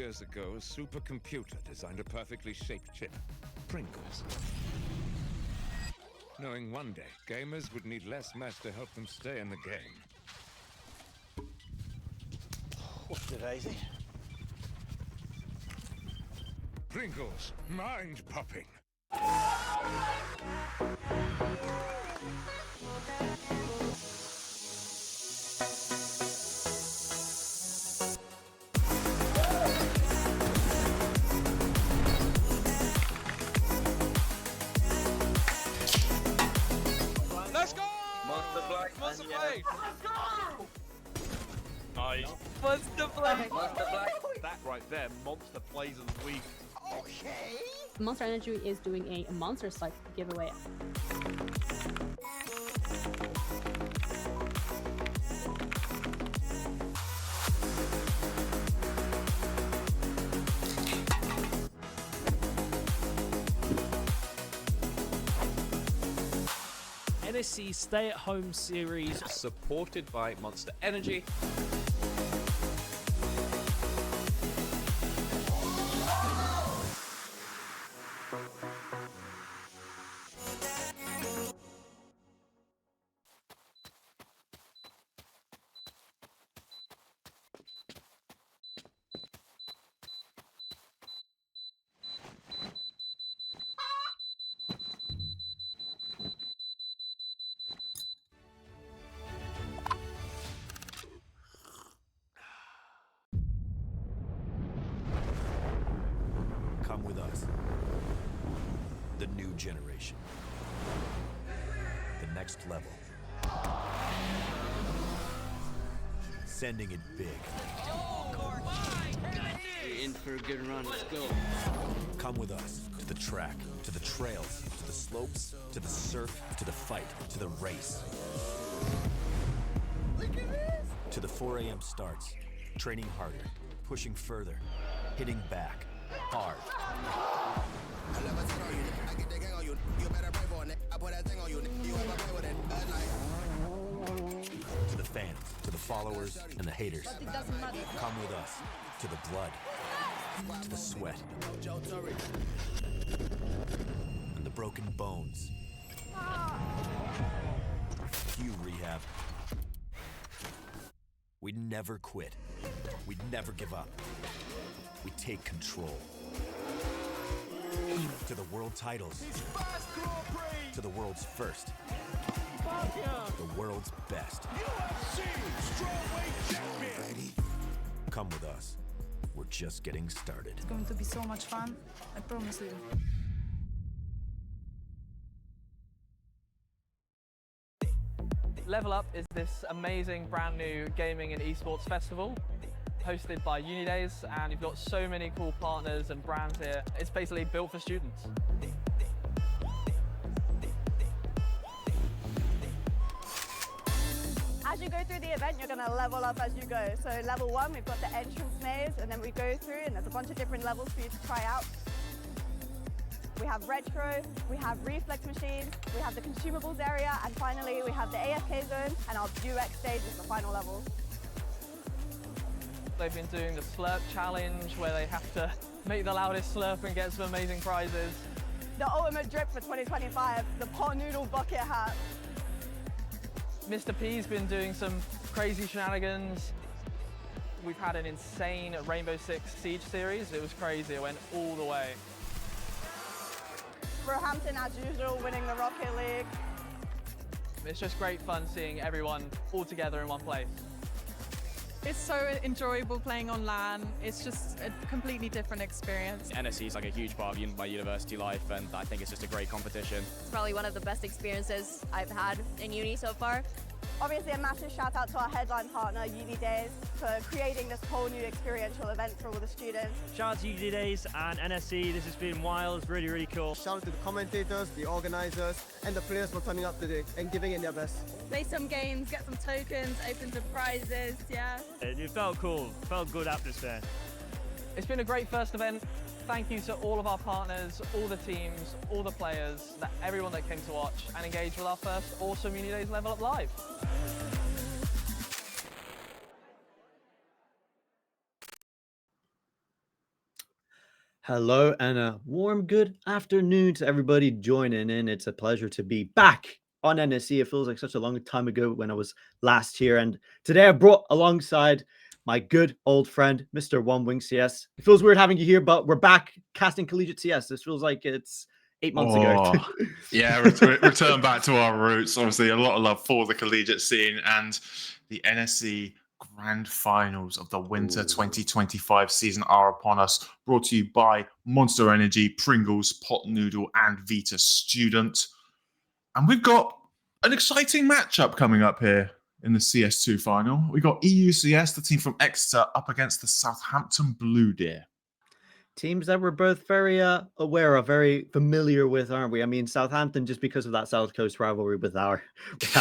years ago, a supercomputer designed a perfectly shaped chip, Pringles. Knowing one day, gamers would need less mess to help them stay in the game. What's the daisy? Pringles, mind-popping. Let's go! Monster Blade. Monster Blade! Nice. Monster Blade! Monster Blade. That right there, Monster Plays of the Week. Okay. Monster Energy is doing a monster site giveaway. NSC stay-at-home series Supported by Monster Energy. Come with us. The new generation. The next level. Sending it big. You're in for a good run. Let's go. Come with us to the track, to the trails, to the slopes, to the surf, to the fight, to the race. Look at this. To the 4 a.m. starts. Training harder, pushing further, hitting back, hard. To the fans, to the followers, and the haters. Come with us to the blood, to the sweat, and the broken bones. You rehab. We never quit. We never give up. We take control. To the world titles. To the world's first. The world's best. Come with us. We're just getting started. It's going to be so much fun, I promise you. Level Up is this amazing brand new gaming and esports festival hosted by Unidays, and you've got so many cool partners and brands here. It's basically built for students. As you go through the event, you're going to level up as you go. So level 1, we've got the entrance maze, and then we go through, and there's a bunch of different levels for you to try out. We have retro, we have reflex machines, we have the consumables area, and finally we have the AFK zone, and our UX stage is the final level. They've been doing the slurp challenge where they have to make the loudest slurp and get some amazing prizes. The ultimate drip for 2025, the pot noodle bucket hat. Mr. P's been doing some crazy shenanigans. We've had an insane Rainbow Six Siege series. It was crazy, it went all the way. Roehampton, as usual, winning the Rocket League. It's just great fun seeing everyone all together in one place. It's so enjoyable playing on LAN. It's just a completely different experience. NSC is like a huge part of my university life, and I think it's just a great competition. It's probably one of the best experiences I've had in uni so far. Obviously, a massive shout out to our headline partner, Unidays, for creating this whole new experiential event for all the students. Shout out to Unidays and NSC. This has been wild, really, really cool. Shout out to the commentators, the organizers, and the players for turning up today and giving it their best. Play some games, get some tokens, open some prizes, yeah. It felt cool, felt good atmosphere. It's been a great first event. Thank you to all of our partners, all the teams, all the players, everyone that came to watch and engage with our first awesome Unidays Level Up Live. Hello and a warm good afternoon to everybody joining in. It's a pleasure to be back on NSC. It feels like such a long time ago when I was last here. And today I brought alongside my good old friend, Mr. One Wing CS. It feels weird having you here, but we're back casting collegiate CS. This feels like it's 8 months ago. Yeah, return back to our roots. Obviously, a lot of love for the collegiate scene and the NSC Grand Finals of the Winter 2025 season are upon us. Brought to you by Monster Energy, Pringles, Pot Noodle, and Vita Student. And we've got an exciting matchup coming up here in the CS2 final. We got EUCS, the team from Exeter, up against the Southampton Blue Deer. Teams that we're both very aware of, very familiar with, aren't we? I mean, Southampton, just because of that South Coast rivalry with our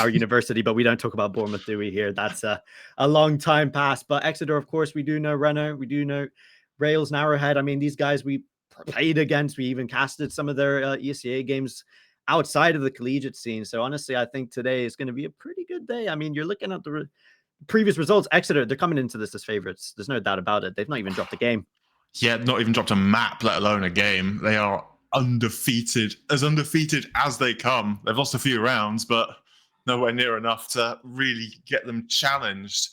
university, but we don't talk about Bournemouth, do we, here? That's a long time past. But Exeter, of course, we do know Renault, we do know Rails and Arrowhead. I mean, these guys we played against, we even casted some of their ECA games outside of the collegiate scene. So honestly, I think today is going to be a pretty good day. I mean, you're looking at the previous results. Exeter, they're coming into this as favorites. There's no doubt about it. They've not even dropped a game. Yeah, not even dropped a map, let alone a game. They are undefeated as they come. They've lost a few rounds, but nowhere near enough to really get them challenged.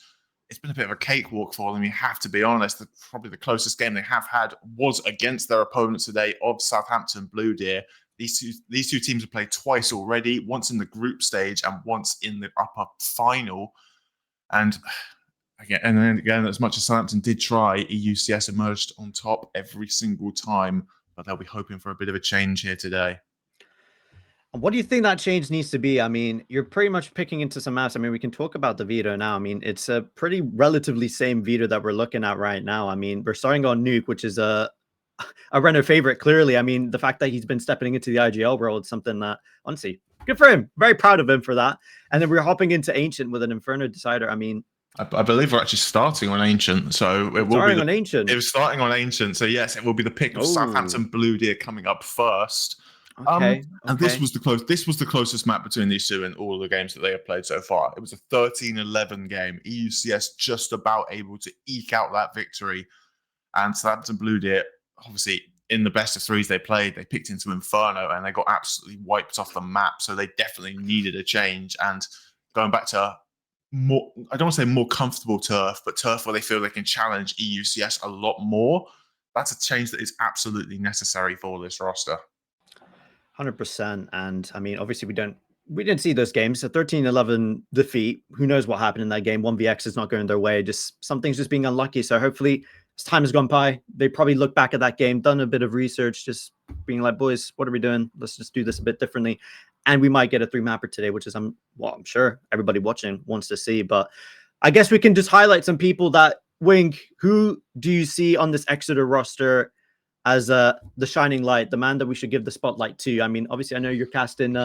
It's been a bit of a cakewalk for them, you have to be honest. Probably the closest game they have had was against their opponents today of Southampton Blue Deer. These two teams have played twice already, once in the group stage and once in the upper final. And again, as much as Southampton did try, EUCS emerged on top every single time, but they'll be hoping for a bit of a change here today. And what do you think that change needs to be? I mean, you're pretty much picking into some maps. I mean, we can talk about the veto now. I mean, it's a pretty relatively same veto that we're looking at right now. I mean, we're starting on Nuke, which is a Renault favorite, clearly. I mean, the fact that he's been stepping into the IGL world is something that, honestly, good for him. Very proud of him for that. And then we're hopping into Ancient with an Inferno Decider. I mean, I believe we're actually starting on Ancient, so it will be on Ancient. It was starting on Ancient, so yes, it will be the pick of Southampton Blue Deer coming up first. Okay. And this was the closest map between these two in all of the games that they have played so far. It was a 13-11 game. EUCS just about able to eke out that victory, and Southampton Blue Deer, obviously, in the best of threes they played, they picked into Inferno and they got absolutely wiped off the map. So they definitely needed a change. And going back to more, I don't want to say more comfortable turf, but turf where they feel they can challenge EUCS a lot more. That's a change that is absolutely necessary for this roster. 100%. And I mean, obviously, we didn't see those games. A 13-11 defeat. Who knows what happened in that game? 1vx is not going their way. Just something's just being unlucky. So hopefully, as time has gone by, they probably look back at that game, done a bit of research, just being like, boys, what are we doing? Let's just do this a bit differently. And we might get a 3-mapper today, which is, I'm sure everybody watching wants to see. But I guess we can just highlight some people that, Wink, who do you see on this Exeter roster as the shining light, the man that we should give the spotlight to? I mean, obviously, I know you're casting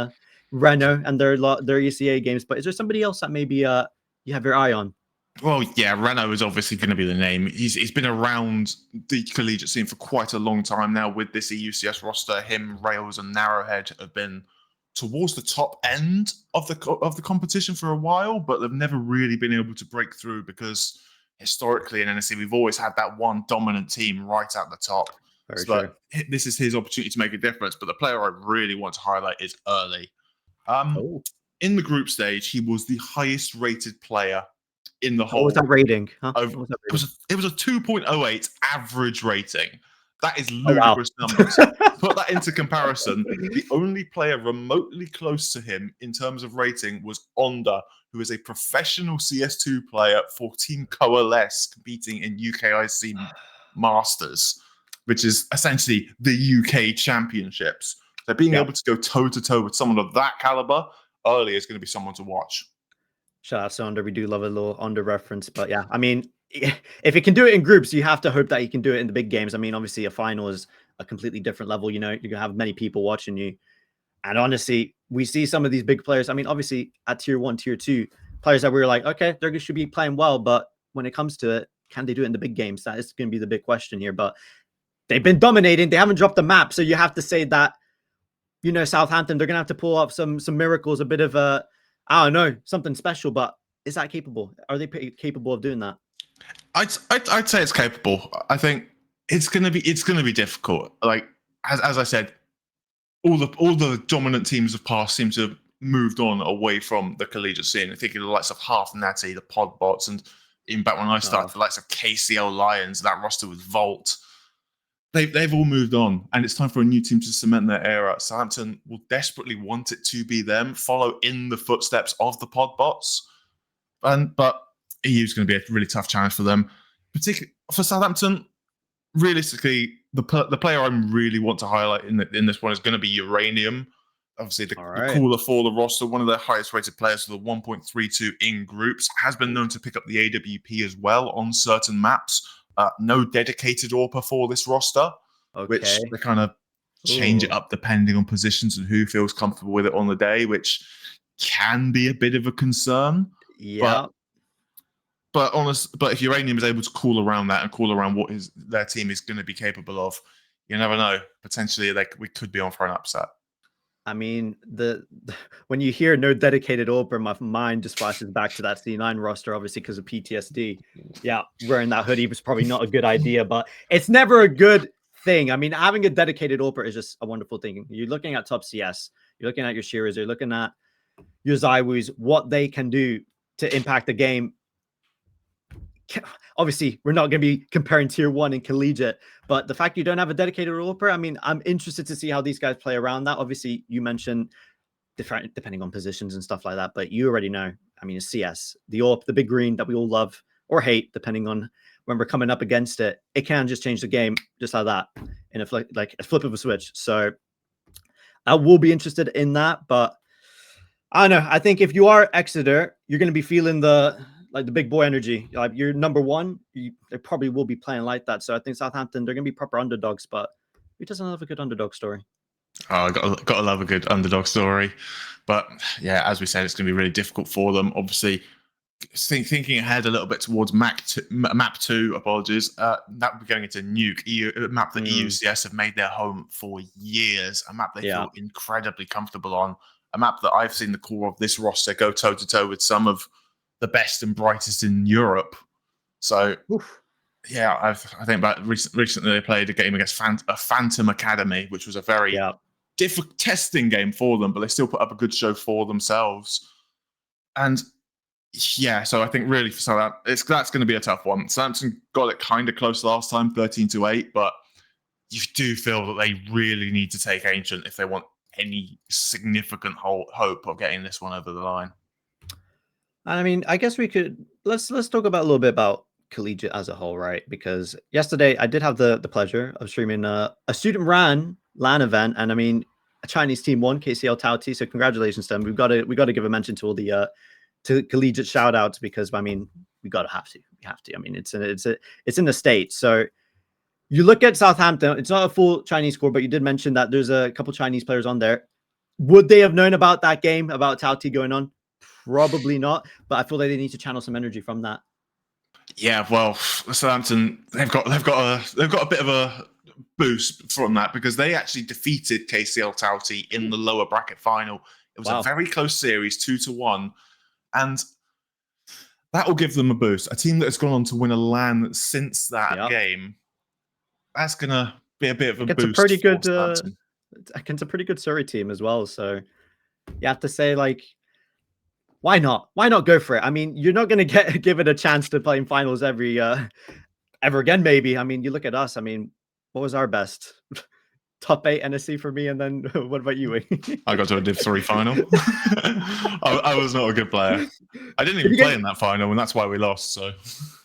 Renault and their ECA games, but is there somebody else that maybe you have your eye on? Well, yeah, Renault is obviously going to be the name. He's been around the collegiate scene for quite a long time now with this EUCS roster. Him, Rails, and Narrowhead have been towards the top end of the competition for a while, but they've never really been able to break through because historically in NSC we've always had that one dominant team right at the top. But this is his opportunity to make a difference. But the player I really want to highlight is Early. In the group stage, he was the highest rated player in the whole. What was that rating? Huh? It was a 2.08 average rating. That is ludicrous numbers. Put that into comparison. The only player remotely close to him in terms of rating was Onda, who is a professional CS2 player for Team Coalesce, competing in UKIC Masters, which is essentially the UK Championships. So being able to go toe-to-toe with someone of that caliber early is going to be someone to watch. Shout out to Under. We do love a little Under reference. But yeah, I mean, if it can do it in groups, you have to hope that he can do it in the big games. I mean, obviously, a final is a completely different level. You know, you're going to have many people watching you. And honestly, we see some of these big players. I mean, obviously, at tier 1, tier 2, players that we were like, okay, they should be playing well. But when it comes to it, can they do it in the big games? That is going to be the big question here. But they've been dominating. They haven't dropped the map. So you have to say that, you know, Southampton, they're going to have to pull off some miracles, a bit of a, I don't know, something special. But is that capable? Are they capable of doing that? I'd say it's capable. I think it's gonna be difficult. Like as I said, all the dominant teams of past seem to have moved on away from the collegiate scene. I think of the likes of Half Natty, the Podbots, and even back when I started, the likes of KCL Lions, that roster with Volt. They've all moved on, and it's time for a new team to cement their era. Southampton will desperately want it to be them, follow in the footsteps of the Podbots, but EU is going to be a really tough challenge for them, particularly for Southampton. Realistically, the player I really want to highlight in this one is going to be Uranium. Obviously, the cooler for the roster, one of their highest rated players for the 1.32 in groups, has been known to pick up the AWP as well on certain maps. No dedicated AWPer for this roster, which they kind of change it up depending on positions and who feels comfortable with it on the day, which can be a bit of a concern. Yeah. But if Uranium is able to cool around that and cool around what their team is going to be capable of, you never know. Potentially, we could be on for an upset. I mean, when you hear no dedicated AWPer, my mind just flashes back to that C9 roster, obviously because of PTSD. Yeah, wearing that hoodie was probably not a good idea, but it's never a good thing. I mean, having a dedicated AWPer is just a wonderful thing. You're looking at top CS, you're looking at your Shearers, you're looking at your Zywus, what they can do to impact the game. Obviously, we're not going to be comparing tier 1 and collegiate, but the fact you don't have a dedicated AWPer, I mean, I'm interested to see how these guys play around that. Obviously, you mentioned different depending on positions and stuff like that, but you already know. I mean, it's CS, the AWP, the big green that we all love or hate, depending on when we're coming up against it. It can just change the game just like that in a flip of a switch. So I will be interested in that, but I don't know. I think if you are Exeter, you're going to be feeling the big boy energy. Like you're number one, they probably will be playing like that. So I think Southampton, they're going to be proper underdogs, but who doesn't love a good underdog story? Oh, got to love a good underdog story. But yeah, as we said, it's going to be really difficult for them. Obviously, thinking ahead a little bit towards map 2, apologies, that will be going into Nuke, a map that EUCS have made their home for years, a map they feel incredibly comfortable on, a map that I've seen the core of this roster go toe-to-toe with some of the best and brightest in Europe. So, yeah, I think about recently they played a game against a Phantom Academy, which was a very difficult testing game for them, but they still put up a good show for themselves. And yeah, so I think really for Southampton, that's going to be a tough one. Southampton got it kind of close last time, 13-8, but you do feel that they really need to take Ancient if they want any significant hope of getting this one over the line. I mean, I guess we could let's talk about a little bit about collegiate as a whole, right? Because yesterday I did have the pleasure of streaming a student ran LAN event, and I mean, a Chinese team won, KCL Tauti. So congratulations to them. We got to give a mention to all the to collegiate shout outs, because I mean, we have to. I mean, it's in the States. So you look at Southampton, it's not a full Chinese score, but you did mention that there's a couple Chinese players on there. Would they have known about that game, about Tauti going on? Probably not, but I feel like they need to channel some energy from that. Yeah, well, Southampton, they've got a bit of a boost from that, because they actually defeated KCL Tauti in the lower bracket final. It was a very close series, 2-1, and that will give them a boost. A team that has gone on to win a LAN since that game, that's gonna be a bit of a boost. It's a pretty good Surrey team as well. So you have to say, like, why not? Why not go for it? I mean, you're not going to give it a chance to play in finals ever again, maybe. I mean, you look at us. I mean, what was our best? Top 8 NSC for me, and then what about you? I got to a Div 3 final. I was not a good player. I didn't even play in that final, and that's why we lost. So,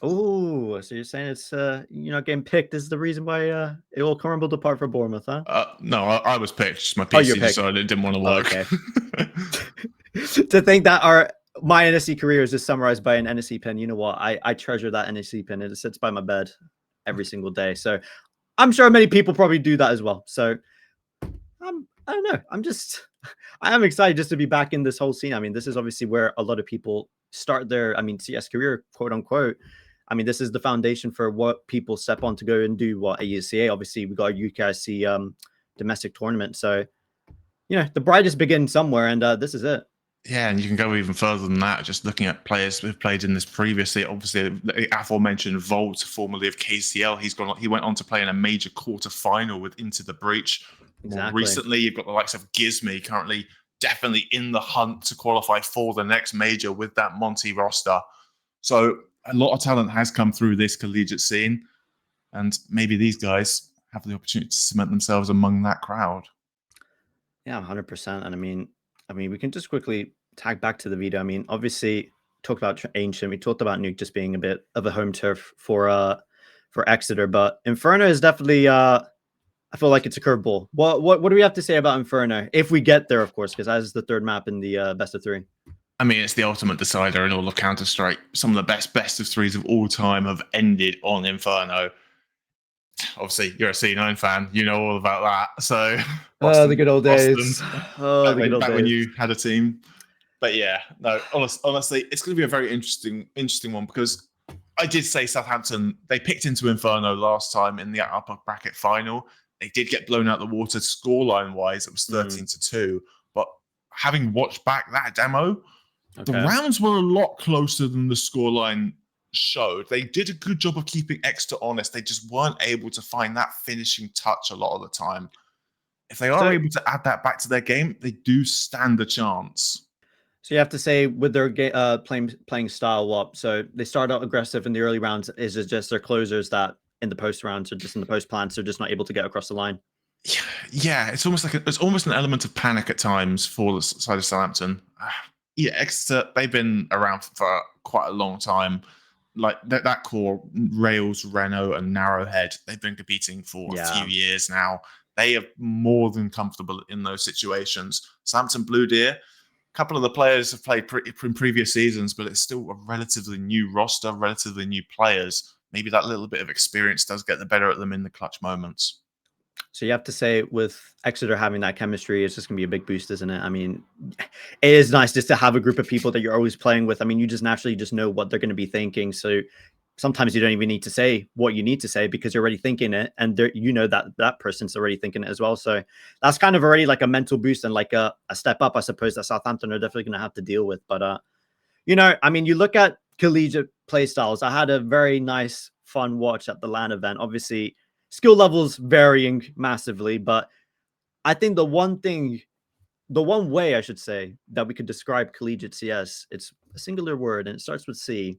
so you're saying it's you're not getting picked is the reason why it all crumbled apart for Bournemouth, huh? No, I was picked. Just my PC decided it didn't want to work. To think that my NSC career is just summarized by an NSC pin. You know what? I treasure that NSC pin. It sits by my bed every single day. So I'm sure many people probably do that as well. So I don't know. I am excited just to be back in this whole scene. I mean, this is obviously where a lot of people start their, CS career, quote unquote. I mean, this is the foundation for what people step on to go and do what AUCA. Obviously, we got a UKIC domestic tournament. So, the brightest begin somewhere, and this is it. Yeah, and you can go even further than that. Just looking at players who've played in this previously, obviously the aforementioned Volt, formerly of KCL, he went on to play in a major quarter-final with Into the Breach. More Exactly. recently, you've got the likes of Gizmy, currently definitely in the hunt to qualify for the next major with that Monty roster. So a lot of talent has come through this collegiate scene, and maybe these guys have the opportunity to cement themselves among that crowd. Yeah, 100%. And I mean, we can just quickly tag back to the video. I mean, obviously, talked about Ancient. We talked about Nuke just being a bit of a home turf for Exeter, but Inferno is definitely. I feel like it's a curveball. What do we have to say about Inferno if we get there, of course, because that is the third map in the best of 3. I mean, it's the ultimate decider in all of Counter-Strike. Some of the best of 3s of all time have ended on Inferno. Obviously, you're a C9 fan. You know all about that. So, Boston, the good old days. Back when you had a team. But yeah, no, honestly, it's going to be a very interesting one because I did say Southampton, they picked into Inferno last time in the upper bracket final. They did get blown out the water scoreline-wise. It was 13-2. But having watched back that demo, the rounds were a lot closer than the scoreline showed. They did a good job of keeping Exeter honest. They just weren't able to find that finishing touch a lot of the time. If they are able to add that back to their game, they do stand a chance. So you have to say with their playing style, what? So they start out aggressive in the early rounds. Is it just their closers that in the post rounds or just in the post plants are just not able to get across the line? Yeah, it's almost like it's almost an element of panic at times for the side of Southampton. Yeah, Exeter, they've been around for quite a long time. Like that core, Rails, Renault, and Narrowhead, they've been competing for a few years now. They are more than comfortable in those situations. Southampton Blue Deer, a couple of the players have played in previous seasons, but it's still a relatively new roster, relatively new players. Maybe that little bit of experience does get the better at them in the clutch moments. So you have to say with Exeter having that chemistry, it's just going to be a big boost, isn't it? I mean, it is nice just to have a group of people that you're always playing with. I mean, you just naturally just know what they're going to be thinking. So sometimes you don't even need to say what you need to say because you're already thinking it. And you know that person's already thinking it as well. So that's kind of already like a mental boost and like a step up, I suppose, that Southampton are definitely going to have to deal with. But, you know, I mean, you look at collegiate play styles. I had a very nice, fun watch at the LAN event. Obviously, skill levels varying massively, but I think the one way I should say that we could describe collegiate CS, it's a singular word and it starts with C,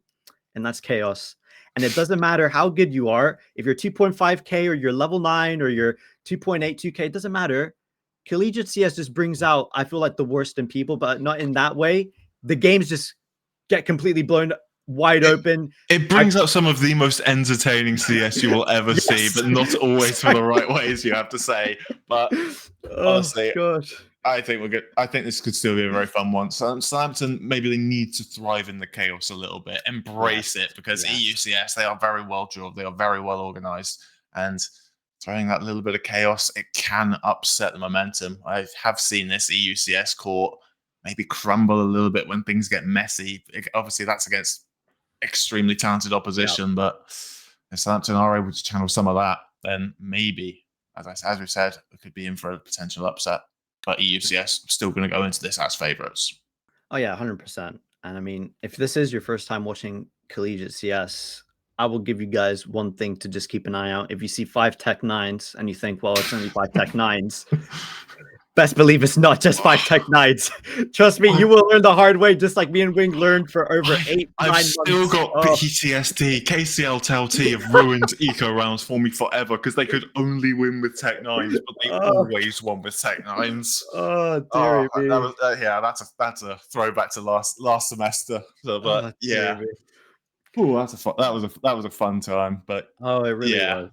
and that's chaos. And it doesn't matter how good you are, if you're 2.5K or you're level 9 or you're 2.82K, it doesn't matter. Collegiate CS just brings out, I feel like, the worst in people, but not in that way. The games just get completely blown wide open. It brings out some of the most entertaining CS you will ever see, but not always for the right ways, you have to say. But honestly, I think we're good. I think this could still be a very fun one. So Southampton, maybe they need to thrive in the chaos a little bit, embrace it, because EUCS, they are very well drilled, they are very well organized, and throwing that little bit of chaos, it can upset the momentum. I have seen this EUCS court maybe crumble a little bit when things get messy. Obviously, that's against extremely talented opposition, but if Southampton are able to channel some of that, then maybe, as we said, we could be in for a potential upset. But EUCS still going to go into this as favourites. Oh yeah, 100%. And I mean, if this is your first time watching collegiate CS, I will give you guys one thing to just keep an eye out. If you see 5 Tech 9s and you think, well, it's only 5 Tech 9s, best believe it's not just 5 Tech 9s. Trust me, you will learn the hard way, just like me and Wing learned for over 8, 9 months. I've still got PTSD. KCL TLT have ruined eco rounds for me forever because they could only win with Tech 9s, but they always won with Tech 9s. Oh, dear me. That was, that's a throwback to last semester. So, but yeah. Ooh, that was a fun time, but it really was.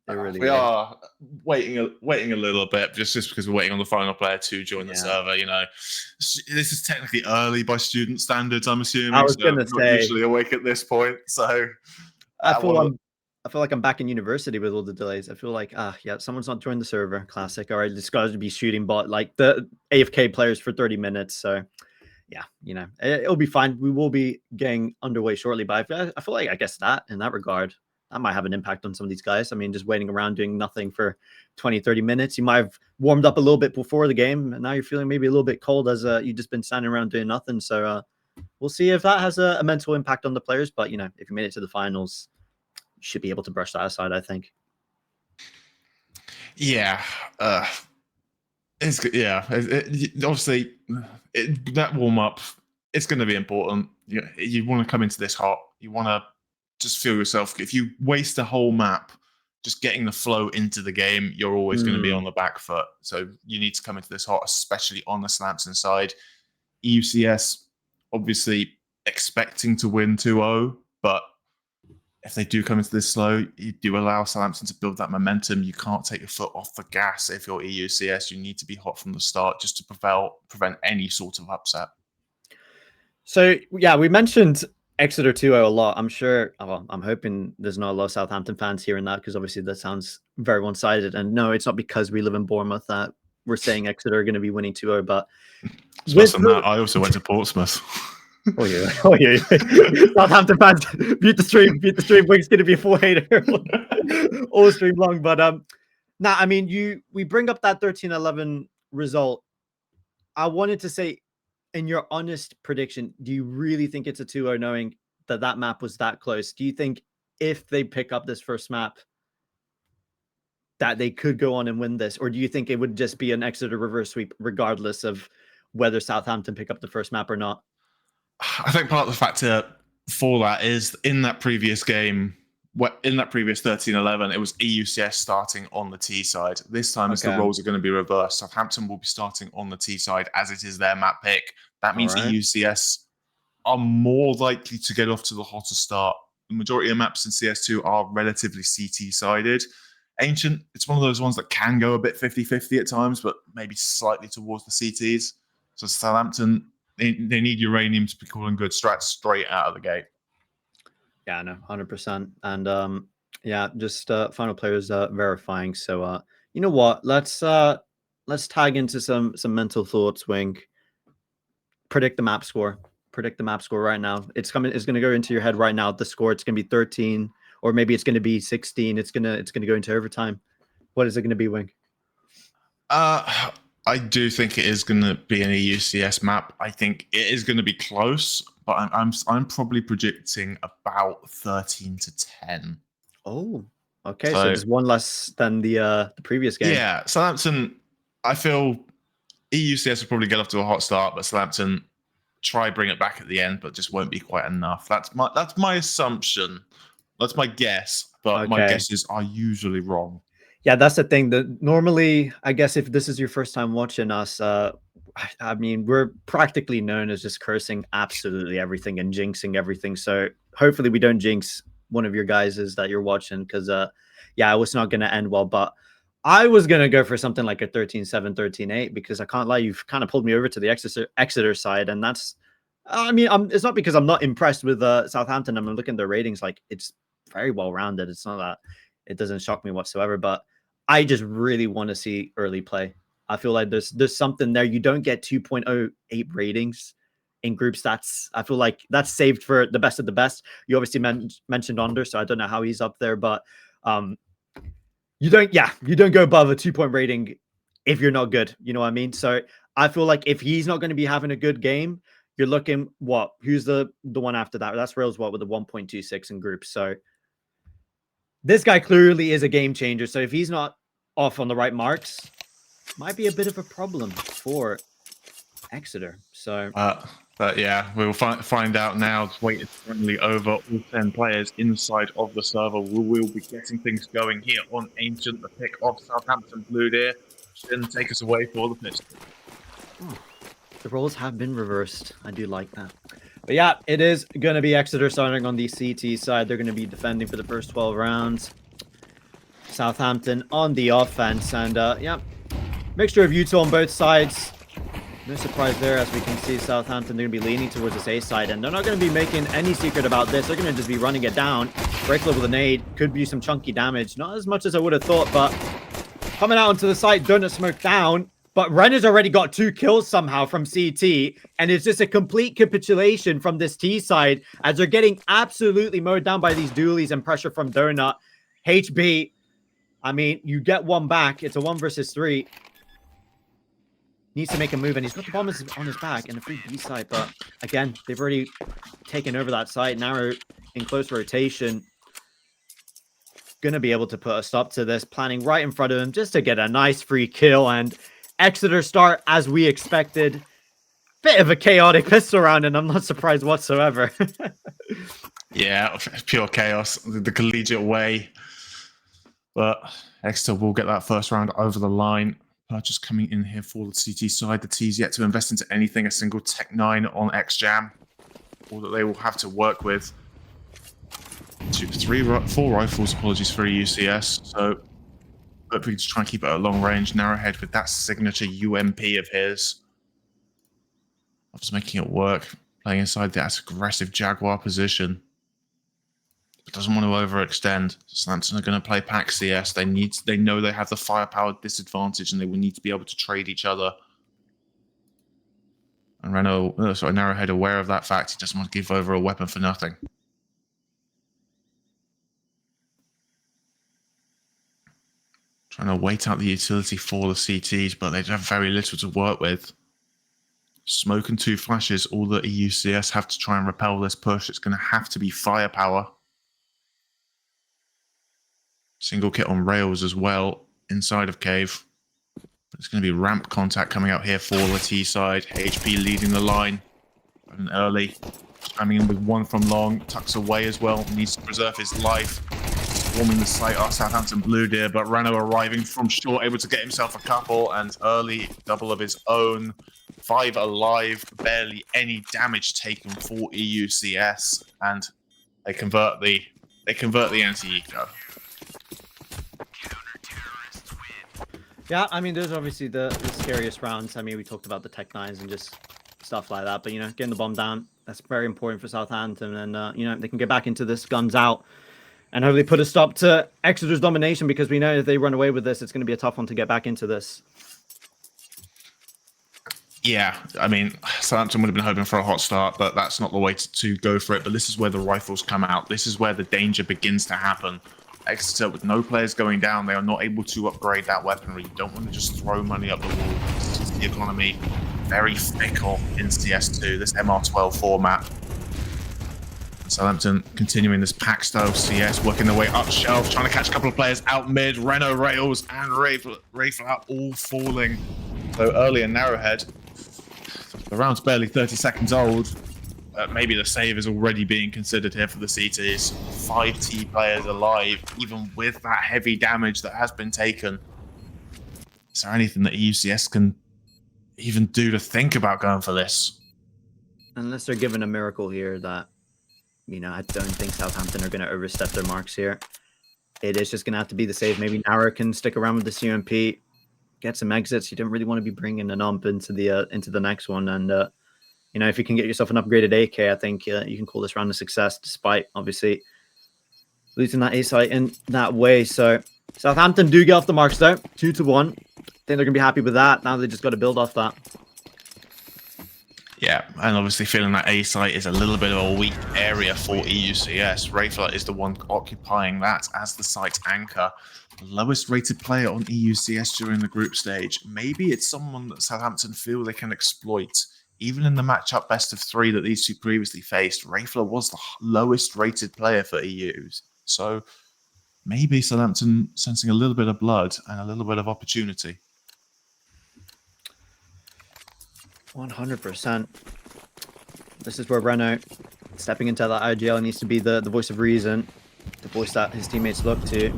It really we are waiting a little bit just because we're waiting on the final player to join the server. You know, this is technically early by student standards, I'm assuming. I was gonna say, usually awake at this point, so I feel like I'm back in university with all the delays. I feel like someone's not joined the server. Classic. All right, this guy's to be shooting bot like the AFK players for 30 minutes. So yeah, you know, it'll be fine. We will be getting underway shortly, but I feel like I guess that in that regard, that might have an impact on some of these guys. I mean, just waiting around doing nothing for 20, 30 minutes. You might have warmed up a little bit before the game, and now you're feeling maybe a little bit cold as you've just been standing around doing nothing. So we'll see if that has a mental impact on the players. But, you know, if you made it to the finals, you should be able to brush that aside, I think. Yeah. Obviously, that warm-up, it's going to be important. You want to come into this hot. You want to just feel yourself. If you waste a whole map just getting the flow into the game, you're always going to be on the back foot. So you need to come into this hot, especially on the Southampton side. EUCS, obviously expecting to win 2-0, but if they do come into this slow, you do allow Southampton to build that momentum. You can't take your foot off the gas if you're EUCS. You need to be hot from the start just to prevent any sort of upset. So, yeah, we mentioned Exeter 2-0 a lot. I'm sure, well, I'm hoping there's not a lot of Southampton fans hearing that, because obviously that sounds very one-sided. And no, it's not because we live in Bournemouth that we're saying Exeter are going to be winning 2-0, but I also went to Portsmouth. Oh yeah. Southampton fans, mute the stream. Wing's going to be a full hater all stream long. But I mean, we bring up that 13-11 result. I wanted to say, in your honest prediction, do you really think it's a 2-0 knowing that map was that close? Do you think if they pick up this first map that they could go on and win this? Or do you think it would just be an Exeter reverse sweep regardless of whether Southampton pick up the first map or not? I think part of the factor for that is in that previous game, in that previous 13-11, it was EUCS starting on the T side. This time, as the roles are going to be reversed, Southampton will be starting on the T side as it is their map pick. That means EUCS are more likely to get off to the hotter start. The majority of maps in CS2 are relatively CT-sided. Ancient, it's one of those ones that can go a bit 50-50 at times, but maybe slightly towards the CTs. So Southampton, they need Uranium to be calling good strats straight out of the gate. Yeah, no, 100%. And yeah, just final players verifying. So you know what? Let's tag into some mental thoughts, Wing. Predict the map score. Predict the map score right now. It's going to go into your head right now. The score, it's going to be 13, or maybe it's going to be 16. It's going to go into overtime. What is it going to be, Wing? I do think it is going to be an EUCS map. I think it is going to be close, but I'm probably predicting about 13-10. Oh, okay. So there's one less than the previous game. Yeah, Southampton. I feel EUCS will probably get off to a hot start, but Southampton try bring it back at the end, but just won't be quite enough. That's my assumption. That's my guess, but my guesses are usually wrong. Yeah, that's the thing. That normally, I guess, if this is your first time watching us, I mean, we're practically known as just cursing absolutely everything and jinxing everything. So hopefully we don't jinx one of your guys that you're watching, because yeah, it was not going to end well. But I was going to go for something like a 13-7, 13-8, because I can't lie, you've kind of pulled me over to the Exeter side. And that's, I mean, it's not because I'm not impressed with Southampton. I'm looking at their ratings, like, it's very well rounded. It's not that it doesn't shock me whatsoever, but I just really want to see early play. I feel like there's something there. You don't get 2.08 ratings in group stats. I feel like that's saved for the best of the best. You obviously mentioned Onder, so I don't know how he's up there, but you don't go above a 2-point rating if you're not good. You know what I mean? So I feel like if he's not going to be having a good game, you're looking what? Who's the one after that? That's Rails with a 1.26 in groups. So this guy clearly is a game changer. So if he's not off on the right marks, might be a bit of a problem for Exeter. So, but yeah, we will find out now. Wait, it's currently over. All 10 players inside of the server. We will be getting things going here on Ancient. The pick of Southampton Blue Deer. Shouldn't take us away for the pitch. The roles have been reversed. I do like that. But yeah, it is going to be Exeter starting on the CT side. They're going to be defending for the first 12 rounds. Southampton on the offense. And yeah, mixture of Utah on both sides. No surprise there, as we can see Southampton, they're going to be leaning towards this A side. And they're not going to be making any secret about this. They're going to just be running it down. Break level with a nade. Could be some chunky damage. Not as much as I would have thought, but coming out onto the site, donut smoke down. But Ren has already got 2 kills somehow from CT, and it's just a complete capitulation from this T side as they're getting absolutely mowed down by these dualies and pressure from Donut. HB, I mean, you get one back. It's a 1 versus 3. Needs to make a move, and he's got the bomb on his back and a free B side. But again, they've already taken over that site. Narrow in close rotation. Gonna be able to put a stop to this, planning right in front of him just to get a nice free kill. And Exeter start as we expected. Bit of a chaotic pistol round, and I'm not surprised whatsoever. Yeah, pure chaos, the collegiate way. But Exeter will get that first round over the line. Purchase coming in here for the CT side. The T's yet to invest into anything. A single Tech 9 on XJam. All that they will have to work with. 4 rifles, apologies for UCS. So hopefully just try and keep it at long range. Narrowhead with that signature UMP of his. I was making it work. Playing inside that aggressive Jaguar position. Doesn't want to overextend. Southampton are going to play pack CS. They know they have the firepower disadvantage, and they will need to be able to trade each other. And Narrowhead, aware of that fact, he doesn't want to give over a weapon for nothing. Trying to wait out the utility for the CTs, but they have very little to work with. Smoke and 2 flashes, all the EUCS have to try and repel this push. It's going to have to be firepower. Single kit on rails as well, inside of Cave. It's going to be ramp contact coming out here for the T side. HP leading the line. And early. Spamming in with 1 from long. Tucks away as well. Needs to preserve his life. Swarming the site are Southampton Blue Deer, but Rano arriving from short, able to get himself a couple. And early double of his own. 5 alive. Barely any damage taken for EUCS. And they convert the anti-eco. Yeah, I mean, those are obviously the scariest rounds. I mean, we talked about the Tech 9s and just stuff like that. But, you know, getting the bomb down, that's very important for Southampton. And, you know, they can get back into this guns out and hopefully put a stop to Exeter's domination, because we know if they run away with this, it's going to be a tough one to get back into this. Yeah, I mean, Southampton would have been hoping for a hot start, but that's not the way to go for it. But this is where the rifles come out. This is where the danger begins to happen. Exeter, with no players going down, they are not able to upgrade that weaponry. You don't want to just throw money up the wall. This is the economy. Very fickle in CS2, this MR12 format. Southampton continuing this pack style CS, working their way up shelf, trying to catch a couple of players out mid. Renault, Rails, and Rayful out all falling. So early and Narrowhead. The round's barely 30 seconds old. Maybe the save is already being considered here for the CTs. 5 T players alive, even with that heavy damage that has been taken. Is there anything that EUCS can even do to think about going for this? Unless they're given a miracle here that, you know, I don't think Southampton are going to overstep their marks here. It is just going to have to be the save. Maybe Narrow can stick around with the UMP, get some exits. You don't really want to be bringing an ump into the next one. And, you know, if you can get yourself an upgraded AK, I think you can call this round a success, despite obviously losing that A site in that way. So Southampton do get off the marks though, 2-1. I think they're gonna be happy with that. Now they just got to build off that. Yeah, and obviously feeling that A site is a little bit of a weak area for EUCS. Rayfler is the one occupying that as the site's anchor. The lowest rated player on EUCS during the group stage. Maybe it's someone that Southampton feel they can exploit. Even in the matchup best of 3 that these two previously faced, Rayfler was the lowest rated player for EUs. So maybe Southampton sensing a little bit of blood and a little bit of opportunity. 100%. This is where Renault, stepping into that IGL, needs to be the voice of reason, the voice that his teammates look to.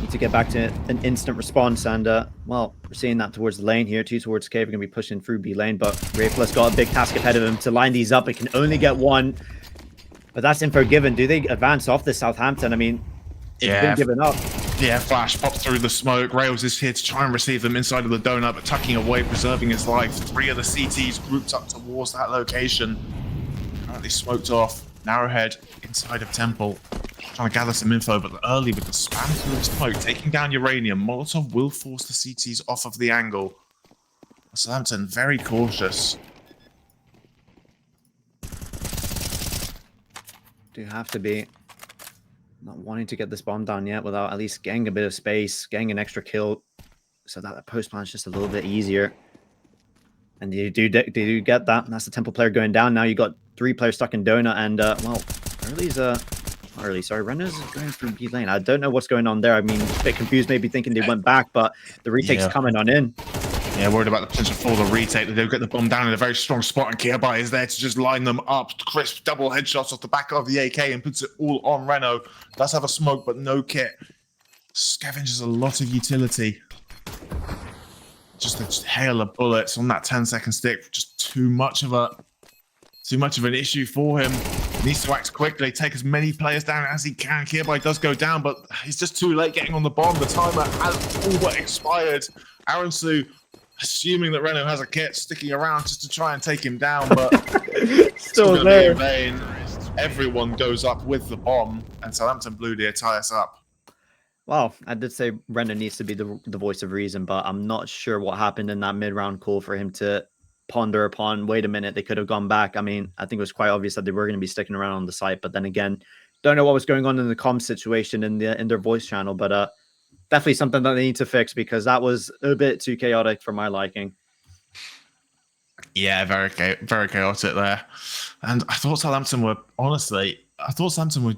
Need to get back to an instant response, and well, we're seeing that towards the lane here. 2 towards Cave. We're going to be pushing through B lane, but Rayfler's got a big task ahead of him to line these up. It can only get 1, but that's info given. Do they advance off this Southampton? I mean, it's been given up. Yeah, Flash pops through the smoke. Rails is here to try and receive them inside of the donut, but tucking away, preserving his life. 3 of the CTs grouped up towards that location. Currently smoked off. Narrowhead inside of Temple, trying to gather some info, but early with the spam through the smoke, taking down Uranium. Molotov will force the CTs off of the angle. Southampton very cautious. Do have to be not wanting to get this bomb down yet without at least getting a bit of space, getting an extra kill, so that post plan is just a little bit easier. And you do get that. And that's the Temple player going down. Now you got 3 players stuck in Donut, and well, Renner's going through B lane. I don't know what's going on there. I mean, a bit confused, maybe thinking they went back, but the retake's coming on in. Yeah, worried about the potential for the retake. They'll get the bomb down in a very strong spot, and Kiabai is there to just line them up. Crisp double headshots off the back of the AK and puts it all on Reno. Does have a smoke, but no kit. Scavenges a lot of utility. Just a hail of bullets on that 10-second stick. Just too much of an issue for him. Needs to act quickly, take as many players down as he can. Kiabai does go down, but he's just too late getting on the bomb. The timer has all but expired. Aaron Su, assuming that Reno has a kit, sticking around just to try and take him down, but still there. In vain. Everyone goes up with the bomb, and Southampton Blue Deer tie us up. Well, I did say Brendan needs to be the voice of reason, but I'm not sure what happened in that mid-round call for him to ponder upon, wait a minute, they could have gone back. I mean, I think it was quite obvious that they were going to be sticking around on the site, but then again, don't know what was going on in the comm situation in their voice channel, but definitely something that they need to fix, because that was a bit too chaotic for my liking. Yeah, very chaotic there. And I thought Southampton were, honestly,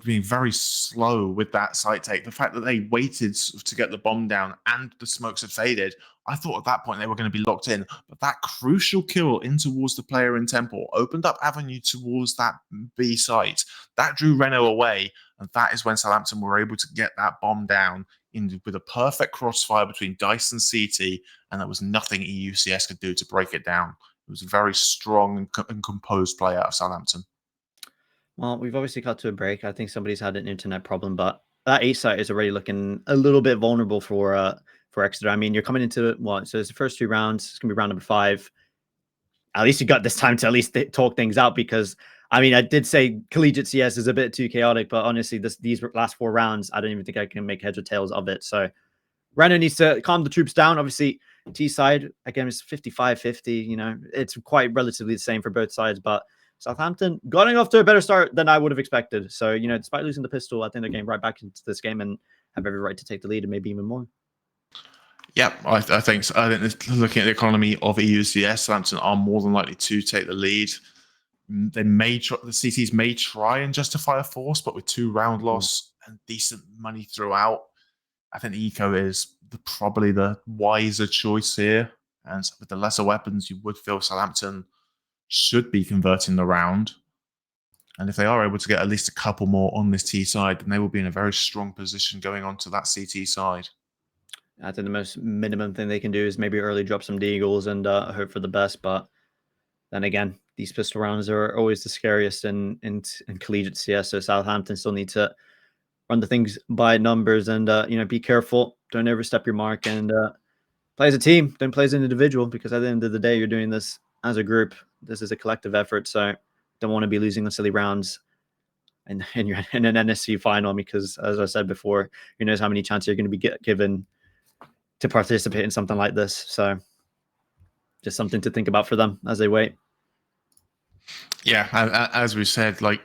being very slow with that site take. The fact that they waited to get the bomb down and the smokes had faded, I thought at that point they were going to be locked in. But that crucial kill in towards the player in Temple opened up avenue towards that B site. That drew Reno away, and that is when Southampton were able to get that bomb down with a perfect crossfire between Dice and CT, and there was nothing EUCS could do to break it down. It was a very strong and composed play out of Southampton. Well, we've obviously got to a break. I think somebody's had an internet problem, but that A site is already looking a little bit vulnerable for Exeter. I mean, you're coming into what? So it's the first 2 rounds. It's gonna be round number 5. At least you got this time to at least talk things out, because I mean, I did say collegiate CS is a bit too chaotic, but honestly, these last 4 rounds, I don't even think I can make heads or tails of it. So Reno needs to calm the troops down. Obviously, T side again is 55-50. You know, it's quite relatively the same for both sides, but Southampton got off to a better start than I would have expected. So, you know, despite losing the pistol, I think they're getting right back into this game and have every right to take the lead, and maybe even more. Yeah, I think so. I think looking at the economy of EUCS, Southampton are more than likely to take the lead. They may try, the CTs may try and justify a force, but with 2 round loss and decent money throughout, I think the eco is probably the wiser choice here. And with the lesser weapons, you would feel Southampton should be converting the round. And if they are able to get at least a couple more on this T side, then they will be in a very strong position going on to that CT side. I think the most minimum thing they can do is maybe early drop some deagles and hope for the best. But then again, these pistol rounds are always the scariest in collegiate CS. So Southampton still need to run the things by numbers and you know, be careful. Don't overstep your mark and play as a team. Don't play as an individual, because at the end of the day, you're doing this as a group. This is a collective effort. So don't want to be losing the silly rounds in an NSC final, because as I said before, who knows how many chances you're going to be given to participate in something like this. So just something to think about for them as they wait. Yeah, as we said, like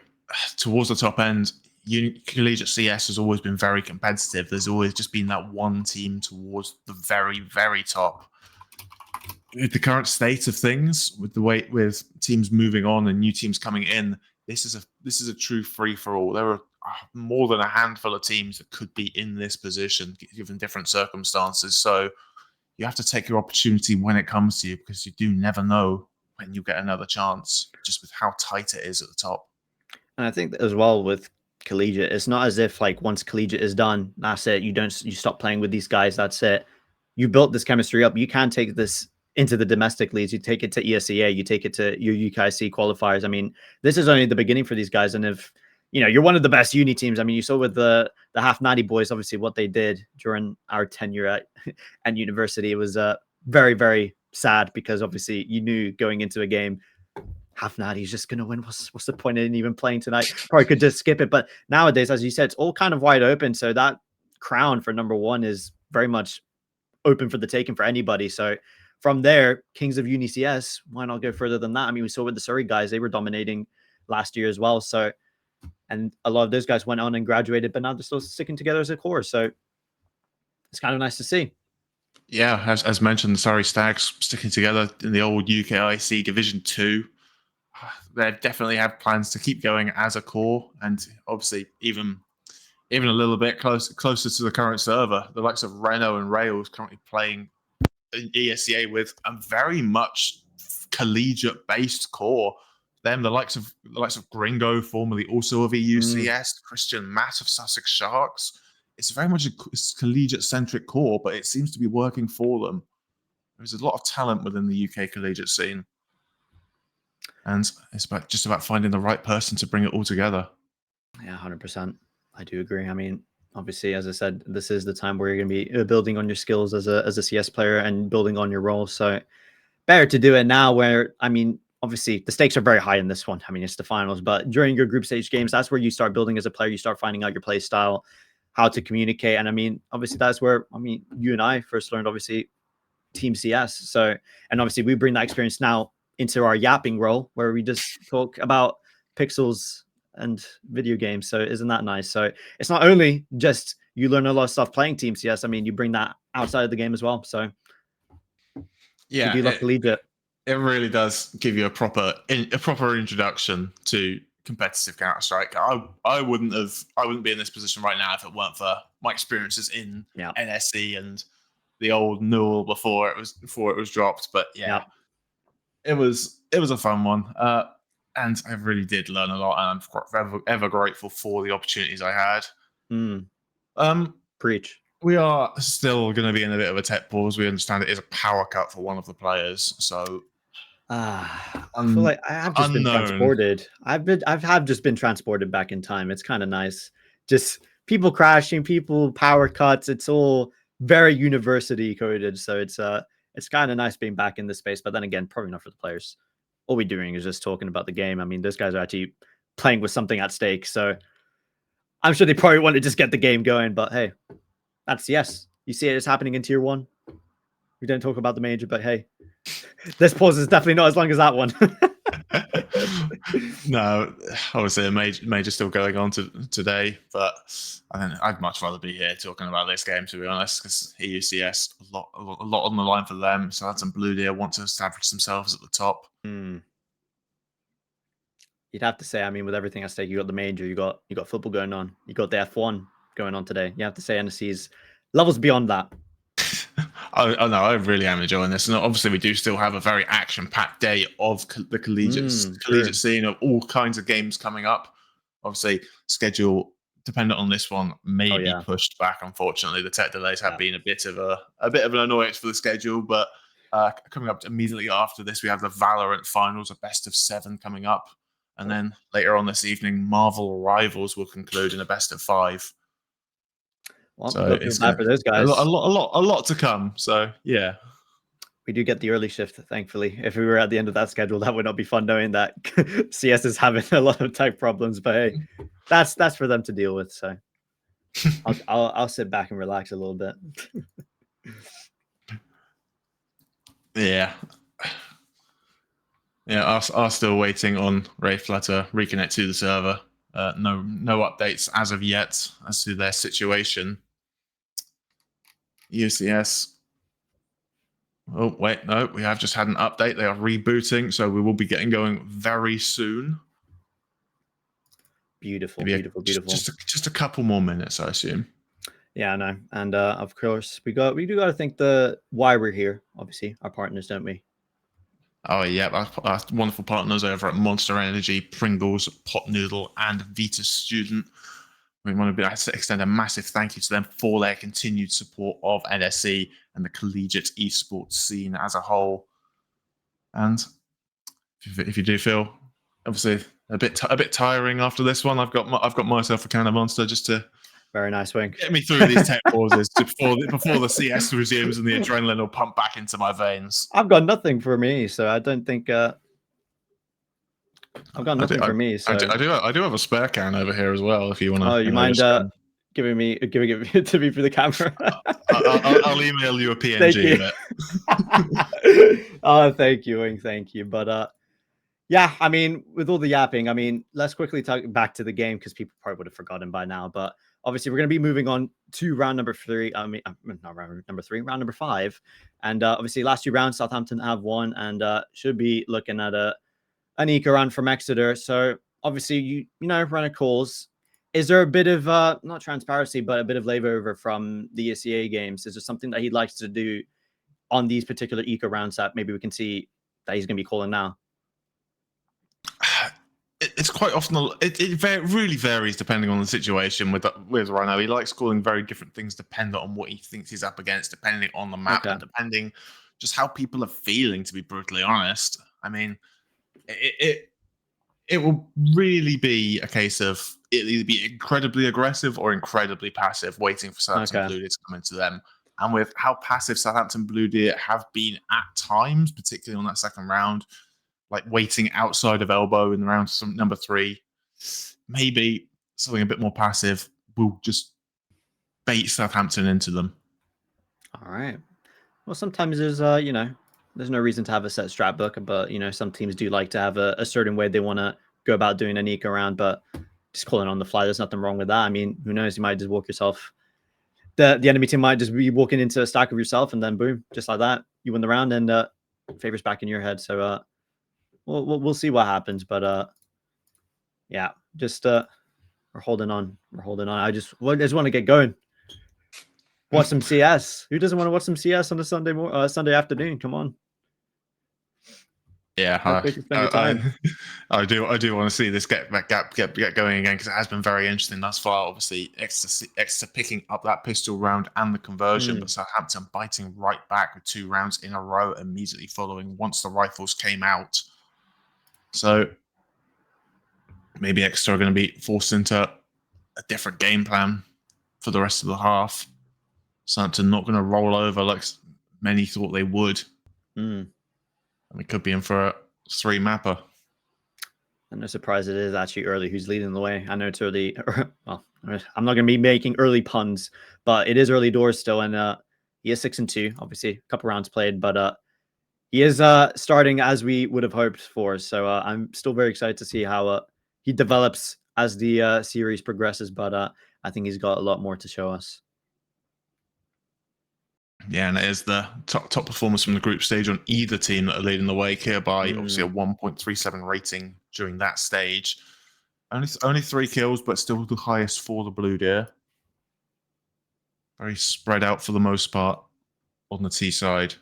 towards the top end, collegiate CS has always been very competitive. There's always just been that one team towards the very, very top. With the current state of things, with teams moving on and new teams coming in, this is a true free for all. There are more than a handful of teams that could be in this position given different circumstances. So you have to take your opportunity when it comes to you, because you do never know when you get another chance, just with how tight it is at the top. And I think that as well with collegiate, it's not as if like once collegiate is done, that's it. You stop playing with these guys. That's it. You built this chemistry up. You can take this into the domestic leagues. You take it to ESEA. You take it to your UKIC qualifiers. I mean, this is only the beginning for these guys. And if you know, you're one of the best uni teams. I mean, you saw with the half 90 boys, obviously what they did during our tenure at university. It was very, very sad, because obviously you knew going into a game, Half he's just gonna win. What's the point in even playing tonight? Probably could just skip it. But nowadays, as you said, it's all kind of wide open. So that crown for number one is very much open for the taking for anybody. So from there, Kings of UniCS, why not go further than that? I mean, we saw with the Surrey guys, they were dominating last year as well. So, and a lot of those guys went on and graduated, but now they're still sticking together as a core. So it's kind of nice to see. Yeah, as mentioned, the Surrey Stags sticking together in the old UKIC Division 2. They definitely have plans to keep going as a core, and obviously even a little bit closer to the current server. The likes of Renault and Rails currently playing in ESCA with a very much collegiate-based core. Them, the likes of Gringo, formerly also of EUCS, Christian Matt of Sussex Sharks. It's very much a collegiate-centric core, but it seems to be working for them. There's a lot of talent within the UK collegiate scene, and it's just about finding the right person to bring it all together. Yeah, 100%. I do agree. I mean, obviously, as I said, this is the time where you're going to be building on your skills as a CS player and building on your role. So better to do it now where, I mean, obviously the stakes are very high in this one. I mean, it's the finals, but during your group stage games, that's where you start building as a player. You start finding out your play style, how to communicate. And I mean, obviously that's where, I mean, you and I first learned, obviously, Team CS. So, and obviously we bring that experience now into our yapping role where we just talk about pixels and video games. So isn't that nice? So it's not only just you learn a lot of stuff playing Team CS. I mean, you bring that outside of the game as well. So yeah, you do love collegiate. It really does give you a proper introduction to competitive Counter-Strike. I wouldn't be in this position right now if it weren't for my experiences in NSC and the old Newell before it was dropped. But yeah. It was a fun one. And I really did learn a lot, and I'm ever grateful for the opportunities I had. Preach. We are still going to be in a bit of a tech pause. We understand it is a power cut for one of the players, so I feel like I have just been transported. I've just been transported back in time. It's kind of nice. Just people crashing, people power cuts. It's all very university coded, so it's kind of nice being back in this space. But then again, probably not for the players. All we're doing is just talking about the game. I mean, those guys are actually playing with something at stake. So I'm sure they probably want to just get the game going. But hey, that's yes. You see it is happening in tier 1. We don't talk about the major, but hey, this pause is definitely not as long as that one. No, obviously a major still going on today, but I'd much rather be here talking about this game, to be honest, because EUCS, a lot on the line for them. So that's some Blue Deer want to establish themselves at the top. You'd have to say, I mean, with everything at stake, you got the major, you got football going on, you got the F1 going on today. You have to say NSC's levels beyond that. Oh no, I really am enjoying this, and obviously we do still have a very action-packed day of the collegiate scene of all kinds of games coming up. Obviously, schedule dependent on this one may be pushed back. Unfortunately, the tech delays have been a bit of an annoyance for the schedule. But coming up immediately after this, we have the Valorant finals, a best of 7 coming up, and then later on this evening, Marvel Rivals will conclude in a best of 5. Well, so it's bad for those guys. A lot to come. So yeah, we do get the early shift. Thankfully, if we were at the end of that schedule, that would not be fun knowing that CS is having a lot of tech problems. But hey, that's for them to deal with. So I'll sit back and relax a little bit. Yeah. Are still waiting on Ray Flutter reconnect to the server. No updates as of yet as to their situation. UCS. Oh, wait, no, we have just had an update. They are rebooting, so we will be getting going very soon. Beautiful. Just a couple more minutes, I assume. Yeah, I know. And of course, we do got to thank the why we're here. Obviously, our partners, don't we? Oh yeah, our wonderful partners over at Monster Energy, Pringles, Pot Noodle, and Vita Student. We want to extend a massive thank you to them for their continued support of NSC and the collegiate esports scene as a whole. And if you do feel obviously a bit tiring after this one, I've got myself a can of Monster just to very nice wink get me through these tech pauses before the CS resumes and the adrenaline will pump back into my veins. I've got nothing for me, so I don't think I've got nothing for me. So I do have a spare can over here as well. If you want to. Oh, you mind giving it to me for the camera? I'll email you a PNG Thank you. of it. Oh, thank you, Wing. Thank you. But yeah, I mean, with all the yapping, I mean, let's quickly talk back to the game because people probably would have forgotten by now. But obviously, we're going to be moving on to round number 3. I mean, not round number 3, round number 5. And obviously, last 2 rounds, Southampton have won and should be looking at an eco round from Exeter. So obviously, you know, run calls. Is there a bit of not transparency, but a bit of layover from the ECA games? Is there something that he'd like to do on these particular eco rounds that maybe we can see that he's going to be calling now? It's quite often it really varies depending on the situation with Rhino. He likes calling very different things depending on what he thinks he's up against, depending on the map, and depending just how people are feeling. To be brutally honest, I mean, it will really be a case of it'll either be incredibly aggressive or incredibly passive, waiting for Southampton Blue Deer to come into them. And with how passive Southampton Blue Deer have been at times, particularly on that second round, like waiting outside of elbow in round number 3, maybe something a bit more passive will just bait Southampton into them. All right. Well, sometimes there's you know, there's no reason to have a set strat book, but you know, some teams do like to have a certain way they want to go about doing an eco round, but just calling on the fly, there's nothing wrong with that. I mean, who knows? You might just walk yourself. The enemy team might just be walking into a stack of yourself, and then boom, just like that, you win the round, and favors back in your head. So we'll see what happens, but yeah, just we're holding on. I just want to get going. Watch some CS. Who doesn't want to watch some CS on a Sunday afternoon? Come on. Yeah, I do want to see this get going again because it has been very interesting thus far. Obviously, Exeter picking up that pistol round and the conversion, but Southampton biting right back with 2 rounds in a row immediately following once the rifles came out. So maybe Exeter are going to be forced into a different game plan for the rest of the half. Southampton not going to roll over like many thought they would. And we could be in for a 3 mapper. I'm no surprise it is actually early who's leading the way. I know it's early. Well, I'm not going to be making early puns, but it is early doors still. And he is 6-2, obviously a couple rounds played, but he is starting as we would have hoped for. So I'm still very excited to see how he develops as the series progresses. But I think he's got a lot more to show us. Yeah, and it is the top performers from the group stage on either team that are leading the way here by obviously a 1.37 rating during that stage. Only 3 kills, but still the highest for the Blue Deer. Very spread out for the most part on the T side.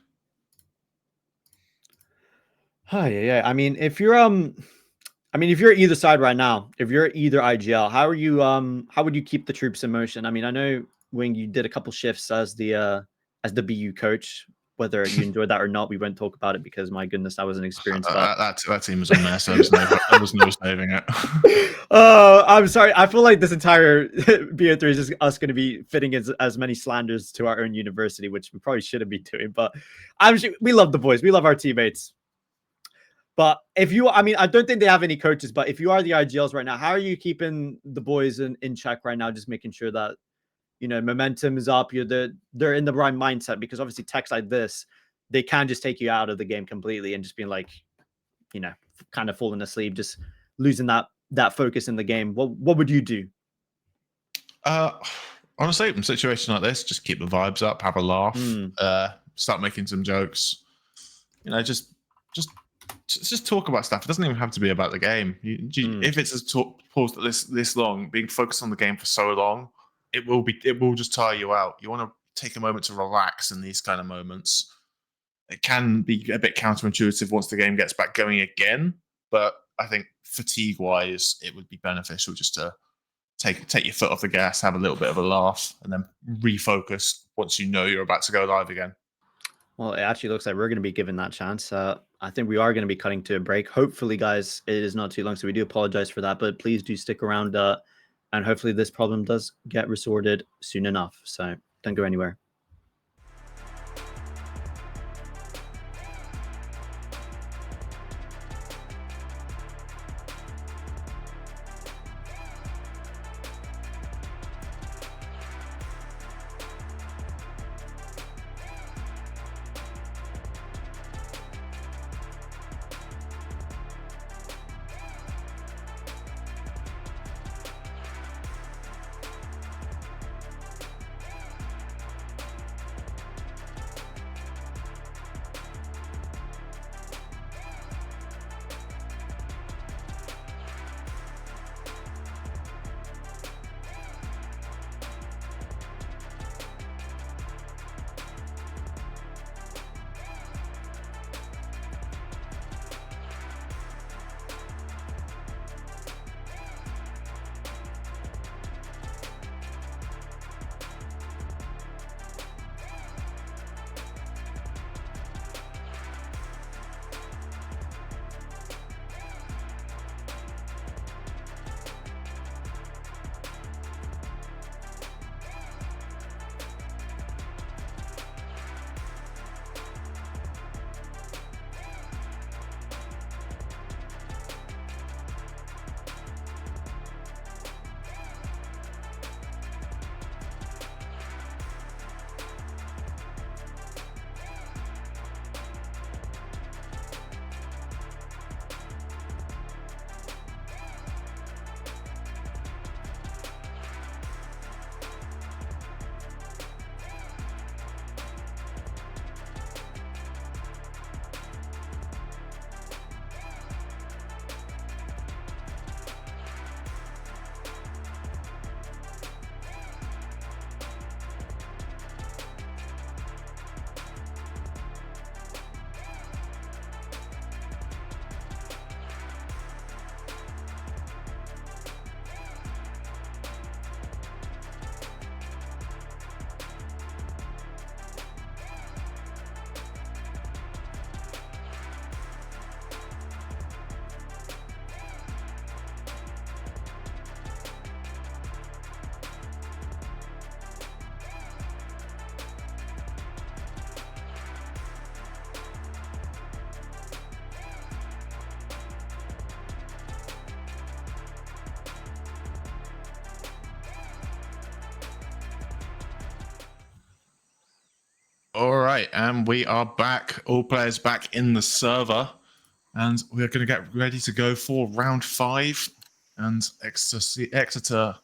Oh yeah. I mean, if you're either side right now, if you're either IGL, how are you how would you keep the troops in motion? I mean, I know Wing, you did a couple shifts as the BU coach. Whether you enjoyed that or not, we won't talk about it because my goodness, that was an experience. That team was a mess. There was no saving it. Oh, I'm sorry. I feel like this entire BO3 is just us going to be fitting as many slanders to our own university, which we probably shouldn't be doing. But we love the boys. We love our teammates. But I don't think they have any coaches. But if you are the IGLs right now, how are you keeping the boys in check right now? Just making sure that, you know, momentum is up. They're in the right mindset, because obviously techs like this, they can just take you out of the game completely and just being like, you know, kind of falling asleep, just losing that focus in the game. What would you do? Honestly, in situations like this, just keep the vibes up, have a laugh, start making some jokes. You know, just talk about stuff. It doesn't even have to be about the game. If it's paused this long, being focused on the game for so long, it will just tire you out. You want to take a moment to relax in these kind of moments. It can be a bit counterintuitive once the game gets back going again, but I think fatigue-wise, it would be beneficial just to take your foot off the gas, have a little bit of a laugh, and then refocus once you know you're about to go live again. Well, it actually looks like we're going to be given that chance. I think we are going to be cutting to a break. Hopefully, guys, it is not too long, so we do apologize for that, but please do stick around, and hopefully this problem does get resorted soon enough. So don't go anywhere. All right, and we are back. All players back in the server, and we are going to get ready to go for round 5. And Exeter are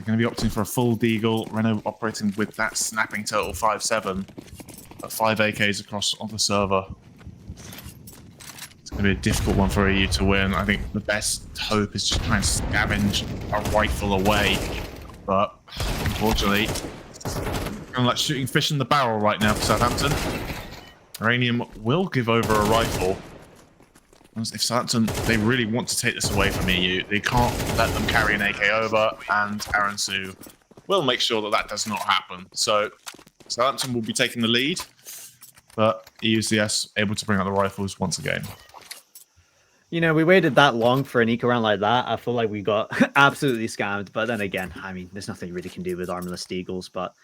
going to be opting for a full deagle. Renault operating with that snapping total 5-7, 5 AKs across on the server. It's going to be a difficult one for EU to win. I think the best hope is just trying to scavenge a rifle away, but unfortunately, kind of like shooting fish in the barrel right now for Southampton. Uranium will give over a rifle. If Southampton, they really want to take this away from EU, they can't let them carry an AK over, and Aaron Su will make sure that that does not happen. So Southampton will be taking the lead, but EUCS able to bring out the rifles once again. You know, we waited that long for an eco round like that. I feel like we got absolutely scammed. But then again, I mean, there's nothing you really can do with armless deagles. But,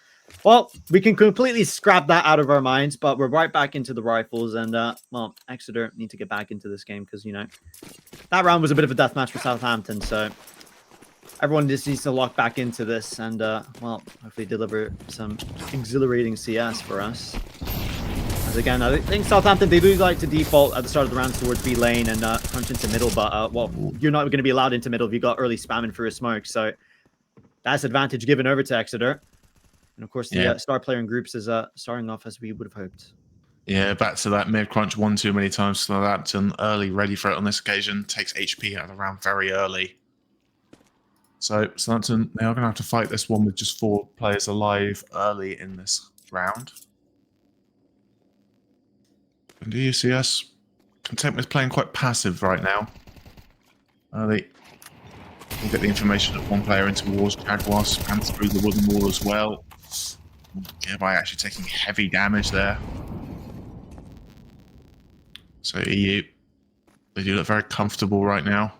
well, we can completely scrap that out of our minds. But we're right back into the rifles. And, well, Exeter need to get back into this game because, you know, that round was a bit of a death match for Southampton. So everyone just needs to lock back into this and, well, hopefully deliver some exhilarating CS for us. As again, I think Southampton, they do like to default at the start of the round towards B lane and punch into middle, but well, you're not going to be allowed into middle if you got early spamming for a smoke. So that's advantage given over to Exeter. And of course, the star player in groups is starting off as we would have hoped. Yeah, back to that mid crunch one too many times. Southampton early, ready for it on this occasion. Takes HP out of the round very early. So Southampton, they are going to have to fight this one with just 4 players alive early in this round. And EUCS, content with playing quite passive right now. They will get the information that one player in towards Jaguar, spans through the wooden wall as well. Thereby actually taking heavy damage there. So EU, they do look very comfortable right now.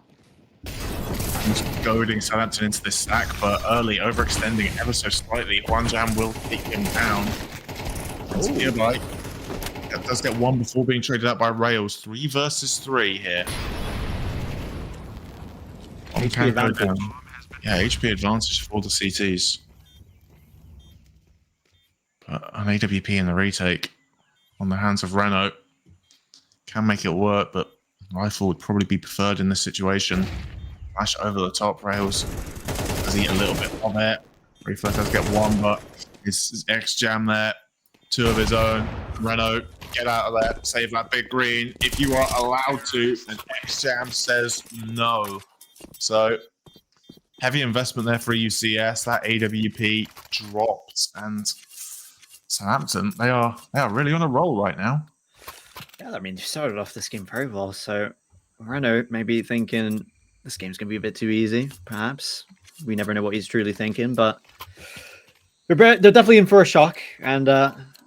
Just goading Southampton into this stack, but early overextending ever so slightly. Wanjam will take him down. And nearby. That does get one before being traded out by Rails. 3 versus 3 here. HP advantage. Yeah, HP advantage for the CTs. But an AWP in the retake on the hands of Renault can make it work, but rifle would probably be preferred in this situation. Flash over the top. Rails does eat a little bit of it. Reflex does get one, but his X jam there. 2 of his own. Renault, get out of there. Save that big green. If you are allowed to, and X-Jam says no. So, heavy investment there for UCS. That AWP dropped. And Southampton, they are really on a roll right now. Yeah, I mean, they started off this game very well. So, Renault maybe thinking this game's going to be a bit too easy, perhaps. We never know what he's truly thinking, but they're definitely in for a shock. And,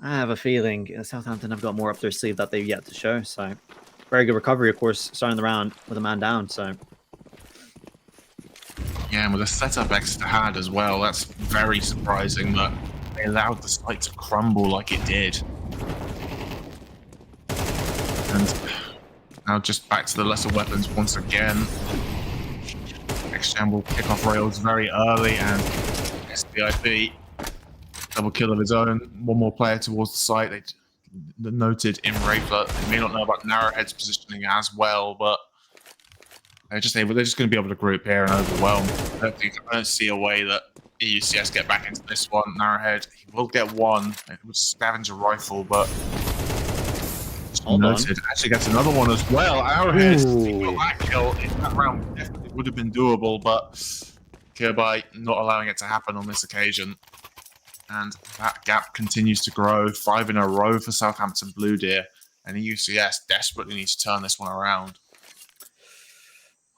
I have a feeling Southampton have got more up their sleeve that they've yet to show. So, very good recovery, of course, starting the round with a man down. So, yeah, and with a setup Exeter had as well, that's very surprising that they allowed the site to crumble like it did. And now just back to the lesser weapons once again. X-Jam will kick off Rails very early, and SPIP. Double kill of his own. One more player towards the site. They noted in Rayfler. They may not know about Narrowhead's positioning as well, but they're just going to be able to group here and overwhelm. I don't see a way that EUCS get back into this one. Narrowhead, he will get one. It was scavenger rifle, but noted. Actually gets another one as well. Arrowhead, that kill in that round definitely would have been doable, but Kirby not allowing it to happen on this occasion. And that gap continues to grow. 5 in a row for Southampton Blue Deer. And UCS desperately needs to turn this one around.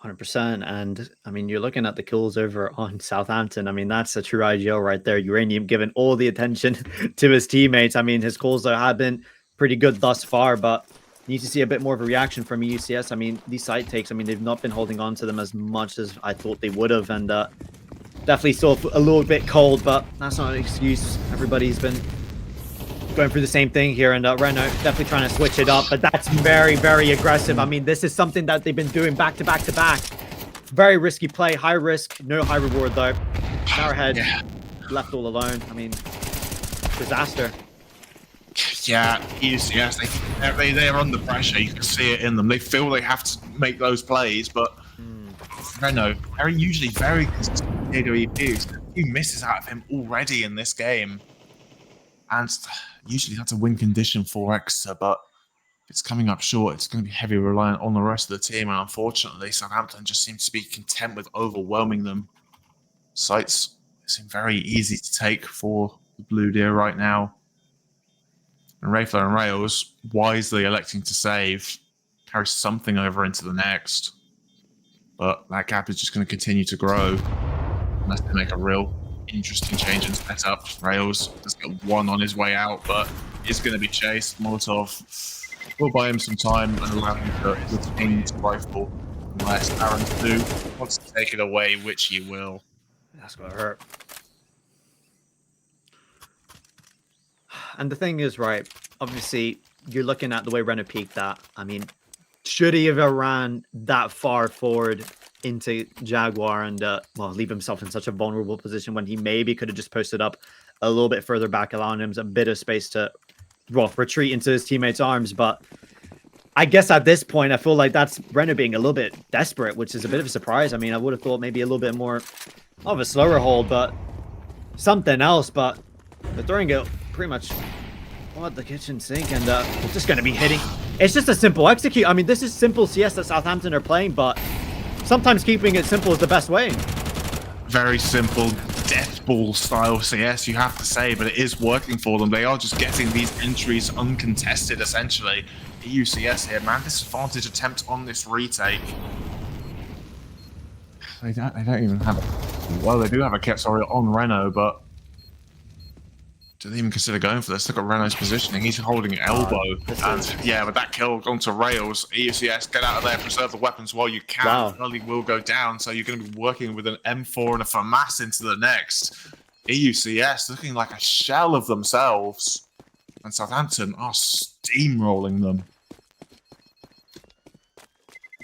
100%. And, I mean, you're looking at the kills over on Southampton. I mean, that's a true IGL right there. Uranium giving all the attention to his teammates. I mean, his calls, though, have been pretty good thus far, but need to see a bit more of a reaction from UCS. I mean, these side takes, I mean, they've not been holding on to them as much as I thought they would have. And, definitely still a little bit cold, but that's not an excuse. Everybody's been going through the same thing here, and Renault definitely trying to switch it up, but that's very, very aggressive. I mean, this is something that they've been doing back to back to back. Very risky play, high risk, no high reward though. Narrowhead left all alone. I mean, disaster. Yeah, ECS, they're under pressure. You can see it in them. They feel they have to make those plays, but Renault, usually very consistent AWP. A few misses out of him already in this game. And usually that's a win condition for Exeter, but if it's coming up short, it's going to be heavily reliant on the rest of the team. And unfortunately, Southampton just seems to be content with overwhelming them. Sites seem very easy to take for the Blue Deer right now. And Rayfler and Rails wisely electing to save, carry something over into the next. But that gap is just going to continue to grow unless they make a real interesting change in setup. Rails does get one on his way out, but is going to be chased. Molotov will buy him some time and allow him to retain his rifle unless Aaron 2 wants to take it away, which he will. That's going to hurt. And the thing is, right, obviously, you're looking at the way Renault peaked that. I mean, should he have ran that far forward into Jaguar and, well, leave himself in such a vulnerable position when he maybe could have just posted up a little bit further back, allowing him a bit of space to, well, retreat into his teammates' arms. But I guess at this point, I feel like that's Renault being a little bit desperate, which is a bit of a surprise. I mean, I would have thought maybe a little bit more of a slower hold, but something else. But they're throwing it pretty much at the kitchen sink, and it's just going to be hitting. It's just a simple execute. I mean, this is simple CS that Southampton are playing, but sometimes keeping it simple is the best way. Very simple, death ball style CS, you have to say, but it is working for them. They are just getting these entries uncontested, essentially. EUCS here, man, disadvantage attempt on this retake. They don't even have it. Well, they do have a kit, sorry, on Renault, but do they even consider going for this? Look at Renault's positioning. He's holding elbow. And yeah, with that kill onto Rails, EUCS, get out of there, preserve the weapons while you can. Wow. Early will go down, so you're going to be working with an M4 and a FAMAS into the next. EUCS looking like a shell of themselves. And Southampton are steamrolling them.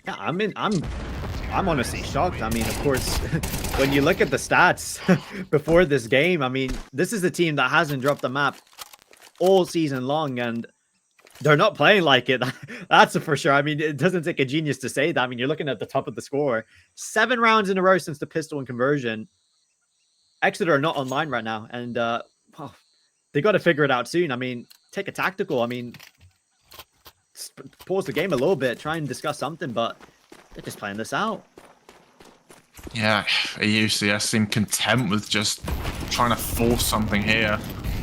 Yeah, I mean, I'm honestly shocked. I mean, of course, when you look at the stats before this game, I mean, this is a team that hasn't dropped the map all season long, and they're not playing like it. That's for sure. I mean, it doesn't take a genius to say that. I mean, you're looking at the top of the score. 7 rounds in a row since the pistol and conversion. Exeter are not online right now, and well, they got to figure it out soon. I mean, take a tactical. I mean, pause the game a little bit, try and discuss something, but they're just playing this out. Yeah, EUCS seem content with just trying to force something here.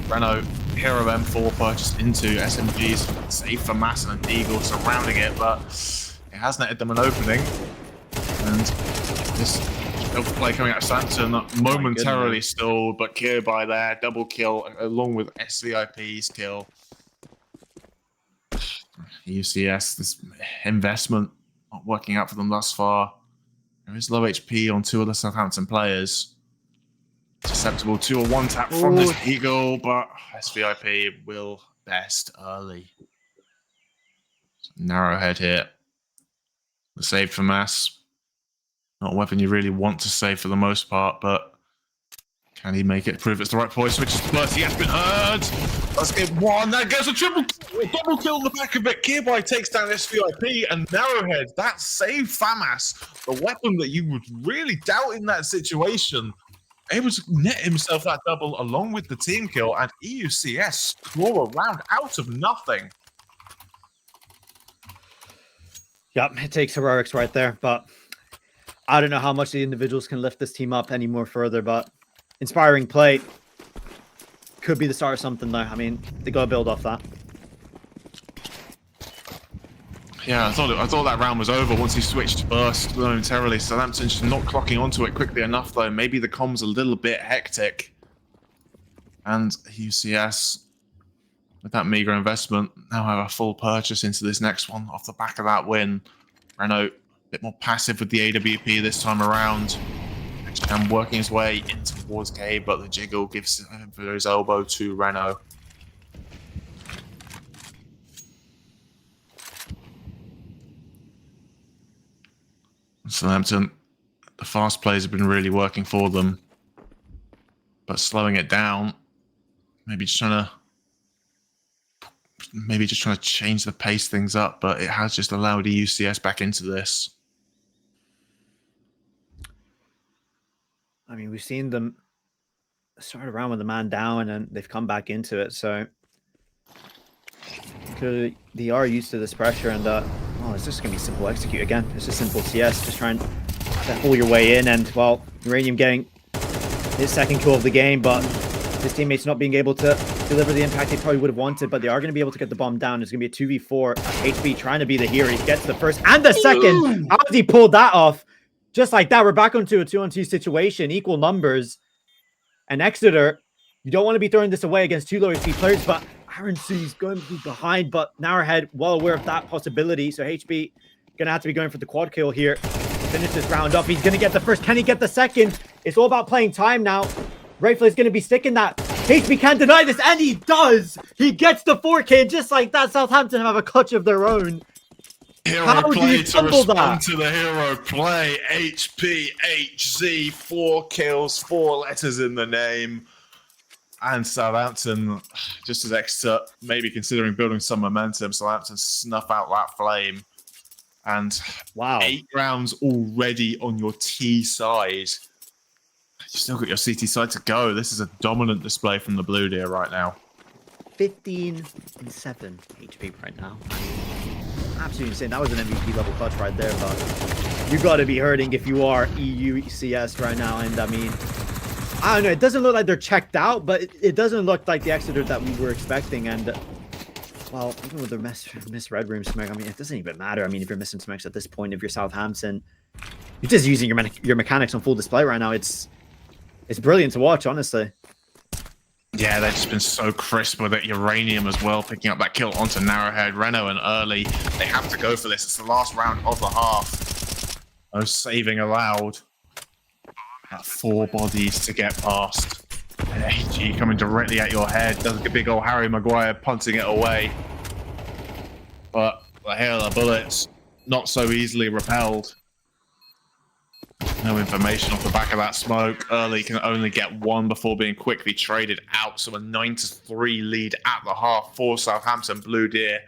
Renault, Hero M4 purchased into SMGs, safe for Mass and Eagle surrounding it, but it has netted them an opening. And this play coming out of Santon momentarily stalled, but killed by there, double kill along with SVIP's kill. UCS, this investment not working out for them thus far. There is low HP on 2 of the Southampton players. Susceptible to a 1-tap from this Eagle, but SVIP will best early. Narrow head here. The save for Mass. Not a weapon you really want to save for the most part, but can he make it? Prove it's the right point. Switches to burst. He has been heard. Let's get one. That gets a double kill on the back of it. Kirby takes down SVIP and Narrowhead. That saved FAMAS, the weapon that you would really doubt in that situation. Able to net himself that double along with the team kill, and EUCS claw a round out of nothing. Yep, it takes heroics right there, but I don't know how much the individuals can lift this team up any more further, but inspiring play could be the start of something there. I mean, they got to build off that. Yeah, I thought that round was over once he switched to burst momentarily. Southampton just not clocking onto it quickly enough, though. Maybe the comms a little bit hectic. And UCS, with that meager investment, now have a full purchase into this next one off the back of that win. Renault, a bit more passive with the AWP this time around. And working his way in towards Gabe, but the jiggle gives his elbow to Renault. Southampton, the fast plays have been really working for them, but slowing it down, maybe just trying to maybe just trying to change the pace things up, but it has just allowed EUCS back into this. I mean, we've seen them start around with the man down, and they've come back into it. So clearly they are used to this pressure, and oh, it's just gonna be simple execute again. It's just simple CS, just trying to pull your way in, and well, Uranium getting his second kill of the game, but his teammates not being able to deliver the impact they probably would have wanted, but they are going to be able to get the bomb down. It's going to be a 2v4. HP trying to be the hero. He gets the first and the second. How has he pulled that off? Just like that, we're back onto a 2-on-2 situation, equal numbers. And Exeter, you don't want to be throwing this away against two low HP players, but Aaron Su's going to be behind, but Narrowhead well aware of that possibility. So HP going to have to be going for the quad kill here. Finish this round up. He's going to get the first. Can he get the second? It's all about playing time now. Rifle is going to be sticking that. HP can't deny this, and he does. He gets the 4K, just like that. Southampton have a clutch of their own. Hero play to respond to the hero play. HP, HZ, 4 kills, 4 letters in the name. And Southampton, just as Exeter maybe considering building some momentum, Southampton snuff out that flame. And wow, 8 rounds already on your T side. You still got your CT side to go. This is a dominant display from the Blue Deer right now. 15-7 HP right now. Absolutely insane. That was an MVP level clutch right there, but you got to be hurting if you are EUCS right now. And I mean, I don't know. It doesn't look like they're checked out, but it doesn't look like the Exeter that we were expecting. And well, even with the miss Red Room smoke, I mean, it doesn't even matter. I mean, if you're missing smokes at this point, if you're Southampton, you're just using your mechanics on full display right now. It's brilliant to watch, honestly. Yeah, they've just been so crisp with it. Uranium as well, picking up that kill onto Narrowhead. Reno and Early, they have to go for this. It's the last round of the half. No saving allowed. 4 bodies to get past. And AG coming directly at your head. Does a big old Harry Maguire punting it away. But the hail of bullets, not so easily repelled. No information off the back of that smoke. Early can only get 1 before being quickly traded out. So a 9-3 lead at the half for Southampton Blue Deer.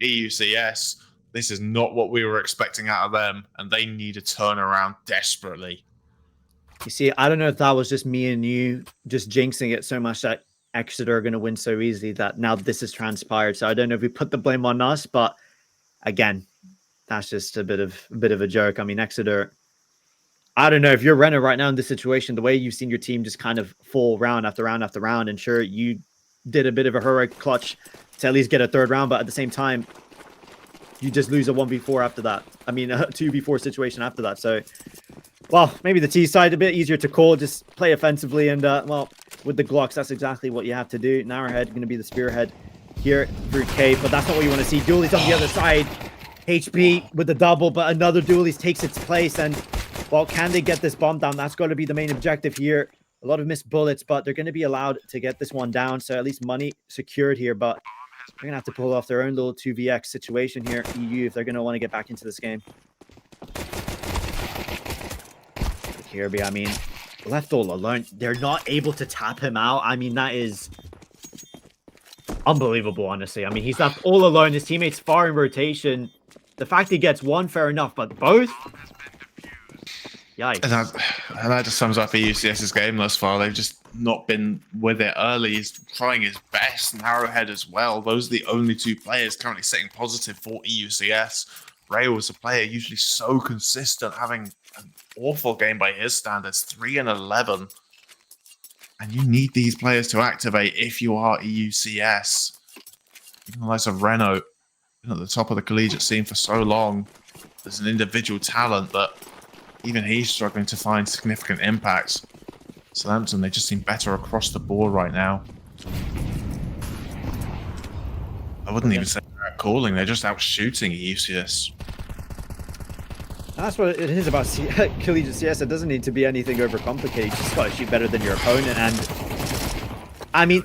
EUCS. This is not what we were expecting out of them, and they need a turnaround desperately. You see, I don't know if that was just me and you just jinxing it so much that Exeter are going to win so easily that now this has transpired. So I don't know if we put the blame on us, but again, that's just a bit of a joke. I mean, Exeter, I don't know if you're Renner right now in this situation, the way you've seen your team just kind of fall round after round after round, and sure, you did a bit of a heroic clutch to at least get a 3rd round, but at the same time, you just lose a 1v4 after that. I mean, a 2v4 situation after that. So, well, maybe the T side a bit easier to call, just play offensively, and well, with the Glocks, that's exactly what you have to do. Narrowhead going to be the spearhead here through K, but that's not what you want to see. Dooley's on the other side. HP with the double, but another Dooley's takes its place, and well, can they get this bomb down? That's going to be the main objective here. A lot of missed bullets, but they're going to be allowed to get this one down. So at least money secured here, but they're going to have to pull off their own little 2vx situation here, EU, if they're going to want to get back into this game. Kirby, I mean, left all alone. They're not able to tap him out. I mean, that is unbelievable, honestly. I mean, he's left all alone. His teammates far in rotation. The fact he gets 1, fair enough, but both? Yikes. And that just sums up EUCS's game thus far. They've just not been with it early. He's trying his best. Narrowhead as well. Those are the only 2 players currently sitting positive for EUCS. Ray was a player usually so consistent, having an awful game by his standards, 3-11. And you need these players to activate if you are EUCS. Even the likes of Renault, at the top of the collegiate scene for so long, there's an individual talent, but even he's struggling to find significant impacts. Southampton, they just seem better across the board right now. I wouldn't even say they're out calling, they're just out shooting EUCS. That's what it is about collegiate CS. It doesn't need to be anything overcomplicated. You just got to shoot better than your opponent. And I mean,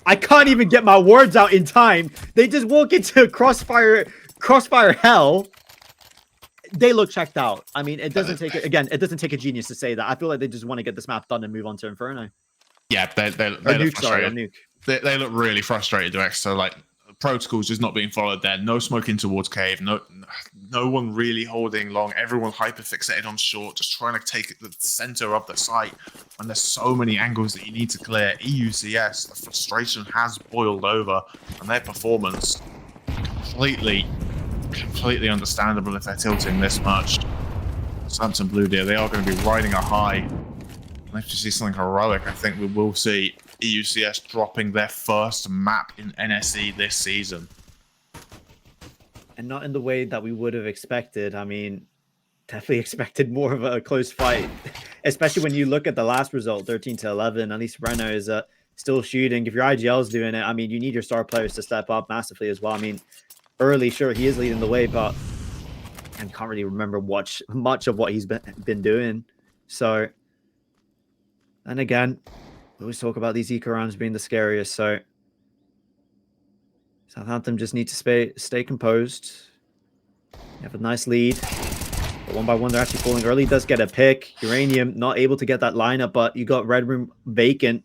I can't even get my words out in time. They just walk into crossfire hell. They look checked out. I mean, it doesn't take it doesn't take a genius to say that. I feel like they just want to get this map done and move on to Inferno. Yeah, they look frustrated. They look really frustrated to Exeter. Like, protocol's just not being followed there. No smoking towards cave. No one really holding long. Everyone hyper fixated on short, just trying to take the center of the site. And there's so many angles that you need to clear. EUCS, the frustration has boiled over, and their performance completely understandable if they're tilting this much. Samson Blue Deer, they are going to be riding a high. And if you see something heroic, I think we will see EUCS dropping their first map in NSE this season. And not in the way that we would have expected. I mean, definitely expected more of a close fight, especially when you look at the last result, 13-11. At least Brenner is still shooting. If your IGL is doing it, I mean, you need your star players to step up massively as well. I mean, early, sure, he is leading the way, but I can't really remember much of what he's been doing. So, and again, we always talk about these eco rounds being the scariest. So Southampton just need to stay composed. You have a nice lead. But one by one, they're actually falling early. Does get a pick. Uranium not able to get that lineup, but you got Red Room vacant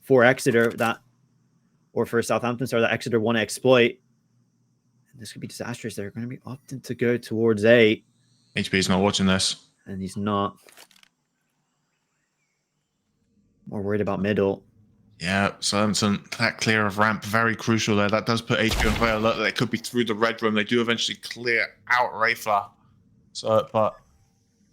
for Exeter or for Southampton, sorry, that Exeter want to exploit. And this could be disastrous. They're going to be opting to go towards A. HP's not watching this. And he's not. More worried about middle. Yeah, Southampton, that clear of ramp, very crucial there. That does put HP on high alert. They could be through the red room. They do eventually clear out Rayfla. So, but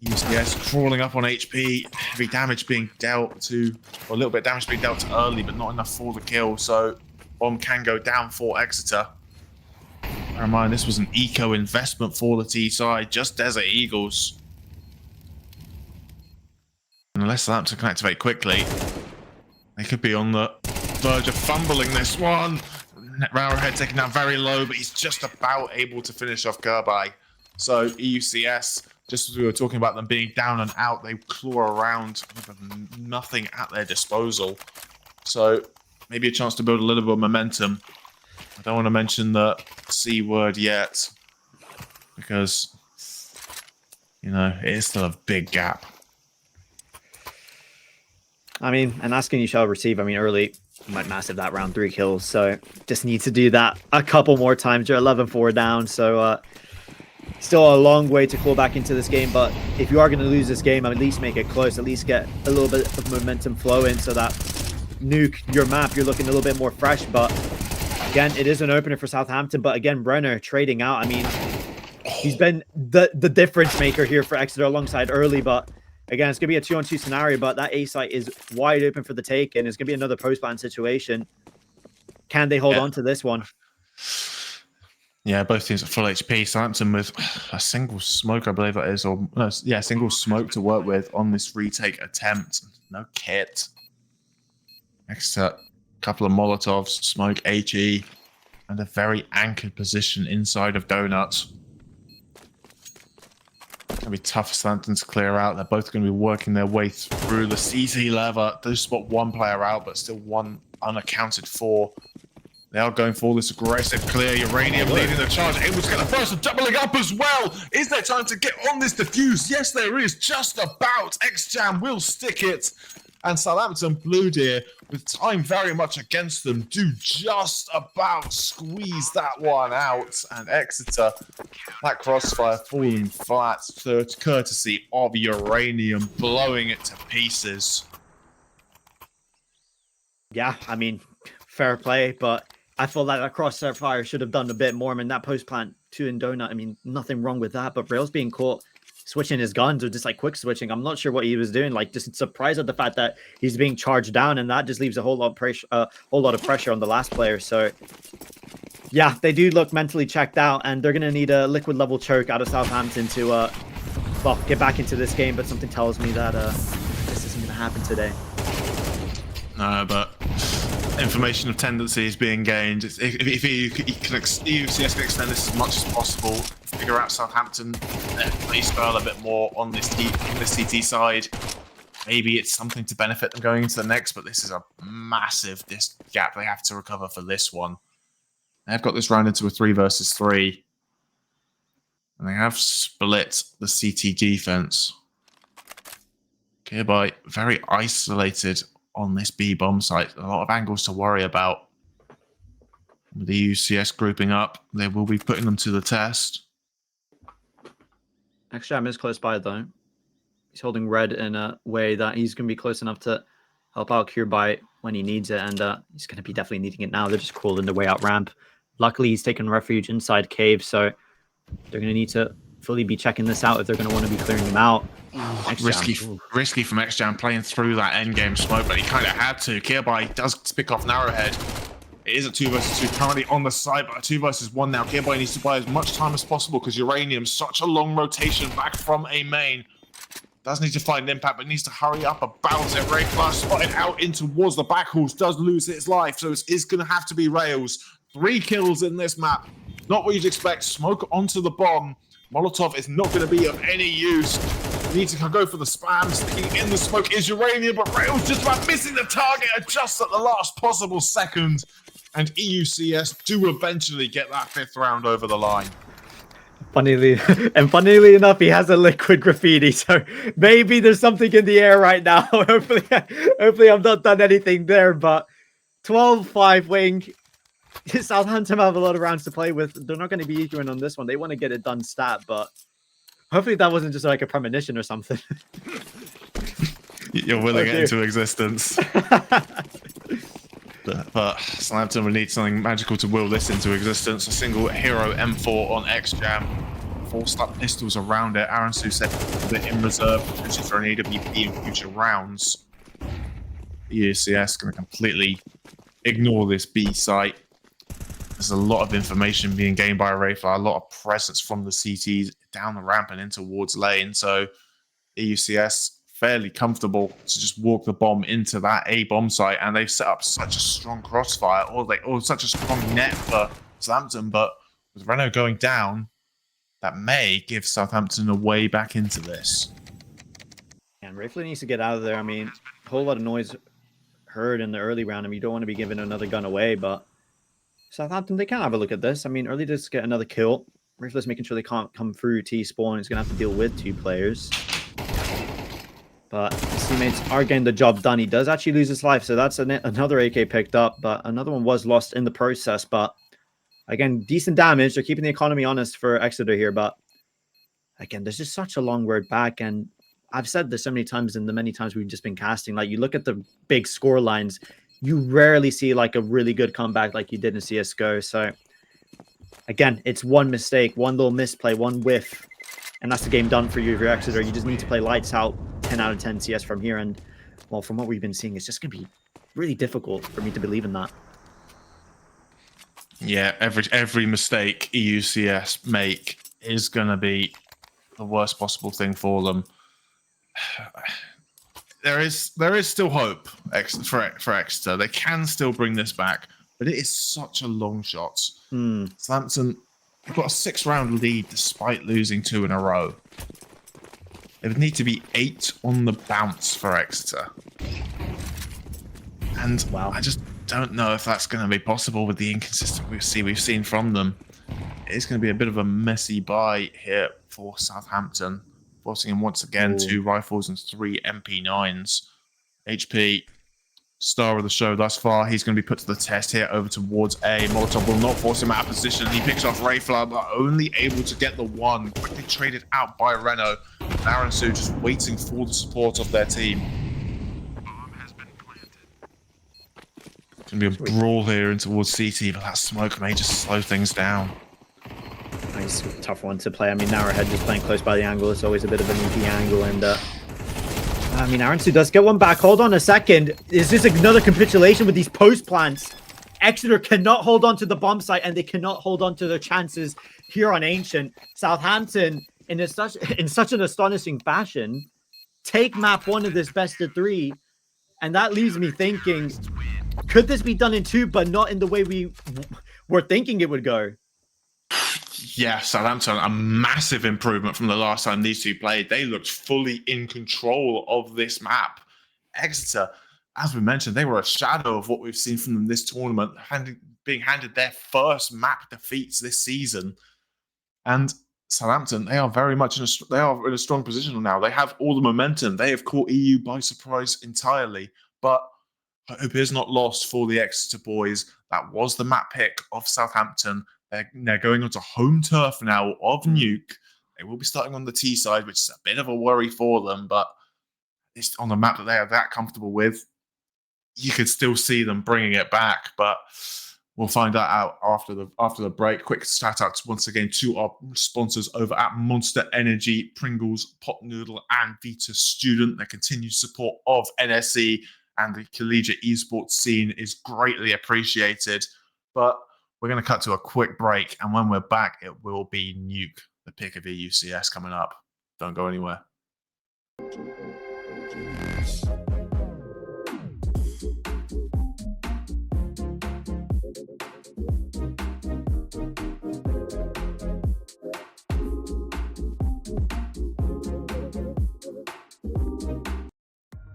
UCS crawling up on HP. Heavy damage being dealt to, or a little bit of damage being dealt to early, but not enough for the kill. So, bomb can go down for Exeter. Bear in mind, this was an eco investment for the T side, just Desert Eagles. And unless Southampton can activate quickly, they could be on the verge of fumbling this one. Arrowhead taken down very low, but he's just about able to finish off Gerbai. So EUCS, just as we were talking about them being down and out, they claw around with nothing at their disposal. So maybe a chance to build a little bit of momentum. I don't want to mention the C word yet, because, you know, it is still a big gap. I mean, and asking you shall receive. I mean, early, might massive that round 3 kills. So just need to do that a couple more times. You're 11-4 down. So still a long way to claw back into this game. But if you are going to lose this game, at least make it close. At least get a little bit of momentum flowing so that nuke your map, you're looking a little bit more fresh. But again, it is an opener for Southampton. But again, Brenner trading out. I mean, he's been the difference maker here for Exeter alongside early. But again, it's going to be a 2-on-2 scenario, but that A site is wide open for the take, and it's going to be another post-ban situation. Can they hold on to this one? Yeah, both teams at full HP. Southampton with a single smoke, I believe that is, or no, yeah, single smoke to work with on this retake attempt. No kit. Next to a couple of Molotovs, smoke, HE, and a very anchored position inside of Donuts. It's going to be tough for Southampton to clear out. They're both going to be working their way through the CT lever. They spot one player out, but still one unaccounted for. They are going for this aggressive clear. Uranium leading the charge, able to get the first and doubling up as well. Is there time to get on this defuse? Yes, there is. Just about. X-Jam will stick it. And Southampton Blue Deer, with time very much against them, do just about squeeze that one out. And Exeter, that crossfire falling flat, courtesy of Uranium, blowing it to pieces. Yeah, I mean, fair play, but I feel like that crossfire should have done a bit more. I mean, that post plant 2 in Donut, I mean, nothing wrong with that, but Rails being caught switching his guns or just like quick switching. I'm not sure what he was doing. Like, just surprised at the fact that he's being charged down, and that just leaves a whole lot of pressure on the last player. So yeah, they do look mentally checked out, and they're gonna need a liquid level choke out of Southampton to well, get back into this game. But something tells me that this isn't gonna happen today. No, but information of tendency is being gained. If UCS can extend this as much as possible, figure out Southampton, play spell a bit more on this CT side. Maybe it's something to benefit them going into the next, but this is a massive gap they have to recover for this one. They've got this round into a 3 versus 3. And they have split the CT defense. Gearby very isolated on this B bomb site. A lot of angles to worry about. With the UCS grouping up, they will be putting them to the test. XJam is close by, though. He's holding red in a way that he's going to be close enough to help out Curebyte when he needs it, and he's going to be definitely needing it now. They're just crawling their way out ramp. Luckily, he's taken refuge inside cave, so they're going to need to fully be checking this out if they're going to want to be clearing him out. Risky from XJam playing through that endgame smoke, but he kind of had to. Curebyte does pick off Narrowhead. It is a 2 versus 2 currently on the side, but a 2 versus 1 now. Curebyte needs to buy as much time as possible because Uranium's such a long rotation back from a main. Does need to find impact, but needs to hurry up about it. Rayfla spotted out in towards the back horse, does lose its life, so it is going to have to be Rails. 3 kills in this map. Not what you'd expect. Smoke onto the bomb. Molotov is not going to be of any use. Need to go for the spam. Sticking in the smoke is Uranium, but Rails just about missing the target just at the last possible second. And EUCS do eventually get that 5th round over the line. Funnily enough, he has a liquid graffiti, so maybe there's something in the air right now. hopefully I've not done anything there, but 12-5 wing. Southampton have a lot of rounds to play with. They're not going to be eager on this one. They want to get it done stat, but hopefully that wasn't just like a premonition or something. You're willing it into existence. But Southampton will need something magical to will this into existence. A single hero M4 on XJam. 4 slap pistols around it. Aaron Su said that in reserve, potentially for an AWP in future rounds. EUCS going to completely ignore this B site. There's a lot of information being gained by Rayfla, a lot of presence from the CTs down the ramp and in towards lane. So EUCS fairly comfortable to just walk the bomb into that A bomb site, and they've set up such a strong crossfire or such a strong net for Southampton. But with Renault going down, that may give Southampton a way back into this. And Rayfla needs to get out of there. I mean, a whole lot of noise heard in the early round. I mean, you don't want to be giving another gun away, but Southampton, they can have a look at this. I mean, early just get another kill. Rayfla's making sure they can't come through T-spawn. He's going to have to deal with 2 players. But his teammates are getting the job done. He does actually lose his life, so that's another AK picked up, but another one was lost in the process. But again, decent damage. They're keeping the economy honest for Exeter here, but again, there's just such a long road back, and I've said this so many times in the many times we've just been casting. Like, you look at the big score lines, you rarely see like a really good comeback like you did in CSGO. So again, it's one mistake, one little misplay, one whiff, and that's the game done for you if you're Exeter. You just need to play lights out, 10 out of 10 CS from here. And well, from what we've been seeing, it's just going to be really difficult for me to believe in that. Yeah, every mistake EUCS make is going to be the worst possible thing for them. There is still hope for Exeter. They can still bring this back, but it is such a long shot. Southampton have got a 6-round lead despite losing 2 in a row. It would need to be 8 on the bounce for Exeter. And wow, I just don't know if that's going to be possible with the inconsistency we've seen from them. It's going to be a bit of a messy buy here for Southampton, forcing him once again 2 rifles and 3 MP9s. HP, star of the show thus far. He's going to be put to the test here over towards A. Molotov will not force him out of position. He picks off Rayfla, but only able to get the 1. Quickly traded out by Renault. Aaron Su just waiting for the support of their team. It's going to be a brawl here in towards CT, but that smoke may just slow things down. Nice, tough one to play. I mean, Narrowhead just playing close by the angle. It's always a bit of an easy angle, and I mean, Aaron Su does get one back. Hold on a second. Is this another capitulation with these post plants? Exeter cannot hold on to the bomb site, and they cannot hold on to their chances here on Ancient. Southampton, in such an astonishing fashion, take map 1 of this best of 3, and that leaves me thinking, could this be done in 2, but not in the way we were thinking it would go? Yeah, Southampton, a massive improvement from the last time these 2 played. They looked fully in control of this map. Exeter, as we mentioned, they were a shadow of what we've seen from them this tournament, being handed their first map defeats this season. And Southampton, they are very much in a strong position now. They have all the momentum. They have caught EU by surprise entirely. But hope is not lost for the Exeter boys. That was the map pick of Southampton. They're going onto home turf now of Nuke. They will be starting on the T side, which is a bit of a worry for them, but it's on the map that they are that comfortable with. You could still see them bringing it back, but we'll find that out after the break. Quick shout out once again to our sponsors over at Monster Energy, Pringles, Pot Noodle, and Vita Student. Their continued support of NSE and the collegiate esports scene is greatly appreciated. But we're going to cut to a quick break, and when we're back, it will be Nuke, the pick of EUCS, coming up. Don't go anywhere.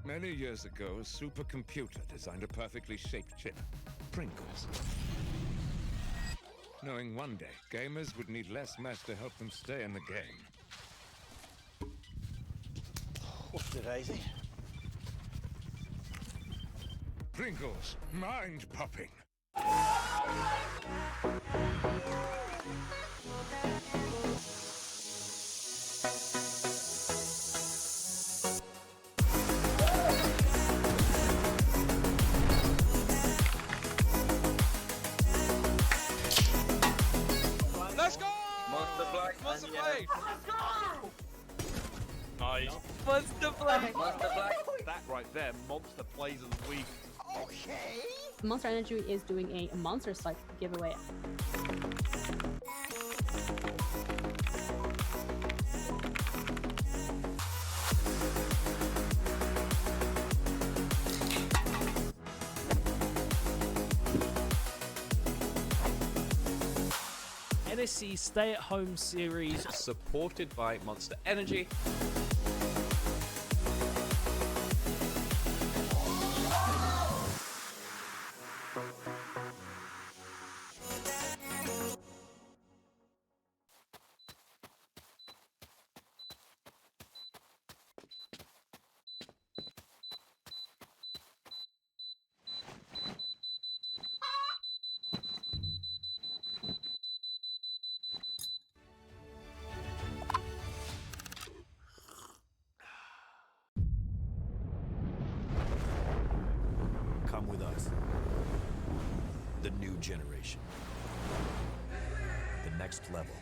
Many years ago, a supercomputer designed a perfectly shaped chip, Pringles. Knowing one day, gamers would need less mass to help them stay in the game. What's the daisy? Pringles, mind-popping. Let's go! Monster Blade. Monster Blade! Let's go! Nice. Monster Blade. Monster Blade. That right there, Monster Plays of the Week. Okay. Monster Energy is doing a monster site giveaway. NSC stay-at-home series. Supported by Monster Energy. Come with us. The new generation. The next level.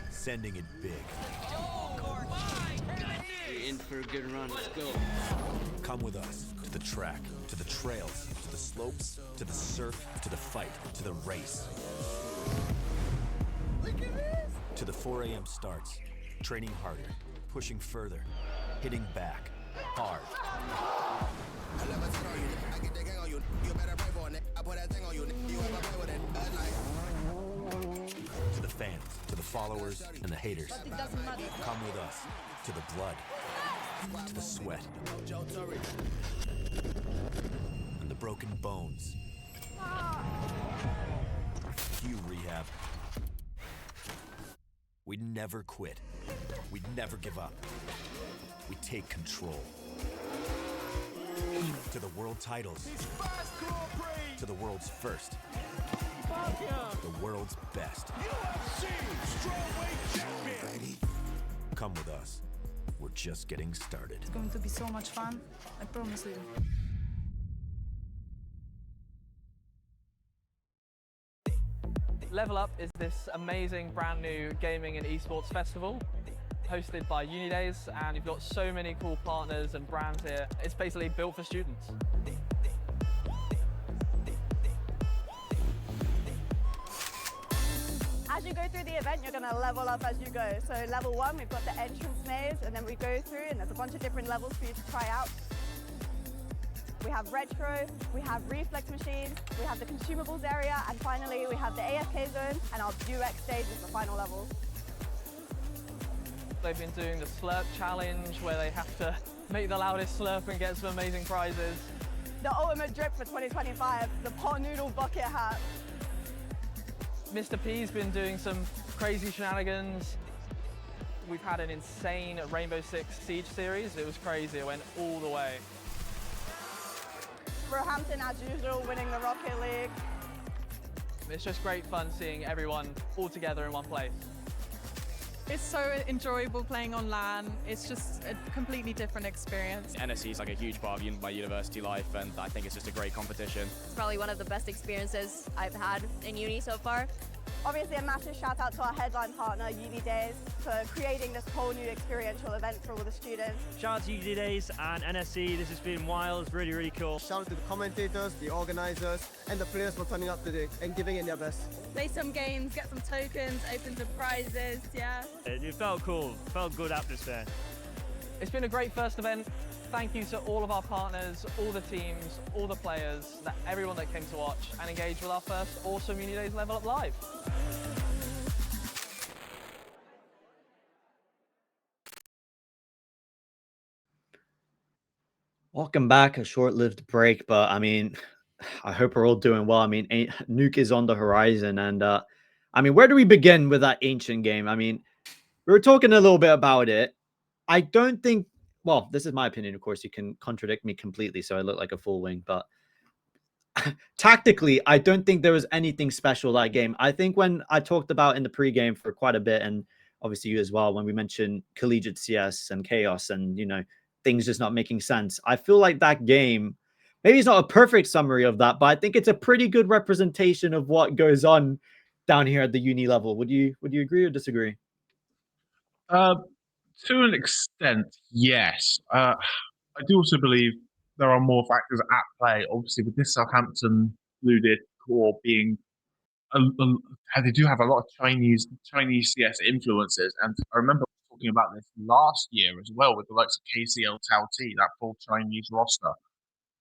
Sending it big. You're in for a good run. Let's go. Come with us to the track, to the trails, to the slopes, to the surf, to the fight, to the race. Look at this. To the 4 a.m. starts, training harder, pushing further, hitting back, hard. To the fans, to the followers, and the haters. Come with us to the blood, to the sweat, and the broken bones. You rehab. We never quit. We never give up. We take control. To the world titles. To the world's first. The world's best. Come with us. We're just getting started. It's going to be so much fun. I promise you. Level Up is this amazing brand new gaming and esports festival hosted by Unidays, and you've got so many cool partners and brands here. It's basically built for students. As you go through the event, you're going to level up as you go. So level 1, we've got the entrance maze, and then we go through, and there's a bunch of different levels for you to try out. We have retro, we have reflex machines, we have the consumables area, and finally we have the AFK zone, and our UX stage is the final level. They've been doing the slurp challenge where they have to make the loudest slurp and get some amazing prizes. The ultimate drip for 2025, the pot noodle bucket hat. Mr. P's been doing some crazy shenanigans. We've had an insane Rainbow Six Siege series. It was crazy, it went all the way. Roehampton, as usual, winning the Rocket League. It's just great fun seeing everyone all together in one place. It's so enjoyable playing on LAN. It's just a completely different experience. NSC is like a huge part of my university life, and I think it's just a great competition. It's probably one of the best experiences I've had in uni so far. Obviously, a massive shout out to our headline partner, Uni Days, for creating this whole new experiential event for all the students. Shout out to UD Days and NSC. This has been wild, really, really cool. Shout out to the commentators, the organizers, and the players for turning up today and giving it their best. Play some games, get some tokens, open some prizes, yeah. It felt cool, felt good atmosphere. It's been a great first event. Thank you to all of our partners, all the teams, all the players, everyone that came to watch and engage with our first awesome Uni Days Level Up Live. Welcome back. A short-lived break, but I mean, I hope we're all doing well. I mean, Nuke is on the horizon, and I mean, where do we begin with that ancient game? I mean, we were talking a little bit about it. I don't think. Well, this is my opinion, of course. You can contradict me completely, so I look like a full wing. But tactically, I don't think there was anything special that game. I think when I talked about in the pregame for quite a bit, and obviously you as well, when we mentioned collegiate CS and chaos and, you know, things just not making sense, I feel like that game, maybe it's not a perfect summary of that, but I think it's a pretty good representation of what goes on down here at the uni level. Would you agree or disagree? To an extent, yes. I do also believe there are more factors at play. Obviously, with this Southampton Bludid core being, they do have a lot of Chinese CS influences, and I remember talking about this last year as well with the likes of KCL Tau T, that full Chinese roster.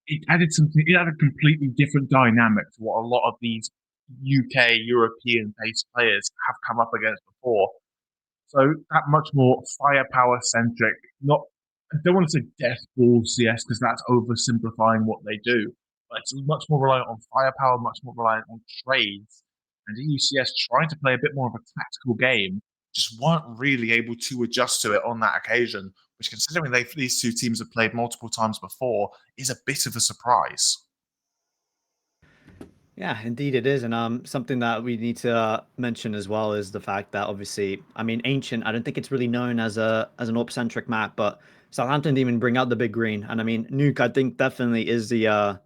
It added something. It added a completely different dynamic to what a lot of these UK European-based players have come up against before. So that much more firepower centric, not, I don't want to say death ball CS because that's oversimplifying what they do, but it's much more reliant on firepower, much more reliant on trades. And EUCS trying to play a bit more of a tactical game just weren't really able to adjust to it on that occasion, which, considering these two teams have played multiple times before, is a bit of a surprise. Yeah, indeed it is. And something that we need to mention as well is the fact that obviously, I mean, Ancient, I don't think it's really known as an AWP-centric map, but Southampton didn't even bring out the big green. And I mean, Nuke, I think definitely is the an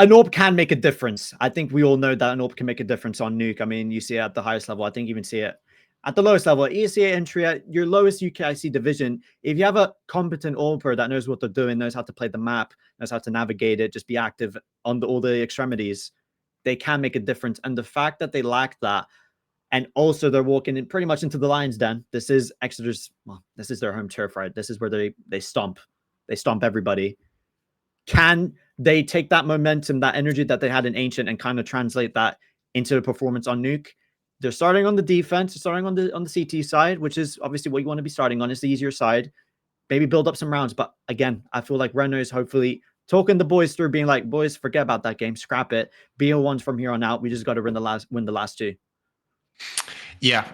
AWP can make a difference. I think we all know that an AWP can make a difference on Nuke. I mean, you see it at the highest level. I think you even see it at the lowest level. ESEA entry at your lowest UKIC division. If you have a competent AWPer that knows what they're doing, knows how to play the map, knows how to navigate it, just be active on all the extremities, they can make a difference. And the fact that they lack that, and also they're walking in pretty much into the Lions' Den. This is Exeter's, well, this is their home turf, right? This is where they stomp everybody. Can they take that momentum, that energy that they had in Ancient, and kind of translate that into the performance on Nuke? They're starting on the defense, starting on the CT side, which is obviously what you want to be starting on. It's the easier side. Maybe build up some rounds. But again, I feel like Renault is hopefully talking the boys through, being like, boys, forget about that game, scrap it. BO1s from here on out. We just got to win the last two. Yeah,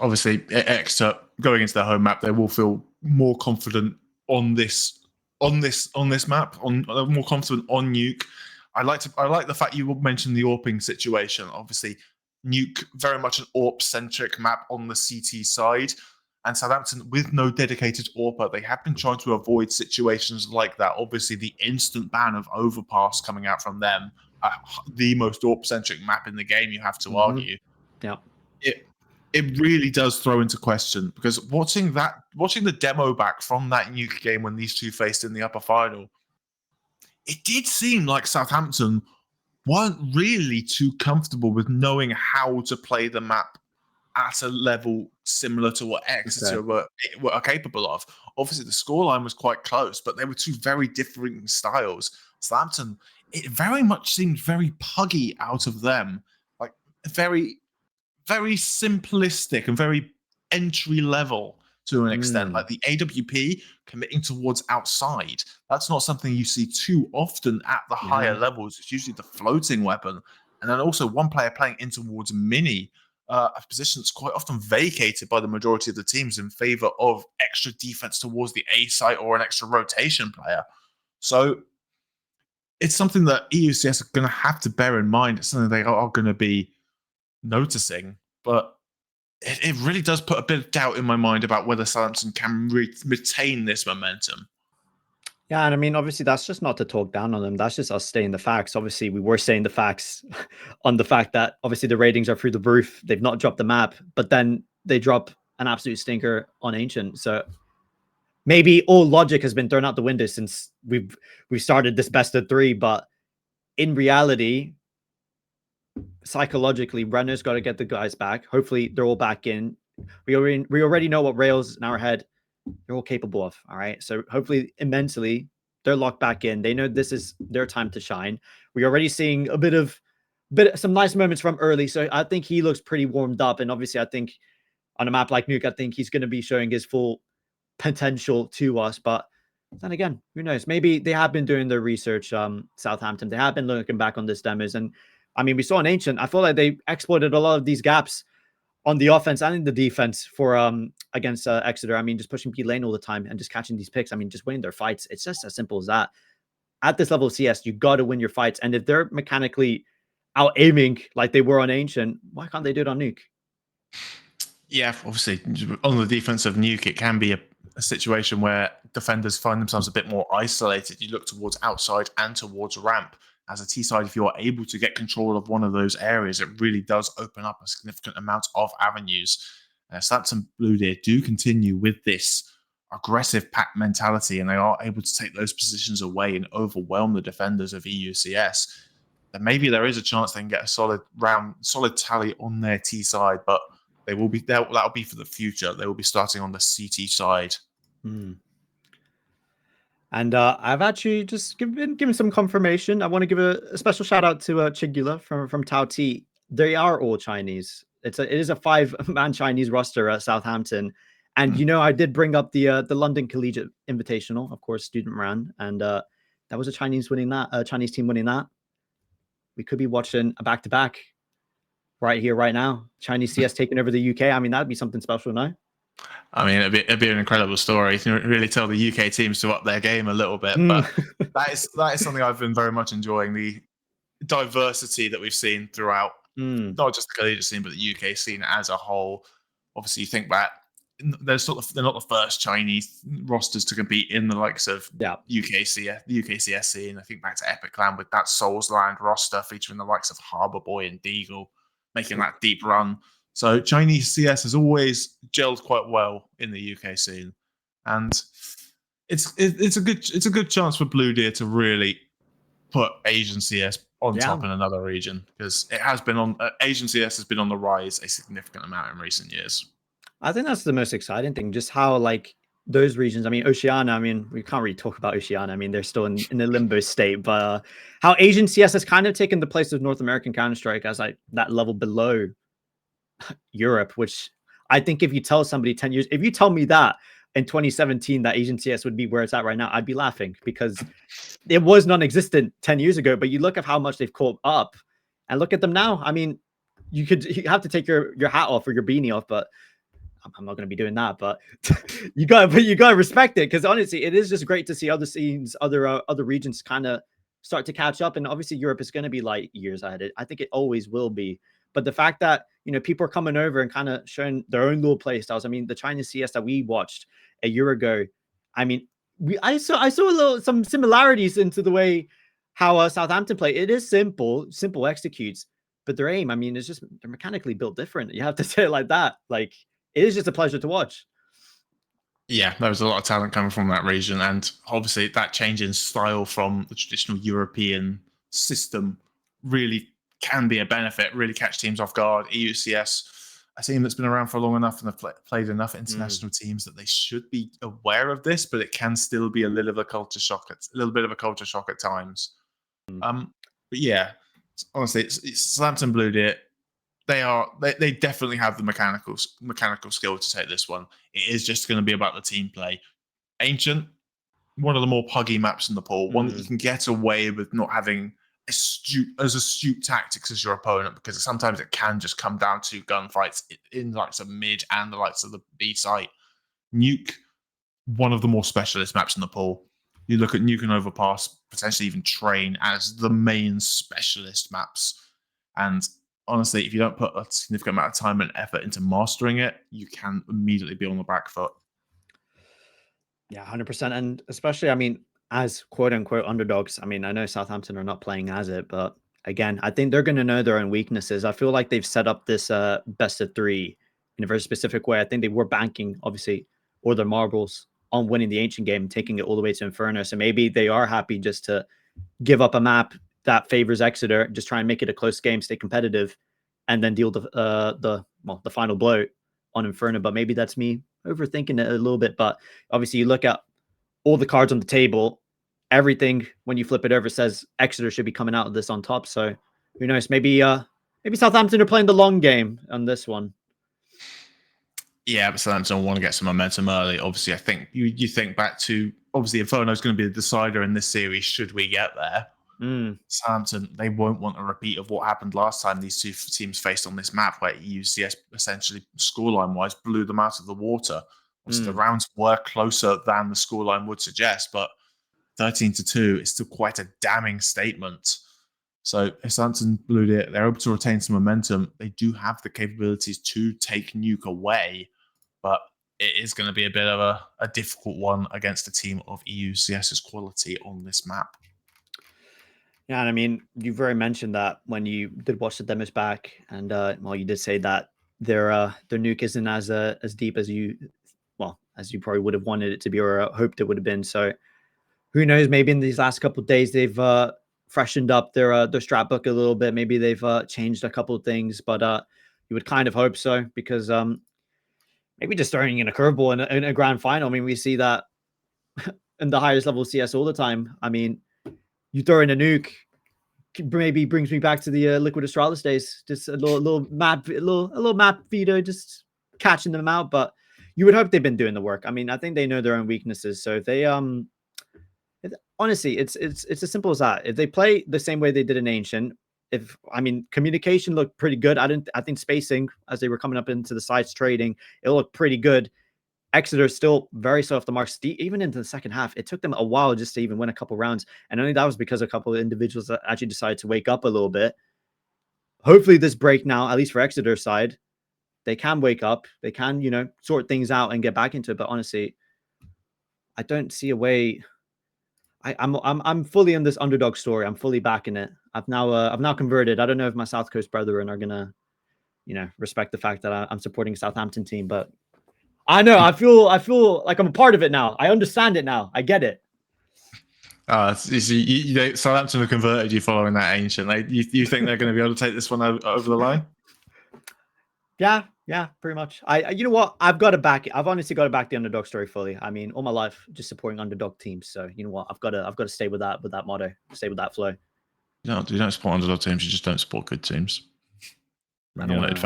obviously, Exeter going into their home map, they will feel more confident on this map, more confident on Nuke. I like the fact you mentioned the AWPing situation. Obviously, Nuke very much an AWP-centric map on the CT side, and Southampton with no dedicated AWPer, they have been trying to avoid situations like that. Obviously, the instant ban of Overpass coming out from them, the most AWP-centric map in the game, you have to argue. Yeah. It really does throw into question, because watching the demo back from that Nuke game when these two faced in the upper final, it did seem like Southampton weren't really too comfortable with knowing how to play the map at a level similar to what Exeter were capable of. Obviously, the scoreline was quite close, but they were two very different styles. Southampton, it very much seemed very puggy out of them, like very, very simplistic and very entry level to an extent. Like the AWP committing towards outside, that's not something you see too often at the higher levels. It's usually the floating weapon. And then also one player playing in towards mini, a position that's quite often vacated by the majority of the teams in favor of extra defense towards the A site or an extra rotation player. So it's something that EUCS are going to have to bear in mind. It's something they are going to be noticing, but it really does put a bit of doubt in my mind about whether Southampton can retain this momentum. Yeah, and I mean, obviously, that's just not to talk down on them. That's just us stating the facts. Obviously, we were saying the facts on the fact that obviously the ratings are through the roof. They've not dropped the map, but then they drop an absolute stinker on Ancient. So maybe all logic has been thrown out the window since we've started this best of three. But in reality, psychologically, Renner's got to get the guys back. Hopefully, they're all back in. We already know what Rails in our head they're all capable of. All right. So hopefully mentally they're locked back in. They know this is their time to shine. We're already seeing some nice moments from early. So I think he looks pretty warmed up. And obviously I think on a map like Nuke, I think he's going to be showing his full potential to us. But then again, who knows? Maybe they have been doing their research. Southampton, they have been looking back on this demos. And I mean, we saw in Ancient, I feel like they exploited a lot of these gaps on the offense and in the defense for against Exeter. I mean, just pushing P lane all the time and just catching these picks. I mean, just winning their fights. It's just as simple as that. At this level of CS, you got to win your fights. And if they're mechanically out aiming like they were on Ancient, why can't they do it on Nuke? Yeah, obviously, on the defense of Nuke, it can be a situation where defenders find themselves a bit more isolated. You look towards outside and towards ramp. As a T side, if you're able to get control of one of those areas, it really does open up a significant amount of avenues. Southampton Blue Deer do continue with this aggressive pack mentality, and they are able to take those positions away and overwhelm the defenders of EUCS. Then maybe there is a chance they can get a solid tally on their T side, but that'll be for the future. They will be starting on the CT side. And I've actually just given some confirmation. I want to give a special shout out to Chigula from Tau T. They are all Chinese. It is a 5-man Chinese roster at Southampton. And, you know, I did bring up the London Collegiate Invitational, of course, student ran. And that was a Chinese team winning that. We could be watching a back-to-back right here, right now. Chinese CS taking over the UK. I mean, that'd be something special, no? I mean, it'd be an incredible story. You can really tell the UK teams to up their game a little bit. But that is something I've been very much enjoying, the diversity that we've seen throughout, not just the collegiate scene, but the UK scene as a whole. Obviously, you think back, they're not the first Chinese rosters to compete in the likes of UKCS scene. I think back to Epic Land with that Soulsland roster featuring the likes of Harbour Boy and Deagle, making that deep run. So Chinese CS has always gelled quite well in the UK scene, and it's a good chance for Blue Deer to really put Asian CS on top in another region, because it has been on Asian CS has been on the rise a significant amount in recent years. I think that's the most exciting thing, just how like those regions. I mean, Oceania. I mean, we can't really talk about Oceania. I mean, they're still in a limbo state, but how Asian CS has kind of taken the place of North American Counter-Strike as like that level below Europe, which I think if you tell somebody 10 years, if you tell me that in 2017 that Asian CS would be where it's at right now, I'd be laughing, because it was non-existent 10 years ago. But you look at how much they've caught up and look at them now. I mean, you have to take your hat off or your beanie off, but I'm not going to be doing that. But you gotta respect it, because honestly, it is just great to see other scenes, other regions kind of start to catch up. And obviously Europe is going to be like years ahead. I think it always will be. But the fact that, you know, people are coming over and kind of showing their own little play styles. I mean, the Chinese CS that we watched a year ago, I mean, I saw some similarities into the way how Southampton play. It is simple executes, but their aim, I mean, it's just, they're mechanically built different. You have to say it like that. Like, it is just a pleasure to watch. Yeah, there was a lot of talent coming from that region, and obviously that change in style from the traditional European system really can be a benefit, really catch teams off guard. EUCS, a team that's been around for long enough and have played enough international teams that they should be aware of this, but it can still be a little bit of a culture shock at times. But yeah, honestly, it's Southampton Blue Deer. They definitely have the mechanical skill to take this one. It is just going to be about the team play. Ancient, one of the more puggy maps in the pool, one that you can get away with not having astute tactics as your opponent, because sometimes it can just come down to gunfights in the likes of mid and the likes of the B site. Nuke, one of the more specialist maps in the pool. You look at Nuke and Overpass, potentially even Train as the main specialist maps. And honestly, if you don't put a significant amount of time and effort into mastering it, you can immediately be on the back foot. Yeah, 100%. And especially, I mean, as quote unquote underdogs, I mean, I know Southampton are not playing as it, but again, I think they're going to know their own weaknesses. I feel like they've set up this best of three in a very specific way. I think they were banking, obviously, or their marbles on winning the ancient game, taking it all the way to Inferno. So maybe they are happy just to give up a map that favors Exeter, just try and make it a close game, stay competitive, and then deal the final blow on Inferno. But maybe that's me overthinking it a little bit. But obviously, you look at all the cards on the table, everything when you flip it over says Exeter should be coming out of this on top. So who knows? Maybe Southampton are playing the long game on this one. Yeah, but Southampton want to get some momentum early. Obviously, I think you think back to, obviously, Inferno is going to be the decider in this series should we get there. Southampton, they won't want a repeat of what happened last time these two teams faced on this map, where EUCS essentially, scoreline-wise, blew them out of the water. Obviously, the rounds were closer than the scoreline would suggest, but 13-2 is still quite a damning statement. So if Southampton blew it, they're able to retain some momentum. They do have the capabilities to take Nuke away, but it is going to be a bit of a difficult one against a team of EUCS's quality on this map. Yeah, and I mean, you've already mentioned that when you did watch the demos back, and you did say that their nuke isn't as deep as you probably would have wanted it to be or hoped it would have been. So who knows? Maybe in these last couple of days they've freshened up their strat book a little bit. Maybe they've changed a couple of things, but you would kind of hope so, because maybe just throwing in a curveball in a grand final. I mean, we see that in the highest level of CS all the time. I mean, you throw in a nuke, maybe brings me back to the Liquid Astralis days. Just a little map veto, just catching them out. But you would hope they've been doing the work. I mean, I think they know their own weaknesses. So if they honestly, it's as simple as that. If they play the same way they did in Ancient, communication looked pretty good. I think spacing as they were coming up into the sides trading, it looked pretty good. Exeter still very slow off the marks. Even into the second half, it took them a while just to even win a couple rounds. And only that was because a couple of individuals that actually decided to wake up a little bit. Hopefully this break now, at least for Exeter's side, they can wake up. They can, sort things out and get back into it. But honestly, I don't see a way. I'm fully in this underdog story. I'm fully backing it. I've now converted. I don't know if my South Coast brethren are gonna, respect the fact that I'm supporting a Southampton team, but I know I feel like I'm a part of it now. I understand it now. I get it. Southampton have converted you following that Ancient. You think they're going to be able to take this one over the line? Yeah, pretty much. You know what? I've honestly got to back the underdog story fully. I mean, all my life just supporting underdog teams. So you know what? I've got to stay with that motto, stay with that flow. No, you don't support underdog teams. You just don't support good teams. Man United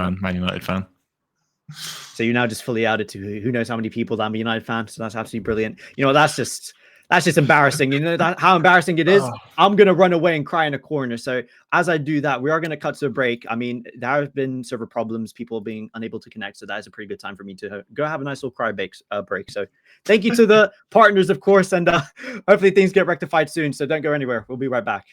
fan. So you're now just fully outed to who knows how many people that I'm a United fan. So that's absolutely brilliant. That's just embarrassing. How embarrassing it is. I'm going to run away and cry in a corner. So as I do that, we are going to cut to a break. I mean, there have been server problems, people being unable to connect. So that is a pretty good time for me to go have a nice little cry break. So thank you to the partners, of course. And hopefully things get rectified soon. So don't go anywhere. We'll be right back.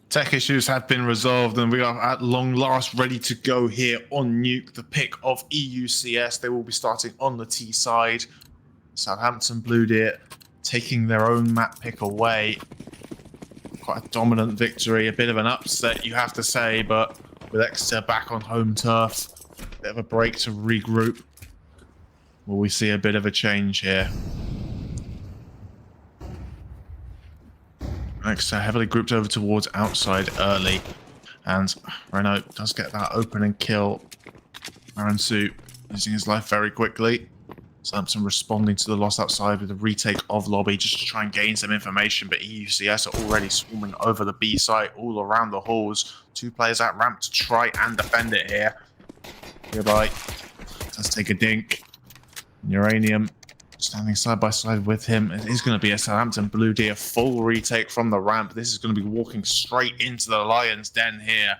Tech issues have been resolved, and we are at long last ready to go here on Nuke. The pick of EUCS. They will be starting on the T side. Southampton Blue Deer taking their own map pick away. Quite a dominant victory, a bit of an upset, you have to say, but with Exeter back on home turf, a bit of a break to regroup. Will we see a bit of a change here? Exeter heavily grouped over towards outside early, and Renault does get that opening kill. Maransu losing his life very quickly. Southampton responding to the loss outside with a retake of lobby just to try and gain some information, but EUCS are already swarming over the B site all around the halls. 2 players at ramp to try and defend it here. Goodbye. Does take a dink. Uranium standing side by side with him. It is going to be a Southampton Blue Deer full retake from the ramp. This is going to be walking straight into the Lion's Den here.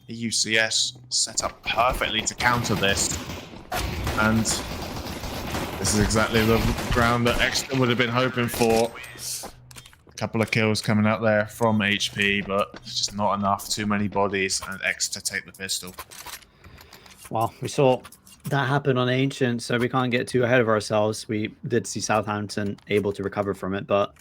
EUCS set up perfectly to counter this. And this is exactly the ground that Exeter would have been hoping for. A couple of kills coming out there from HP, but it's just not enough. Too many bodies, and Exeter take the pistol. Well, we saw that happen on Ancient, so we can't get too ahead of ourselves. We did see Southampton able to recover from it, but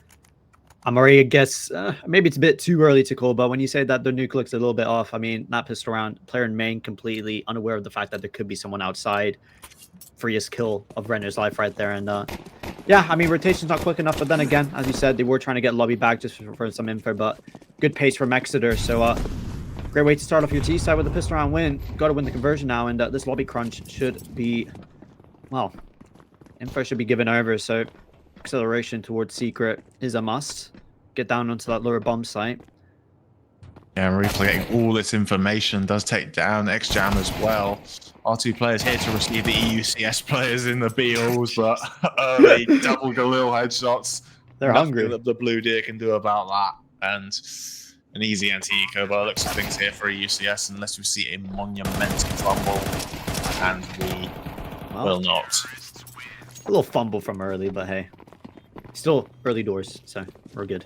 I'm already, I guess, maybe it's a bit too early to call, but when you say that the nuke looks a little bit off, I mean, that pistol round, player in main completely unaware of the fact that there could be someone outside. Freest kill of Renner's life right there. And yeah, I mean, rotation's not quick enough, but then again, as you said, they were trying to get lobby back just for some info, but good pace from Exeter. So great way to start off your T side with a pistol round win. Got to win the conversion now, and this lobby crunch should be, well, info should be given over, so acceleration towards secret is a must. Get down onto that lower bomb site. Yeah, Replay getting all this information does take down XJam as well. Our 2 players here to receive the EUCS players in the B halls, but early double Galil headshots. They're hungry. That the Blue Deer can do about that, and an easy anti-eco by the looks of things here for EUCS, unless we see a monumental fumble, and we will not. A little fumble from early, but hey, still early doors, so we're good.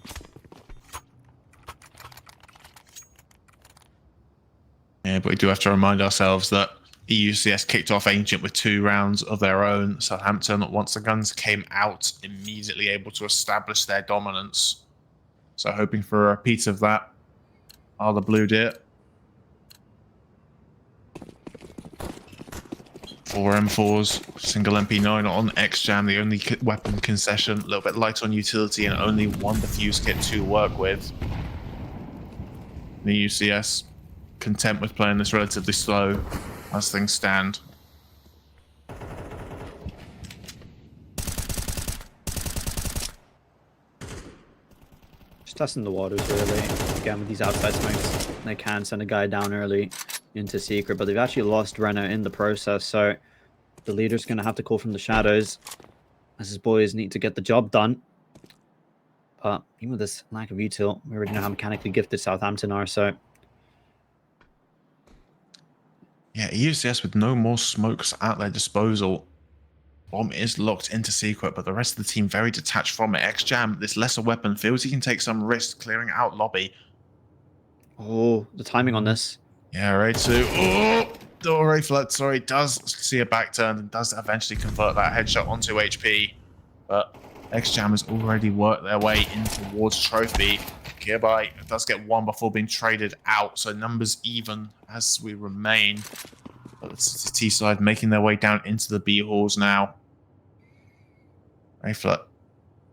Yeah, but we do have to remind ourselves that EUCS kicked off Ancient with 2 rounds of their own. Southampton, once the guns came out, immediately able to establish their dominance. So hoping for a repeat of that are the Blue Deer. 4 M4s, single MP9 on XJam, the only weapon concession, a little bit light on utility, and only 1 defuse kit to work with. The EUCS content with playing this relatively slow as things stand. Just testing the waters really. Again, with these outside smokes, they can send a guy down early into secret, but they've actually lost Renner in the process, so the leader's going to have to call from the shadows as his boys need to get the job done. But even with this lack of util, we already know how mechanically gifted Southampton are, so yeah, EUCS with no more smokes at their disposal. Bomb is locked into secret, but the rest of the team very detached from it. XJam, this lesser weapon, feels he can take some risk clearing out lobby. Oh, the timing on this. Yeah, right to... Oh! Ray Flood, sorry, does see a back turn and does eventually convert that headshot onto HP. But XJam has already worked their way in towards trophy. Kirby does get 1 before being traded out, so numbers even as we remain. But it's the T side making their way down into the B halls now. Rayflut,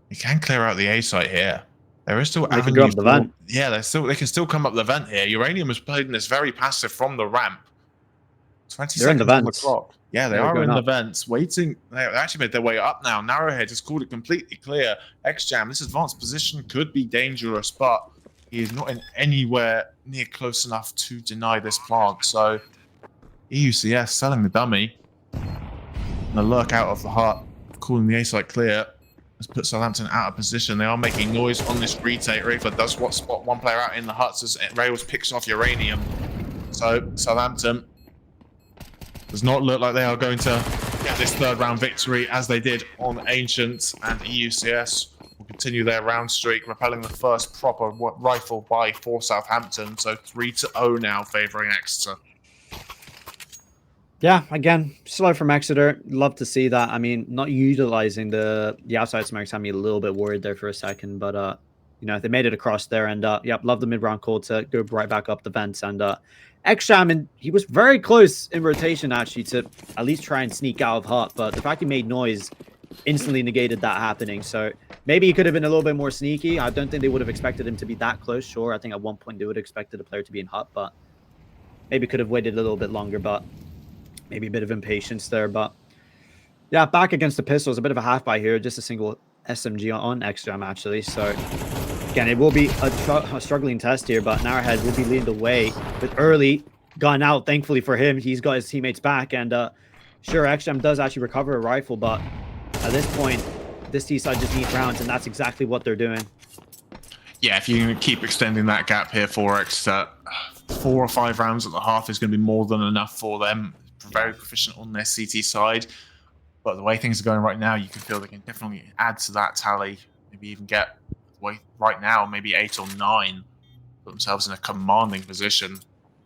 you can clear out the A site here. There is still avenues. They can go up the vent. Yeah, they can still come up the vent here. Uranium has played in this very passive from the ramp. 20 They're in the seconds on the vents. clock. Yeah, they They're are in the up. vents, waiting. They actually made their way up now. Narrowhead has called it completely clear. XJam, this advanced position could be dangerous, but he is not in anywhere near close enough to deny this plant. So EUCS selling the dummy. And the lurk out of the hut, calling the A site clear, has put Southampton out of position. They are making noise on this retake. Rayford does spot 1 player out in the huts as Rails picks off Uranium. So Southampton does not look like they are going to get this 3rd round victory as they did on Ancient, and EUCS will continue their round streak, repelling the first proper rifle buy for Southampton. So 3-0 now, favouring Exeter. Yeah, again, slow from Exeter. Love to see that. I mean, not utilizing the outside smokes had me a little bit worried there for a second, but you know, they made it across there, and yep, love the mid-round call to go right back up the vents. And Exsham, and he was very close in rotation actually to at least try and sneak out of Hut, but the fact he made noise instantly negated that happening. So maybe he could have been a little bit more sneaky. I don't think they would have expected him to be that close. Sure, I think at one point they would have expected a player to be in Hut, but maybe could have waited a little bit longer, but maybe a bit of impatience there. But yeah, back against the Pistols, a bit of a half by here, just a single SMG on Exjam actually. So again, it will be a struggling test here, but Narrowhead will be leading the way with Early gone out. Thankfully for him, he's got his teammates back, and sure, Exjam does actually recover a rifle, but at this point, this T-side just needs rounds, and that's exactly what they're doing. Yeah, if you can keep extending that gap here for Exeter, 4 or 5 rounds at the half is going to be more than enough for them. Very proficient on their CT side, but the way things are going right now, you can feel they can definitely add to that tally. Maybe even get right now, maybe 8 or 9, put themselves in a commanding position.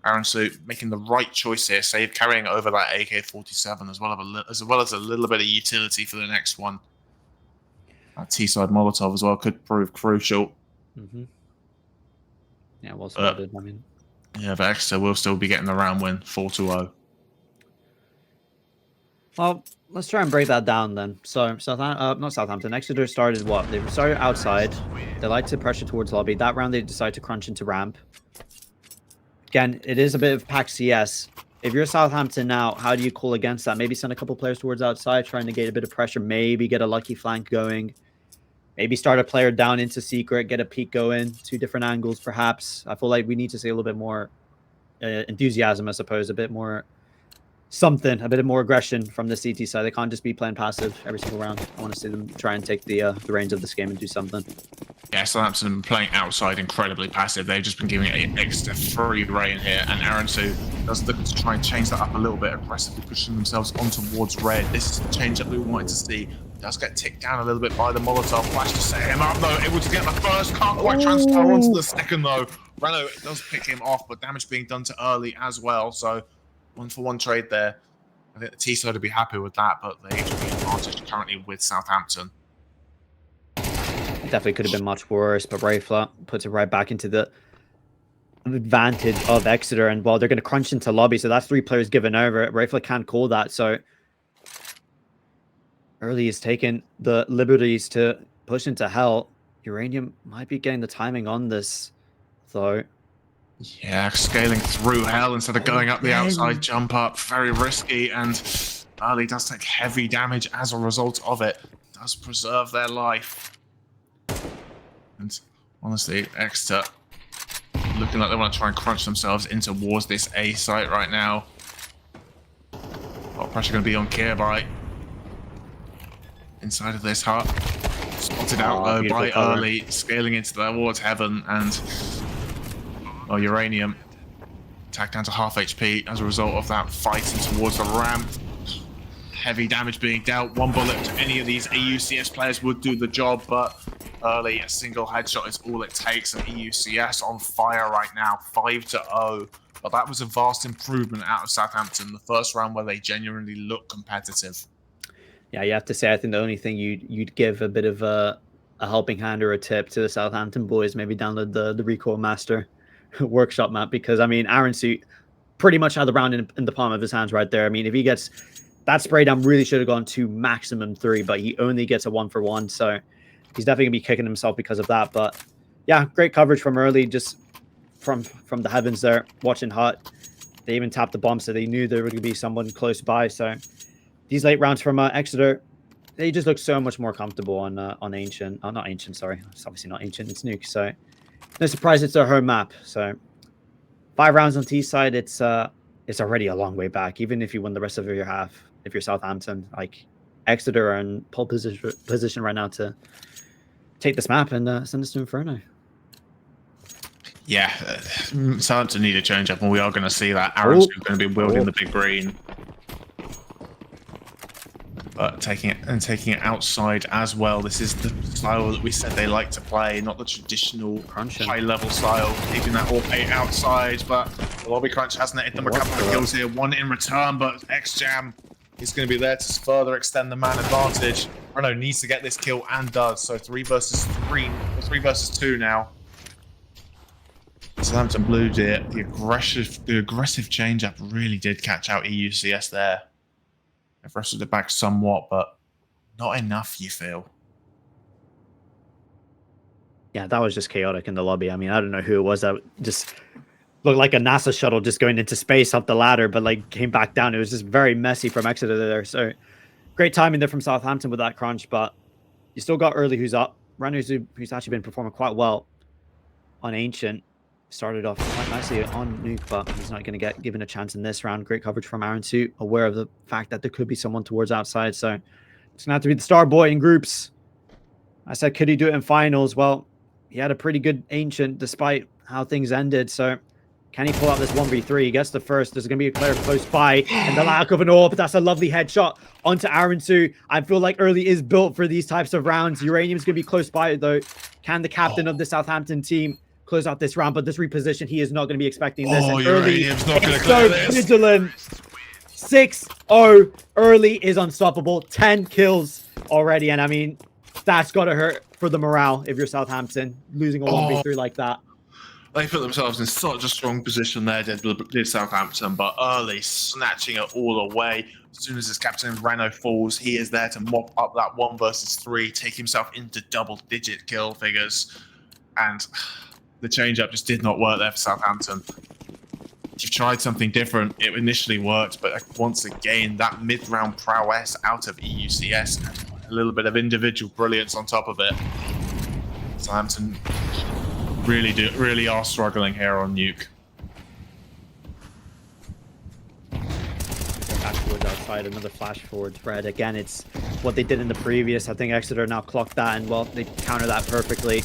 Aaron Suit making the right choice here, save carrying over that AK-47 as well as a little bit of utility for the next one. That T-side Molotov as well could prove crucial. Yeah, well spotted. I mean, yeah, but Exeter will still be getting the round win, 4-0. Well, let's try and break that down then. So, not Southampton. Exeter started what? They started outside. They like to pressure towards lobby. That round, they decide to crunch into ramp. Again, it is a bit of pack CS. If you're Southampton now, how do you call against that? Maybe send a couple players towards outside, try and negate a bit of pressure. Maybe get a lucky flank going. Maybe start a player down into secret, get a peek going. 2 different angles, perhaps. I feel like we need to see a little bit more enthusiasm, I suppose. A bit more something, a bit more aggression from the CT side. They can't just be playing passive every single round. I want to see them try and take the reins of this game and do something. Yeah, Southampton have been playing outside incredibly passive. They've just been giving it extra free reign here, and Aaron Su does look to try and change that up a little bit, aggressively pushing themselves on towards red. This is the change that we wanted to see. Does get ticked down a little bit by the Molotov flash to set him up though, able to get the first, can't quite transfer onto the second though. Renault does pick him off, but damage being done to Early as well, so 1-for-1 trade there. I think the T-side would be happy with that, but they have the advantage currently with Southampton. Definitely could have been much worse, but Rayfla puts it right back into the advantage of Exeter. And well, they're going to crunch into lobby, so that's 3 players given over. Rayfla can't call that, so Early is taking the liberties to push into hell. Uranium might be getting the timing on this, though. Yeah, scaling through hell instead of going up the outside jump up. Very risky, and Early does take heavy damage as a result of it. Does preserve their life. And honestly, Exeter looking like they want to try and crunch themselves in towards this A site right now. A lot of pressure going to be on Kirby. Inside of this hut. Spotted out though by Early, scaling into towards heaven, and well, Uranium attacked down to half HP as a result of that fighting towards the ramp. Heavy damage being dealt. 1 bullet to any of these EUCS players would do the job, but Early, a single headshot is all it takes, and EUCS on fire right now, 5-0. But that was a vast improvement out of Southampton, the first round where they genuinely look competitive. Yeah, you have to say, I think the only thing you'd give a bit of a helping hand or a tip to the Southampton boys, maybe download the Recoil Master workshop map, because I mean, Aaron Suit pretty much had the round in the palm of his hands right there. I mean, if he gets that spray down, really should have gone to maximum 3, but he only gets a 1-for-1, so he's definitely gonna be kicking himself because of that. But yeah, great coverage from Early, just from the heavens there, watching Hut. They even tapped the bomb, so they knew there would be someone close by. So these late rounds from Exeter, they just look so much more comfortable on Ancient. Oh, not Ancient, sorry. It's obviously not Ancient, it's Nuke. So no surprise, it's their home map. So 5 rounds on T side, it's already a long way back. Even if you win the rest of your half, if you're Southampton, like Exeter are in pole position right now to take this map and send us to Inferno. Yeah, Southampton need a change up, and we are going to see that. Aaron's going to be wielding the big green. but taking it outside as well. This is the style that we said they like to play, not the traditional high-level style. Keeping that all eight outside, but the lobby crunch has netted them a couple of kills here. One in return, but X-Jam is going to be there to further extend the man advantage. Renault needs to get this kill and does. So 3 versus 2 now. Southampton Blue Deer, the aggressive change-up really did catch out EUCS there. They've wrestled it back somewhat, but not enough, you feel. Yeah, that was just chaotic in the lobby. I mean, I don't know who it was that just looked like a NASA shuttle just going into space up the ladder, but like came back down. It was just very messy from Exeter there. So great timing there from Southampton with that crunch, but you still got Early who's up. Runners who's actually been performing quite well on Ancient. Started off quite nicely on Nuke, but he's not going to get given a chance in this round. Great coverage from Aaron too, aware of the fact that there could be someone towards outside. So it's going to have to be the star boy in groups. I said, could he do it in finals? Well, he had a pretty good Ancient despite how things ended. So can he pull out this 1v3? He gets the first. There's going to be a player close by, and the lack of an orb. That's a lovely headshot onto Aaron too. I feel like Early is built for these types of rounds. Uranium's going to be close by though. Can the captain of the Southampton team close out this round? But this reposition, he is not going to be expecting this. Oh, and Early Uranium's not going to is clear so this. vigilant. 6-0. Early is unstoppable. 10 kills already. And I mean, that's got to hurt for the morale if you're Southampton, losing a 1v3 like that. They put themselves in such a strong position there, did Southampton, but Early snatching it all away. As soon as his captain Renault falls, he is there to mop up that 1 versus 3, take himself into double-digit kill figures. And the change-up just did not work there for Southampton. You've tried something different. It initially worked, but once again, that mid-round prowess out of EUCS and a little bit of individual brilliance on top of it. Southampton really are struggling here on Nuke. Back towards outside, another flash forward spread. Again, it's what they did in the previous. I think Exeter now clocked that, and well, they counter that perfectly.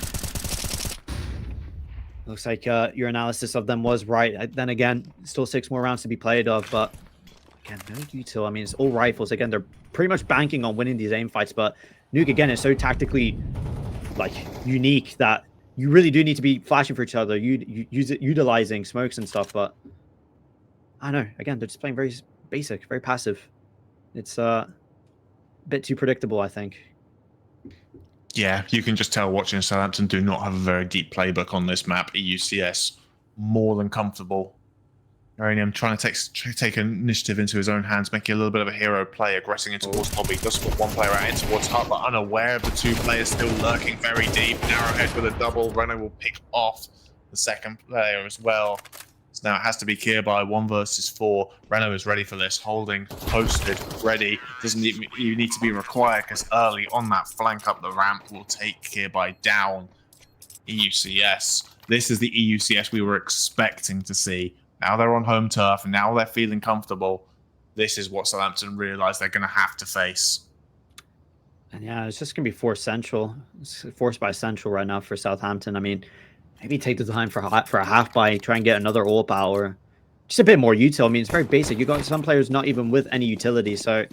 Looks like your analysis of them was right. Then again, still 6 more rounds to be played of, but again, no util. I mean, it's all rifles. Again, they're pretty much banking on winning these aim fights, but Nuke, again, is so tactically like unique that you really do need to be flashing for each other, utilizing smokes and stuff, but I don't know. Again, they're just playing very basic, very passive. It's a bit too predictable, I think. Yeah, you can just tell watching Southampton do not have a very deep playbook on this map. EUCS, more than comfortable. Uranium trying to take initiative into his own hands, making a little bit of a hero play, aggressing in towards lobby. Does put one player out in towards Hut, but unaware of the 2 players still lurking very deep. Narrowhead with a double. Renault will pick off the second player as well. So now it has to be clear by 1 versus 4. Renault is ready for this, holding, posted, ready. Doesn't need, you need to be required because Early on that flank up the ramp will take Kirby down. EUCS. This is the EUCS we were expecting to see. Now they're on home turf, and now they're feeling comfortable. This is what Southampton realised they're going to have to face. And yeah, it's just going to be forced central. It's forced by central right now for Southampton. I mean, maybe take the time for a half buy, try and get another AWP out, or just a bit more util. I mean, it's very basic. You got some players not even with any utility. So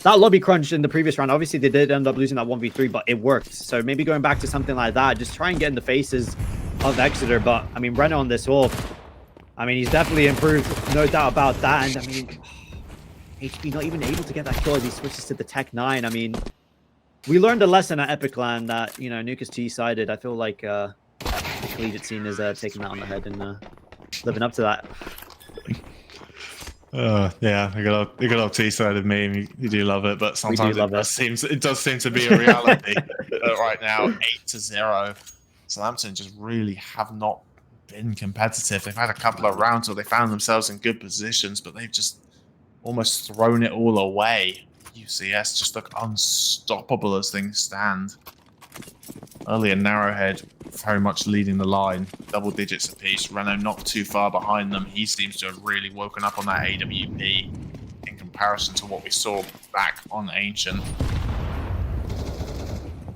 that lobby crunch in the previous round, obviously they did end up losing that 1v3, but it worked. So maybe going back to something like that, just try and get in the faces of Exeter. But I mean, Renault on this AWP, I mean, he's definitely improved, no doubt about that. And I mean, HP not even able to get that kill as he switches to the Tech 9. I mean, we learned a lesson at Epic Land that, you know, Nuke is T-sided. I feel like the collegiate scene is taking that on the head and living up to that. Yeah, you got a T-sided meme. You do love it, but sometimes it does seem to be a reality right now. 8-0. Southampton just really have not been competitive. They've had a couple of rounds where they found themselves in good positions, but they've just almost thrown it all away. UCS just look unstoppable as things stand. Early and Narrowhead very much leading the line, double digits apiece. Renault not too far behind them. He seems to have really woken up on that AWP in comparison to what we saw back on Ancient.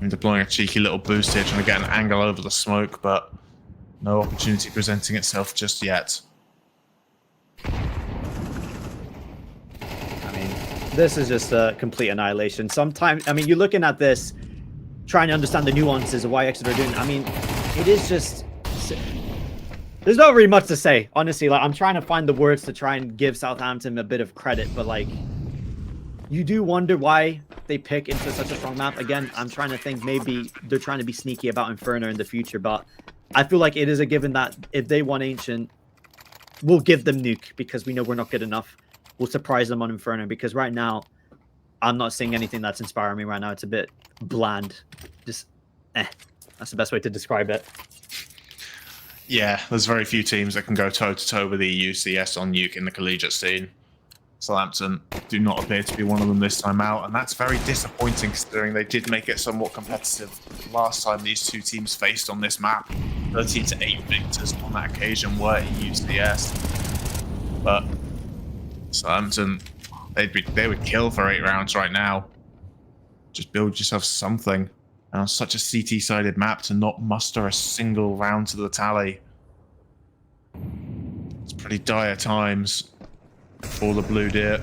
I'm deploying a cheeky little boost here, trying to get an angle over the smoke, but no opportunity presenting itself just yet. I mean, This is just a complete annihilation. Sometimes, I mean, you're looking at this, trying to understand the nuances of why Exeter are doing. I mean, it is just. There's not really much to say, honestly. Like, I'm trying to find the words to try and give Southampton a bit of credit, but like, you do wonder why they pick into such a strong map. Again, I'm trying to think maybe they're trying to be sneaky about Inferno in the future, but I feel like it is a given that if they want Ancient, we'll give them Nuke because we know we're not good enough. We'll surprise them on Inferno because right now, I'm not seeing anything that's inspiring me right now. It's a bit bland. Just, That's the best way to describe it. Yeah, there's very few teams that can go toe-to-toe with the UCS on Nuke in the collegiate scene. Southampton do not appear to be one of them this time out, and that's very disappointing considering they did make it somewhat competitive last time these two teams faced on this map. 13-8 victors on that occasion were UCS. But Southampton, they would kill for 8 rounds right now. Just build yourself something. And on such a CT-sided map to not muster a single round to the tally. It's pretty dire times for the Blue Deer.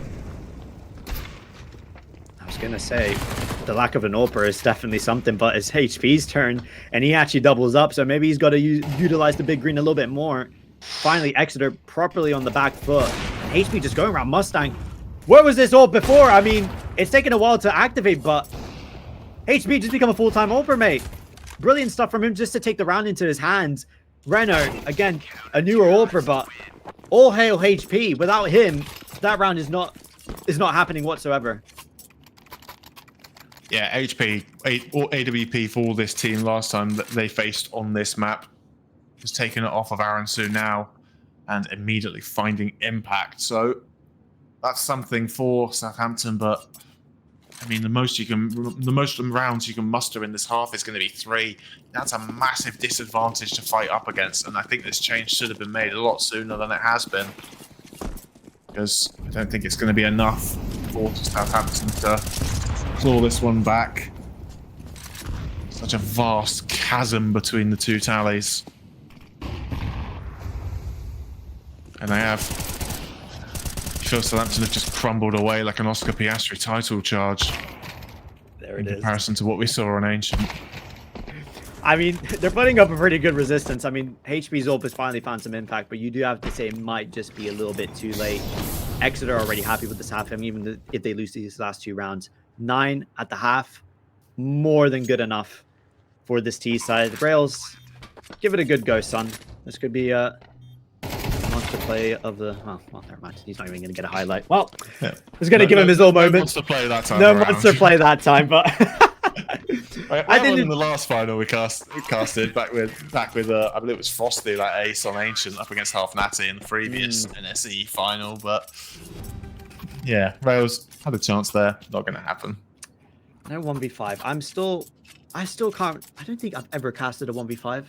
I was going to say, the lack of an AWPer is definitely something, but it's HP's turn, and he actually doubles up, so maybe he's got to utilize the big green a little bit more. Finally, Exeter properly on the back foot. HP just going around Mustang. Where was this AWP before? I mean, it's taken a while to activate, but HP just become a full-time AWPer, mate. Brilliant stuff from him just to take the round into his hands. Reno, again, a newer AWPer, but all hail HP. Without him, that round is not happening whatsoever. Yeah, HP, or AWP for this team last time that they faced on this map was taking it off of Aransu now and immediately finding impact. So that's something for Southampton, but I mean, the most rounds you can muster in this half is going to be 3. That's a massive disadvantage to fight up against, and I think this change should have been made a lot sooner than it has been, because I don't think it's going to be enough for Southampton to claw this one back. Such a vast chasm between the two tallies, and they have. Phil Southampton have just crumbled away like an Oscar Piastri title charge. There it is. In comparison to what we saw on Ancient. I mean, they're putting up a pretty good resistance. I mean, HP's AWP has finally found some impact, but you do have to say it might just be a little bit too late. Exeter are already happy with this half, even if they lose these last 2 rounds. 9 at the half, more than good enough for this T side. The Rails, give it a good go, son. This could be a monster play of the. Oh, well, never mind. He's not even going to get a highlight. Well, yeah. I was going to give him his little moment. No monster play that time. No monster play that time, but. I didn't. In the last final we casted back with I believe it was Frosty, that ace on Ancient up against Half Natty in the previous NSE final, but yeah, Rails had a chance there. Not going to happen. No 1v5. I still can't. I don't think I've ever casted a 1v5.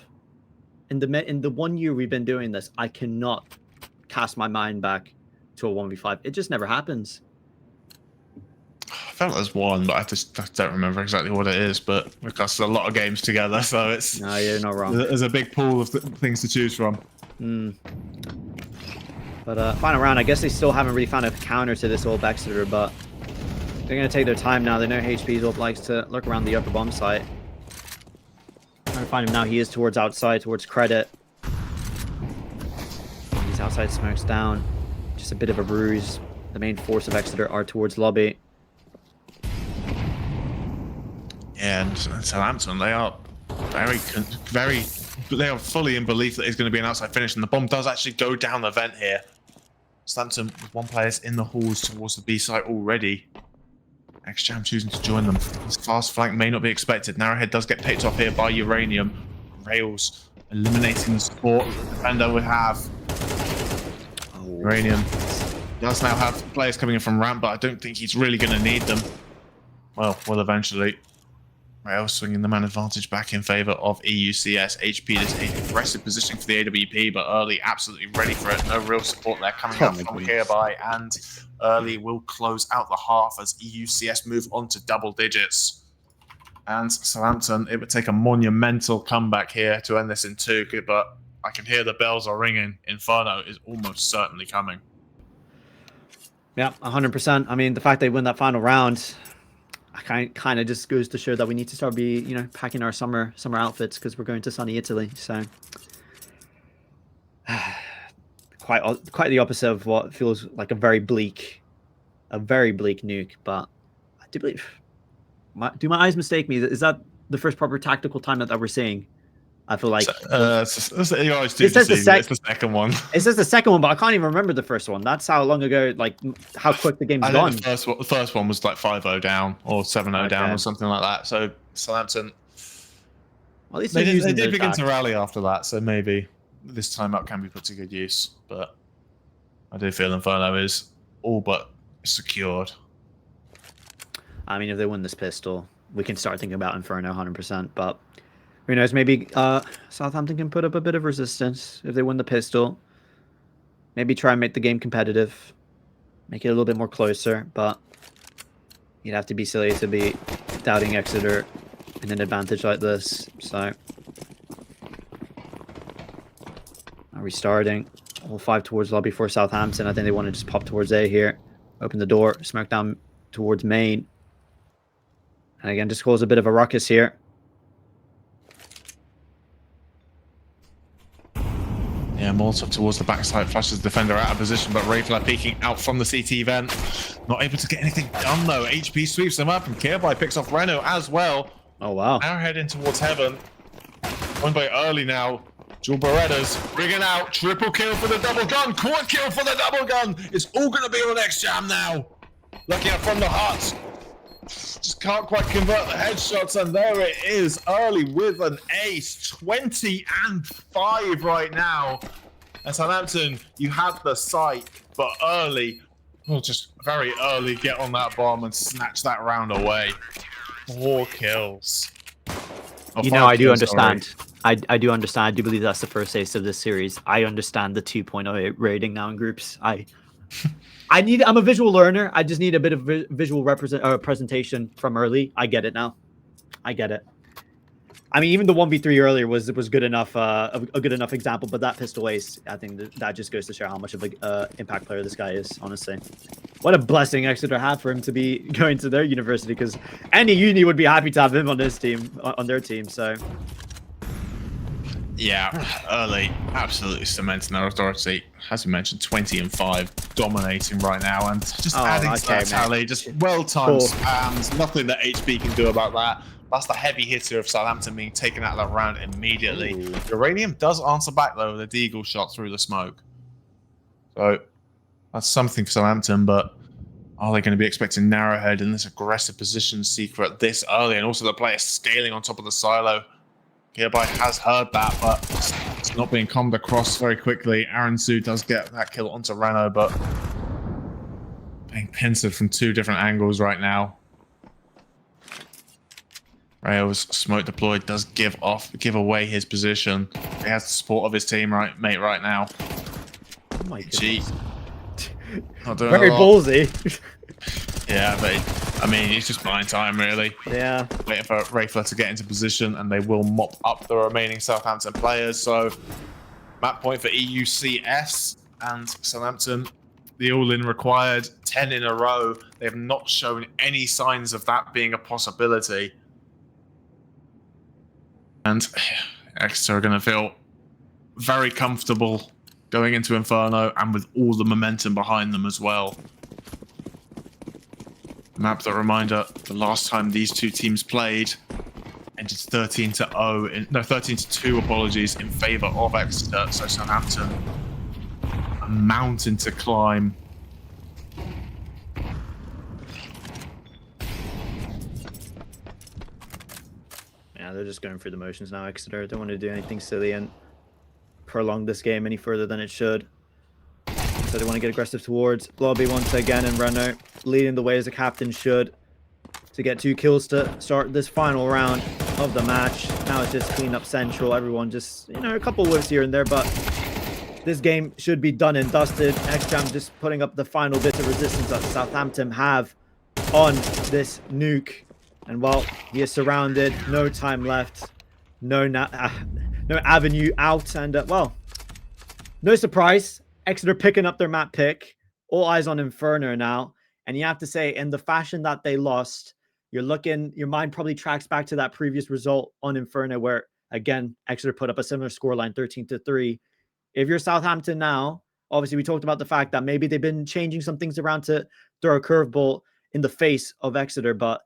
In the 1 year we've been doing this, I cannot cast my mind back to a 1v5. It just never happens. I felt there's one, but I don't remember exactly what it is. But we've casted a lot of games together, so it's. No, you're not wrong. There's a big pool of things to choose from. But final round, I guess they still haven't really found a counter to this old Exeter, but they're going to take their time now. They know HP's AWP likes to lurk around the upper bomb site. Trying to find him now. He is towards outside, towards credit. He's outside, smokes down. Just a bit of a bruise. The main force of Exeter are towards lobby. Yeah, and Southampton, they are they are fully in belief that it's going to be an outside finish, and the bomb does actually go down the vent here. Southampton with 1 player in the halls towards the B site already. XJam choosing to join them. This fast flank may not be expected. Narrowhead does get picked off here by Uranium. Rails eliminating the support the defender would have. Uranium does now have players coming in from ramp, but I don't think he's really going to need them. Well, eventually. Rails swinging the man advantage back in favor of EUCS. HP is a aggressive positioning for the AWP, but Early absolutely ready for it. No real support there coming up from Hereby, and Early will close out the half as EUCS move on to double digits. And Southampton, it would take a monumental comeback here to end this in 2, but I can hear the bells are ringing. Inferno is almost certainly coming. Yeah, 100%. I mean, the fact they win that final round, kind of just goes to show that we need to start packing our summer outfits because we're going to sunny Italy. So quite the opposite of what feels like a very bleak nuke. But I do believe, do my eyes mistake me? Is that the first proper tactical time that we're seeing? I feel like your eyes do deceive you. It's the second one. It says the second one, but I can't even remember the first one. That's how long ago, like how quick the game's gone. The first one was like 5-0 down or 7-0 down or something like that. So Southampton, well, at least they did begin to rally after that. So maybe this time up can be put to good use. But I do feel Inferno is all but secured. I mean, if they win this pistol, we can start thinking about Inferno 100%. But who knows? Maybe Southampton can put up a bit of resistance if they win the pistol. Maybe try and make the game competitive, make it a little bit more closer. But you'd have to be silly to be doubting Exeter in an advantage like this. So restarting. All 5 towards lobby for Southampton. I think they want to just pop towards A here. Open the door. Smoke down towards main. And again, just cause a bit of a ruckus here. Yeah, Molotov towards the backside, flashes the defender out of position, but Rayfler peeking out from the CT vent. Not able to get anything done though. HP sweeps them up, and Kirby picks off Renault as well. Oh wow. Now heading towards heaven. One by early now. Jewel Berettas rigging out. Triple kill for the double gun. Quad kill for the double gun. It's all going to be on X-Jam now. Looking at from the hut. Just can't quite convert the headshots, and there it is, early with an ace. 20-5 right now. And Southampton, you had the sight, but early, well, just very early, get on that bomb and snatch that round away. 4 kills. Oh, you know, I do kills, understand. I do understand. I do believe that's the first ace of this series. I understand the 2.0 rating now in groups. I'm a visual learner. I just need a bit of visual presentation from early. I get it now. I get it. I mean, even the 1v3 earlier was good enough, a good enough example. But that pistol ace, I think that just goes to show how much of a impact player this guy is. Honestly, what a blessing Exeter had for him to be going to their university, because any uni would be happy to have him on this team, on their team. So. Yeah, early, absolutely cementing their authority. As we mentioned, 20-5, dominating right now, and just adding to that tally, just well-timed spams. Nothing that HB can do about that. That's the heavy hitter of Southampton being taken out of that round immediately. Uranium does answer back, though, with a deagle shot through the smoke. So, that's something for Southampton, but are they going to be expecting Narrowhead in this aggressive position secret this early? And also the player scaling on top of the silo. Kirby has heard that, but it's not being combed across very quickly. Aaron Su does get that kill onto Renault, but being pincered from 2 different angles right now. Rayo's smoke deployed does give away his position. He has the support of his team mate right now. Oh my goodness. Very ballsy. Yeah, but I mean, it's just buying time, really. Yeah. Waiting for Rayfler to get into position, and they will mop up the remaining Southampton players. So, map point for EUCS and Southampton. The all-in required, 10 in a row. They have not shown any signs of that being a possibility. And Exeter are going to feel very comfortable going into Inferno, and with all the momentum behind them as well. Map that reminder, the last time these 2 teams played ended 13-2, apologies, in favor of Exeter. So Southampton, a mountain to climb. Yeah, they're just going through the motions now, Exeter. Don't want to do anything silly and prolong this game any further than it should. So they want to get aggressive towards lobby once again, and Renault leading the way as a captain should, to get 2 kills to start this final round of the match. Now it's just clean up central. Everyone just, a couple whiffs here and there, but this game should be done and dusted. X-Jam just putting up the final bit of resistance that Southampton have on this nuke. And while he is surrounded, no time left, no avenue out, and well, no surprise. Exeter picking up their map pick. all eyes on Inferno now. And you have to say, in the fashion that they lost, you're looking, your mind probably tracks back to that previous result on Inferno, where again, Exeter put up a similar scoreline, 13-3. If you're Southampton now, obviously we talked about the fact that maybe they've been changing some things around to throw a curveball in the face of Exeter, but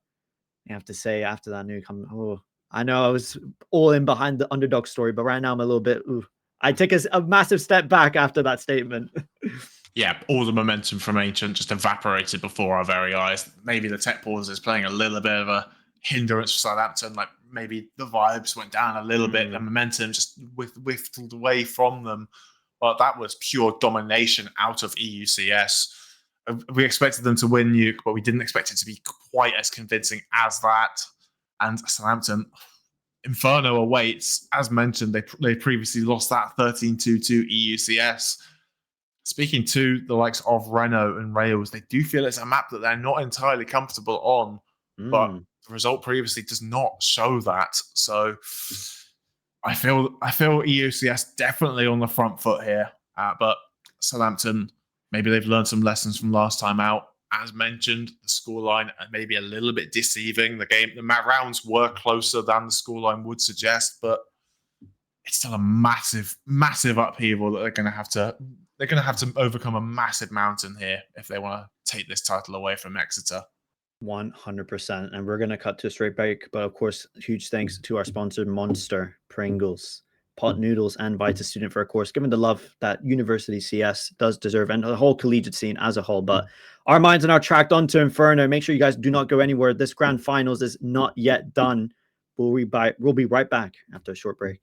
you have to say after that I know I was all in behind the underdog story, but right now I'm a little bit, I take a massive step back after that statement. Yeah, all the momentum from Ancient just evaporated before our very eyes. Maybe the tech pause is playing a little bit of a hindrance for Southampton. Like maybe the vibes went down a little bit, the momentum just whiffled away from them. But that was pure domination out of EUCS. We expected them to win Nuke, but we didn't expect it to be quite as convincing as that. And Southampton, Inferno awaits. As mentioned, they previously lost that 13-2 to EUCS. Speaking to the likes of Renault and Rails, they do feel it's a map that they're not entirely comfortable on, but the result previously does not show that. So I feel EUCS definitely on the front foot here, but Southampton, maybe they've learned some lessons from last time out. As mentioned, the scoreline maybe a little bit deceiving. The rounds were closer than the scoreline would suggest, but it's still a massive, massive upheaval that they're going to have to overcome a massive mountain here if they want to take this title away from Exeter. 100%. And we're going to cut to a straight break. But of course, huge thanks to our sponsor, Monster, Pringles, Pot Noodles, and Vita Student for, of course, giving the love that University CS does deserve and the whole collegiate scene as a whole. But our minds are now tracked onto Inferno. Make sure you guys do not go anywhere. This grand finals is not yet done. We'll be right back after a short break.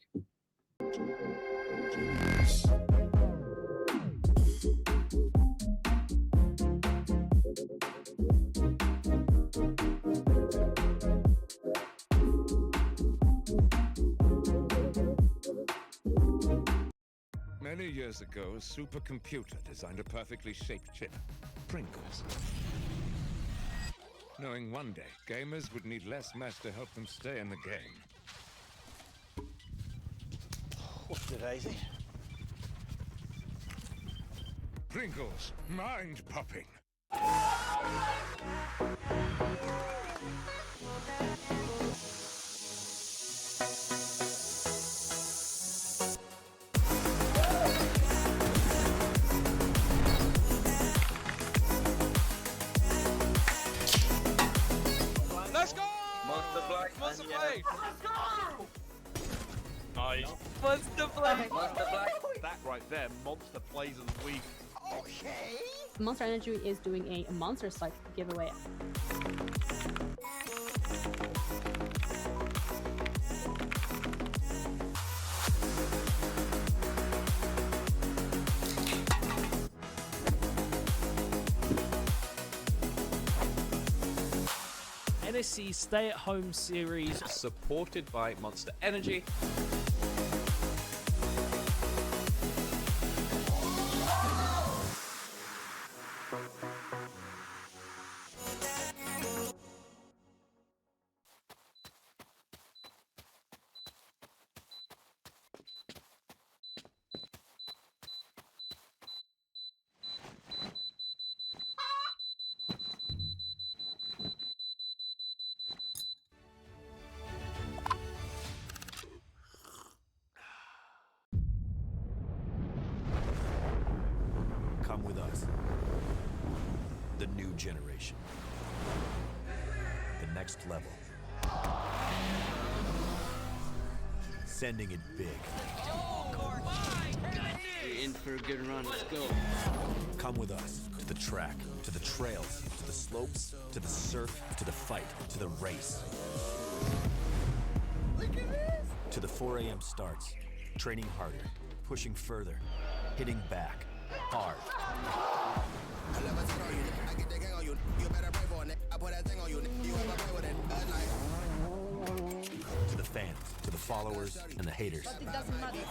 Many years ago, a supercomputer designed a perfectly shaped chip, Pringles. Knowing one day, gamers would need less mass to help them stay in the game. What's the daisy? Pringles, mind-popping. Let's go! Monster Black. Monster Blade! Let's go! Nice. Monster Blade. Monster Black. That right there, Monster plays of the week. Okay. Monster Energy is doing a monster site giveaway. NSC stay-at-home series Supported by Monster Energy. Come with us. The new generation. The next level. Sending it big. You're in for a good run. Let's go. Come with us to the track, to the trails, to the slopes, to the surf, to the fight, to the race. Look at this. To the 4 a.m. starts. Training harder, pushing further, hitting back, hard. To the fans, to the followers, and the haters.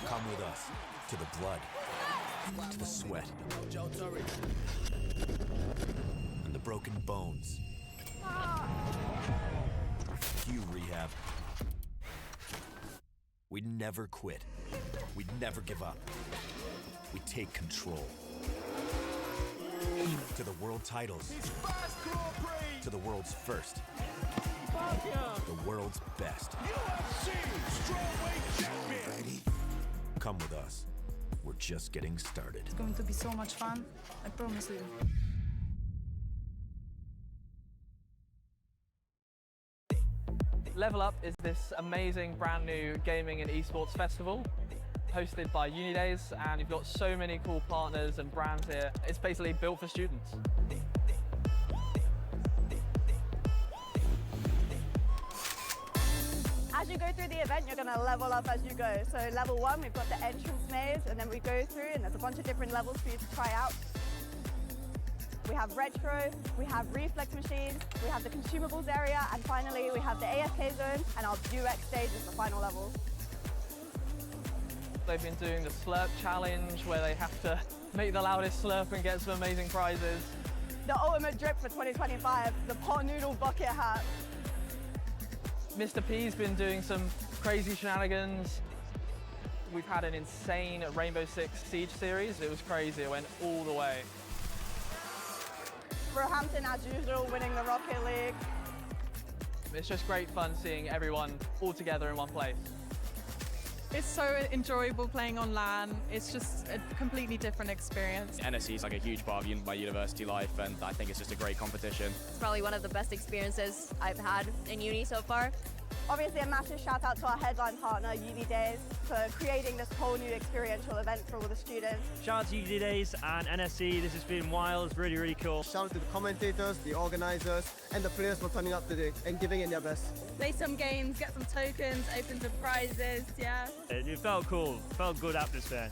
Come with us to the blood, to the sweat, and the broken bones. You rehab. We never quit. We never give up. We take control. To the world titles. To the world's first. The world's best. Come with us. We're just getting started. It's going to be so much fun, I promise you. Level Up is this amazing brand new gaming and esports festival hosted by Unidays, and you've got so many cool partners and brands here. It's basically built for students. As you go through the event, you're going to level up as you go. So level 1, we've got the entrance maze, and then we go through, and there's a bunch of different levels for you to try out. We have retro, we have reflex machines, we have the consumables area, and finally we have the AFK zone, and our UX stage is the final level. They've been doing the slurp challenge where they have to make the loudest slurp and get some amazing prizes. The ultimate drip for 2025, the pot noodle bucket hat. Mr. P's been doing some crazy shenanigans. We've had an insane Rainbow Six Siege series. It was crazy, it went all the way. Roehampton, as usual, winning the Rocket League. It's just great fun seeing everyone all together in one place. It's so enjoyable playing on LAN. It's just a completely different experience. NSC is like a huge part of my university life, and I think it's just a great competition. It's probably one of the best experiences I've had in uni so far. Obviously, a massive shout out to our headline partner, Unidays, for creating this whole new experiential event for all the students. Shout out to Unidays and NSC. This has been wild, really, really cool. Shout out to the commentators, the organisers, and the players for turning up today and giving it their best. Play some games, get some tokens, open some prizes, yeah. It felt cool, felt good atmosphere.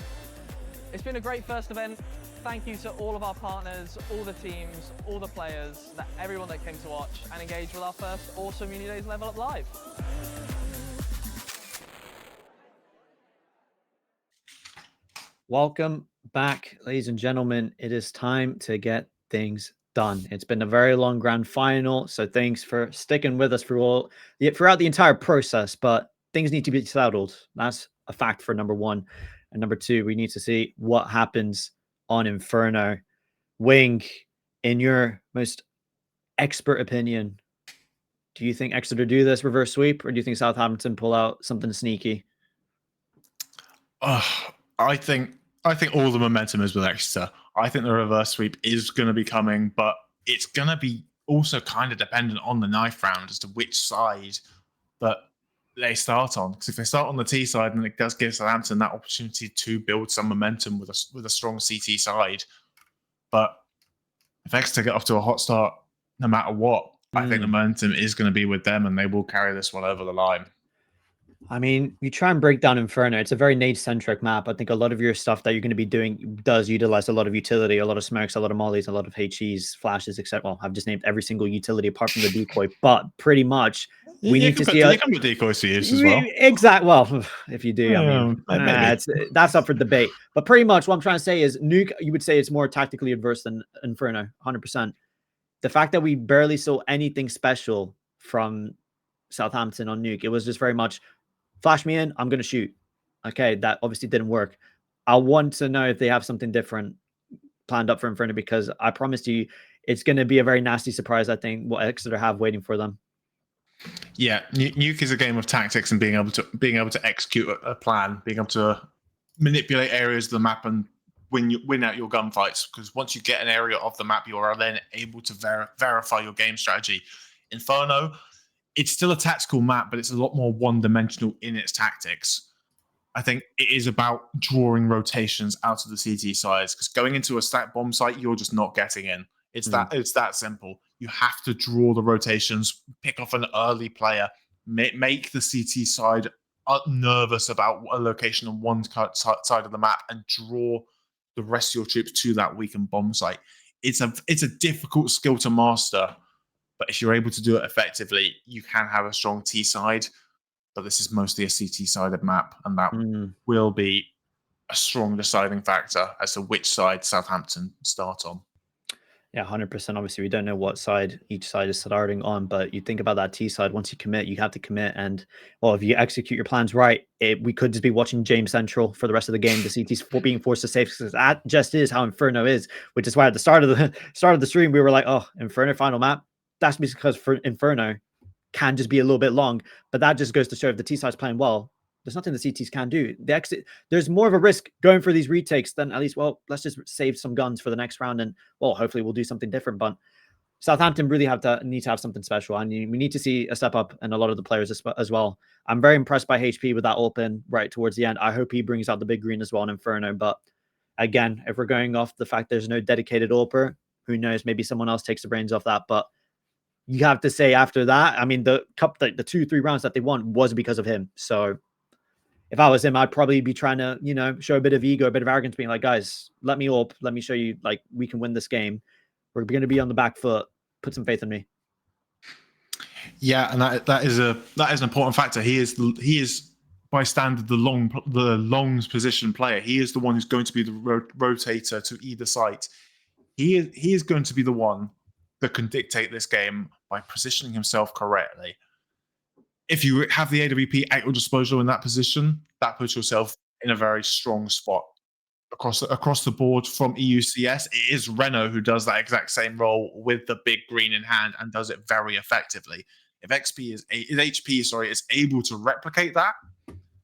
It's been a great first event. Thank you to all of our partners, all the teams, all the players, everyone that came to watch and engage with our first awesome Unidays Level Up Live. Welcome back, ladies and gentlemen. It is time to get things done. It's been a very long grand final, so thanks for sticking with us throughout the entire process, but things need to be settled. That's a fact for number one. And number two, we need to see what happens on Inferno. Wing, in your most expert opinion, do you think Exeter do this reverse sweep, or do you think Southampton pull out something sneaky? I think all the momentum is with Exeter. I think the reverse sweep is going to be coming, but it's going to be also kind of dependent on the knife round as to which side that they start on. Because if they start on the T side, then it does give Southampton that opportunity to build some momentum with a strong CT side. But if Exeter get off to a hot start, no matter what, I think the momentum is going to be with them, and they will carry this one over the line. I mean, you try and break down Inferno. It's a very nade-centric map. I think a lot of your stuff that you're going to be doing does utilize a lot of utility, a lot of smokes, a lot of mollies, a lot of HEs, flashes, etc. Well, I've just named every single utility apart from the decoy, but pretty much we need to see a couple of decoys to use as well. Exactly. Well, if you do, I mean, that's up for debate. But pretty much what I'm trying to say is Nuke, you would say it's more tactically adverse than Inferno, 100%. The fact that we barely saw anything special from Southampton on Nuke, it was just very much, flash me in, I'm going to shoot. Okay, that obviously didn't work. I want to know if they have something different planned up for Inferno, because I promised you it's going to be a very nasty surprise, I think, what Exeter have waiting for them. Yeah, Nuke is a game of tactics and being able to execute a plan, being able to manipulate areas of the map and win out your gunfights. Because once you get an area of the map, you are then able to verify your game strategy. Inferno, it's still a tactical map, but it's a lot more one-dimensional in its tactics. I think it is about drawing rotations out of the CT sides, because going into a stack bomb site, you're just not getting in. It's that simple. You have to draw the rotations, pick off an early player, make the CT side nervous about a location on one side of the map, and draw the rest of your troops to that weakened bomb site. It's a difficult skill to master. But if you're able to do it effectively, you can have a strong T side. But this is mostly a CT sided map, and that will be a strong deciding factor as to which side Southampton start on. Yeah, 100%. Obviously, we don't know what side each side is starting on, but you think about that T side. Once you commit, you have to commit. And well, if you execute your plans right, we could just be watching James Central for the rest of the game. The CT's being forced to save because that just is how Inferno is. Which is why at the start of the stream we were like, "Oh, Inferno final map." That's because for Inferno can just be a little bit long, but that just goes to show if the T side's playing well, there's nothing the CTs can do. There's more of a risk going for these retakes than at least, well, let's just save some guns for the next round and, well, hopefully we'll do something different. But Southampton really need to have something special, and we need to see a step up in a lot of the players as well. I'm very impressed by HP with that open right towards the end. I hope he brings out the big green as well in Inferno. But again, if we're going off the fact there's no dedicated AWPer, who knows? Maybe someone else takes the brains off that. But you have to say after that, I mean, the 2-3 rounds that they won was because of him. So if I was him, I'd probably be trying to, show a bit of ego, a bit of arrogance, being like, guys, let me up. Let me show you, like, we can win this game. We're going to be on the back foot. Put some faith in me. Yeah, and that is an important factor. He is by standard the longs position player. He is the one who's going to be the rotator to either side. He is going to be the one that can dictate this game by positioning himself correctly. If you have the AWP at your disposal in that position, that puts yourself in a very strong spot. Across the board from EUCS, it is Renault who does that exact same role with the big green in hand and does it very effectively. If HP is able to replicate that,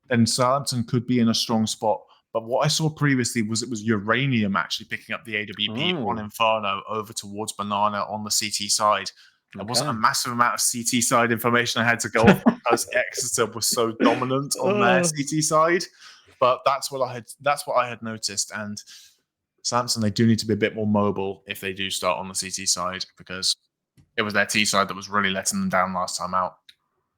then Southampton could be in a strong spot. But what I saw previously was it was Uranium actually picking up the AWP on Inferno over towards Banana on the CT side. There wasn't a massive amount of CT side information I had to go off because Exeter was so dominant on their CT side. But that's what I had noticed. And Southampton, they do need to be a bit more mobile if they do start on the CT side, because it was their T side that was really letting them down last time out.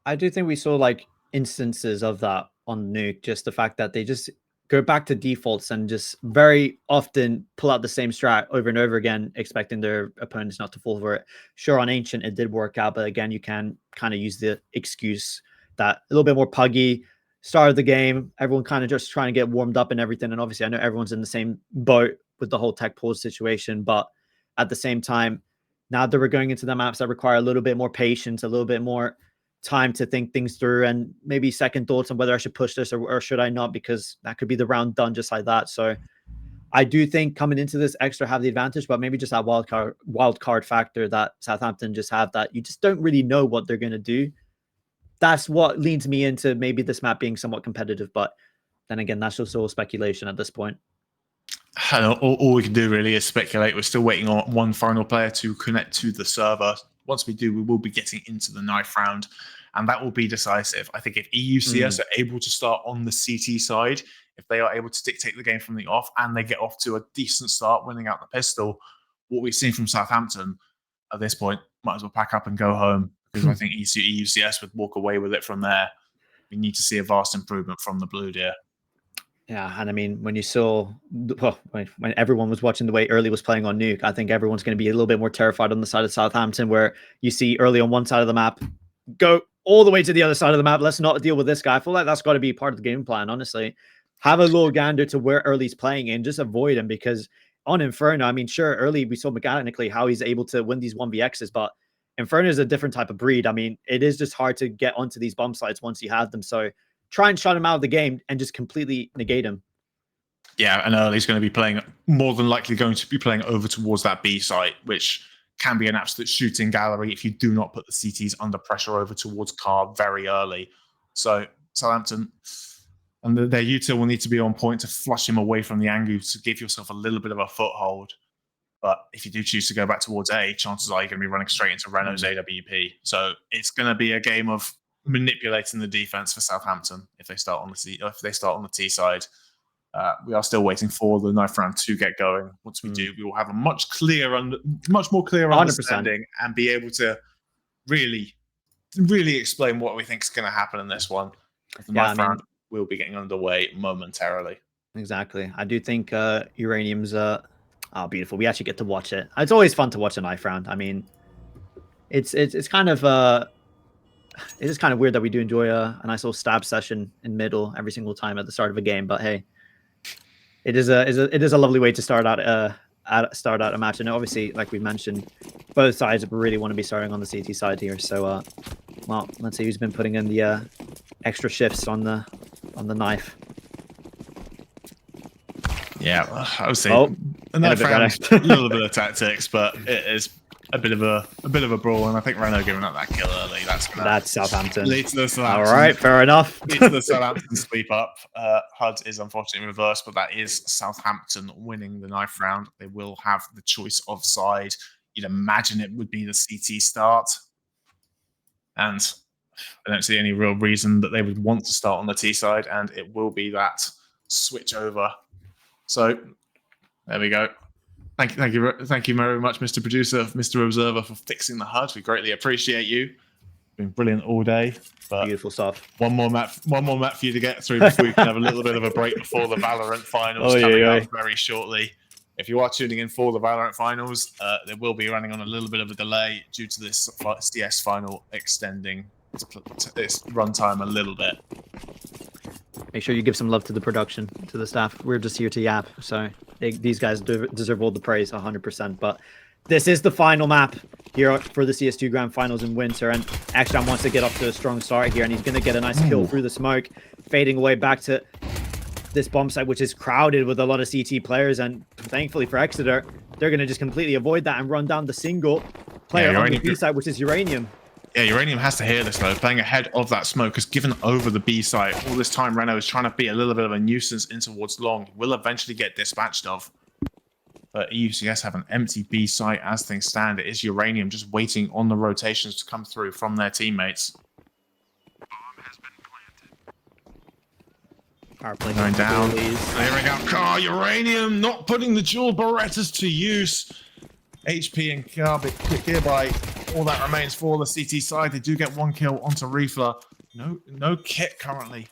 I do think we saw like instances of that on Nuke, just the fact that they just go back to defaults and just very often pull out the same strat over and over again, expecting their opponents not to fall for it. Sure, on Ancient, it did work out, but again, you can kind of use the excuse that a little bit more puggy start of the game, everyone kind of just trying to get warmed up and everything. And obviously, I know everyone's in the same boat with the whole tech pause situation, but at the same time, now that we're going into the maps that require a little bit more patience, a little bit more time to think things through, and maybe second thoughts on whether I should push this or should I not, because that could be the round done just like that. So I do think coming into this, Exeter have the advantage, but maybe just that wild card factor that Southampton just have, that you just don't really know what they're going to do. That's what leads me into maybe this map being somewhat competitive, but then again, that's just all speculation at this point. All we can do really is speculate. We're still waiting on one final player to connect to the server. Once we do, we will be getting into the knife round, and that will be decisive. I think if EUCS are able to start on the CT side, if they are able to dictate the game from the off, and they get off to a decent start, winning out the pistol, what we've seen from Southampton at this point, might as well pack up and go home, because I think EUCS would walk away with it from there. We need to see a vast improvement from the Blue Deer. Yeah, and I mean, when you saw, well, when everyone was watching the way Early was playing on Nuke, I think everyone's going to be a little bit more terrified on the side of Southampton, where you see Early on one side of the map, go all the way to the other side of the map. Let's not deal with this guy. I feel like that's got to be part of the game plan, honestly. Have a little gander to where Early's playing and just avoid him, because on Inferno, I mean, sure, Early, we saw mechanically how he's able to win these 1vx's, but Inferno is a different type of breed. I mean, it is just hard to get onto these bomb sites once you have them. So try and shut him out of the game and just completely negate him. Yeah, and Early's going to be playing, more than likely going to be playing over towards that B site, which can be an absolute shooting gallery if you do not put the CTs under pressure over towards Car very early. So Southampton and their util will need to be on point to flush him away from the angle to give yourself a little bit of a foothold. But if you do choose to go back towards A, chances are you're going to be running straight into Renault's AWP. So it's going to be a game of manipulating the defense for Southampton if they start on the T side. We are still waiting for the knife round to get going. Once we do, we will have a much more clear understanding 100%. And be able to really explain what we think is going to happen in this one. The knife round will be getting underway momentarily. Exactly. I do think Uranium's beautiful. We actually get to watch it. It's always fun to watch a knife round. I mean, it's kind of it is kind of weird that we do enjoy a nice little stab session in middle every single time at the start of a game. But hey, it is a lovely way to start out start out a match. And obviously, like we mentioned, both sides really want to be starting on the CT side here. So, well, let's see who's been putting in the extra shifts on the knife. Yeah, I would say a little bit of tactics, but it is a bit of a brawl, and I think Renault giving up that kill early. That's Southampton. Lead to the Southampton. All right, fair enough. Lead to the Southampton sweep up. HUD is unfortunately reversed, but that is Southampton winning the knife round. They will have the choice of side. You'd imagine it would be the CT start, and I don't see any real reason that they would want to start on the T side, and it will be that switch over. So there we go. Thank you very much, Mr. Producer, Mr. Observer, for fixing the HUD. We greatly appreciate you. Been brilliant all day. But beautiful stuff. One more map for you to get through before we can have a little bit of a break before the Valorant finals coming up very shortly. If you are tuning in for the Valorant finals, they will be running on a little bit of a delay due to this CS final extending its runtime a little bit. Make sure you give some love to the production, to the staff. We're just here to yap, so these guys deserve all the praise, 100%. But this is the final map here for the CS2 Grand Finals in winter, and Ekstrom wants to get off to a strong start here, and he's going to get a nice kill through the smoke, fading away back to this bomb site, which is crowded with a lot of CT players, and thankfully for Exeter, they're going to just completely avoid that and run down the single player on the B side, which is Uranium. Yeah, Uranium has to hear this though. Playing ahead of that smoke has given over the B site. All this time, Renault is trying to be a little bit of a nuisance in towards long. Will eventually get dispatched of. But EUCS have an empty B site as things stand. It is Uranium just waiting on the rotations to come through from their teammates. Power play going down. There we go. Uranium not putting the dual Berettas to use. HP and Gearby, all that remains for the CT side. They do get one kill onto Reefler. No kit currently.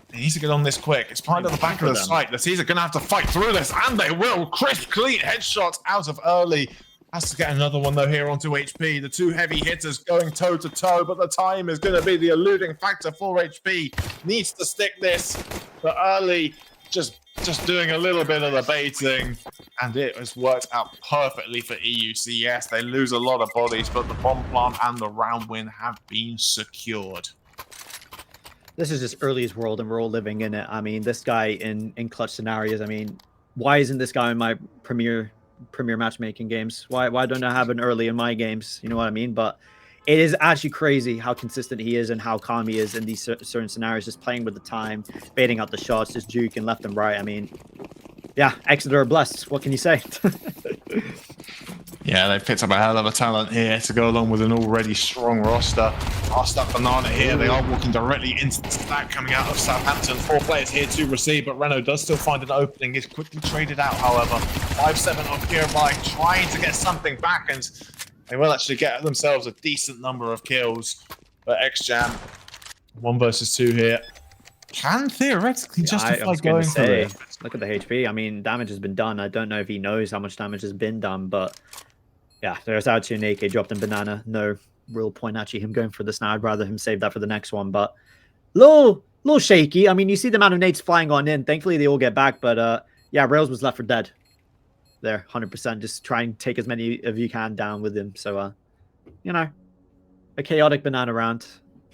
They need to get on this quick. It's part of the back of the site. The C's are going to have to fight through this, and they will. Crisp, clean headshots out of early. Has to get another one, though, here onto HP. The two heavy hitters going toe-to-toe, but the time is going to be the eluding factor for HP. Needs to stick this, but early just doing a little bit of the baiting, and it has worked out perfectly for EUCS. They lose a lot of bodies, but the bomb plant and the round win have been secured. This is just early's world, and we're all living in it. I mean, this guy in clutch scenarios, I mean, why isn't this guy in my premier matchmaking games? Why don't I have an early in my games? You know what I mean? But it is actually crazy how consistent he is and how calm he is in these certain scenarios, just playing with the time, baiting out the shots, just juking left and right. I mean, yeah, Exeter are blessed. What can you say? Yeah, they've picked up a hell of a talent here to go along with an already strong roster. Arstat Banana here. They are walking directly into the stack coming out of Southampton. 4 players here to receive, but Renault does still find an opening. Is quickly traded out, however. 5-7 on Gearby, trying to get something back, and they will actually get themselves a decent number of kills. But XJam, 1 versus 2 here, can theoretically justify going for it. Look at the HP. I mean, damage has been done. I don't know if he knows how much damage has been done, but yeah, there's out to an AK dropped in Banana. No real point actually him going for this now. I'd rather him save that for the next one, but little shaky. I mean, you see the amount of nades flying on in. Thankfully, they all get back, but yeah, Rails was left for dead there, 100%. Just try and take as many of you can down with him. So, you know, a chaotic Banana round.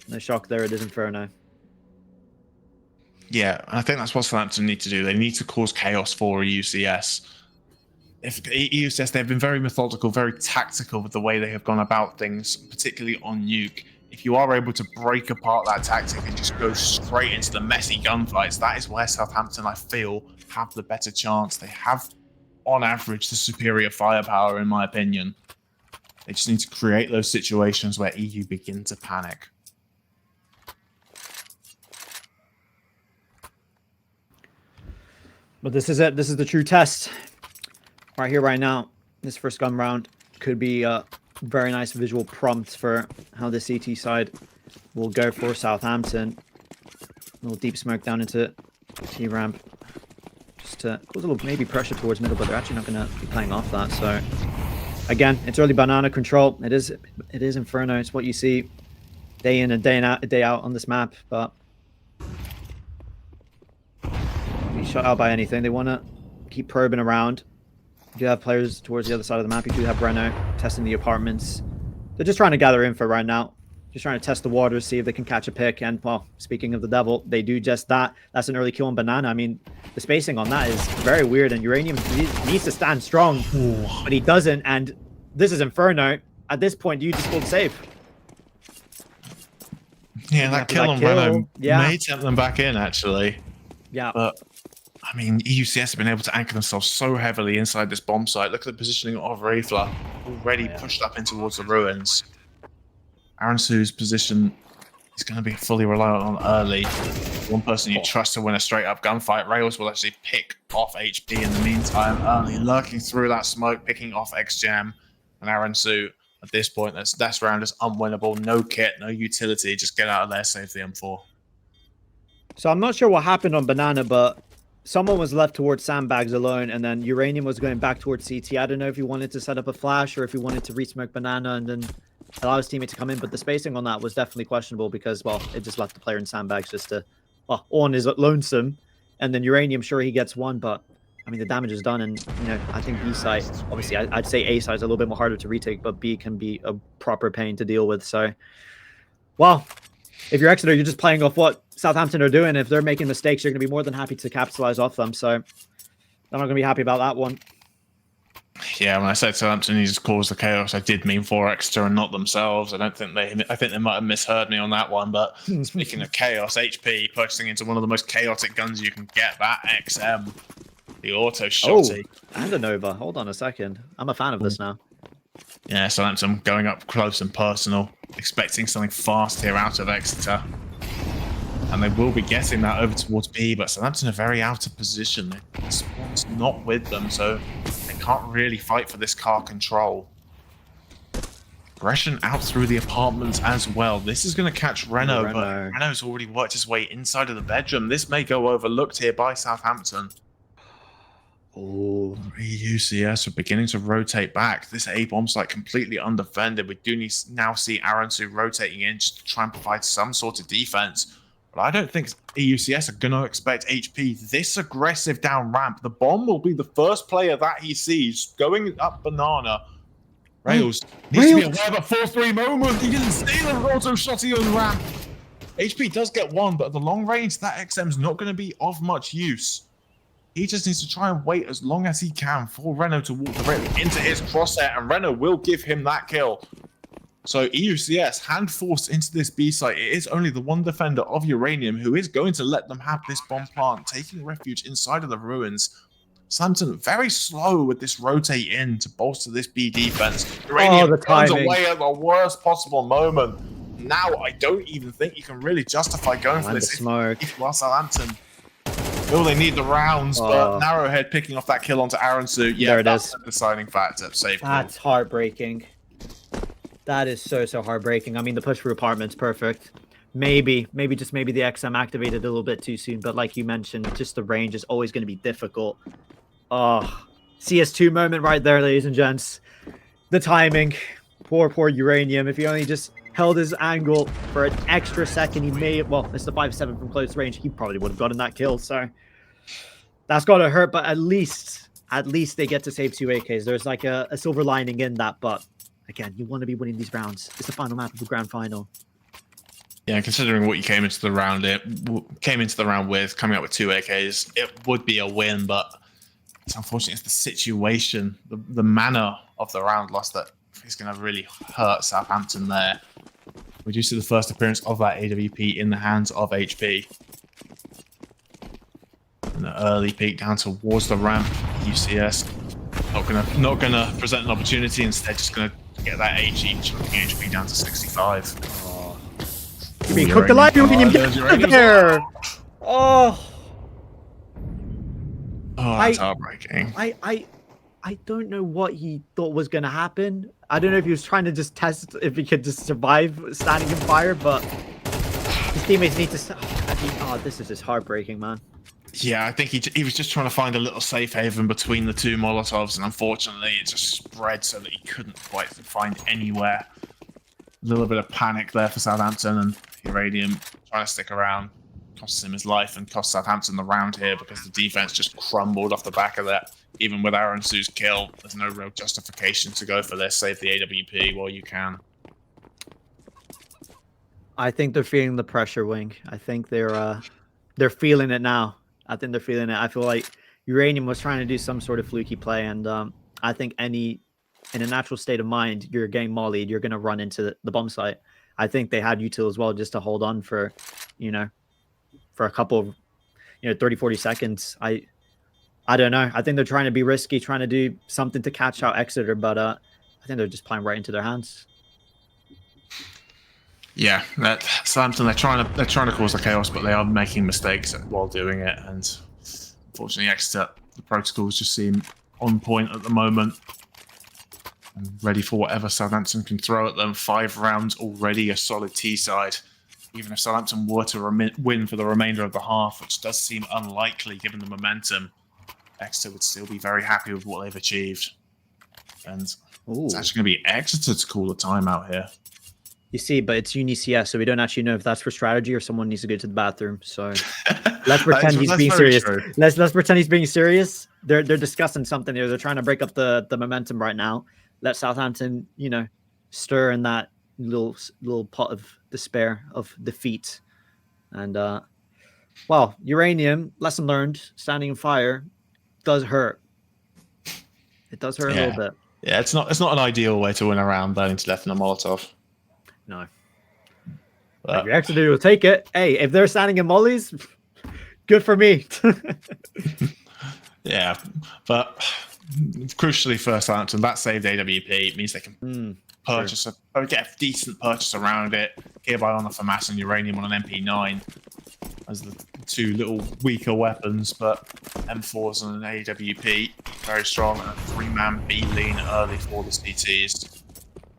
No shock there. It is Inferno. Yeah, I think that's what Southampton need to do. They need to cause chaos for UCS. If EUCS, they've been very methodical, very tactical with the way they have gone about things, particularly on Nuke. If you are able to break apart that tactic and just go straight into the messy gunfights, that is where Southampton, I feel, have the better chance. They have, on average, the superior firepower, in my opinion. They just need to create those situations where EU begin to panic. But this is it. This is the true test. Right here, right now. This first gun round could be a very nice visual prompt for how the CT side will go for Southampton. A little deep smoke down into T-ramp. Just to cause a little maybe pressure towards middle, but they're actually not going to be playing off that. So, again, it's early Banana control. It is Inferno. It's what you see day in and day out on this map. But be shut out by anything. They want to keep probing around. You do have players towards the other side of the map. You do have Breno testing the apartments. They're just trying to gather info right now. Just trying to test the waters, see if they can catch a pick. And, well, speaking of the devil, they do just that. That's an early kill on Banana. I mean, the spacing on that is very weird. And Uranium needs to stand strong, but he doesn't. And this is Inferno. At this point, you just hold safe. Yeah, that kill on Reno may tempt them back in, actually. Yeah. But, I mean, EUCS have been able to anchor themselves so heavily inside this bomb site. Look at the positioning of Rafla, already pushed up in towards the ruins. Aransu's position is going to be fully reliant on early. One person you trust to win a straight-up gunfight. Rails will actually pick off HP in the meantime. Early lurking through that smoke, picking off XJam. And Aransu, at this point, that's round is unwinnable. No kit, no utility. Just get out of there, save the M4. So I'm not sure what happened on Banana, but someone was left towards sandbags alone, and then Uranium was going back towards CT. I don't know if he wanted to set up a flash or if he wanted to re-smoke Banana and then allow his teammate to come in, but the spacing on that was definitely questionable because, well, it just left the player in sandbags just to, well, on his lonesome. And then Uranium, sure, he gets one, but, I mean, the damage is done, and, you know, I think B site, obviously, I'd say A site is a little bit more harder to retake, but B can be a proper pain to deal with, so, well, if you're Exeter, you're just playing off what Southampton are doing. If they're making mistakes, you're going to be more than happy to capitalize off them, so I'm not going to be happy about that one. Yeah, when I said Southampton needs to cause the chaos, I did mean for Exeter and not themselves. I think they might have misheard me on that one. But speaking of chaos, HP purchasing into one of the most chaotic guns you can get, that XM, the auto shotty. Oh, and a Nova. Hold on a second. I'm a fan of this now. Yeah, Southampton going up close and personal, expecting something fast here out of Exeter. And they will be getting that over towards B, but Southampton are very out of position. The spawn's not with them, so they can't really fight for this car control. Aggression out through the apartments as well. This is going to catch Renault, but Renault's already worked his way inside of the bedroom. This may go overlooked here by Southampton. Oh, UCS are beginning to rotate back. This A bomb site completely undefended. We do now see Aransu rotating in just to try and provide some sort of defense. But I don't think EUCS are going to expect HP this aggressive down ramp. The bomb will be the first player that he sees going up Banana. Rails needs to be aware of a 4-3 moment. He didn't see the auto shotty on ramp. HP does get one, but at the long range, that XM's not going to be of much use. He just needs to try and wait as long as he can for Renault to walk directly into his crosshair, and Renault will give him that kill. So EUCS hand forced into this B site. It is only the one defender of Uranium who is going to let them have this bomb plant, taking refuge inside of the ruins. Southampton very slow with this rotate in to bolster this B defense. Uranium runs away at the worst possible moment. Now I don't even think you can really justify going for this if you are Southampton. Oh, they need the rounds, but Narrowhead picking off that kill onto Aransu. Yeah, that's the deciding factor. Safe. That's heartbreaking. That is so heartbreaking. I mean, the push for apartments, perfect. Maybe the XM activated a little bit too soon, but like you mentioned, just the range is always going to be difficult. Oh, CS2 moment right there, ladies and gents. The timing. Poor Uranium. If he only just held his angle for an extra second, he may, well, it's the 5-7 from close range. He probably would have gotten that kill, so that's got to hurt, but at least they get to save 2 AKs. There's like a silver lining in that, but again, you want to be winning these rounds. It's the final map of the grand final. Yeah, considering what you came into the round with, coming up with 2 AKs, it would be a win, but it's unfortunate. It's the situation, the manner of the round loss that is going to really hurt Southampton there. We do see the first appearance of that AWP in the hands of HP. And an early peek down towards the ramp. UCS not gonna present an opportunity, instead just gonna get that HE, chucking HP down to 65. Oh. You cooked alive, you can get there. Oh, that's heartbreaking. I don't know what he thought was going to happen. I don't know if he was trying to just test if he could just survive standing in fire, but his teammates need to... Oh, this is just heartbreaking, man. Yeah, I think he was just trying to find a little safe haven between the two Molotovs, and unfortunately it just spread so that he couldn't quite find anywhere. A little bit of panic there for Southampton, and Uranium trying to stick around. costs him his life and costs Southampton the round here because the defense just crumbled off the back of that. Even with Aaron Su's kill, there's no real justification to go for this. Save the AWP while you can. I think they're feeling the pressure, Wing. I think they're feeling it now. I think they're feeling it. I feel like Uranium was trying to do some sort of fluky play, and I think in a natural state of mind, you're getting mollied, you're going to run into the bomb site. I think they had util as well just to hold on for, for a couple of, 30, 40 seconds. I don't know. I think they're trying to be risky, trying to do something to catch out Exeter, but I think they're just playing right into their hands. Yeah, Southampton, they're trying to cause the chaos, but they are making mistakes while doing it. And unfortunately, Exeter, the protocols just seem on point at the moment. And ready for whatever Southampton can throw at them. 5 rounds already, a solid T side. Even if Southampton were to win for the remainder of the half, which does seem unlikely given the momentum, Exeter would still be very happy with what they've achieved. And it's actually going to be Exeter to call the timeout here. You see, but it's UniCS, so we don't actually know if that's for strategy or someone needs to go to the bathroom. So let's pretend he's being serious. Let's pretend he's being serious. They're discussing something here. They're trying to break up the momentum right now. Let Southampton, stir in that little pot of despair, of defeat. And well, Uranium, lesson learned, standing in fire does hurt. It does hurt a little bit. Yeah, it's not an ideal way to win a round, burning to death in a Molotov. No. But if Exeter will take it. Hey, if they're standing in mollies, good for me. Yeah, but crucially for Southampton, that saved AWP. It means they can purchase get a decent purchase around it. Hereby on the FAMAS and Uranium on an MP9 as the 2 little weaker weapons, but M4s and an AWP very strong. And a 3-man B lean early for the CTs.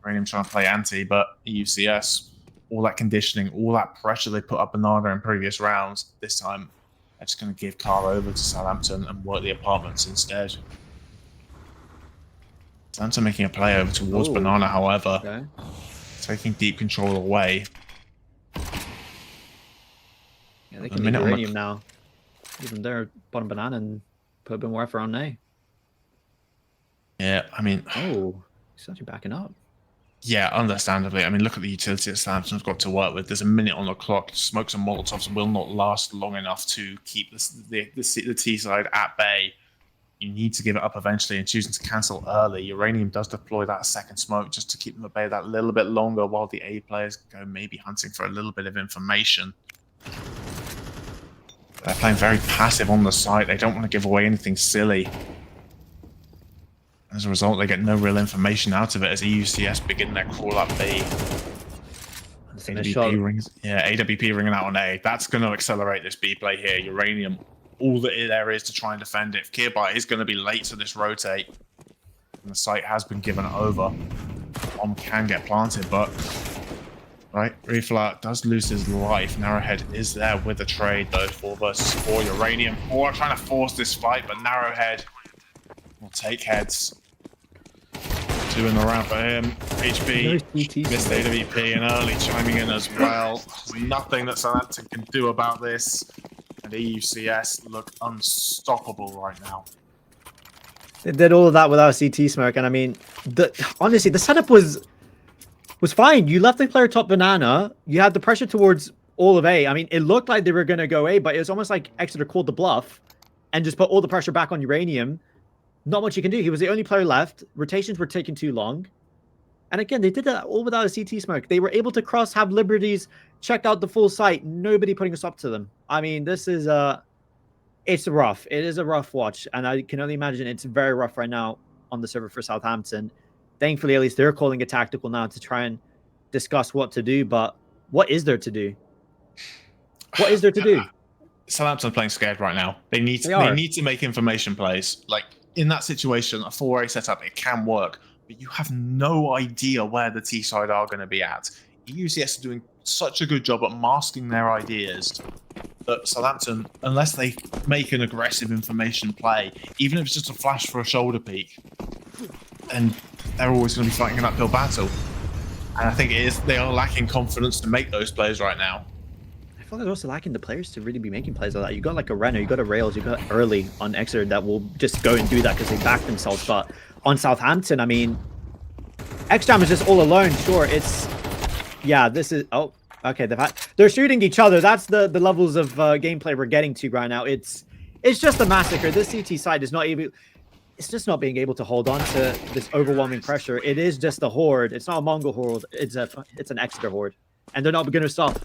Uranium trying to play anti, but UCS, all that conditioning, all that pressure they put up Banana in previous rounds, this time they're just going to give Carr over to Southampton and work the apartments instead. Southampton making a play over towards Banana, however, taking deep control away. Yeah, they can leave Uranium now. Even their bottom Banana and put a bit more effort on A. Yeah, I mean... Oh, he's actually backing up. Yeah, understandably. I mean, look at the utility that Southampton's got to work with. There's a minute on the clock. Smokes and Molotovs will not last long enough to keep the T side at bay. You need to give it up eventually, and choosing to cancel early. Uranium does deploy that second smoke just to keep them at bay that little bit longer while the A players go maybe hunting for a little bit of information. They're playing very passive on the site. They don't want to give away anything silly. As a result, they get no real information out of it as the UCS begin their crawl up B. AWP rings, AWP ringing out on A. That's going to accelerate this B play here. Uranium, all that there is to try and defend it. If Kirby is going to be late to this rotate, and the site has been given over, Bomb can get planted, but Reflat does lose his life. Narrowhead is there with the trade though. 4 versus 4. Uranium trying to force this fight, but Narrowhead will take heads. 2 in the round for him. HP missed AWP and early chiming in as well. Nothing that Southampton can do about this. And EUCS look unstoppable right now. They did all of that without CT smoke, and I mean, honestly, the setup was fine. You left the player top Banana. You had the pressure towards all of A. I mean, it looked like they were going to go A, but it was almost like Exeter called the bluff and just put all the pressure back on Uranium. Not much you can do. He was the only player left. Rotations were taking too long. And again, they did that all without a CT smoke. They were able to cross, have liberties, check out the full site. Nobody putting a stop to them. I mean, this is it's rough. It is a rough watch. And I can only imagine it's very rough right now on the server for Southampton. Thankfully, at least they're calling it tactical now to try and discuss what to do. But what is there to do? What is there to do? Southampton are playing scared right now. They need to make information plays. Like, in that situation, a 4A setup, it can work, but you have no idea where the T side are going to be at. EUCS are doing such a good job at masking their ideas that Southampton, unless they make an aggressive information play, even if it's just a flash for a shoulder peek, then they're always going to be fighting an uphill battle. And I think they are lacking confidence to make those plays right now. feel like they're also lacking the players to really be making plays like that. You got like a Renner, you got a Rails, you got early on Exeter that will just go and do that because they back themselves. But on Southampton, I mean, X-Jam is just all alone. Sure, it's this is okay. They're shooting each other. That's the levels of gameplay we're getting to right now. It's just a massacre. This CT side is not even. It's just not being able to hold on to this overwhelming pressure. It is just a horde. It's not a Mongol horde. It's an Exeter horde, and they're not going to stop.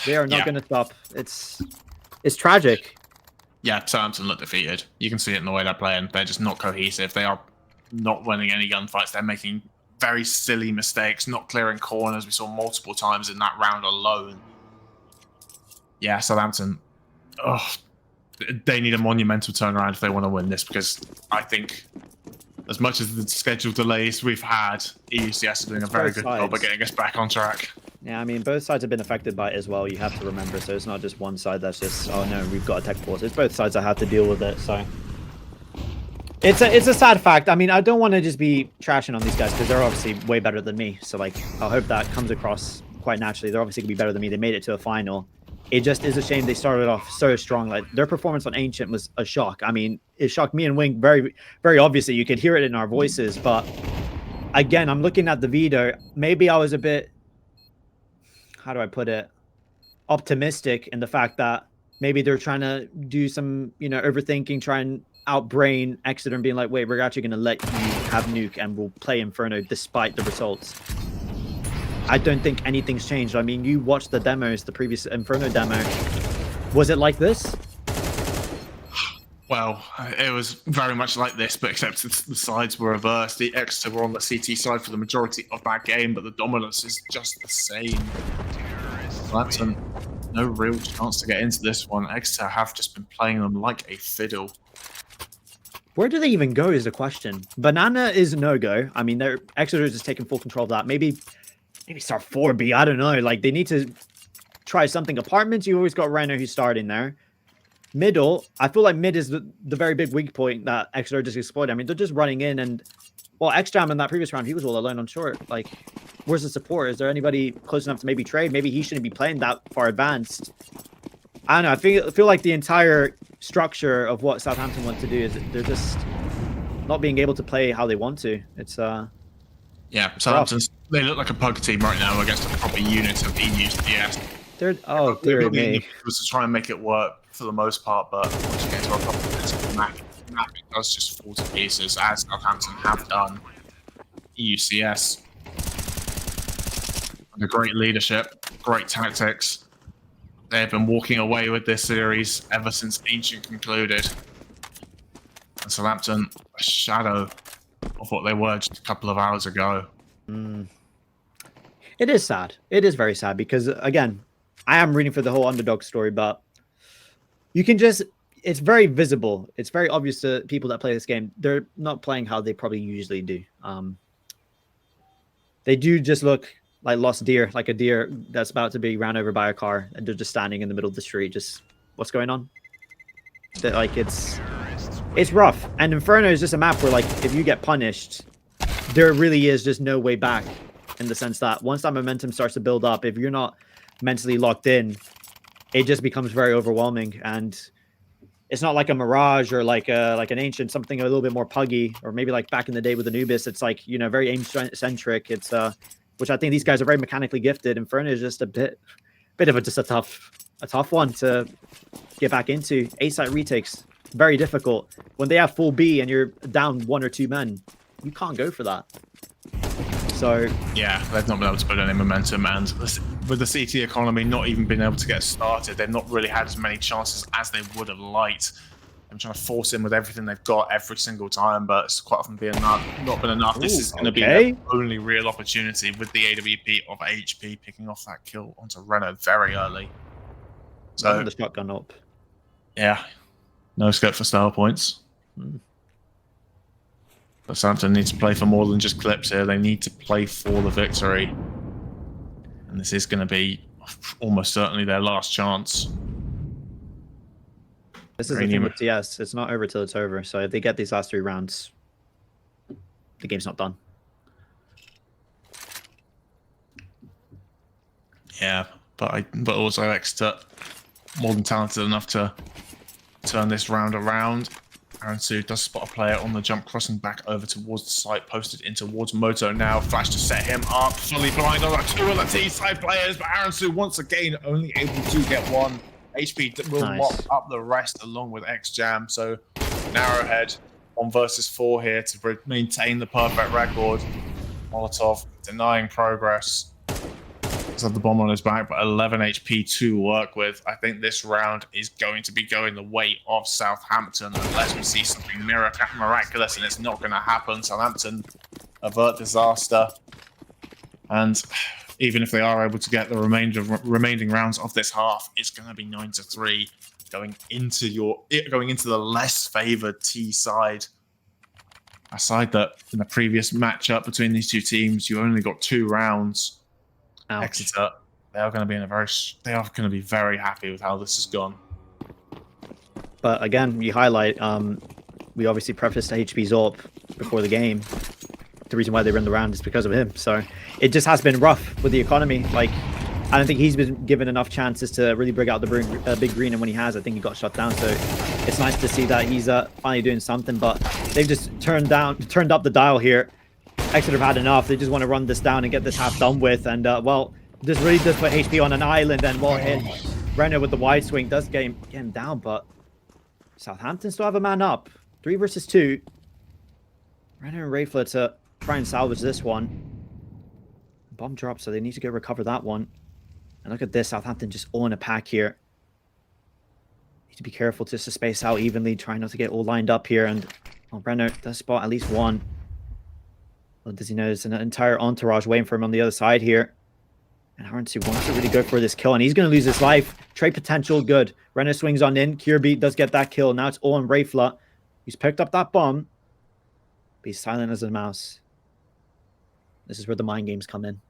They are not going to stop. It's tragic. Yeah, Southampton look defeated. You can see it in the way they're playing. They're just not cohesive. They are not winning any gunfights. They're making very silly mistakes, not clearing corners. We saw multiple times in that round alone. Yeah, Southampton. Oh, they need a monumental turnaround if they want to win this, because I think as much as the schedule delays we've had, EUCS are doing a very good job of getting us back on track. Yeah, I mean, both sides have been affected by it as well. You have to remember. So it's not just one side that's just, oh no, we've got a tech force. It's both sides that have to deal with it. So it's a sad fact. I mean, I don't want to just be trashing on these guys because they're obviously way better than me. So like, I hope that comes across quite naturally. They're obviously gonna be better than me. They made it to a final. It just is a shame they started off so strong. Like their performance on Ancient was a shock. I mean, it shocked me and Wing very, very obviously. You could hear it in our voices. But again, I'm looking at the video. Maybe I was a bit, how do I put it, optimistic in the fact that maybe they're trying to do some, overthinking, try and outbrain Exeter and being like, wait, we're actually going to let you have Nuke and we'll play Inferno despite the results. I don't think anything's changed. I mean, you watched the demos, the previous Inferno demo. Was it like this? Well, it was very much like this, but except the sides were reversed. The Exeter were on the CT side for the majority of that game, but the dominance is just the same. Southampton, no real chance to get into this one. Exeter have just been playing them like a fiddle. Where do they even go is the question. Banana is no-go. I mean, Exeter is just taking full control of that. Maybe start 4B. I don't know. Like, they need to try something. Apartments, you always got Rhino who's starting there. Middle, I feel like mid is the very big weak point that Exeter just exploited. I mean, they're just running in and, well, X-Jam in that previous round, he was all alone on short. Like, where's the support? Is there anybody close enough to maybe trade? Maybe he shouldn't be playing that far advanced. I don't know. I feel like the entire structure of what Southampton want to do is they're just not being able to play how they want to. It's yeah, Southampton's they look like a pug team right now against a proper unit of EUCS. Dear me. Was to try and make it work for the most part, but once you get into a proper political map, it does just fall to pieces, as Southampton have done. EUCS, under great leadership, great tactics. They've been walking away with this series ever since Ancient concluded. And Southampton, a shadow of what they were just a couple of hours ago. It is sad. It is very sad because, again, I am reading for the whole underdog story, but you can just, it's very visible. It's very obvious to people that play this game. They're not playing how they probably usually do. They do just look like lost deer, like a deer that's about to be ran over by a car, and they're just standing in the middle of the street. Just, what's going on? Like, it's rough. And Inferno is just a map where, like, if you get punished, there really is just no way back, in the sense that once that momentum starts to build up, if you're not mentally locked in, it just becomes very overwhelming. And it's not like a Mirage or like an Ancient, something a little bit more puggy, or maybe like back in the day with Anubis, it's like, very aim-centric. It's which I think these guys are very mechanically gifted. Inferno is just a bit of a tough one to get back into. A-site retakes, very difficult. When they have full B and you're down 1 or 2 men, you can't go for that. So yeah, they've not been able to put any momentum, and with the CT economy not even being able to get started, they've not really had as many chances as they would have liked. I'm trying to force in with everything they've got every single time, but it's quite often not been enough. This is going to be the only real opportunity with the AWP of HP picking off that kill onto Renault very early. So the shotgun up. Yeah, no scope for style points. But Southampton needs to play for more than just clips here. They need to play for the victory. And this is going to be almost certainly their last chance. This is the thing with TS. It's not over till it's over. So if they get these last 3 rounds, the game's not done. Yeah, but also Exeter more than talented enough to turn this round around. Aaron Su does spot a player on the jump, crossing back over towards the site, posted in towards Moto now. Flash to set him up, fully blind on two of the T-side players, but Aaron Su once again only able to get one. HP will mop up the rest along with X-Jam, so Narrowhead 1 versus 4 here to maintain the perfect record. Molotov denying progress. He's had the bomb on his back, but 11 HP to work with. I think this round is going to be going the way of Southampton unless we see something miraculous, and it's not going to happen. Southampton avert disaster. And even if they are able to get the remaining rounds of this half, it's going to be 9-3 going into the less favored T side. A side that in the previous matchup between these two teams, you only got 2 rounds. Ouch. Exeter, they are going to be very happy with how this has gone. But again, you highlight, we obviously prefaced HP's up before the game. The reason why they run the round is because of him. So it just has been rough with the economy. Like, I don't think he's been given enough chances to really bring out the big green, and when he has, I think he got shut down. So it's nice to see that he's finally doing something. But they've just turned up the dial here. Exeter have had enough. They just want to run this down and get this half done with. And well, this really does put HP on an island. And well, Renner with the wide swing does get him down. But Southampton still have a man up. 3 versus 2. Renner and Rayfler to try and salvage this one. Bomb drop, so they need to go recover that one. And look at this, Southampton just all in a pack here. Need to be careful just to space out evenly, try not to get all lined up here. And well, Brenner does spot at least one. Well, does he know there's an entire entourage waiting for him on the other side here? And Haransu wants to really go for this kill, and he's going to lose his life. Trade potential, good. Renner swings on in. Kirby does get that kill. Now it's all on Rayfler. He's picked up that bomb, but he's silent as a mouse. This is where the mind games come in.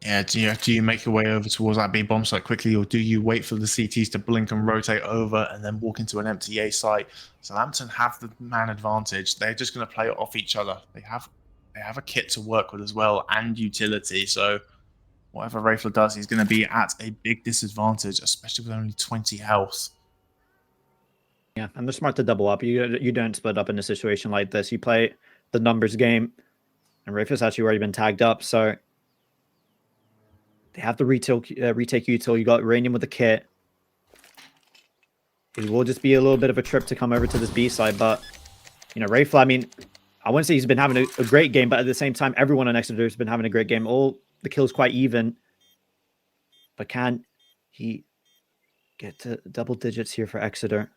Yeah, do you make your way over towards that B bomb site quickly, or do you wait for the CTs to blink and rotate over and then walk into an empty A site? Southampton have the man advantage. They're just going to play it off each other. They have a kit to work with as well, and utility. So whatever Rayfler does, he's going to be at a big disadvantage, especially with only 20 health. Yeah, and they're smart to double up. You don't split up in a situation like this. You play the numbers game, and Rayfler's actually already been tagged up, so they have to retake util. You got Uranium with the kit. It will just be a little bit of a trip to come over to this B side, but you know, Rayfler, I mean, I wouldn't say he's been having a great game, but at the same time, everyone on Exeter has been having a great game. All the kills quite even. But can he get to double digits here for Exeter?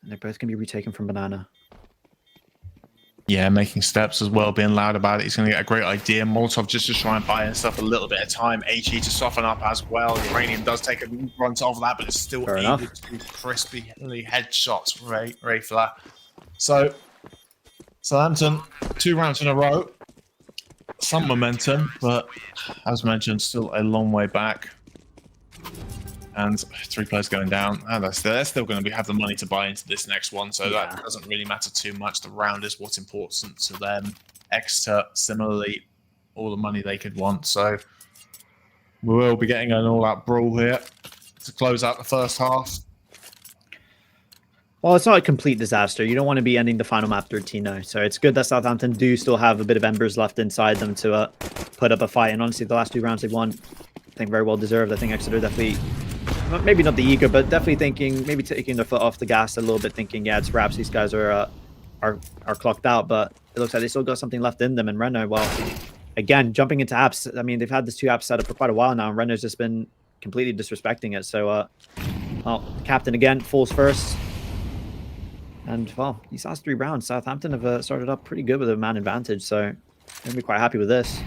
And they're both going to be retaken from Banana. Yeah, making steps as well, being loud about it. He's going to get a great idea. Molotov just to try and buy himself a little bit of time. HE to soften up as well. Uranium does take a front of that, but it's still able to crisply headshot Rayfler. So Southampton, 2 rounds in a row. Some momentum, but as mentioned, still a long way back. And 3 players going down. And they're still going to have the money to buy into this next one, so that doesn't really matter too much. The round is what's important to them. Exeter, similarly, all the money they could want. So we will be getting an all-out brawl here to close out the first half. Well, it's not a complete disaster. You don't want to be ending the final map 13-0. So it's good that Southampton do still have a bit of embers left inside them to put up a fight. And honestly, the last 2 rounds they've won, I think, very well deserved. I think Exeter definitely, maybe not the ego, but definitely thinking, maybe taking their foot off the gas a little bit, thinking, yeah, it's wraps. These guys are clocked out, but it looks like they still got something left in them. And Renner, well, again, jumping into apps. I mean, they've had this 2 apps set up for quite a while now, and Renner's just been completely disrespecting it. So, well, captain again, falls first. And, well, these last 3 rounds, Southampton have started up pretty good with a man advantage, so I'm going to be quite happy with this.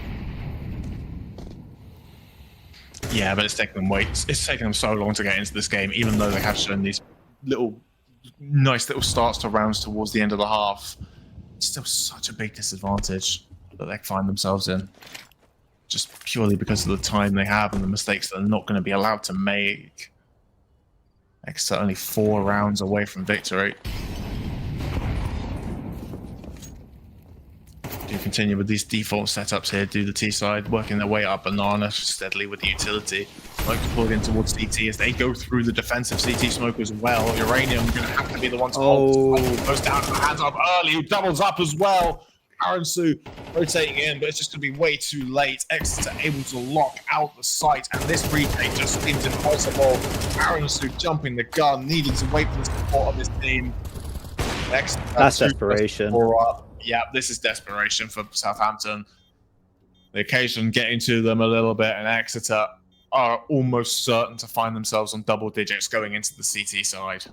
Yeah, but it's taken them so long to get into this game, even though they have shown these nice little starts to rounds towards the end of the half. It's still such a big disadvantage that they find themselves in, just purely because of the time they have and the mistakes that they're not going to be allowed to make. Exeter only 4 rounds away from victory. do continue with these default setups here, do the T side, working their way up banana steadily with the utility. Smoke deployed in towards CT as they go through the defensive CT smoke as well. Uranium going to have to be the one to hold. Goes down to the hands of Early, who doubles up as well. Aaron Su rotating in, but it's just going to be way too late. Exeter able to lock out the site, and this retake just seems impossible. Aaron Su jumping the gun, needing to wait for the support of his team. Exeter, that's desperation. Yeah, this is desperation for Southampton. The occasion getting to them a little bit, and Exeter are almost certain to find themselves on double digits going into the CT side.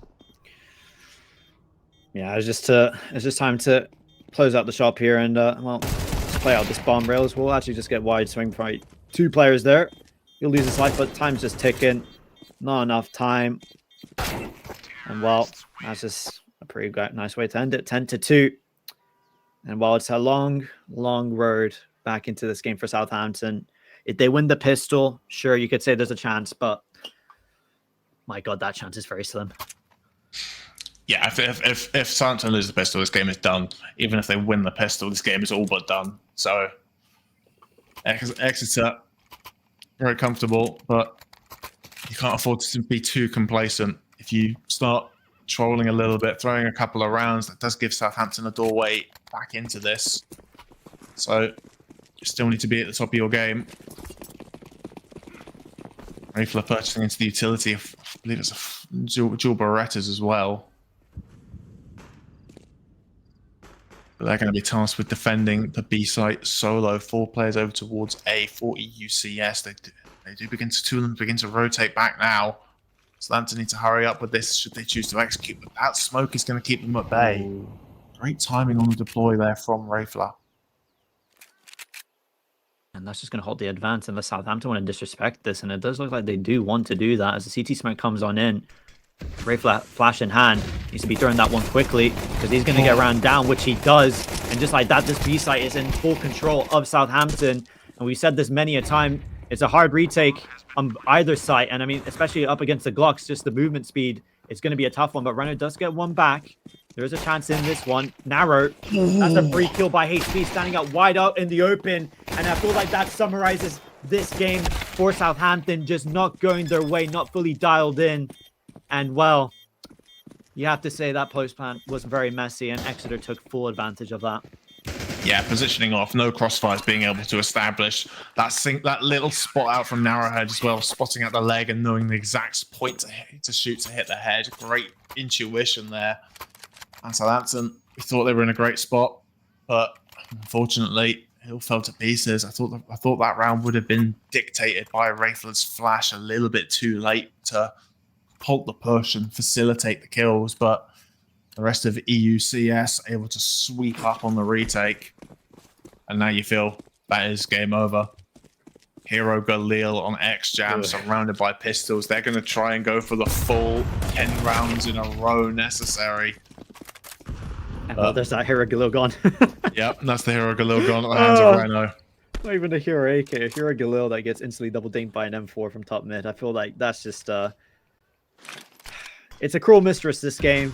Yeah, it's just time to close out the shop here and well, let's play out this bomb rails. We'll actually just get wide swing probably 2 players there. You'll lose his life, but time's just ticking. Not enough time. And well, that's just a pretty nice way to end it. 10-2. And while it's a long, long road back into this game for Southampton, if they win the pistol, sure, you could say there's a chance, but my God, that chance is very slim. Yeah, if Southampton lose the pistol, this game is done. Even if they win the pistol, this game is all but done. So, Exeter, very comfortable, but you can't afford to be too complacent. If you start trolling a little bit, throwing a couple of rounds, that does give Southampton a doorway back into this. So, you still need to be at the top of your game. Rayfler purchasing into the utility. I believe it's a dual Berettas as well. But they're going to be tasked with defending the B site solo. 4 players over towards A for EUCS. They do begin to, 2 of them begin to rotate back now. Southampton need to hurry up with this should they choose to execute. But that smoke is going to keep them at bay. Great timing on the deploy there from Rayfler. And that's just going to hold the advance unless Southampton want to disrespect this. And it does look like they do want to do that as the CT smoke comes on in. Rayfler, flash in hand, needs to be throwing that one quickly because he's going to get ran down, which he does. And just like that, this B site is in full control of Southampton. And we've said this many a time. It's a hard retake on either side. And I mean, especially up against the Glocks, just the movement speed, it's going to be a tough one. But Renault does get one back. There is a chance in this one. Narrow. That's a free kill by HP, standing out wide out in the open. And I feel like that summarizes this game for Southampton, just not going their way, not fully dialed in. And well, you have to say that post plant was very messy, and Exeter took full advantage of that. Yeah, positioning off, no crossfires being able to establish that little spot out from Narrowhead as well, spotting out the leg and knowing the exact point to shoot to hit the head. Great intuition there. And Southampton, we thought they were in a great spot, but unfortunately, it all fell to pieces. I thought that round would have been dictated by Rayfler's flash a little bit too late to halt the push and facilitate the kills, but the rest of EUCS able to sweep up on the retake. And now you feel that is game over. Hero Galil on X-Jam, surrounded by pistols. They're going to try and go for the full 10 rounds in a row necessary. And well, there's that Hero Galil gone. Yep, that's the Hero Galil gone at the hands of Reno. Not even a Hero AK, a Hero Galil that gets instantly double dinged by an M4 from top mid. I feel like that's just... It's a cruel mistress, this game.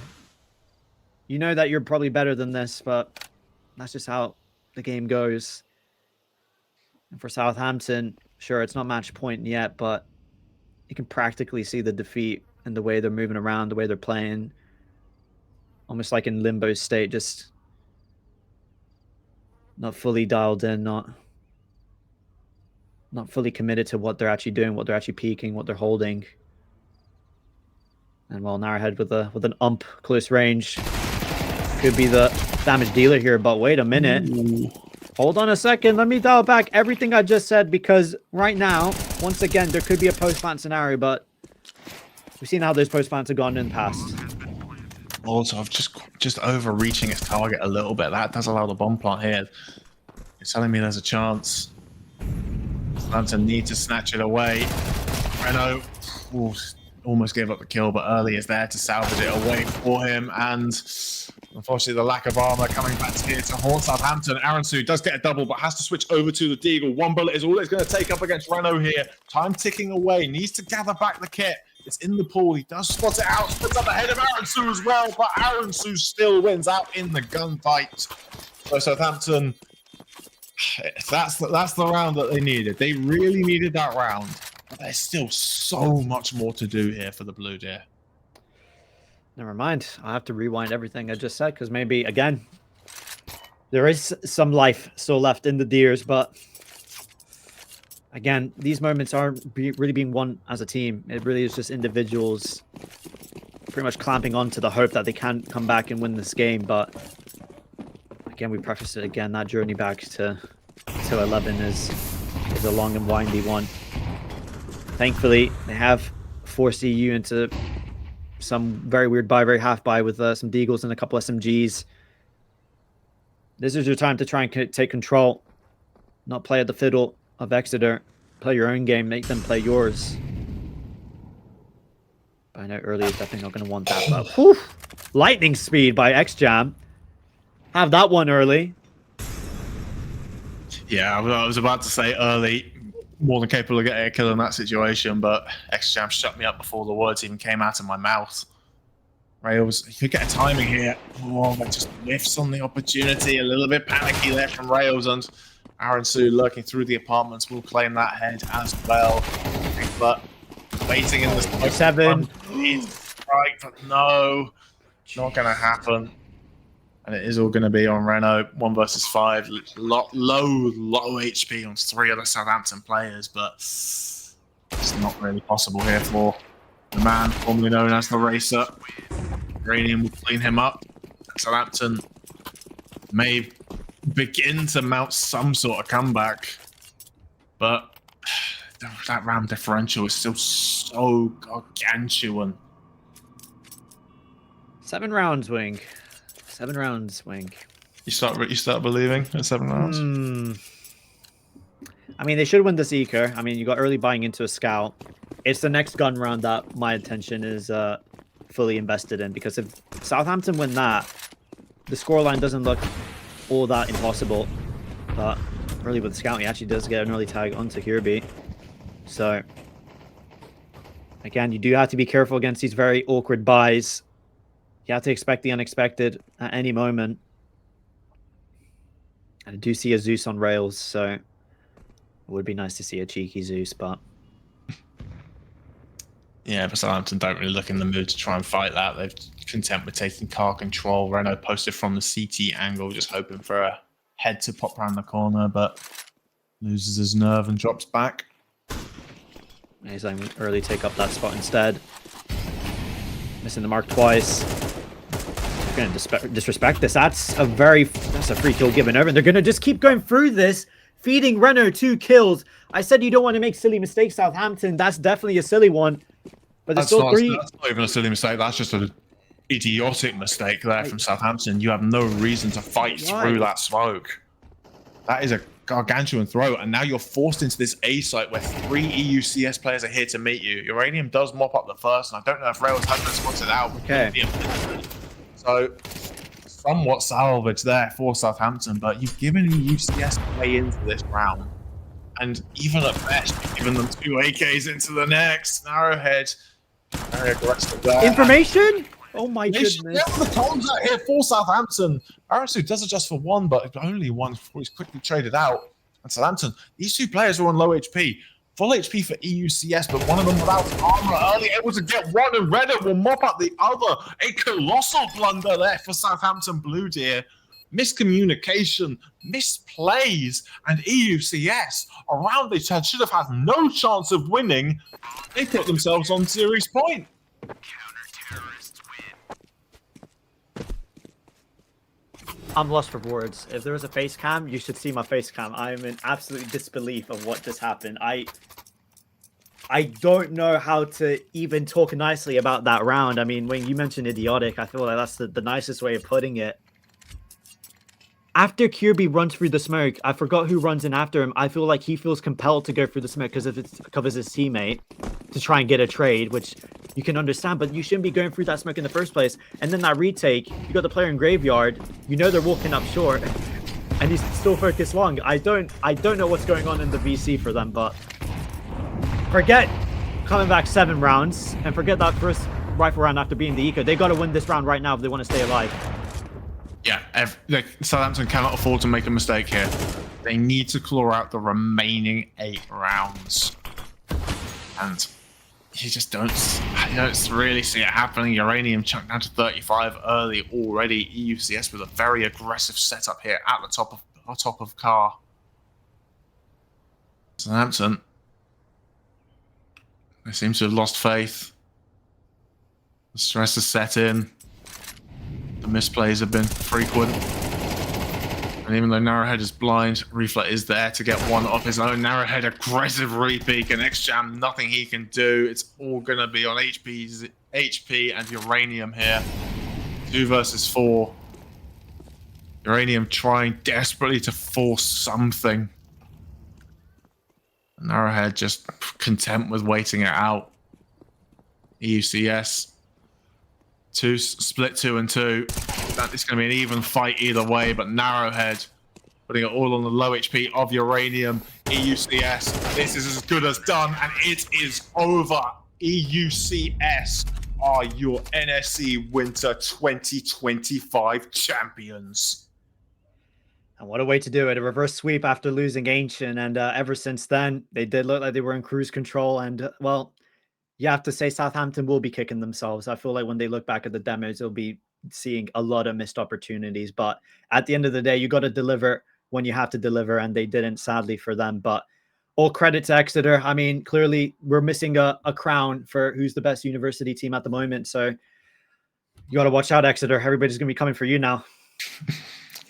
You know that you're probably better than this, but that's just how the game goes. And for Southampton, sure, it's not match point yet, but you can practically see the defeat in the way they're moving around, the way they're playing. Almost like in limbo state, just not fully dialed in, not fully committed to what they're actually doing, what they're actually peeking, what they're holding. And well, Narrowhead with an ump close range could be the damage dealer here, but wait a minute. Ooh. Hold on a second. Let me dial back everything I just said, because right now, once again, there could be a post-plant scenario, but we've seen how those post-plants have gone in the past. Also, I've just overreaching its target a little bit. That does allow the bomb plant here. It's telling me there's a chance. Southampton need to snatch it away. Renault almost gave up the kill, but Early is there to salvage it away for him. And unfortunately, the lack of armor coming back here to haunt Southampton. Aaron Su does get a double, but has to switch over to the Deagle. One bullet is all it's going to take up against Renault here. Time ticking away. Needs to gather back the kit. It's in the pool. He does spot it out. Splits up the head of Aaron Su as well, but Aaron Su still wins out in the gunfight. So Southampton that's the round that they needed. They really needed that round. But there's still so much more to do here for the Blue Deer. Never mind. I'll have to rewind everything I just said because maybe, again, there is some life still left in the Deers, but again, these moments aren't really being won as a team. It really is just individuals pretty much clamping on to the hope that they can come back and win this game. But again, we preface it again, that journey back to 11 is a long and windy one. Thankfully, they have forced EU into some very weird buy, very half buy with some Deagles and a couple SMGs. This is your time to try and take control, not play at the fiddle of Exeter. Play your own game, make them play yours. But I know early is definitely not going to want that. But whew, lightning speed by XJam. Have that one early. Yeah, I was about to say early, more than capable of getting a kill in that situation, but XJam shut me up before the words even came out of my mouth. Rails, you could get a timing here. Oh, that just whiffs on the opportunity. A little bit panicky there from Rails, and Aaron Sue lurking through the apartments will claim that head as well. But waiting in the 7. Right, but no, not going to happen. And it is all going to be on Renault, 1 versus 5. Low HP on 3 other Southampton players, but it's not really possible here for the man formerly known as the Racer. Uranium will clean him up. Southampton may begin to mount some sort of comeback, but that round differential is still so gargantuan. 7 rounds, Wing. 7 rounds, Wing. You start believing in 7 rounds? I mean, they should win this Eco. I mean, you got early buying into a scout. It's the next gun round that my attention is fully invested in, because if Southampton win that, the scoreline doesn't look all that impossible. But early with the scout, he actually does get an early tag onto Kirby. So, again, you do have to be careful against these very awkward buys. You have to expect the unexpected at any moment. And I do see a Zeus on rails, so it would be nice to see a cheeky Zeus, but... Yeah, but Southampton don't really look in the mood to try and fight that. They're content with taking car control. Renault posted from the CT angle, just hoping for a head to pop around the corner, but loses his nerve and drops back. He's going to early take up that spot instead. Missing the mark twice. They're going to disrespect this. That's a free kill given over. And they're going to just keep going through this, feeding Renault 2 kills. I said you don't want to make silly mistakes, Southampton. That's definitely a silly one. But there's still 3. That's not even a silly mistake. That's just an idiotic mistake there from Southampton. You have no reason to fight through that smoke. That is a gargantuan throw, and now you're forced into this A site where 3 EU CS players are here to meet you. Uranium does mop up the first, and I don't know if Rails has been spotted out. Okay. So, somewhat salvage there for Southampton, but you've given EU CS play into this round. And even at best, you've given them 2 AKs into the next. Narrowhead, very aggressive there. Information? Oh my goodness. The times out here for Southampton. Arasu does adjust for 1, but only 1 before he's quickly traded out. And Southampton, these 2 players were on low HP. Full HP for EUCS, but one of them without armor early, able to get one, and Reddit will mop up the other. A colossal blunder there for Southampton Blue Deer. Miscommunication, misplays, and EUCS around the turn should have had no chance of winning. They put themselves on series point. I'm lost for words. If there was a face cam, you should see my face cam. I am in absolute disbelief of what just happened. I don't know how to even talk nicely about that round. I mean, when you mentioned idiotic, I feel like that's the nicest way of putting it. After Kirby runs through the smoke, I forgot who runs in after him. I feel like he feels compelled to go through the smoke because it covers his teammate to try and get a trade, which you can understand, but you shouldn't be going through that smoke in the first place. And then that retake, you got the player in graveyard, you know they're walking up short, and he's still focused long. I don't know what's going on in the VC for them, but forget coming back 7 rounds and forget that first rifle round after being the eco. They got to win this round right now if they want to stay alive. Yeah, Southampton cannot afford to make a mistake here. They need to claw out the remaining 8 rounds. And you just don't really see it happening. Uranium chunked down to 35 early already. EUCS with a very aggressive setup here at the top of car. Southampton, they seem to have lost faith. The stress has set in. The misplays have been frequent. And even though Narrowhead is blind, Reflet is there to get one of his own. Narrowhead, aggressive repeat, and X-Jam, nothing he can do. It's all going to be on HP and Uranium here. 2 versus 4. Uranium trying desperately to force something. Narrowhead just content with waiting it out. EUCS. Split 2 and 2. That is going to be an even fight either way, but Narrowhead putting it all on the low HP of Uranium. EUCS, this is as good as done, and it is over. EUCS are your NSC Winter 2025 champions. And what a way to do it. A reverse sweep after losing Ancient. And ever since then, they did look like they were in cruise control. And, well, you have to say Southampton will be kicking themselves. I feel like when they look back at the demos, they'll be seeing a lot of missed opportunities. But at the end of the day, you got to deliver when you have to deliver, and they didn't, sadly, for them. But all credit to Exeter. I mean, clearly we're missing a crown for who's the best university team at the moment. So you got to watch out, Exeter. Everybody's going to be coming for you now.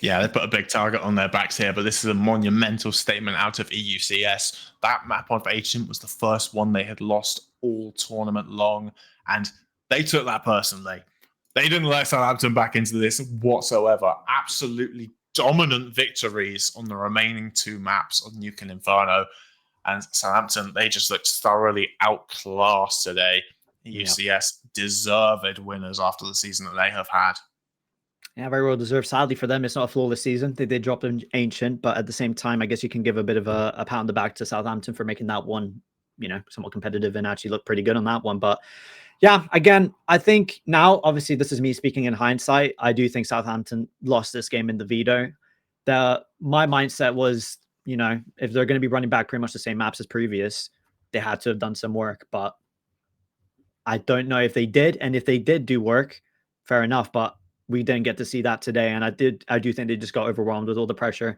Yeah, they put a big target on their backs here, but this is a monumental statement out of EUCS. That map on Ancient was the first one they had lost all tournament long, and they took that personally. They didn't let Southampton back into this whatsoever. Absolutely dominant victories on the remaining 2 maps of Nuke and Inferno, and Southampton, they just looked thoroughly outclassed today. EUCS deserved winners after the season that they have had. Yeah, very well deserved. Sadly for them, it's not a flawless season. They did drop them Ancient, but at the same time, I guess you can give a bit of a pat on the back to Southampton for making that one, somewhat competitive and actually look pretty good on that one. But yeah, again, I think now, obviously, this is me speaking in hindsight. I do think Southampton lost this game in the veto. My mindset was, if they're going to be running back pretty much the same maps as previous, they had to have done some work. But I don't know if they did. And if they did do work, fair enough. But we didn't get to see that today. And I do think they just got overwhelmed with all the pressure.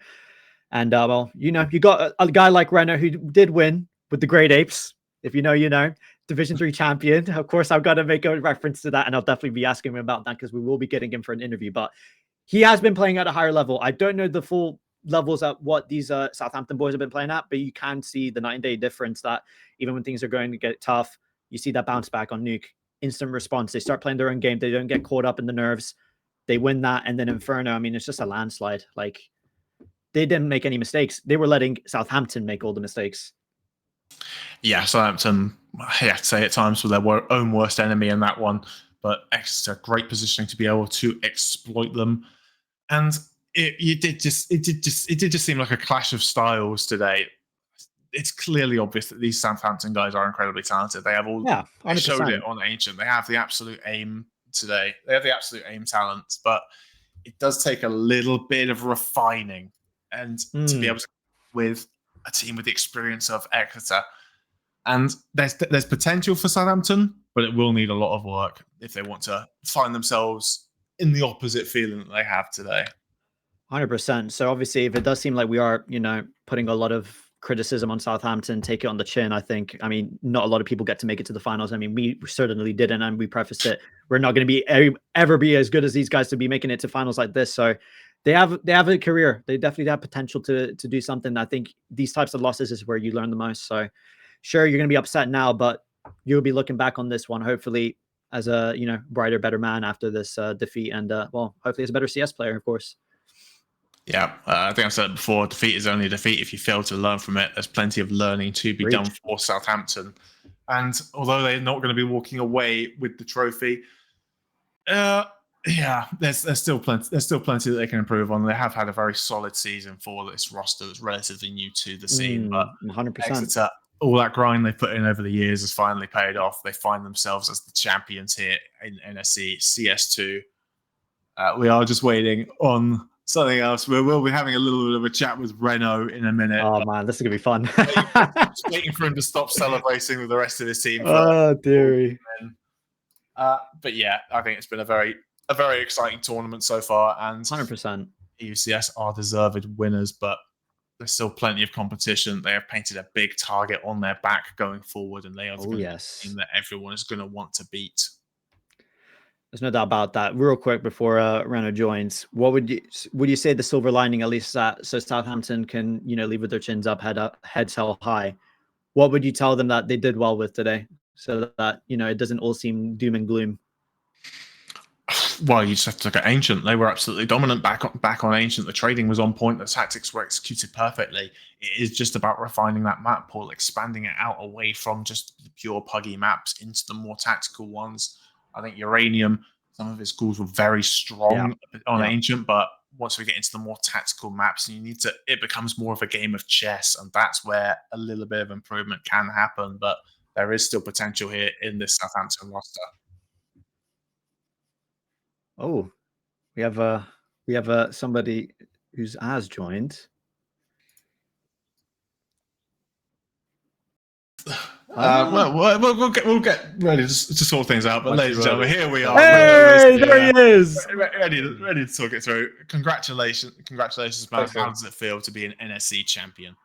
And, well, you got a guy like Renner who did win with the Great Apes. If you know, Division 3 champion. Of course, I've got to make a reference to that. And I'll definitely be asking him about that because we will be getting him for an interview. But he has been playing at a higher level. I don't know the full levels at what these Southampton boys have been playing at, but you can see the night and day difference that even when things are going to get tough, you see that bounce back on Nuke. Instant response. They start playing their own game. They don't get caught up in the nerves. They win that, and then Inferno, I mean, it's just a landslide. Like, they didn't make any mistakes. They were letting Southampton make all the mistakes. Yeah, Southampton, I have to say at times, were their own worst enemy in that one. But Exeter, great positioning to be able to exploit them. And it did just seem like a clash of styles today. It's clearly obvious that these Southampton guys are incredibly talented. They have all they showed it on Ancient. They have the absolute aim today. They have the absolute aim talent, but it does take a little bit of refining and to be able to with a team with the experience of Exeter. And there's potential for Southampton, but it will need a lot of work if they want to find themselves in the opposite feeling that they have today. 100%. So obviously, if it does seem like we are, putting a lot of criticism on Southampton, take it on the chin. I think, not a lot of people get to make it to the finals. We certainly didn't, and we prefaced it. We're not going to be ever be as good as these guys to be making it to finals like this. So they have a career. They definitely have potential to do something. I think these types of losses is where you learn the most. So sure, you're going to be upset now, but you'll be looking back on this one, hopefully as a, brighter, better man after this defeat. And well, hopefully as a better CS player, of course. Yeah, I think I've said it before, defeat is only defeat if you fail to learn from it. There's plenty of learning to be done for Southampton. And although they're not going to be walking away with the trophy, there's still plenty that they can improve on. They have had a very solid season for this roster that's relatively new to the scene. But 100%. Exeter, all that grind they've put in over the years has finally paid off. They find themselves as the champions here in NSC CS2. We are just waiting on something else. We'll be having a little bit of a chat with Renault in a minute. Oh man, this is gonna be fun. Just waiting for him to stop celebrating with the rest of his team. Oh dearie. But yeah, I think it's been a very exciting tournament so far, and 100%. EUCS are deserved winners, but there's still plenty of competition. They have painted a big target on their back going forward, and they are the team that everyone is going to want to beat. There's no doubt about that. Real quick before Renault joins, what would you say the silver lining, at least that so Southampton can leave with their chins up, heads held high? What would you tell them that they did well with today, so that it doesn't all seem doom and gloom? Well, you just have to look at Ancient. They were absolutely dominant back on Ancient. The trading was on point. The tactics were executed perfectly. It is just about refining that map pool, expanding it out away from just the pure puggy maps into the more tactical ones. I think Uranium, some of his schools were very strong on Ancient, but once we get into the more tactical maps, it becomes more of a game of chess, and that's where a little bit of improvement can happen. But there is still potential here in this Southampton roster. Oh, we have somebody has joined. We'll get ready to sort things out. But ladies and gentlemen, here we are. Hey, there he is. Ready to talk it through. Congratulations, man. How does it feel to be an NSC champion?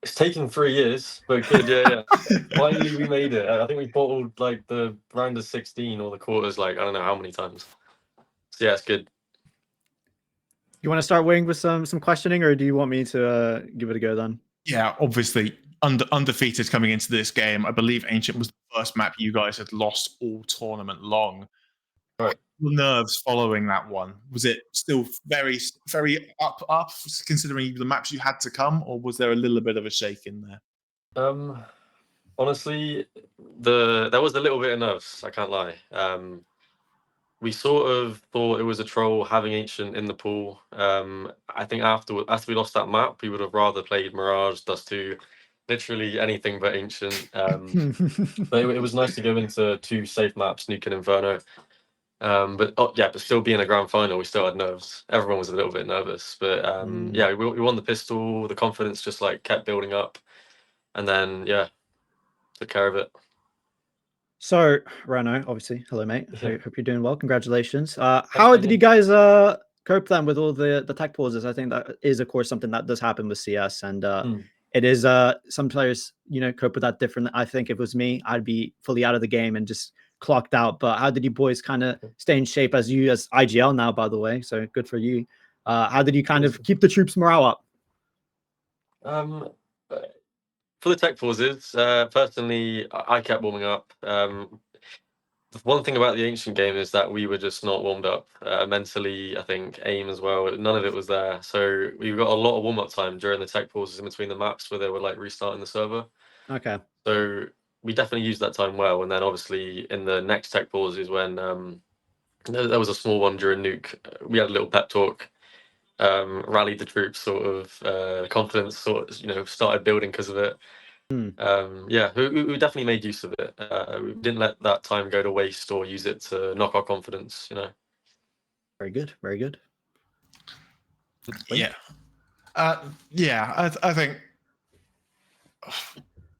It's taken 3 years, but good, yeah. Finally, we made it. I think we bottled like the round of 16 or the quarters, like I don't know how many times. So yeah, it's good. You want to start weighing with some questioning, or do you want me to give it a go then? Yeah, obviously undefeated coming into this game. I believe Ancient was the first map you guys had lost all tournament long. Right. Nerves following that one, was it still very up considering the maps you had to come, or was there a little bit of a shake in there? Honestly, there was a little bit of nerves, I can't lie. We sort of thought it was a troll having Ancient in the pool. I think after we lost that map, we would have rather played Mirage, Dust 2, literally anything but Ancient. But it was nice to go into 2 safe maps, Nuke and Inferno. But still being a grand final, we still had nerves. Everyone was a little bit nervous, but yeah, we won the pistol. The confidence just kept building up, and then took care of it. So Renault, obviously, hello mate. Hope you're doing well. Congratulations. How did you guys cope then with all the tech pauses? I think that is of course something that does happen with CS, and it is some players cope with that different. I think if it was me, I'd be fully out of the game and just clocked out. But how did you boys kind of stay in shape as IGL now, by the way? So good for you. How did you kind of keep the troops morale up? For the tech pauses, personally, I kept warming up. The one thing about the Ancient game is that we were just not warmed up mentally. I think aim as well. None of it was there. So we got a lot of warm up time during the tech pauses in between the maps where they were restarting the server. Okay. So we definitely used that time well. And then obviously in the next tech pauses when there was a small one during Nuke, we had a little pep talk. Rallied the troops, sort of confidence started building because of it. We definitely made use of it. We didn't let that time go to waste or use it to knock our confidence. Very good, very good. Yeah, I think.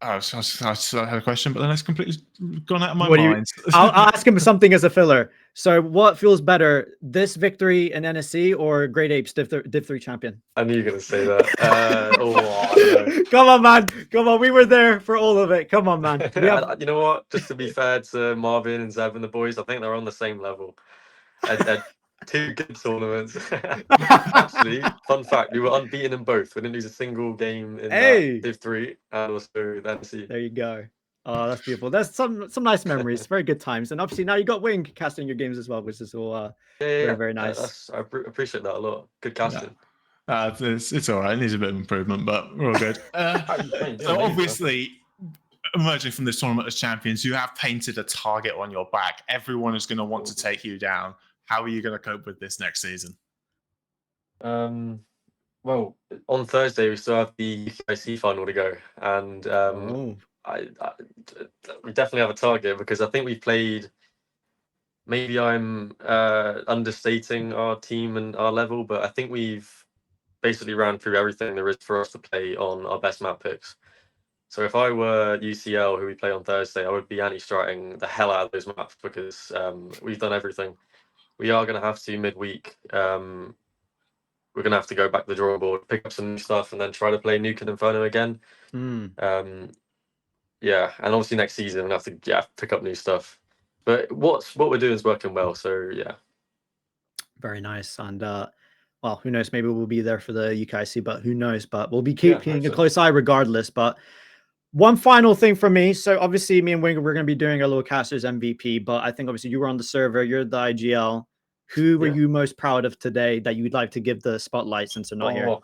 I had a question, but then it's completely gone out of my mind. I'll ask him something as a filler. So, what feels better, this victory in NSC or Great Apes Div 3 champion? I knew you were going to say that. Come on, man. Come on. We were there for all of it. Come on, man. You know what? Just to be fair to Marvin and Zeb and the boys, I think they're on the same level. They're 2 good tournaments. Actually, fun fact, we were unbeaten in both. We didn't lose a single game in Div 3 and also the NSC. There you go. Oh, that's beautiful. That's some nice memories. Very good times. And obviously now you got Wing casting your games as well, which is all very, very nice. I appreciate that a lot. Good casting. It's all right. It needs a bit of improvement, but we're all good. So obviously, emerging from this tournament as champions, you have painted a target on your back. Everyone is going to want to take you down. How are you going to cope with this next season? Well, on Thursday we still have the UKIC final to go, and we definitely have a target because I think we've played maybe I'm understating our team and our level, but I think we've basically ran through everything there is for us to play on our best map picks. So if I were UCL, who we play on Thursday, I would be anti-stratting the hell out of those maps because we've done everything. We are going to have to midweek. We're going to have to go back to the drawing board, pick up some new stuff, and then try to play Nuke and Inferno again. Yeah, and obviously next season we're going to have to pick up new stuff. But what we're doing is working well, so yeah. Very nice. And well, who knows? Maybe we'll be there for the UKIC, but who knows? But we'll be keeping a close eye regardless. But one final thing for me. So obviously, me and Winger, we're going to be doing our little casters MVP. But I think obviously you were on the server. You're the IGL. Who were you most proud of today that you'd like to give the spotlight since they're not here?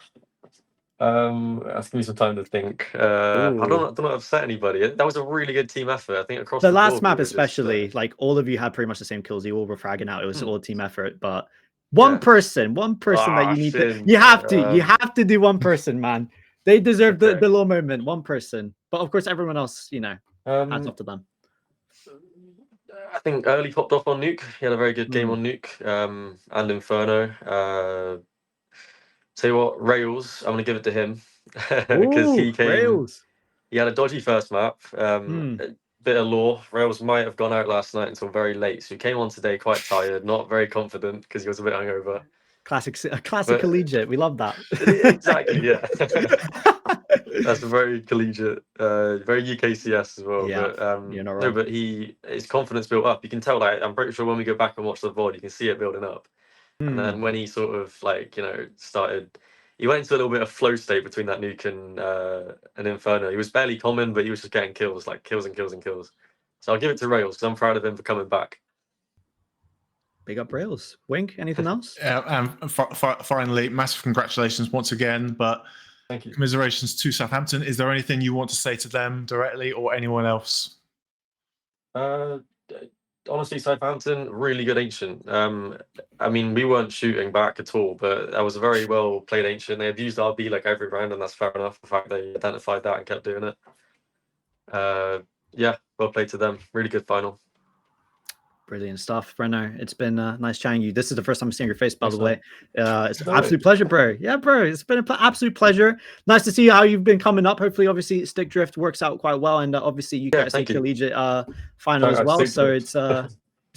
That's giving me some time to think. I don't know if I've set anybody. That was a really good team effort. I think across the the last board, map, we were just, especially, like all of you had pretty much the same kills. You all were fragging out. It was all team effort. But one person that you need to, you have to do one person, man. They deserve the little moment. One person, but of course, everyone else, you know, hands off to them. I think Early popped off on Nuke. He had a very good game on Nuke and Inferno. Tell you what, Rails, I'm going to give it to him because he came. Rails. He had a dodgy first map, a bit of lore. Rails might have gone out last night until very late, so he came on today quite tired, not very confident because he was a bit hungover. Classic collegiate. We love that. Exactly, yeah. That's a very collegiate, very UKCS as well. Yeah, but you're not wrong. no, but his confidence built up. You can tell. Like, I'm pretty sure when we go back and watch the VOD, you can see it building up. And then when he sort of started, he went into a little bit of flow state between that Nuke and Inferno. He was barely common, but he was just getting kills, like kills and kills and kills. So I'll give it to Rails because I'm proud of him for coming back. Big up Rails. Wink, anything else? Yeah, and finally, massive congratulations once again. But thank you. Commiserations to Southampton. Is there anything you want to say to them directly or anyone else? Honestly, Southampton, really good Ancient. I mean, we weren't shooting back at all, but that was a very well played Ancient. They abused RB like every round, and that's fair enough. The fact they identified that and kept doing it. Yeah, well played to them. Really good final. Brilliant stuff, Brenno. It's been nice chatting you. This is the first time I'm seeing your face, by the way. It's an absolute pleasure, bro. Yeah, bro. It's been an absolute pleasure. Nice to see how you've been coming up. Hopefully, obviously, Stick Drift works out quite well, and obviously, you guys a collegiate final as well. So it's gonna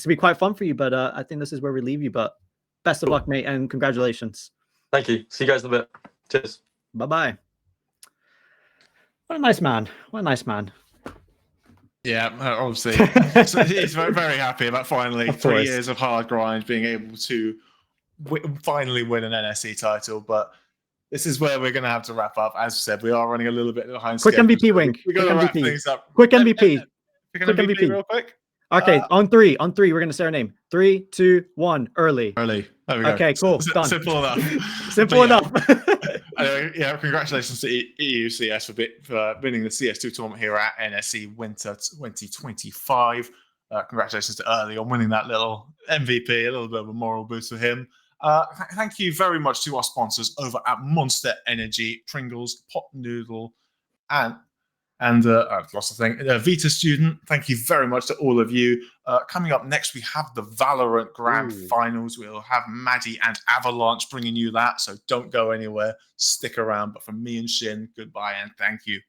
be quite fun for you. But I think this is where we leave you. But best of luck, mate, and congratulations. Thank you. See you guys in a bit. Cheers. Bye bye. What a nice man. What a nice man. Yeah, obviously, he's very, very happy about finally 3 years of hard grind being able to finally win an NSC title. But this is where we're going to have to wrap up. As I said, we are running a little bit behind. Quick MVP, Wink. We're going to wrap things up. Quick MVP. Quick MVP, real quick. Okay, on three, we're going to say our name. 3, 2, 1, early. Early. There we go. Okay, cool. Done. Simple enough. Simple enough. Anyway, yeah, congratulations to EUCS for winning the CS2 tournament here at NSC Winter 2025. Congratulations to Early on winning that little MVP, a little bit of a moral boost for him. Thank you very much to our sponsors over at Monster Energy, Pringles, Pot Noodle, and I've lost the thing. Vita Student, thank you very much to all of you. Coming up next, we have the Valorant Grand Finals. We'll have Maddie and Avalanche bringing you that, so don't go anywhere. Stick around. But from me and Shin, goodbye and thank you.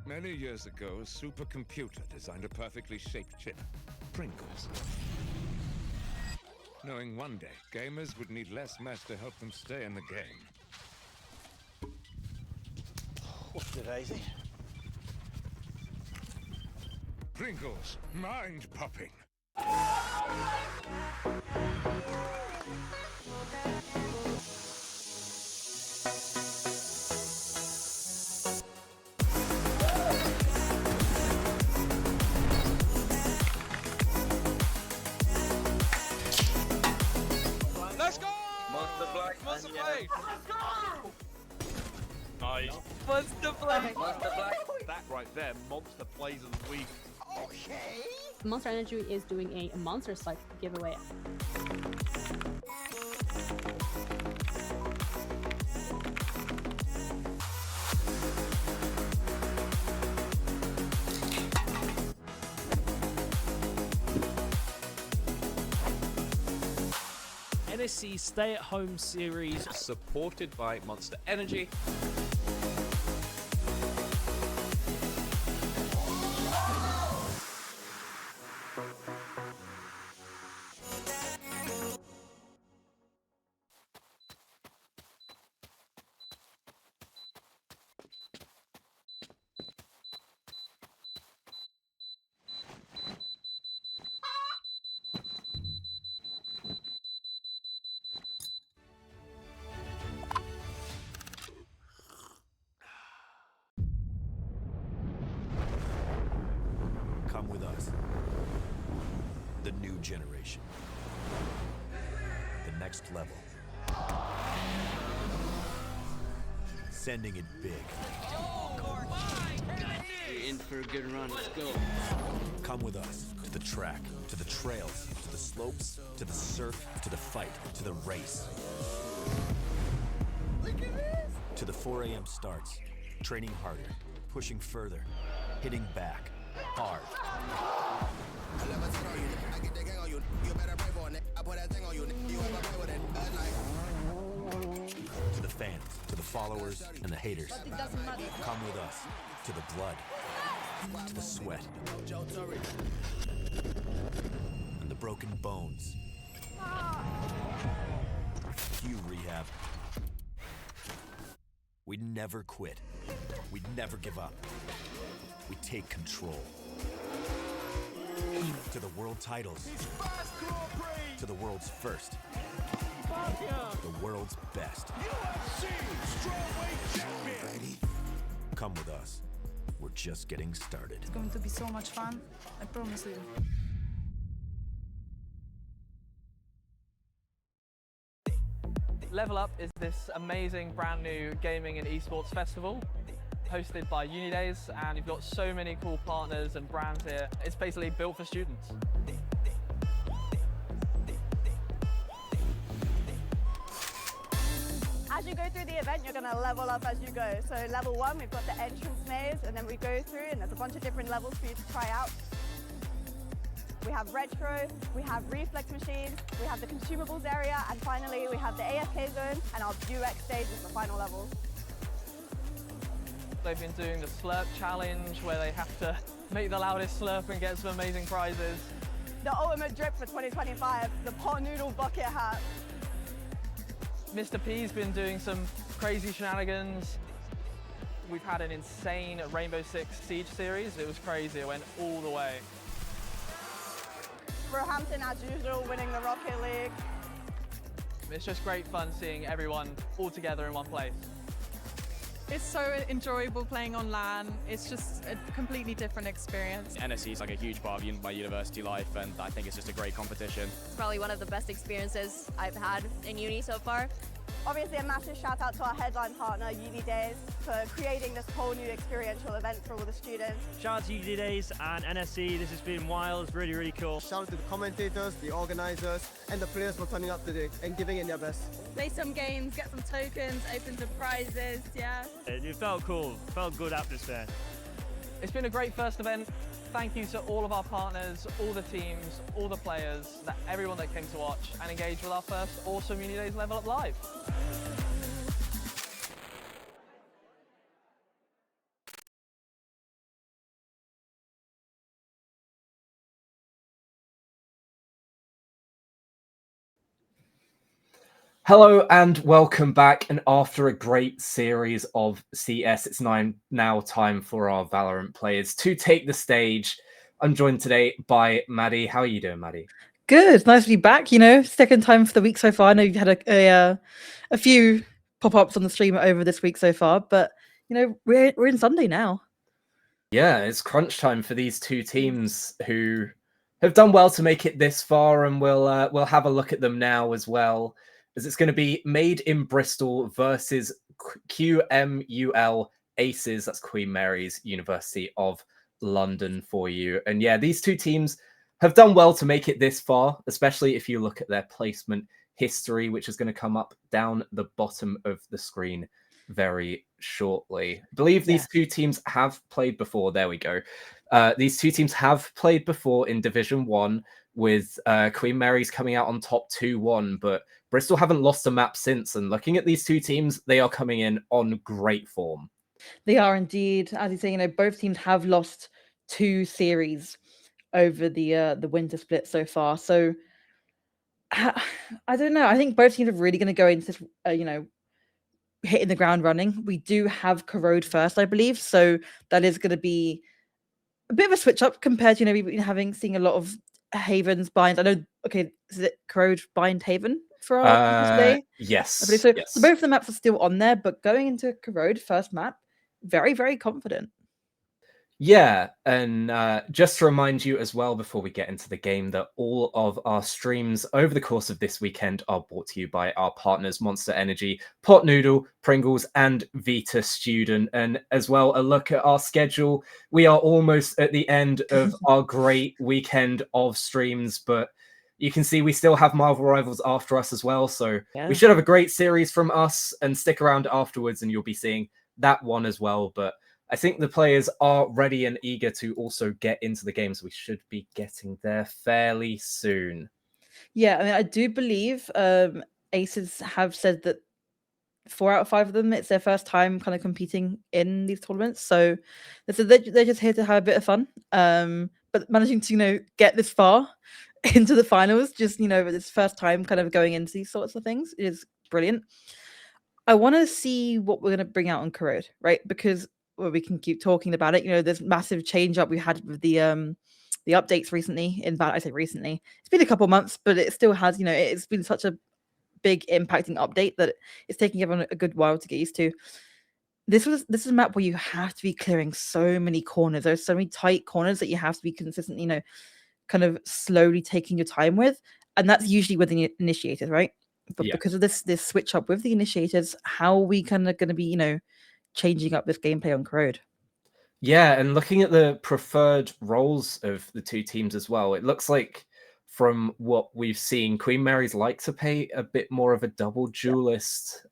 Many years ago, a supercomputer designed a perfectly shaped chip, Pringles. Knowing one day, gamers would need less mess to help them stay in the game. What's the Daisy? Pringles, mind-popping. Monster Blade! Let's go! Nice. Monster Blade! Monster Blade. That right there, Monster Plays of the Week. Monster Energy is doing a monster site giveaway. NSC stay-at-home series supported by Monster Energy. Come with us. The new generation. The next level. Sending it big. You're in for a good run. Let's go. Come with us to the track, to the trails, to the slopes, to the surf, to the fight, to the race. Look at this! To the 4 a.m. starts. Training harder, pushing further, hitting back, hard. To the fans, to the followers, and the haters. Come with us to the blood, to the sweat, and the broken bones. You rehab. We never quit. We never give up. We take control. To the world titles. To the world's first. The world's best. Come with us. We're just getting started. It's going to be so much fun, I promise you. Level Up is this amazing brand new gaming and esports festival hosted by Unidays, and you've got so many cool partners and brands here. It's basically built for students. As you go through the event, you're going to level up as you go. So level 1, we've got the entrance maze, and then we go through and there's a bunch of different levels for you to try out. We have retro, we have reflex machines, we have the consumables area, and finally we have the AFK zone and our UX stage is the final level. They've been doing the slurp challenge where they have to make the loudest slurp and get some amazing prizes. The ultimate drip for 2025, the pot noodle bucket hat. Mr. P's been doing some crazy shenanigans. We've had an insane Rainbow Six Siege series. It was crazy, it went all the way. Roehampton, as usual, winning the Rocket League. It's just great fun seeing everyone all together in one place. It's so enjoyable playing on LAN. It's just a completely different experience. NSC is like a huge part of my university life, and I think it's just a great competition. It's probably one of the best experiences I've had in uni so far. Obviously a massive shout out to our headline partner, Unidays, for creating this whole new experiential event for all the students. Shout out to Unidays and NSC. This has been wild, really, really cool. Shout out to the commentators, the organizers, and the players for turning up today and giving it their best. Play some games, get some tokens, open some prizes, yeah. It felt cool, felt good atmosphere. It's been a great first event. Thank you to all of our partners, all the teams, all the players, everyone that came to watch and engage with our first awesome Unidays Level Up Live. Hello and welcome back. And after a great series of CS, it's now time for our Valorant players to take the stage. I'm joined today by Maddie. How are you doing, Maddie? Good. Nice to be back. You know, second time for the week so far. I know you've had a few pop-ups on the stream over this week so far, but you know, we're in Sunday now. Yeah, it's crunch time for these two teams who have done well to make it this far, and we'll have a look at them now as well. As it's going to be Made in Bristol versus QMUL Aces. That's Queen Mary's University of London for you. And yeah, these two teams have done well to make it this far, especially if you look at their placement history, which is going to come up down the bottom of the screen very shortly. I believe these two teams have played before. There we go. These two teams have played before in Division 1 with Queen Mary's coming out on top 2-1, but Bristol haven't lost a map since. And looking at these two teams, they are coming in on great form. They are indeed. As you say, both teams have lost 2 series over the winter split so far. So I don't know. I think both teams are really going to go into this, hitting the ground running. We do have Corrode first, I believe. So that is going to be a bit of a switch up compared to, we've been seeing a lot of Haven's binds. I know, okay, is it Corrode bind Haven for our today? Yes. I believe so. Yes. So both of the maps are still on there, but going into Corrode first map, very, very confident. Yeah, and just to remind you as well before we get into the game that all of our streams over the course of this weekend are brought to you by our partners Monster Energy, Pot Noodle, Pringles, and Vita Student. And as well, a look at our schedule. We are almost at the end of our great weekend of streams, but you can see we still have Marvel Rivals after us as well. So we should have a great series from us, and stick around afterwards and you'll be seeing that one as well. But I think the players are ready and eager to also get into the game, so we should be getting there fairly soon. Yeah, I mean, I do believe Aces have said that 4 out of 5 of them, it's their first time kind of competing in these tournaments. So they're just here to have a bit of fun. But managing to, get this far into the finals, just, this first time kind of going into these sorts of things is brilliant. I want to see what we're going to bring out on Corrode, right? Because we can keep talking about it. There's massive change up we had with the updates recently. In fact, I say recently, it's been a couple months, but it still has, it's been such a big impacting update that it's taking everyone a good while to get used to. This is a map where you have to be clearing so many corners. There's so many tight corners that you have to be consistently, kind of slowly taking your time with. And that's usually with the initiators, right? But because of this switch up with the initiators, how are we kind of going to be, changing up this gameplay on Corrode? Yeah, and looking at the preferred roles of the two teams as well, it looks like from what we've seen, Queen Mary's like to play a bit more of a double duelist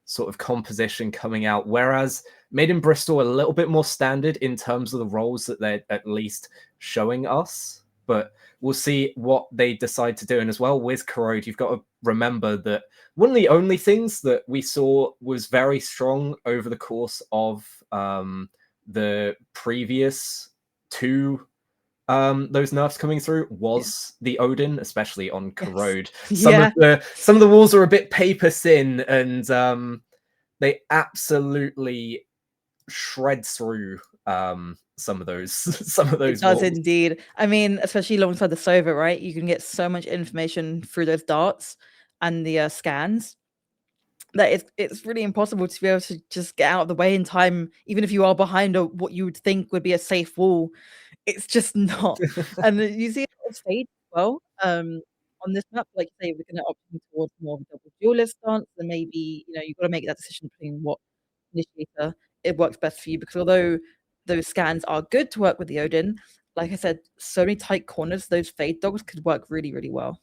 sort of composition coming out, whereas Made in Bristol a little bit more standard in terms of the roles that they're at least showing us. But we'll see what they decide to do. And as well with Corrode, you've got to remember that one of the only things that we saw was very strong over the course of the previous 2 those nerfs coming through was the Odin, especially on Corrode. Some of the walls are a bit paper thin, and they absolutely shred through some of those It does walls. indeed. I mean, especially alongside the Sova, right? You can get so much information through those darts and the scans that it's really impossible to be able to just get out of the way in time, even if you are behind what you would think would be a safe wall. It's just not. And you see it on stage as well. On this map, like you say, we're going to opt towards more of a double duelist stance, and maybe you've got to make that decision between what initiator it works best for you. Because although those scans are good to work with the Odin, like I said, so many tight corners, those fade dogs could work really, really well.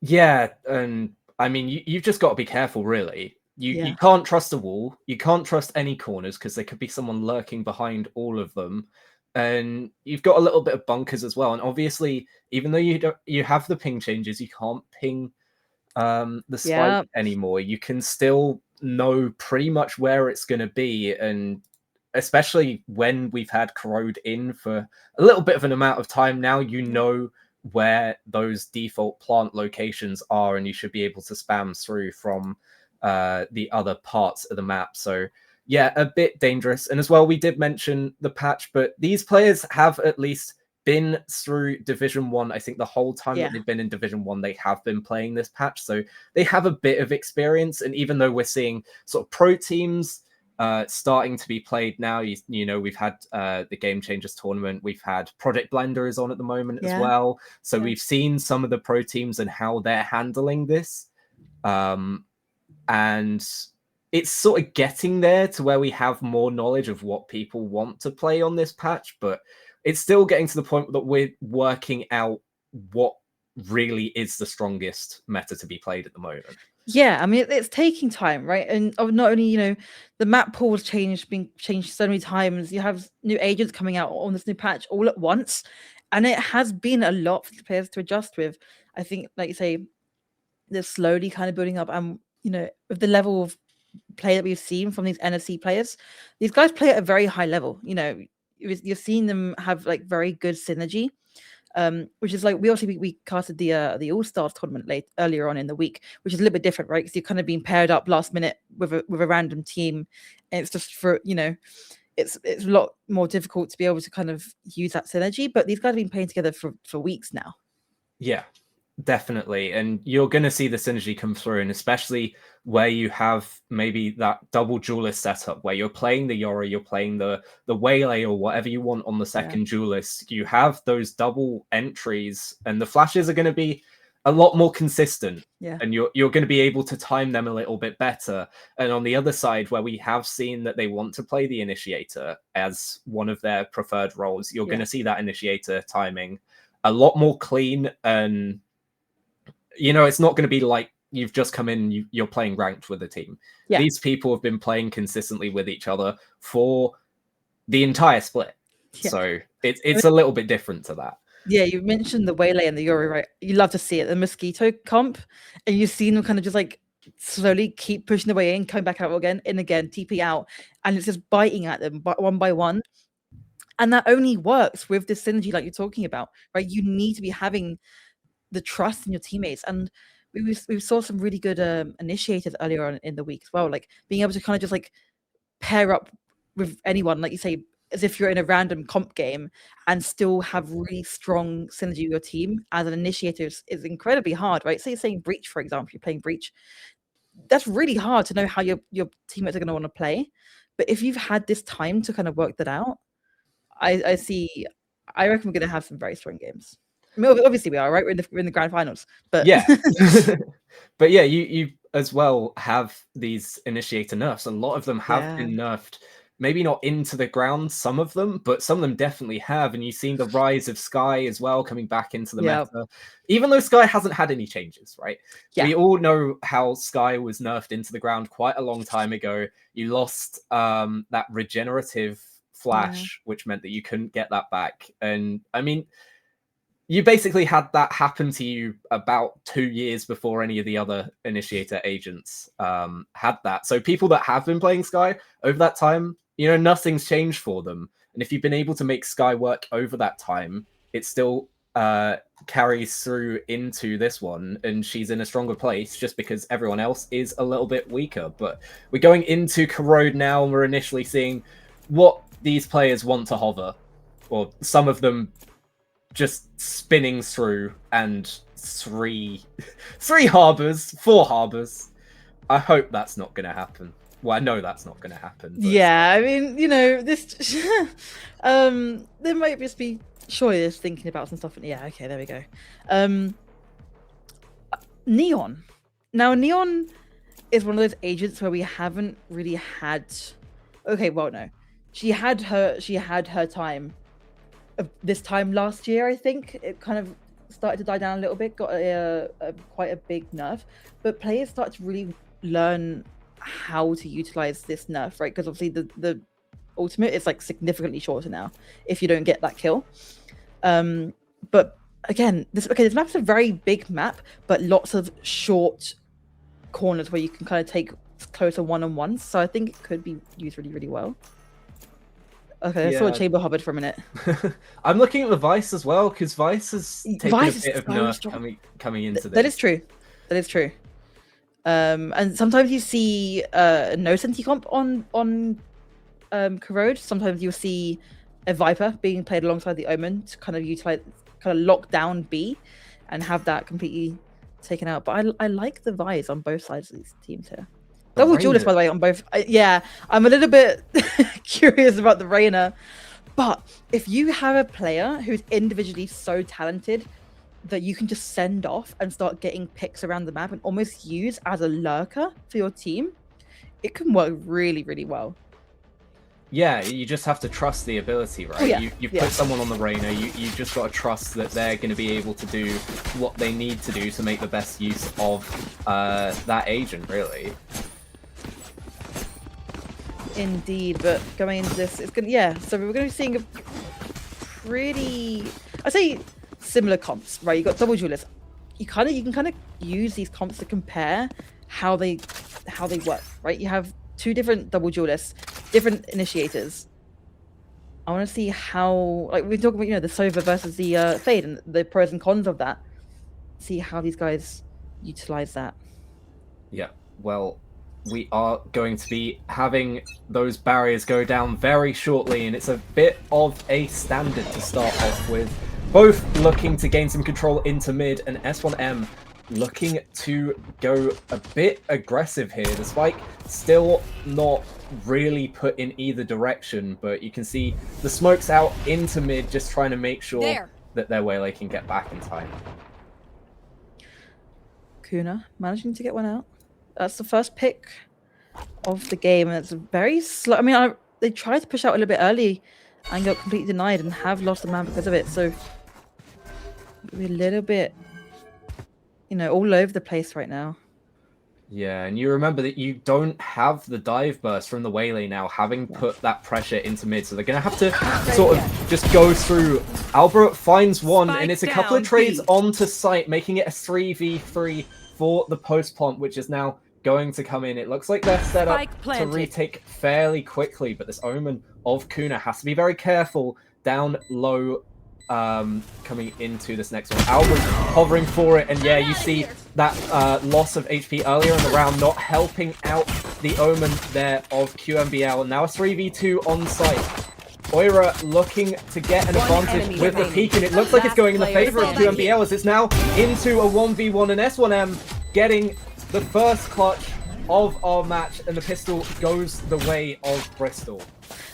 Yeah, and I mean, you've just got to be careful, really. You can't trust a wall. You can't trust any corners because there could be someone lurking behind all of them. And you've got a little bit of bunkers as well. And obviously, even though you have the ping changes, you can't ping the spike anymore. You can still know pretty much where it's going to be. And especially when we've had Corrode in for a little bit of an amount of time now, you know where those default plant locations are, and you should be able to spam through from the other parts of the map. So yeah, a bit dangerous. And as well, we did mention the patch, but these players have at least been through Division 1. I think the whole time that they've been in Division 1, they have been playing this patch. So they have a bit of experience. And even though we're seeing sort of pro teams starting to be played now, we've had the Game Changers tournament. We've had Project Blender is on at the moment as well. So we've seen some of the pro teams and how they're handling this. And it's sort of getting there to where we have more knowledge of what people want to play on this patch, but it's still getting to the point that we're working out what really is the strongest meta to be played at the moment. Yeah, I mean, it's taking time, right? And not only, you know, the map pool has being changed so many times. You have new agents coming out on this new patch all at once, and it has been a lot for the players to adjust with. I think, like you say, they're slowly kind of building up, and you know, with the level of play that we've seen from these NSC players, these guys play at a very high level. You know, you're seeing them have like very good synergy. Which is like we casted the All Stars tournament earlier on in the week, which is a little bit different, right? Because you're kind of being paired up last minute with a random team, and it's just for, you know, it's a lot more difficult to be able to kind of use that synergy. But these guys have been playing together for weeks now. Yeah, definitely, and you're going to see the synergy come through, and especially where you have maybe that double duelist setup where you're playing the Yori, you're playing the Waylay or whatever you want on the second duelist. You have those double entries, and the flashes are going to be a lot more consistent. Yeah, and you're going to be able to time them a little bit better. And on the other side, where we have seen that they want to play the initiator as one of their preferred roles, you're going to see that initiator timing a lot more clean, and you know, it's not going to be like you've just come in, you're playing ranked with a team. Yeah. These people have been playing consistently with each other for the entire split. Yeah. So it's a little bit different to that. Yeah, you mentioned the Waylay and the Yori, right? You love to see it. The Mosquito comp, and you've seen them kind of just like slowly keep pushing their way in, coming back out again, in again, TP out, and it's just biting at them one by one. And that only works with this synergy like you're talking about, right? You need to be having the trust in your teammates. And we saw some really good initiators earlier on in the week as well, like being able to kind of just like pair up with anyone, like you say, as if you're in a random comp game, and still have really strong synergy with your team as an initiator is incredibly hard, right? So you're saying Breach, for example, you're playing Breach. That's really hard to know how your teammates are going to want to play. But if you've had this time to kind of work that out, I reckon we're going to have some very strong games. I mean, obviously we are, right? We're in the grand finals, but yeah. But yeah, you as well have these initiator nerfs. A lot of them have been nerfed, maybe not into the ground, some of them, but some of them definitely have. And you've seen the rise of Sky as well coming back into the meta, even though Sky hasn't had any changes, right? We all know how Sky was nerfed into the ground quite a long time ago. You lost that regenerative flash, which meant that you couldn't get that back. And I mean, you basically had that happen to you about 2 years before any of the other initiator agents had that. So people that have been playing Sky over that time, you know, nothing's changed for them. And if you've been able to make Sky work over that time, it still carries through into this one, and she's in a stronger place just because everyone else is a little bit weaker. But we're going into Corrode now, and we're initially seeing what these players want to hover, or some of them just spinning through, and four harbors. I hope that's not going to happen. Well, I know that's not going to happen. Yeah, I mean, you know, this there might just be Shoya's thinking about some stuff. Yeah, okay, there we go. Neon. Now, Neon is one of those agents where we haven't really had. Okay, well, no, she had her time. This time last year, I think it kind of started to die down a little bit. Got quite a big nerf, but players start to really learn how to utilize this nerf, right? Because obviously the ultimate is like significantly shorter now if you don't get that kill. But again, this map's a very big map, but lots of short corners where you can kind of take closer one-on-ones. So I think it could be used really, really well. Okay, I saw a Chamber Hobbit for a minute. I'm looking at the Vice as well, because Vice has taken a bit of nerf coming into this. That is true. That is true. And sometimes you see no Senti comp on Corrode. Sometimes you'll see a Viper being played alongside the Omen to kind of utilize, kind of lock down B and have that completely taken out. But I like the Vice on both sides of these teams here. Double duelist, by the way, on both. Yeah, I'm a little bit curious about the Reyna. But if you have a player who's individually so talented that you can just send off and start getting picks around the map and almost use as a lurker for your team, it can work really, really well. Yeah, you just have to trust the ability, right? yeah, You yeah. put someone on the Reyna, you just got to trust that they're going to be able to do what they need to do to make the best use of that agent, really. Indeed, but going into this, it's gonna So we're going to be seeing a pretty, I say, similar comps, right? You got double duelists. You can kind of use these comps to compare how they work, right? You have two different double duelists, different initiators. I want to see how, like we're talking about, the Sova versus the Fade and the pros and cons of that. See how these guys utilize that. Yeah, well, we are going to be having those barriers go down very shortly, and it's a bit of a standard to start off with. Both looking to gain some control into mid, and S1M looking to go a bit aggressive here. The spike still not really put in either direction, but you can see the smokes out into mid, just trying to make sure that their Waylay can get back in time. Kuna managing to get one out. That's the first pick of the game, and it's very slow. I mean, they tried to push out a little bit early and got completely denied and have lost a man because of it. So we're a little bit, all over the place right now. Yeah, and you remember that you don't have the dive burst from the Waylay now, having put that pressure into mid, so they're going to have to sort of just go through. Albert finds one, and it's a couple of trades onto site, making it a 3v3 for the post plant, which is now going to come in. It looks like they're set up to retake fairly quickly, but this Omen of Kuna has to be very careful down low coming into this next one. Albert hovering for it, and yeah, you see that loss of HP earlier in the round not helping out the Omen there of QMBL, and now a 3v2 on site. Oira looking to get an advantage with the peak, and it looks like it's going in the favor of QMBL as it's now into a 1v1, and S1M getting the first clutch of our match, and the pistol goes the way of Bristol.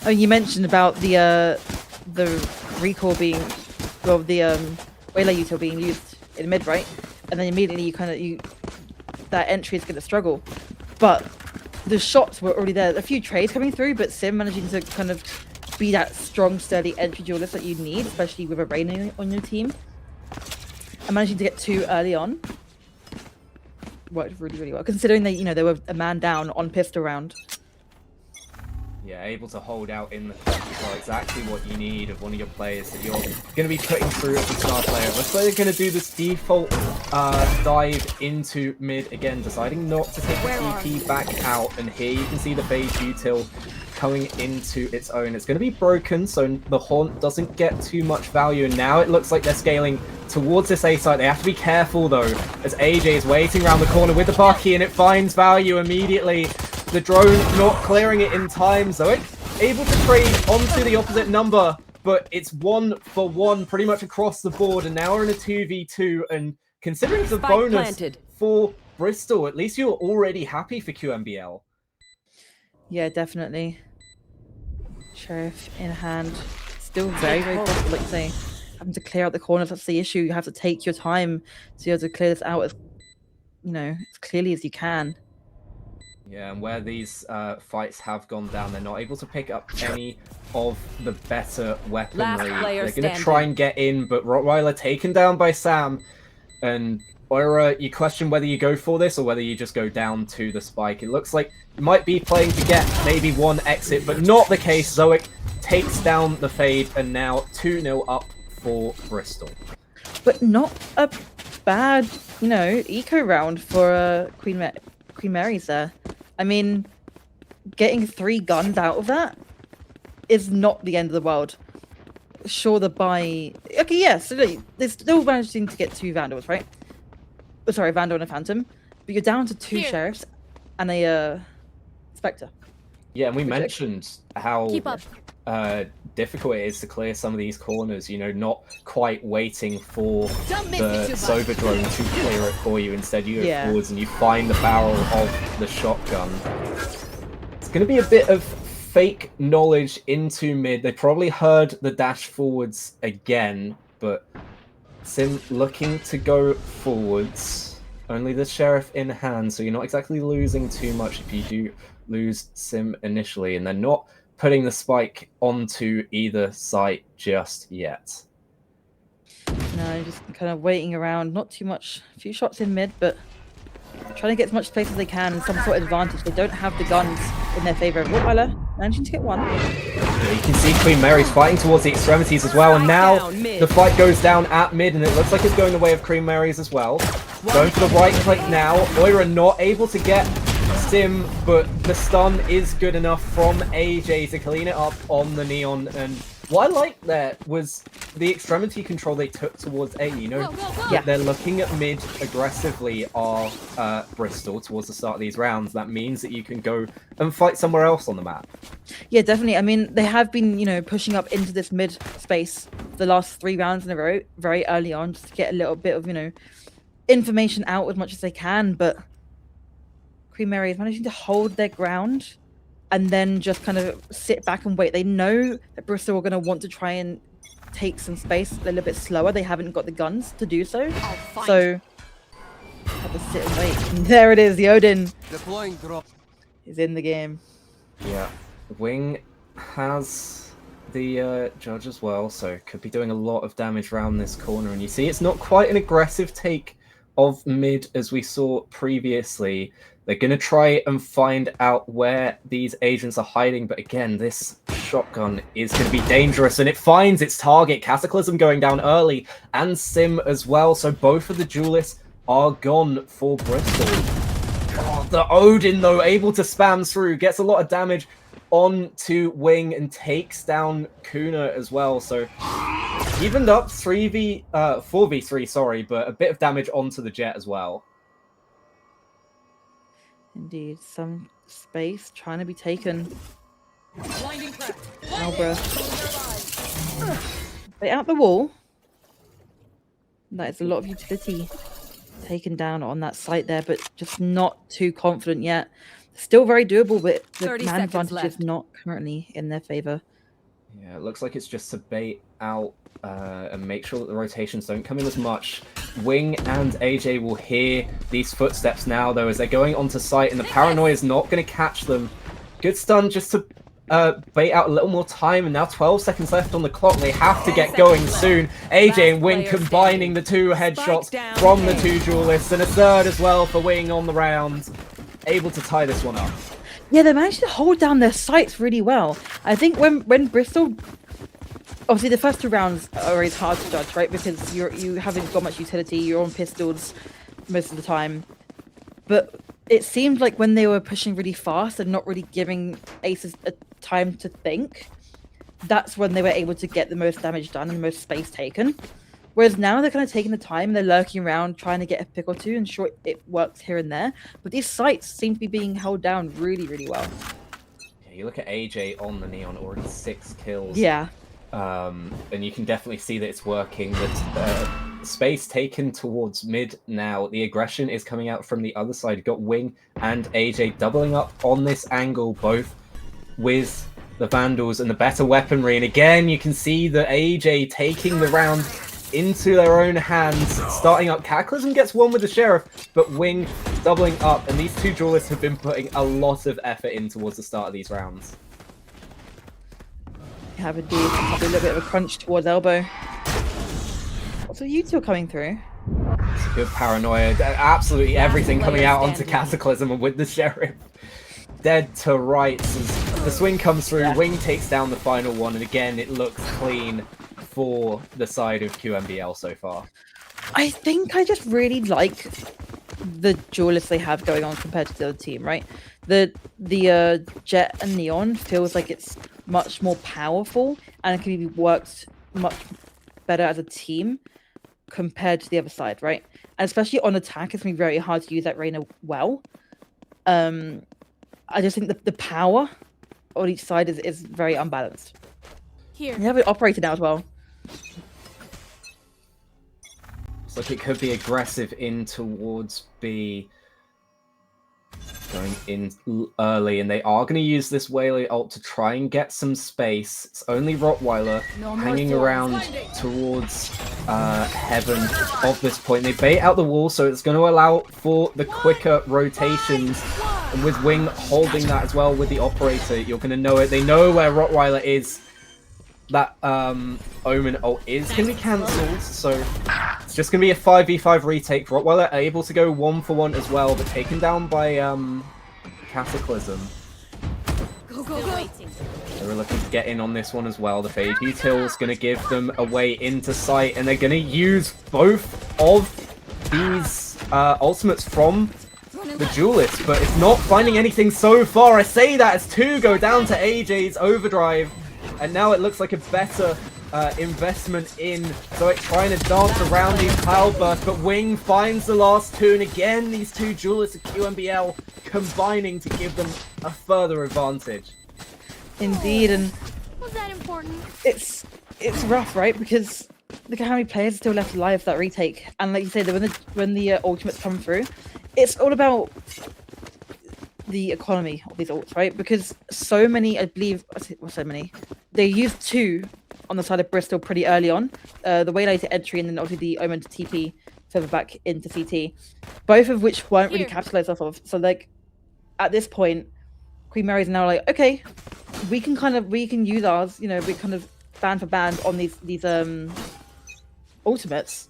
Oh, you mentioned about the recall being, well, the Waylay util being used in mid, right? And then immediately that entry is going to struggle. But the shots were already there. A few trades coming through, but Sim managing to kind of be that strong, sturdy entry duelist that you need, especially with a Reyna on your team. And managing to get two early on worked really, really well, considering they were a man down on pistol round. Yeah, able to hold out in the clutch as well. Exactly what you need of one of your players that you're going to be putting through as a star player. Looks like they're going to do this default dive into mid again, deciding not to take the TP back out. And here you can see the phase util coming into its own. It's going to be broken, so the haunt doesn't get too much value. And now it looks like they're scaling towards this A site. They have to be careful though, as AJ is waiting around the corner with the Bucky, and it finds value immediately. The drone not clearing it in time. Zoic able to trade onto the opposite number, but it's 1-for-1 pretty much across the board, and now we're in a 2v2, and considering the bonus for Bristol, at least you're already happy for QMBL. Yeah, definitely. Sheriff in hand. Still very, very possible, like you say. Having to clear out the corners, that's the issue. You have to take your time to be able to clear this out as clearly as you can. Yeah, and where these fights have gone down, they're not able to pick up any of the better weaponry. They're going to try and get in, but Rottweiler taken down by Sam. And Oira, you question whether you go for this or whether you just go down to the spike. It looks like you might be playing to get maybe one exit, but not the case. Zoic takes down the fade, and now 2-0 up for Bristol. But not a bad, eco round for Queen Mary's there. I mean, getting 3 guns out of that is not the end of the world. Sure, the buy... Okay, yes, so they're still managing to get 2 Vandals, right? Oh, sorry, Vandal and a Phantom. But you're down to 2 Sheriffs and a Spectre. Yeah, and we mentioned how difficult it is to clear some of these corners, not quite waiting for the Sova drone to clear it for you. Instead, you go forwards and you find the barrel of the shotgun. It's going to be a bit of fake knowledge into mid. They probably heard the dash forwards again, but Sim looking to go forwards. only the Sheriff in hand, so you're not exactly losing too much if you do lose Sim initially, and they're not putting the spike onto either site just yet. No, just kind of waiting around. Not too much. A few shots in mid, but trying to get as much space as they can and some sort of advantage. They don't have the guns in their favor. Rottweiler managing to get one. Yeah, you can see Queen Mary's fighting towards the extremities as well, and now the fight goes down at mid, and it looks like it's going the way of Queen Mary's as well. Going for the right click now. Moira not able to get Sim, but the stun is good enough from AJ to clean it up on the Neon. And what I liked there was the extremity control they took towards A. You know, they're looking at mid aggressively are Bristol towards the start of these rounds. That means that you can go and fight somewhere else on the map. Yeah, definitely. I mean, they have been, you know, pushing up into this mid space the last 3 rounds in a row, very early on, just to get a little bit of, you know, information out as much as they can. But Queen Mary is managing to hold their ground and then just kind of sit back and wait. They know that Bristol are going to want to try and take some space a little bit slower. They haven't got the guns to do so. So, have to sit and wait. And there it is. The Odin Deploying drop is in the game. Yeah. Wing has the judge as well, so could be doing a lot of damage around this corner. And you see it's not quite an aggressive take of mid as we saw previously. They're going to try and find out where these agents are hiding, but again, this shotgun is going to be dangerous, and it finds its target. Cataclysm going down early, and Sim as well, so both of the duelists are gone for Bristol. Oh, the Odin, though, able to spam through, gets a lot of damage onto Wing, and takes down Kuna as well, so evened up 4v3, sorry, but a bit of damage onto the Jet as well. Indeed, some space trying to be taken. Albra. They out the wall. That is a lot of utility taken down on that site there, but just not too confident yet. Still very doable, but the man advantage is not currently in their favor. Yeah, it looks like it's just to bait out and make sure that the rotations don't come in as much. Wing and AJ will hear these footsteps now, though, as they're going onto site, and the paranoia is not going to catch them. Good stun just to bait out a little more time, and now 12 seconds left on the clock. They have to get going soon. AJ and Wing combining the 2 headshots from the 2 duelists, and a third as well for Wing on the round. Able to tie this one up. Yeah, they managed to hold down their sights really well. I think when Bristol, obviously the first 2 rounds are always hard to judge, right? Because you haven't got much utility. You're on pistols most of the time. But it seemed like when they were pushing really fast and not really giving aces a time to think, that's when they were able to get the most damage done and the most space taken. Whereas now they're kind of taking the time, they're lurking around trying to get a pick or two, and sure, it works here and there. But these sites seem to be being held down really, really well. Yeah, you look at AJ on the Neon, already 6 kills. Yeah. And you can definitely see that it's working. That space taken towards mid now. The aggression is coming out from the other side. You've got Wing and AJ doubling up on this angle, both with the Vandals and the better weaponry. And again, you can see that AJ taking the round into their own hands, starting up. Cataclysm gets one with the Sheriff, but Wing doubling up, and these 2 duelists have been putting a lot of effort in towards the start of these rounds. You have a little bit of a crunch towards elbow. So you 2 are coming through. Good paranoia. Absolutely everything coming out onto Cataclysm, and with the Sheriff dead to rights as the swing comes through. Yeah. Wing takes down the final one, and again, it looks clean for the side of QMBL so far. I think I just really like the duelists they have going on compared to the other team, right? The Jet and Neon feels like it's much more powerful and it can be worked much better as a team compared to the other side, right? And especially on attack, it's going to be very hard to use that Reyna well. I just think the power on each side is very unbalanced. Here. You have it operated now as well. Looks like it could be aggressive in towards B. going in early, and they are going to use this Waylay ult to try and get some space. It's only Rottweiler hanging around towards heaven of this point. They bait out the wall, so it's going to allow for the quicker rotations. And with Wing holding that as well with the operator, you're going to know it. They know where Rottweiler is. That Omen ult is going to be cancelled, so it's just going to be a 5v5 retake. Rottweiler are able to go 1-for-1 as well, but taken down by Cataclysm. Go, go, go. They were looking to get in on this one as well. The Phage util is going to give them a way into sight, and they're going to use both of these ultimates from the Duelist, but it's not finding anything so far. I say that as 2 go down to AJ's Overdrive. And now it looks like a better investment in Zoic trying to dance around these cloudbursts, but Wing finds the last 2, and again these 2 duelists of QMBL combining to give them a further advantage. Indeed, and was that important? It's rough, right? Because look at how many players are still left alive for that retake, and like you say, when the ultimates come through, it's all about the economy of these ults, right? Because so many, I believe, so many, they used 2 on the side of Bristol pretty early on. The Waylay to entry, and then obviously the Omen to TP further back into CT, both of which weren't really capitalized off of. So like at this point, Queen Mary's now like, okay, we can use ours, you know, we kind of band for band on these ultimates,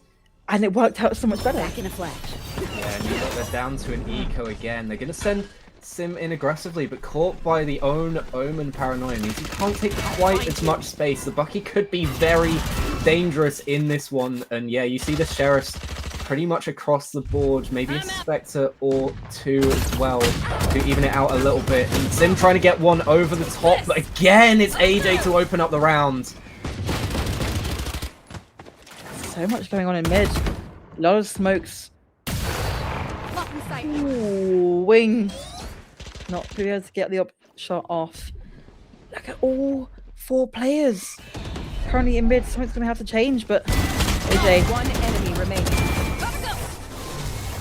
and it worked out so much better. Back in a flash. Yeah, and they're down to an eco again. They're gonna send Sim in aggressively, but caught by the own Omen paranoia means he can't take quite as much space. The Bucky could be very dangerous in this one, and yeah, you see the Sheriffs pretty much across the board, maybe a Spectre or 2 as well to even it out a little bit. And Sim trying to get one over the top, but again it's AJ to open up the round. So much going on in mid. A lot of smokes. Ooh, Wing. Not to be able to get the shot off. Look at all 4 players currently in mid. Something's going to have to change, but AJ. One enemy remaining.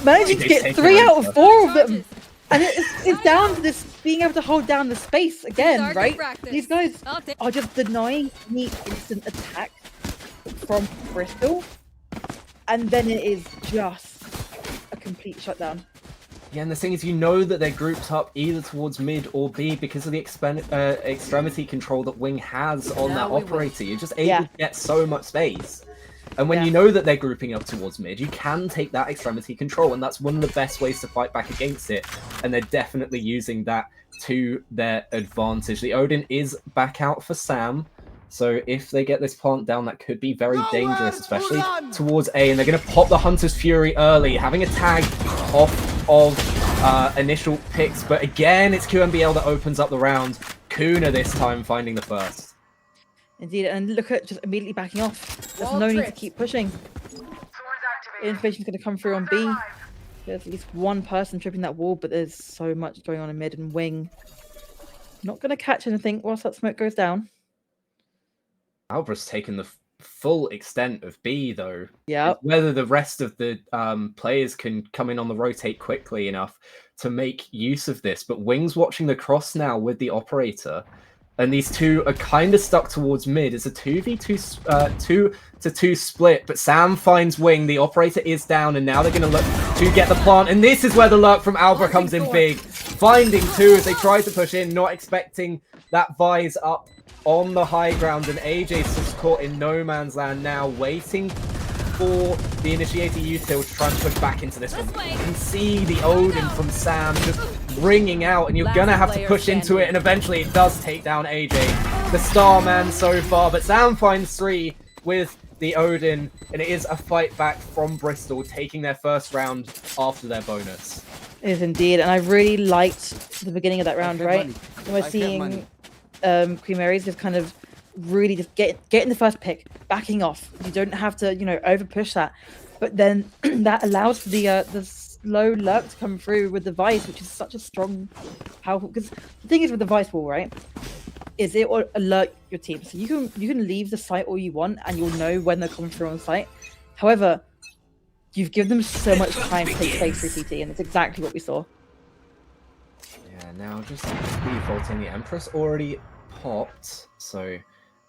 Managing to get 3 out of 4 of them. And it's down to this being able to hold down the space again, right? These guys are just denying any instant attack from Bristol. And then it is just a complete shutdown. Yeah, and the thing is, you know that they're grouped up either towards mid or B because of the extremity control that Wing has on that operator. You're just able to get so much space. And when you know that they're grouping up towards mid, you can take that extremity control, and that's one of the best ways to fight back against it. And they're definitely using that to their advantage. The Odin is back out for Sam. So if they get this plant down, that could be very dangerous, especially towards A. And they're going to pop the Hunter's Fury early, having a tag off of initial picks. But again, it's QMBL that opens up the round. Kuna this time finding the first. Indeed, and look at just immediately backing off. There's no need to keep pushing. Information's going to come through on B. There's at least 1 person tripping that wall, but there's so much going on in mid, and Wing not going to catch anything whilst that smoke goes down. Albra's taken the full extent of B, though. Yeah. Whether the rest of the players can come in on the rotate quickly enough to make use of this. But Wing's watching the cross now with the operator. And these 2 are kind of stuck towards mid. It's a 2v2, 2-2 split. But Sam finds Wing. The operator is down. And now they're going to look to get the plant. And this is where the lurk from Albra comes in big. Finding 2 as they try to push in. Not expecting that Vise up on the high ground, and AJ's just caught in no man's land now, waiting for the initiator util to try and push back into this one. You can see the Odin from Sam just ringing out, and you're gonna have to push into it, and eventually it does take down AJ, the star man so far, but Sam finds 3 with the Odin, and it is a fight back from Bristol, taking their first round after their bonus. It is indeed, and I really liked the beginning of that round, right? We're seeing Queen Mary's just kind of really just getting the first pick, backing off. You don't have to, you know, over push that. But then that allows for the slow lurk to come through with the Vice, which is such a strong, powerful. Because the thing is with the Vice wall, right, is it will alert your team. So you can leave the site all you want, and you'll know when they're coming through on site. However, you've given them so much time to take place through CT, and it's exactly what we saw. And now just defaulting, the Empress already popped, so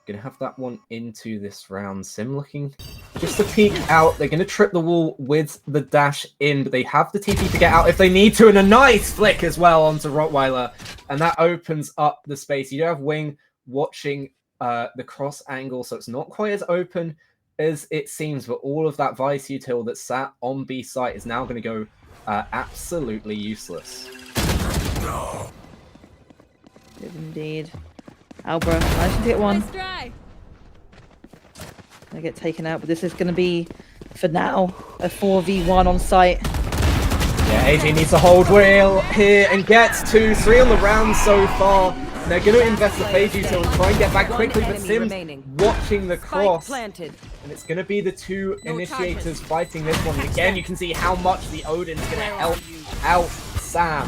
gonna have that one into this round. Sim looking just to peek out. They're gonna trip the wall with the dash in, but they have the TP to get out if they need to, and a nice flick as well onto Rottweiler, and that opens up the space. You do have Wing watching the cross angle, so it's not quite as open as it seems, but all of that Vice util that sat on B site is now going to go absolutely useless. Good indeed. Albra managed to get one. They get taken out, but this is going to be, for now, a 4v1 on site. Yeah, AJ needs to hold wheel here and gets 2-3 on the round so far. They're going to invest the phase util and try and get back quickly, but Sim's watching the cross. And it's going to be the two initiators fighting this one. And again, you can see how much the Odin's going to help out Sam.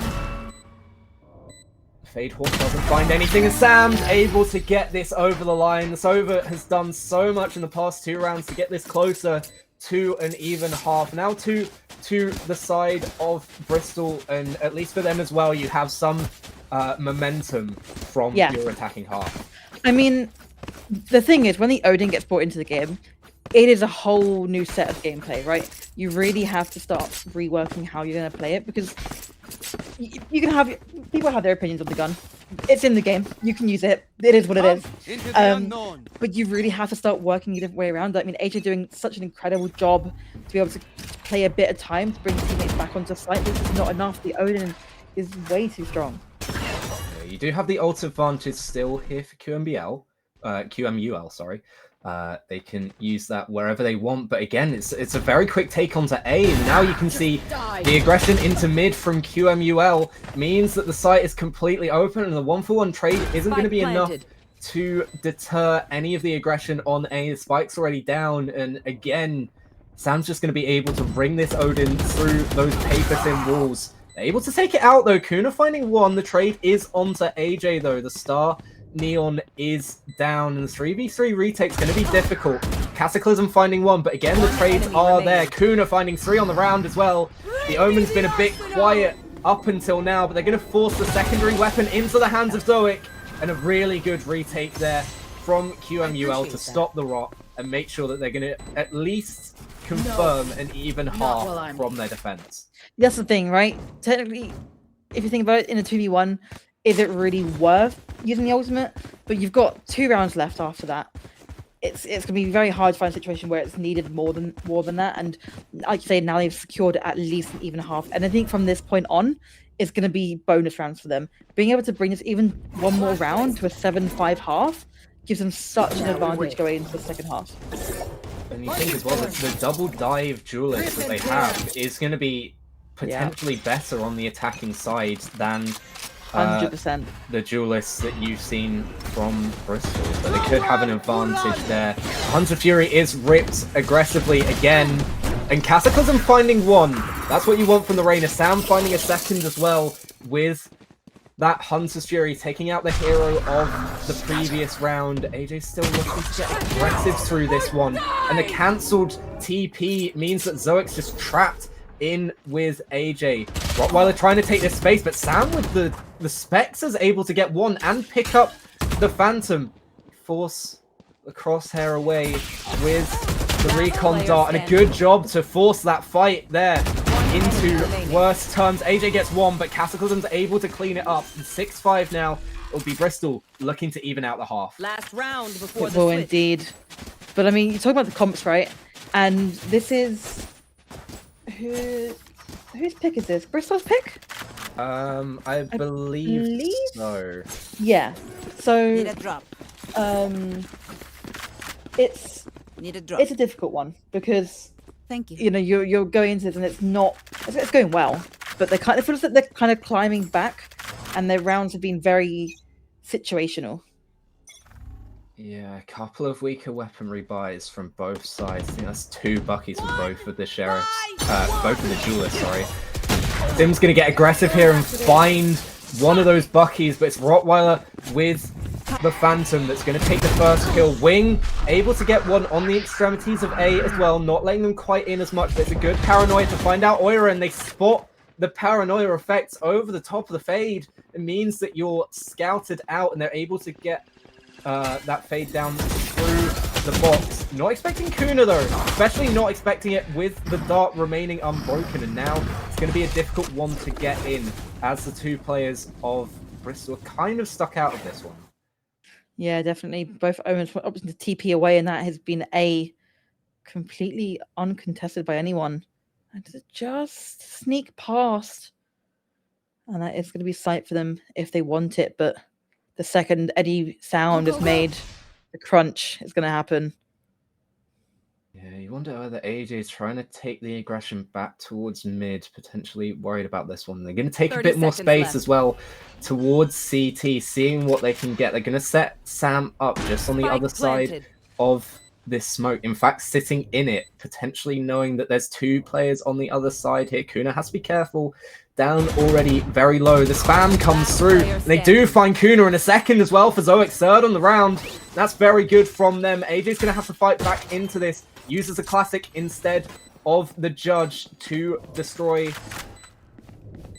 Fade Hawk doesn't find anything, and Sam's able to get this over the line. The Sova has done so much in the past 2 rounds to get this closer to an even half. Now to the side of Bristol, and at least for them as well, you have some momentum from your attacking half. I mean, the thing is, when the Odin gets brought into the game, it is a whole new set of gameplay, right? You really have to start reworking how you're going to play it, because you can have people have their opinions on the gun. It's in the game. You can use it. It is what it is. But you really have to start working a different way around that. I mean, AJ doing such an incredible job to be able to play a bit of time to bring teammates back onto site. This is not enough. The Odin is way too strong. You do have the ult advantage still here for QMUL, sorry. They can use that wherever they want, but again, it's a very quick take onto A, and now you can see the aggression into mid from QMUL means that the site is completely open, and the 1-for-1 trade isn't going to be enough to deter any of the aggression on A. The spike's already down, and again, Sam's just going to be able to bring this Odin through those paper thin walls. They're able to take it out though. Kuna finding one. The trade is onto AJ though. The Star Neon is down, and the 3v3 retake's going to be difficult. Cataclysm finding one, but again, the trades are there. Kuna finding 3 on the round as well. The Omen's been a bit quiet up until now, but they're going to force the secondary weapon into the hands of Zoic, and a really good retake there from QMUL to stop the rot and make sure that they're going to at least confirm an even half from their defense. That's the thing, right? Technically, if you think about it, in a 2v1, is it really worth using the ultimate? But you've got 2 rounds left after that. It's going to be very hard to find a situation where it's needed more than that. And like you say, now they've secured at least an even half. And I think from this point on, it's going to be bonus rounds for them. Being able to bring this even one more round to a 7-5 half gives them such an advantage going into the second half. And you think as well that the double dive duelist that they have is going to be potentially better on the attacking side than 100%. The duelists that you've seen from Bristol, but they could have an advantage there. Hunter Fury is ripped aggressively again, and Cataclysm finding one. That's what you want from the Reina. Sam finding a second as well with that Hunter's Fury, taking out the hero of the previous round. AJ's still looking to get aggressive through this one, and the cancelled TP means that Zoic's just trapped in with AJ. Rottweiler trying to take this space, but Sam with the specs is able to get one and pick up the Phantom. Force the crosshair away with the recon dart, and a good job to force that fight there into worse terms. AJ gets one, but Cataclysm's able to clean it up. 6-5 now. It'll be Bristol looking to even out the half. Last round before the switch. Indeed. But I mean, you're talking about the comps, right? And this is... Whose pick is this? Bristol's pick? I believe so. Yeah. So Need a drop. It's a difficult one because thank you. You know, you're going into this and it's going well, but it feels like they're kind of climbing back, and their rounds have been very situational. Yeah, a couple of weaker weaponry buys from both sides. I think that's 2 buckies from both of the sheriffs. Both of the duelists, sorry. Sim's going to get aggressive here and find one of those buckies, but it's Rottweiler with the Phantom that's going to take the first kill. Wing able to get one on the extremities of A as well, not letting them quite in as much, but it's a good paranoia to find out Oira, and they spot the paranoia effects over the top of the fade. It means that you're scouted out and they're able to get that fade down through the box. Not expecting Kuna though, especially not expecting it with the dart remaining unbroken, and now it's going to be a difficult one to get in as the two players of Bristol are kind of stuck out of this one. Yeah, definitely. Both Omens opting to TP away, and that has been a completely uncontested by anyone. And to just sneak past. And that is going to be sight for them if they want it. But the second Eddie sound is made, the crunch is going to happen. Yeah, you wonder whether AJ is trying to take the aggression back towards mid, potentially worried about this one. They're going to take a bit more space left. as well towards CT, seeing what they can get. They're going to set Sam up just on the other side of this smoke. In fact, sitting in it, potentially knowing that there's two players on the other side here. Kuna has to be careful. Down already very low. The spam comes through. And they do find Kuna in a second as well for Zoic, third on the round. That's very good from them. AJ's going to have to fight back into this. Uses a classic instead of the judge to destroy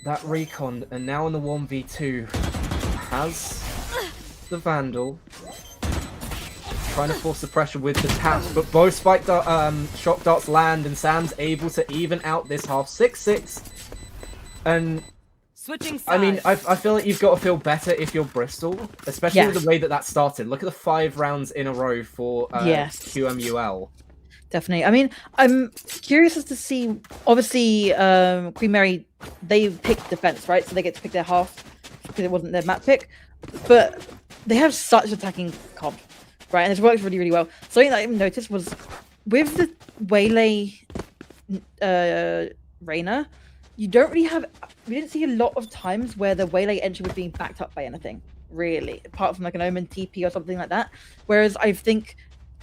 that recon. And now in the 1v2 has the Vandal. Trying to force the pressure with the taps, but both spike shock darts land, and Sam's able to even out this half. 6-6. And switching sides. I mean, I feel like you've got to feel better if you're Bristol, especially with the way that started. Look at the 5 rounds in a row for QMUL. Definitely. I mean, I'm curious as to see, obviously, Queen Mary, they picked defense, right? So they get to pick their half because it wasn't their map pick. But they have such attacking comp, right? And it's worked really, really well. Something that I noticed was with the Waylay Reyna, you don't really have, we didn't see a lot of times where the Waylay entry was being backed up by anything, really, apart from like an Omen TP or something like that. Whereas I think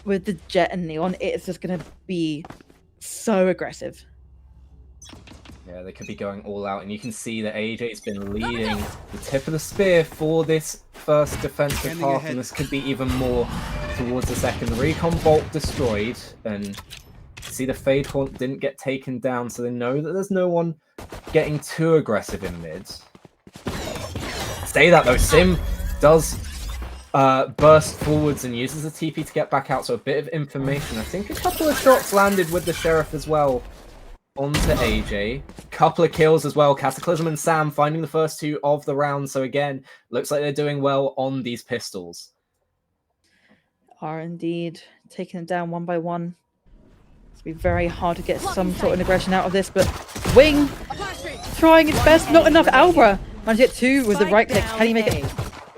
with the Jet and Neon, it's just going to be so aggressive. Yeah, they could be going all out, and you can see that AJ's been leading the tip of the spear for this first defensive half, and this could be even more towards the second. The Recon Bolt destroyed, and see the Fade Haunt didn't get taken down, so they know that there's no one getting too aggressive in mid. Say that though, Sim does burst forwards and uses the TP to get back out, so a bit of information. I think a couple of shots landed with the Sheriff as well onto AJ. Couple of kills as well. Cataclysm and Sam finding the first 2 of the round, so again, looks like they're doing well on these pistols. Are indeed taking them down one by one. It's going to be very hard to get some sort of aggression out of this, but Wing trying its best. Not enough. Albra managed to get 2 with the right click. Can he make it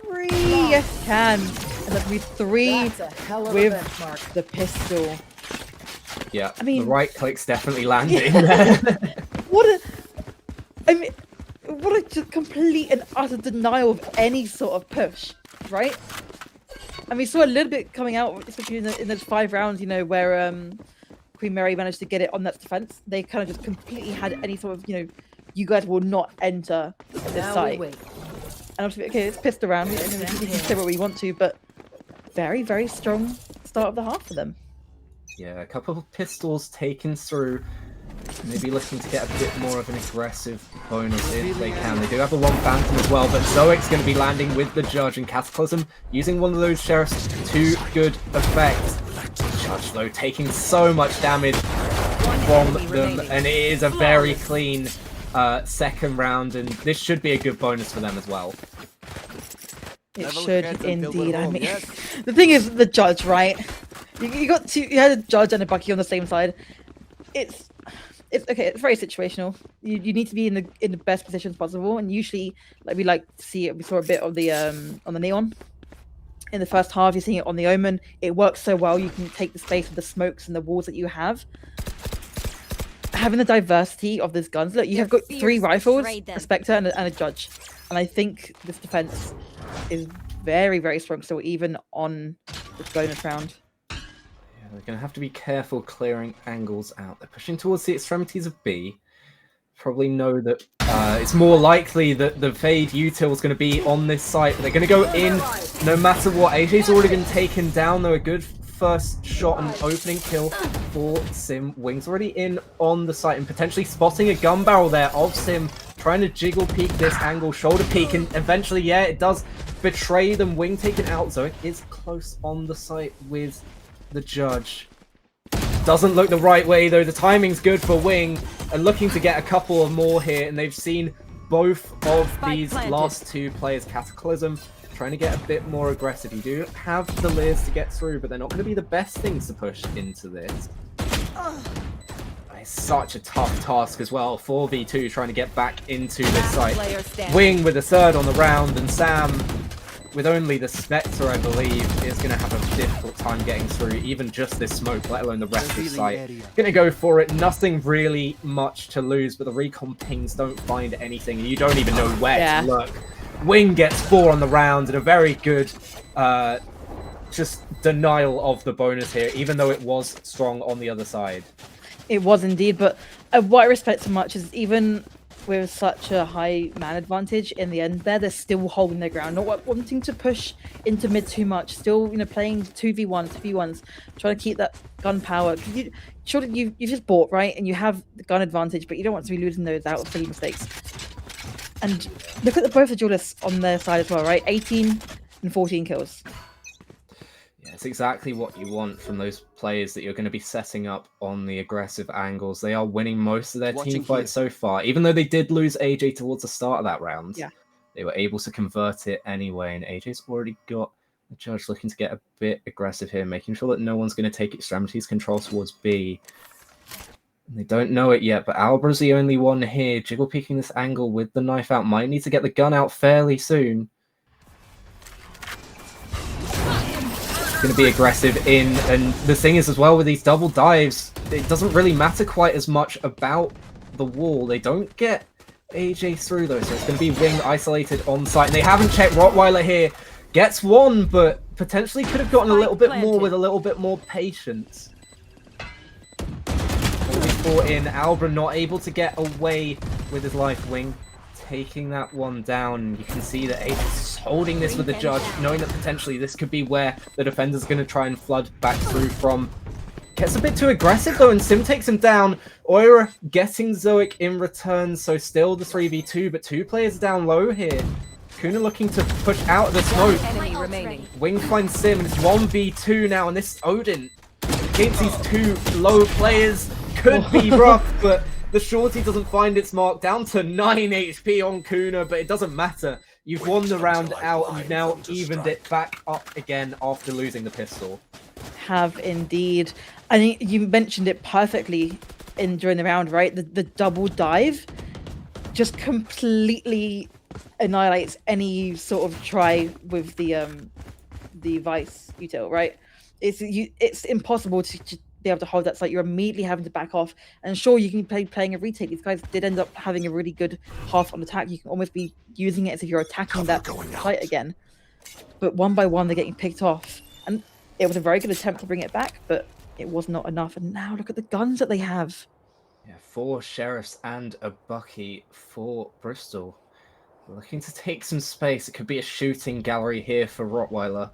3? Yes, can. And that's going to be 3 with the pistol. Yeah, I mean, the right click's definitely landing there. What a just complete and utter denial of any sort of push, right? And we saw a little bit coming out, especially in those 5 rounds, you know, where Queen Mary managed to get it on that defense. They kind of just completely had any sort of, you know, you guys will not enter this site. And obviously, okay, it's pissed around. We can say what we want to, but very, very strong start of the half for them. Yeah, a couple of pistols taken through. Maybe looking to get a bit more of an aggressive bonus if they can. They do have a 1 Phantom as well, but Zoic's going to be landing with the Judge, and Cataclysm using one of those Sheriffs to good effect. Judge, though, taking so much damage from them, and it is a very clean second round, and this should be a good bonus for them as well. It should indeed. I mean, the thing is, the Judge, right? You got 2. You had a Judge and a Bucky on the same side. It's okay. It's very situational. You need to be in the best positions possible, and usually, like we like to see it. We saw a bit of the on the Neon in the first half. You're seeing it on the Omen. It works so well. You can take the space with the smokes and the walls that you have. Having the diversity of these guns. Look, you have got 3 rifles, a Spectre, and a Judge, and I think this defense is very, very strong. So even on this bonus round. They're going to have to be careful clearing angles out. They're pushing towards the extremities of B. Probably know that it's more likely that the Fade util is going to be on this site. But they're going to go in no matter what. AJ's already been taken down, though. A good first shot and opening kill for Sim. Wing's already in on the site and potentially spotting a gun barrel there of Sim, trying to jiggle peek this angle, shoulder peek, and eventually, yeah, it does betray them. Wing taken out. Zoic is close on the site with the judge. Doesn't look the right way, though. The timing's good for Wing, and looking to get a couple of more here, and they've seen both of these last two players, Cataclysm, trying to get a bit more aggressive. You do have the layers to get through, but they're not going to be the best things to push into this. It's such a tough task as well. 4v2 trying to get back into this site. Wing with a third on the round, and Sam, with only the Spectre, I believe, is going to have a difficult time getting through even just this smoke, let alone the rest of the site. Going to go for it. Nothing really much to lose, but the recon pings don't find anything, and you don't even know where to look. Wing gets 4 on the round, and a very good just denial of the bonus here, even though it was strong on the other side. It was indeed, but what I respect so much is even with such a high man advantage in the end there, they're still holding their ground, not wanting to push into mid too much, still, you know, playing 2v1s, trying to keep that gun power. Surely you've just bought, right? And you have the gun advantage, but you don't want to be losing those out of silly mistakes. And look at both the duelists on their side as well, right? 18 and 14 kills. Yeah, it's exactly what you want from those players that you're going to be setting up on the aggressive angles. They are winning most of their team fights so far. Even though they did lose AJ towards the start of that round, they were able to convert it anyway. And AJ's already got the judge looking to get a bit aggressive here, making sure that no one's going to take Extremity's control towards B. And they don't know it yet, but Albra's the only one here. Jiggle peeking this angle with the knife out. Might need to get the gun out fairly soon. Going to be aggressive in, and the thing is as well with these double dives, it doesn't really matter quite as much about the wall. They don't get AJ through though, so it's going to be Wing isolated on site, and they haven't checked Rottweiler here. Gets one, but potentially could have gotten a little bit more with a little bit more patience. Before in, Albra not able to get away with his life. Wing taking that one down. You can see that Apex is holding this with the judge, knowing that potentially this could be where the defender's going to try and flood back through from. Gets a bit too aggressive though, and Sim takes him down. Oira getting Zoic in return, so still the 3v2, but 2 players down low here. Kuna looking to push out of the smoke. Wing finds Sim, and it's 1v2 now, and this Odin against these 2 low players could be rough, but the shorty doesn't find its mark. Down to 9 HP on Kuna, but it doesn't matter. You've won the round out, and you've now evened it back up again after losing the pistol. Have indeed. I think you mentioned it perfectly during the round, right? The double dive just completely annihilates any sort of try with the Vice util, right? It's impossible to be able to hold that site. You're immediately having to back off, and sure, you can be playing a retake. These guys did end up having a really good half on attack. You can almost be using it as if you're attacking that site again, but one by one they're getting picked off, and it was a very good attempt to bring it back, but it was not enough. And now look at the guns that they have. Yeah, 4 sheriffs and a Bucky for Bristol, looking to take some space. It could be a shooting gallery here for Rottweiler.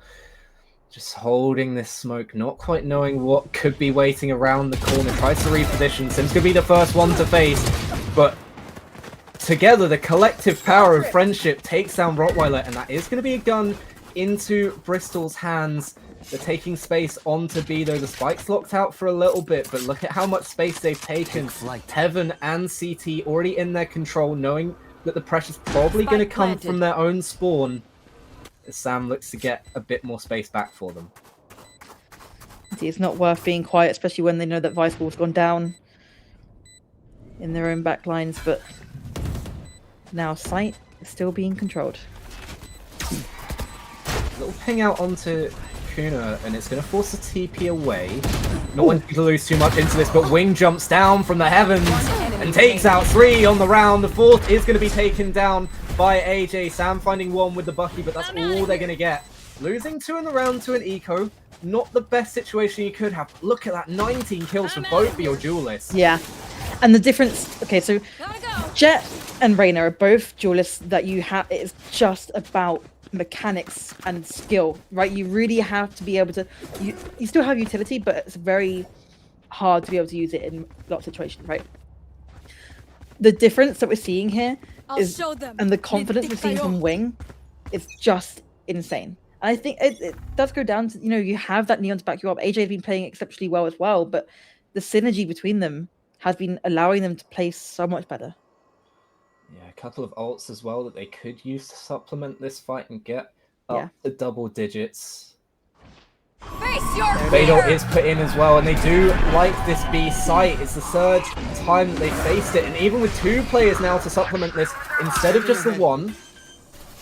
Just holding this smoke, not quite knowing what could be waiting around the corner. Tries to reposition. Sim's going to be the first one to face, but together, the collective power of friendship takes down Rottweiler, and that is going to be a gun into Bristol's hands. They're taking space onto B, though. The spike's locked out for a little bit, but look at how much space they've taken. Heaven and CT already in their control, knowing that the pressure's probably going to come from their own spawn. Sam looks to get a bit more space back for them. It's not worth being quiet, especially when they know that Vice Ball's gone down in their own back lines, but now site is still being controlled. Little ping out onto Kuna, and it's going to force the TP away. Not wanting to lose too much into this, but Wing jumps down from the heavens and takes out 3 on the round. The 4th is going to be taken down by AJ. Sam finding 1 with the Bucky, but that's all they're going to get. Losing 2 in the round to an eco, not the best situation you could have. Look at that, 19 kills from both of your duelists. Yeah, and the difference, okay, so Jet and Reina are both duelists that you have. It's just about mechanics and skill, right? You really have to be able to. You still have utility, but it's very hard to be able to use it in a lot of situations, right? The difference that we're seeing here is, and the confidence we're seeing from Wing, is just insane. And I think it does go down to, you have that Neon to back you up. AJ has been playing exceptionally well as well, but the synergy between them has been allowing them to play so much better. Yeah, a couple of ults as well that they could use to supplement this fight and get up to double digits. Vador is put in as well, and they do like this B site. It's the third time that they faced it, and even with 2 players now to supplement this, instead of just the 1,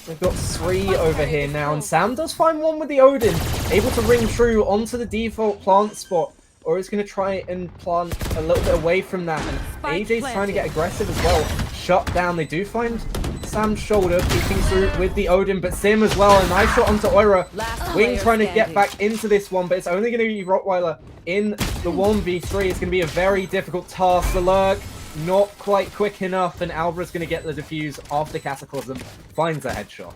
they've got 3 over here now, and Sam does find one with the Odin, able to ring true onto the default plant spot, or is going to try and plant a little bit away from that, and AJ's trying to get aggressive as well. Shut down. They do find Sam's shoulder, peeking through with the Odin, but Sim as well. A nice shot onto Oira. Wing trying to get back into this one, but it's only going to be Rottweiler in the 1v3. It's going to be a very difficult task. The lurk, not quite quick enough, and Albra's going to get the defuse after Cataclysm finds a headshot.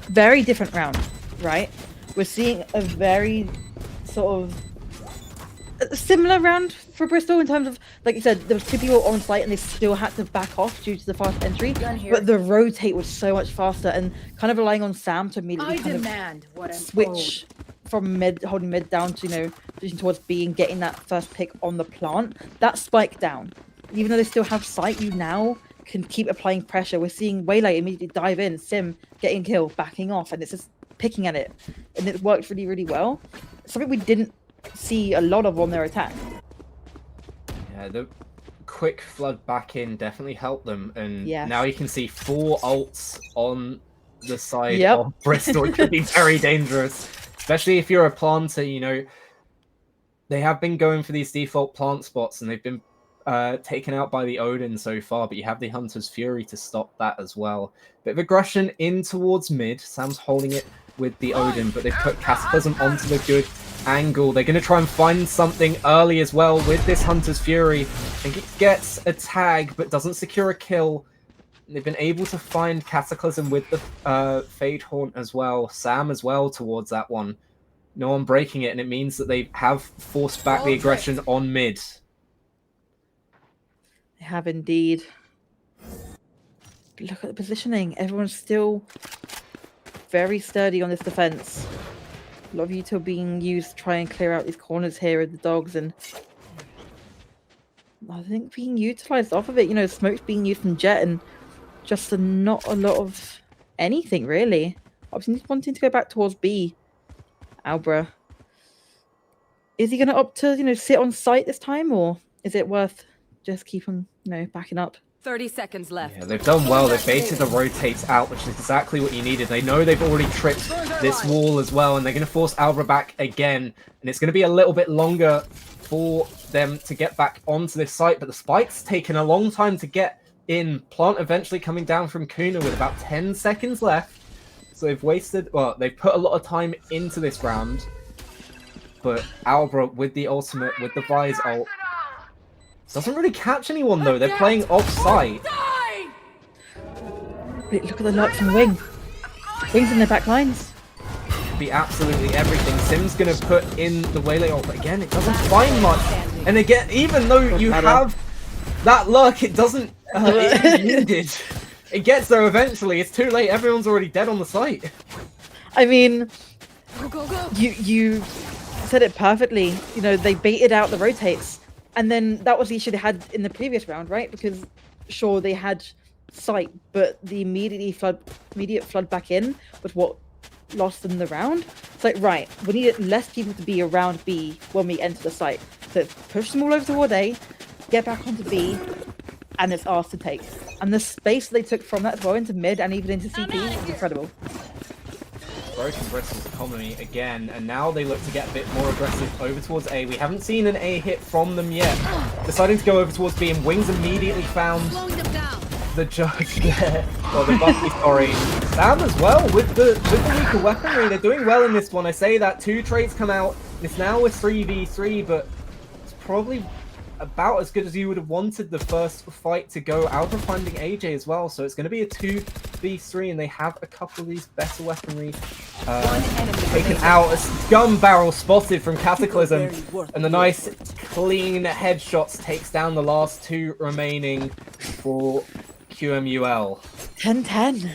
Very different round, right? We're seeing a very sort of a similar round for Bristol in terms of, like you said, there was 2 people on site and they still had to back off due to the fast entry, but the rotate was so much faster, and kind of relying on Sam to immediately switch from mid, holding mid down to, pushing towards B and getting that first pick on the plant. That spike down, even though they still have sight, you now can keep applying pressure. We're seeing Waylay immediately dive in, Sim getting kill, backing off, and it's just picking at it, and it worked really, really well. Something we didn't see a lot of on their attack. Yeah, the quick flood back in definitely helped them, and now you can see 4 ults on the side of Bristol. It could be very dangerous, especially if you're a planter. They have been going for these default plant spots, and they've been taken out by the Odin so far, but you have the Hunter's Fury to stop that as well. Bit of aggression in towards mid. Sam's holding it with the Odin, but they've put Cataclysm onto the good angle. They're going to try and find something early as well with this Hunter's Fury. I think it gets a tag, but doesn't secure a kill. They've been able to find Cataclysm with the Fade Haunt as well. Sam as well towards that one. No one breaking it, and it means that they have forced back the aggression on mid. They have indeed. Look at the positioning. Everyone's still very sturdy on this defense. A lot of util being used to try and clear out these corners here with the dogs, and I think being utilized off of it. Smoke's being used from Jet, and just not a lot of anything really. Obviously, wanting to go back towards B. Albra, is he going to opt to sit on site this time, or is it worth just keeping backing up? 30 seconds left. Yeah, they've done well. They've baited the rotates out, which is exactly what you needed. They know they've already tripped this wall as well, and they're going to force Albra back again. And it's going to be a little bit longer for them to get back onto this site, but the spike's taken a long time to get in. Plant eventually coming down from Kuna with about 10 seconds left. So they've they've put a lot of time into this round. But Albra with the ultimate, with the Vise ult, doesn't really catch anyone though. They're playing off-site. Wait, look at the lurk from Wing. Wing's in their back lines. Could be absolutely everything. Sim's gonna put in the Waylay ult, but again, it doesn't find much. And again, even though you have that lurk, it doesn't. It is needed. It gets there eventually. It's too late. Everyone's already dead on the site. I mean, you said it perfectly. They baited out the rotates. And then that was the issue they had in the previous round, right? Because sure, they had sight, but the immediate flood back in was what lost them the round. It's like, right, we need less people to be around B when we enter the site. So push them all over toward A, get back onto B, and it's ours to take. And the space they took from that as well into mid and even into CT is incredible. Broken Bristol's economy again, and now they look to get a bit more aggressive over towards A. We haven't seen an A hit from them yet. Deciding to go over towards B, and Wings immediately found the judge there. Well, the Buffy, sorry. Sam as well with the weaker weaponry. They're doing well in this one. I say that 2 trades come out. It's now a 3v3, but it's probably about as good as you would have wanted the first fight to go. Albra finding AJ as well, so it's going to be a 2v3, and they have a couple of these better weaponry taken out. A gun barrel spotted from Cataclysm, and the nice clean headshots takes down the last two remaining for QMUL. 10-10.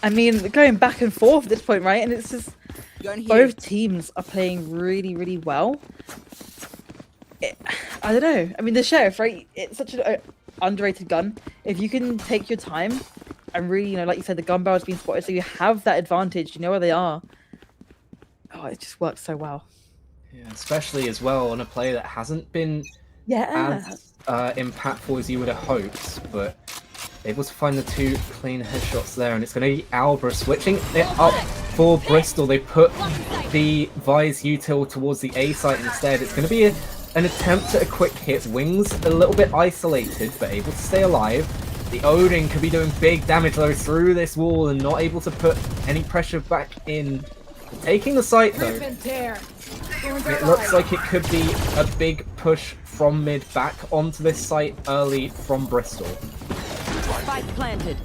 I mean, going back and forth at this point, right? And it's just both teams are playing really, really well. I don't know. I mean, the Sheriff, right? It's such an underrated gun. If you can take your time and really, like you said, the gun barrel's been spotted, so you have that advantage. You know where they are. Oh, it just works so well. Yeah, especially as well on a play that hasn't been as impactful as you would have hoped, but able to find the two clean headshots there, and it's going to be Albra switching it up for Bristol. They put the Vise util towards the A site instead. It's going to be an attempt at a quick hit. Wings a little bit isolated, but able to stay alive. The Odin could be doing big damage though through this wall and not able to put any pressure back in. Taking the site though, it looks like it could be a big push from mid back onto this site early from Bristol. Spike planted.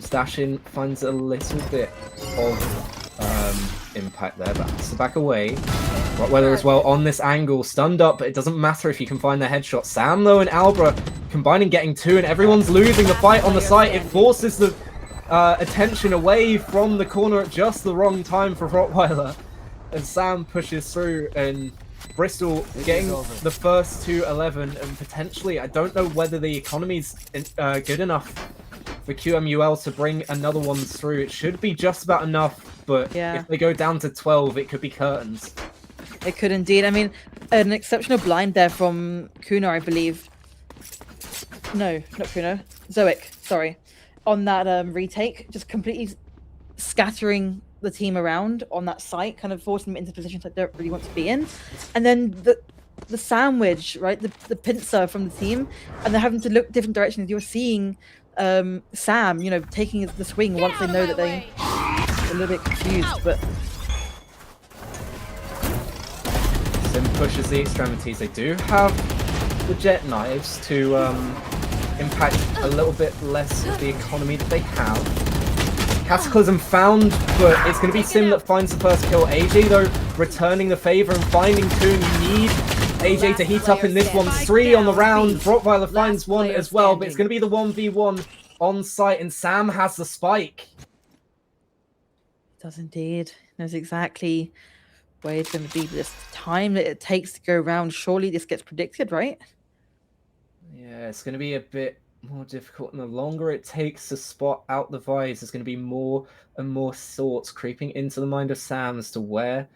Stashin finds a little bit of impact there, but has to back away. Rottweiler as well on this angle, stunned up, but it doesn't matter if you can find the headshot. Sam though and Albra combining, getting two, and everyone's losing the fight on the site. It forces the attention away from the corner at just the wrong time for Rottweiler, and Sam pushes through, and Bristol getting the first to 11, and potentially, I don't know whether the economy's good enough for QMUL to bring another one through. It should be just about enough, but if they go down to 12, it could be curtains. It could indeed. I mean, an exceptional blind there from Kuno, I believe. No, not Kuno. Zoic, sorry. On that retake, just completely scattering the team around on that site, kind of forcing them into positions that they don't really want to be in. And then the sandwich, right? The pincer from the team, and they're having to look different directions. You're seeing Sam, taking the swing once they know that they're a little bit confused, but Sim pushes the extremities. They do have the jet knives to impact a little bit less of the economy that they have. Cataclysm found, but it's going to be Sim that finds the first kill. AJ though returning the favor and finding two. You need AJ to heat up in this one. 3 on the round. Rottweiler finds one as well, but it's going to be the 1v1 on site, and Sam has the spike. It does indeed. Knows exactly where it's going to be. This time that it takes to go around, surely this gets predicted, right? Yeah, it's going to be a bit more difficult, and the longer it takes to spot out the Vise, there's going to be more and more thoughts creeping into the mind of Sam as to where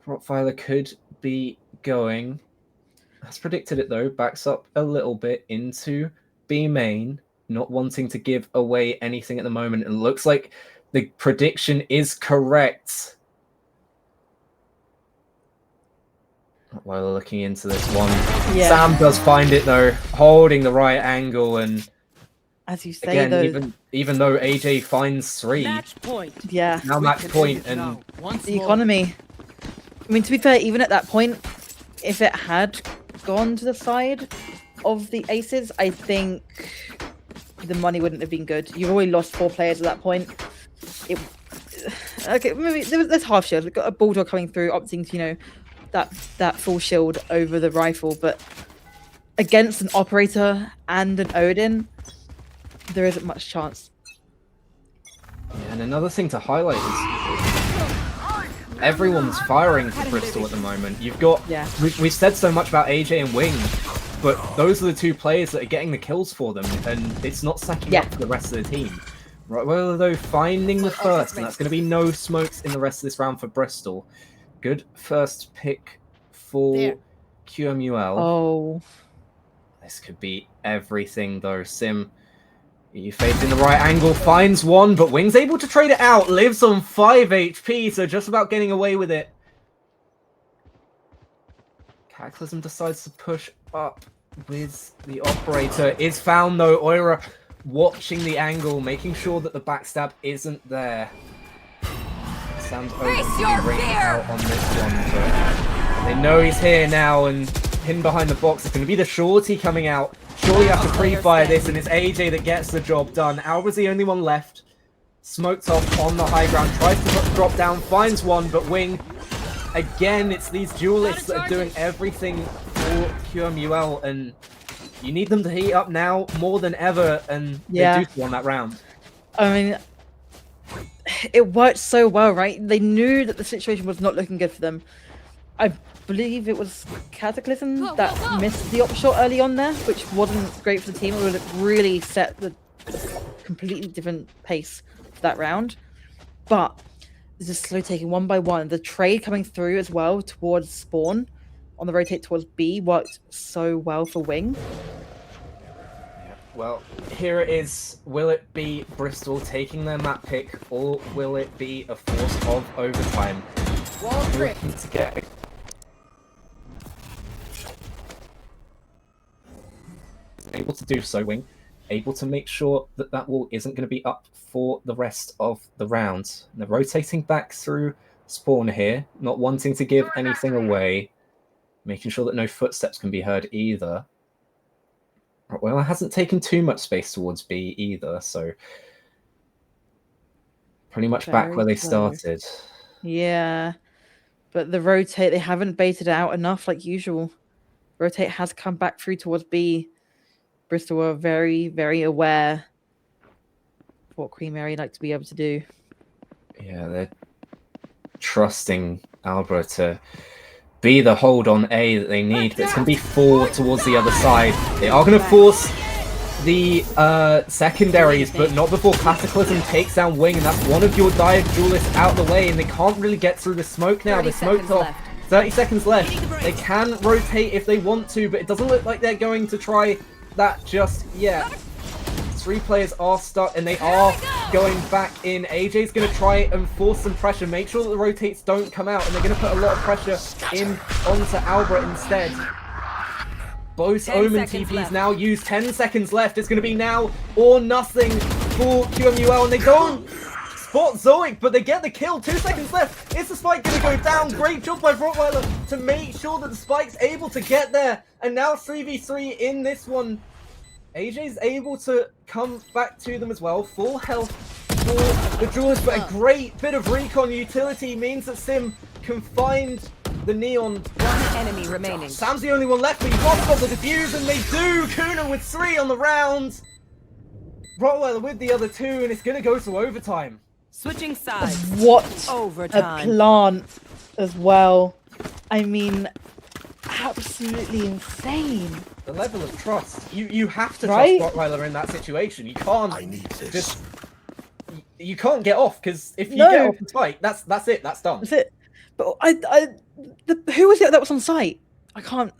Rottweiler could be going. Has predicted it though, backs up a little bit into B main, not wanting to give away anything at the moment, and looks like the prediction is correct. While looking into this one, Sam does find it though, holding the right angle, and as you say, again, even though AJ finds 3, now match point, and the economy. I mean, to be fair, even at that point, if it had gone to the side of the aces, I think the money wouldn't have been good. You've already lost 4 players at that point. Okay, maybe there's half shield. We've got a bulldog coming through, opting to that full shield over the rifle, but against an operator and an Odin, there isn't much chance. Yeah, and another thing to highlight is everyone's firing for Bristol at the moment. You've got we've said so much about AJ and Wing, but those are the 2 players that are getting the kills for them, and it's not stacking up for the rest of the team. Right, well, though, finding the first, and that's going to be no smokes in the rest of this round for Bristol. Good first pick for QMUL. Oh. This could be everything, though. Sim, you fades in the right angle, finds one, but Wing's able to trade it out. Lives on 5 HP, so just about getting away with it. Cataclysm decides to push up with the operator. Is found, though. Oira watching the angle, making sure that the backstab isn't there. Sam's ringing out on this one, but They know he's here now, and hidden behind the box. It's going to be the shorty coming out. Surely have to pre-fire this, and it's AJ that gets the job done. Alba's the only one left. Smoked off on the high ground, tries to drop down, finds one, but Wing, again, it's these duelists that are doing everything for QMUL, and you need them to heat up now more than ever, and they do so on that round. I mean, it worked so well, right? They knew that the situation was not looking good for them. I believe it was Cataclysm that missed the op shot early on there, which wasn't great for the team. It would have really set the completely different pace for that round. But this is slow taking one by one. The trade coming through as well towards spawn on the rotate towards B worked so well for Wing. Well, here it is. Will it be Bristol taking their map pick, or will it be a force of overtime? Looking to get able to do so, Wing. Able to make sure that that wall isn't going to be up for the rest of the round. And they're rotating back through spawn here, not wanting to give anything away, making sure that no footsteps can be heard either. Well, it hasn't taken too much space towards B either, so pretty much back where they started. Yeah, but the rotate, they haven't baited it out enough like usual. Rotate has come back through towards B. Bristol are very, very aware of what Queen Mary like to be able to do. Yeah, they're trusting Alba to be the hold on A that they need, but it's going to be 4 towards the other side. They are going to force the secondaries, but not before Cataclysm takes down Wing, and that's one of your dive duelists out of the way, and they can't really get through the smoke now. They're smoked off. 30 seconds left. They can rotate if they want to, but it doesn't look like they're going to try that just yet. 3 players are stuck, and they are going back in. AJ's going to try and force some pressure, make sure that the rotates don't come out, and they're going to put a lot of pressure in onto Alba instead. Both Omen TPs now used. 10 seconds left. It's going to be now or nothing for QMUL, and they don't spot Zoic, but they get the kill. 2 seconds left. Is the spike going to go down? Great job by Rottweiler to make sure that the spike's able to get there, and now 3v3 in this one. AJ's able to come back to them as well. Full health for the Duelist, but a great bit of recon utility means that Sim can find the Neon. One enemy remaining. Sam's the only one left, but he's got the defuse, and they do! Kuna with 3 on the round. Rottweiler with the other 2, and it's going to go to overtime. Switching sides. What overtime. A plant as well. I mean, absolutely insane. The level of trust. You have to Right? trust Rottweiler in that situation. You can't just... You can't get off, because if you No. get off the spike, that's it. That's done. That's it. But who was it that was on site? I can't.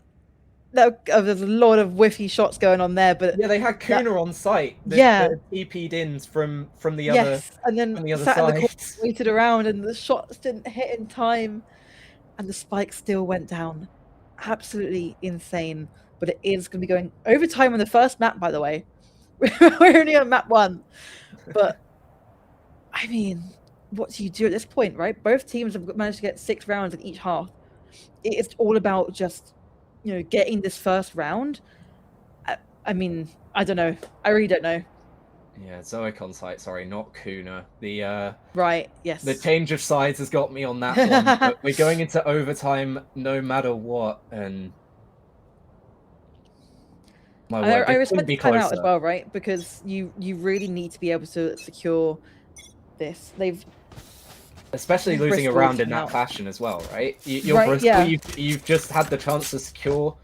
There's a lot of whiffy shots going on there, but yeah, they had Kuna on site. Yeah. TP'd in from the other. Yes, and then from the other sat in the side. corner, waited around, and the shots didn't hit in time, and the spike still went down. Absolutely insane. But it is going to be going overtime on the first map, by the way. We're only on map 1, but I mean, what do you do at this point, right? Both teams have managed to get 6 rounds in each half. It's all about just, getting this first round. I mean, I don't know. I really don't know. Yeah, Zoic on site. Sorry, not Kuna. The right. Yes. The change of sides has got me on that one. But we're going into overtime no matter what, and my word, I it respect couldn't be the timeout as closer. well, right? Because you really need to be able to secure this. Especially losing a Bristol round in came that out. fashion as well, right? You're Right, Bristol, yeah. you've just had the chance to secure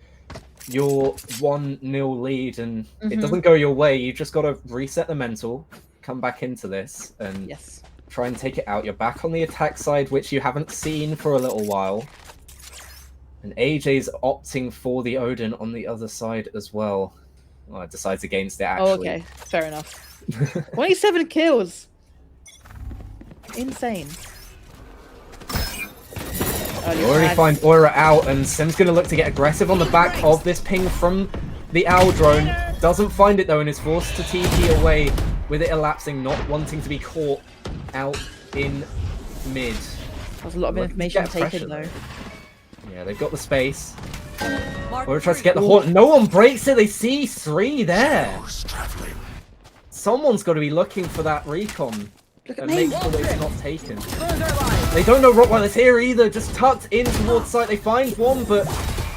your 1-0 lead, and it Mhm. doesn't go your way. You've just got to reset the mental, come back into this, and try and take it out. You're back on the attack side, which you haven't seen for a little while. And AJ's opting for the Odin on the other side as well. Well, it decides against it, actually. Oh, okay. Fair enough. 27 kills. Insane. You already find Aura out, and Sim's going to look to get aggressive on the back of this ping from the Owl drone. Doesn't find it though, and is forced to TP away with it elapsing, not wanting to be caught out in mid. There's a lot of Looking to information get pressure, taken though. Yeah, they've got the space. Mark Or tries to three. get the horn. No one breaks it. They see 3 there. Someone's got to be looking for that recon and make sure that it's not taken. They don't know Rottweiler's here either. Just tucked in towards site. They find one, but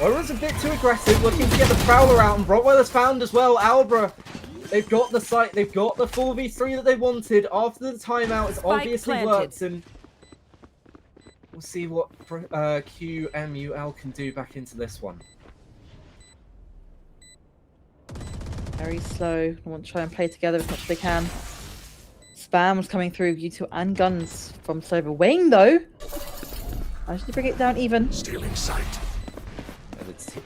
Ora's a bit too aggressive, looking to get the Prowler out. And Rottweiler's found as well. Albra, they've got the site. They've got the full V3 that they wanted. After the timeout, it's obviously worked. And we'll see what QMUL can do back into this one. Very slow. I want to try and play together as much as they can. Spam's coming through, U2 and guns from Silver Wing, though. I should bring it down even. Stealing sight.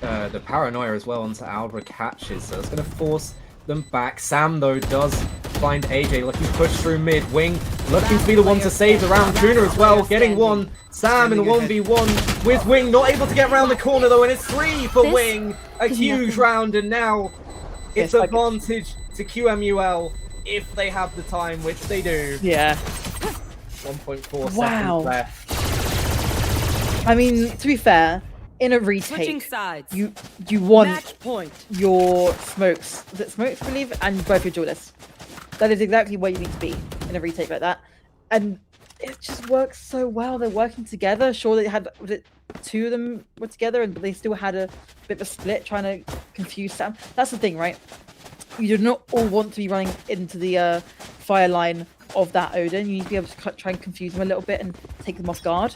The paranoia as well onto Albra catches, so it's going to force them back. Sam, though, does find AJ looking to push through mid. Wing looking to be the one to save the round. Kuna as well, getting one. Sam in the 1v1 with Wing, not able to get around the corner, though, and it's 3 for Wing. A huge round, and now it's advantage to QMUL if they have the time, which they do. Yeah. 1.4 Wow. seconds left. I mean, to be fair, in a Switching retake, sides. you want Match point. your smokes. Is it smokes, I believe? And both your duelists. That is exactly where you need to be in a retake like that. And it just works so well. They're working together. Sure, they had, was it 2 of them were together, but they still had a bit of a split trying to confuse Sam. That's the thing, right? You do not all want to be running into the fire line of that Odin. You need to be able to try and confuse them a little bit and take them off guard.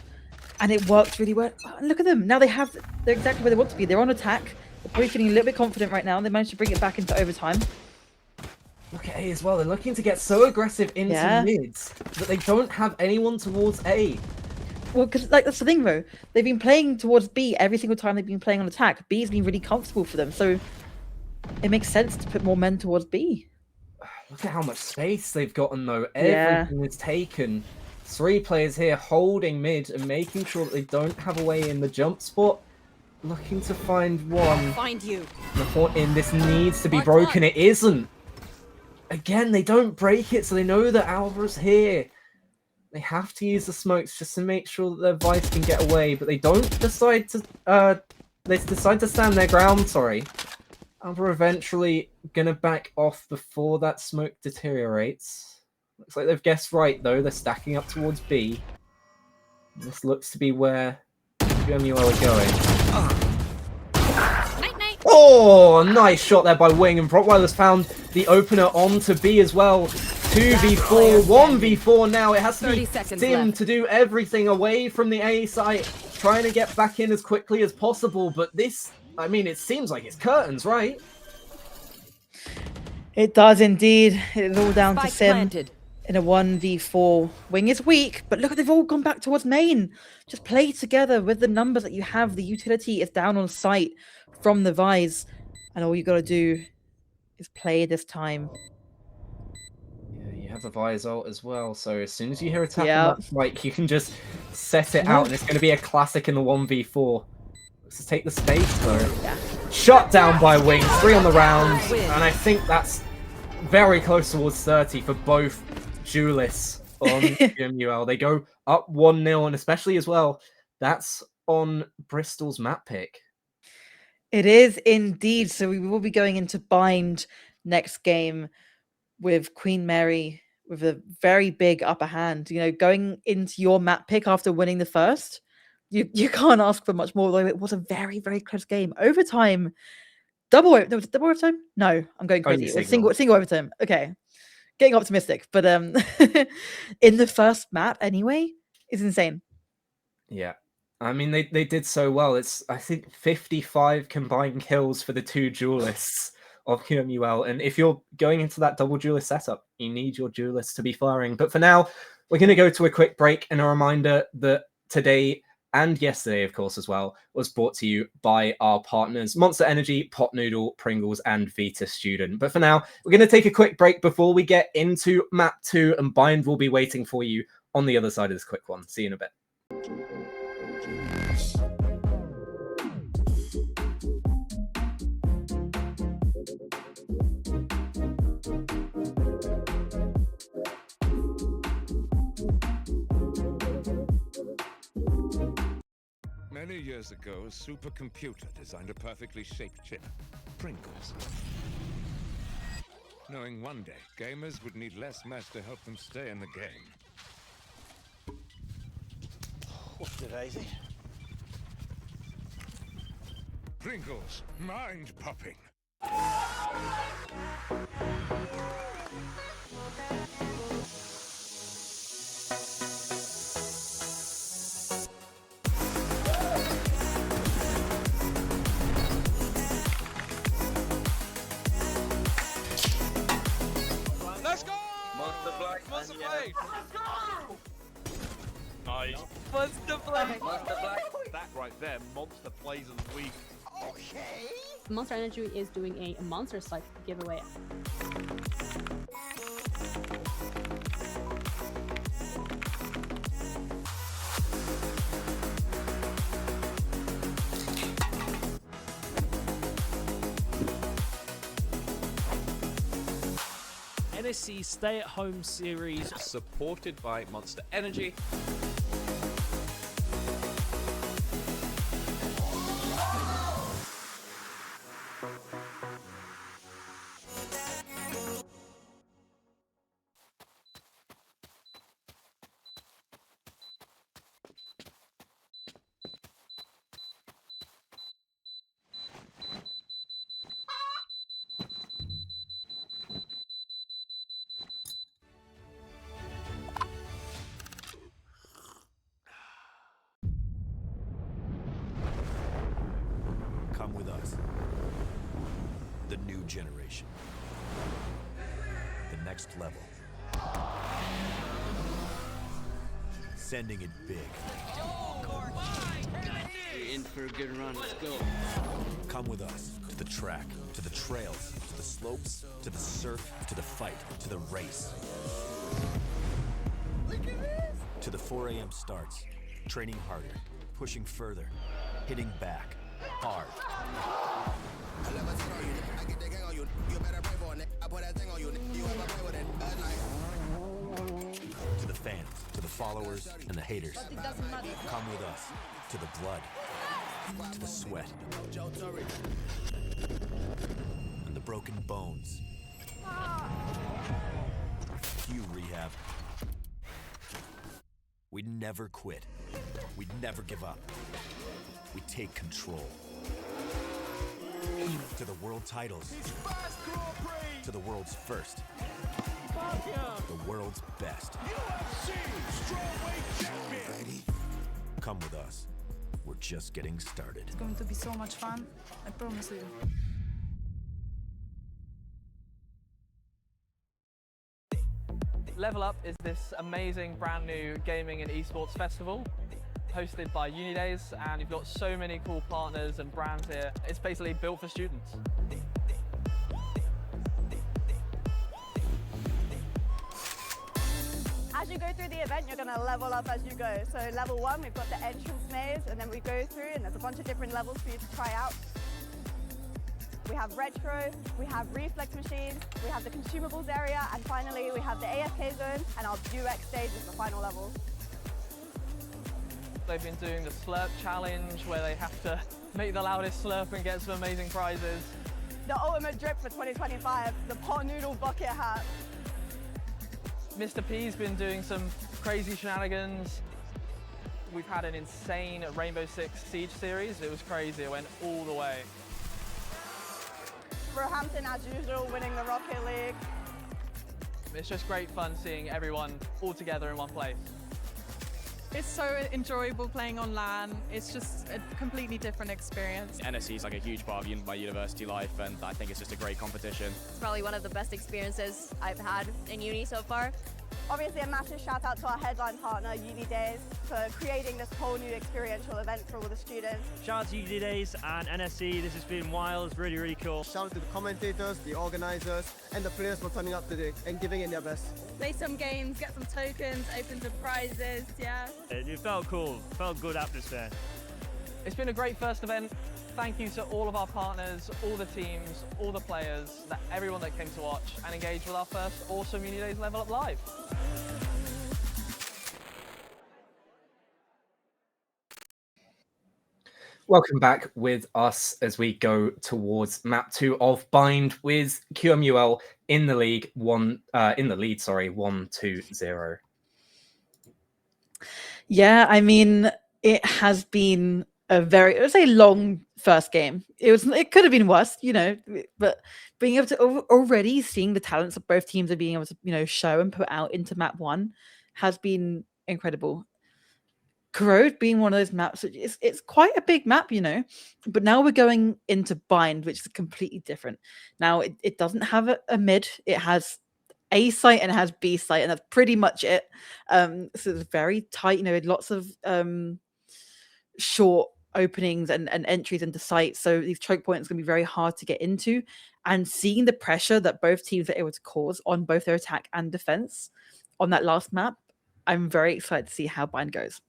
And it worked really well. Oh, look at them. Now they're exactly where they want to be. They're on attack. They're probably feeling a little bit confident right now. They managed to bring it back into overtime. Look at A as well. They're looking to get so aggressive into mids that they don't have anyone towards A. Well, because that's the thing, though. They've been playing towards B every single time they've been playing on attack. B's been really comfortable for them. So it makes sense to put more men towards B. Look at how much space they've gotten, though. Yeah. Everything is taken. 3 players here holding mid and making sure that they don't have a way in the jump spot. Looking to find one. Find you. The horn in. This needs to be broken. It isn't. Again, they don't break it, so they know that Alva's here. They have to use the smokes just to make sure that their Vice can get away, but they don't decide to. They decide to stand their ground. Sorry. Alva eventually gonna back off before that smoke deteriorates. Looks like they've guessed right, though. They're stacking up towards B. This looks to be where QMUL are going. Oh, nice shot there by Wing, and Rottweiler's found the opener onto B as well. 2v4, 1v4 now. It has to be Sim to do everything away from the A site, trying to get back in as quickly as possible. But this, I mean, it seems like it's curtains, right? It does indeed. It's all down to Spike Sim. planted. In a 1v4. Wing is weak, but look, they've all gone back towards main. Just play together with the numbers that you have. The utility is down on site from the Vise, and all you got to do is play this time. Yeah, you have the Vise ult as well, so as soon as you hear a tap on that spike, you can just set it out, and it's going to be a classic in the 1v4. Let's take the space, though. Shut down by Wing, 3 on the round, and I think that's very close towards 30 for both duelists on QMUL. They go up 1-0, and especially as well, that's on Bristol's map pick. It is indeed. So we will be going into bind next game with Queen Mary with a very big upper hand. You know, going into your map pick after winning the first, you can't ask for much more, though it was a very, very close game. Overtime. Double overtime? No, I'm going crazy. It was single overtime. Okay. Getting optimistic. But in the first map anyway, is insane. Yeah. I mean, they did so well. It's, I think, 55 combined kills for the 2 duelists of QMUL. And if you're going into that double duelist setup, you need your duelists to be firing. But for now, we're going to go to a quick break, and a reminder that today and yesterday, of course, as well, was brought to you by our partners, Monster Energy, Pot Noodle, Pringles, and Vita Student. But for now, we're going to take a quick break before we get into Map 2, and Bind will be waiting for you on the other side of this quick one. See you in a bit. Many years years ago, a supercomputer designed a perfectly shaped chip, Pringles. Knowing one day, gamers would need less mesh to help them stay in the game. What's the Daisy? Pringles, mind-popping. Let's go! Monster Black. Monster Blade! Let's go! Nice. Monster Blade! Monster Black. That right there, Monster Plays of the Week. Okay. Monster Energy is doing a monster site giveaway. NSC stay-at-home series supported by Monster Energy. Come with us. The new generation. The next level. Sending it big. You're in for a good run. Let's go. Come with us to the track, to the trails, to the slopes, to the surf, to the fight, to the race. Look at this. To the 4 a.m. starts, training harder, pushing further, hitting back, hard. To the fans, to the followers, and the haters. Come with us to the blood, to the sweat, and the broken bones. You rehab. We never quit. We never give up. We take control. To the world titles. To the world's first. The world's best. Come with us. We're just getting started. It's going to be so much fun, I promise you. Level Up is this amazing brand new gaming and esports festival hosted by Unidays, and you've got so many cool partners and brands here. It's basically built for students. As you go through the event, you're going to level up as you go. So level 1, we've got the entrance maze, and then we go through, and there's a bunch of different levels for you to try out. We have retro, we have reflex machines, we have the consumables area, and finally we have the AFK zone and our UX stage is the final level. They've been doing the slurp challenge where they have to make the loudest slurp and get some amazing prizes. The ultimate drip for 2025, the pot noodle bucket hat. Mr. P's been doing some crazy shenanigans. We've had an insane Rainbow Six Siege series. It was crazy, it went all the way. Roehampton, as usual, winning the Rocket League. It's just great fun seeing everyone all together in one place. It's so enjoyable playing on LAN. It's just a completely different experience. NSC is like a huge part of my university life, and I think it's just a great competition. It's probably one of the best experiences I've had in uni so far. Obviously a massive shout out to our headline partner, Unidays, for creating this whole new experiential event for all the students. Shout out to Unidays and NSC. This has been wild. It's really, really cool. Shout out to the commentators, the organizers, and the players for turning up today and giving it their best. Play some games, get some tokens, open some prizes, yeah. It felt cool. Felt good atmosphere. It's been a great first event. Thank you to all of our partners, all the teams, all the players, everyone that came to watch and engage with our first awesome Unidays Level Up Live. Welcome back with us as we go towards map 2 of Bind with QMUL in the league 1-2-0. Yeah, I mean, it has been it was a long first game. It could have been worse, but being able to already seeing the talents of both teams are being able to, show and put out into map 1 has been incredible. Corrode being one of those maps, it's quite a big map, but now we're going into Bind, which is completely different. Now it doesn't have a mid, it has A site and it has B site, and that's pretty much it. So it's very tight, lots of short openings and entries into sites. So these choke points are going to be very hard to get into. And seeing the pressure that both teams are able to cause on both their attack and defense on that last map, I'm very excited to see how Bind goes.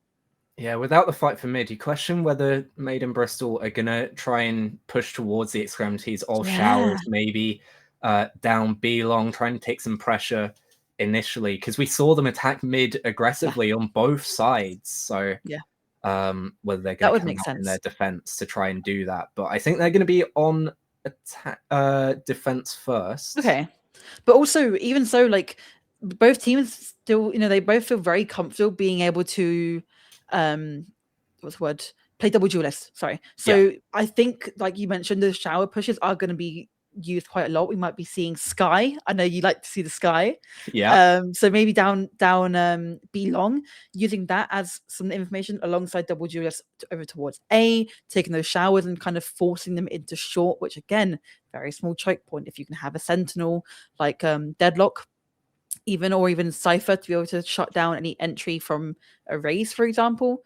Yeah, without the fight for mid, you question whether Made in Bristol are going to try and push towards the extremities of Showers, maybe down B long, trying to take some pressure initially, because we saw them attack mid aggressively on both sides. So whether they're going to come out in their defense to try and do that. But I think they're going to be on attack defense first. Okay. But also, even so, like, both teams still, they both feel very comfortable being able to what's the word? Play double duelist. Sorry. So I think, like you mentioned, the shower pushes are going to be used quite a lot. We might be seeing Sky. I know you like to see the Sky. Yeah. So maybe down B long, using that as some information alongside double duelist over towards A, taking those showers and kind of forcing them into short, which again, very small choke point. If you can have a sentinel like Deadlock, or even Cypher to be able to shut down any entry from a race, for example,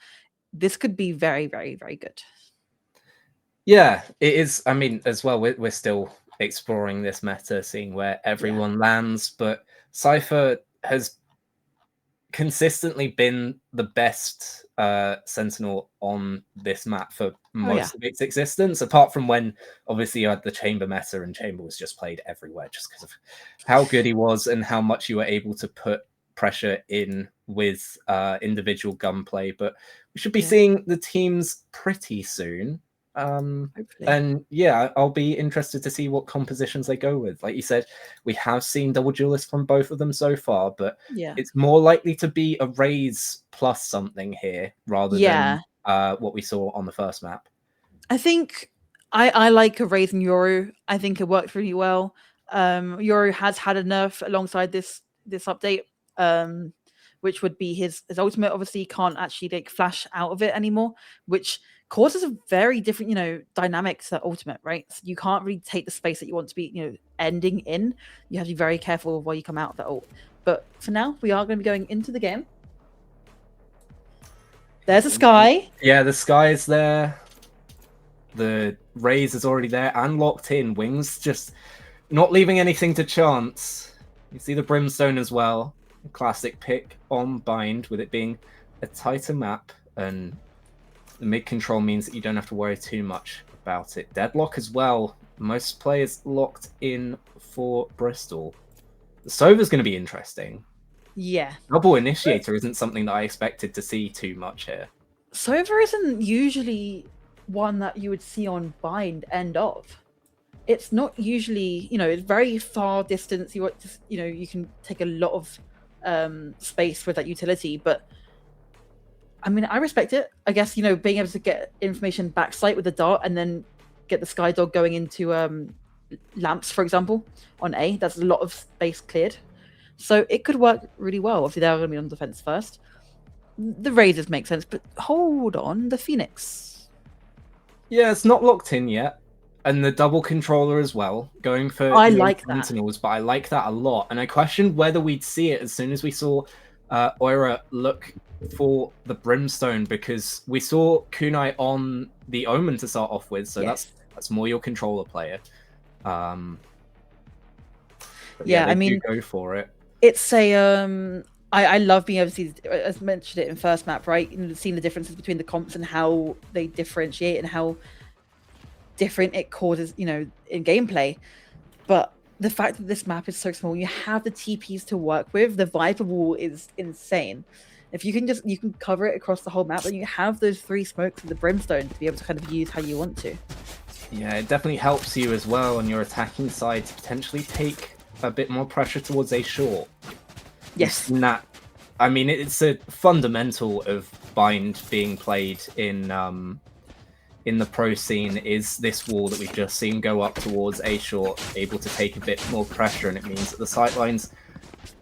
this could be very, very, very good. Yeah, it is. I mean, as well, we're still exploring this meta, seeing where everyone lands, but Cypher has consistently been the best sentinel on this map for most of its existence, apart from when obviously you had the Chamber meta and Chamber was just played everywhere just because of how good he was and how much you were able to put pressure in with individual gunplay. But we should be seeing the teams pretty soon. And yeah, I'll be interested to see what compositions they go with. Like you said, we have seen double duelists from both of them so far, but it's more likely to be a raise plus something here rather than what we saw on the first map. I think I like a raise in Yoru. I think it worked really well. Yoru has had a nerf alongside this update, which would be his ultimate. Obviously, can't actually like flash out of it anymore, which causes a very different, dynamic to that ultimate, right? So you can't really take the space that you want to be, ending in. You have to be very careful of where you come out of that ult. But for now, we are going to be going into the game. There's a Sky. Yeah, the Sky is there. The Raze is already there and locked in. Wings just not leaving anything to chance. You see the Brimstone as well. Classic pick on Bind, with it being a tighter map, and the mid control means that you don't have to worry too much about it. Deadlock as well. Most players locked in for Bristol. The Sova's going to be interesting. Yeah. Double Initiator isn't something that I expected to see too much here. Sova isn't usually one that you would see on Bind end of. It's not usually, it's very far distance. You want to, you can take a lot of space with that utility, but I mean, I respect it. I guess, being able to get information backside with the dart and then get the Sky Dog going into lamps, for example, on A. That's a lot of space cleared. So it could work really well. Obviously, they're going to be on defense first. The Raiders make sense, but hold on, the Phoenix. Yeah, it's not locked in yet. And the double controller as well, going for I like that. Sentinels, but I like that a lot. And I questioned whether we'd see it as soon as we saw Oira look for the Brimstone, because we saw Kunai on the Omen to start off with, so that's more your controller player. I mean, go for it. It's a I love being able to see, as mentioned it in first map, right? Seeing the differences between the comps and how they differentiate and how different it causes, in gameplay. But the fact that this map is so small, you have the TPs to work with. The Viper wall is insane. If you can cover it across the whole map, then you have those 3 smokes with the brimstone to be able to kind of use how you want to. Yeah, it definitely helps you as well on your attacking side to potentially take a bit more pressure towards a short. Yes. That, I mean, it's a fundamental of Bind being played in the pro scene is this wall that we've just seen go up towards a short, able to take a bit more pressure, and it means that the sightlines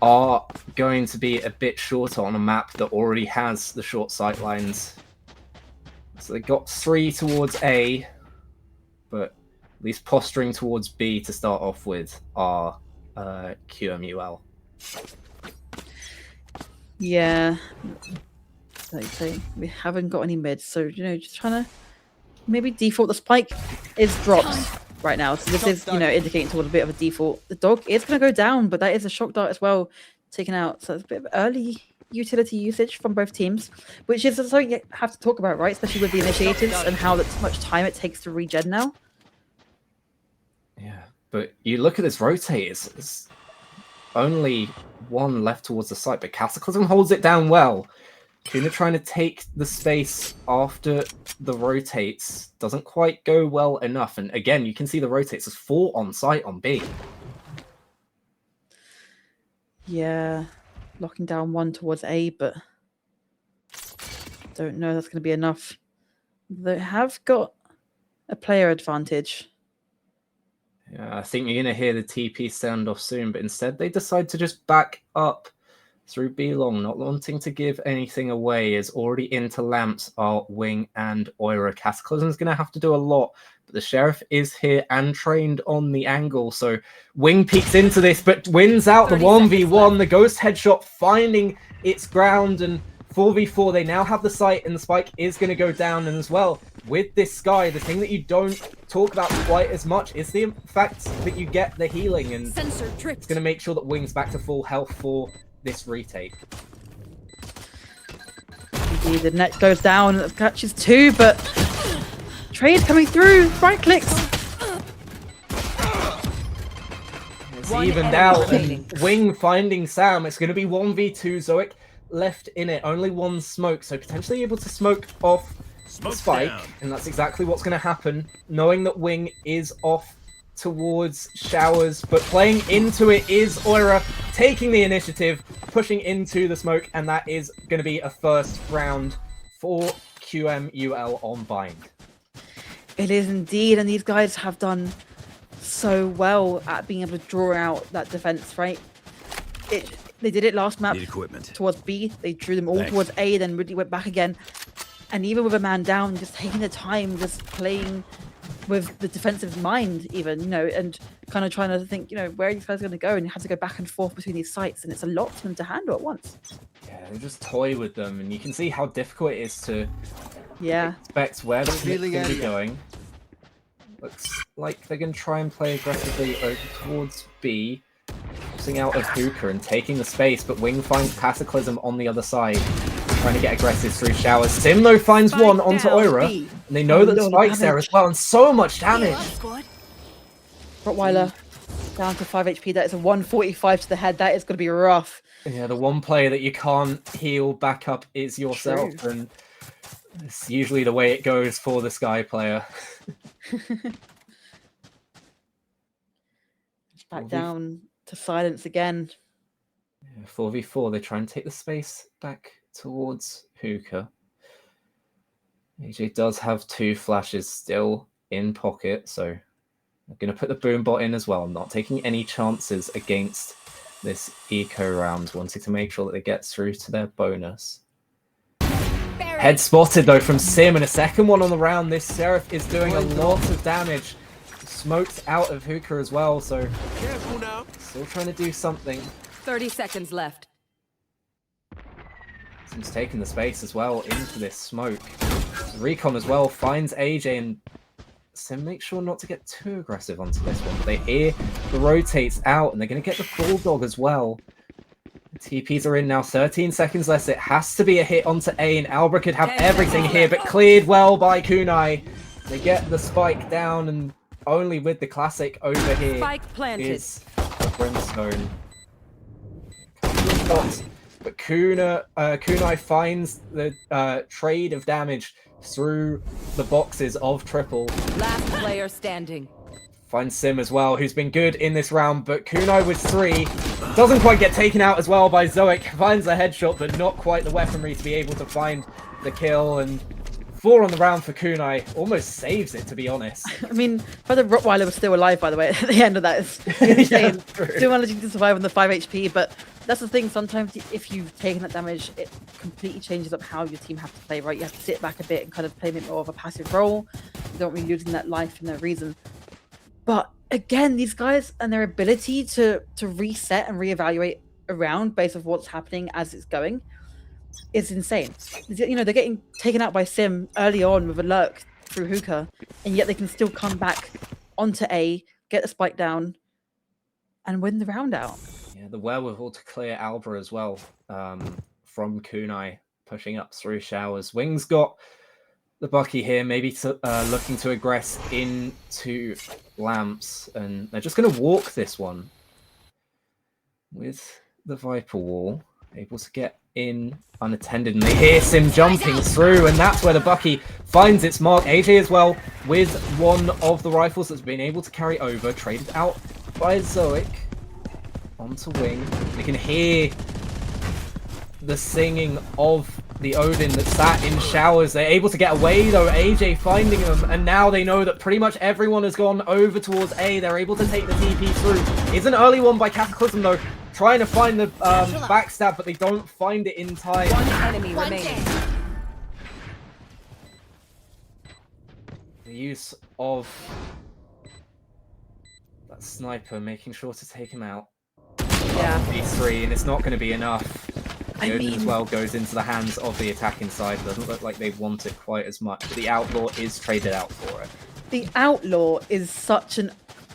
are going to be a bit shorter on a map that already has the short sightlines. So they got 3 towards A, but at least posturing towards B to start off with are QMUL. Yeah. Like you say, we haven't got any mids, so just trying to maybe default. The spike is dropped right now, so this is indicating toward a bit of a default. The dog is going to go down, but that is a shock dart as well taken out, so it's a bit of early utility usage from both teams, which is something you have to talk about, right? Especially with the initiators and how much time it takes to regen now. Yeah, but you look at this rotate, it's only 1 left towards the site, but Cataclysm holds it down well. Kuna trying to take the space after the rotates doesn't quite go well enough. And again, you can see the rotates. There's 4 on site on B. Yeah, locking down 1 towards A, but don't know that's going to be enough. They have got a player advantage. Yeah, I think you're going to hear the TP standoff soon, but instead they decide to just back up through B long, not wanting to give anything away, as already into lamps are Wing and Oira. Cataclysm's going to have to do a lot, but the Sheriff is here and trained on the angle, so Wing peeks into this, but wins out the 1v1. The Ghost headshot finding its ground, and 4v4, they now have the sight, and the spike is going to go down. And as well, with this Sky, the thing that you don't talk about quite as much is the fact that you get the healing, and it's going to make sure that Wing's back to full health for this retake. Indeed, the net goes down, it catches 2, but trade coming through, right clicks. It's evened out, and Wing finding Sam. It's going to be 1v2, Zoic left in it, only 1 smoke, so potentially able to smoke off the spike, and that's exactly what's going to happen, knowing that Wing is off towards Showers, but playing into it is Oira, taking the initiative, pushing into the smoke, and that is going to be a first round for QMUL on Bind. It is indeed, and these guys have done so well at being able to draw out that defense, right? They did it last map towards B, they drew them all towards A, then really went back again, and even with a man down, just taking the time, just playing with the defensive mind even, and kind of trying to think, where are these guys going to go, and you have to go back and forth between these sites, and it's a lot for them to handle at once. Yeah, they just toy with them, and you can see how difficult it is to expect where they're going to be going. Looks like they're going to try and play aggressively over towards B, forcing out of Hookah and taking the space, but Wing finds Cataclysm on the other side, trying to get aggressive through Showers. Sim, though, finds Spike 1 onto Oira, and they know that the spike's there as well, and so much damage. Rottweiler down to 5 HP. That is a 145 to the head. That is going to be rough. Yeah, the one player that you can't heal back up is yourself, and it's usually the way it goes for the Sky player. Back down to silence again. Yeah, 4v4, they try and take the space back towards Hookah. AJ does have 2 flashes still in pocket, so I'm going to put the boom bot in as well. I'm not taking any chances against this eco round, wanting to make sure that it gets through to their bonus. Head spotted though from Sim, and a second one on the round. This Seraph is doing a lot of damage. Smoked out of Hookah as well, so careful now. Still trying to do something. 30 seconds left. Sim's taking the space as well into this smoke. Recon as well finds AJ, and Sim makes sure not to get too aggressive onto this one. But they hear the rotates out, and they're going to get the Bulldog as well. The TPs are in now, 13 seconds less. It has to be a hit onto A, and Albra could have everything here, but cleared well by Kunai. They get the spike down, and only with the classic over here is a Brimstone. But Kunai finds the trade of damage through the boxes of triple. Last player standing. Finds Sim as well, who's been good in this round, but Kunai with 3 doesn't quite get taken out as well by Zoic. Finds a headshot, but not quite the weaponry to be able to find the kill, and 4 on the round for Kunai. Almost saves it, to be honest. I mean, the Rottweiler was still alive, by the way, at the end of that. It's insane. Still managing to survive on the 5 HP, but that's the thing. Sometimes if you've taken that damage, it completely changes up how your team have to play, right? You have to sit back a bit and kind of play a bit more of a passive role. You don't really losing that life for no reason. But again, these guys and their ability to reset and reevaluate around based on what's happening as it's going is insane. You know, they're getting taken out by Sim early on with a lurk through hookah, and yet they can still come back onto A, get the spike down, and win the round out. Yeah, the wherewithal to clear Alba as well from Kunai, pushing up through showers. Wing's got the Bucky here, maybe looking to aggress into Lamps, and they're just going to walk this one with the Viper Wall, able to get in unattended, and they hear Sim jumping through, and that's where the Bucky finds its mark. AJ as well with one of the rifles that's been able to carry over, traded out by Zoic onto Wing. You can hear the singing of the Odin that sat in showers. They're able to get away though, AJ finding them, and now they know that pretty much everyone has gone over towards A. They're able to take the TP through. It's an early one by Cataclysm though, trying to find the backstab, but they don't find it in time. One enemy remaining. The use of that sniper, making sure to take him out. Yeah. B3, and it's not going to be enough. The Odin as mean, well goes into the hands of the attacking side. Doesn't look like they want it quite as much, but the Outlaw is traded out for it. the Outlaw is such an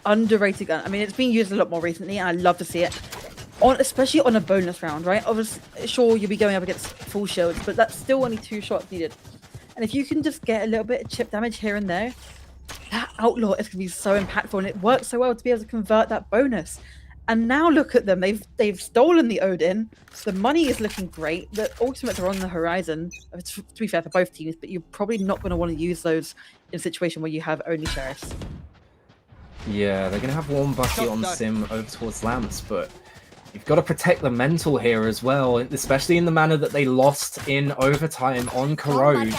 underrated gun. I mean, it's been used a lot more recently, and I love to see it. Especially on a bonus round, right? Obviously, sure, you'll be going up against full shields, but that's still only 2 shots needed. And if you can just get a little bit of chip damage here and there, that Outlaw is going to be so impactful, and it works so well to be able to convert that bonus. And now look at them. They've stolen the Odin. The money is looking great. The ultimates are on the horizon. To be fair for both teams, but you're probably not going to want to use those in a situation where you have only sheriffs. Yeah, they're going to have one bucket on Sim over towards Lamps, but you've got to protect the mental here as well, especially in the manner that they lost in overtime on Corrode.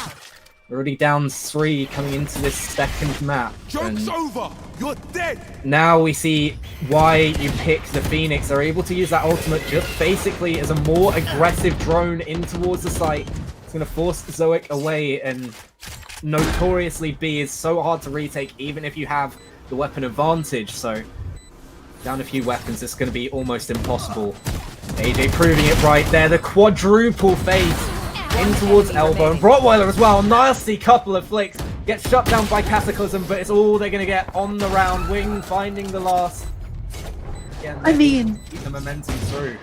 Already down 3 coming into this second map. Joke's over! You're dead! Now we see why you pick the Phoenix. They're able to use that ultimate just basically as a more aggressive drone in towards the site. It's going to force Zoic away, and notoriously B is so hard to retake even if you have the weapon advantage. So down a few weapons, it's going to be almost impossible. AJ proving it right there. The quadruple face in towards Elbow, and Rottweiler as well. Nasty couple of flicks. Gets shut down by Cataclysm, but it's all they're going to get on the round. Wing finding the last. Again, I mean, keep the momentum through.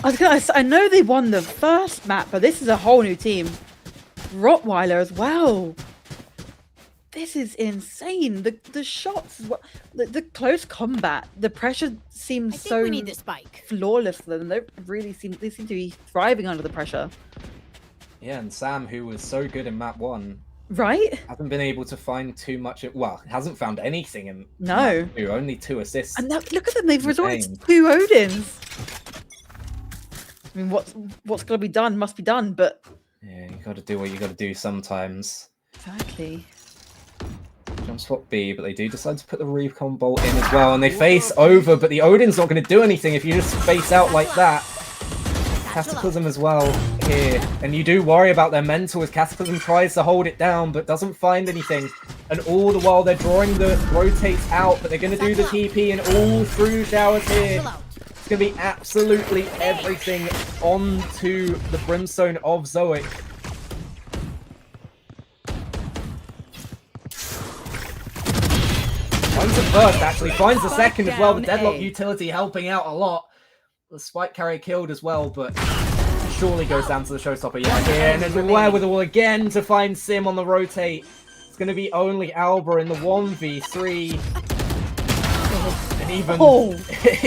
I know they won the first map, but this is a whole new team. Rottweiler as well. This is insane. The shots, the close combat, the pressure seems so flawless for them. They seem to be thriving under the pressure. Yeah, and Sam, who was so good in map 1, right? Hasn't been able to find too much. Well, hasn't found anything in no. Map 2, only 2 assists. And now, look at them. They've resorted to 2 Odins. I mean, what's got to be done must be done, but yeah, you got to do what you got to do sometimes. Exactly. Jump spot B, but they do decide to put the recon bolt in as well, and they face over, but the Odin's not going to do anything if you just face out like that. Cataclysm as well here, and you do worry about their mental as Cataclysm tries to hold it down but doesn't find anything, and all the while they're drawing the rotates out, but they're going to do the TP and all through showers here. It's going to be absolutely everything onto the Brimstone of Zoic. Finds the first, actually. Finds the second as well. The Deadlock utility helping out a lot. The Spike carrier killed as well, but surely goes down to the showstopper yet again. And the wherewithal again to find Sim on the rotate. It's going to be only Alba in the 1v3. And even,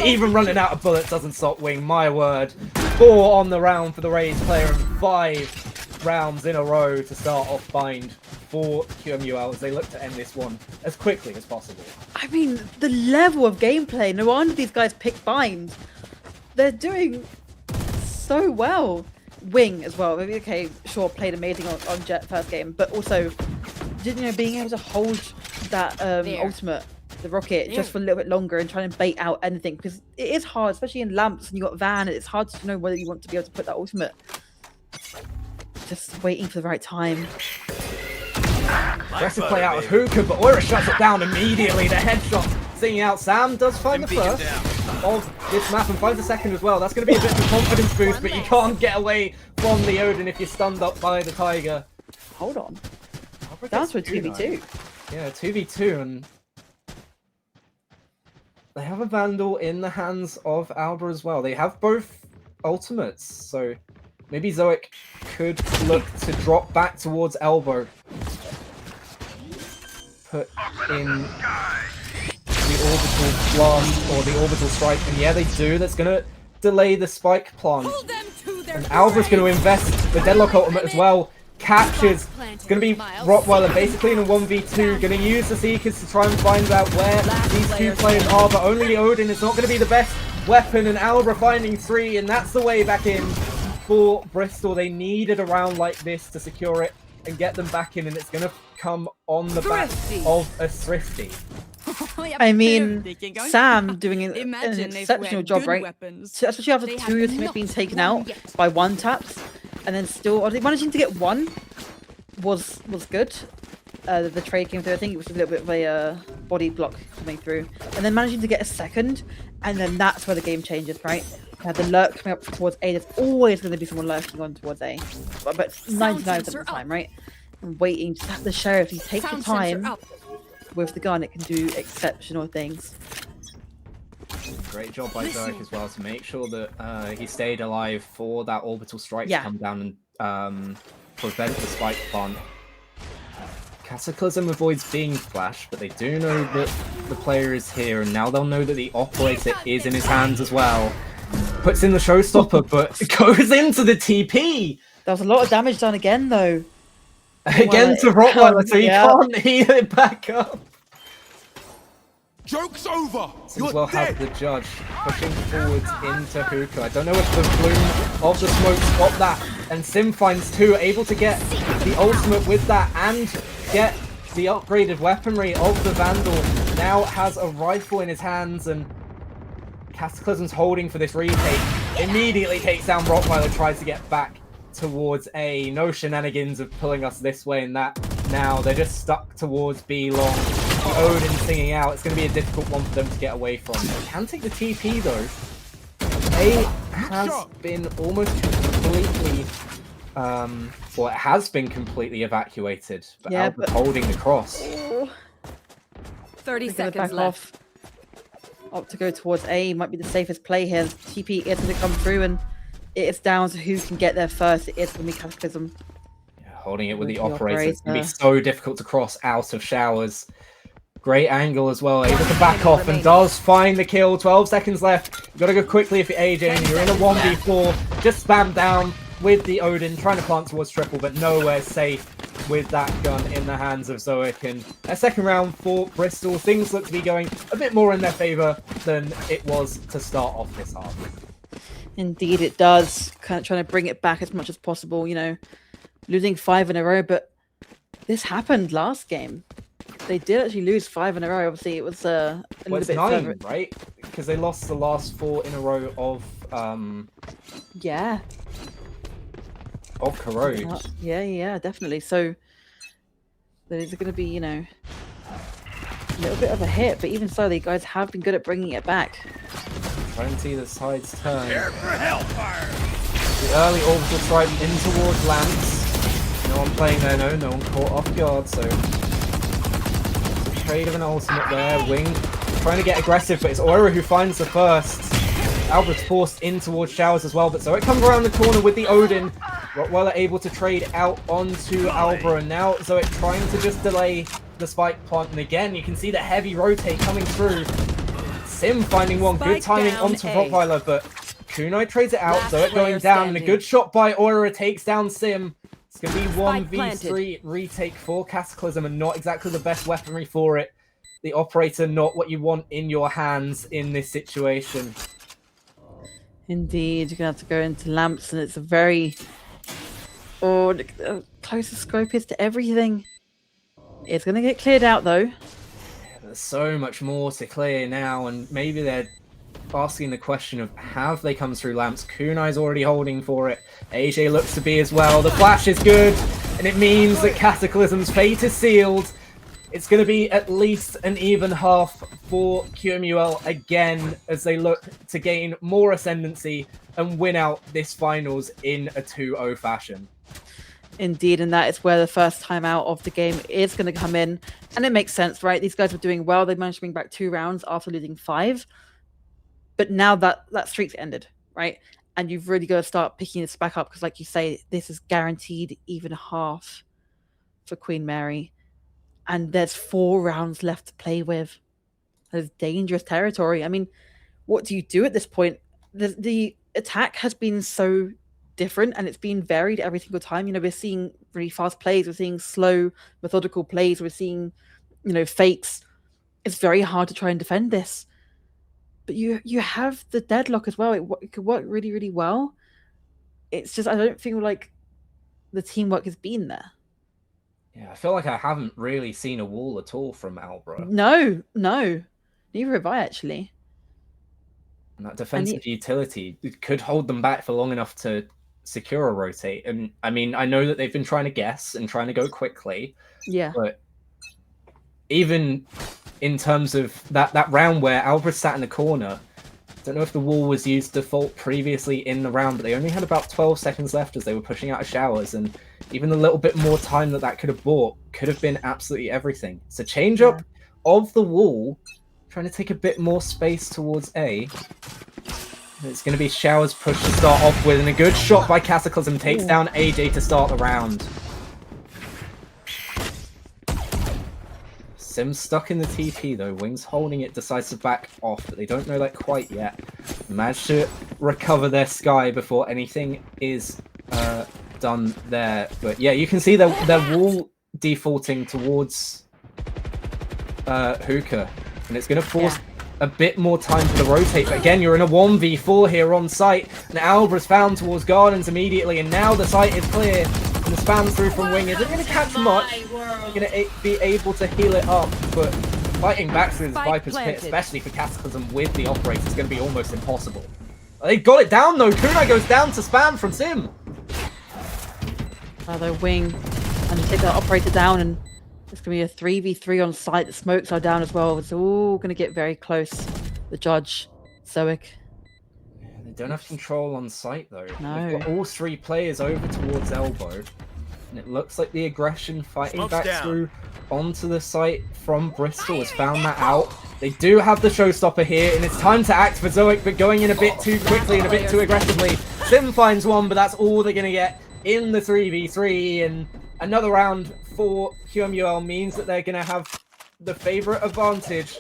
even running out of bullets doesn't stop Wing, my word. 4 on the round for the Rays player and 5 rounds in a row to start off Bind for QMUL as they look to end this one as quickly as possible. I mean, the level of gameplay. No wonder these guys pick Bind. They're doing so well. Wing as well. Maybe, okay, sure, played amazing on Jet first game, but also, being able to hold that ultimate, the rocket, just for a little bit longer and trying to bait out anything, because it is hard, especially in lamps and you got Van. It's hard to know whether you want to be able to put that ultimate. Just waiting for the right time. Aggressive play out of Hookah, but Oira shuts it down immediately. The headshot singing out. Sam does find the first of this map and finds the second as well. That's going to be a bit of a confidence boost, but you can't get away from the Odin if you're stunned up by the Tiger. Hold on. That's for 2v2. Yeah, 2v2, and they have a Vandal in the hands of Alba as well. They have both ultimates, so maybe Zoic could look to drop back towards Elbow. Put in the orbital blast or the orbital strike, and yeah, they do. That's going to delay the spike plant. And Alva's going to invest the Deadlock ultimate as well. Captures. It's going to be Rottweiler basically in a 1v2. Going to use the Seekers to try and find out where these two players are, but only the Odin is not going to be the best weapon, and Alba finding 3, and that's the way back in for Bristol. They needed a round like this to secure it and get them back in, and it's going to come on the back of a Thrifty. I mean, Sam doing an exceptional job, right? Especially after 2 of your teammates being taken out by 1 taps, and then still managing to get 1 was good. The trade came through. I think it was a little bit of a body block coming through, and then managing to get a second, and then that's where the game changes, right? The lurk coming up towards A. There's always going to be someone lurking on towards A, but 99% of the time, right? And waiting. Just the sheriff, he takes the time with the gun. It can do exceptional things. Great job by Zoic as well to make sure that he stayed alive for that orbital strike to come down and prevent the spike plant. Cataclysm avoids being flashed, but they do know that the player is here, and now they'll know that the operator is in his hands as well. Puts in the showstopper, but goes into the TP! There was a lot of damage done again, though. Again to Rottweiler, so he can't heal it back up. Joke's over! As well have the judge pushing forwards into Hookah. I don't know if the bloom of the smoke stopped that. And Sim finds 2, able to get the ultimate with that and get the upgraded weaponry of the Vandal. Now has a rifle in his hands, and Cataclysm's holding for this retake. Immediately takes down Rottweiler, tries to get back towards A. No shenanigans of pulling us this way and that. Now they're just stuck towards B long. The Odin singing out. It's going to be a difficult one for them to get away from. They can take the TP though. A has been almost completely, well, it has been completely evacuated, but Alba's holding the cross. 30 seconds left. Opt to go towards A might be the safest play here. TP is going to come through, and it is down to who can get there first. It is going to be Cataclysm. Yeah, holding it with the operator. It's going to be so difficult to cross out of showers. Great angle as well, able to back off and does find the kill. 12 seconds left. You've got to go quickly if you're AJ and you're in a 1v4. Just spam down with the Odin, trying to plant towards triple, but nowhere safe with that gun in the hands of Zoic. And a second round for Bristol. Things look to be going a bit more in their favour than it was to start off this half. Indeed it does. Kind of trying to bring it back as much as possible, you know, losing 5 in a row, but this happened last game. They did actually lose 5 in a row. Obviously, it was a little bit 9, further, right? Because they lost the last 4 in a row of Corrode. Yeah, definitely. So there's going to be, you know, a little bit of a hit, but even so, the guys have been good at bringing it back. Trying to see the sides turn. The early orbital strike in towards Lance. No one playing there, no one caught off guard, so trade of an ultimate there. Wing trying to get aggressive, but it's Oira who finds the first. Albert's forced in towards showers as well, but so it comes around the corner with the Odin. Rottweiler able to trade out onto Alba, and now Zoic trying to just delay the spike plant. And again, you can see the heavy rotate coming through. Sim finding one, good timing onto Rottweiler, but Kunai trades it out, Last so it going player down, and a standing. good shot by Oira takes down Sim. It's going to be Spike 1v3 retake for Cataclysm, and not exactly the best weaponry for it. The operator, not what you want in your hands in this situation. Indeed, you're gonna have to go into lamps, and it's a very the closest scope is to everything. It's gonna get cleared out though. There's so much more to clear now, and maybe they're asking the question of have they come through lamps. Kunai's already holding for it. AJ looks to be as well. The flash is good, and it means that Cataclysm's fate is sealed. It's going to be at least an even half for QMUL again as they look to gain more ascendancy and win out this finals in a 2-0 fashion. Indeed, and that is where the first time out of the game is going to come in. And it makes sense, right? These guys were doing well. They managed to bring back 2 rounds after losing 5. But now that streak's ended, right? And you've really got to start picking this back up because, like you say, this is guaranteed even half for Queen Mary. And there's 4 rounds left to play with. There's dangerous territory. I mean, what do you do at this point? The attack has been so different and it's been varied every single time. You know, we're seeing really fast plays. We're seeing slow, methodical plays. We're seeing, fakes. It's very hard to try and defend this. But you have the deadlock as well. It could work really, really well. It's just, I don't feel like the teamwork has been there. Yeah, I feel like I haven't really seen a wall at all from Albro. No. Neither have I, actually. And that defensive utility could hold them back for long enough to secure a rotate. And I mean, I know that they've been trying to guess and trying to go quickly. Yeah. But even in terms of that round where Albro sat in the corner, I don't know if the wall was used default previously in the round, but they only had about 12 seconds left as they were pushing out of showers, and even a little bit more time that could have bought could have been absolutely everything. So change up of the wall, trying to take a bit more space towards A. It's going to be showers push to start off with, and a good shot by Cataclysm takes down AJ to start the round. Sim stuck in the TP though, Wings holding it, decides to back off, but they don't know that quite yet. Managed to recover their Sky before anything is done there. But yeah, you can see their wall defaulting towards Hookah, and it's going to force a bit more time for the rotate. But again, you're in a 1v4 here on site, and Albra's found towards Gardens immediately, and now the site is clear. And the spam through from Wing isn't going to catch much. You're going to be able to heal it up, but fighting back through this Viper's Pit, especially for Cataclysm with the operator, is going to be almost impossible. They got it down though. Kunai goes down to spam from Sim. Another Wing, and to take that operator down, and it's going to be a 3v3 on site. The smokes are down as well. It's all going to get very close. The judge, Zoic. They don't have control on site though. No. They've got all 3 players over towards Elbow, and it looks like the aggression fighting Smokes back down. through onto the site from Bristol has found that out. They do have the showstopper here, and it's time to act for Zoic, but going in a bit too quickly and a bit too aggressively. Sim finds one, but that's all they're going to get in the 3v3, and another round for QMUL means that they're going to have the favourite advantage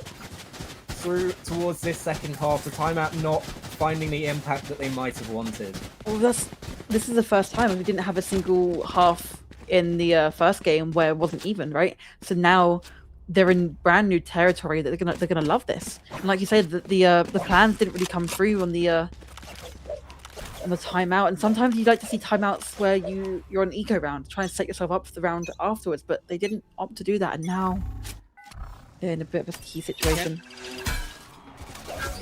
through towards this second half. The timeout not finding the impact that they might have wanted. Well, this is the first time we didn't have a single half in the first game where it wasn't even, right? So now they're in brand new territory that they're gonna love this. And like you said, the plans didn't really come through on the timeout. And sometimes you like to see timeouts where you're on eco round, trying to set yourself up for the round afterwards, but they didn't opt to do that, and now they're in a bit of a key situation.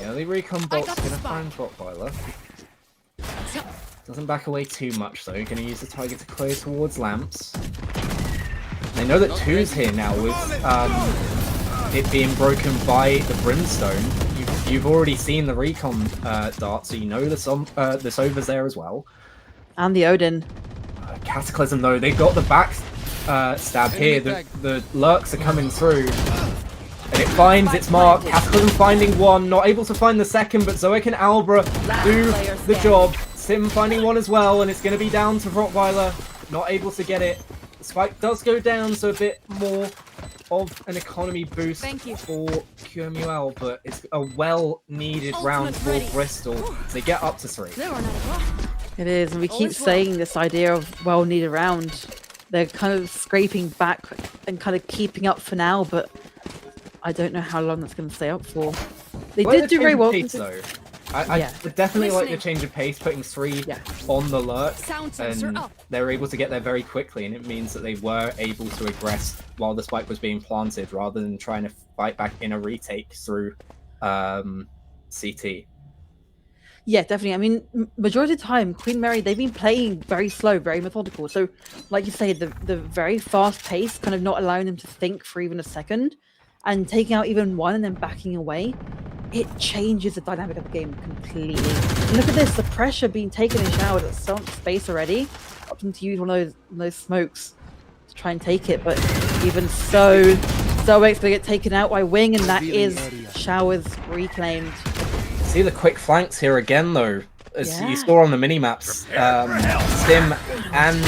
Yeah, the recon bolt's gonna find Rottweiler. Doesn't back away too much though. Gonna use the Tiger to clear towards lamps. They know that 2's here now with it being broken by the Brimstone. You've already seen the recon dart, so you know the Sova's there as well. And the Odin. Cataclysm though, they've got the back stab here. The lurks are coming through. And it finds its mark. Cataclysm finding one, not able to find the second, but Zoic and Albra do the job. Sim finding one as well, and it's going to be down to Rottweiler, not able to get it. The spike does go down, so a bit more of an economy boost for QMUL, but it's a well-needed round for Bristol. So they get up to 3. It is, and we keep saying this idea of well-needed round. They're kind of scraping back and kind of keeping up for now, but I don't know how long that's going to stay up for. They did do very well. Though. I definitely like the change of pace, putting 3 on the lurk, and they were able to get there very quickly, and it means that they were able to aggress while the spike was being planted, rather than trying to fight back in a retake through CT. Yeah, definitely. I mean, majority of the time, Queen Mary, they've been playing very slow, very methodical. So, like you say, the very fast pace, kind of not allowing them to think for even a second, and taking out even one and then backing away, it changes the dynamic of the game completely. And look at this, the pressure being taken in shower at some space already, opting to use one of those smokes to try and take it, but even so, Zoe's gonna get taken out by Wing, and that is Shower's reclaimed. See the quick flanks here again, though, as you saw on the mini-maps. Sim and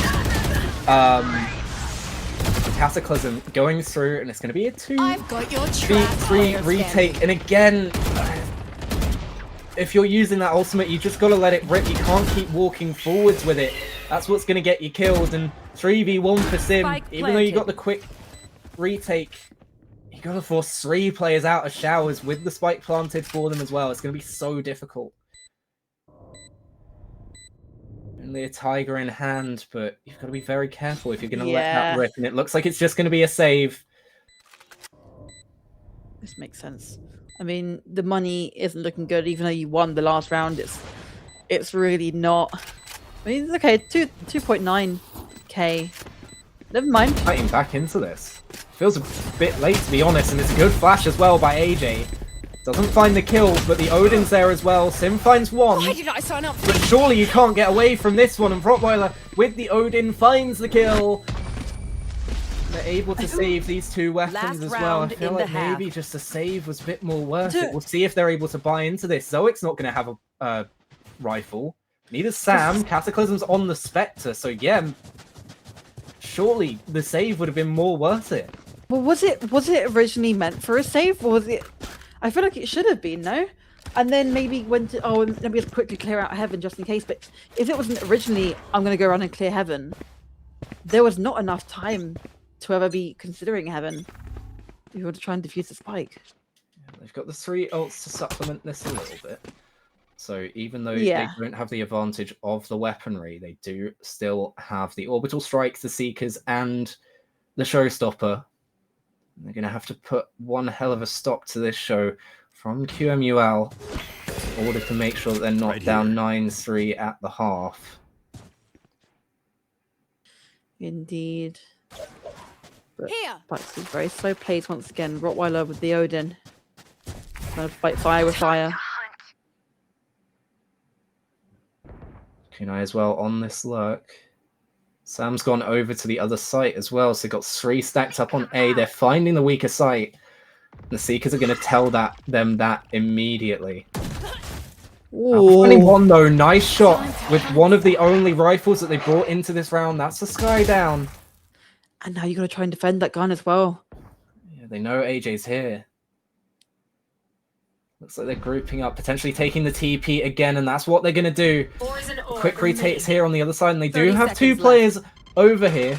Cataclysm going through, and it's going to be a 2-3 retake. And again, if you're using that ultimate, you just got to let it rip. You can't keep walking forwards with it. That's what's going to get you killed. And 3v1 for Sim, even though you got the quick retake, you got to force 3 players out of showers with the spike planted for them as well. It's going to be so difficult. Only a tiger in hand, but you've got to be very careful if you're going to let that rip. And it looks like it's just going to be a save. This makes sense. I mean, the money isn't looking good, even though you won the last round. It's really not. I mean, it's okay. 2.9k. Never mind. Fighting back into this. Feels a bit late, to be honest, and it's a good flash as well by AJ. Doesn't find the kill, but the Odin's there as well. Sim finds one. Why did I sign up? But surely you can't get away from this one, and Rottweiler with the Odin finds the kill. They're able to save these 2 weapons as well. I feel like maybe just a save was a bit more worth it. We'll see if they're able to buy into this. Zoic's not going to have a rifle. Neither Sam. Cataclysm's on the Spectre, so yeah, surely the save would have been more worth it. Well, was it originally meant for a save, or was it? I feel like it should have been, no? And then maybe went to, let me just quickly clear out heaven just in case. But if it wasn't originally, I'm going to go around and clear heaven, there was not enough time to ever be considering heaven. If you want to try and defuse the spike. They've got the 3 ults to supplement this a little bit. So even though they don't have the advantage of the weaponry, they do still have the orbital strike, the Seekers, and the Showstopper. They're going to have to put one hell of a stop to this show from QMUL in order to make sure that they're not down 9-3 at the half. Indeed. But Bucks is very slow plays once again. Rottweiler with the Odin. Trying to fight fire with fire. Kunai as well on this lurk. Sam's gone over to the other site as well, so they've got 3 stacked up on A. They're finding the weaker site. The Seekers are going to tell them that immediately. Finding one though, nice shot with one of the only rifles that they brought into this round. That's the Sky down. And now you got to try and defend that gun as well. Yeah, they know AJ's here. Looks like they're grouping up, potentially taking the TP again, and that's what they're going to do. Quick retakes here on the other side, and they do have 2 players over here.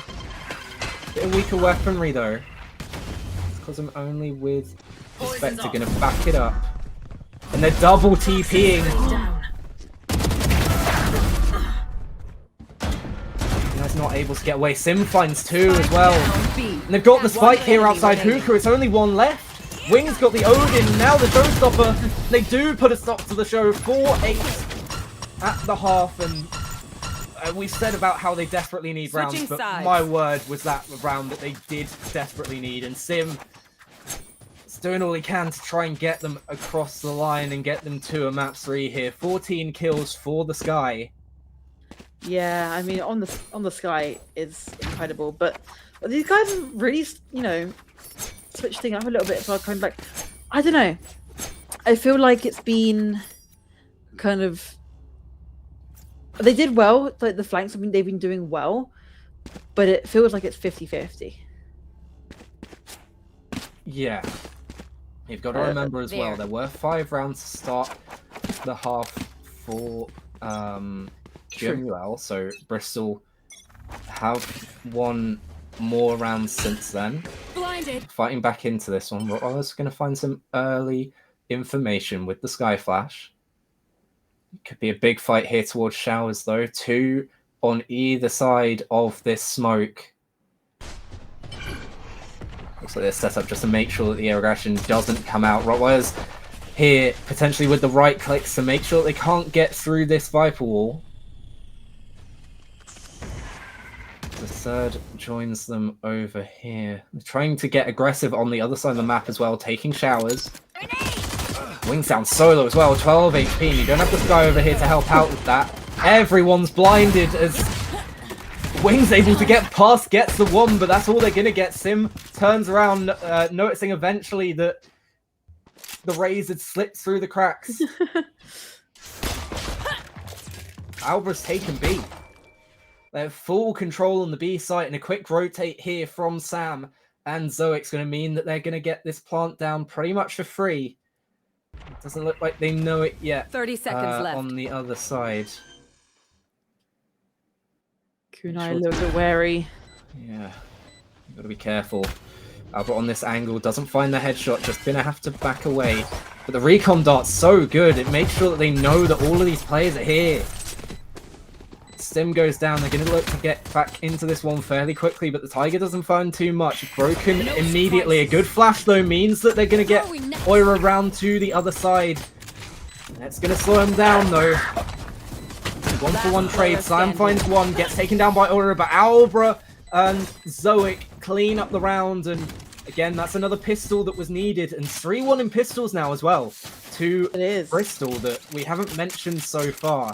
Bit of weaker weaponry, though. It's because I'm only with the Spectre going to back it up. And they're double TPing. He's not able to get away. Sim finds 2 as well. And they've got the spike here outside Hookah. It's only 1 left. Wing's got the Odin, now the Showstopper. They do put a stop to the show. 4-8 at the half, and we said about how they desperately need rounds, but my word was that round that they did desperately need, and Sim is doing all he can to try and get them across the line and get them to a map 3 here. 14 kills for the Sky. Yeah, I mean, on the Sky is incredible, but these guys have really, switch things up a little bit, so I'm kind of like, I don't know. I feel like it's been kind of, they did well, like the flanks, I mean, they've been doing well, but it feels like it's 50-50. Yeah. You've got to remember as well, there were 5 rounds to start the half for QMUL, so Bristol have won more rounds since then. Blinded. Fighting back into this one, but I was going to find some early information with the Sky Flash. Could be a big fight here towards Showers, though. 2 on either side of this smoke. Looks like they're set up just to make sure that the air aggression doesn't come out. Rottweilers here, potentially with the right clicks to make sure that they can't get through this Viper wall. The third joins them over here. They're trying to get aggressive on the other side of the map as well, taking showers. Wings down solo as well, 12 HP, and you don't have this guy over here to help out with that. Everyone's blinded as Wings able to get past, gets the one, but that's all they're going to get. Sim turns around, noticing eventually that the rays had slipped through the cracks. Albra's taken B. They have full control on the B site, and a quick rotate here from Sam and Zoic's going to mean that they're going to get this plant down pretty much for free. It doesn't look like they know it yet. 30 seconds left. On the other side. Kunai a little bit wary. Yeah, you've got to be careful. Albert on this angle doesn't find the headshot, just going to have to back away. But the recon dart's so good, it makes sure that they know that all of these players are here. Stim goes down, they're going to look to get back into this one fairly quickly, but the Tiger doesn't find too much. Broken immediately. A good flash, though, means that they're going to get Oira around to the other side. That's going to slow him down, though. 1-for-1 trade. Sam finds one, gets taken down by Oira, but Albra and Zoic clean up the round, and again, that's another pistol that was needed, and 3-1 in pistols now as well to Bristol that we haven't mentioned so far.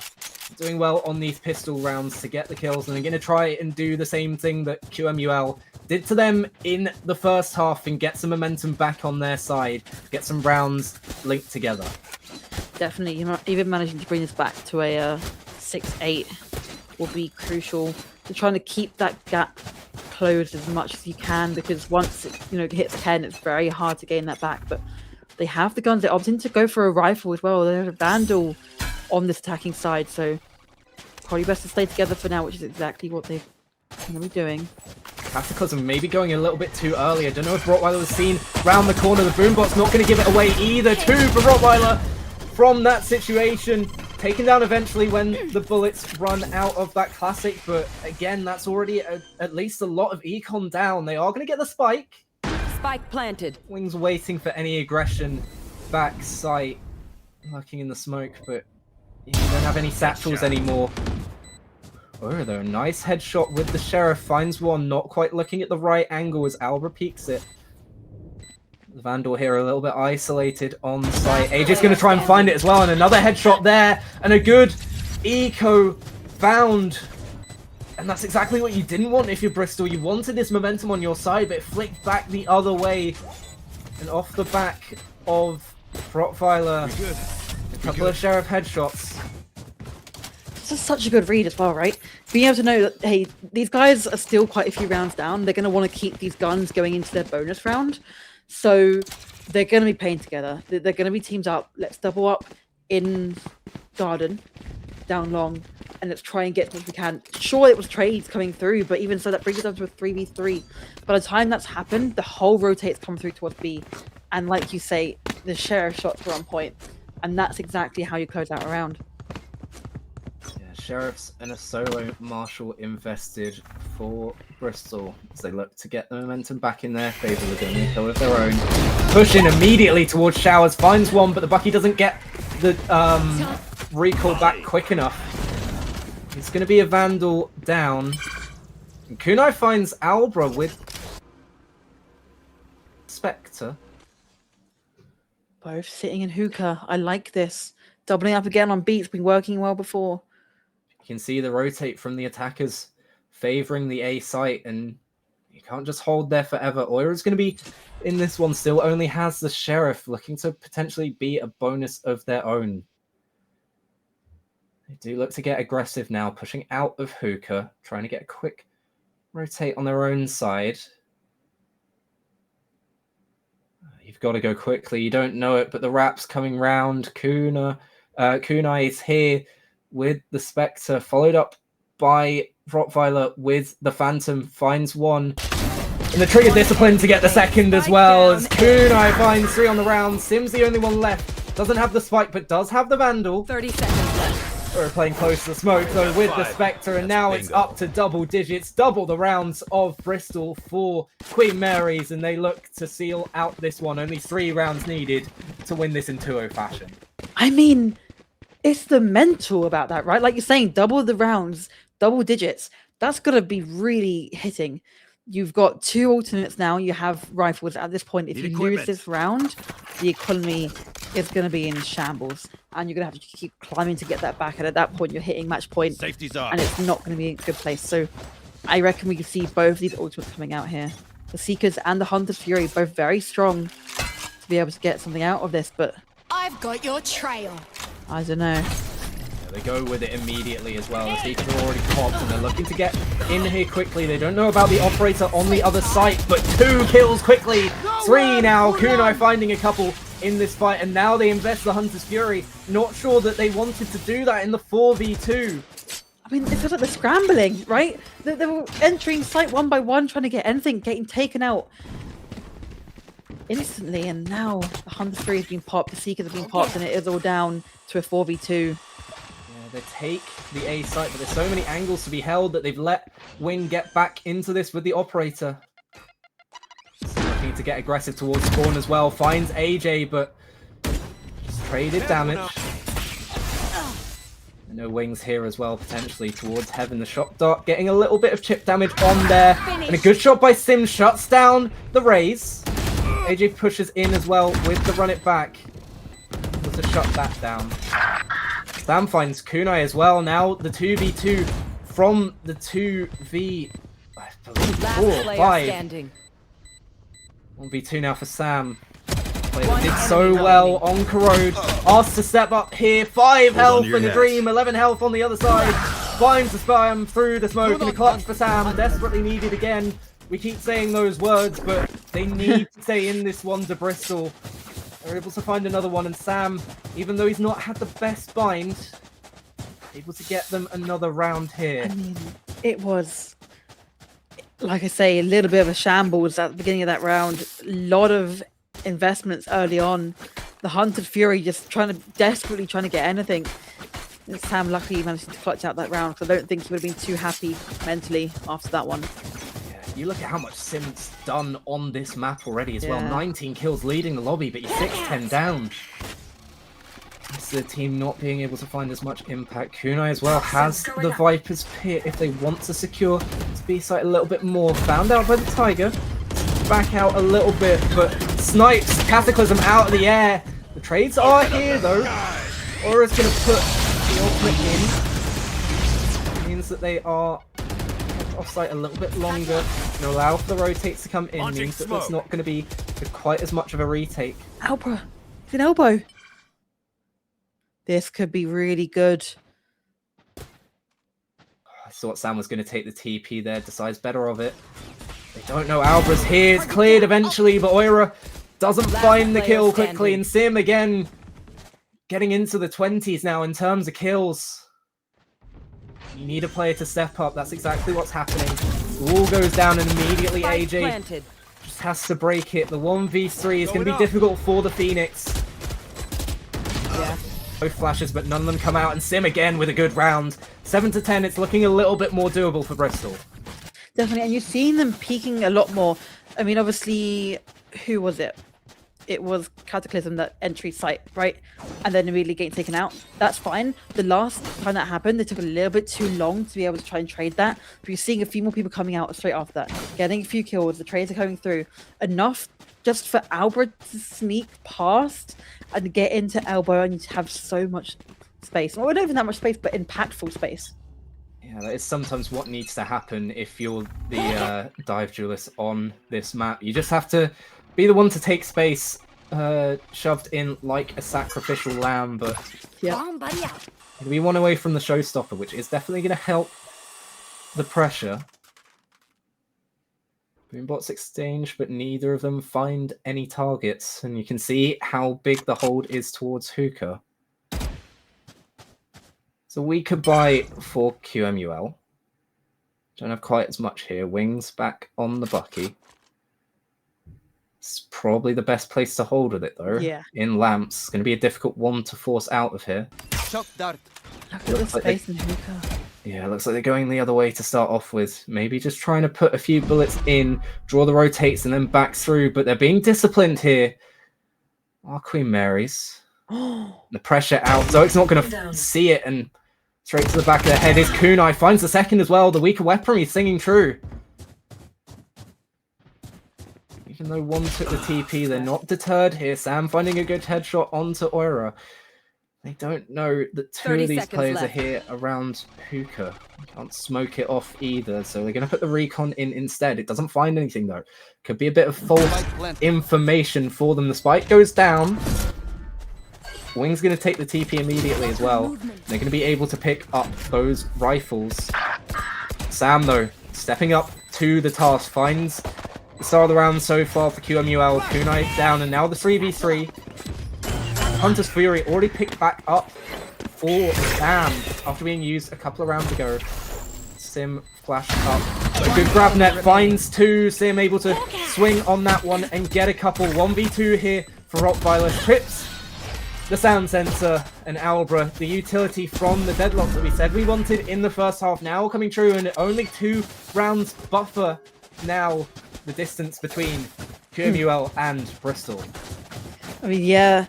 Doing well on these pistol rounds to get the kills, and they're going to try and do the same thing that QMUL did to them in the first half and get some momentum back on their side, get some rounds linked together. Definitely, even managing to bring this back to a 6-8 will be crucial. They're trying to keep that gap closed as much as you can, because once it hits 10, it's very hard to gain that back. But they have the guns. They're opting to go for a rifle as well. There's a Vandal on this attacking side, so probably best to stay together for now, which is exactly what they're going to be doing. Cataclysm maybe going a little bit too early. I don't know if Rottweiler was seen round the corner. The Boombot's not going to give it away either. 2 for Rottweiler from that situation. Taken down eventually when the bullets run out of that classic, but again, that's already at least a lot of econ down. They are going to get the spike. Spike planted. Wings waiting for any aggression back sight. Lurking in the smoke, but you don't have any satchels anymore. Oh, though, nice headshot with the Sheriff. Finds one, not quite looking at the right angle as Albra peeks it. The Vandal here a little bit isolated on site. AJ's going to try and find it as well, and another headshot there, and a good eco found. And that's exactly what you didn't want if you're Bristol. You wanted this momentum on your side, but it flicked back the other way. And off the back of Rottweiler, a couple of Sheriff headshots. This is such a good read as well, right? Being able to know that, hey, these guys are still quite a few rounds down. They're going to want to keep these guns going into their bonus round. So they're going to be playing together. They're going to be teams up. Let's double up in Garden, down long, and let's try and get as much as we can. Sure, it was trades coming through, but even so, that brings us up to a 3v3. By the time that's happened, the whole rotate's come through towards B. And like you say, the Sheriff shots were on point. And that's exactly how you close out a round. Yeah, Sheriffs and a solo Marshal invested for Bristol as they look to get the momentum back in their favour. They're going to kill of their own. Push in immediately towards Showers, finds one, but the Bucky doesn't get the recall back quick enough. It's going to be a Vandal down. And Kunai finds Albra with Spectre. Both sitting in hookah. I like this. Doubling up again on beats, been working well before. You can see the rotate from the attackers favouring the A site, and you can't just hold there forever. Oira's going to be in this one still, only has the Sheriff, looking to potentially be a bonus of their own. They do look to get aggressive now, pushing out of hookah, trying to get a quick rotate on their own side. You've got to go quickly. You don't know it, but the wrap's coming round. Kunai is here with the Spectre, followed up by Rottweiler with the Phantom, finds one. And the trigger discipline to get the second as well, as Kunai finds 3 on the round. Sim's the only one left. Doesn't have the spike, but does have the Vandal. 30 seconds left. We're playing close to the smoke, though, with the Spectre, and now it's up to double digits, double the rounds of Bristol for Queen Mary's, and they look to seal out this one. Only 3 rounds needed to win this in 2-0 fashion. I mean, it's the mental about that, right? Like you're saying, double the rounds, double digits. That's got to be really hitting. You've got 2 alternates now. You have rifles at this point. If you lose this round, the economy is going to be in shambles. And you're going to have to keep climbing to get that back. And at that point, you're hitting match point. Safety's up. And it's not going to be in a good place. So I reckon we can see both these ultimates coming out here. The Seekers and the Hunter's Fury, both very strong to be able to get something out of this. But I've got your trail. I don't know. They go with it immediately as well. The Seekers are already popped and they're looking to get in here quickly. They don't know about the operator on the other site, but 2 kills quickly. 3 now. Kunai finding a couple in this fight, and now they invest the Hunter's Fury. Not sure that they wanted to do that in the 4v2. I mean, it feels like they're scrambling, right? They were entering site one by one, trying to get anything, getting taken out instantly, and now the Hunter's Fury has been popped, the Seekers have been popped, and it is all down to a 4v2. They take the A site, but there's so many angles to be held that they've let Wing get back into this with the operator. Looking to get aggressive towards spawn as well. Finds AJ, but just traded damage. I know Wing's here as well, potentially towards Heaven. The shot dart getting a little bit of chip damage on there. And a good shot by Sim shuts down the raise. AJ pushes in as well with the run it back. Able to shut that down. Sam finds Kunai as well. Now the 2v2 from the 2v, I believe, 4, 5. 1v2 now for Sam. Player that did so well on Corrode. Asked to step up here. 5 health in the Dream, 11 health on the other side. Finds the spam through the smoke, and a clutch for Sam. Desperately needed again. We keep saying those words, but they need to stay in this one to Bristol. They're able to find another one, and Sam, even though he's not had the best bind, able to get them another round here. I mean, it was, like I say, a little bit of a shambles at the beginning of that round. A lot of investments early on. The Hunted Fury just desperately trying to get anything. And Sam luckily managed to clutch out that round, because I don't think he would have been too happy mentally after that one. You look at how much Sim's done on this map already as well. 19 kills leading the lobby, but you're 6-10 down. It's the team not being able to find as much impact. Kunai as well has the Viper's Pit if they want to secure this B site a little bit more. Found out by the Tiger. Back out a little bit, but snipes Cataclysm out of the air. The trades are here though. Aura's going to put the ultimate in. It means that they are offsite a little bit longer and allow for the rotates to come in. Means that there's not going to be quite as much of a retake. Elbow. It's an elbow. This could be really good. I thought Sam was going to take the TP there. Decides better of it. They don't know Albra's here. It's cleared eventually, but Oira doesn't find the kill quickly. And Sim again getting into the 20s now in terms of kills. You need a player to step up. That's exactly what's happening. The wall goes down and immediately AJ just has to break it. The 1v3 is going to be difficult for the Phoenix. Yeah. Both flashes, but none of them come out. And Sim again with a good round. 7-10, it's looking a little bit more doable for Bristol. Definitely, and you've seen them peaking a lot more. I mean, obviously, who was it? It was Cataclysm, that entry site, right? And then immediately getting taken out. That's fine. The last time that happened, they took a little bit too long to be able to try and trade that. But you're seeing a few more people coming out straight after that, getting a few kills. The trades are coming through. Enough just for Albert to sneak past and get into elbow, and you have so much space. Well, not even that much space, but impactful space. Yeah, that is sometimes what needs to happen if you're the dive duelist on this map. You just have to be the one to take space, shoved in like a sacrificial lamb, but we want away from the showstopper, which is definitely going to help the pressure. Boombots exchange, but neither of them find any targets. And you can see how big the hold is towards Hookah. It's a weaker buy for QMUL. Don't have quite as much here. Wings back on the Bucky. It's probably the best place to hold with it, though. Yeah. In Lamps. It's going to be a difficult one to force out of here. Look at the space in Hookah. Yeah, looks like they're going the other way to start off with. Maybe just trying to put a few bullets in, draw the rotates, and then back through. But they're being disciplined here. Queen Mary's. The pressure out. Zoic's not going to see it, and straight to the back of the head is Kunai. Finds the second as well. The weaker weaponry singing true. Even though one took the TP, they're not deterred here. Sam finding a good headshot onto Oira. They don't know that two of these players are here around Hookah. Can't smoke it off either, so they're going to put the recon in instead. It doesn't find anything, though. Could be a bit of false information for them. The spike goes down. Wing's going to take the TP immediately as well. They're going to be able to pick up those rifles. Sam, though, stepping up to the task. Finds the start of the round so far for QMUL. Kunai down, and now the 3v3. Hunter's Fury already picked back up for Sam after being used a couple of rounds ago. Sim flashed up. A good grab net, finds two. Sim able to swing on that one and get a couple. 1v2 here for Rottweiler. Trips the sound sensor, and Albra, the utility from the deadlock that we said we wanted in the first half, now coming true, and only 2 rounds buffer now the distance between QMUL and Bristol. I mean, yeah.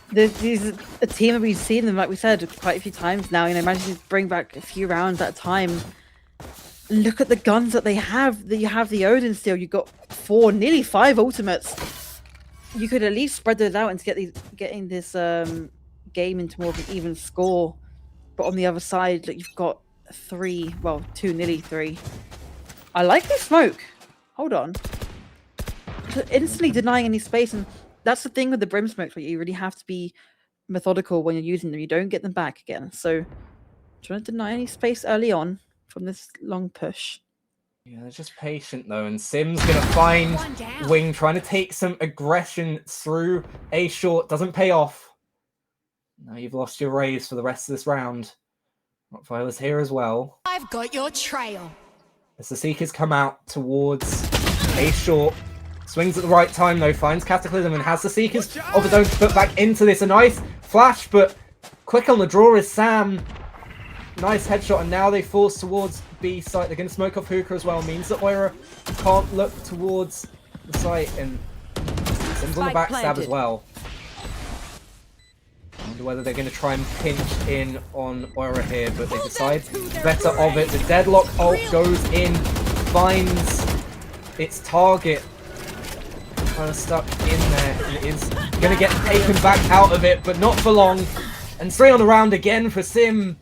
This is a team that we've seen them, like we said, quite a few times now. You know, managing to bring back a few rounds at a time. Look at the guns that they have. You have the Odin Steel. You've got 4, nearly 5 ultimates. You could at least spread those out and getting this game into more of an even score. But on the other side, look, you've got 3, well, 2, nearly 3. I like the smoke. Hold on. Instantly denying any space, and that's the thing with the brim smokes, where you really have to be methodical when you're using them. You don't get them back again. So trying to deny any space early on from this long push. Yeah, they're just patient though, and Sim's gonna find Wing trying to take some aggression through a short. Doesn't pay off. Now you've lost your raise for the rest of this round. Rottweiler's here as well. I've got your trail. As the Seekers come out towards a short. Swings at the right time though, finds Cataclysm and has the Seekers of his own to put back into this. A nice flash, but quick on the draw is Sam. Nice headshot, and now they force towards B site. They're going to smoke off Hookah as well. Means that Oira can't look towards the site, and Sim's on the backstab as well. I wonder whether they're going to try and pinch in on Oira here, but they decide better of it. The deadlock ult goes in, finds its target. Kind of stuck in there, and it is going to get taken back out of it, but not for long. And 3 on the round again for Sim.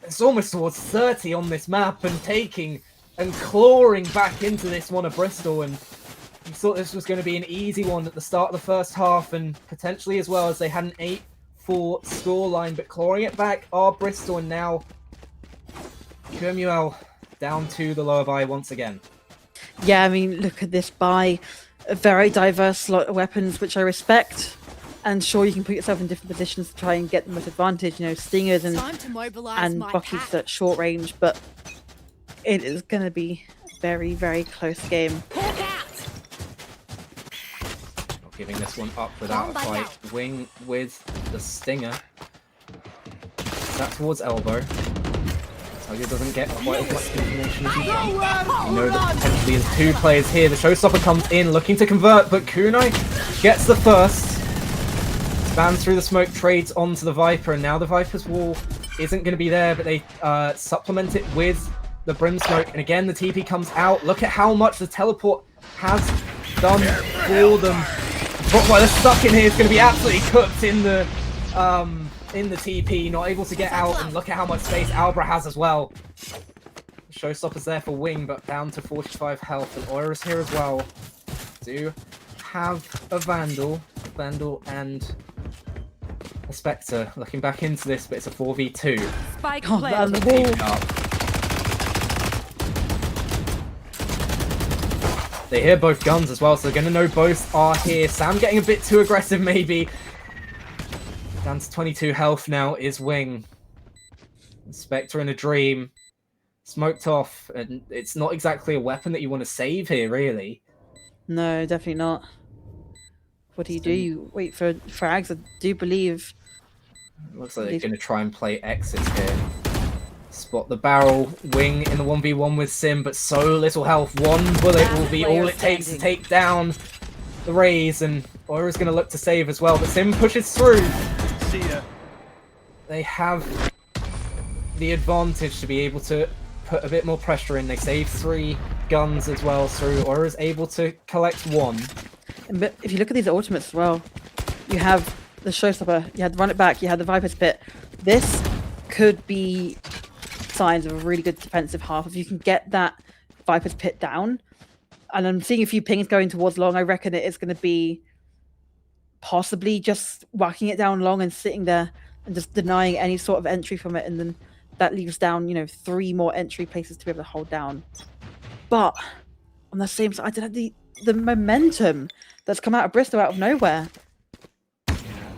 It's almost towards 30 on this map, and taking and clawing back into this one of Bristol. And we thought this was going to be an easy one at the start of the first half, and potentially as well, as they had an 8-4 scoreline, but clawing it back are Bristol, and now QMUL down to the lower buy once again. Yeah, I mean, look at this buy. A very diverse slot of weapons, which I respect. And sure, you can put yourself in different positions to try and get the most advantage. You know, stingers and Bucky's at short range, but it is going to be a very, very close game. Not giving this one up without a fight. Wing with the stinger. That towards elbow. Tiger doesn't get quite as much information as you want. You know that potentially there's 2 players here. The showstopper comes in looking to convert, but Kunai gets the first. Spans through the smoke, trades onto the Viper, and now the Viper's wall isn't going to be there, but they supplement it with the Brim Smoke. And again, the TP comes out. Look at how much the teleport has done for them. Rottweiler stuck in here is going to be absolutely cooked in the TP, not able to get out, and look at how much space Albra has as well. The showstopper's there for Wing, but down to 45 health, and Oira's here as well. Do have a Vandal and a Spectre. Looking back into this, but it's a 4v2. Spike on the wall. They hear both guns as well, so they're going to know both are here. Sam getting a bit too aggressive, maybe. Down to 22 health now is Wing. Spectre in a Dream. Smoked off, and it's not exactly a weapon that you want to save here, really. No, definitely not. What do? You wait for frags. I do believe. Looks like they're going to try and play exits here. Spot the barrel. Wing in the 1v1 with Sim, but so little health. One bullet will be all it takes to take down the Rays, and Oira's going to look to save as well, but Sim pushes through. See ya. They have the advantage to be able to put a bit more pressure in. They save 3 guns as well through. Oira's able to collect 1. But if you look at these ultimates as well, you have the Showstopper, you had the Run It Back, you had the Viper's Pit. This could be signs of a really good defensive half. If you can get that Viper's Pit down, and I'm seeing a few pings going towards long, I reckon it is going to be possibly just whacking it down long and sitting there and just denying any sort of entry from it, and then that leaves down, 3 more entry places to be able to hold down. But on the same side, I did have the momentum that's come out of Bristol out of nowhere.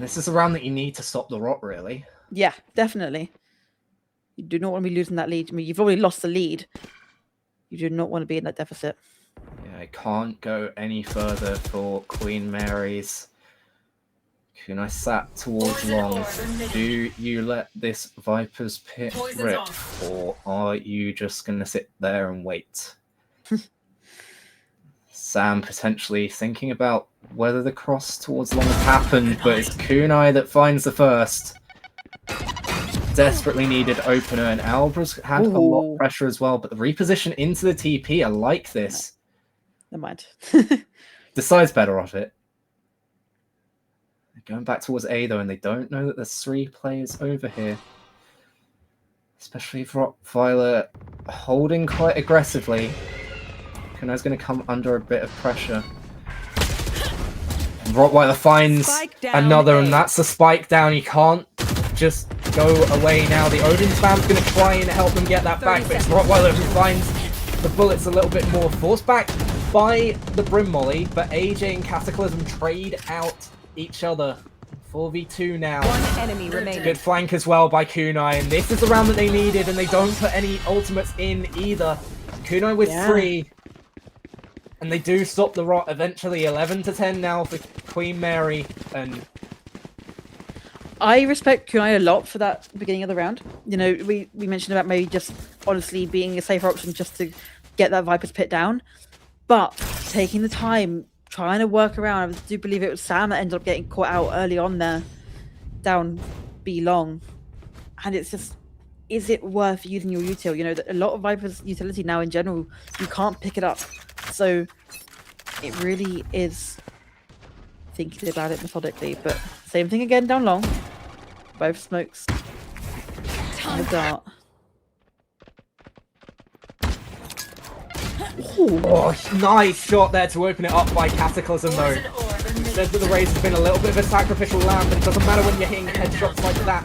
This is a round that you need to stop the rot, really. Yeah, definitely. You do not want to be losing that lead. I mean, you've already lost the lead. You do not want to be in that deficit. Yeah, it can't go any further for Queen Mary's. Kunai sat towards long. Do you let this Viper's Pit rip, or are you just going to sit there and wait? Sam potentially thinking about whether the cross towards long has happened, but it's Kunai that finds the first. Desperately needed opener, and Albra's had a lot of pressure as well, but the reposition into the TP, I like this. Never mind. Decides better off it. They're going back towards A though, and they don't know that there's 3 players over here. Especially if Rottweiler holding quite aggressively. Kunai's going to come under a bit of pressure. And Rottweiler finds another, and that's a spike down. You can't just go away now. The Odin spam's going to try and help them get that back, but it's Rottweiler who finds the bullets a little bit more. Forced back by the Brim Molly, but AJ and Cataclysm trade out each other. 4v2 now. One enemy remaining. Good flank as well by Kunai, and this is the round that they needed, and they don't put any ultimates in either. Kunai with 3. And they do stop the rot eventually. 11-10 now for Queen Mary, and I respect Kunai a lot for that beginning of the round. We mentioned about maybe just honestly being a safer option just to get that Viper's Pit down. But taking the time, trying to work around, I do believe it was Sam that ended up getting caught out early on there, down B long. And it's just, is it worth using your util? A lot of Viper's utility now in general, you can't pick it up. So it really is thinking about it methodically, but same thing again down long. Both smokes and a dart. Ooh. Oh, nice shot there to open it up by Cataclysm though. Says that the Rays has been a little bit of a sacrificial lamb, but it doesn't matter when you're hitting headshots like that.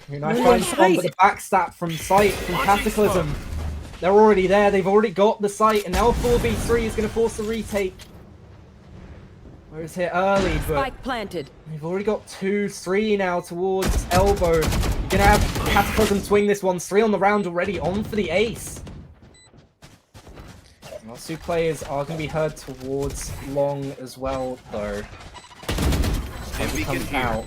Nice trying but the backstab from sight from Cataclysm. They're already there, they've already got the site, and now 4v3 is going to force the retake. Whereas here early, but Spike planted. We've already got 2-3 now towards elbow. You're going to have Cataclysm swing this one. 3 on the round already, on for the ace. Last 2 players are going to be heard towards long as well, though. As he comes out.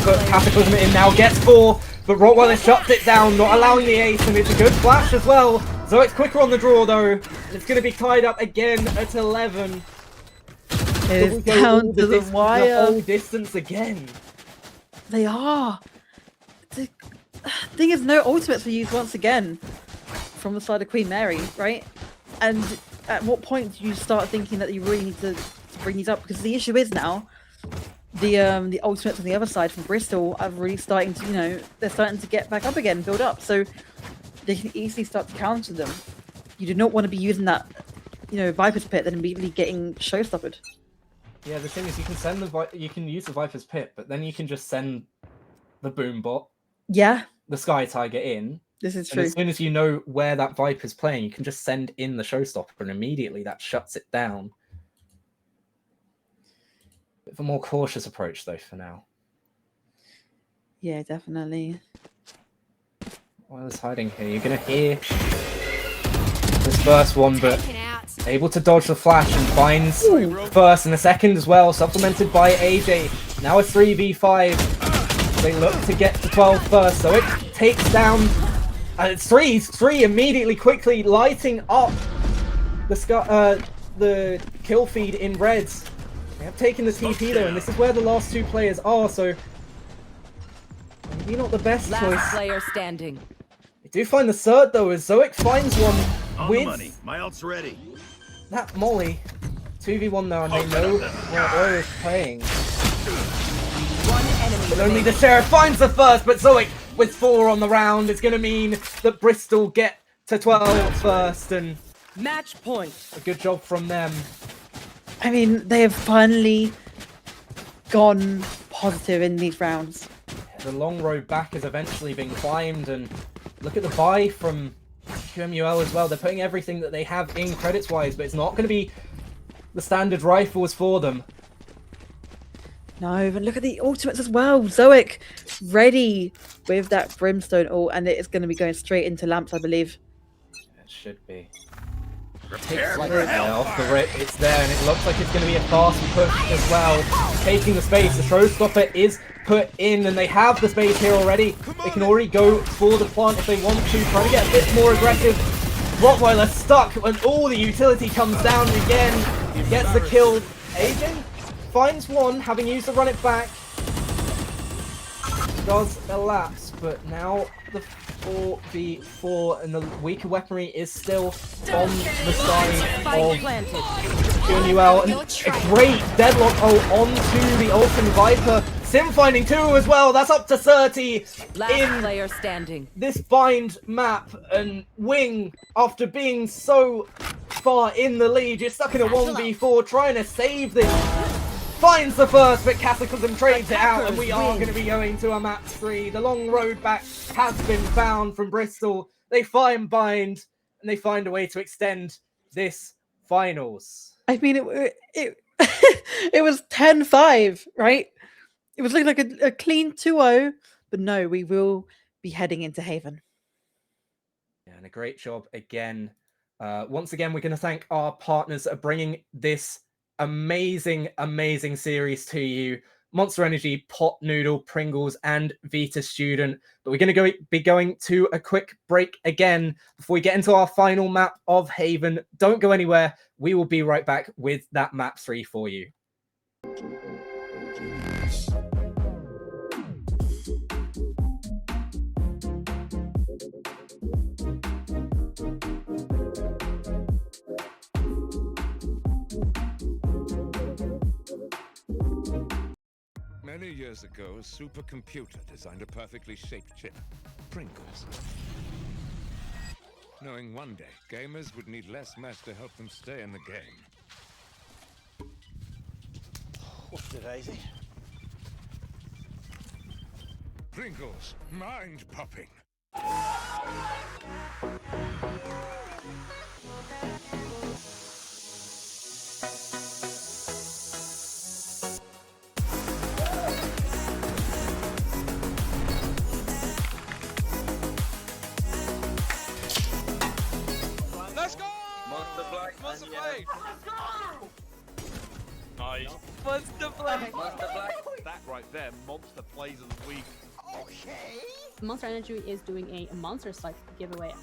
Put Cataclysm in now, gets 4, but Rottweiler shuts it down, not allowing the ace, and it's a good flash as well. Zoic's quicker on the draw, though. It's going to be tied up again at 11. It is down to the wire. The whole distance again. They are. The thing is, no ultimates were used once again from the side of Queen Mary, right? And at what point do you start thinking that you really need to bring these up? Because the issue is now, the ultimates on the other side from Bristol are really starting to, they're starting to get back up again, build up. So they can easily start to counter them. You do not want to be using that, Viper's Pit, then immediately getting showstoppered. Yeah, the thing is, you can use the Viper's Pit, but then you can just send the boom bot, yeah, the Sky Tiger in, This is And true. as soon as you know where that Viper's playing, you can just send in the showstopper, and immediately that shuts it down. Bit of a more cautious approach, though, for now. Yeah, definitely. While it's hiding here, you're going to hear this first one, but able to dodge the flash and finds the first and the second as well, supplemented by AJ. Now a 3v5. They look to get to 12 first, so it takes down... it's three immediately, quickly lighting up the kill feed in reds. They have taken the TP though, and this is where the last two players are, so maybe not the best choice. Player standing. They do find the cert though, as Zoic finds one On with the money. My ult's ready. that molly. 2v1 now, and they know where Oro is playing. One enemy. But only the Sheriff finds the first, but Zoic with 4 on the round is going to mean that Bristol get to 12 first, and match point. A good job from them. I mean, they have finally gone positive in these rounds. The long road back has eventually been climbed, and look at the buy from QMUL as well. They're putting everything that they have in credits-wise, but it's not going to be the standard rifles for them. No, but look at the ultimates as well. Zoic ready with that Brimstone ult, and it is going to be going straight into Lamps, I believe. It should be. Takes like off the rip, it's there, and it looks like it's going to be a fast push as well. Taking the space, the showstopper is put in, and they have the space here already. They can already go for the plant if they want to, try to get a bit more aggressive. Rottweiler stuck, and all the utility comes down again. Gets the kill. AJ finds one, having used to run it back. Does elapse, but now the 4v4, and the weaker weaponry is still on the side of QNUL. And a great deadlock onto the Ultimate Viper. Sim finding 2 as well. That's up to 30 in player standing. This bind map. And Wing, after being so far in the lead, you're stuck in a 1v4 trying to save this. Finds the first, but Cataclysm trades it out, and we are going to be going to a match 3. The long road back has been found from Bristol. They find bind, and they find a way to extend this finals. I mean, it it was 10-5, right? It was looking like a clean 2-0, but no, we will be heading into Haven. Yeah, and a great job again. Once again, we're going to thank our partners that are bringing this amazing series to you. Monster Energy, Pot Noodle, Pringles, and Vita Student. But we're going to be going to a quick break again before we get into our final map of Haven. Don't go anywhere. We will be right back with that map 3 for you. Many years ago, a supercomputer designed a perfectly shaped chip, Pringles. Knowing one day, gamers would need less mess to help them stay in the game. What's the daisy? Pringles, mind-popping. Let's go! Monster Black. Monster Blade. Let's go! Nice. Monster Blade. Monster Black. That right there, Monster Plays of the Week. Okay. Monster Energy is doing a monster site giveaway.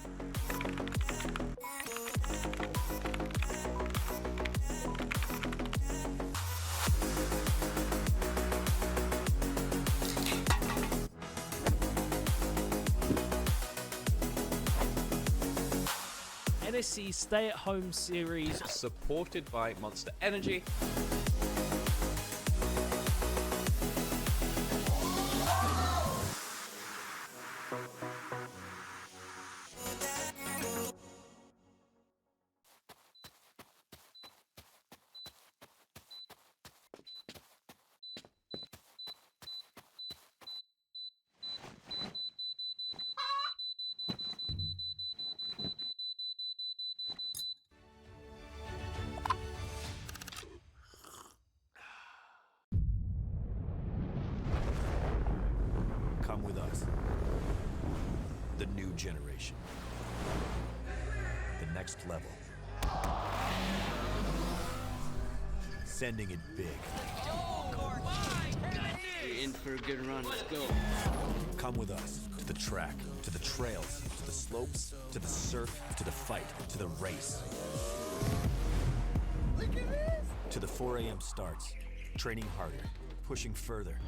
NSC Stay at Home series supported by Monster Energy. generation. The next level. Sending it big. You're in for a good run. Let's go. Come with us to the track, to the trails, to the slopes, to the surf, to the fight, to the race. Look at this! To the 4 a.m. starts, training harder, pushing further,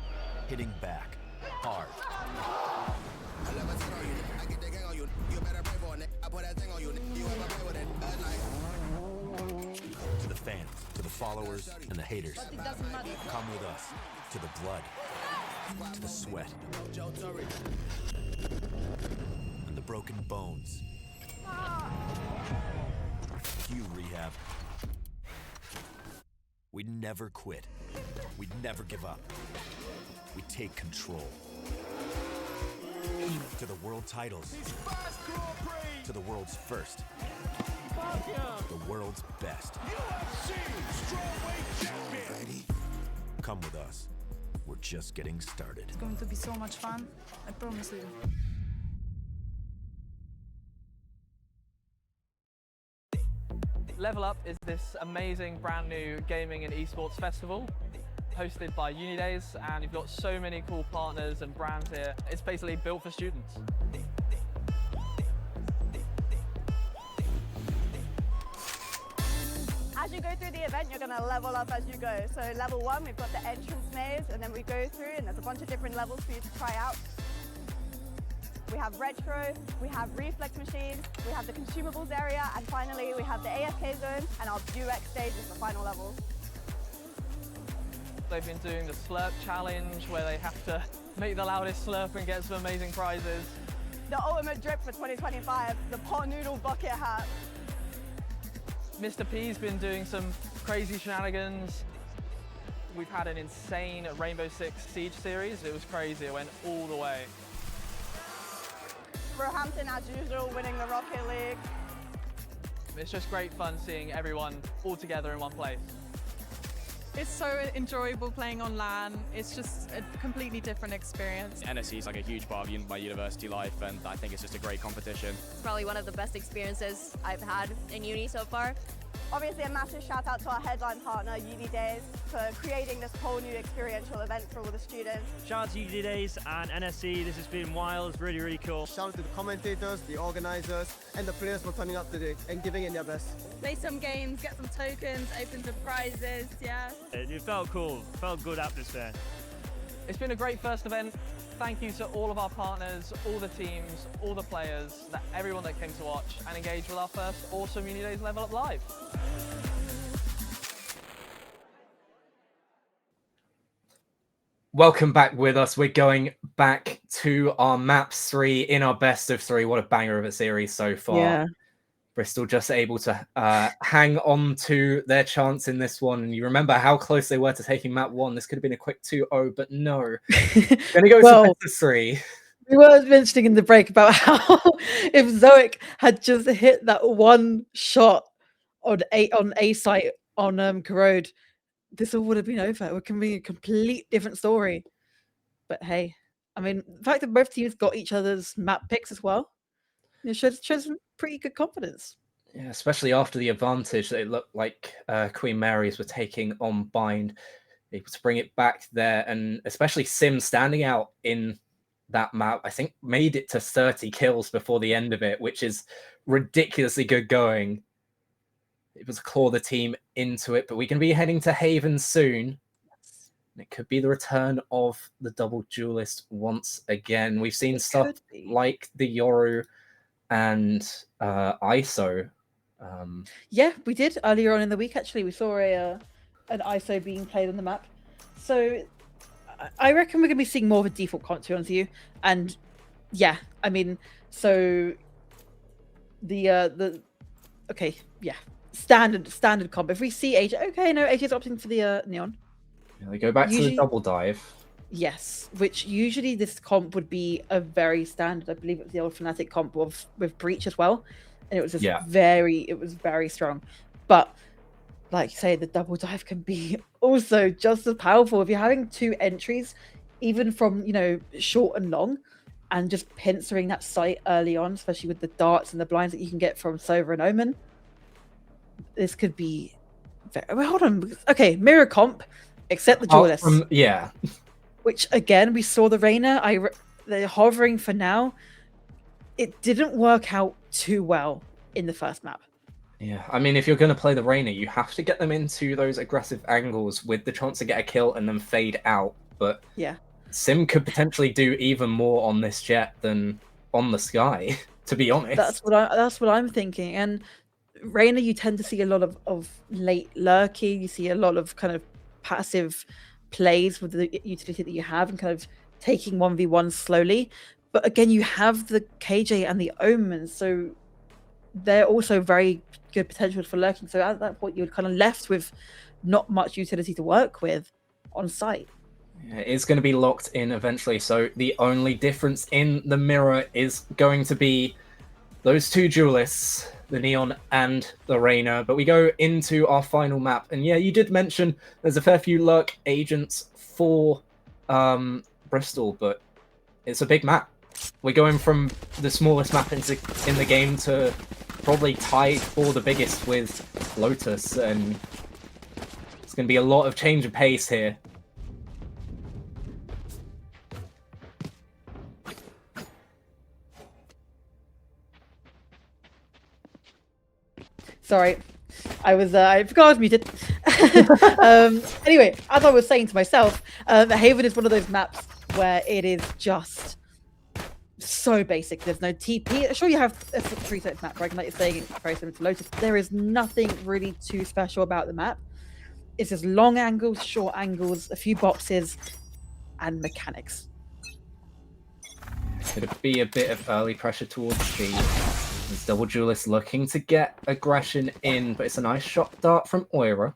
hitting back, hard. To the fans, to the followers, and the haters. Come with us to the blood, to the sweat, and the broken bones. You rehab. We'd never quit. We'd never give up. We take control. To the world titles. To the world's first. The world's best. Come with us. We're just getting started. It's going to be so much fun. I promise you. Level Up is this amazing brand new gaming and esports festival hosted by Unidays, and you've got so many cool partners and brands here. It's basically built for students. As you go through the event, you're going to level up as you go. So level 1, we've got the entrance maze, and then we go through, and there's a bunch of different levels for you to try out. We have retro, we have reflex machines, we have the consumables area, and finally we have the AFK zone and our UX stage is the final level. They've been doing the slurp challenge where they have to make the loudest slurp and get some amazing prizes. The ultimate drip for 2025, the pot noodle bucket hat. Mr. P's been doing some crazy shenanigans. We've had an insane Rainbow Six Siege series. It was crazy, it went all the way. Roehampton, as usual, winning the Rocket League. It's just great fun seeing everyone all together in one place. It's so enjoyable playing on LAN. It's just a completely different experience. NSC is like a huge part of my university life, and I think it's just a great competition. It's probably one of the best experiences I've had in uni so far. Obviously, a massive shout out to our headline partner, Unidays, for creating this whole new experiential event for all the students. Shout out to Unidays and NSC. This has been wild, really, really cool. Shout out to the commentators, the organizers, and the players for turning up today and giving it their best. Play some games, get some tokens, open some prizes, yeah. It felt cool, felt good atmosphere. It's been a great first event. Thank you to all of our partners, all the teams, all the players, everyone that came to watch and engage with our first awesome Unidays Level Up Live. Welcome back with us. We're going back to our maps 3 in our best of 3. What a banger of a series so far. Yeah. Bristol just able to hang on to their chance in this one. And you remember how close they were to taking map 1. This could have been a quick 2-0, but no. Going to go to best of 3. We were mentioning in the break about how if Zoic had just hit that one shot on A site on Corrode, this all would have been over. It could be a complete different story. But hey, I mean, the fact that both teams got each other's map picks as well, it shows some pretty good confidence. Yeah, especially after the advantage that it looked like Queen Mary's were taking on Bind, able to bring it back there, and especially Sim standing out in that map, I think made it to 30 kills before the end of it, which is ridiculously good going. It was claw the team into it, but we're going to be heading to Haven soon. It could be the return of the double duelist once again. We've seen stuff like the Yoru and ISO. Yeah, we did earlier on in the week. Actually, we saw an ISO being played on the map. So I reckon we're going to be seeing more of a default comp, to be honest with you. And yeah, I mean, so the okay, yeah, standard comp. If we see AJ, okay, no, AJ's opting for the Neon. Yeah, they go back to the double dive. Yes, which usually this comp would be a very standard. I believe it was the old Fnatic comp with Breach as well, and it was just very strong. But like you say, the double dive can be also just as powerful if you're having 2 entries, even from short and long. and just pincering that site early on, especially with the darts and the blinds that you can get from Sova and Omen. This could be well, hold on. Okay, mirror comp, except the duelists. Yeah. Which again, we saw the Reyna. They're hovering for now. It didn't work out too well in the first map. Yeah, I mean, if you're going to play the Reyna, you have to get them into those aggressive angles with the chance to get a kill and then fade out. But yeah, Sim could potentially do even more on this jet than on the Sky, to be honest. That's what I'm thinking. And Reyna, you tend to see a lot of late lurking. You see a lot of kind of passive plays with the utility that you have and kind of taking 1v1 slowly. But again, you have the KJ and the Omen, so they're also very good potential for lurking. So at that point, you're kind of left with not much utility to work with on site. Yeah, it's going to be locked in eventually. So the only difference in the mirror is going to be those two duelists, the Neon and the Reyna. But we go into our final map. And yeah, you did mention there's a fair few lurk agents for Bristol, but it's a big map. We're going from the smallest map in the game to probably tied for the biggest with Lotus, and it's going to be a lot of change of pace here. Sorry, I forgot I was muted. Anyway, as I was saying to myself, Haven is one of those maps where it is just so basic. There's no TP. Sure, you have a 3-side map, right? Like you're saying, it's very similar to Lotus. There is nothing really too special about the map. It's just long angles, short angles, a few boxes, and mechanics. Could it be a bit of early pressure towards the double duelist looking to get aggression in, but it's a nice shot dart from Oira.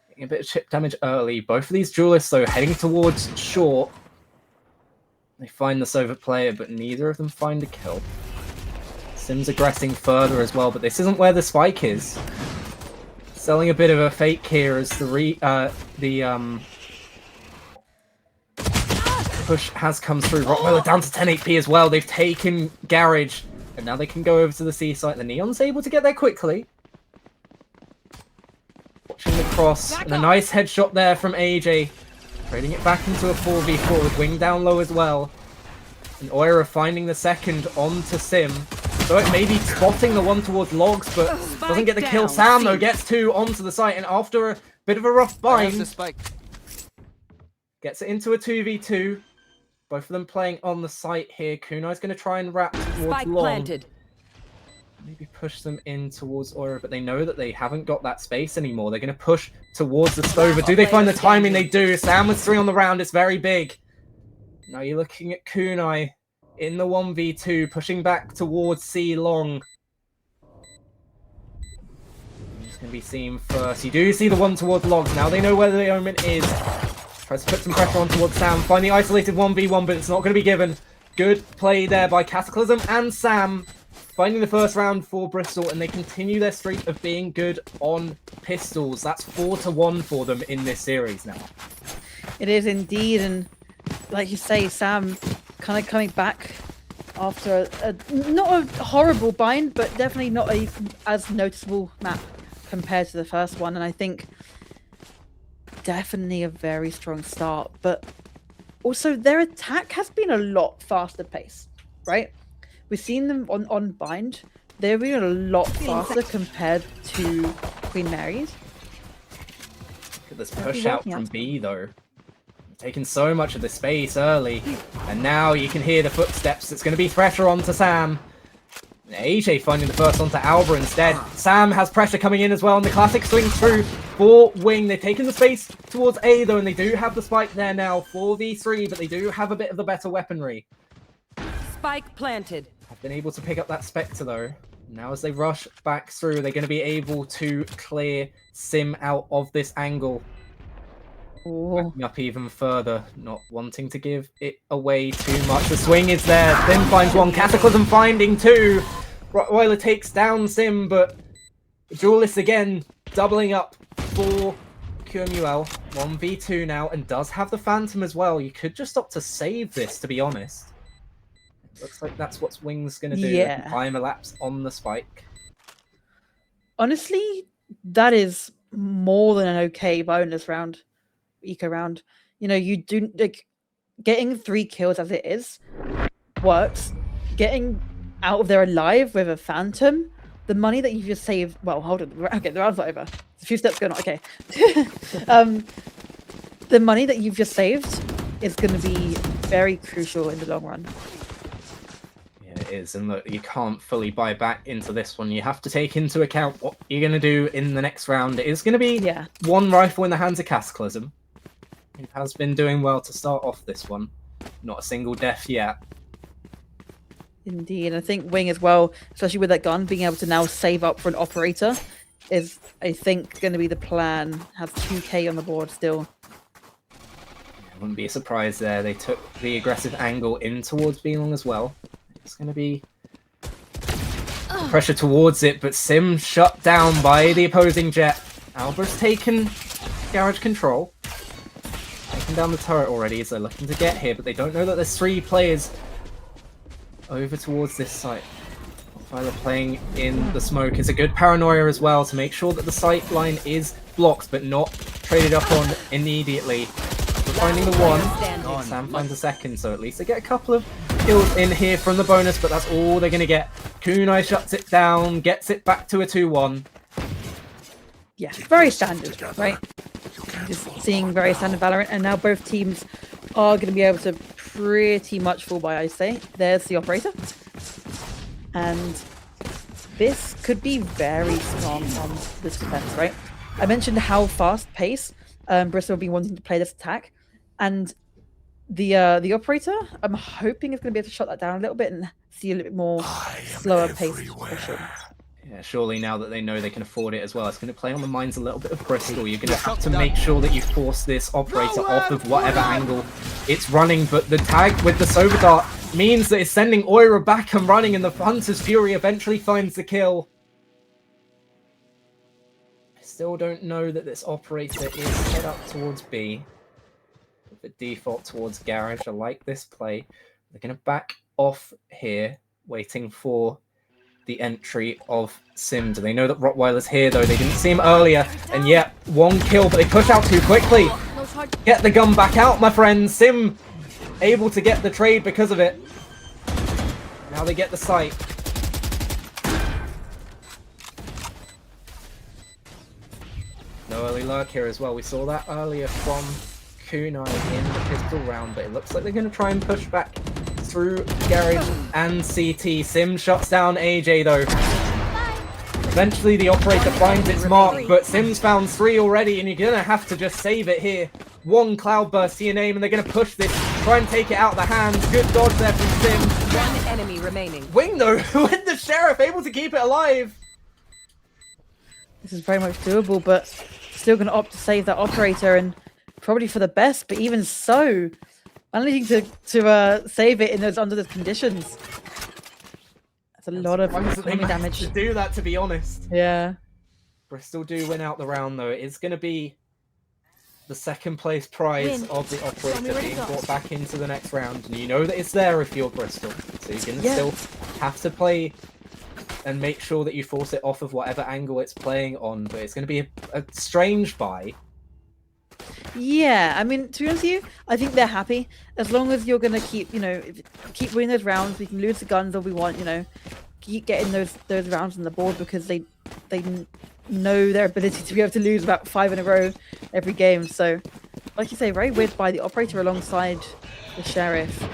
Getting a bit of chip damage early. Both of these duelists, though, heading towards short. They find the Sova player, but neither of them find a kill. Sim's aggressing further as well, but this isn't where the spike is. Selling a bit of a fake here as the push has come through. Rottweiler down to 10 HP as well. They've taken Garage, and now they can go over to the C site. The Neon's able to get there quickly. Watching the cross, and a nice headshot there from AJ. Trading it back into a 4v4 with Wing down low as well. And Oira finding the second onto Sim. So it may be spotting the one towards Logs, but doesn't get the kill. Sam, though, gets two onto the site, and after a bit of a rough bind, gets it into a 2v2. Both of them playing on the site here. Kunai's going to try and wrap towards Long. Planted. Maybe push them in towards Oira, but they know that they haven't got that space anymore. They're going to push towards the Stover. Do they find the timing? They do. Sam with 3 on the round. It's very big. Now you're looking at Kunai in the 1v2, pushing back towards C Long. He's going to be seen first. You do see the one towards Logs. Now they know where the Omen is. Tries to put some pressure on towards Sam. Find the isolated 1v1, but it's not going to be given. Good play there by Cataclysm and Sam. Finding the first round for Bristol, and they continue their streak of being good on pistols. That's 4-1 for them in this series now. It is indeed, and like you say, Sam kind of coming back after not a horrible bind, but definitely not as noticeable map compared to the first one. And I think definitely a very strong start, but also their attack has been a lot faster paced, right? We've seen them on bind. They've been a lot faster compared to Queen Mary's. Look at this push out from B, though. Taking so much of the space early. And now you can hear the footsteps. It's going to be pressure onto Sam. AJ finding the first onto Alba instead. Sam has pressure coming in as well, and the classic swings through for Wing. They've taken the space towards A, though, and they do have the spike there now. 4v3, but they do have a bit of the better weaponry. Spike planted. Have been able to pick up that Spectre, though. Now as they rush back through, they're going to be able to clear Sim out of this angle. Backing up even further, not wanting to give it away too much. The swing is there. Sim finds one. Cataclysm finding two. Rottweiler takes down Sim, but Duelist again doubling up for QMUL. 1v2 now, and does have the Phantom as well. You could just opt to save this, to be honest. Looks like that's what Wing's going to do. Yeah. Time elapse on the spike. Honestly, that is more than an okay bonus round, eco round. You know, you do like getting 3 kills as it is works. Getting out of there alive with a phantom, the money that you've just saved. Well, hold on. Okay, the round's not over. There's a few steps going on. Okay. The money that you've just saved is going to be very crucial in the long run. Yeah, it is. And look, you can't fully buy back into this one. You have to take into account what you're going to do in the next round. It is going to be one rifle in the hands of Cataclysm. He has been doing well to start off this one. Not a single death yet. Indeed. And I think Wing as well, especially with that gun, being able to now save up for an operator is, I think, going to be the plan. Have 2k on the board still. Wouldn't be a surprise there. They took the aggressive angle in towards B-Long as well. It's going to be pressure towards it, but Sim shut down by the opposing jet. Alber's taken garage control. Taking down the turret already as they're looking to get here, but they don't know that there's 3 players over towards this site. Rottweiler playing in the smoke is a good paranoia as well to make sure that the sight line is blocked but not traded up on immediately. Finding the one, Sam finds a second, so at least they get a couple of kills in here from the bonus, but that's all they're going to get. Kunai shuts it down, gets it back to a 2-1. Yeah, very standard, right? Just seeing very standard Valorant, and now both teams are going to be able to pretty much fall by, I say. There's the operator. And this could be very strong on this defense, right? I mentioned how fast pace Bristol will be wanting to play this attack, and the operator, I'm hoping is going to be able to shut that down a little bit and see a little bit more slower pace pushing. Yeah, surely now that they know they can afford it as well, it's going to play on the minds a little bit of Bristol. You're going to have to make sure that you force this operator off of whatever angle it's running, but the tag with the Sober Dart means that it's sending Oira back and running, and the Hunter's Fury eventually finds the kill. I still don't know that this operator is head up towards B. With the default towards Garage, I like this play. They're going to back off here, waiting for the entry of Sim. Do they know that Rottweiler's here, though? They didn't see him earlier, and yet 1 kill, but they push out too quickly. Get the gun back out, my friends. Sim able to get the trade because of it. Now they get the sight. No early lurk here as well. We saw that earlier from Kunai in the pistol round, but it looks like they're going to try and push back through Garage and CT. Sim shuts down AJ though. Eventually the operator finds its mark, but Sim's found 3 already, and you're going to have to just save it here. 1 cloudburst to your name, and they're going to push this, try and take it out of the hands. Good dodge there from Sim. 1 enemy remaining. Wing though, with the Sheriff able to keep it alive. This is very much doable, but still going to opt to save that operator, and probably for the best, but even so, managing to save it in those under those conditions. That's a lot of damage to do that, to be honest. Yeah. Bristol do win out the round though. It is going to be the 2nd place prize of the operator being brought back into the next round, and you know that it's there if you're Bristol, so you're going to still have to play and make sure that you force it off of whatever angle it's playing on, but it's going to be a strange buy. Yeah, I mean, to be honest with you, I think they're happy as long as you're going to keep, keep winning those rounds. We can lose the guns all we want, keep getting those rounds on the board, because they know their ability to be able to lose about 5 in a row every game. So, like you say, very weird by the operator alongside the Sheriff.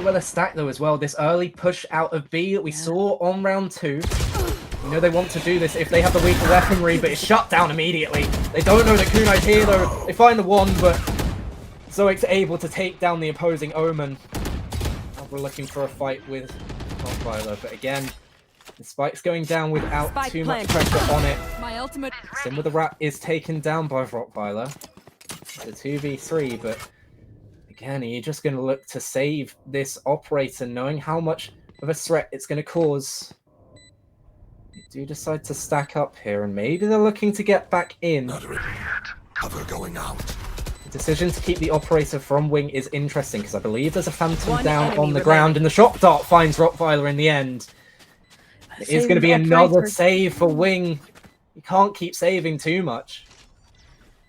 Well, they're stacked though as well. This early push out of B that we saw on round 2. You know they want to do this if they have the weaker weaponry, but it's shut down immediately. They don't know that Kunai's here though. They find the 1, but Zoic's able to take down the opposing Omen. We're looking for a fight with Rottweiler, but again, the spike's going down without too much pressure on it. My ultimate. Sim with the Rat is taken down by Rottweiler. It's a 2v3, but again, are you just going to look to save this operator, knowing how much of a threat it's going to cause? You do decide to stack up here, and maybe they're looking to get back in. Not ready yet. Cover going out. The decision to keep the operator from wing is interesting because I believe there's a phantom One down enemy on the remaining. ground, and the shock dart finds Rottweiler in the end. It is going to be another save for wing. You can't keep saving too much.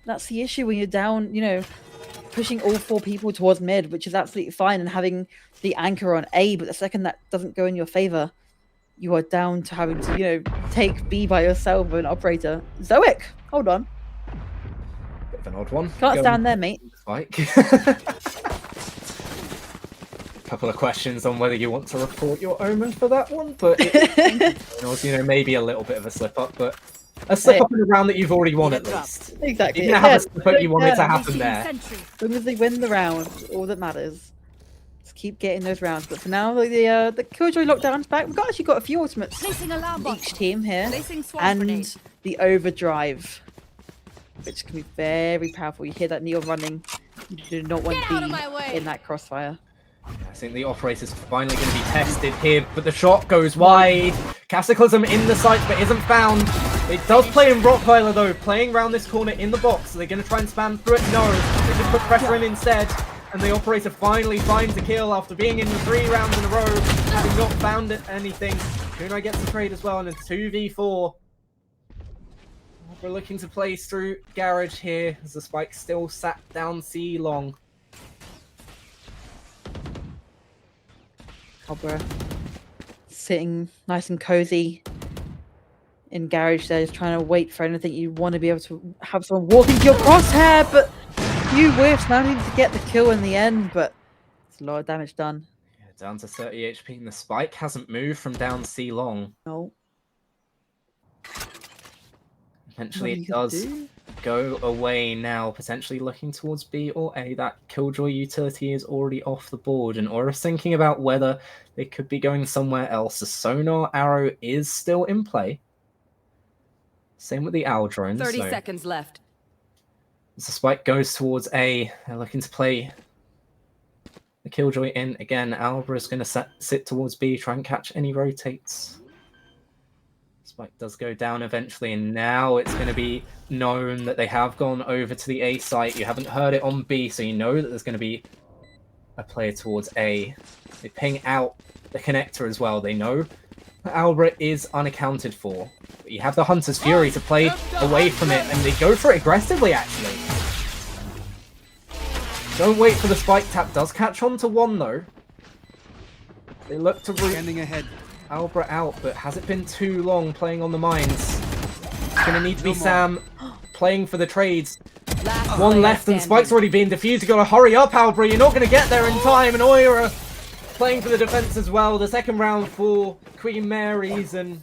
That's the issue when you're down, you know, pushing all 4 people towards mid, which is absolutely fine, and having the anchor on A, but the second that doesn't go in your favor, you are down to having to, you know, take B by yourself with an operator. Zoic, hold on. Bit of an odd one. Can't stand there, mate. Spike. Couple of questions on whether you want to report your omen for that one, but it was, you know, maybe a little bit of a slip up, but a slip up in a round that you've already won at least. Exactly. You didn't have a slip up you wanted to happen there. As long as they win the round, all that matters. Just keep getting those rounds. But for now, the Killjoy lockdown's back. We've actually got a few ultimates from each team here, and the overdrive, which can be very powerful. You hear that Neil running. You do not want to be in that crossfire. I think the operator's finally going to be tested here, but the shot goes wide. Cataclysm in the sight, but isn't found. It does play in Rottweiler, though, playing around this corner in the box. Are they going to try and spam through it? No. They just put pressure in instead, and the operator finally finds a kill after being in the 3 rounds in a row, having not found anything. Kunai gets the trade as well, and a 2v4. We're looking to play through Garage here, as the Spike still sat down C long. Cobra sitting nice and cozy in Garage there, just trying to wait for anything. You want to be able to have someone walk into your crosshair, but you whiffs, managing to get the kill in the end, but it's a lot of damage done. Yeah, down to 30 HP, and the Spike hasn't moved from down C long. No. Eventually it does go away now, potentially looking towards B or A. That Killjoy utility is already off the board, and Aura's thinking about whether they could be going somewhere else. The sonar arrow is still in play. Same with the owl drones. 30 seconds left. As the Spike goes towards A, they're looking to play the Killjoy in again. Albra is going to sit towards B, try and catch any rotates. Spike does go down eventually, and now it's going to be known that they have gone over to the A site. You haven't heard it on B, so you know that there's going to be a player towards A. They ping out the connector as well. They know that Albert is unaccounted for. But you have the Hunter's Fury to play away from it, and they go for it aggressively, actually. Don't wait for the Spike tap. Does catch on to 1, though. They look to root ahead. Albert out, but has it been too long playing on the mines? It's going to need to be Sam playing for the trades. One left, and Spike's already being defused. You've got to hurry up, Albert. You're not going to get there in time. And Oira playing for the defense as well. The second round for Queen Mary's, and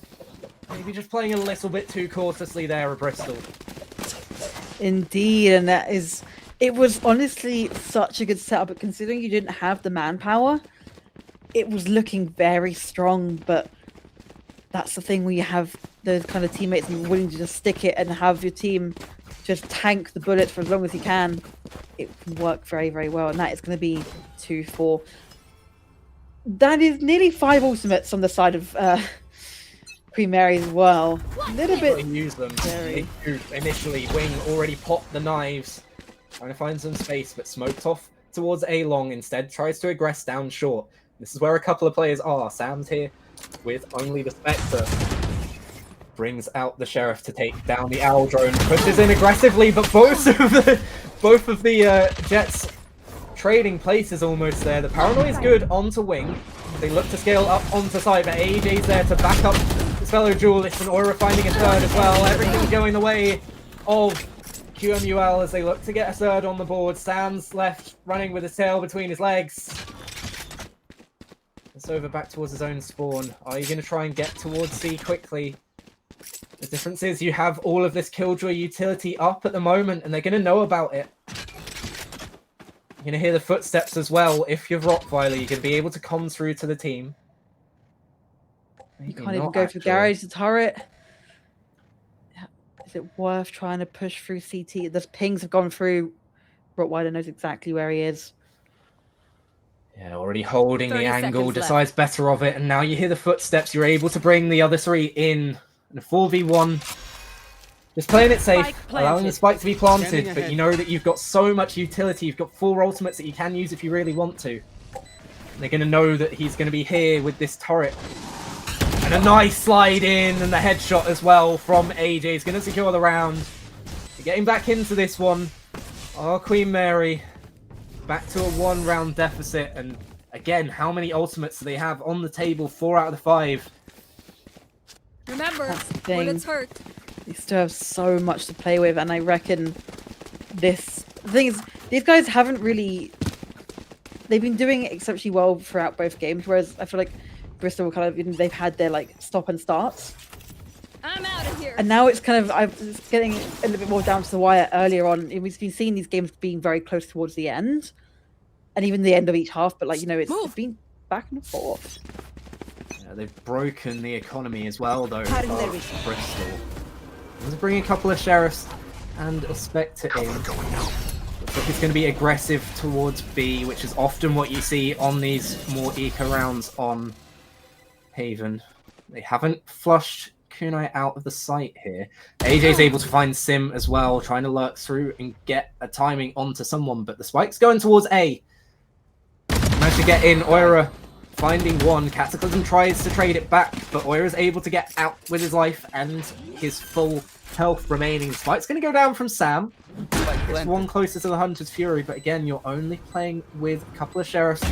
maybe just playing a little bit too cautiously there at Bristol. Indeed, and that is... It was honestly such a good setup, but considering you didn't have the manpower, it was looking very strong. But that's the thing when you have those kind of teammates and you're willing to just stick it and have your team just tank the bullets for as long as you can. It can work very, very well, and that is going to be 2-4. That is nearly 5 ultimates on the side of Queen Mary as well. A little bit. Use them. Initially, Wing already popped the knives, trying to find some space, but smoked off towards A long instead. Tries to aggress down short. This is where a couple of players are. Sam's here with only the Spectre. Brings out the Sheriff to take down the Owl drone. Pushes in aggressively, but both of the Jets trading places almost there. The Paranoia is good onto Wing. They look to scale up onto side, but AJ's there to back up his fellow duelist, and Aura finding a third as well. Everything going the way of QMUL as they look to get a third on the board. Sam's left running with his tail between his legs. It's over back towards his own spawn. Are you going to try and get towards C quickly? The difference is you have all of this Killjoy utility up at the moment, and they're going to know about it. You're going to hear the footsteps as well. If you're Rottweiler, you're going to be able to come through to the team. You can't even go for Garage, the turret. Is it worth trying to push through CT? The pings have gone through. Rottweiler knows exactly where he is. Yeah, already holding the angle, decides better of it, and now you hear the footsteps. You're able to bring the other 3 in. And a 4v1. Just playing it safe, Spike allowing the planted. spike to be planted, Standing but ahead. you know that you've got so much utility. You've got 4 ultimates that you can use if you really want to. And they're going to know that he's going to be here with this turret. And a nice slide in and the headshot as well from AJ. He's going to secure the round. They're getting back into this one. Oh, Queen Mary. Back to a 1-round deficit. And again, how many ultimates do they have on the table? 4 out of the 5. Remember, That's the thing. bullets hurt. They still have so much to play with, and I reckon the thing is, these guys haven't really. They've been doing exceptionally well throughout both games, whereas I feel like Bristol kind of they've had their like stop and starts. I'm out of here. And now it's kind of it's getting a little bit more down to the wire earlier on. We've been seeing these games being very close towards the end, and even the end of each half. But like it's been back and forth. Yeah, they've broken the economy as well, though. How did they of reach that? Bristol. Let's bring a couple of sheriffs and a Spectre in. Looks like it's going to be aggressive towards B, which is often what you see on these more eco rounds on Haven. They haven't flushed Kunai out of the site here. AJ's able to find Sim as well, trying to lurk through and get a timing onto someone, but the spike's going towards A. Managed to get in. Oira finding one. Cataclysm tries to trade it back, but Oira's able to get out with his life and his full health remaining. The spike's going to go down from Sam. It's one closer to the Hunter's Fury, but again, you're only playing with a couple of Sheriffs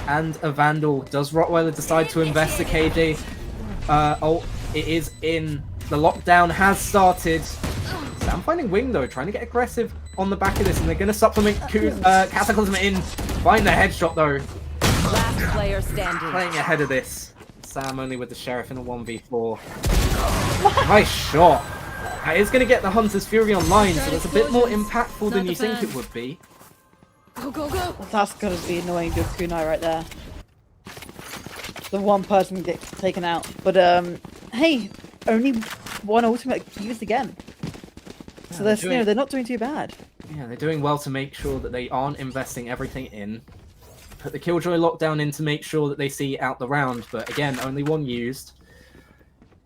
and a Vandal. Does Rottweiler decide to invest the KJ? It is in. The lockdown has started. Sam finding Wing, though, trying to get aggressive on the back of this, and they're going to supplement Cataclysm in. Find the headshot, though. Last player standing. Playing ahead of this. Sam only with the Sheriff in a 1v4. Nice shot. That is going to get the Hunter's Fury online, so it's a bit more impactful than you think it would be. Go, go, go. That's going to be annoying to Kunai right there. The one person gets taken out. But, hey, only one ultimate used again. So they're not doing too bad. Yeah, they're doing well to make sure that they aren't investing everything in. Put the Killjoy lockdown in to make sure that they see out the round, but again, only one used.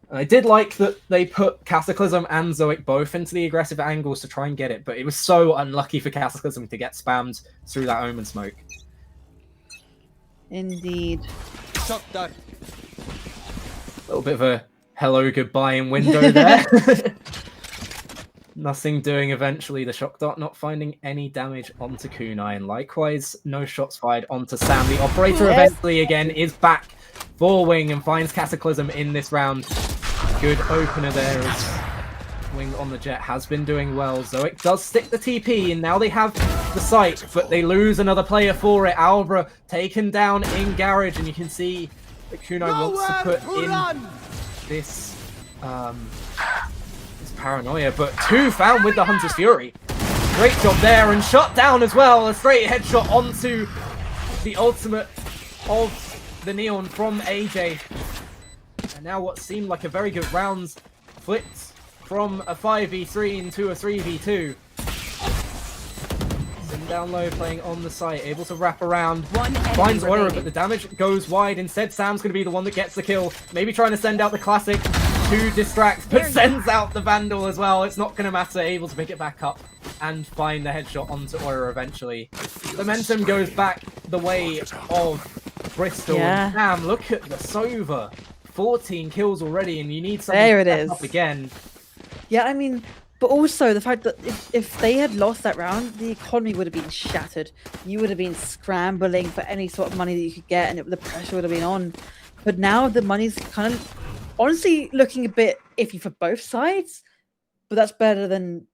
And I did like that they put Cataclysm and Zoic both into the aggressive angles to try and get it, but it was so unlucky for Cataclysm to get spammed through that Omen smoke. Indeed. Shot done. A little bit of a hello goodbye in window there. Nothing doing eventually. The shock dart not finding any damage onto Kunai, and likewise no shots fired onto Sam. The operator eventually again is back for Wing and finds Cataclysm in this round. Good opener there as Wing on the jet has been doing well. Zoic does stick the TP, and now they have the site, but they lose another player for it. Albra taken down in Garage, and you can see that Kunai wants to put in this paranoia, but 2 found with the Hunter's Fury. Great job there, and shot down as well. A straight headshot onto the ultimate of the Neon from AJ. And now what seemed like a very good round flipped from a 5v3 into a 3v2. Sim down low, playing on the site, able to wrap around. Finds Oira, but the damage goes wide. Instead, Sam's going to be the one that gets the kill. Maybe trying to send out the classic to distract, but sends out the Vandal as well. It's not going to matter. Able to pick it back up and find the headshot onto Oira eventually. Momentum goes back the way of Bristol. Yeah. And Sam, look at the Sova. 14 kills already, and you need something There to it step is. up again. Yeah, I mean, but also the fact that if they had lost that round, the economy would have been shattered. You would have been scrambling for any sort of money that you could get, and the pressure would have been on. But now the money's kind of honestly looking a bit iffy for both sides. But that's better than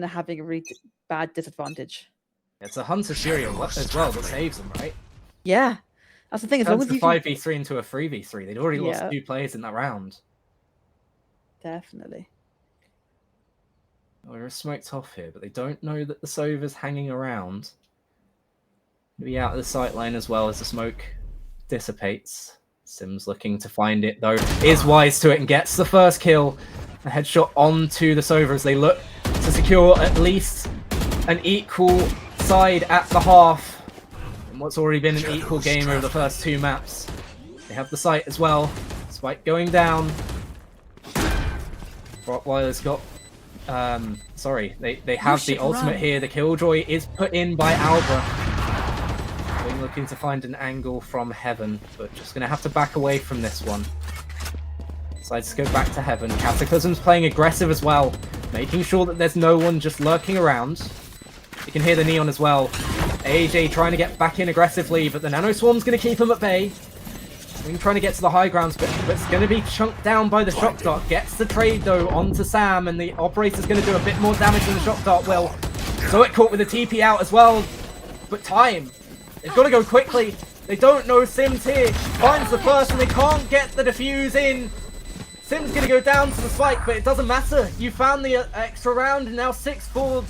having a really bad disadvantage. It's a Hunter's Fury as well that saves them, right? Yeah, that's the thing. As long as Turns you the can... 5v3 into a 3v3. They'd already lost 2 players in that round. Definitely. We're smoked off here, but they don't know that the Sova's hanging around. Be out of the sight line as well as the smoke dissipates. Sim's looking to find it, though. Is wise to it and gets the first kill. A headshot onto the Sova as they look to secure at least an equal side at the half. In what's already been an equal game over the first 2 maps. They have the site as well. Spike going down. Rottweiler's got Sorry, they have the ultimate here. The Killjoy is put in by Albra. Wing looking to find an angle from Heaven, but just going to have to back away from this one. Decides to go back to Heaven. Cataclysm's playing aggressive as well, making sure that there's no one just lurking around. You can hear the Neon as well. AJ trying to get back in aggressively, but the Nano Swarm's going to keep him at bay. Wing trying to get to the high grounds, but it's going to be chunked down by the Shock Dart. Gets the trade, though, onto Sam, and the Operator's going to do a bit more damage than the Shock Dart will. So it caught with the TP out as well, but time. They've got to go quickly. They don't know Sims here. Finds the first, and they can't get the defuse in. Sim's going to go down to the spike, but it doesn't matter. You found the extra round, and now 6-4.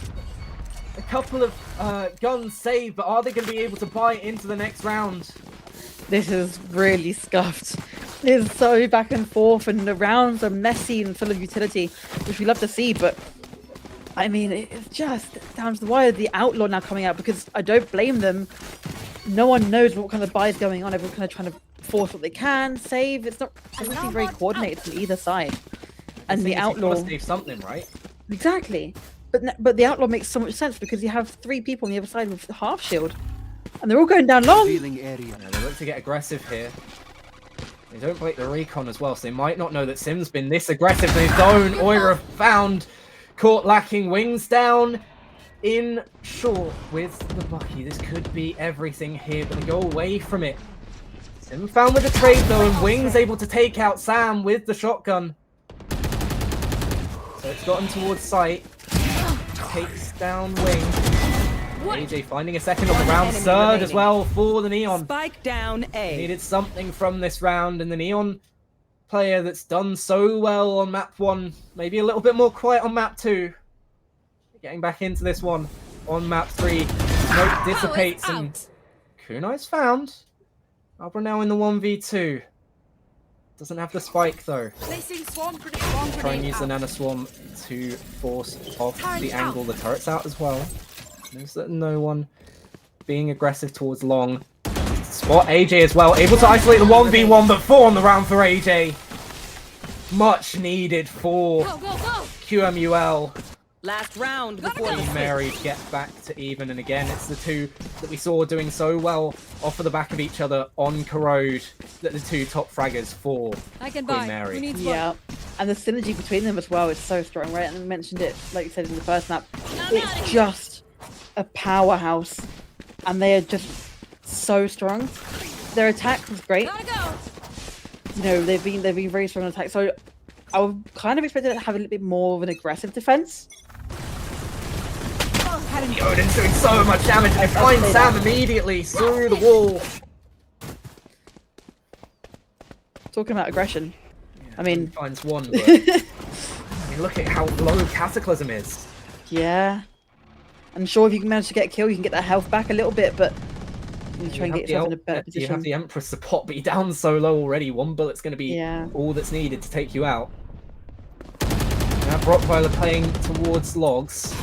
A couple of guns saved, but are they going to be able to buy into the next round? This is really scuffed. It's so back and forth, and the rounds are messy and full of utility, which we love to see, but I mean, it's just down to the wire. The Outlaw now coming out, because I don't blame them. No one knows what kind of buy is going on. Everyone's kind of trying to force what they can, save. It doesn't seem very coordinated from either side. And the Outlaw... save something, right? Exactly. But the Outlaw makes so much sense, because you have 3 people on the other side with half shield. And they're all going down long. Yeah, they look to get aggressive here. They don't break the recon as well, so they might not know that Sim's been this aggressive. They don't. Oira found. Caught lacking. Wings down. In short with the Bucky. This could be everything here, but they go away from it. Sim found with the trade though, and Wings able to take out Sam with the shotgun. So it's gotten towards sight. Takes down Wing. AJ finding a second on the round. Third as well for the Neon. Spike down A. Needed something from this round, and the Neon player that's done so well on map 1, maybe a little bit more quiet on map 2. Getting back into this one on map 3. Smoke dissipates, and Kunai's found. Albra now in the 1v2. Doesn't have the spike though. Try and use the Nano Swarm to force off the angle. The turret's out as well. Knows that no one being aggressive towards long. Spot AJ as well. Able to isolate the 1v1, but 4 on the round for AJ. Much needed for QMUL. Last round before Queen Mary get back to even, and again it's the 2 that we saw doing so well off of the back of each other on Corrode, that the 2 top fraggers for Queen Mary. Yeah, and the synergy between them as well is so strong, right? And we mentioned it, like you said in the first map, it's just a powerhouse, and they are just so strong. Their attack was great. You know, they've been very strong on attack, so I would kind of expected it to have a little bit more of an aggressive defense. Odin's doing so much damage, and they find Sam immediately through the wall. Talking about aggression, I mean, he finds one, but I mean, look at how low Cataclysm is. Yeah, I'm sure if you can manage to get a kill, you can get that health back a little bit, but you try and get yourself in a better position. You have the Empress support, but you're down so low already. One bullet's going to be all that's needed to take you out. Now Brockweiler playing towards logs.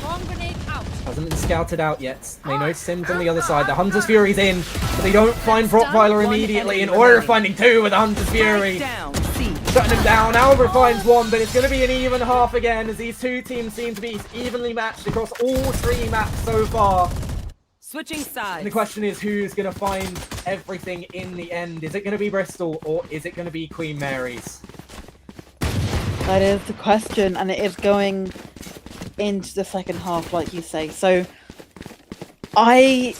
Hasn't been scouted out yet. They know Sim's on the other side. The Hunter's Fury's in, but they don't find Brockweiler immediately. And Oira finding 2 with the Hunter's Fury. Shutting him down. Albra finds 1, but it's going to be an even half again, as these 2 teams seem to be evenly matched across all 3 maps so far. Switching sides. And the question is, who's going to find everything in the end? Is it going to be Bristol, or is it going to be Queen Mary's? That is the question, and it is going into the second half, like you say. So, the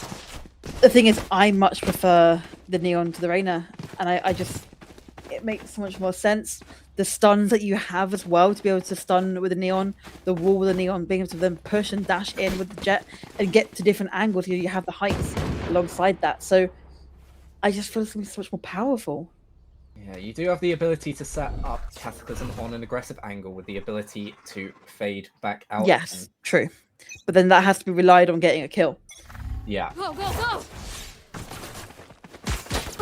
thing is, I much prefer the Neon to the Reyna, and it makes so much more sense. The stuns that you have as well, to be able to stun with the Neon, the wall with the Neon, being able to then push and dash in with the Jet and get to different angles. You have the heights alongside that. So I just feel it's going to be so much more powerful. Yeah, you do have the ability to set up Cataclysm on an aggressive angle with the ability to fade back out. Yes, true. But then that has to be relied on getting a kill. Yeah. Go, go, go!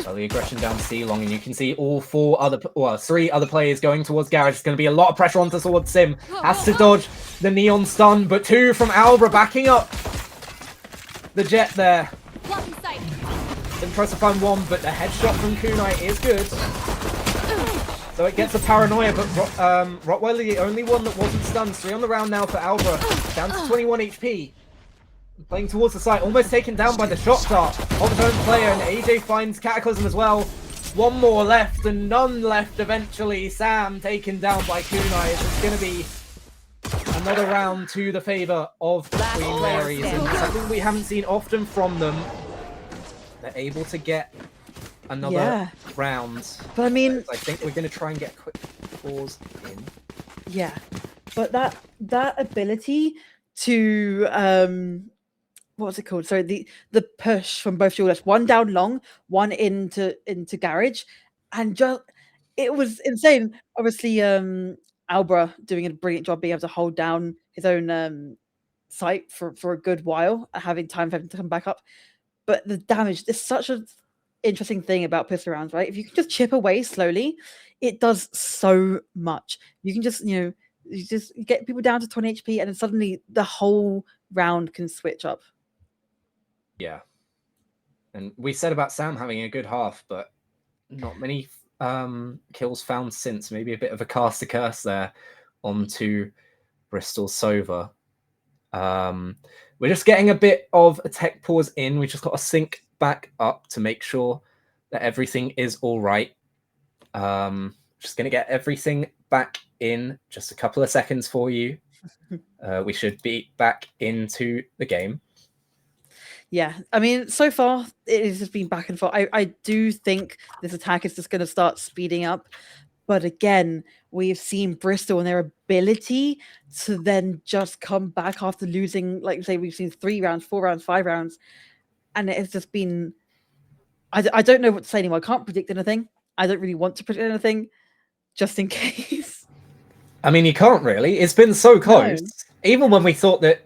So the aggression down C-Long, and you can see all 3 other players going towards Garage. It's going to be a lot of pressure on towards Sim. Has to dodge the Neon stun, but 2 from Albra backing up the Jet there. Sim tries to find 1, but the headshot from Kunai is good. So it gets a paranoia, but Rottweiler the only one that wasn't stunned. 3 on the round now for Albra, down to 21 HP. Playing towards the site, almost taken down by the shot dart of his own player, and AJ finds Cataclysm as well. 1 more left, and none left eventually. Sam taken down by Kunai. It's going to be another round to the favour of Queen Mary's, and something we haven't seen often from them. They're able to get another round. But I mean, I think we're going to try and get a quick pause in. Yeah, but that ability to what's it called? Sorry, the push from both duelists, one down long, one into garage, and just it was insane. Obviously, Albra doing a brilliant job being able to hold down his own site for a good while, having time for him to come back up. But the damage, there's such an interesting thing about pistol rounds, right? If you can just chip away slowly, it does so much. You can just, you just get people down to 20 HP, and then suddenly the whole round can switch up. Yeah. And we said about Sam having a good half, but not many kills found since. Maybe a bit of a caster curse there onto Bristol Sova. We're just getting a bit of a tech pause in. We just got to sync back up to make sure that everything is all right. Just going to get everything back in. Just a couple of seconds for you. We should be back into the game. Yeah, I mean, so far it has just been back and forth. I do think this attack is just going to start speeding up. But again, we've seen Bristol and their ability to then just come back after losing, like say, we've seen 3 rounds, 4 rounds, 5 rounds. And it has just been, I don't know what to say anymore. I can't predict anything. I don't really want to predict anything, just in case. I mean, you can't really. It's been so close. No. Even when we thought that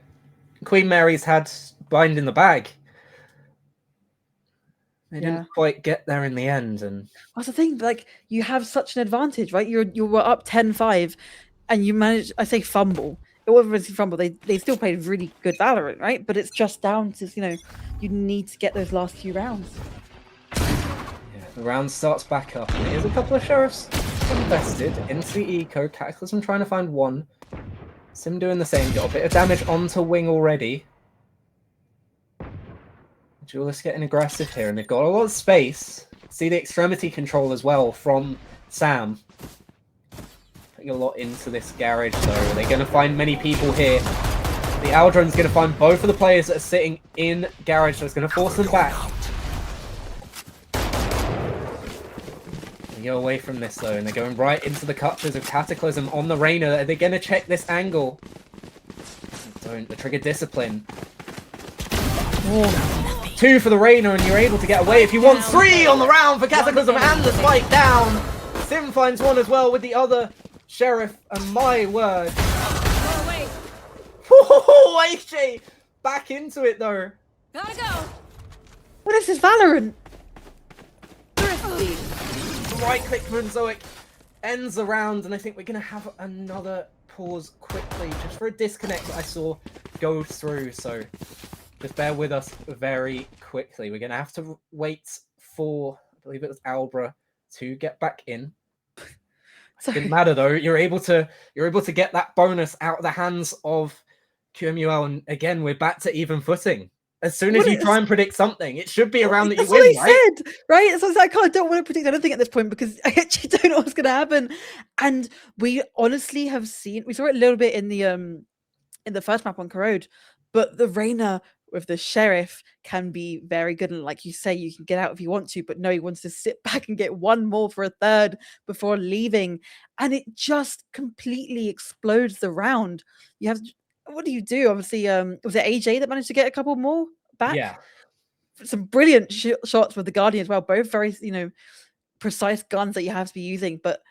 Queen Mary's had bind in the bag, they didn't quite get there in the end. And that's the thing, like, you have such an advantage, right? You were up 10-5 and you managed, I say fumble. It wasn't really fumble. They still played really good Valorant, right? But it's just down to, you need to get those last few rounds. Yeah, the round starts back up. And here's a couple of Sheriffs invested into the eco. Cataclysm trying to find one. Sim doing the same. Got a bit of damage onto Wing already. Duelists getting aggressive here, and they've got a lot of space. See the extremity control as well from Sam. Putting a lot into this garage, though. They're going to find many people here. The Aldron's going to find both of the players that are sitting in garage, so it's going to force them back. They go away from this, though, and they're going right into the clutches of Cataclysm on the Reyna. They're going to check this angle. Don't. The trigger discipline. Oh. 2 for the Reyna, and you're able to get away if you want. 3 on the round for Cataclysm, and the spike down. Sim finds one as well with the other Sheriff, and my word. Oh, AJ back into it, though. Gotta go. What is this Valorant? Right click from Zoic ends the round, and I think we're going to have another pause quickly, just for a disconnect that I saw go through, so just bear with us very quickly. We're going to have to wait for, I believe it was Albra, to get back in. Didn't matter though. You're able to get that bonus out of the hands of QMUL, and again we're back to even footing. As soon as you try and predict something, it should be around that you win, right? Said, right? So I don't want to predict anything at this point because I actually don't know what's going to happen. And we honestly have seen, we saw it a little bit in the first map on Corrode, but the Reyna with the Sheriff can be very good, and like you say, you can get out if you want to, but no, he wants to sit back and get one more for a third before leaving, and it just completely explodes the round. You have, what do you do? Obviously, was it AJ that managed to get a couple more back? Yeah, some brilliant shots with the Guardian as well, both very precise guns that you have to be using, but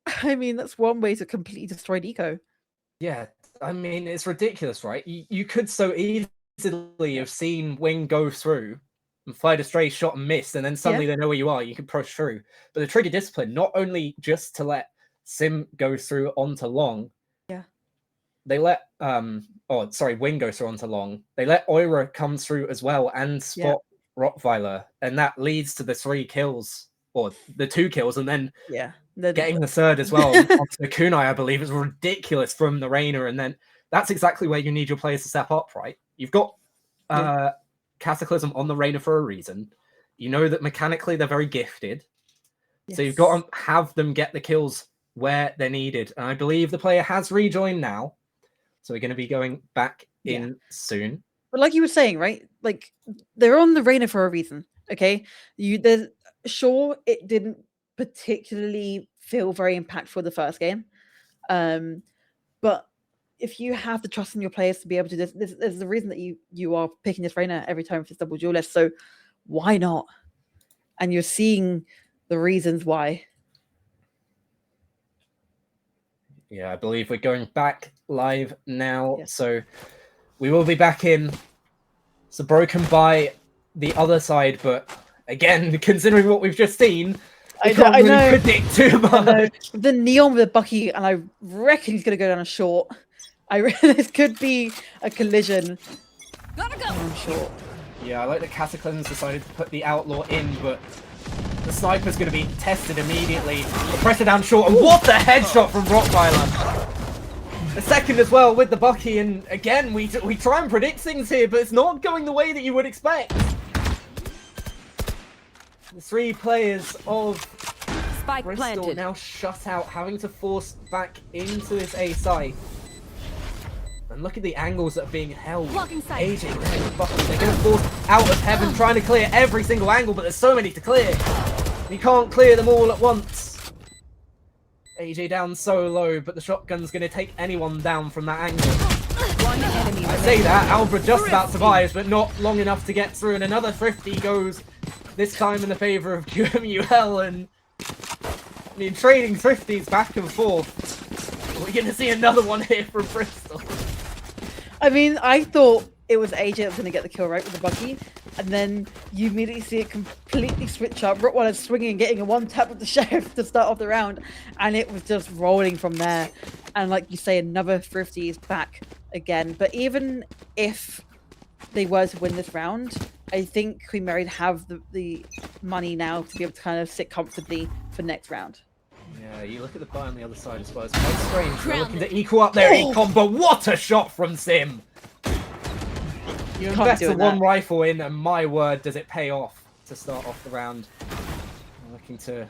I mean that's one way to completely destroy Deco. Yeah, I mean, it's ridiculous, right? You could so easily have seen Wing go through and fired a stray shot and miss, and then suddenly they know where you are. You can push through. But the trigger discipline, not only just to let Sim go through onto long, they let Wing go through onto long. They let Oira come through as well and spot Rottweiler, and that leads to the 3 kills or the 2 kills, and then Yeah, getting the third as well onto the kunai, I believe, is ridiculous from the Reyna. And then that's exactly where you need your players to step up, right? You've got Cataclysm on the Reyna for a reason. You know that mechanically they're very gifted. So you've got to have them get the kills where they're needed. And I believe the player has rejoined now. So we're going to be going back in soon. But like you were saying, right? Like, they're on the Reyna for a reason, okay? Sure, it didn't particularly feel very impactful the first game. But if you have the trust in your players to be able to do this, there's the reason that you are picking this Reyna every time for this double duelist. So why not? And you're seeing the reasons why. Yeah, I believe we're going back live now. So we will be back in. So broken by the other side, but again, considering what we've just seen, I can't really predict too much. The Neon with a Bucky, and I reckon he's going to go down a short. This could be a collision. Gotta go. I'm short. Yeah, I like that Cataclysm's decided to put the Outlaw in, but the Sniper's going to be tested immediately. The pressure down short, and what the headshot from Rottweiler! A second as well with the Bucky, and again, we try and predict things here, but it's not going the way that you would expect. The 3 players of Spike Bristol planted. now shut out, having to force back into this A site. And look at the angles that are being held. Blocking sight. AJ, they're going to force out of heaven, trying to clear every single angle, but there's so many to clear. You can't clear them all at once. AJ down so low, but the shotgun's going to take anyone down from that angle. One enemy I say that, Alba just about survives, but not long enough to get through, and another Thrifty goes, this time in the favour of QMUL, and I mean, trading Thrifties back and forth. We're going to see another one here from Bristol. I mean, I thought it was AJ that was going to get the kill, right, with the Bucky. And then you immediately see it completely switch up. Rottweiler swinging and getting a one tap with the Sheriff to start off the round. And it was just rolling from there. And like you say, another Thrifty is back again. But even if they were to win this round, I think Queen Mary'd have the money now to be able to kind of sit comfortably for next round. Yeah, you look at the buy on the other side as well. It's quite strange. They're looking to equal up their econ, but what a shot from Sim! You invest the one rifle in, and my word, does it pay off to start off the round. I'm looking to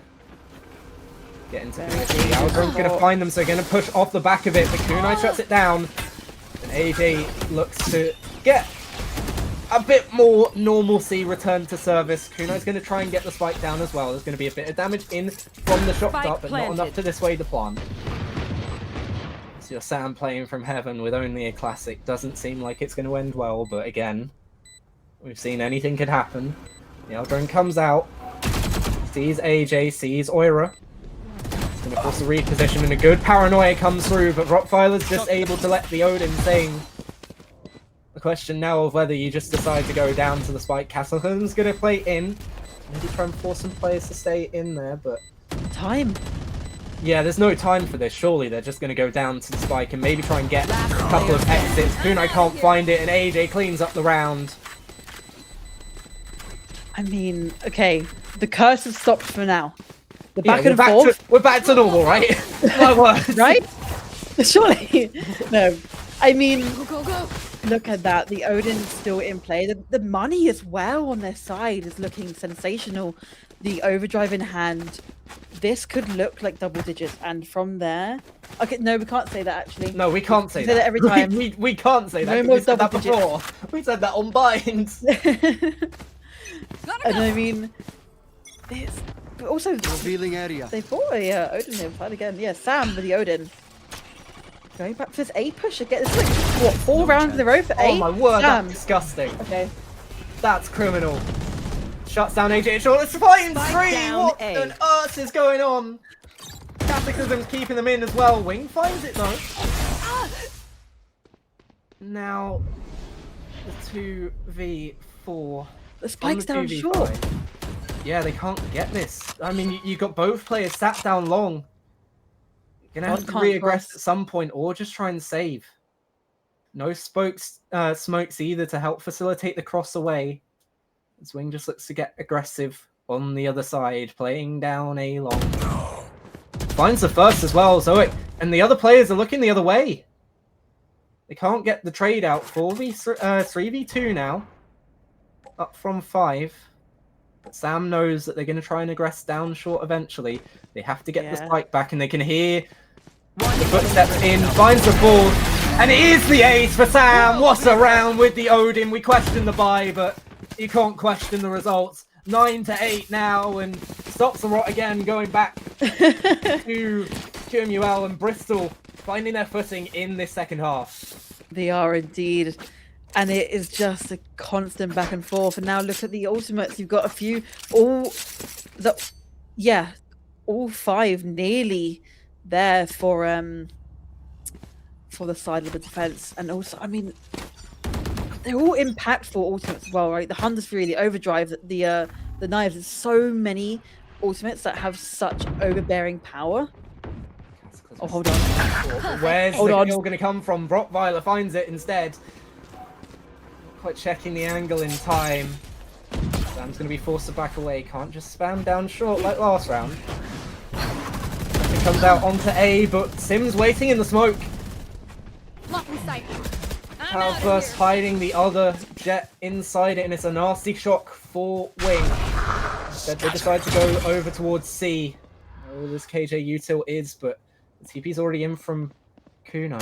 get into PvP. Algrim's going to find them, so they're going to push off the back of it. The kunai shuts it down, and AJ looks to get a bit more normalcy returned to service. Kunai's going to try and get the spike down as well. There's going to be a bit of damage in from the shot start, but not enough to dissuade the plan. So your Sam playing from heaven with only a classic doesn't seem like it's going to end well, but again, we've seen anything could happen. The Eldrin comes out, sees AJ, sees Oira. He's going to force a reposition, and a good paranoia comes through, but Rottweiler's just able to let the Odin sing. The question now of whether you just decide to go down to the spike. Castleton's going to play in. Maybe try and force some players to stay in there, but... Time. Yeah, there's no time for this. Surely they're just going to go down to the spike and maybe try and get a couple of exits. Kunai can't find it, and AJ cleans up the round. I mean, okay, the curse has stopped for now. The back and we're forth. We're back to normal, right? My word. Right? Surely. No. I mean, look at that. The Odin's still in play. The money as well on their side is looking sensational. The overdrive in hand. This could look like double digits. And from there... Okay, no, we can't say that, actually. No, we can't say that. We say that every time. We can't say that. No more We said that double digits. before. We said that on binds. And I mean... It's... But also... Revealing area. They bought a Odin here. Fight again. Yeah, Sam with the Odin. Going back for this A push again. It's like, what, 4 rounds in a row for A? Oh my word, Sam. that's disgusting. Okay. That's criminal. Shuts down AJ short. It's fine. 3. What on earth is going on? Cataclysm's keeping them in as well. Wing finds it though. Now, the 2v4. The spike's down short. Yeah, they can't get this. I mean, you got both players sat down long. You're gonna have to re-aggress at some point, or just try and save. No smokes either to help facilitate the cross away. Wing just looks to get aggressive on the other side, playing down a long. Finds the first as well, Zoic, and the other players are looking the other way. They can't get the trade out. 3v2 now, up from 5. But Sam knows that they're going to try and aggress down short eventually. They have to get the spike back, and they can hear the footsteps in. Finds the ball, and it is the ace for Sam. What a round with the Odin. We question the buy, but you can't question the results. 9-8 now, and stops the rot again, going back to QMUL and Bristol, finding their footing in this second half. They are indeed. And it is just a constant back and forth. And now look at the ultimates. You've got a few, all 5 nearly there for the side of the defense. And also, I mean, they're all impactful ultimates as well, right? The Hunter's Fury, the Overdrive, the Knives. There's so many ultimates that have such overbearing power. Oh, hold on. Where's the kill going to come from? Brockweiler finds it instead. Quite checking the angle in time. Sam's going to be forced to back away. Can't just spam down short like last round. It comes out onto A, but Sim's waiting in the smoke. Power Burst hiding the other Jet inside it, and it's a nasty shock for Wing. Instead, they decide to go over towards C. Oh, this KJ util is, but the TP's already in from Kunai.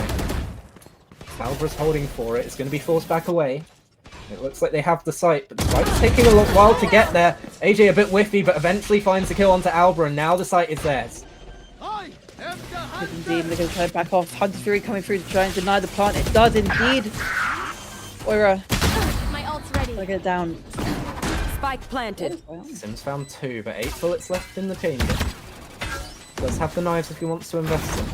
Albra's holding for it. It's going to be forced back away. It looks like they have the site, but the site's taking a while to get there. AJ a bit whiffy, but eventually finds the kill onto Albra, and now the site is theirs. Indeed, they're going to try and back off. Hunter's Fury coming through to try and deny the plant. It does indeed. Oira. My ult's ready. Get it down. Spike planted. Sims found 2, but 8 bullets left in the chamber. Does have the knives if he wants to invest them.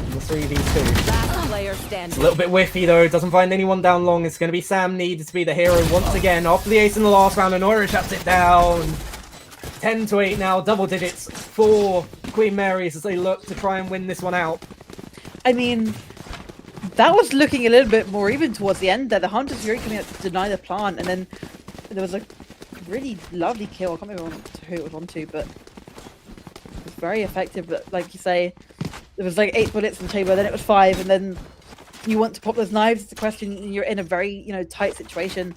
In the 3v2. Last player standing. It's a little bit whiffy though, doesn't find anyone down long. It's going to be Sam needed to be the hero once again. After the ace in the last round, and Oira shuts it down. 10-8 now, double digits for Queen Mary's as they look to try and win this one out. I mean, that was looking a little bit more even towards the end there. The Hunter's Fury coming out to deny the plant, and then there was a really lovely kill. I can't remember who it was onto, but it was very effective. But like you say, there was like 8 bullets in the chamber, then it was 5, and then you want to pop those knives. It's a question. You're in a very tight situation.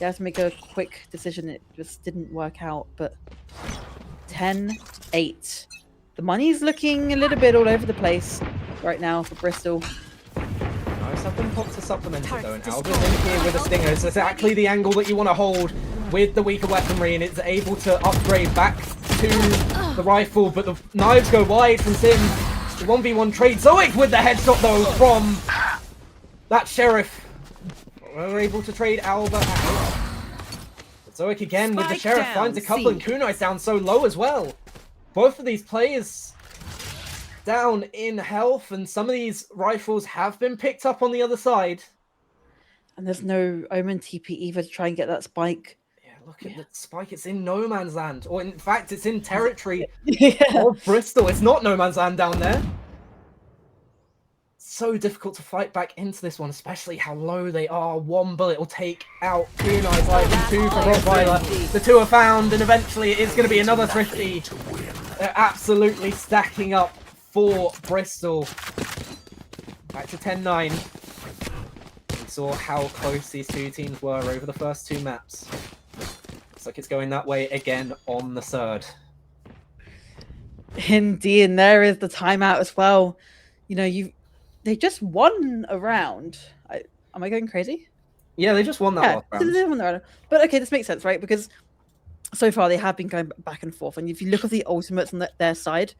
You have to make a quick decision. It just didn't work out, but 10-8. The money's looking a little bit all over the place right now for Bristol. Nice, have been popped to supplement it though, and Albra's in here with a stinger. It's exactly the angle that you want to hold with the weaker weaponry, and it's able to upgrade back to the rifle, but the knives go wide from Sim. The 1v1 trade. Zoic with the headshot though from that Sheriff. We're able to trade Alba out. Zoic again with the Sheriff finds a couple, and Kunai's down so low as well. Both of these players down in health, and some of these rifles have been picked up on the other side. And there's no Omen TP either to try and get that spike. Yeah, look at the spike. It's in no man's land. Or in fact, it's in territory Yeah. of Bristol. It's not no man's land down there. So difficult to fight back into this one, especially how low they are. 1 bullet will take out Kunai's life, and 2 for Rottweiler. The 2 are found, and eventually it is going to be another Thrifty. They're absolutely stacking up for Bristol. Back to 10-9. We saw how close these two teams were over the first 2 maps. Looks like it's going that way again on the third. Indeed, and there is the timeout as well. They just won a round. Am I going crazy? Yeah, they just won that last round. They won the round. But okay, this makes sense, right? Because so far they have been going back and forth. And if you look at the ultimates on their side,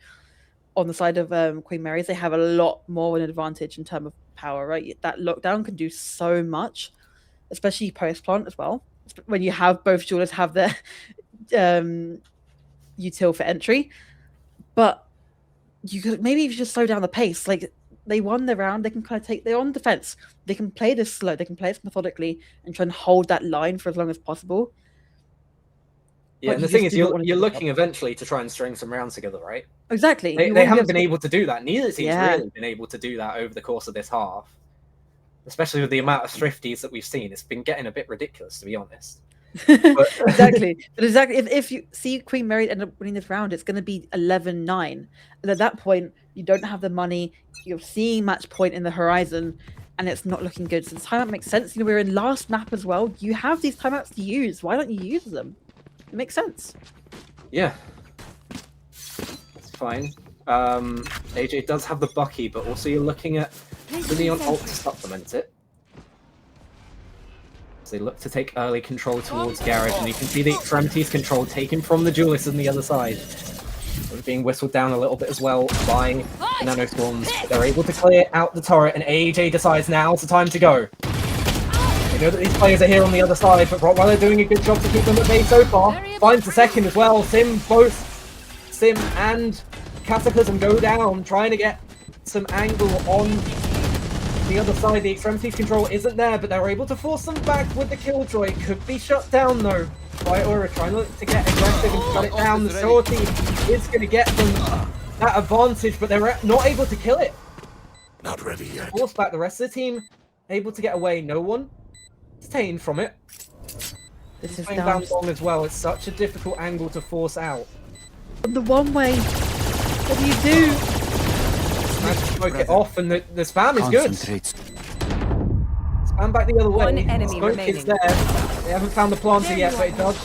on the side of Queen Mary's, they have a lot more of an advantage in terms of power, right? That lockdown can do so much, especially post-plant as well. When you have both jewelers have their util for entry. But you could maybe if you just slow down the pace, like they won the round, they can kind of they're on defense. They can play this slow, they can play this methodically and try and hold that line for as long as possible. Yeah, and the thing is, you're looking eventually to try and string some rounds together, right? Exactly. They haven't been able to do that. Neither team's really been able to do that over the course of this half. Especially with the amount of thrifties that we've seen. It's been getting a bit ridiculous, to be honest. Exactly. But exactly, if you see Queen Mary end up winning this round, it's going to be 11-9. And at that point, you don't have the money. You're seeing match point in the horizon, and it's not looking good. So the timeout makes sense. You know, we're in last map as well. You have these timeouts to use. Why don't you use them? It makes sense. Yeah. It's fine. AJ does have the Bucky, but also you're looking at really on ult to supplement it. So they look to take early control towards Garage, and you can see the extremities control taken from the duelist on the other side. They're being whistled down a little bit as well by the nanostorms. They're able to clear out the turret, and AJ decides now's the time to go. They know that these players are here on the other side, but Rottweiler doing a good job to keep them at bay so far. Finds the second as well. Both Sim and Cataclysm go down, trying to get some angle on the other side. The extremities control isn't there, but they're able to force them back with the Killjoy. Could be shut down though by Aura, trying to get aggressive and shut it down. The Soul team is going to get them that advantage, but they're not able to kill it. Not ready yet. Force back. The rest of the team able to get away. No one staying from it. This is down long as well. It's such a difficult angle to force out. The one way. What do you do? Managed to smoke it off, and the spam is good. Spam back the other way. One enemy Smoke remaining. is there. They haven't found the planter yet, but it does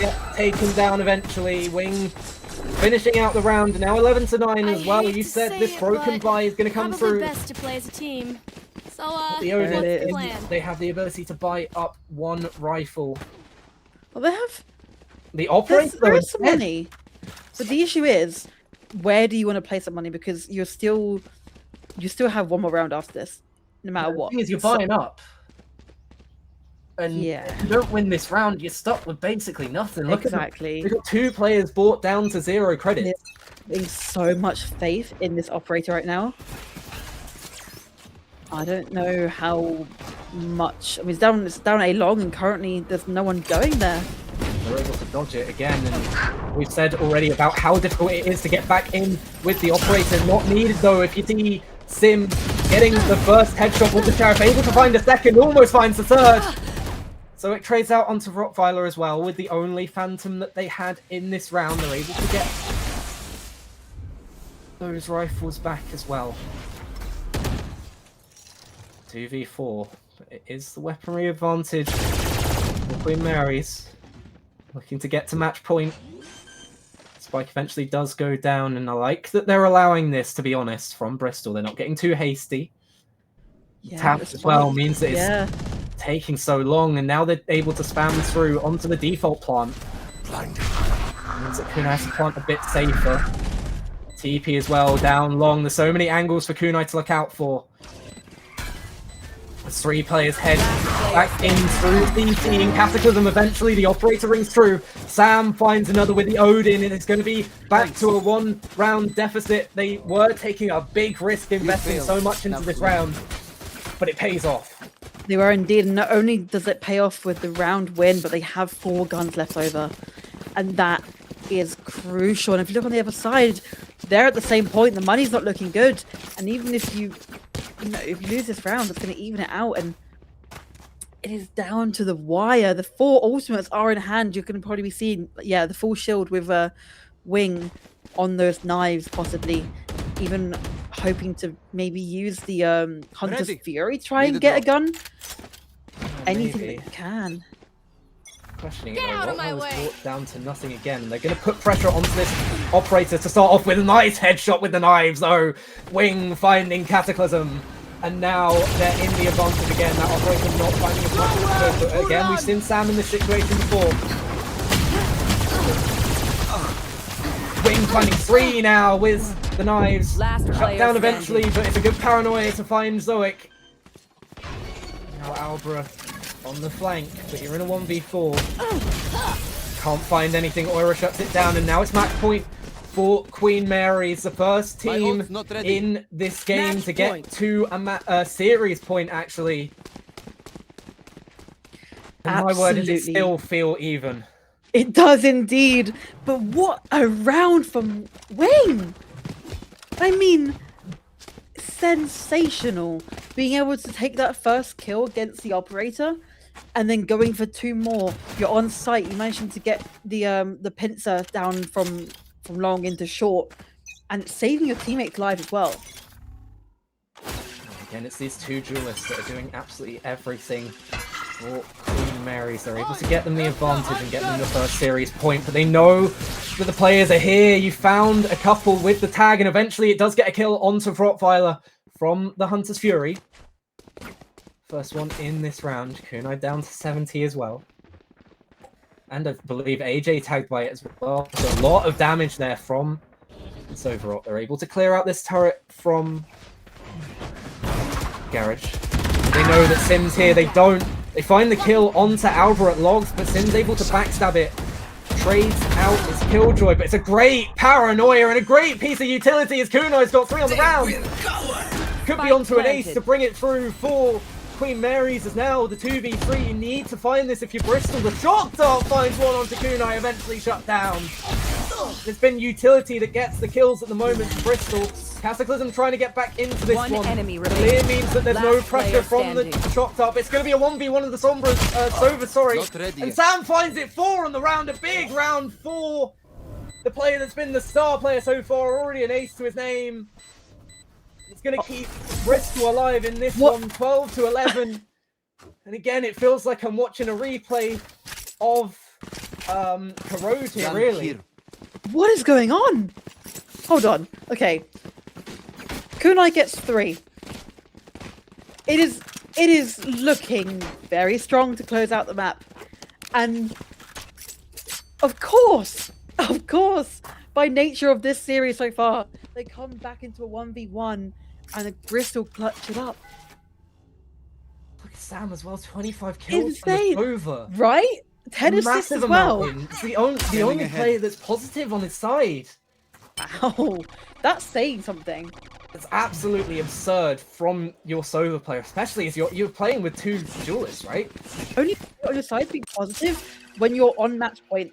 get taken down eventually. Wing finishing out the round. Now 11-9 as well. You said this broken buy is going to come through. Best to play as a team. So The what's the Odin, plan? they have the ability to buy up one rifle. Well, they have. The operator There's some money. But the issue is, where do you want to place that money? Because you still have one more round after this, no matter what. The thing is, you're buying up. And if you don't win this round, you're stuck with basically nothing. Look Exactly. at we've got 2 players brought down to 0 credits. There's so much faith in this operator right now. I don't know how much. I mean, it's down A long, and currently there's no one going there. They're able to dodge it again, and we've said already about how difficult it is to get back in with the operator. Not needed though. If you see Sim getting the first headshot with the Sheriff, able to find a second, almost finds the third. So it trades out onto Rottweiler as well, with the only Phantom that they had in this round. They're able to get those rifles back as well. 2v4. It is the weaponry advantage for Queen Mary's. Looking to get to match point. Spike eventually does go down, and I like that they're allowing this, to be honest, from Bristol. They're not getting too hasty. Tap as well means that it's taking so long, and now they're able to spam through onto the default plant. Means that Kunai has to plant a bit safer. TP as well, down long. There's so many angles for Kunai to look out for. The 3 players head back in through CT, and Cataclysm eventually, the operator rings through. Sam finds another with the Odin, and it's going to be back to a 1-round deficit. They were taking a big risk investing so much into this round, but it pays off. They were indeed. And not only does it pay off with the round win, but they have 4 guns left over. And that is crucial. And if you look on the other side, they're at the same point. The money's not looking good. And even if you lose this round, it's going to even it out. And it is down to the wire. The 4 ultimates are in hand. You're going to probably be seeing, the full shield with a Wing on those knives, possibly. Even hoping to maybe use the Hunter's Fury, try and get a gun. Anything that can. Questioning it, out of my way. Brought down to nothing again. They're going to put pressure onto this operator to start off with a nice headshot with the knives, though. Wing finding Cataclysm, and now they're in the advantage again. That operator not finding as much as good, but again, we've seen Sam in this situation before. Wing finding 3 now with the knives. Shut down eventually, but it's a good paranoia to find Zoic. Now Albra on the flank, but you're in a 1v4. Can't find anything. Oira shuts it down, and now it's match point for Queen Mary's. The first team in this game to get to a series point, actually. And my word, does it still feel even? It does indeed. But what a round from Wing! I mean, sensational. Being able to take that first kill against the operator and then going for 2 more. You're on site. You managing to get the pincer down from long into short, and saving your teammates' lives as well. Again, it's these 2 duelists that are doing absolutely everything for Queen Mary's. They're able to get them the advantage and get them the first series point, but they know that the players are here. You found a couple with the tag, and eventually it does get a kill onto Rottweiler from the Hunter's Fury. First one in this round. Kunai down to 70 as well. And I believe AJ tagged by it as well. So a lot of damage there from Soverot. They're able to clear out this turret from Garage. They know that Sim's here. They don't. They find the kill onto Alva at Logs, but Sim's able to backstab it. Trades out his Killjoy, but it's a great paranoia and a great piece of utility as Kunai's got 3 on the round. Could be onto an ace to bring it through for Queen Mary's as now the 2v3. You need to find this if you're Bristol. The shock dart finds one onto Kunai, eventually shut down. There's been utility that gets the kills at the moment for Bristol. Cataclysm trying to get back into this one. Enemy Clear means that there's no pressure from the shock dart. It's going to be a 1v1 of the Sombras, Sova, sorry. And Sam finds it 4 on the round, a big round for the player that's been the star player so far, already an ace to his name. It's going to keep Bristol alive in this one, 12 to 11. And again, it feels like I'm watching a replay of Corrode here, really. What is going on? Hold on. Okay. Kunai gets 3. It is looking very strong to close out the map. And of course, by nature of this series so far, they come back into a 1v1 and a Bristol clutch it up. Look at Sam as well, 25 kills. Insane. Over. Right? 10 assists as well. It's the only player that's positive on his side. Wow, that's saying something. It's absolutely absurd from your solo player, especially as you're playing with 2 duelists, right? Only on your side being positive when you're on match point.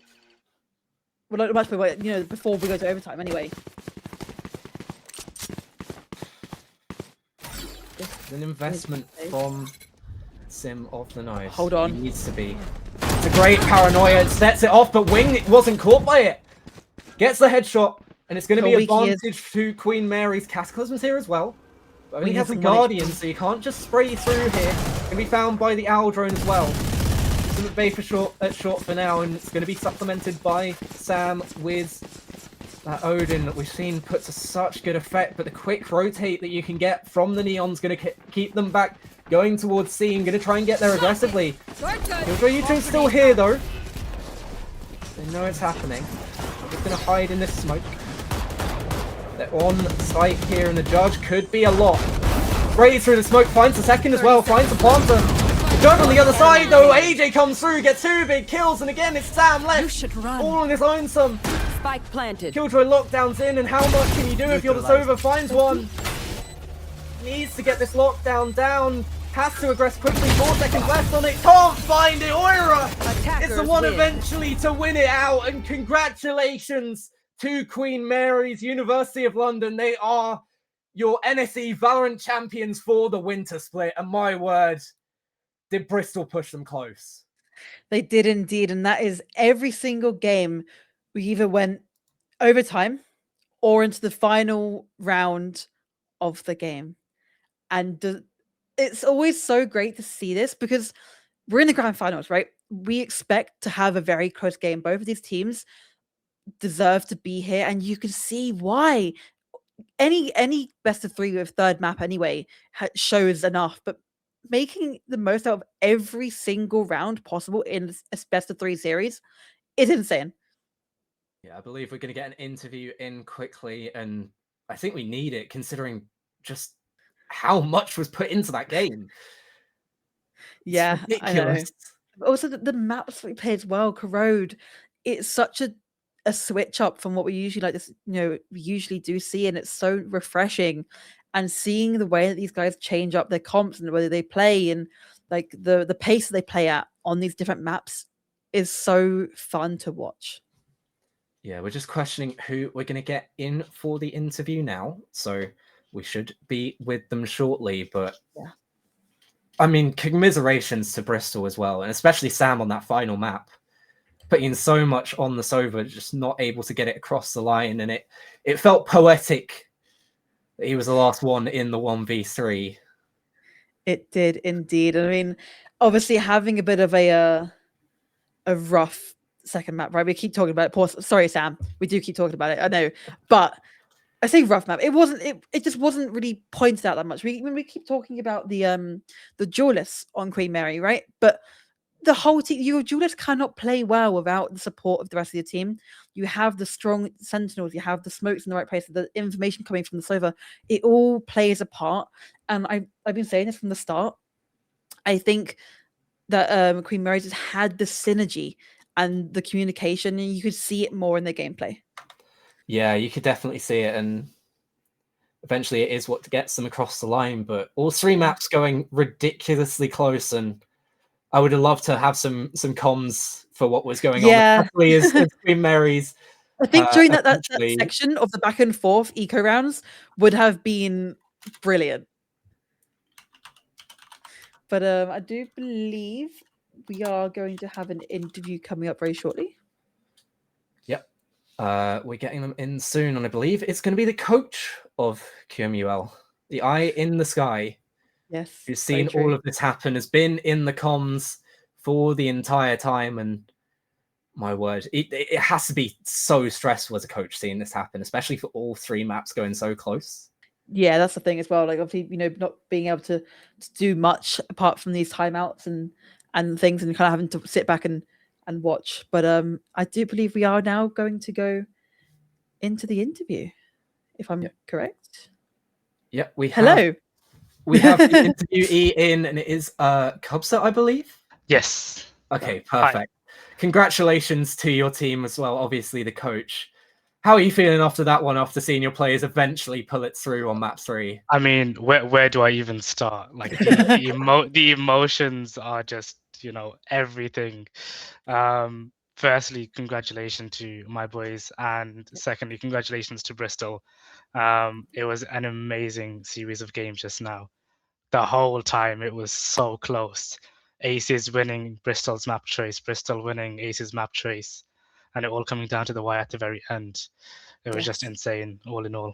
Well, not match point, but, you know, before we go to overtime anyway. It's an investment from Sim of the Knives. Hold on. He needs to be. It's a great paranoia. It sets it off, but Wing wasn't caught by it. Gets the headshot, and it's going to be advantage to Queen Mary's. Cataclysm's here as well. But only has a Guardian, so you can't just spray through here. Can be found by the Owl Drone as well. Sim at Bay for short for now, and it's going to be supplemented by Sam with that Odin that we've seen puts such good effect. But the quick rotate that you can get from the Neon's going to keep them back. Going towards C, I'm going to try and get there aggressively. Killjoy Yuchin's still here though. They know it's happening. I'm just going to hide in this smoke. They're on site here, and the Judge could be a lot. Sprays through the smoke, finds the second as well, finds the planter. The Judge on the other side though, AJ comes through, gets 2 big kills, and again it's Sam left. All on his own some. Spike planted. Killjoy lockdowns in, and how much can you do if you're the Sova? Finds one. Needs to get this lockdown down. Has to aggress quickly. 4 seconds left on it. Can't find it. Oira is the one eventually to win it out. And congratulations to Queen Mary's, University of London. They are your NSE Valorant champions for the winter split. And my word, did Bristol push them close? They did indeed. And that is every single game we either went overtime or into the final round of the game. And it's always so great to see this because we're in the grand finals, right? We expect to have a very close game. Both of these teams deserve to be here, and you can see why. Any best of 3 with 3rd map anyway shows enough, but making the most out of every single round possible in a best of 3 series is insane. Yeah, I believe we're going to get an interview in quickly, and I think we need it considering just how much was put into that game. Yeah, I know. Also, the maps we play as well, Corrode, it's such a switch up from what we usually like this, we usually do see, and it's so refreshing. And seeing the way that these guys change up their comps and the way they play and like the pace that they play at on these different maps is so fun to watch. Yeah, we're just questioning who we're going to get in for the interview now. So we should be with them shortly, but I mean, commiserations to Bristol as well, and especially Sam on that final map, putting in so much on the Sova, just not able to get it across the line, and it felt poetic that he was the last one in the 1v3. It did indeed. I mean, obviously having a bit of a rough second map, right? We keep talking about it. Sorry, Sam. We do keep talking about it. I know, but I say rough map. It wasn't. It just wasn't really pointed out that much. We keep talking about the duelists on Queen Mary, right? But the whole team, your duelists cannot play well without the support of the rest of your team. You have the strong sentinels, you have the smokes in the right place, the information coming from the server. It all plays a part, and I've been saying this from the start. I think that Queen Mary just had the synergy and the communication, and you could see it more in their gameplay. Yeah, you could definitely see it, and eventually it is what gets them across the line. But all three maps going ridiculously close, and I would have loved to have some comms for what was going on, especially as Queen Mary's. I think during that section of the back and forth eco rounds would have been brilliant. But I do believe we are going to have an interview coming up very shortly. Yep. We're getting them in soon, and I believe it's going to be the coach of QMUL, the eye in the sky. Yes. Who's seen all of this happen, has been in the comms for the entire time, and my word, it has to be so stressful as a coach seeing this happen, especially for all three maps going so close. Yeah, that's the thing as well. Like, obviously, not being able to do much apart from these timeouts and things, and kind of having to sit back and watch. But I do believe we are now going to go into the interview, if I'm correct. Yeah, we Hello. have the interviewee in, and it is Cubster, I believe. Yes. Okay, perfect. Congratulations to your team as well. Obviously, the coach. How are you feeling after that one? After seeing your players eventually pull it through on map 3? I mean, where do I even start? Like the emotions are just everything. Firstly, congratulations to my boys, and secondly, congratulations to Bristol. It was an amazing series of games just now. The whole time it was so close. Aces winning Bristol's map choice, Bristol winning Aces map choice, and it all coming down to the wire at the very end. It was just insane, all in all.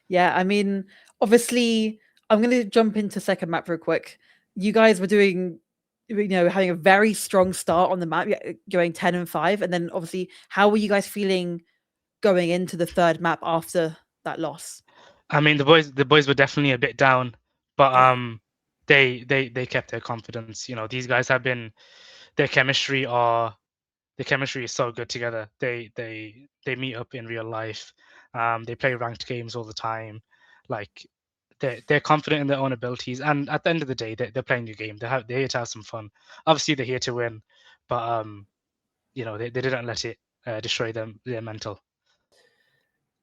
Yeah, I mean, obviously, I'm going to jump into second map real quick. You guys were doing, having a very strong start on the map, going 10-5, and then obviously, how were you guys feeling going into the third map after that loss? I mean, the boys were definitely a bit down, but they kept their confidence. These guys have been, their chemistry is so good together. They meet up in real life. They play ranked games all the time. Like they're confident in their own abilities, and at the end of the day, they're playing a game. They're here to have some fun. Obviously, they're here to win, but they didn't let it destroy their mental.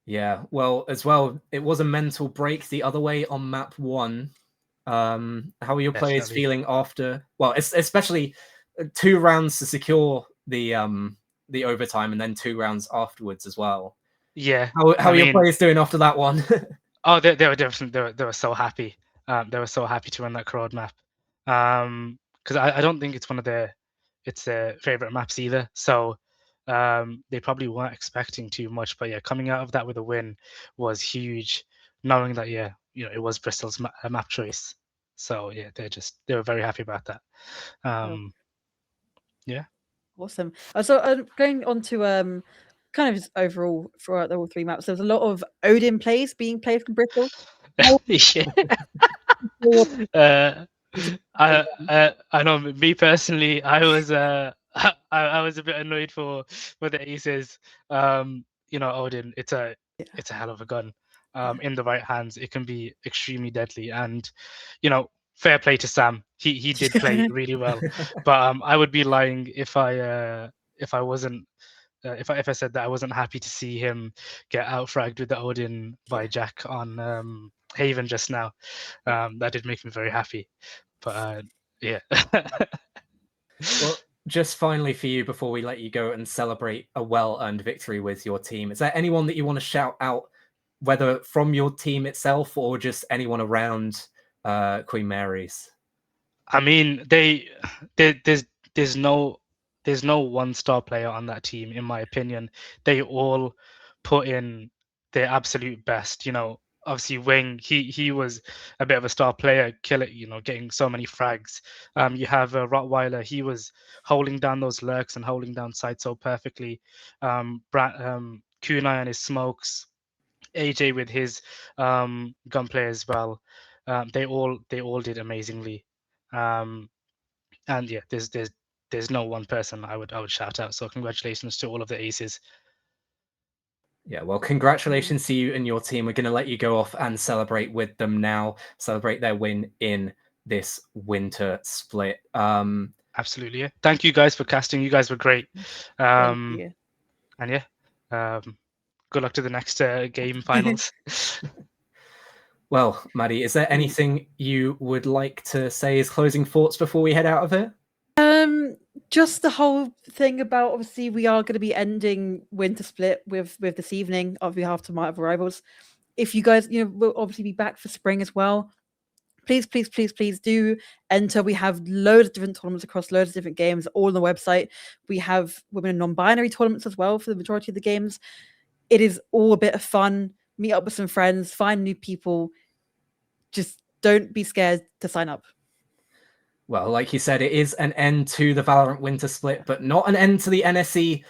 Yeah, well, as well, it was a mental break the other way on map 1. How are your players feeling after? Well, especially 2 rounds to secure the overtime, and then 2 rounds afterwards as well. Yeah. How are your players doing after that one? Oh, they were definitely they were so happy. They were so happy to win that crowd map. Because I don't think it's their favorite maps either. So they probably weren't expecting too much, but yeah, coming out of that with a win was huge. Knowing that it was Bristol's map choice. So yeah, they were very happy about that. Yeah. Awesome. So going on to kind of just overall throughout all 3 maps, there's a lot of Odin plays being played from Bristol. I know. Me personally, I was I was a bit annoyed for the Aces. Odin, it's a hell of a gun. In the right hands, it can be extremely deadly. And fair play to Sam. He did play really well. But I would be lying if I wasn't. If I said that I wasn't happy to see him get outfragged with the Odin by Jack on Haven just now. That did make me very happy. But yeah. Well, just finally for you, before we let you go and celebrate a well-earned victory with your team, is there anyone that you want to shout out, whether from your team itself or just anyone around Queen Mary's? I mean, there's no one star player on that team, in my opinion. They all put in their absolute best. You know, obviously Wing, he was a bit of a star player, getting so many frags. You have Rottweiler, he was holding down those lurks and holding down sight so perfectly. Kunai and his smokes, AJ with his gunplay as well. They all did amazingly. And yeah, there's no one person I would shout out. So congratulations to all of the aces. Yeah, well, congratulations to you and your team. We're going to let you go off and celebrate with them now. Celebrate their win in this winter split. Absolutely, yeah. Thank you guys for casting. You guys were great. Thank you. And yeah, good luck to the next game finals. Well, Maddie, is there anything you would like to say as closing thoughts before we head out of here? Just the whole thing about, obviously we are going to be ending winter split with this evening on behalf of my other rivals. If you guys, will obviously be back for spring as well. Please do enter. We have loads of different tournaments across loads of different games, all on the website. We have women and non-binary tournaments as well for the majority of the games. It is all a bit of fun. Meet up with some friends, find new people. Just don't be scared to sign up. Well, like you said, it is an end to the Valorant winter split, but not an end to the NSE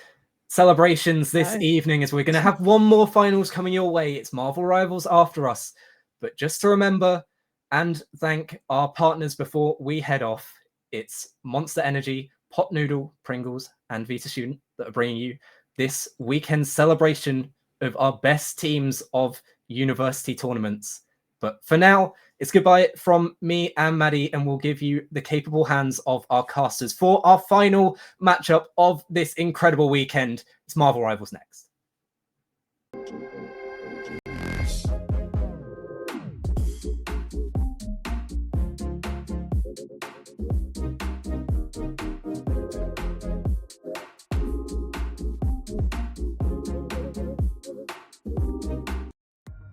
celebrations this evening, as we're going to have one more finals coming your way. It's Marvel Rivals after us. But just to remember and thank our partners before we head off, it's Monster Energy, Pot Noodle, Pringles, and Vita Student that are bringing you this weekend celebration of our best teams of university tournaments. But for now, it's goodbye from me and Maddie, and we'll give you the capable hands of our casters for our final matchup of this incredible weekend. It's Marvel Rivals next.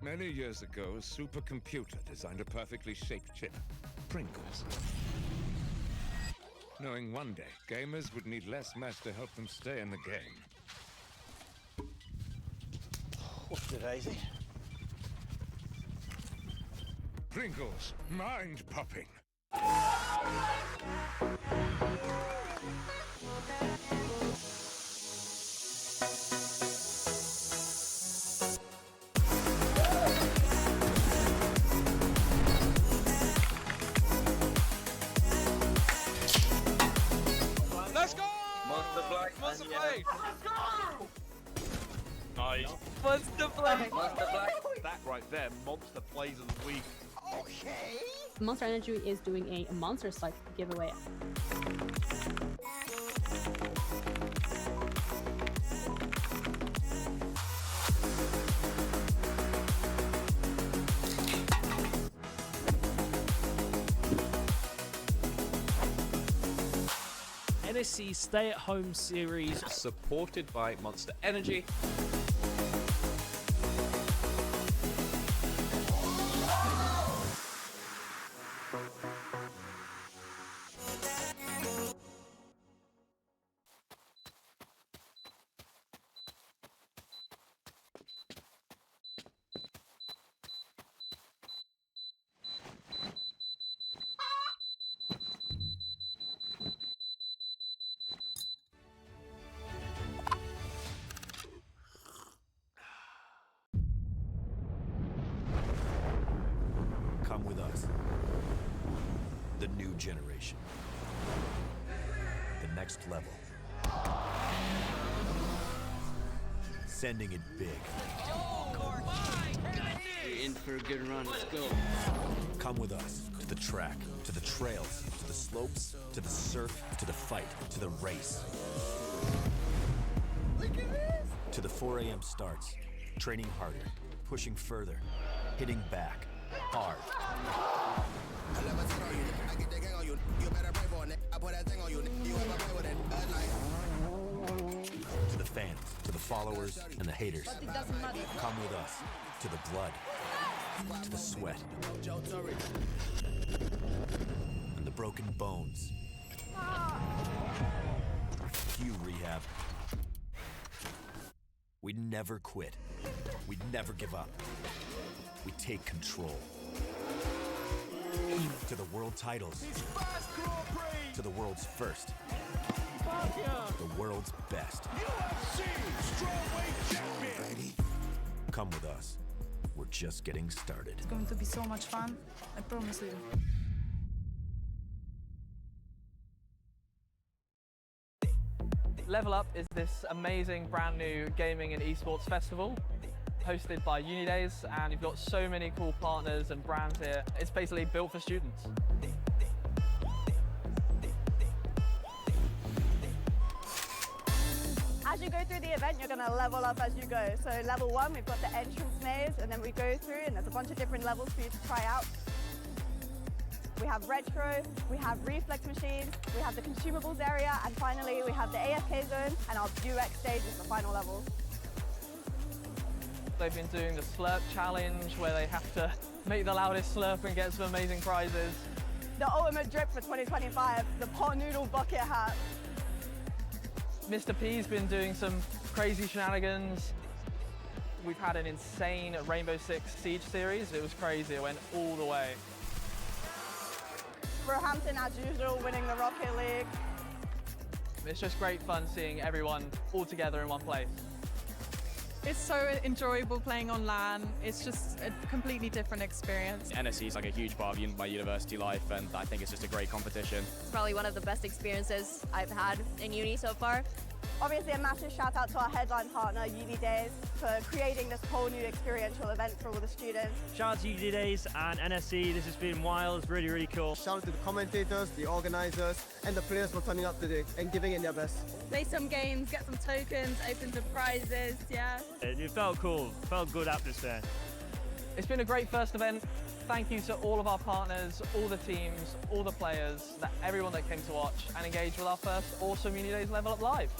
Many years ago, a supercomputer designed a perfectly shaped chip, Pringles. Knowing one day, gamers would need less mess to help them stay in the game. What's the daisy? Pringles, mind-popping. Let's go! Monster Black. Monster Blade. Nice. Monster Black. Monster Black. That right there, Monster Plays of the Week. Okay. Monster Energy is doing a monster site giveaway. NSC stay-at-home series supported by Monster Energy. Come with us. The new generation. The next level. Sending it big. You're in for a good run. Let's go. Come with us to the track, to the trails, to the slopes, to the surf, to the fight, to the race. Look at this! To the 4 a.m. starts, training harder, pushing further, hitting back, hard. To the fans, to the followers, and the haters. Come with us to the blood, to the sweat, and the broken bones. Cue rehab. We never quit. We never give up. We take control. To the world titles. To the world's first. The world's best. Come with us. We're just getting started. It's going to be so much fun, I promise you. Level Up is this amazing brand new gaming and esports festival hosted by Unidays, and you've got so many cool partners and brands here. It's basically built for students. As you go through the event, you're going to level up as you go. So level 1, we've got the entrance maze, and then we go through, and there's a bunch of different levels for you to try out. We have retro, we have reflex machines, we have the consumables area, and finally we have the AFK zone and our UX stage is the final level. They've been doing the slurp challenge where they have to make the loudest slurp and get some amazing prizes. The ultimate drip for 2025, the pot noodle bucket hat. Mr. P's been doing some crazy shenanigans. We've had an insane Rainbow Six Siege series. It was crazy, it went all the way. Roehampton, as usual, winning the Rocket League. It's just great fun seeing everyone all together in one place. It's so enjoyable playing on LAN. It's just a completely different experience. NSC is like a huge part of my university life, and I think it's just a great competition. It's probably one of the best experiences I've had in uni so far. Obviously a massive shout out to our headline partner, Unidays, for creating this whole new experiential event for all the students. Shout out to Unidays and NSC. This has been wild, really, really cool. Shout out to the commentators, the organizers, and the players for turning up today and giving it their best. Play some games, get some tokens, open some prizes, yeah. It felt cool, felt good atmosphere. It's been a great first event. Thank you to all of our partners, all the teams, all the players, everyone that came to watch and engage with our first awesome Unidays Level Up Live.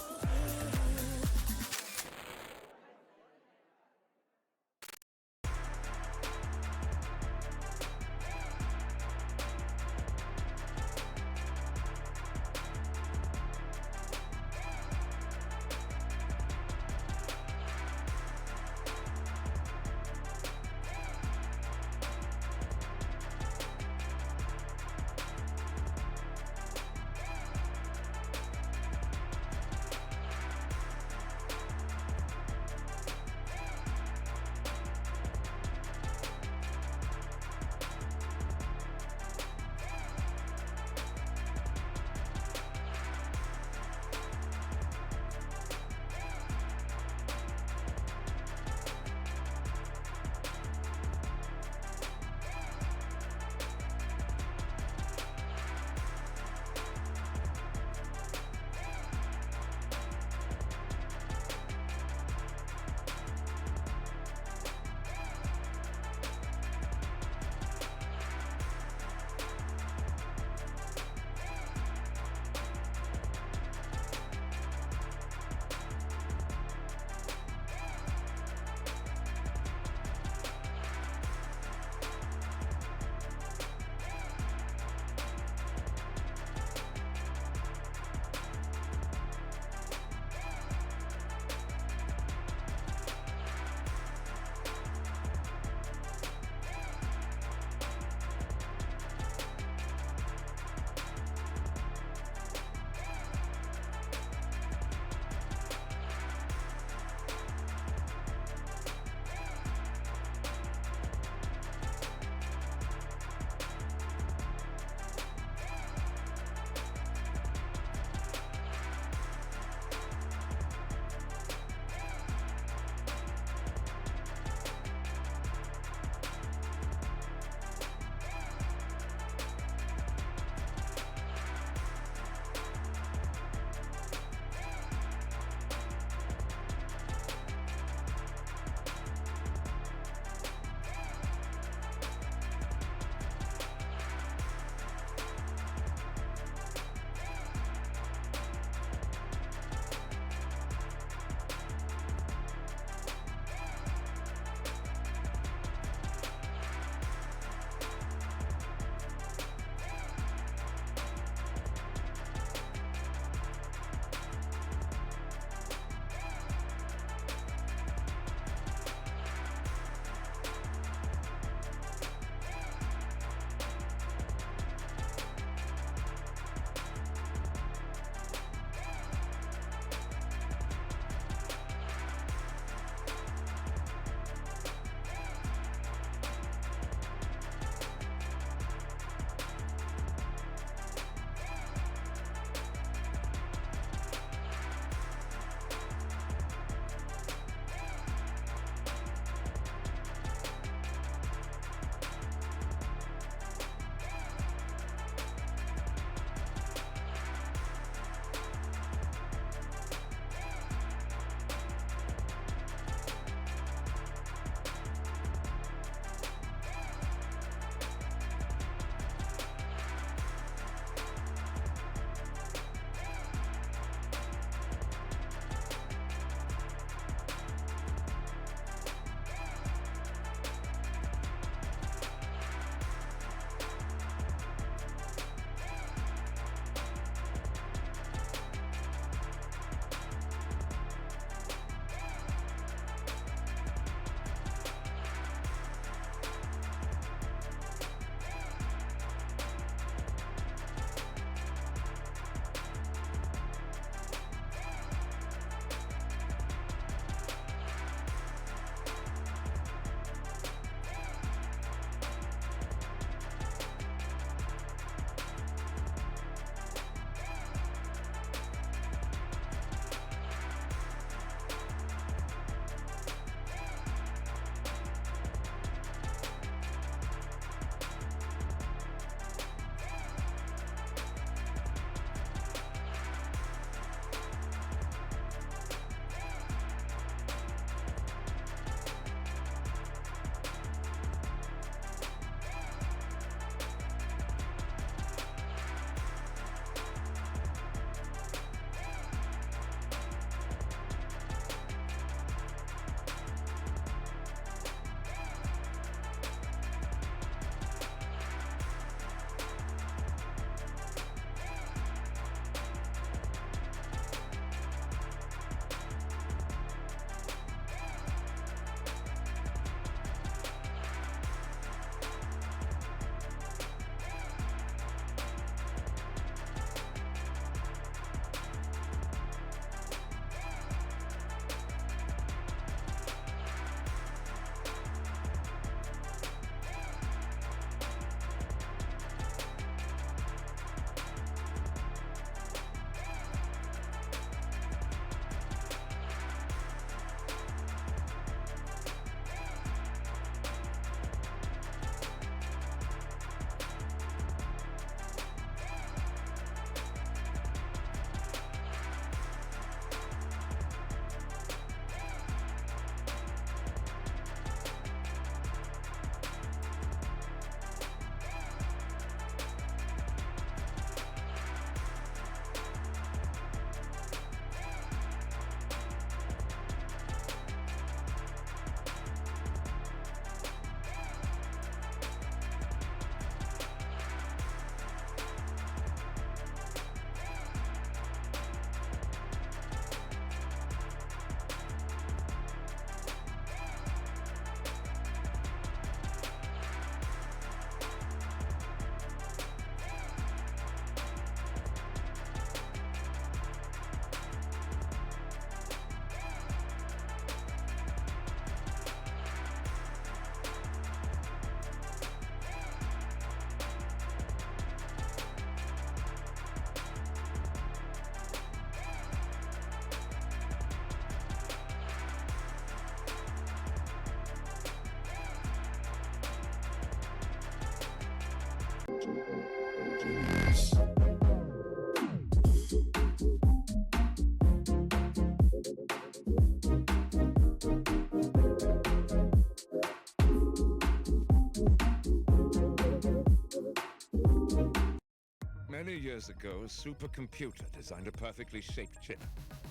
Many years ago, a supercomputer designed a perfectly shaped chip,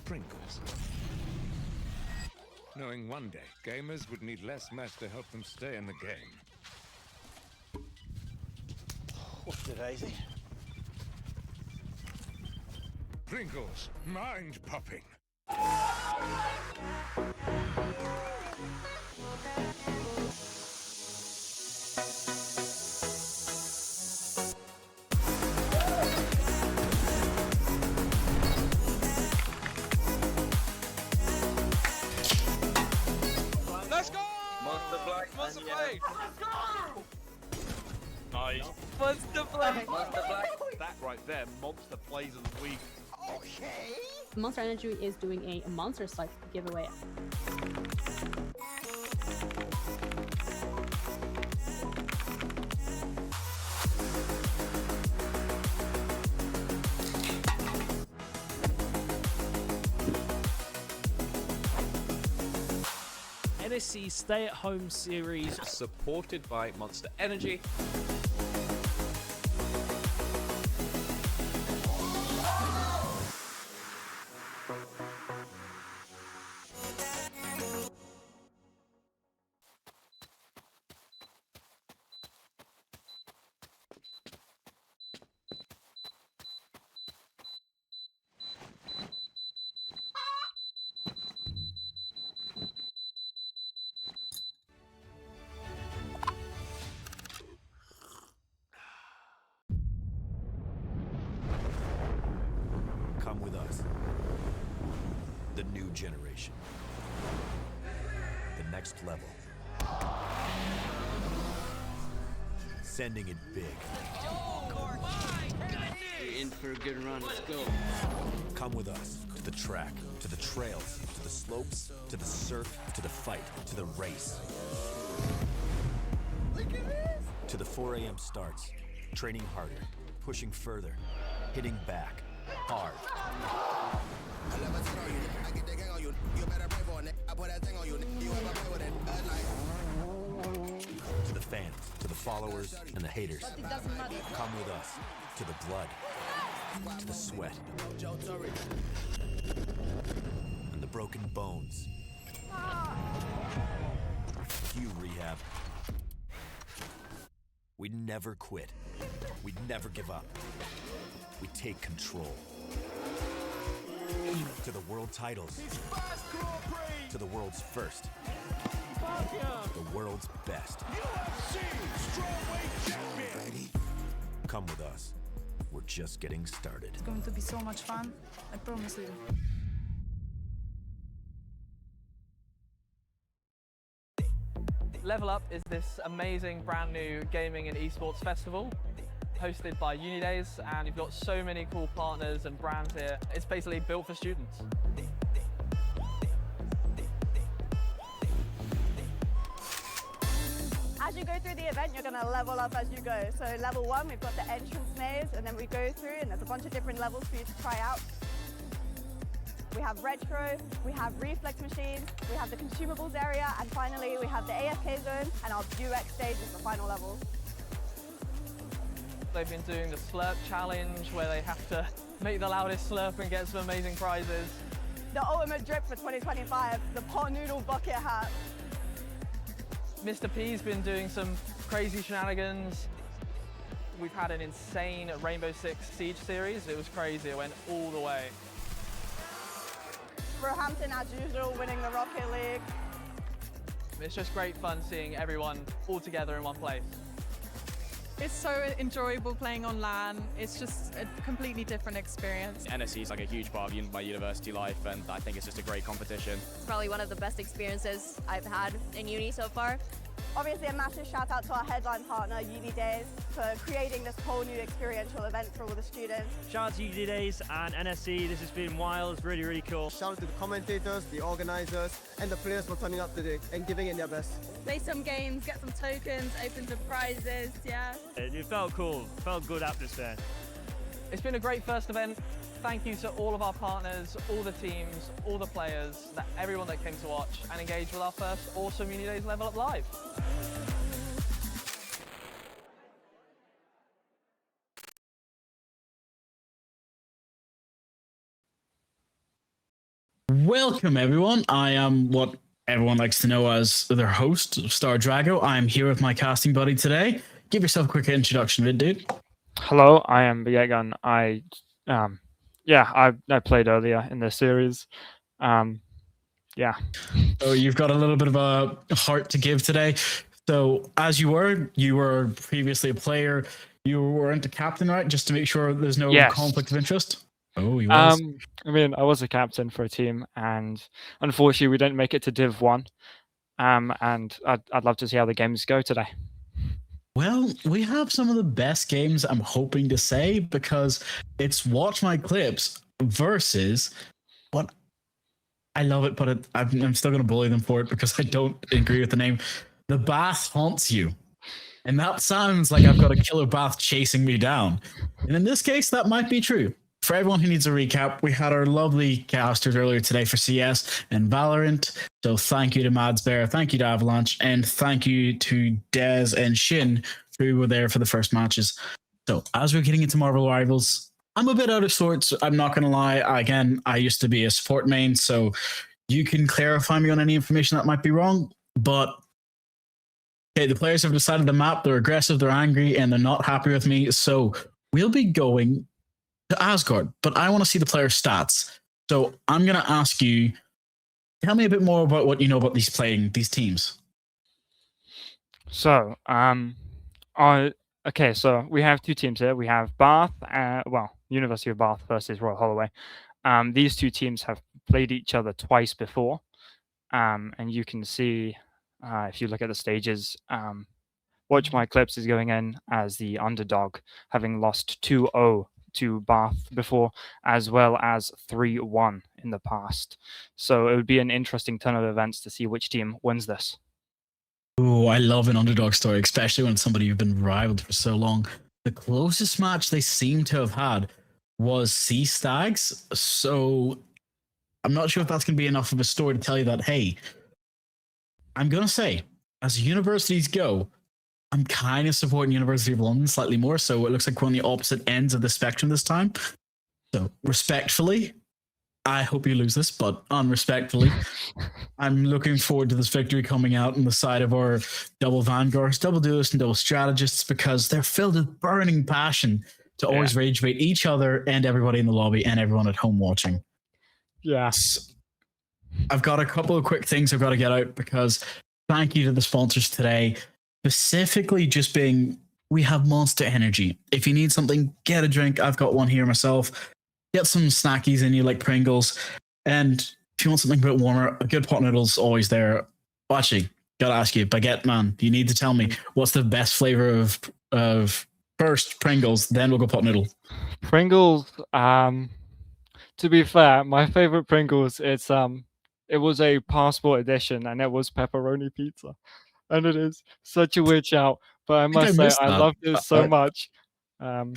Pringles. Knowing one day, gamers would need less mess to help them stay in the game. What's it, Daisy? Pringles, mind-popping. Let's go! Monster Blade. Monster Blade. Nice. Monster Blade. Monster Blade. That right there, monster plays of the week. Okay. Monster Energy is doing a monster site giveaway. NSC stay-at-home series supported by Monster Energy. Come with us. The new generation. The next level. Sending it big. You're in for a good run. Let's go. Come with us to the track, to the trails, to the slopes, to the surf, to the fight, to the race. Look at this. To the 4 a.m. starts. Training harder, pushing further, hitting back, hard. To the fans, to the followers, and the haters. Come with us to the blood, to the sweat, and the broken bones. You rehab. We never quit. We never give up. We take control. To the world titles. To the world's first. The world's best. Come with us. We're just getting started. It's going to be so much fun. I promise you. Level Up is this amazing brand new gaming and esports festival hosted by Uni Days, and you've got so many cool partners and brands here. It's basically built for students. As you go through the event, you're going to level up as you go. So level 1, we've got the entrance maze, and then we go through, and there's a bunch of different levels for you to try out. We have retro, we have reflex machines, we have the consumables area, and finally we have the AFK zone, and our UX stage is the final level. They've been doing the slurp challenge where they have to make the loudest slurp and get some amazing prizes. The ultimate drip for 2025, the pot noodle bucket hat. Mr. P's been doing some crazy shenanigans. We've had an insane Rainbow Six Siege series. It was crazy, it went all the way. Roehampton, as usual, winning the Rocket League. It's just great fun seeing everyone all together in one place. It's so enjoyable playing on LAN. It's just a completely different experience. NSC is like a huge part of my university life, and I think it's just a great competition. It's probably one of the best experiences I've had in uni so far. Obviously, a massive shout out to our headline partner, Uni Days, for creating this whole new experiential event for all the students. Shout out to Uni Days and NSC. This has been wild, really, really cool. Shout out to the commentators, the organizers, and the players for turning up today and giving it their best. Play some games, get some tokens, open some prizes, yeah. It felt cool, felt good atmosphere. It's been a great first event. Thank you to all of our partners, all the teams, all the players, everyone that came to watch and engage with our first awesome Uni Days Level Up Live. Welcome, everyone. I am what everyone likes to know as their host, Star Drago. I'm here with my casting buddy today. Give yourself a quick introduction, dude. Hello, I am Biegan. I played earlier in the series. Yeah. So you've got a little bit of a heart to give today. So as you were previously a player. You weren't a captain, right? Just to make sure there's no conflict of interest. Oh, he was. I mean, I was a captain for a team, and unfortunately, we didn't make it to Div 1. And I'd love to see how the games go today. Well, we have some of the best games, I'm hoping to say, because it's Watch My Clips versus what I love it, but I'm still going to bully them for it because I don't agree with the name. The Bath Haunts You. And that sounds like I've got a killer bath chasing me down. And in this case, that might be true. For everyone who needs a recap, we had our lovely casters earlier today for CS and Valorant. So thank you to Mads Bear, thank you to Avalanche, and thank you to Dez and Shin who were there for the first matches. So as we're getting into Marvel Rivals, I'm a bit out of sorts. I'm not going to lie. Again, I used to be a support main, so you can clarify me on any information that might be wrong. But okay, the players have decided the map. They're aggressive, they're angry, and they're not happy with me. So we'll be going to Asgard, but I want to see the player stats. So I'm going to ask you, tell me a bit more about what you know about these teams. So, okay, so we have two teams here. We have Bath, University of Bath versus Royal Holloway. These two teams have played each other twice before. And you can see, if you look at the stages, Watch My Clips is going in as the underdog, having lost 2-0 to Bath before, as well as 3-1 in the past. So it would be an interesting turn of events to see which team wins this. Oh, I love an underdog story, especially when it's somebody you've been rivaled for so long. The closest match they seem to have had was Sea Stags. So I'm not sure if that's going to be enough of a story to tell you that, hey, I'm going to say, as universities go, I'm kind of supporting University of London slightly more, so it looks like we're on the opposite ends of the spectrum this time. So, respectfully, I hope you lose this, but unrespectfully, I'm looking forward to this victory coming out on the side of our double vanguards, double duelists, and double strategists, because they're filled with burning passion to always rage bait each other and everybody in the lobby and everyone at home watching. Yes. I've got a couple of quick things I've got to get out, because thank you to the sponsors today. Specifically just being, we have Monster Energy. If you need something, get a drink. I've got one here myself. Get some snackies in you like Pringles. And if you want something a bit warmer, a good pot noodle's always there. Well, actually, gotta ask you, Baguette Man, you need to tell me what's the best flavor of first Pringles, then we'll go pot noodle. Pringles, to be fair, my favorite Pringles, it was a passport edition and it was pepperoni pizza. And it is such a weird shout, but I must say I loved it so much. Well,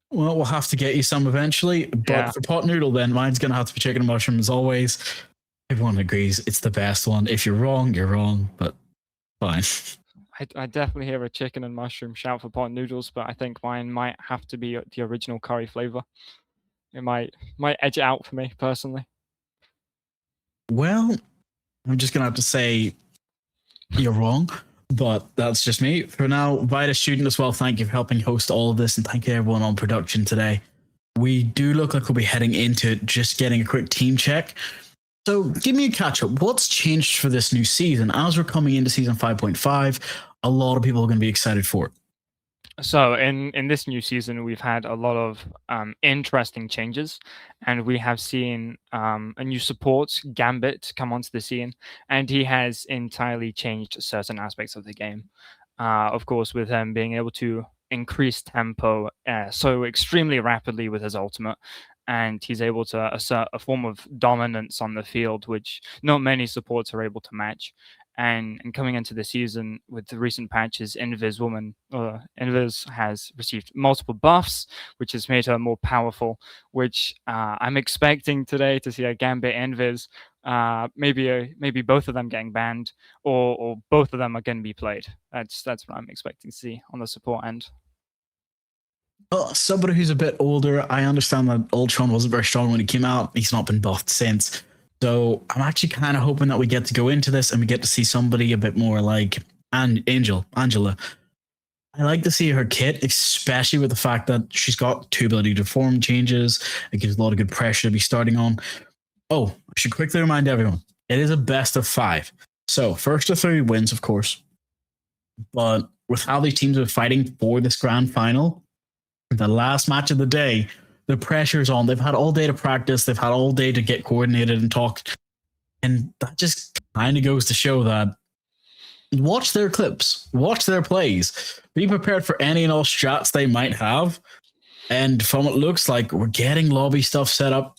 we'll have to get you some eventually. But for pot noodle, then mine's gonna have to be chicken and mushroom as always. Everyone agrees it's the best one. If you're wrong, you're wrong. But fine. I definitely hear a chicken and mushroom shout for pot noodles, but I think mine might have to be the original curry flavor. It might edge it out for me personally. Well, I'm just gonna have to say you're wrong, but that's just me. For now, Vita Student as well, thank you for helping host all of this, and thank you everyone on production today. We do look like we'll be heading into it, just getting a quick team check. So give me a catch up. What's changed for this new season? As we're coming into season 5.5, a lot of people are going to be excited for it. So in this new season, we've had a lot of interesting changes, and we have seen a new support, Gambit, come onto the scene, and he has entirely changed certain aspects of the game. Of course, with him being able to increase tempo so extremely rapidly with his ultimate, and he's able to assert a form of dominance on the field, which not many supports are able to match. And coming into the season with the recent patches, Invis has received multiple buffs, which has made her more powerful, which I'm expecting today to see a Gambit Invis, maybe both of them getting banned, or both of them are going to be played. That's what I'm expecting to see on the support end. Well, somebody who's a bit older, I understand that Ultron wasn't very strong when he came out. He's not been buffed since. So I'm actually kind of hoping that we get to go into this and we get to see somebody a bit more like Angela. I like to see her kit, especially with the fact that she's got 2 ability to form changes. It gives a lot of good pressure to be starting on. Oh, I should quickly remind everyone, it is a best of 5. So first of 3 wins, of course. But with how these teams are fighting for this grand final, the last match of the day, the pressure's on. They've had all day to practice. They've had all day to get coordinated and talk. And that just kind of goes to show that watch their clips, watch their plays, be prepared for any and all strats they might have. And from what looks like, we're getting lobby stuff set up.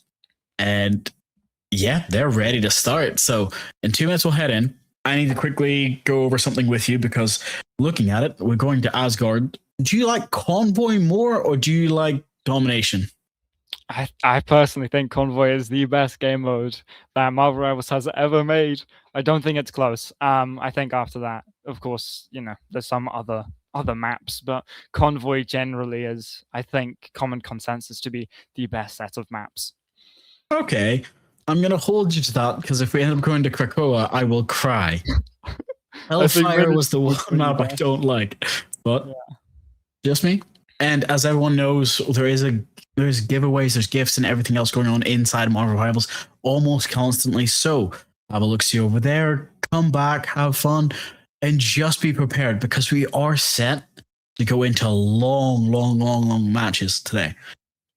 And yeah, they're ready to start. So in 2 minutes, we'll head in. I need to quickly go over something with you because looking at it, we're going to Asgard. Do you like Convoy more or do you like Domination? I personally think Convoy is the best game mode that Marvel Rivals has ever made. I don't think it's close. I think after that, of course, there's some other maps, but Convoy generally is, I think, common consensus to be the best set of maps. Okay, I'm going to hold you to that because if we end up going to Krakoa, I will cry. Hellfire was the one map I don't like, but just me. And as everyone knows, there's giveaways, there's gifts, and everything else going on inside Marvel Rivals almost constantly. So have a look-see over there, come back, have fun, and just be prepared because we are set to go into long matches today.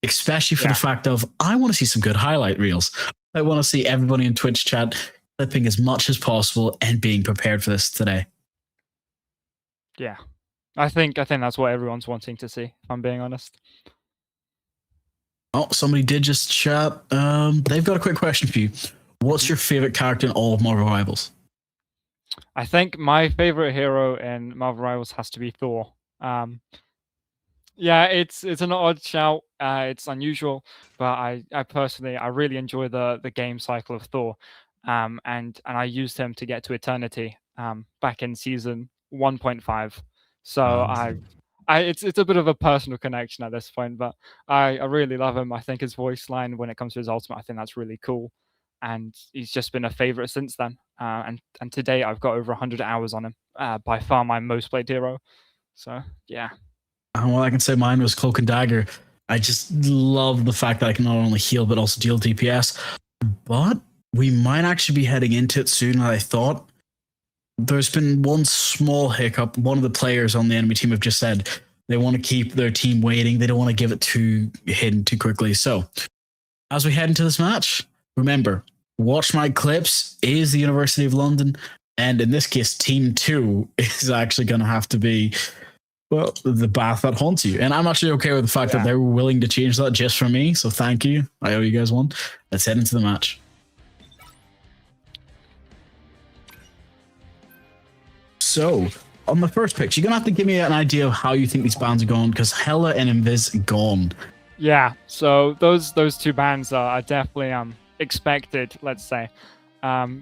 Especially for the fact of, I want to see some good highlight reels. I want to see everybody in Twitch chat clipping as much as possible and being prepared for this today. Yeah. I think that's what everyone's wanting to see, if I'm being honest. Oh, somebody did just chat. They've got a quick question for you. What's your favorite character in all of Marvel Rivals? I think my favorite hero in Marvel Rivals has to be Thor. Yeah, it's an odd shout. It's unusual, but I personally really enjoy the game cycle of Thor. And I used him to get to Eternity back in season 1.5. So it's a bit of a personal connection at this point, but I really love him. I think his voice line when it comes to his ultimate, I think that's really cool. And he's just been a favorite since then. And today I've got over 100 hours on him. By far my most played hero. So yeah. Well, I can say mine was Cloak and Dagger. I just love the fact that I can not only heal but also deal DPS. But we might actually be heading into it sooner than I thought. There's been one small hiccup. One of the players on the enemy team have just said they want to keep their team waiting. They don't want to give it too hidden too quickly. So as we head into this match, remember, Watch My Clips is the University of London. And in this case, Team 2 is actually going to have to be, well, the Bath that haunts you. And I'm actually okay with the fact that they were willing to change that just for me. So thank you. I owe you guys one. Let's head into the match. So, on the first pitch, you're going to have to give me an idea of how you think these bands are going, because Hella and Invis gone. Yeah, so those 2 bands are definitely expected, let's say,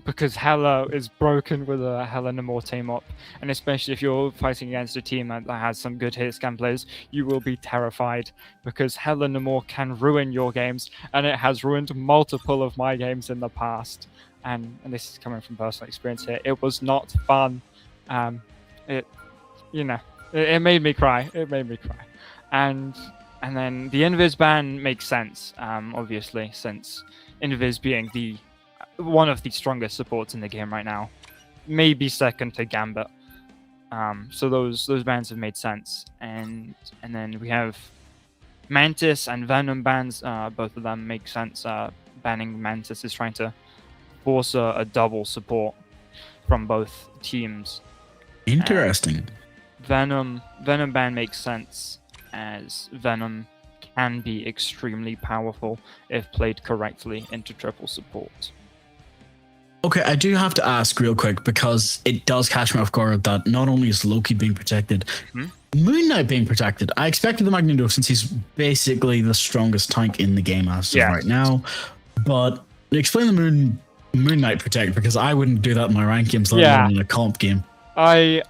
because Hella is broken with a Hella Namor team up, and especially if you're fighting against a team that has some good hit scan players, you will be terrified, because Hella Namor can ruin your games, and it has ruined multiple of my games in the past, and this is coming from personal experience here. It was not fun. It made me cry. And then the Invis ban makes sense, obviously, since Invis being one of the strongest supports in the game right now, maybe second to Gambit. So those bans have made sense, and then we have Mantis and Venom bans. Both of them make sense. Banning Mantis is trying to force a double support from both teams. Interesting. Venom ban makes sense, as Venom can be extremely powerful if played correctly into triple support. Okay, I do have to ask real quick because it does catch me off guard that not only is Loki being protected, Moon Knight being protected. I expected the Magneto since he's basically the strongest tank in the game as of right now. But explain the Moon Knight protect because I wouldn't do that in my rank games, let alone in a comp game. I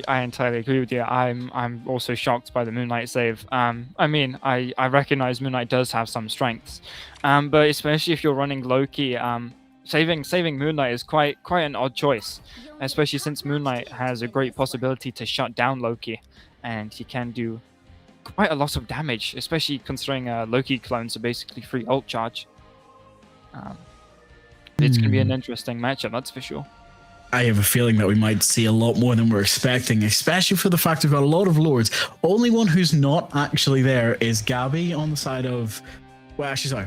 entirely agree with you. I'm also shocked by the Moon Knight save. I mean, I recognize Moon Knight does have some strengths, but especially if you're running Loki, saving Moon Knight is quite an odd choice, especially since Moon Knight has a great possibility to shut down Loki, and he can do quite a lot of damage, especially considering Loki clones are basically free ult charge. It's going to be an interesting matchup, that's for sure. I have a feeling that we might see a lot more than we're expecting, especially for the fact we've got a lot of lords. Only one who's not actually there is Gabby on the side of... Well, actually, sorry.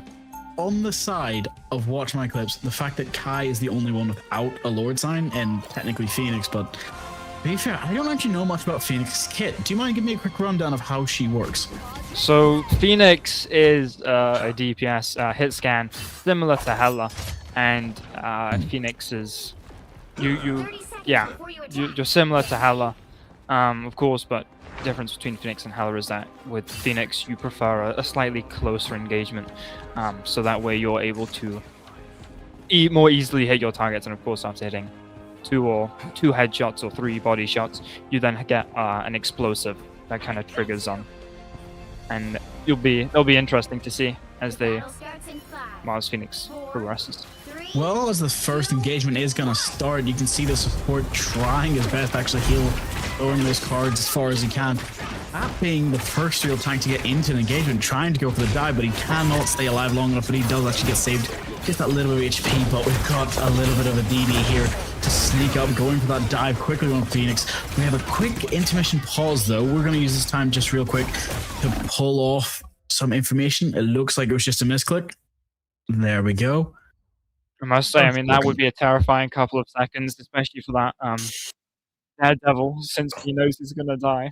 On the side of Watch My Clips, the fact that Kai is the only one without a lord sign, and technically Phoenix, but to be fair, I don't actually know much about Phoenix's kit. Do you mind giving me a quick rundown of how she works? So Phoenix is a DPS hit scan similar to Hela, and Phoenix is you're similar to Hela, of course, but the difference between Phoenix and Hela is that with Phoenix you prefer a slightly closer engagement, so that way you're able to more easily hit your targets, and of course after hitting two headshots or 3 body shots, you then get an explosive that kind of triggers on, and it'll be interesting to see as Phoenix progresses. Well, as the first engagement is going to start, you can see the support trying his best to actually heal, throwing those cards as far as he can. That being the first real tank to get into an engagement, trying to go for the dive, but he cannot stay alive long enough, but he does actually get saved. Just that little bit of HP, but we've got a little bit of a DD here to sneak up, going for that dive quickly on Phoenix. We have a quick intermission pause, though. We're going to use this time just real quick to pull off some information. It looks like it was just a misclick. There we go. I must say, I mean, that would be a terrifying couple of seconds, especially for that Daredevil, since he knows he's going to die.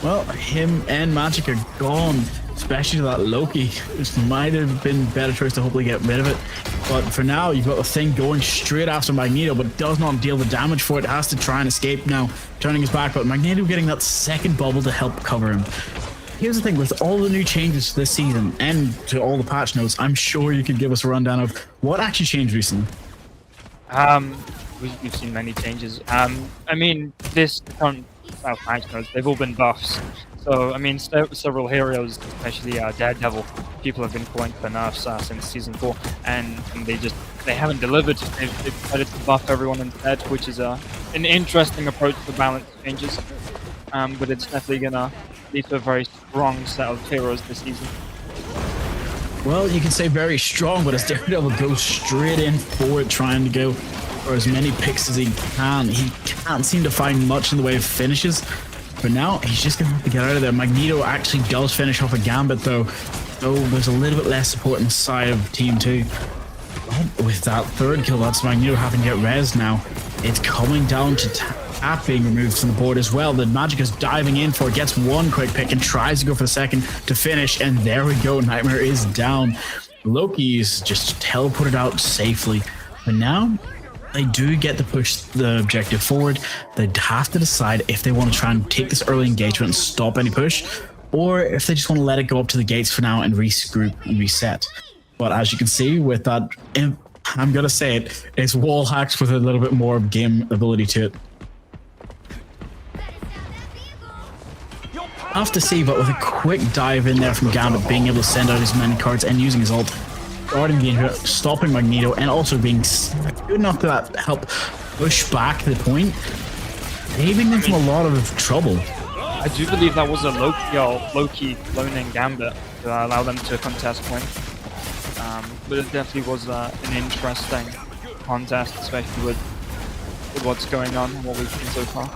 Well, him and Magic are gone, especially that Loki. This might have been a better choice to hopefully get rid of it. But for now, you've got the thing going straight after Magneto, but does not deal the damage for it. Has to try and escape now, turning his back, but Magneto getting that second bubble to help cover him. Here's the thing, with all the new changes this season and to all the patch notes, I'm sure you could give us a rundown of what actually changed recently. We've seen many changes. I mean, this current patch notes, they've all been buffs. So, I mean, several heroes, especially Daredevil, people have been calling for nerfs since Season 4, and they haven't delivered. They've decided to buff everyone instead, which is an interesting approach to balance changes. But it's definitely gonna lead to a very strong set of heroes this season. Well, you can say very strong, but as Daredevil goes straight in for it, trying to go for as many picks as he can. He can't seem to find much in the way of finishes. But now, he's just going to have to get out of there. Magneto actually does finish off a Gambit, though. So there's a little bit less support on the side of Team 2. But with that third kill, that's Magneto having to get res now. It's coming down to Tap being removed from the board as well. The Magic is diving in for it, gets one quick pick and tries to go for the second to finish. And there we go, Nightmare is down. Loki's just teleported out safely. But now, they do get to push the objective forward. They have to decide if they want to try and take this early engagement and stop any push, or if they just want to let it go up to the gates for now and regroup and reset. But as you can see with that, I'm going to say it, it's wall hacks with a little bit more game ability to it. Have to see, but with a quick dive in there from Gambit, being able to send out as many cards and using his ult, starting the engagement, stopping Magneto, and also being good enough to help push back the point, saving them from a lot of trouble. I do believe that was a Loki cloning Gambit to allow them to contest point. But it definitely was an interesting contest, especially with what's going on and what we've seen so far.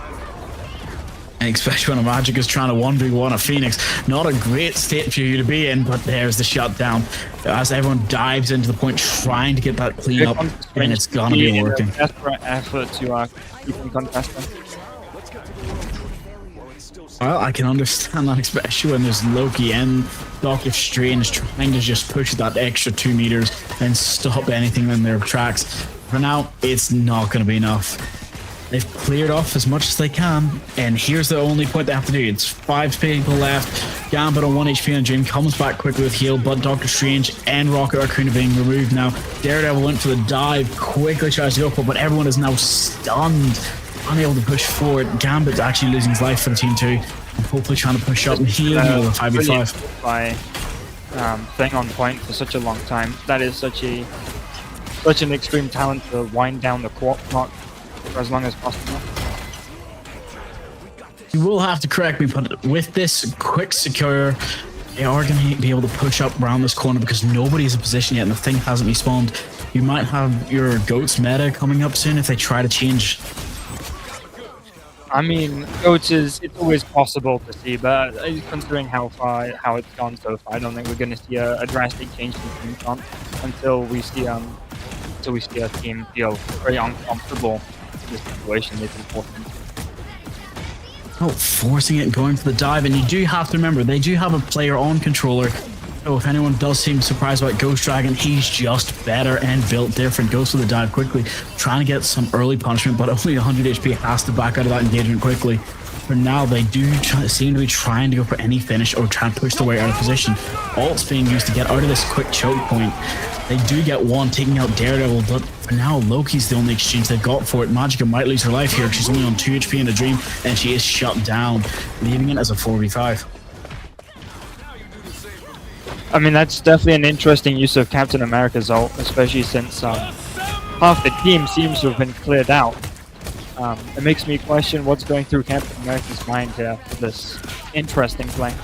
And especially when a Magic is trying to 1v1 a Phoenix. Not a great state for you to be in, but there's the shutdown. As everyone dives into the point trying to get that clean up, and it's gonna be working. A desperate effort to keep them contesting. Well, I can understand that, especially when there's Loki and Doctor Strange trying to just push that extra 2 meters and stop anything in their tracks. For now, it's not going to be enough. They've cleared off as much as they can, and here's the only point they have to do. It's 5 people left. Gambit on 1 HP on Jin comes back quickly with heal, but Doctor Strange and Rocket Raccoon are being removed now. Daredevil went for the dive, quickly tries to go for it, but everyone is now stunned, unable to push forward. Gambit's actually losing his life for the team too, and hopefully trying to push up and heal the 5v5. By staying on point for such a long time. That is such an extreme talent to wind down the clock for as long as possible. You will have to correct me, but with this quick secure, they are going to be able to push up around this corner because nobody's in position yet and the thing hasn't respawned. You might have your Goats meta coming up soon if they try to change. I mean, Goats it's always possible to see, but considering how it's gone so far, I don't think we're going to see a drastic change in team comp until we see our team feel very uncomfortable in this situation they've been forced into. Oh, forcing it, going for the dive, and you do have to remember, they do have a player on controller. So if anyone does seem surprised about Ghost Dragon, he's just better and built different. Goes for the dive quickly, trying to get some early punishment, but only 100 HP, has to back out of that engagement quickly. For now, they do seem to be trying to go for any finish or try and push their way out of position. Ult's being used to get out of this quick choke point. They do get one, taking out Daredevil, but for now, Loki's the only exchange they've got for it. Magica might lose her life here. She's only on 2 HP in a dream, and she is shut down, leaving it as a 4v5. I mean, that's definitely an interesting use of Captain America's ult, especially since half the team seems to have been cleared out. It makes me question what's going through Captain America's mind here for this interesting play.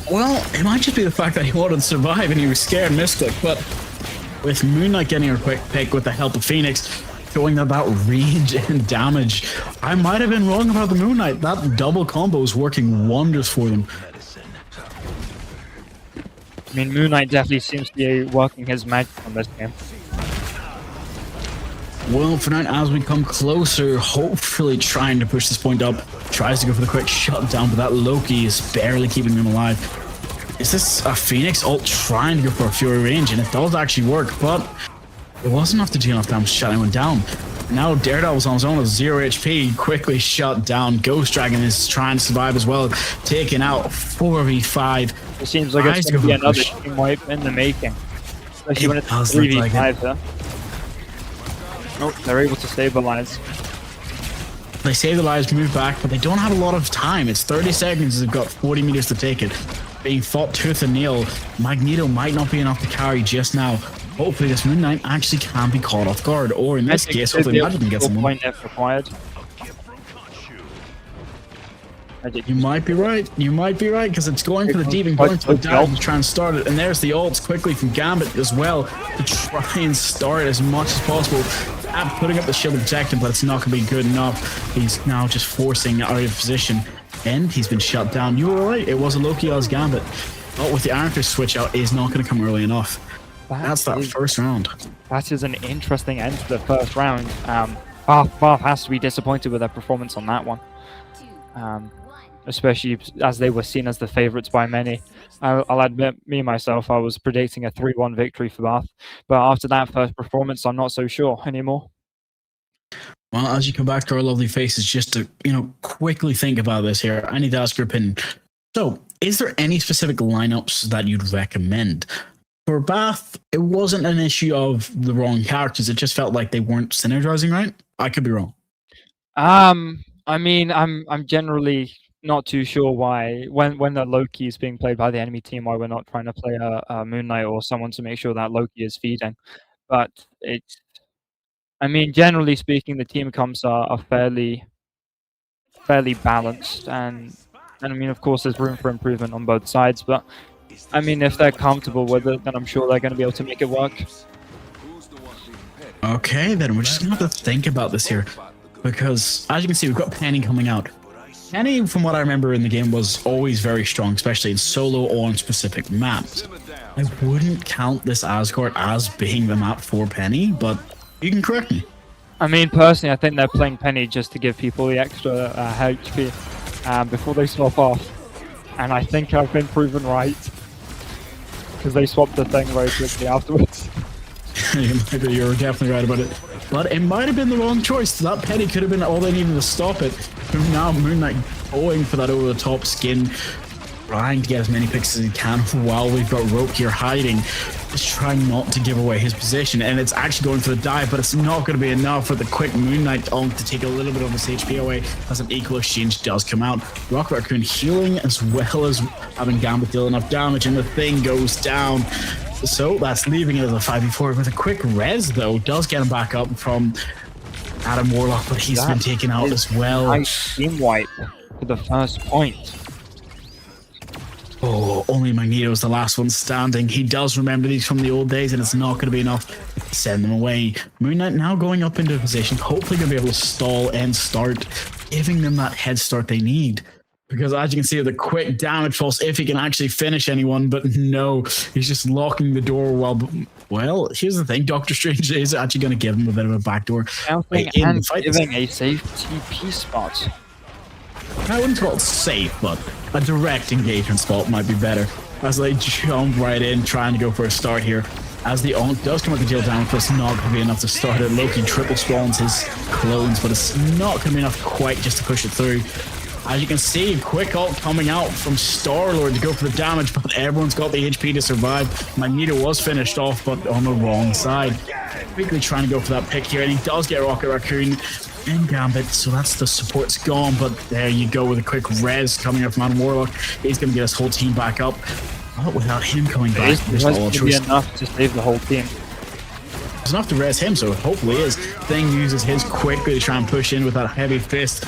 Well, it might just be the fact that he wanted to survive and he was scared and misclick, but with Moon Knight getting a quick pick with the help of Phoenix, showing that range and damage, I might have been wrong about the Moon Knight. That double combo is working wonders for them. I mean, Moon Knight definitely seems to be working his magic on this game. Well, for now, as we come closer, hopefully trying to push this point up, tries to go for the quick shutdown, but that Loki is barely keeping him alive. Is this a Phoenix ult trying to go for a Fury range? And it does actually work, but it wasn't enough to do enough damage to shut anyone down. Now Daredevil's on his own with 0 HP, quickly shut down. Ghost Dragon is trying to survive as well, taking out 4v5. It seems like it's going to be another team wipe in the making, especially when it's 3v5 there. Oh, they're able to stabilize. They save the lives, move back, but they don't have a lot of time. It's 30 seconds. They've got 40 meters to take it. Being fought tooth and nail. Magneto might not be enough to carry just now. Hopefully this Moon Knight actually can be caught off guard, or in this case, hopefully Magic can get someone. Point if required. You might be right. You might be right, because it's going for the deep and going for the dive to try and start it. And there's the ults quickly from Gambit as well to try and start as much as possible. Putting up the shield to protect him, but it's not going to be good enough. He's now just forcing out of position, and he's been shut down. You were right. It was a Loki as Gambit. But with the Iron Fist switch out, is not going to come early enough. That's that first round. That is an interesting end to the first round. Bath has to be disappointed with their performance on that one. Especially as they were seen as the favourites by many. I'll admit, me myself, I was predicting a 3-1 victory for Bath, but after that first performance, I'm not so sure anymore. Well, as you come back to our lovely faces, just to quickly think about this here, I need to ask your opinion. So, is there any specific lineups that you'd recommend? For Bath, it wasn't an issue of the wrong characters; it just felt like they weren't synergizing right. I could be wrong. I mean, I'm generally not too sure why when the Loki is being played by the enemy team, why we're not trying to play a Moon Knight or someone to make sure that Loki is feeding. But I mean, generally speaking, the team comps are fairly balanced, and I mean, of course, there's room for improvement on both sides. But I mean, if they're comfortable with it, then I'm sure they're going to be able to make it work. Okay, then we're just going to have to think about this here, because as you can see, we've got Penny coming out. Penny, from what I remember in the game, was always very strong, especially in solo or on specific maps. I wouldn't count this Asgard as being the map for Penny, but you can correct me. I mean, personally, I think they're playing Penny just to give people the extra HP before they swap off. And I think I've been proven right, because they swapped the thing very quickly afterwards. You're definitely right about it. but it might have been the wrong choice. That penny could have been all they needed to stop it. But now Moon Knight going for that over-the-top skin, trying to get as many picks as he can while we've got Rope here hiding, just trying not to give away his position. And it's actually going for the dive, but it's not going to be enough for the quick Moon Knight ult to take a little bit of his HP away as an equal exchange does come out. Rocket Raccoon healing as well as having Gambit deal enough damage, and the thing goes down. So that's leaving it as a 5v4 with a quick res, though. Does get him back up from Adam Warlock, but he's been taken out as well. Nice team wipe for the first point. Oh, only Magneto is the last one standing. He does remember these from the old days, and it's not going to be enough to send them away. Moon Knight now going up into a position, hopefully going to be able to stall and start, giving them that head start they need. Because as you can see, the quick damage pulse, if he can actually finish anyone, but no, he's just locking the door while... Well, here's the thing, Doctor Strange is actually going to give him a bit of a backdoor. And giving a safe TP spot. I wouldn't call it safe, but a direct engagement spot might be better. As they jump right in, trying to go for a start here. As the ult does come with the deal down, but it's not going to be enough to start it. Loki triple spawns his clones, but it's not going to be enough quite just to push it through. As you can see, quick ult coming out from Star-Lord to go for the damage, but everyone's got the HP to survive. Magneto was finished off, but on the wrong side. Quickly trying to go for that pick here, and he does get Rocket Raccoon and Gambit, so that's the support's gone, but there you go with a quick res coming up from Adam Warlock. He's going to get his whole team back up. But without him coming back, there's going to be enough to save the whole team. There's enough to res him, so hopefully is. Thing uses his quickly to try and push in with that heavy fist.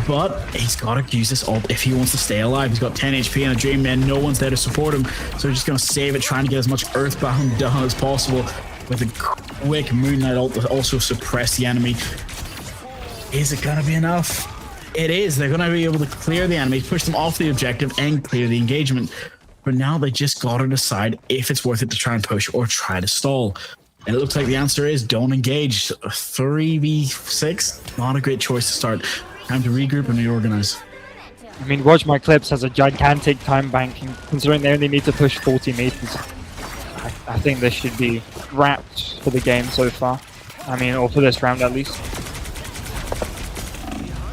But he's got to use this ult if he wants to stay alive. He's got 10 HP and a Dream Man. No one's there to support him. So he's just going to save it, trying to get as much Earthbound done as possible with a quick Moon Knight ult to also suppress the enemy. Is it going to be enough? It is. They're going to be able to clear the enemy, push them off the objective, and clear the engagement. But now they just got to decide if it's worth it to try and push or try to stall. And it looks like the answer is don't engage. 3v6, not a great choice to start. Time to regroup and reorganize. I mean, Watch My Clips has a gigantic time bank, and considering they only need to push 40 meters, I think this should be wrapped for the game so far. I mean, or for this round at least.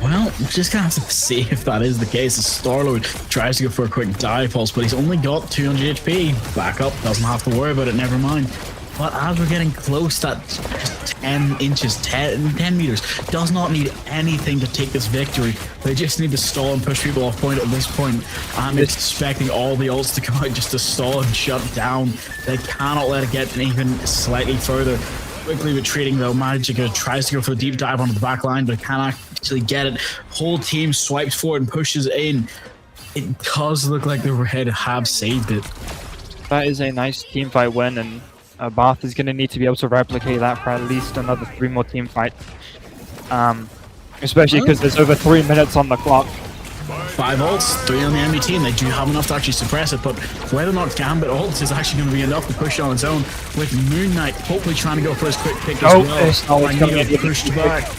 Well, we're just gonna have to see if that is the case. As Star-Lord tries to go for a quick dive pulse, but he's only got 200 HP. Back up, doesn't have to worry about it, never mind. But as we're getting close, that just 10 inches, 10 meters, does not need anything to take this victory. They just need to stall and push people off point at this point. I'm expecting all the ults to come out just to stall and shut down. They cannot let it get even slightly further. Quickly retreating though, Magica tries to go for the deep dive onto the back line, but can't actually get it. Whole team swipes forward and pushes in. It does look like the Red have saved it. That is a nice team fight win, and Bath is going to need to be able to replicate that for at least another 3 more team fights. Especially because there's over 3 minutes on the clock. 5 ults, 3 on the enemy team. They do have enough to actually suppress it, but whether or not Gambit ults is actually going to be enough to push it on its own, with Moon Knight hopefully trying to go for his quick pick as well. Magneto pushed back.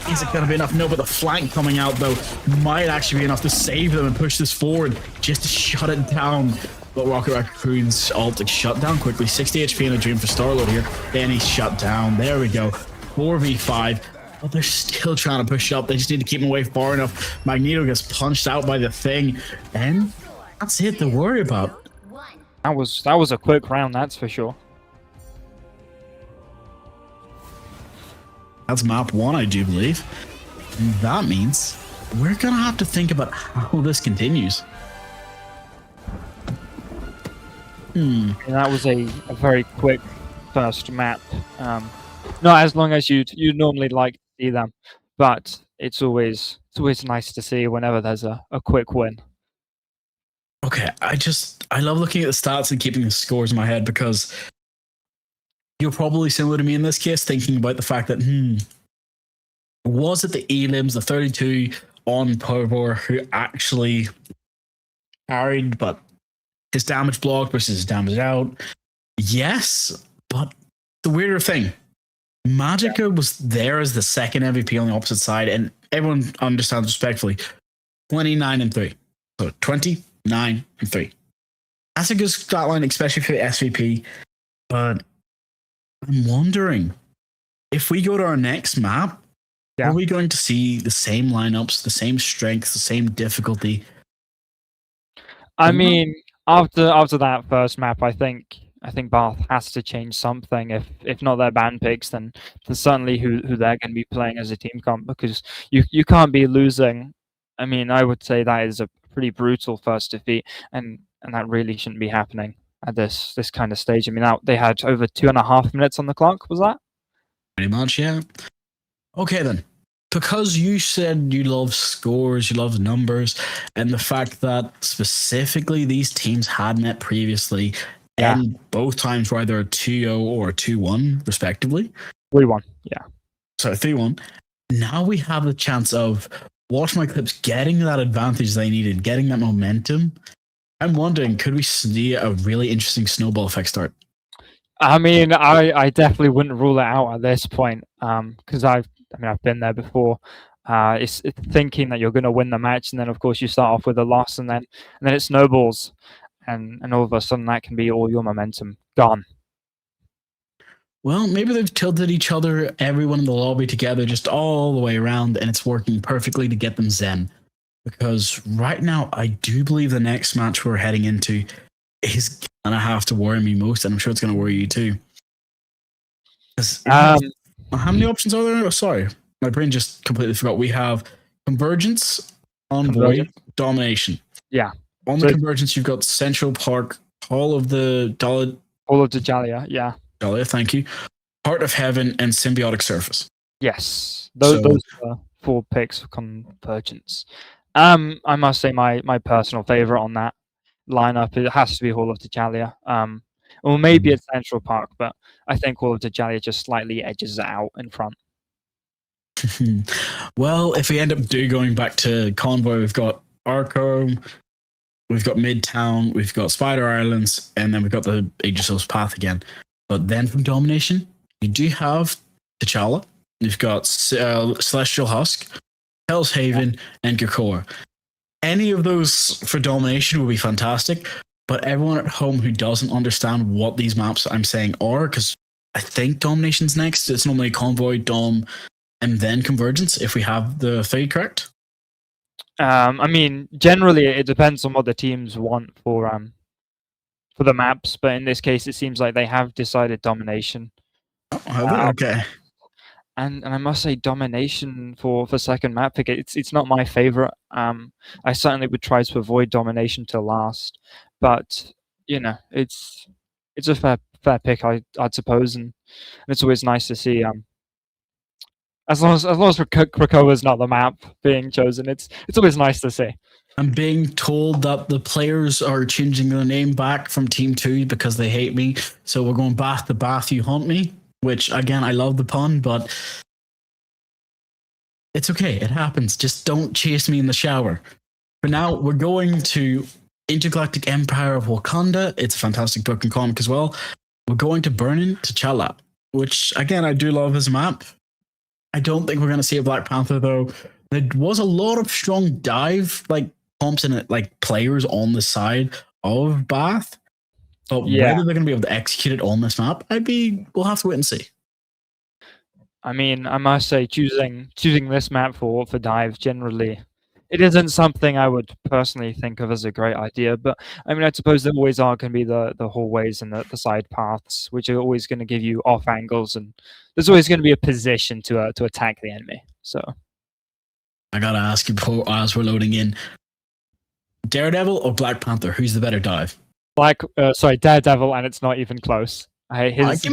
Is it going to be enough? No, but the flank coming out though might actually be enough to save them and push this forward just to shut it down. But Rocket Raccoon's ult is shut down quickly. 60 HP in a Dream for Star-Lord here. Then he's shut down. There we go. 4v5. But they're still trying to push up. They just need to keep him away far enough. Magneto gets punched out by the Thing. And that's it to worry about. That was a quick round, that's for sure. That's map 1, I do believe. And that means we're going to have to think about how this continues. And that was a very quick first map. Not as long as you'd normally like to see them, but it's always nice to see whenever there's a quick win. Okay, I love looking at the stats and keeping the scores in my head, because you're probably similar to me in this case, thinking about the fact that was it the Elims, the 32 on Powerbore, who actually carried, but his damage blocked versus his damage out? Yes, but the weirder thing, Magica was there as the second MVP on the opposite side, and everyone understands respectfully, 29-3. So 29-3. That's a good stat line, especially for the SVP. But I'm wondering, if we go to our next map, are we going to see the same lineups, the same strengths, the same difficulty? I mean, after that first map, I think Bath has to change something. If not their ban picks, then certainly who they're going to be playing as a team comp, because you can't be losing. I mean, I would say that is a pretty brutal first defeat, and that really shouldn't be happening at this kind of stage. I mean, they had over 2.5 minutes on the clock. Was that? Pretty much, yeah. Okay then. Because you said you love scores, you love numbers, and the fact that specifically these teams had met previously, and both times were either a 2-0 or a 2-1, respectively. 3-1, yeah. So 3-1. Now we have the chance of Watch My Clips getting that advantage they needed, getting that momentum. I'm wondering, could we see a really interesting snowball effect start? I mean, I definitely wouldn't rule it out at this point, because I've been there before. It's thinking that you're going to win the match, and then of course you start off with a loss, and then it snowballs, and all of a sudden that can be all your momentum gone. Well, maybe they've tilted each other, everyone in the lobby together, just all the way around, and it's working perfectly to get them zen. Because right now, I do believe the next match we're heading into is gonna have to worry me most, and I'm sure it's gonna worry you too. How many options are there? Oh, sorry, my brain just completely forgot. We have Convergence, Envoy, Domination. Yeah. On the Convergence, you've got Central Park, Hall of the Jalia, yeah. Jalia, thank you. Heart of Heaven and Symbiotic Surface. Yes, those are 4 picks for Convergence. I must say my personal favorite on that lineup, it has to be Hall of Jalia. Or maybe it's Central Park, but I think Hall of Jalia just slightly edges it out in front. Well, if we end up going back to Convoy, we've got Arco, we've got Midtown, we've got Spider Islands, and then we've got the Age of Souls Path again. But then from Domination, you do have T'Challa, you've got Celestial Husk, Hell's Haven, and Gakor. Any of those for Domination would be fantastic, but everyone at home who doesn't understand what these maps I'm saying are, because I think Domination's next, it's normally Convoy, Dom, and then Convergence, if we have the fade correct. I mean, generally it depends on what the teams want for the maps, but in this case, it seems like they have decided Domination. Okay. And I must say, Domination for second map pick, it's not my favorite. I certainly would try to avoid Domination till last, but you know, it's a fair pick, I'd suppose, and it's always nice to see. As long as Krakowa's not the map being chosen, it's always nice to see. I'm being told that the players are changing their name back from Team 2 because they hate me. So we're going Bath to Bath, you haunt me. Which, again, I love the pun, but it's okay. It happens. Just don't chase me in the shower. For now, we're going to Intergalactic Empire of Wakanda. It's a fantastic book and comic as well. We're going to Burning T'Challa, which, again, I do love as a map. I don't think we're going to see a Black Panther, though. There was a lot of strong dive, comps and players on the side of Bath. But whether they're going to be able to execute it on this map, we'll have to wait and see. I mean, I must say, choosing this map for dive generally, it isn't something I would personally think of as a great idea. But I mean, I suppose there always are going to be the hallways and the side paths, which are always going to give you off angles, and there's always going to be a position to attack the enemy. So I gotta ask you as we're loading in, Daredevil or Black Panther? Who's the better dive? Daredevil, and it's not even close. His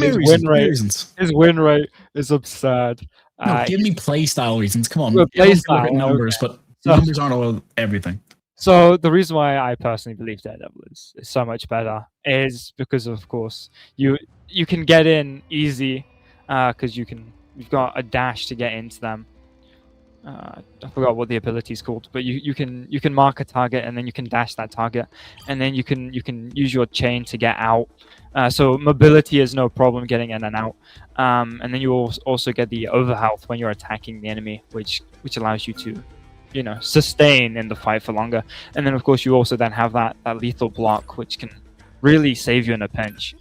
win rate is absurd. No, give me playstyle reasons. Come on, look at numbers, but numbers aren't all everything. So the reason why I personally believe Daredevil is so much better is because, of course, you can get in easy because you've got a dash to get into them. I forgot what the ability is called, but you can mark a target and then you can dash that target, and then you can use your chain to get out. So mobility is no problem getting in and out, and then you also get the overhealth when you're attacking the enemy, which allows you to, sustain in the fight for longer. And then of course you also then have that lethal block, which can really save you in a pinch.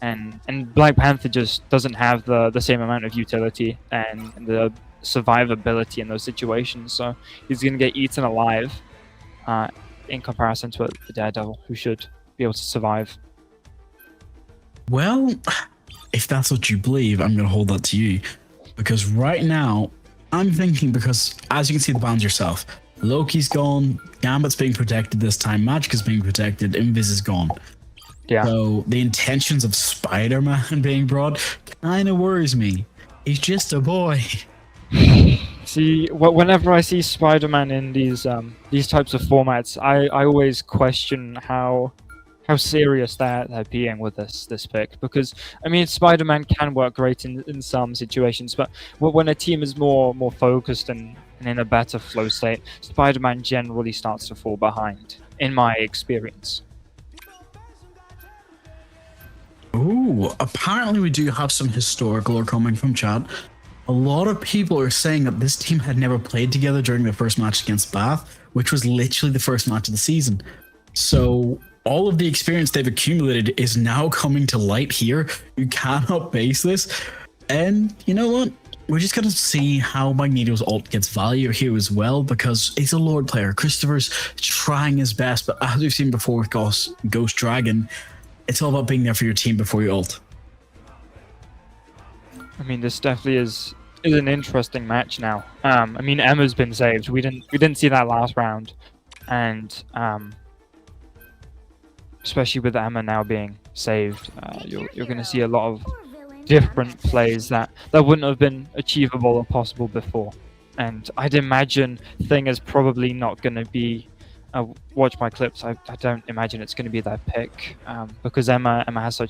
and Black Panther just doesn't have the same amount of utility and the survivability in those situations. So he's going to get eaten alive in comparison to a Daredevil, who should be able to survive. Well, if that's what you believe, I'm going to hold that to you. Because right now, I'm thinking, because as you can see the bans yourself, Loki's gone, Gambit's being protected this time, Magic is being protected, Invis is gone. Yeah. So the intentions of Spider-Man being brought kind of worries me. He's just a boy. See, whenever I see Spider-Man in these types of formats, I always question how serious they're being with this pick, because I mean Spider-Man can work great in some situations, but when a team is more focused and in a better flow state, Spider-Man generally starts to fall behind, in my experience. Ooh, apparently we do have some historical lore coming from chat. A lot of people are saying that this team had never played together during their first match against Bath, which was literally the first match of the season. So all of the experience they've accumulated is now coming to light here. You cannot base this. And you know what? We're just going to see how Magneto's ult gets value here as well, because he's a Lord player. Christopher's trying his best, but as we've seen before with Ghost Dragon, it's all about being there for your team before you ult. I mean, this definitely is an interesting match now. I mean, Emma's been saved. We didn't see that last round, and especially with Emma now being saved, you're going to see a lot of different plays that wouldn't have been achievable or possible before. And I'd imagine Thing is probably not going to be. Watch my clips. I don't imagine it's going to be their pick, because Emma has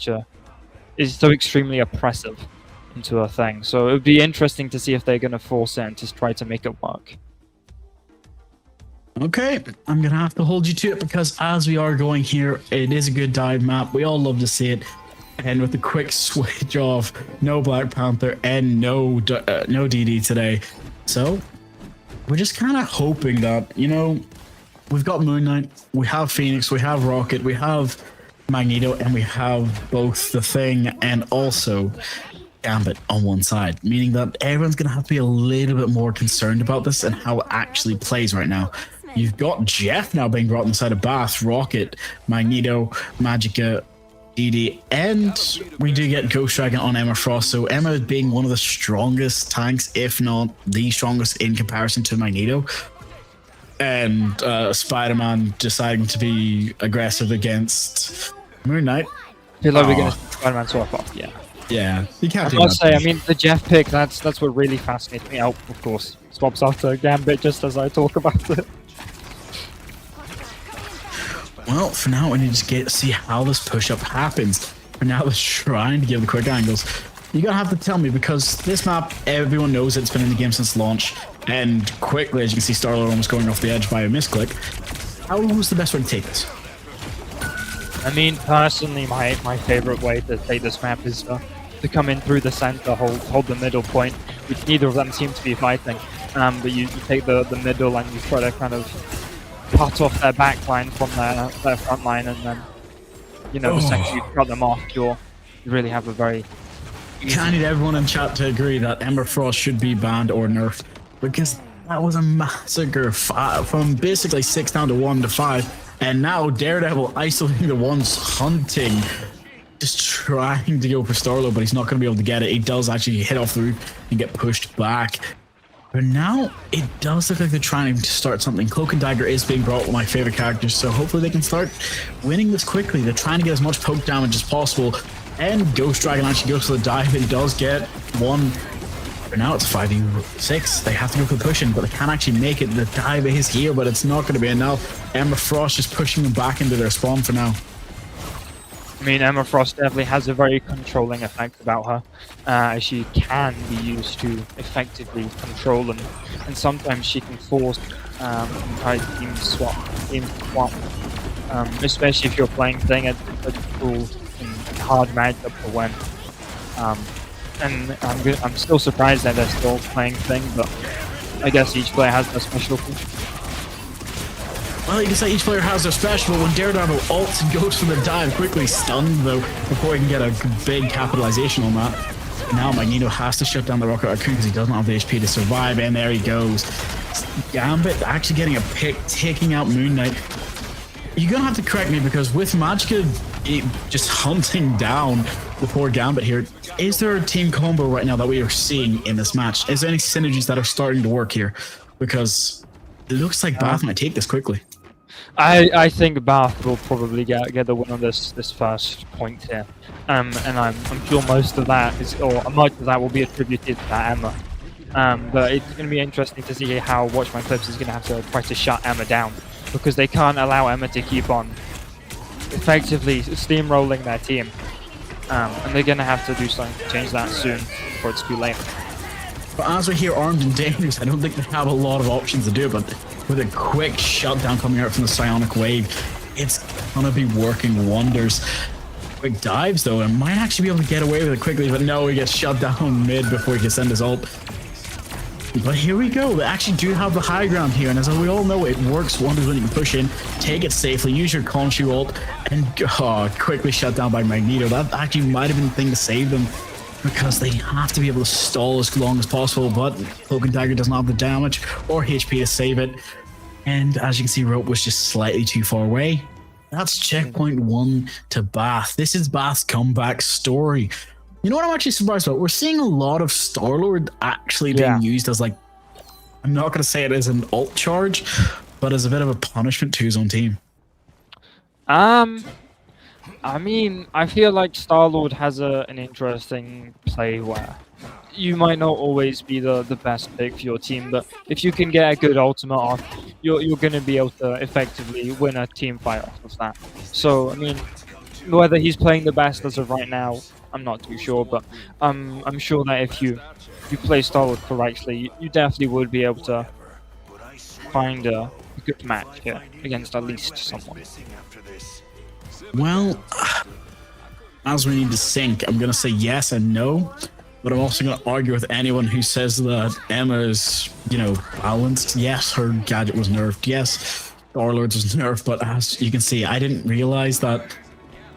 is so extremely oppressive into her thing. So it would be interesting to see if they're going to force it and just try to make it work. Okay, I'm going to have to hold you to it, because as we are going here, it is a good dive map. We all love to see it. And with the quick switch off, no Black Panther and no DD today. So we're just kind of hoping that, you know, we've got Moon Knight, we have Phoenix, we have Rocket, we have Magneto, and we have both the Thing and also Gambit on one side, meaning that everyone's going to have to be a little bit more concerned about this and how it actually plays right now. You've got Jeff now being brought inside of Bath, Rocket, Magneto, Magica, DD, and we do get Ghost Dragon on Emma Frost. So Emma being one of the strongest tanks, if not the strongest in comparison to Magneto. And Spider-Man deciding to be aggressive against Moon Knight. I feel like we're going to Spider-Man swap off, yeah. Yeah, you can't I do must that. say, I mean, the Jeff pick, that's what really fascinates me. Oh, of course, swaps after Gambit just as I talk about it. Well, for now, we need to see how this push-up happens. For now, they're trying to give the quick angles. You're going to have to tell me, because this map, everyone knows it's been in the game since launch. And quickly, as you can see, Star-Lord almost going off the edge by a misclick. How was the best way to take this? I mean, personally, my favorite way to take this map is to come in through the center, hold the middle point, which neither of them seem to be fighting. But you take the middle and you try to kind of cut off their back line from their front line, and then, you know, the second you cut them off, you really have a very I need everyone in chat to agree that Ember Frost should be banned or nerfed, because that was a massacre from basically 6 down to 1 to 5, and now Daredevil isolating the ones hunting, just trying to go for Starlo, but he's not going to be able to get it. He does actually hit off the roof and get pushed back. But now it does look like they're trying to start something. Cloak and Dagger is being brought with my favorite characters, so hopefully they can start winning this quickly. They're trying to get as much poke damage as possible, and Ghost Dragon actually goes for the dive, and he does get one. But now it's 5v6. They have to go for the push-in, but they can't actually make it. The dive is here, but it's not going to be enough. Emma Frost just pushing them back into their spawn for now. I mean, Emma Frost definitely has a very controlling effect about her, as she can be used to effectively control them, and sometimes she can force entire team swap, especially if you're playing Thing at a cool and hard matchup for when. And I'm still surprised that they're still playing Thing, but I guess each player has their specialty. Well, you can say each player has their special, but when Daredevil ults and goes for the dive, quickly stunned though, before he can get a big capitalization on that. Now Magneto has to shut down the Rocket Raccoon because he doesn't have the HP to survive, and there he goes. Gambit actually getting a pick, taking out Moon Knight. You're gonna have to correct me because with Magicka just hunting down the poor Gambit here, is there a team combo right now that we are seeing in this match? Is there any synergies that are starting to work here? Because it looks like Bath might take this quickly. I think Bath will probably get the win on this first point here, and I'm sure most of that is, or much of that will be attributed to that Emma. But it's going to be interesting to see how Watch My Clips is going to have to try to shut Emma down, because they can't allow Emma to keep on effectively steamrolling their team, and they're going to have to do something to change that soon before it's too late. But as we're here armed and dangerous, I don't think they have a lot of options to do it, but with a quick shutdown coming out from the Psionic Wave, it's gonna be working wonders. Quick dives though, and might actually be able to get away with it quickly, but no, he gets shut down mid before he can send his ult. But here we go, they actually do have the high ground here, and as we all know, it works wonders when you can push in, take it safely, use your Khonshu ult, and quickly shut down by Magneto. That actually might have been the thing to save them, because they have to be able to stall as long as possible, but Cloak and Dagger doesn't have the damage or HP to save it. And as you can see, Rope was just slightly too far away. That's checkpoint 1 to Bath. This is Bath's comeback story. You know what I'm actually surprised about? We're seeing a lot of Star-Lord actually being used as, like, I'm not going to say it as an ult charge, but as a bit of a punishment to his own team. I mean, I feel like Star-Lord has an interesting play where you might not always be the best pick for your team, but if you can get a good ultimate off, you're going to be able to effectively win a team fight off of that. So, I mean, whether he's playing the best as of right now, I'm not too sure, but I'm sure that if you play Star-Lord correctly, you definitely would be able to find a good match here against at least someone. Well, as we need to sync, I'm going to say yes and no, but I'm also going to argue with anyone who says that Emma is, you know, balanced. Yes, her gadget was nerfed. Yes, Star-Lord's was nerfed, but as you can see, I didn't realize that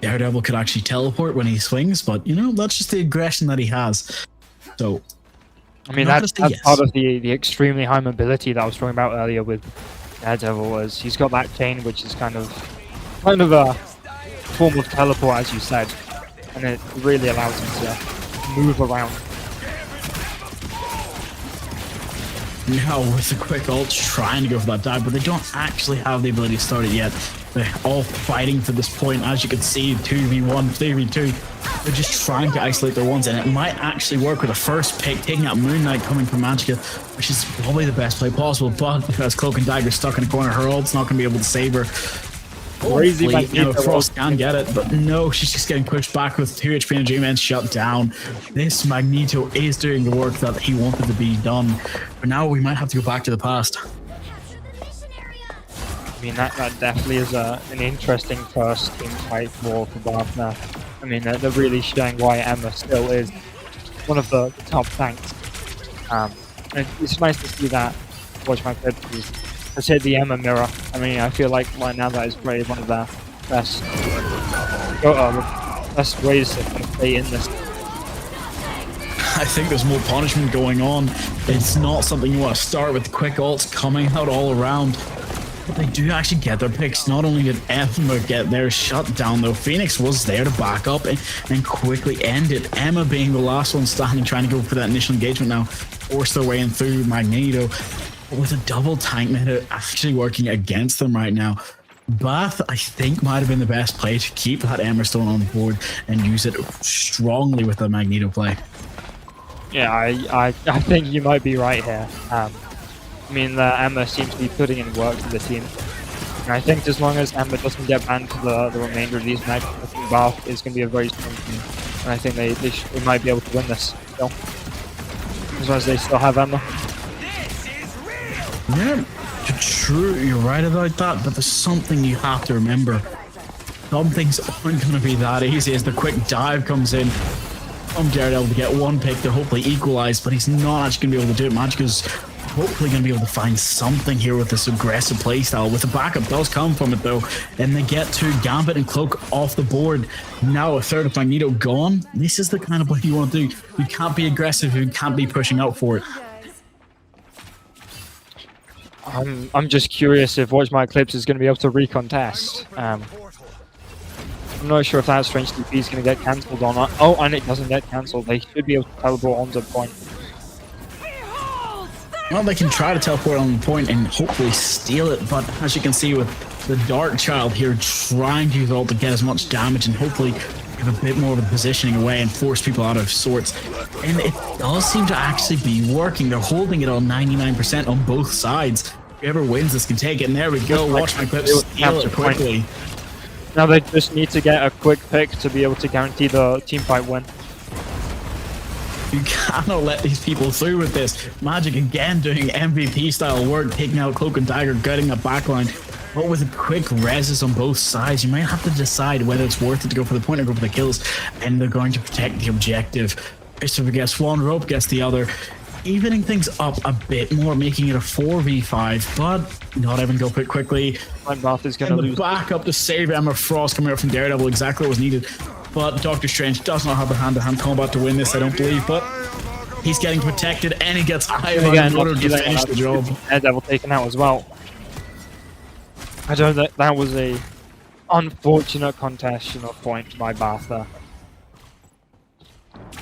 Daredevil could actually teleport when he swings, but, you know, that's just the aggression that he has. So, I mean, that's part of the extremely high mobility that I was talking about earlier with Daredevil, was he's got that chain, which is kind of a form of teleport, as you said, and it really allows him to move around. Now with the quick ult trying to go for that dive, but they don't actually have the ability to start it yet. They're all fighting for this point, as you can see, 2v1, 3v2. They're just trying to isolate their ones, and it might actually work with the first pick, taking out Moon Knight coming from Magicka, which is probably the best play possible, but as Cloak and Dagger stuck in a corner, her ult's not going to be able to save her. Crazy, you know, Frost can get it, but no, she's just getting pushed back with 2 HP and G-Man shut down. This Magneto is doing the work that he wanted to be done, but now we might have to go back to the past. I mean, that definitely is an interesting first team fight for Bath now. I mean, they're really showing why Emma still is one of the top tanks. And it's nice to see that Watch My Clips has hit the Emma mirror. I mean, I feel like right now that is probably one of the best ways to play in this. I think there's more punishment going on. It's not something you want to start with quick ults coming out all around. But they do actually get their picks. Not only did Emma get their shut down, though, Phoenix was there to back up and quickly end it. Emma being the last one standing, trying to go for that initial engagement now, forced their way in through Magneto. But with a double tank meta actually working against them right now, Bath, I think, might have been the best play to keep that Emma Stone on board and use it strongly with the Magneto play. Yeah, I think you might be right here. I mean, Emma seems to be putting in work for the team. And I think as long as Emma doesn't get banned for the remainder of these matches, I think Bath is going to be a very strong team. And I think they might be able to win this still. As long as they still have Emma. Yeah, true, you're right about that, but there's something you have to remember. Some things aren't going to be that easy as the quick dive comes in from Daredevil to get one pick to hopefully equalize, but he's not actually going to be able to do it. Magicka's hopefully going to be able to find something here with this aggressive playstyle. With the backup does come from it though, and they get to Gambit and Cloak off the board. Now a third of Magneto gone. This is the kind of play you want to do. You can't be aggressive, you can't be pushing out for it. I'm just curious if Watch My Eclipse is going to be able to recontest. I'm not sure if that Strange TP is going to get cancelled or not. Oh, and it doesn't get cancelled. They should be able to teleport onto the point. Well, they can try to teleport on the point and hopefully steal it, but as you can see with the Dark Child here trying to use ult to get as much damage and hopefully give a bit more of the positioning away and force people out of sorts. And it does seem to actually be working. They're holding it on 99% on both sides. Whoever wins this can take it, and there we go. Watch My Eclipse steal it quickly. Now they just need to get a quick pick to be able to guarantee the teamfight win. You cannot let these people through with this. Magic again doing MVP style work, taking out Cloak and Dagger, gutting a backline. But with a quick reses on both sides, you might have to decide whether it's worth it to go for the point or go for the kills. And they're going to protect the objective. Christopher gets one, Rope gets the other. Evening things up a bit more, making it a 4v5, but not even go quite quickly. Bath is going to lose. Back up to save Emma Frost coming out from Daredevil, exactly what was needed. But Doctor Strange does not have the hand-to-hand combat to win this, I don't believe, but he's getting protected and he gets Ivan in order to finish the job. Daredevil taken out as well. I don't know, that was a unfortunate contestation point by Bath there.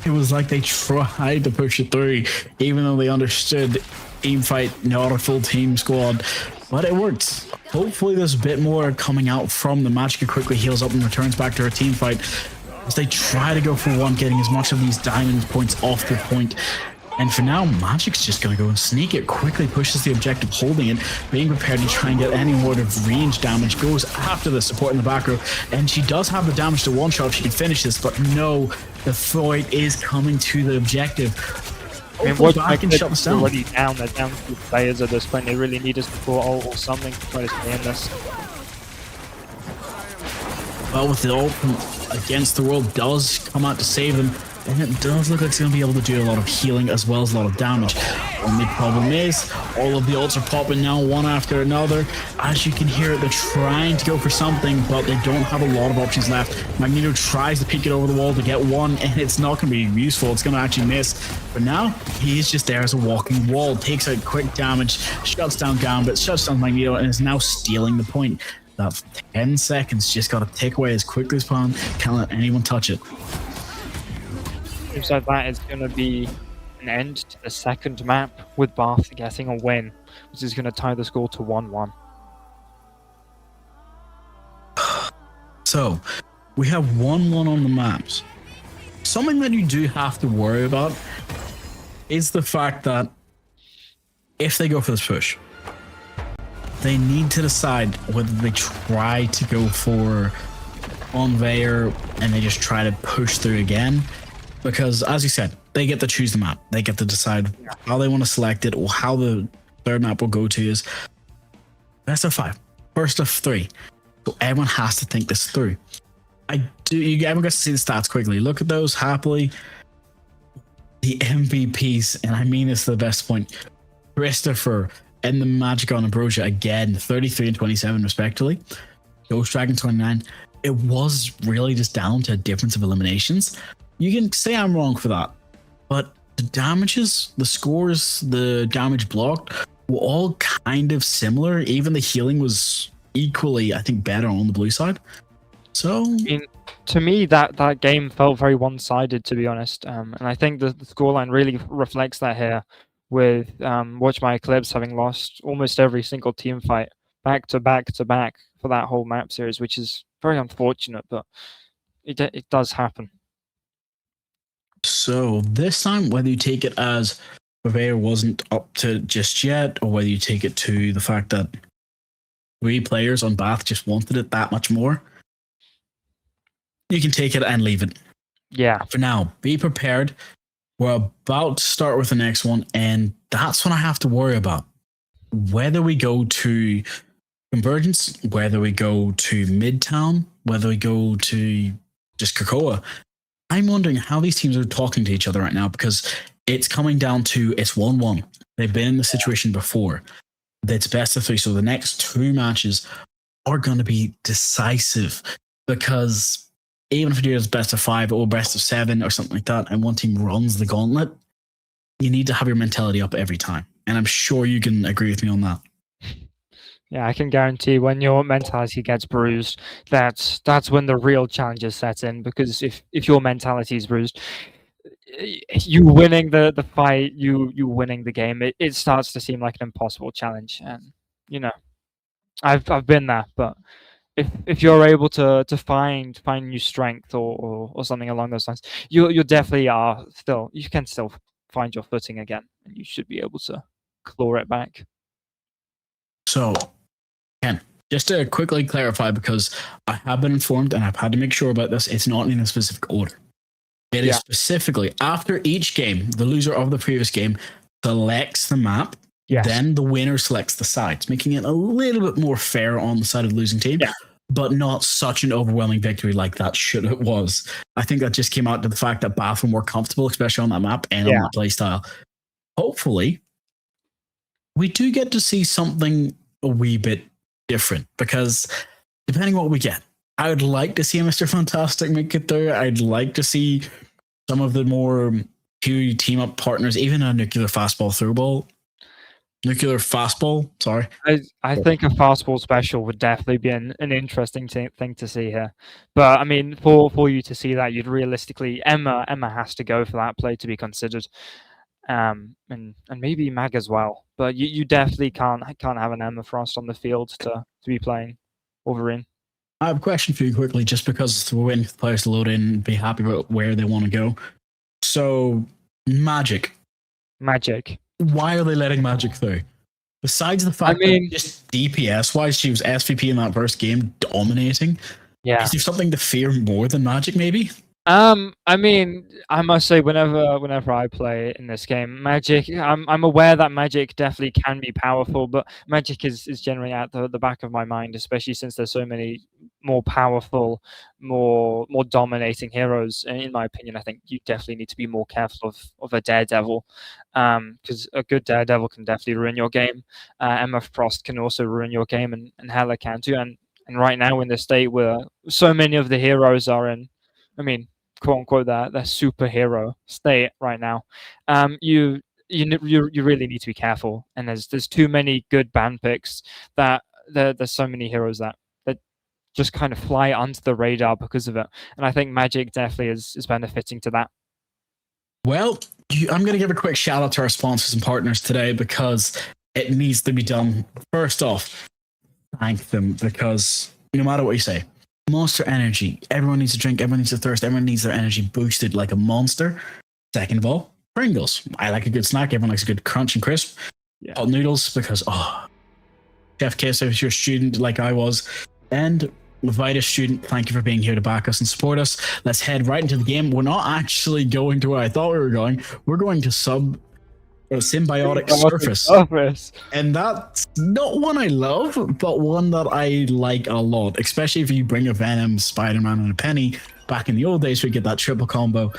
It was like they tried to push it through, even though they understood team fight, not a full team squad. But it worked. Hopefully there's a bit more coming out from the Magic. Quickly heals up and returns back to her team fight as they try to go for one, getting as much of these diamond points off the point. And for now, Magic's just going to go and sneak it, quickly pushes the objective, holding it, being prepared to try and get any more of range damage, goes after the support in the back row, and she does have the damage to one-shot if she can finish this, but no, the Void is coming to the objective. I mean, Watch My Eclipse is already down, they're down 2 players at this point, they really need a support ult or something to try to stay in this. Well, with the ult Against the World does come out to save them, and it does look like it's going to be able to do a lot of healing as well as a lot of damage. Only problem is, all of the ults are popping now one after another. As you can hear, they're trying to go for something, but they don't have a lot of options left. Magneto tries to peek it over the wall to get one, and it's not going to be useful. It's going to actually miss. But now, he's just there as a walking wall. Takes out quick damage, shuts down Gambit, shuts down Magneto, and is now stealing the point. That 10 seconds just got to tick away as quickly as possible. Can't let anyone touch it. Seems like that is going to be an end to the second map, with Bath getting a win, which is going to tie the score to 1-1. So, we have 1-1 on the maps. Something that you do have to worry about is the fact that if they go for this push, they need to decide whether they try to go for Conveyor and they just try to push through again. Because, as you said, they get to choose the map. They get to decide how they want to select it, or how the third map will go to is best of 5, first of 3. So everyone has to think this through. Everyone gets to see the stats quickly. Look at those happily. The MVPs, and I mean this to the best point. Christopher and the Magic on Ambrosia again, 33 and 27 respectively. Ghost Dragon 29. It was really just down to a difference of eliminations. You can say I'm wrong for that, but the damages, the scores, the damage blocked were all kind of similar. Even the healing was equally, I think, better on the blue side. So, I mean, to me, that game felt very one-sided, to be honest. And I think the scoreline really reflects that here, with Watch My Eclipse having lost almost every single team fight back to back to back for that whole map series, which is very unfortunate, but it does happen. So this time, whether you take it as Purveyor wasn't up to just yet, or whether you take it to the fact that 3 players on Bath just wanted it that much more, you can take it and leave it. Yeah. For now, be prepared. We're about to start with the next one, and that's what I have to worry about. Whether we go to Convergence, whether we go to Midtown, whether we go to just Krakoa, I'm wondering how these teams are talking to each other right now, because it's coming down to it's 1-1. They've been in the situation before. That's best of 3. So the next 2 matches are going to be decisive, because even if you do it as best of 5 or best of 7 or something like that, and one team runs the gauntlet, you need to have your mentality up every time. And I'm sure you can agree with me on that. Yeah, I can guarantee when your mentality gets bruised, that's when the real challenges set in. Because if your mentality is bruised, you winning the fight, you winning the game, it starts to seem like an impossible challenge. And you know, I've been there, but if you're able to find new strength or something along those lines, you definitely are still, you can still find your footing again, and you should be able to claw it back. So, Ken, just to quickly clarify, because I have been informed and I've had to make sure about this, it's not in a specific order. It is specifically after each game, the loser of the previous game selects the map. Yes. Then the winner selects the sides, making it a little bit more fair on the side of the losing team, but not such an overwhelming victory like that should it was. I think that just came out to the fact that Bath were more comfortable, especially on that map and on that playstyle. Hopefully, we do get to see something a wee bit different, because depending on what we get, I would like to see a Mr. Fantastic make it through. I'd like to see some of the more two team up partners, even a nuclear fastball throwball. Nuclear fastball, sorry. I think a fastball special would definitely be an interesting thing to see here. But I mean, for you to see that, you'd realistically, Emma has to go for that play to be considered. And maybe Mag as well. But you definitely can't have an Emma Frost on the field to be playing Wolverine. I have a question for you quickly, just because we're waiting for the players to load in and be happy about where they want to go. So, Magic. Why are they letting Magic through? Besides the fact that just DPS-wise, she was SVP in that first game, dominating. Yeah. Is there something to fear more than Magic, maybe? I mean, I must say, whenever I play in this game, Magic, I'm aware that Magic definitely can be powerful, but Magic is generally at the back of my mind, especially since there's so many more powerful, more dominating heroes. In my opinion, I think you definitely need to be more careful of a Daredevil, because a good Daredevil can definitely ruin your game. Emma Frost can also ruin your game, and Hela can too. And right now in the state where so many of the heroes are in, I mean, quote unquote, that superhero state right now. You really need to be careful, and there's too many good ban picks that there's so many heroes that just kind of fly under the radar because of it. And I think Magic definitely is benefiting to that. Well, I'm going to give a quick shout out to our sponsors and partners today, because it needs to be done. First off, thank them, because no matter what you say, Monster Energy. Everyone needs to drink. Everyone needs to thirst. Everyone needs their energy boosted like a monster. Second of all, Pringles. I like a good snack. Everyone likes a good crunch and crisp. Hot noodles, because, Chef Kiss, if you're a student like I was. And Vitus student, thank you for being here to back us and support us. Let's head right into the game. We're not actually going to where I thought we were going. We're going to Symbiotic Surface. And that's not one I love, but one that I like a lot, especially if you bring a Venom, Spider-Man, and a Penny. Back in the old days, we get that triple combo.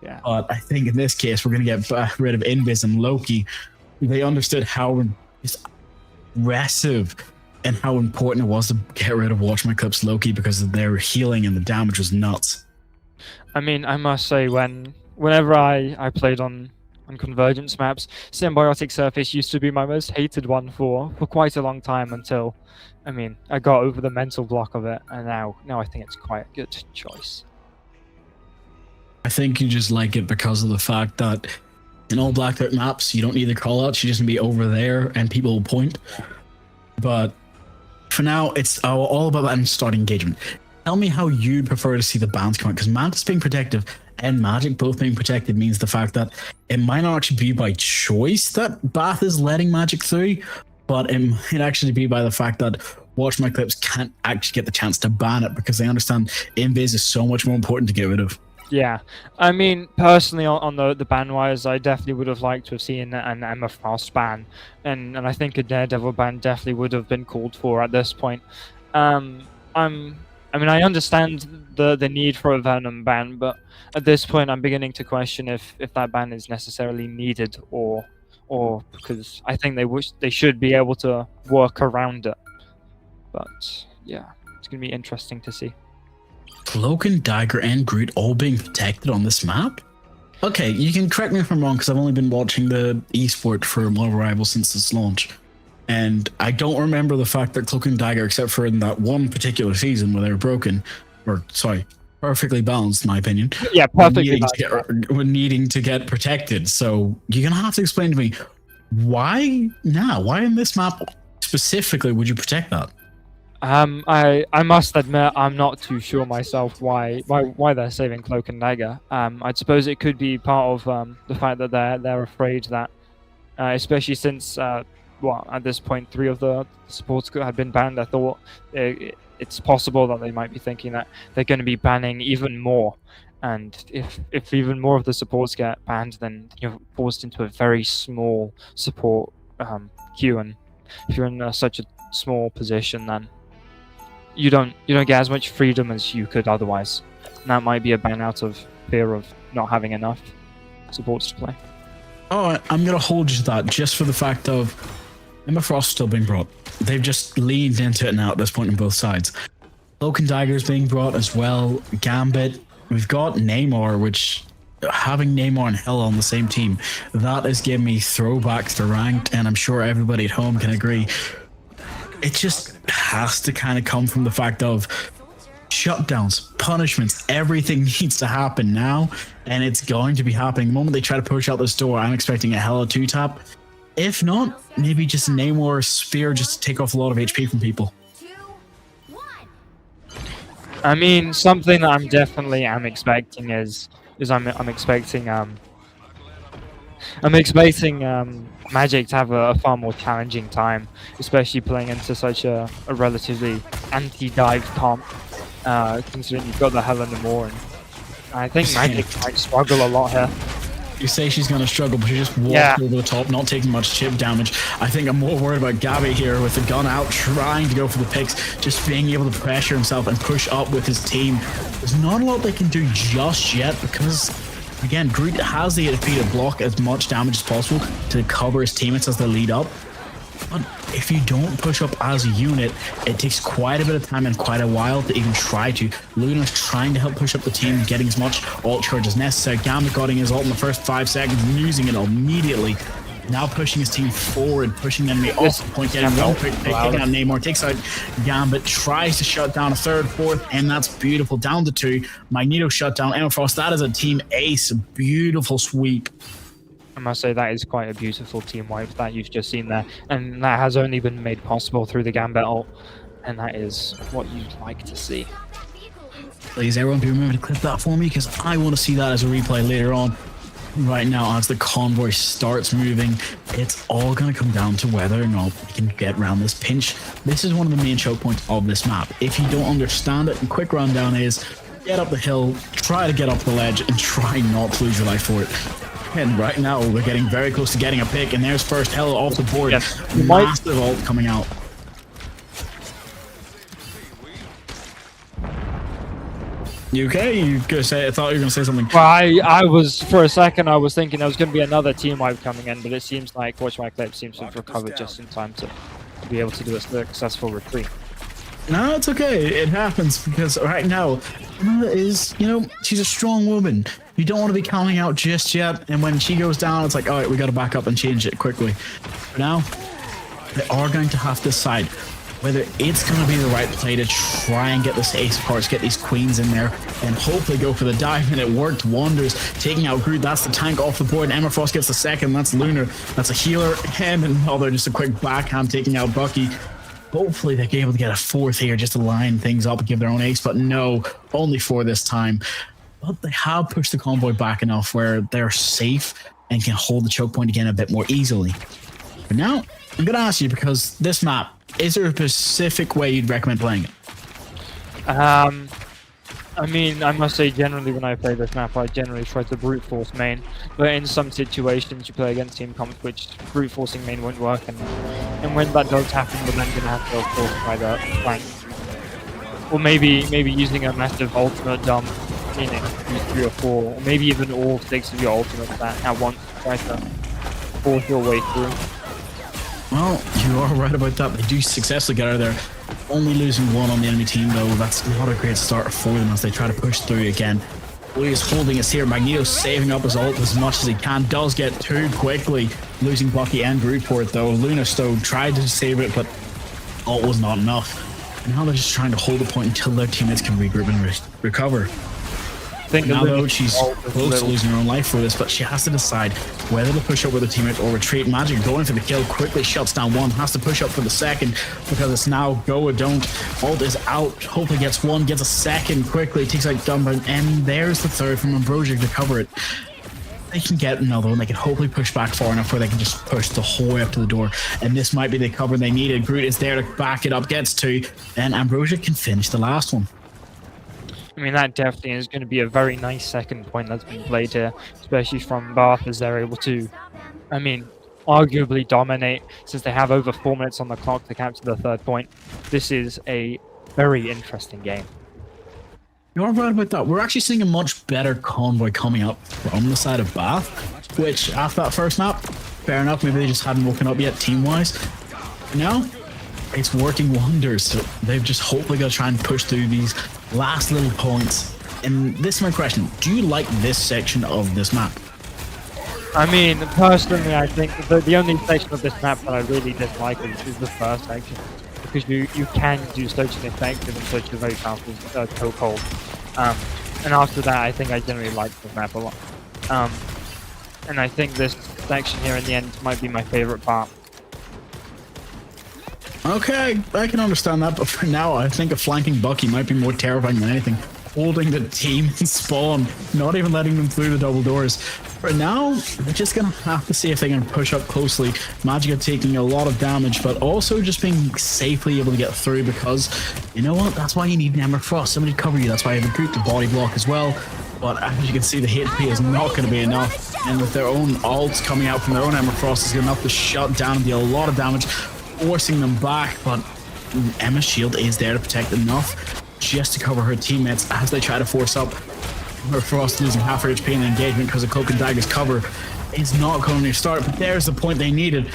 Yeah. But I think in this case, we're going to get rid of Invis and Loki. They understood how aggressive and how important it was to get rid of Watch My Clips Loki, because of their healing and the damage was nuts. I mean, I must say, whenever I played on Convergence maps, Symbiotic Surface used to be my most hated one for quite a long time, until, I mean, I got over the mental block of it, and now I think it's quite a good choice. I think you just like it because of the fact that in all blacked out maps, you don't need the callouts, you just be over there and people will point. But for now, it's all about that starting engagement. Tell me how you'd prefer to see the bans come out, because Mantis being protective and Magic both being protected means the fact that it might not actually be by choice that Bath is letting Magic through, but it might actually be by the fact that Watch My Clips can't actually get the chance to ban it, because they understand Invis is so much more important to get rid of. Yeah, I mean, personally, on the ban wise, I definitely would have liked to have seen an Emma Frost ban, and I think a Daredevil ban definitely would have been called for at this point. I mean, I understand the need for a Venom ban, but at this point, I'm beginning to question if that ban is necessarily needed or or because I think they should be able to work around it. But yeah, it's gonna be interesting to see. Cloak and Dagger and Groot all being protected on this map? Okay, you can correct me if I'm wrong, because I've only been watching the esport for Marvel Rivals since its launch. And I don't remember the fact that Cloak and Dagger, except for in that one particular season where they were broken, or sorry, perfectly balanced, in my opinion. Yeah, perfectly balanced. Were needing to get protected. So you're gonna have to explain to me why now? Why in this map specifically would you protect that? I must admit I'm not too sure myself why they're saving Cloak and Dagger. I suppose it could be part of the fact that they're afraid that, especially since well, at this point 3 of the supports had been banned. I thought it's possible that they might be thinking that they're going to be banning even more, and if even more of the supports get banned, then you're forced into a very small support queue, and if you're in such a small position, then you don't get as much freedom as you could otherwise. And that might be a ban out of fear of not having enough supports to play. Oh, I'm gonna hold you to that just for the fact of Emma Frost still being brought. They've just leaned into it now at this point on both sides. Cloak and Dagger is being brought as well. Gambit. We've got Namor, which having Namor and Hela on the same team, that is giving me throwbacks to ranked, and I'm sure everybody at home can agree. It just has to kind of come from the fact of shutdowns, punishments, everything needs to happen now, and it's going to be happening. The moment they try to push out this door, I'm expecting a Hela 2-tap. If not, maybe just a Namor Spear just to take off a lot of HP from people. I mean, something that I'm definitely expecting is I'm expecting Magic to have a far more challenging time, especially playing into such a relatively anti-dive comp, considering you've got the Hela Namor, and I think Magic might struggle a lot here. You say she's going to struggle, but she just walked over the top, not taking much chip damage. I think I'm more worried about Gabby here with the gun out, trying to go for the picks, just being able to pressure himself and push up with his team. There's not a lot they can do just yet because, again, Groot has the HP to block as much damage as possible to cover his teammates as they lead up. But if you don't push up as a unit, it takes quite a bit of time and quite a while to even try to. Luna's trying to help push up the team, getting as much ult charge as necessary. Gambit getting his ult in the first 5 seconds, using it immediately. Now pushing his team forward, pushing the enemy off the point, getting one quick pick, taking out Namor, takes out Gambit, tries to shut down a 3rd, 4th, and that's beautiful. Down to 2. Magneto shut down Emma Frost. That is a team ace. Beautiful sweep. I must say that is quite a beautiful team wipe that you've just seen there, and that has only been made possible through the Gambit ult, and that is what you'd like to see. Please, everyone, be remember to clip that for me because I want to see that as a replay later on. Right now, as the convoy starts moving, it's all going to come down to whether or not we can get around this pinch. This is one of the main choke points of this map. If you don't understand it, a quick rundown is get up the hill, try to get up the ledge, and try not to lose your life for it. And right now, we're getting very close to getting a pick, and there's first Hela off the board. Yes. Massive ult coming out. You okay? You gonna say? I thought you were gonna say something. Well, I was for a second. I was thinking there was going to be another team wipe coming in, but it seems like Watch My Clip seems to have recovered just in time to be able to do a successful retreat. No, it's okay. It happens because right now, Emma is, she's a strong woman. You don't want to be counting out just yet. And when she goes down, it's like, all right, we got to back up and change it quickly. For now, they are going to have to decide whether it's going to be the right play to try and get this ace parts, get these queens in there, and hopefully go for the dive. And it worked wonders, taking out Groot. That's the tank off the board. And Emma Frost gets the second. That's Lunar. That's a healer. And another, just a quick backhand, taking out Bucky. Hopefully they're able to get a 4th here just to line things up and give their own ace, but no, only 4 this time. But they have pushed the convoy back enough where they're safe and can hold the choke point again a bit more easily. But now, I'm going to ask you, because this map, is there a specific way you'd recommend playing it? I mean, I must say, generally when I play this map, I generally try to brute force main. But in some situations, you play against team comps, which brute forcing main won't work. And when that does happen, we're then going to have to go force by the flank. Or maybe using a massive ultimate dump, meaning use 3 or 4, or maybe even all 6 of your ultimates at once. Try to force your way through. Well, you are right about that. They do successfully get out of there. Only losing one on the enemy team, though. That's not a great start for them as they try to push through again. Louis is holding us here. Magneto saving up his ult as much as he can. Does get too quickly, losing Bucky and Groot for it, though. Luna Stone tried to save it, but ult was not enough. And now they're just trying to hold the point until their teammates can regroup and recover. Now, though, she's close to losing her own life for this, but she has to decide whether to push up with her teammate or retreat. Magic going for the kill, quickly shuts down one, has to push up for the second because it's now go or don't. Ult is out, hopefully gets one, gets a second quickly, takes out Dunbar, and there's the third from Ambrosia to cover it. They can get another one. They can hopefully push back far enough where they can just push the whole way up to the door. And this might be the cover they needed. Groot is there to back it up, gets two, and Ambrosia can finish the last one. I mean, that definitely is going to be a very nice second point that's been played here, especially from Bath as they're able to, I mean, arguably dominate since they have over 4 minutes on the clock to capture the third point. This is a very interesting game. You're right about that. We're actually seeing a much better convoy coming up from the side of Bath, which after that first map, fair enough, maybe they just hadn't woken up yet team-wise. Now, it's working wonders. So they've just hopefully got to try and push through these last little points. And this is my question. Do you like this section of this map? I mean, personally, I think the only section of this map that I really dislike is the first section. Because you can do such an effective and such a very powerful chokehold. And after that, I think I generally like the map a lot. And I think this section here in the end might be my favorite part. Okay, I can understand that, but for now, I think a flanking Bucky might be more terrifying than anything. Holding the team in spawn, not even letting them through the double doors. For now, they're just gonna have to see if they can push up closely. Magica taking a lot of damage, but also just being safely able to get through because, you know what, that's why you need an Ember Frost, somebody to cover you. That's why you have a Groot to body block as well. But as you can see, the HP is not going to be enough. And with their own ults coming out from their own Ember Frost, is enough to shut down and deal a lot of damage, forcing them back. But Emma's shield is there to protect enough just to cover her teammates as they try to force up. Ember Frost losing half her HP in the engagement because of Cloak and Dagger's cover is not going to start. But there's the point they needed.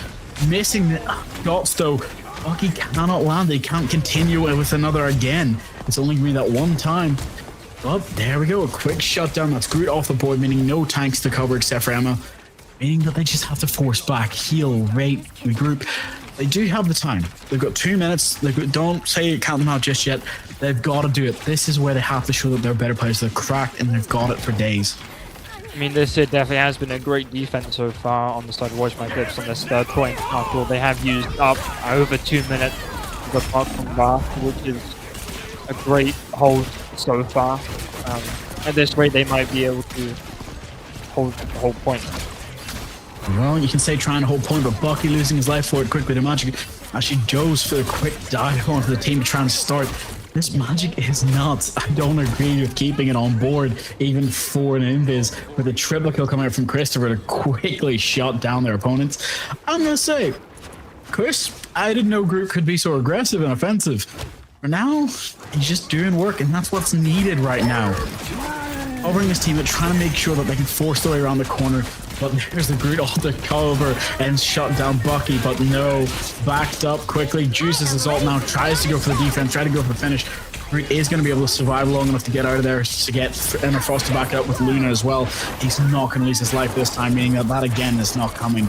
Missing the shots though. Bucky cannot land. They can't continue with another again. It's only going to be that one time. Well, there we go. A quick shutdown. That's Groot off the board, meaning no tanks to cover except for Emma. Meaning that they just have to force back, heal, rate, regroup. They do have the time. They've got 2 minutes. Don't say count them out just yet. They've got to do it. This is where they have to show that they're better players. They're cracked and they've got it for days. I mean, this definitely has been a great defense so far on the side of Watch My Clips on this third point. After all, they have used up over 2 minutes of the clock from Bath, which is a great hold so far. At this rate, they might be able to hold the whole point. Well, you can say trying to hold point, but Bucky losing his life for it quickly to Magic. Actually, Joe's for the quick dive onto the team to try and start. This Magic is nuts. I don't agree with keeping it on board, even for an invis, with a triple kill coming out from Christopher to quickly shut down their opponents. I'm going to say, Chris, I didn't know Groot could be so aggressive and offensive. For now, he's just doing work, and that's what's needed right now. Covering his team and trying to make sure that they can force their way around the corner. But there's the Groot ult to cover and shut down Bucky, but no. Backed up quickly, juices his ult now, tries to go for the defense, try to go for the finish. Groot is going to be able to survive long enough to get out of there to get Emma Frost to back it up with Luna as well. He's not going to lose his life this time, meaning that again is not coming.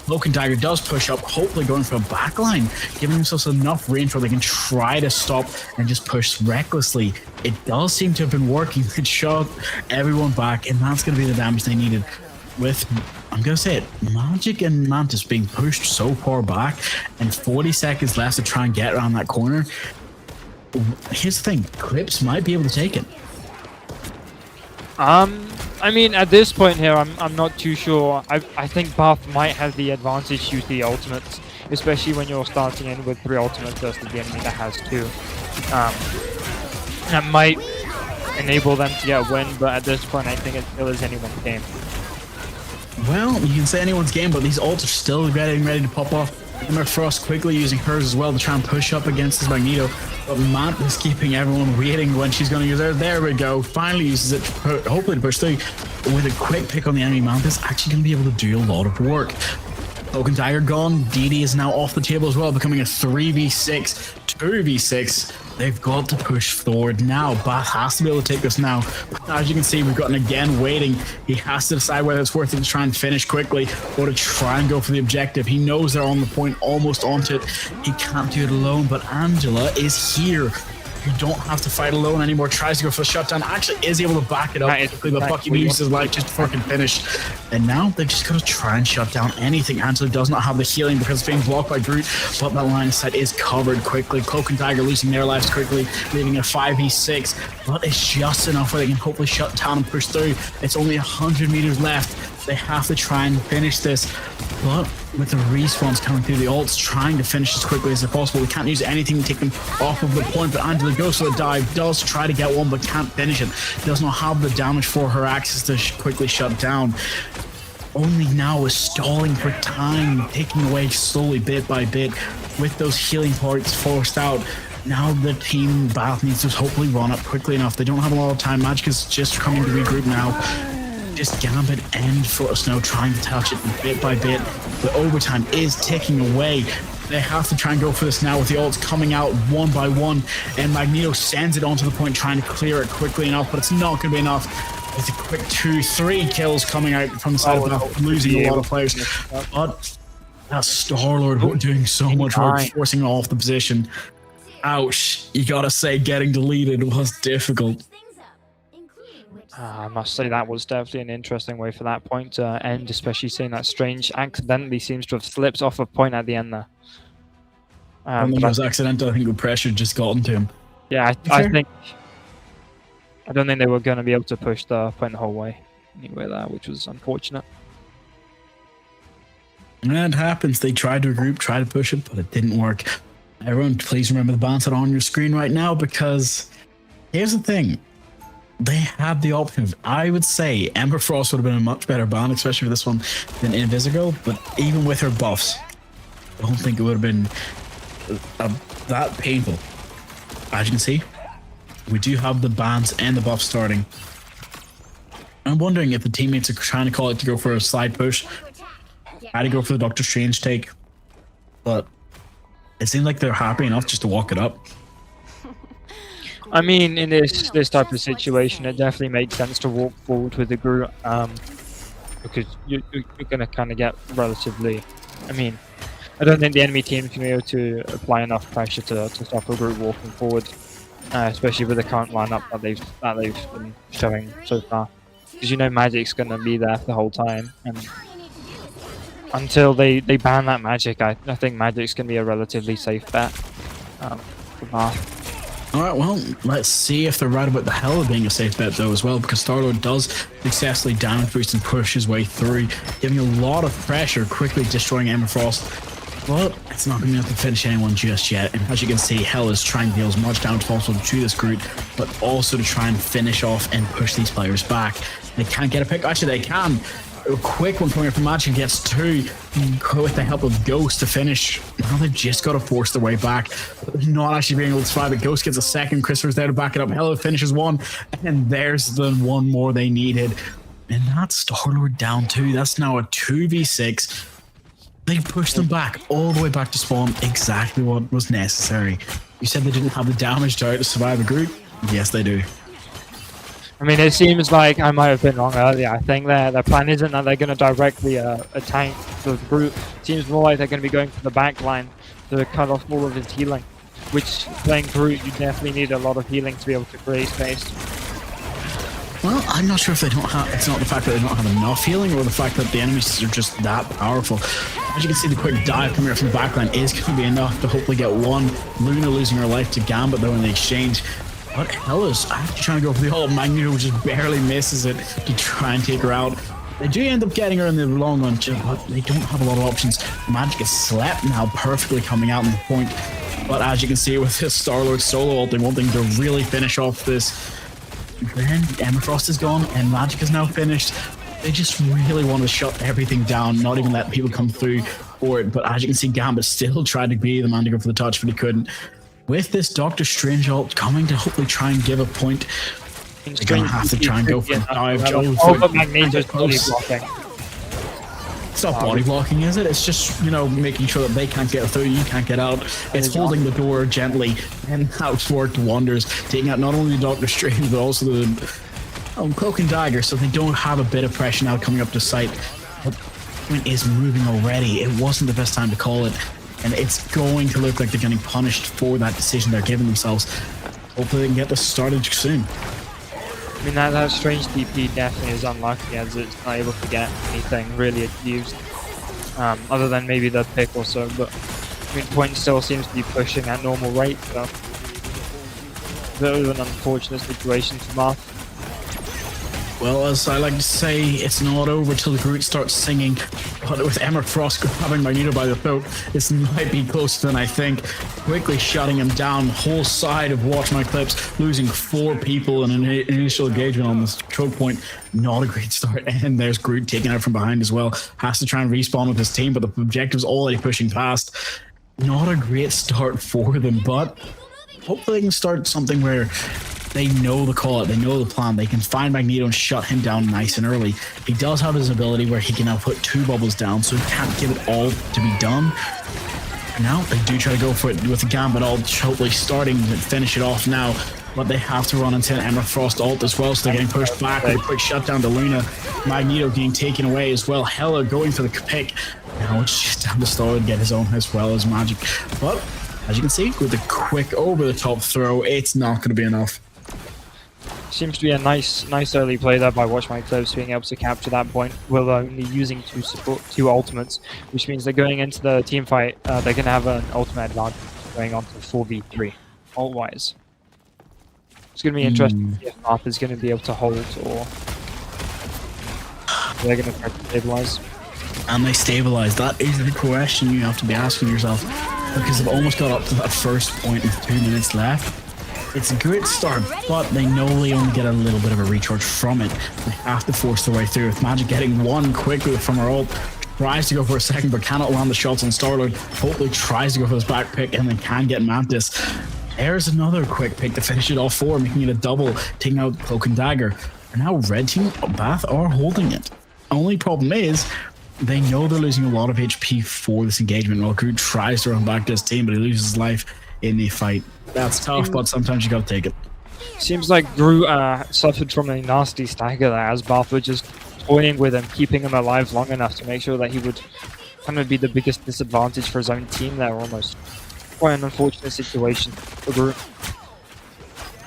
Cloak and Dagger does push up, hopefully going for a backline, giving themselves enough range where they can try to stop and just push recklessly. It does seem to have been working. It shot everyone back, and that's going to be the damage they needed. With, I'm going to say it, Magic and Mantis being pushed so far back and 40 seconds left to try and get around that corner. Here's the thing, Clips might be able to take it. I mean, at this point here, I'm not too sure. I think Bath might have the advantage due to the ultimates, especially when you're starting in with 3 ultimates versus the enemy that has 2. That might enable them to get a win, but at this point, I think it still is anyone's game. Well, you can say anyone's game, but these ults are still getting ready to pop off. Emma Frost quickly using hers as well to try and push up against this Magneto. But Matt is keeping everyone waiting when she's going to use her. There we go. Finally uses it, hopefully to push through. With a quick pick on the enemy, Mantis actually going to be able to do a lot of work. Oak and Tiger gone. DD is now off the table as well, becoming a 3v6, 2v6. They've got to push forward now. Bath has to be able to take this now. As you can see, we've gotten again waiting. He has to decide whether it's worth it to try and finish quickly or to try and go for the objective. He knows they're on the point, almost onto it. He can't do it alone, but Angela is here. You don't have to fight alone anymore. Tries to go for the shutdown. Actually is able to back it up quickly, but Bucky loses his life just before it can finish. And now they've just got to try and shut down anything. Angela does not have the healing because it's being blocked by Groot, but that line of sight is covered quickly. Cloak and Tiger losing their lives quickly, leaving a 5v6, but it's just enough where they can hopefully shut down and push through. It's only 100 meters left. They have to try and finish this, but with the respawns coming through, the ults trying to finish as quickly as possible. They can't use anything to take them off of the point, but Angela goes for the dive, does try to get one, but can't finish it. Does not have the damage for her access to quickly shut down. Only now is stalling for time, taking away slowly bit by bit with those healing parts forced out. Now the team Bath needs to hopefully run up quickly enough. They don't have a lot of time. Magic is just coming to regroup now. Just Gambit and Foot of Snow trying to touch it bit by bit. The overtime is ticking away. They have to try and go for this now with the ults coming out one by one, and Magneto sends it onto the point trying to clear it quickly enough, but it's not going to be enough. It's a quick 2-3 kills coming out from the side of Bath, losing a lot of players. But that Star-Lord doing so much work, forcing off the position. Ouch. You gotta say, getting deleted was difficult. I must say that was definitely an interesting way for that point to end, especially seeing that Strange accidentally seems to have slipped off a point at the end there. I don't think it was accidental. I think the pressure just got into him. Yeah, I don't think they were going to be able to push the point the whole way anyway there, which was unfortunate. And it happens. They tried to regroup, tried to push it, but it didn't work. Everyone, please remember the balance on your screen right now, because here's the thing. They had the options. I would say Ember Frost would have been a much better ban, especially for this one, than Invisible. But even with her buffs, I don't think it would have been that painful. As you can see, we do have the bans and the buffs starting. I'm wondering if the teammates are trying to call it to go for a slide push. I had to go for the Doctor Strange take, but it seems like they're happy enough just to walk it up. I mean, in this type of situation, it definitely makes sense to walk forward with the Groot, because you're going to kind of get relatively... I mean, I don't think the enemy team can be able to apply enough pressure to stop a Groot walking forward, especially with the current lineup that they've been showing so far. Because you know Magic's going to be there the whole time, and until they ban that Magic, I think Magic's going to be a relatively safe bet for Bath. Alright, well, let's see if they're right about the Hella being a safe bet though as well, because Star-Lord does successfully damage boost and push his way through, giving a lot of pressure, quickly destroying Ember Frost. But it's not going to be able to finish anyone just yet, and as you can see, Hella's trying to deal as much damage as possible to this Groot, but also to try and finish off and push these players back. They can't get a pick. Actually, they can. A quick one coming up from Magic, gets two with the help of Ghost to finish. Now they've just got to force their way back. Not actually being able to survive it. Ghost gets a second. Christopher's there to back it up. Hello finishes one. And there's the one more they needed. And that's Star-Lord down two. That's now a 2v6. They pushed them back all the way back to spawn. Exactly what was necessary. You said they didn't have the damage to survive a group? Yes, they do. I mean, it seems like I might have been wrong earlier. I think their plan isn't that they're going to directly attack the Groot. It seems more like they're going to be going for the back line to cut off all of his healing. Which, playing Groot, you definitely need a lot of healing to be able to create space. Well, I'm not sure if they don't have... It's not the fact that they don't have enough healing, or the fact that the enemies are just that powerful. As you can see, the quick dive coming out from the backline is going to be enough to hopefully get one. Luna losing her life to Gambit, though, in the exchange. But Hella's actually trying to go for the ult. Magneto just barely misses it to try and take her out. They do end up getting her in the long run, but they don't have a lot of options. Magic is slept now, perfectly coming out on the point. But as you can see with this Star-Lord solo ult, they want them to really finish off this. Then Emma Frost is gone, and Magic is now finished. They just really want to shut everything down, not even let people come through for it. But as you can see, Gambit still tried to be the man to go for the touch, but he couldn't. With this Doctor Strange ult coming to hopefully try and give a point, they're going to have to try and go for the dive. Oh, but Magneto's totally blocking. It's not body blocking, is it? It's just, you know, making sure that they can't get through, you can't get out. It's holding the door gently, and that's worked wonders, taking out not only Doctor Strange, but also the Cloak and Dagger, so they don't have a bit of pressure now coming up to sight. But it is moving already. It wasn't the best time to call it, and it's going to look like they're getting punished for that decision they're giving themselves. Hopefully they can get this started soon. I mean, that strange DP definitely is unlucky, as it's not able to get anything really used, other than maybe the pick or so, but I mean, point still seems to be pushing at normal rate, so a bit of an unfortunate situation for Marth. Well, as I like to say, it's not over till the Groot starts singing, but with Emma Frost grabbing Magneto by the throat, this might be closer than I think. Quickly shutting him down, whole side of Watch My Clips, losing 4 people in an initial engagement on this choke point. Not a great start, and there's Groot taking out from behind as well. Has to try and respawn with his team, but the objective's already pushing past. Not a great start for them, but hopefully they can start something where they know the call, they know the plan. They can find Magneto and shut him down nice and early. He does have his ability where he can now put 2 bubbles down, so he can't give it all to be done. Now they do try to go for it with the Gambit ult, hopefully starting to finish it off now. But they have to run into an Emma Frost ult as well, so they're getting pushed back with a quick shutdown to Luna. Magneto getting taken away as well. Hela going for the pick. Now it's just down to Star and get his own as well as Magic. But as you can see, with the quick over-the-top throw, it's not going to be enough. Seems to be a nice early play there by Watch My Clips, being able to capture that point with only using 2 ultimates, which means they're going into the team fight. They're going to have an ultimate advantage going on to 4v3 ult-wise. It's going to be interesting to see if Marth is going to be able to hold, or they're going to try to stabilize. And they stabilize. That is the question you have to be asking yourself, because they've almost got up to that first point with 2 minutes left. It's a great start, but they know they only get a little bit of a recharge from it. They have to force their way through, with Magic getting 1 quickly from her ult. Tries to go for a second, but cannot land the shots on Star-Lord. Hopefully tries to go for his back pick, and then can get Mantis. There's another quick pick to finish it off for, making it a double, taking out Cloak and Dagger. And now Red Team, Bath are holding it. Only problem is, they know they're losing a lot of HP for this engagement. While Groot tries to run back to his team, but he loses his life in the fight. That's tough, but sometimes you gotta take it. Seems like Groot suffered from a nasty stagger there, as Bath were just toying with him, keeping him alive long enough to make sure that he would kind of be the biggest disadvantage for his own team there, almost. Quite an unfortunate situation for Groot.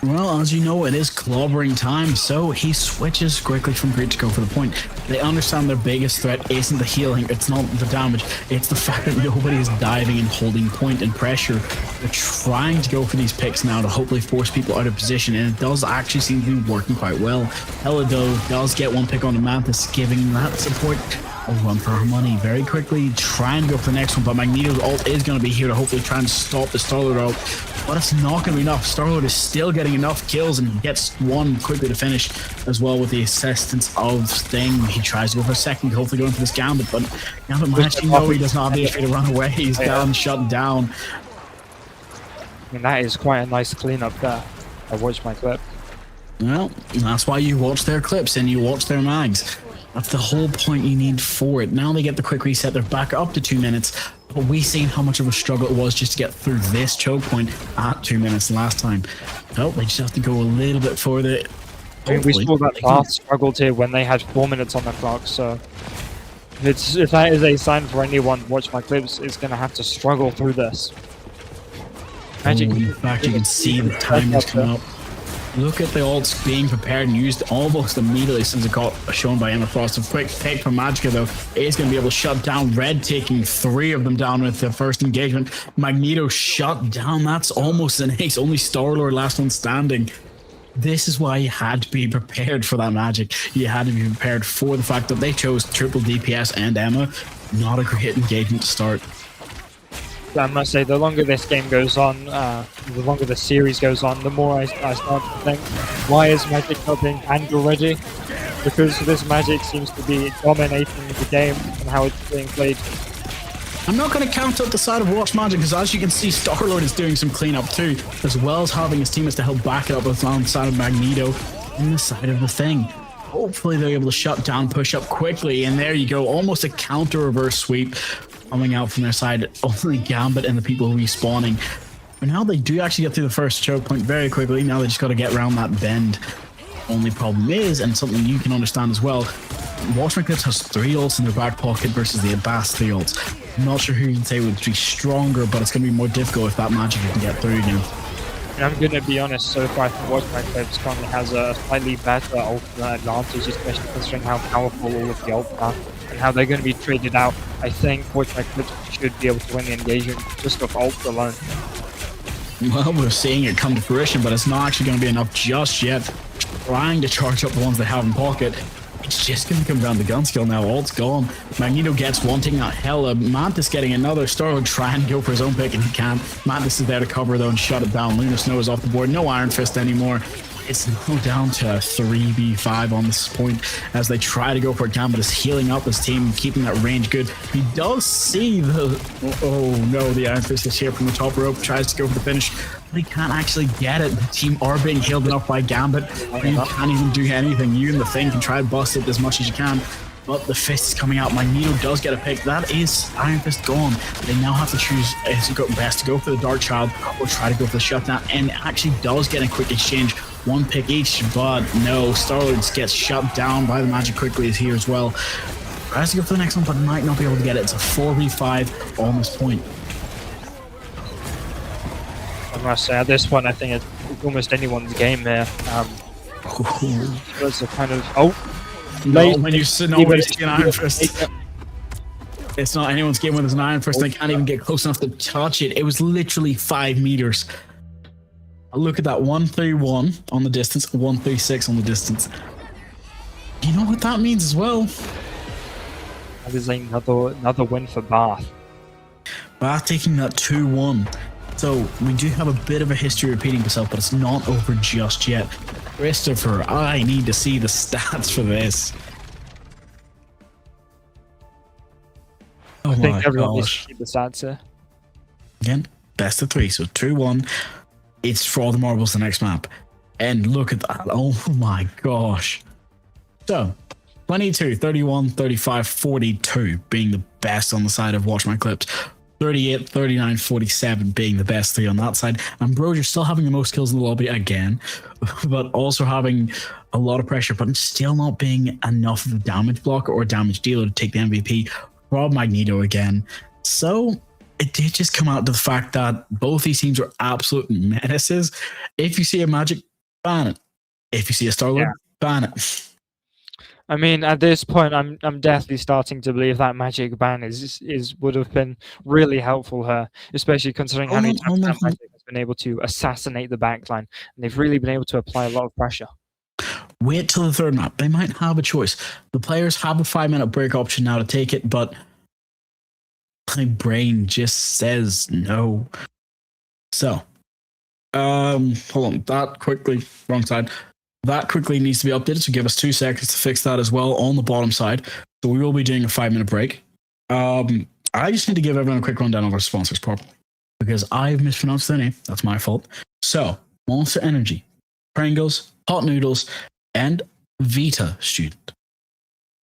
Well, as you know, it is clobbering time, so he switches quickly from Groot to go for the point. They understand their biggest threat isn't the healing, it's not the damage, it's the fact that nobody is diving and holding point and pressure. They're trying to go for these picks now to hopefully force people out of position, and it does actually seem to be working quite well. Hela, though, does get 1 pick on the Mantis, giving that support a run for her money. Very quickly trying to go for the next one, but Magneto's ult is going to be here to hopefully try and stop the Star-Lord ult, but it's not going to be enough. Star-Lord is still getting enough kills and gets 1 quickly to finish as well with the assistance of Sting. He tries to go for a second, hopefully going for this Gambit, but Gambit managing, though, he does not have the HP to run away. He's down, shut down. And that is quite a nice cleanup there. I watched my clip. Well, that's why you watch their clips and you watch their mags. That's the whole point you need for it. Now they get the quick reset, they're back up to 2 minutes, but we've seen how much of a struggle it was just to get through this choke point at 2 minutes last time. Oh, they just have to go a little bit further. I mean, we saw that Bath struggled here when they had 4 minutes on the clock, so if that is a sign for anyone, watch my clips, is going to have to struggle through this. Magic. In fact, you can see the time is coming up. Look at the ults being prepared and used almost immediately since it got shown by Emma Frost. A quick pick from Magicka, though, is going to be able to shut down Red, taking 3 of them down with the first engagement. Magneto shut down. That's almost an ace. Only Star-Lord last one standing. This is why you had to be prepared for that Magic. You had to be prepared for the fact that they chose triple DPS and Emma. Not a great engagement to start. I must say, the longer this game goes on, the longer the series goes on, the more I start to think, why is Magic not being banned already? Because this Magic seems to be dominating the game and how it's being played. I'm not going to count out the side of Watch Magic, because as you can see, Star-Lord is doing some cleanup too, as well as having his teammates to help back it up alongside of Magneto in the side of the thing. Hopefully they're able to shut down, push up quickly, and there you go. Almost a counter reverse sweep coming out from their side. Only Gambit and the people respawning. But now they do actually get through the first choke point very quickly. Now they just got to get around that bend. Only problem is, and something you can understand as well, Watch My Clips has 3 ults in their back pocket versus the Abbas 3 ults. I'm not sure who you can say would be stronger, but it's going to be more difficult if that magic can get through again. And I'm going to be honest, so far I think Watch My Clips currently has a slightly better ultimate advantage, especially considering how powerful all of the ults are and how they're going to be traded out. I think Watch My Clips should be able to win the engagement just off ults alone. Well, we're seeing it come to fruition, but it's not actually going to be enough just yet. Trying to charge up the ones they have in pocket. It's just going to come down to gun skill now. Ult's gone. Magneto gets one, taking that hella. Mantis getting another. Starlord trying to go for his own pick, and he can't. Mantis is there to cover, though, and shut it down. Luna Snow is off the board. No Iron Fist anymore. It's now down to a 3v5 on this point as they try to go for it. Gambit is healing up his team, keeping that range good. He does see the... Oh, no, the Iron Fist is here from the top rope. Tries to go for the finish, but he can't actually get it. The team are being healed enough by Gambit. You can't even do anything. You and the Thing can try to bust it as much as you can, but the fist is coming out. Magneto does get a pick. That is Iron Fist gone. They now have to choose best to go for the Dark Child or try to go for the shutdown, and actually does get a quick exchange. One pick each, but no, Starlord gets shut down by the magic quickly as here as well. Tries to go for the next one, but might not be able to get it. It's a 4v5 on this point. I must say, at this point, I think it's almost anyone's game there. It's a kind of... When you see an Iron Fist. It's not anyone's game when there's an Iron Fist. They can't even get close enough to touch it. It was literally 5 meters. Look at that, 131 on the distance, 136 on the distance. You know what that means as well? That is another win for Bath. Bath taking that 2-1. So we do have a bit of a history repeating itself, but it's not over just yet. Christopher, I need to see the stats for this. I think everyone needs to see the stats here. Again, best of 3, so 2-1. It's for all the marbles the next map. And look at that. Oh my gosh. So, 22, 31, 35, 42 being the best on the side of Watch My Clips. 38, 39, 47 being the best 3 on that side. And bro, you're still having the most kills in the lobby again, but also having a lot of pressure, but still not being enough of a damage blocker or damage dealer to take the MVP. Rob Magneto again. So, it did just come out to the fact that both these teams are absolute menaces. If you see a Magic, ban it. If you see a Starlord, ban it. I mean, at this point, I'm definitely starting to believe that Magic ban would have been really helpful here, especially considering how many times that Magic has been able to assassinate the backline, and they've really been able to apply a lot of pressure. Wait till the third map. They might have a choice. The players have a 5-minute break option now to take it, but my brain just says no. So, hold on. That quickly, wrong side. That quickly needs to be updated, so give us 2 seconds to fix that as well on the bottom side. So we will be doing a 5-minute break. I just need to give everyone a quick rundown of our sponsors properly, because I've mispronounced their name. That's my fault. So, Monster Energy, Pringles, Hot Noodles, and Vita Student.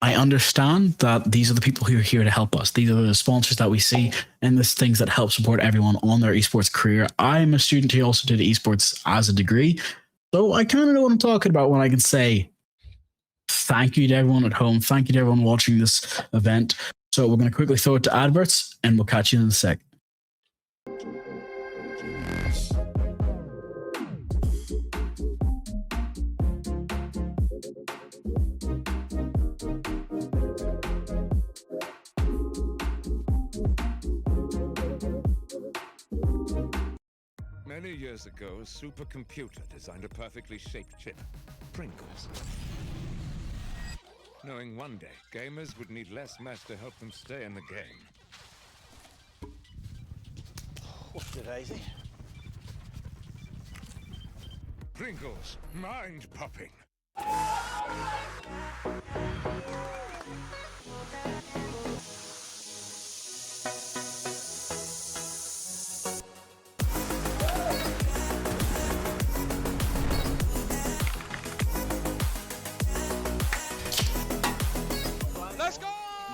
I understand that these are the people who are here to help us. These are the sponsors that we see, and there's things that help support everyone on their esports career. I'm a student who also did esports as a degree, so I kind of know what I'm talking about when I can say thank you to everyone at home. Thank you to everyone watching this event. So we're going to quickly throw it to adverts, and we'll catch you in a sec. Many years ago, a supercomputer designed a perfectly shaped chip, Pringles. Knowing one day, gamers would need less math to help them stay in the game. What's the Daisy? Pringles, mind-popping.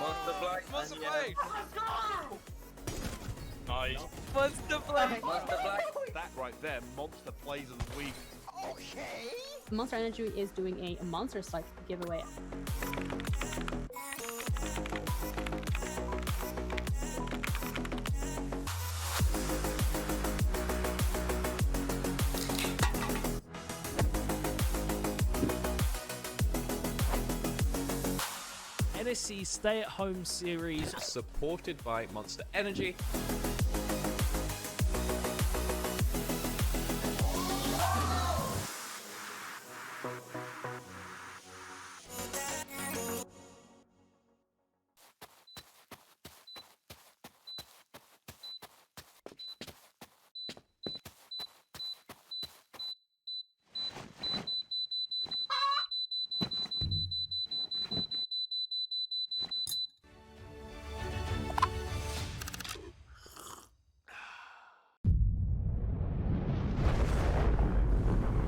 Monster Blade. Monster Blade. Nice. Monster Blade. Monster Blade. That right there, monster plays of the week. Okay. Monster Energy is doing a monster site giveaway. NSC stay-at-home series supported by Monster Energy.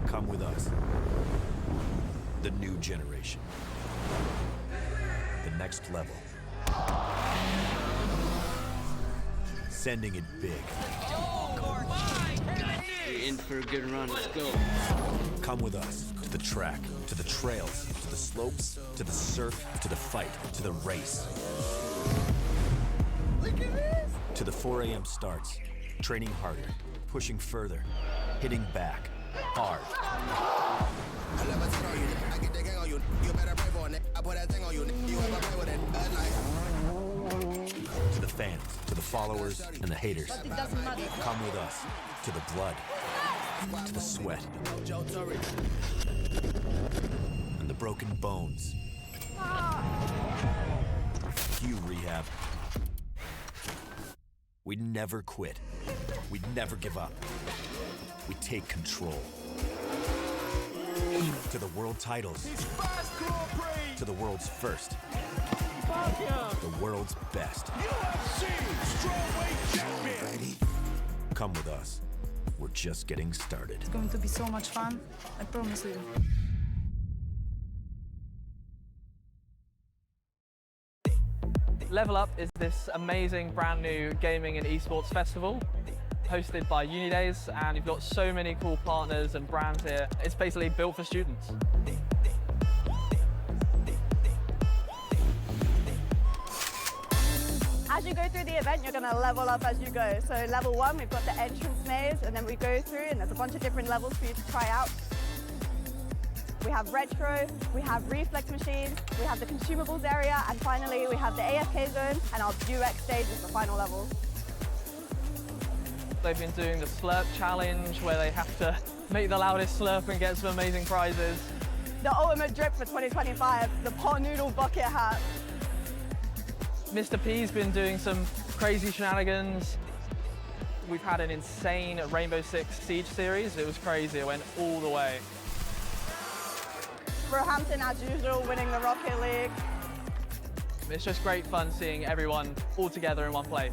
Come with us. The new generation. The next level. Sending it big. You're in for a good run. Let's go. Come with us to the track, to the trails, to the slopes, to the surf, to the fight, to the race. Look at this. To the 4 a.m. starts. Training harder, pushing further, hitting back, hard. To the fans, to the followers, and the haters. Come with us to the blood, to the sweat, and the broken bones. You rehab. We never quit. We never give up. We take control. To the world titles. To the world's first. The world's best. Come with us. We're just getting started. It's going to be so much fun. I promise you. Level Up is this amazing brand new gaming and esports festival hosted by Unidays, and you've got so many cool partners and brands here. It's basically built for students. As you go through the event, you're going to level up as you go. So level 1, we've got the entrance maze, and then we go through, and there's a bunch of different levels for you to try out. We have retro, we have reflex machines, we have the consumables area, and finally we have the AFK zone, and our UX stage is the final level. They've been doing the slurp challenge where they have to make the loudest slurp and get some amazing prizes. The ultimate drip for 2025, the pot noodle bucket hat. Mr. P's been doing some crazy shenanigans. We've had an insane Rainbow Six Siege series. It was crazy, it went all the way. Roehampton, as usual, winning the Rocket League. It's just great fun seeing everyone all together in one place.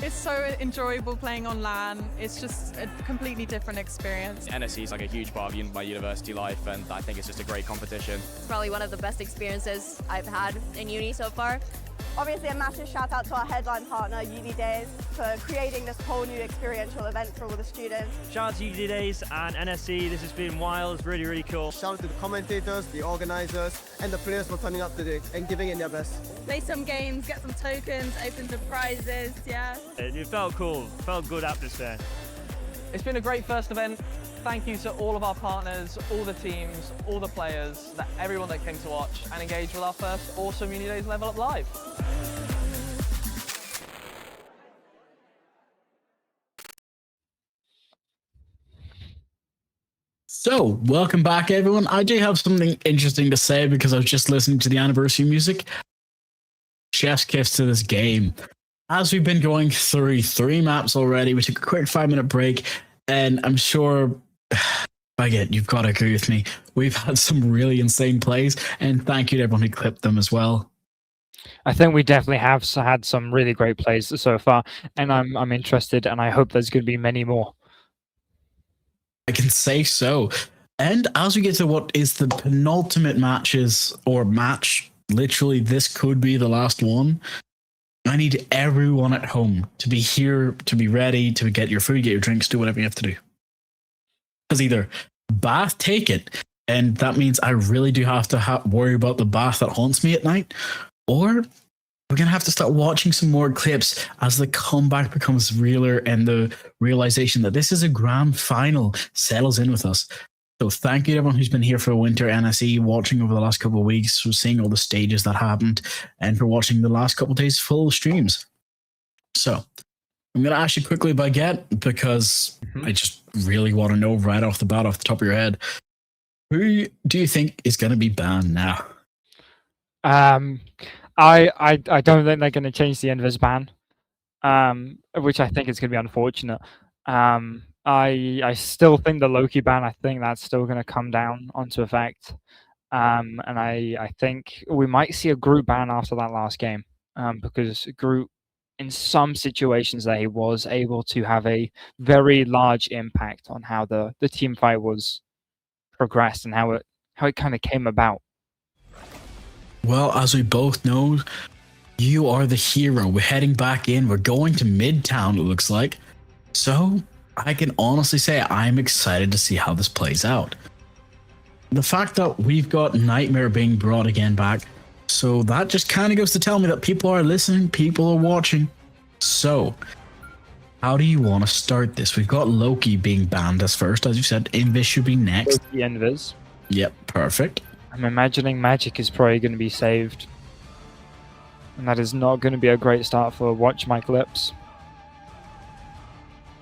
It's so enjoyable playing on LAN. It's just a completely different experience. NSC is like a huge part of my university life, and I think it's just a great competition. It's probably one of the best experiences I've had in uni so far. Obviously a massive shout out to our headline partner, Unidays, for creating this whole new experiential event for all the students. Shout out to Unidays and NSC. This has been wild, really, really cool. Shout out to the commentators, the organizers, and the players for turning up today and giving it their best. Play some games, get some tokens, open some prizes, yeah. It felt cool, felt good atmosphere. It's been a great first event. Thank you to all of our partners, all the teams, all the players, everyone that came to watch and engage with our first awesome Unidays Level Up Live. So, welcome back, everyone. I do have something interesting to say because I was just listening to the anniversary music. Chef's kiss to this game. As we've been going through 3 maps already, we took a quick 5-minute break, and I'm sure, Baguette, you've got to agree with me. We've had some really insane plays, and thank you to everyone who clipped them as well. I think we definitely have had some really great plays so far, and I'm interested, and I hope there's going to be many more. I can say so. And as we get to what is the penultimate matches or match literally this could be the last one. I need everyone at home to be here, to be ready, to get your food, get your drinks, do whatever you have to do. Because either Bath take it, and that means I really do have to worry about the Bath that haunts me at night, or we're going to have to start watching some more clips as the comeback becomes realer and the realization that this is a grand final settles in with us. So thank you to everyone who's been here for Winter NSE, watching over the last couple of weeks, for seeing all the stages that happened, and for watching the last couple of days full streams. So I'm going to ask you quickly, Baguette, because I just really want to know right off the bat, off the top of your head, who do you think is going to be banned now? I don't think they're going to change the Invis ban, which I think is going to be unfortunate. I still think the Loki ban, I think that's still going to come down onto effect. And I think we might see a Groot ban after that last game, because Groot, in some situations, that he was able to have a very large impact on how the team fight was progressed and how it kind of came about. Well, as we both know, you are the hero. We're heading back in. We're going to Midtown, it looks like. So I can honestly say I'm excited to see how this plays out. The fact that we've got Nightmare being brought again back, so that just kind of goes to tell me that people are listening, people are watching. So how do you want to start this? We've got Loki being banned as first, as you said. Invis should be next. The Invis. Yep, perfect. I'm imagining Magic is probably going to be saved. And that is not going to be a great start for Watch My Clips.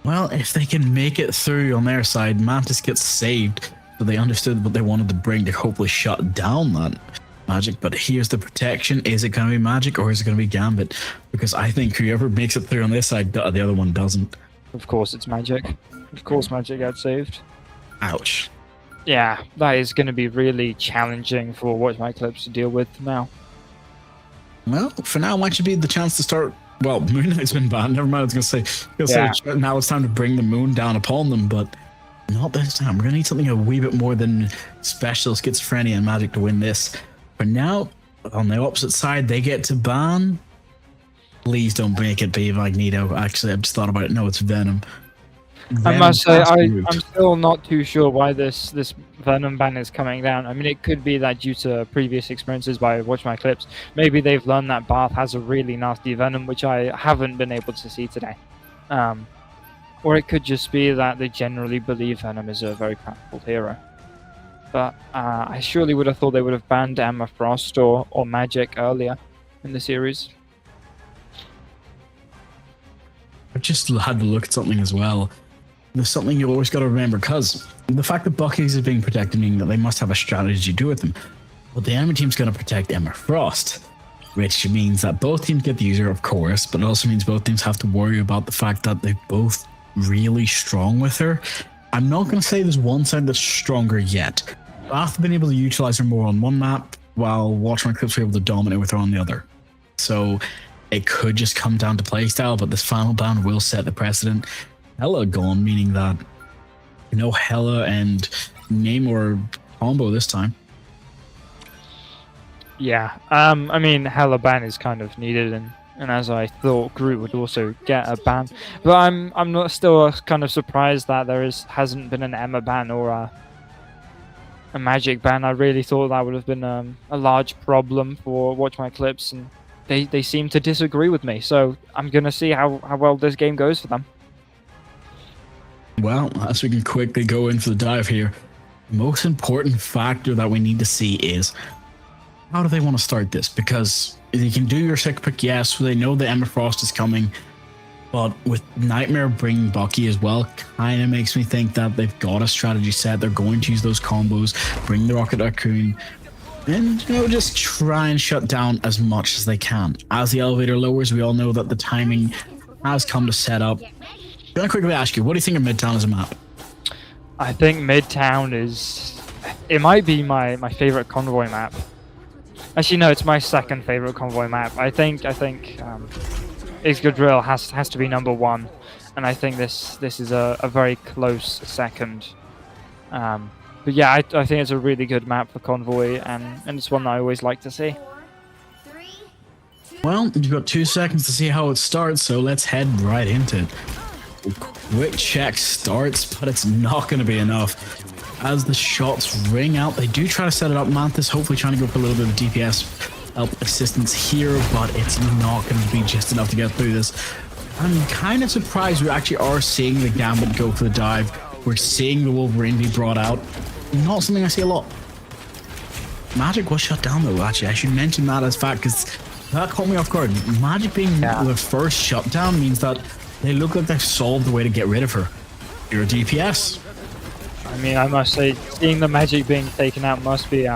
Well, if they can make it through on their side, Mantis gets saved, so they understood what they wanted to bring to hopefully shut down that Magic. But here's the protection. Is it going to be Magic or is it going to be Gambit? Because I think whoever makes it through on this side, the other one doesn't. Of course it's Magic. Of course Magic got saved. Ouch. Yeah, that is going to be really challenging for Watch My Clips to deal with now. Well, for now, might should be the chance to start. Well, Moon Knight's been banned. Never mind. I was going to say now it's time to bring the moon down upon them, but not this time. We're going to need something a wee bit more than special schizophrenia and magic to win this. For now, on the opposite side, they get to ban. Please don't make it be Magneto. Actually, I've just thought about it. No, it's Venom. I must say, I'm still not too sure why this Venom ban is coming down. I mean, it could be that due to previous experiences by Watch My Clips, maybe they've learned that Bath has a really nasty Venom, which I haven't been able to see today. Or it could just be that they generally believe Venom is a very powerful hero. But I surely would have thought they would have banned Emma Frost or Magic earlier in the series. I just had to look at something as well. There's something you always got to remember, because the fact that Bucky's is being protected means that they must have a strategy to do with them. Well, the enemy team's going to protect Emma Frost, which means that both teams get the user, of course, but it also means both teams have to worry about the fact that they're both really strong with her. I'm not going to say there's one side that's stronger yet. Bath have been able to utilize her more on one map, while Watch My Clips were able to dominate with her on the other. So it could just come down to playstyle, but this final ban will set the precedent. Hela gone, meaning that Hela and Namor combo this time. Yeah, I mean, Hela ban is kind of needed, and as I thought, Groot would also get a ban. But I'm not still kind of surprised that there hasn't been an Emma ban or a Magic ban. I really thought that would have been a large problem for Watch My Clips, and they seem to disagree with me. So I'm gonna see how well this game goes for them. Well, as we can quickly go in for the dive here, the most important factor that we need to see is how do they want to start this? Because you can do your sick pick, yes, they know that Emma Frost is coming, but with Nightmare bringing Bucky as well, kind of makes me think that they've got a strategy set. They're going to use those combos, bring the Rocket Raccoon, and just try and shut down as much as they can. As the elevator lowers, we all know that the timing has come to set up. I'm gonna quickly ask you, what do you think of Midtown as a map? I think Midtown it might be my favorite convoy map. Actually, no, it's my second favorite convoy map. I think Excadrill has to be number one, and I think this is a very close second. But yeah, I think it's a really good map for Convoy, and it's one that I always like to see. Well, you've got 2 seconds to see how it starts, so let's head right into it. Quick check starts, but it's not going to be enough. As the shots ring out, they do try to set it up. Mantis hopefully trying to go for a little bit of DPS help assistance here, but it's not going to be just enough to get through this. I'm kind of surprised we actually are seeing the Gambit go for the dive. We're seeing the Wolverine be brought out. Not something I see a lot. Magic was shut down though, actually. I should mention that as fact, because that caught me off guard. Magic being the first shutdown means that they look like they've solved the way to get rid of her. You're a DPS. I mean, I must say, seeing the Magic being taken out must be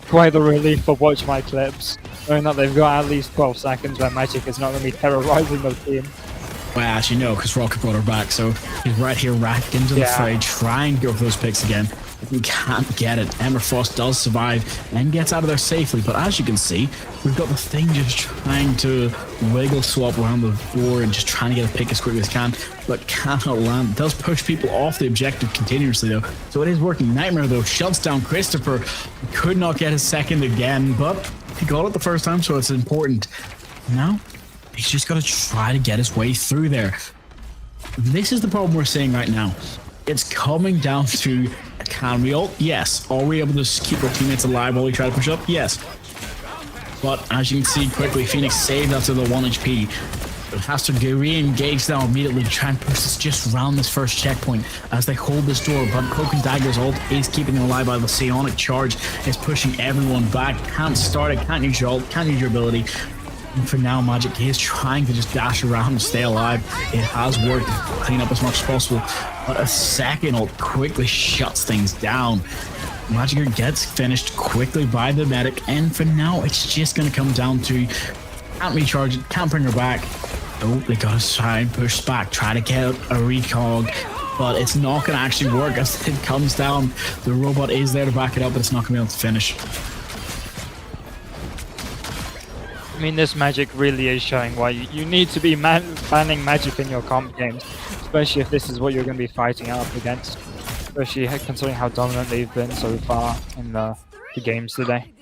quite a relief for Watch My Clips, knowing that they've got at least 12 seconds where Magic is not going to be terrorizing the team. Well, actually, no, because Rocket brought her back, so he's right here racked into the fray, trying to go for those picks again. We can't get it. Ember Frost does survive and gets out of there safely, but as you can see, we've got the thing just trying to wiggle swap around the board and just trying to get a pick as quickly as can, but cannot land. It does push people off the objective continuously though, so it is working. Nightmare though shuts down Christopher. Could not get his second again, but he got it the first time, so it's important. Now, he's just got to try to get his way through there. This is the problem we're seeing right now. It's coming down to, can we ult? Yes. Are we able to just keep our teammates alive while we try to push up? Yes. But as you can see quickly, Phoenix saved after the 1 HP. It has to re-engage now immediately to try and push this just around this first checkpoint as they hold this door. But Cloak and Dagger's ult is keeping them alive by the Psionic charge. It's pushing everyone back. Can't start it, can't use your ult, can't use your ability. And for now, Magic is trying to just dash around and stay alive. It has worked to clean up as much as possible, but a second ult quickly shuts things down. Magic gets finished quickly by the medic, and for now, it's just going to come down to can't recharge it, can't bring her back. Oh, they got to try and push back, try to get a recog, but it's not going to actually work as it comes down. The robot is there to back it up, but it's not going to be able to finish. I mean, this Magic really is showing why you need to be banning Magic in your comp games, especially if this is what you're going to be fighting up against, especially considering how dominant they've been so far in the games today.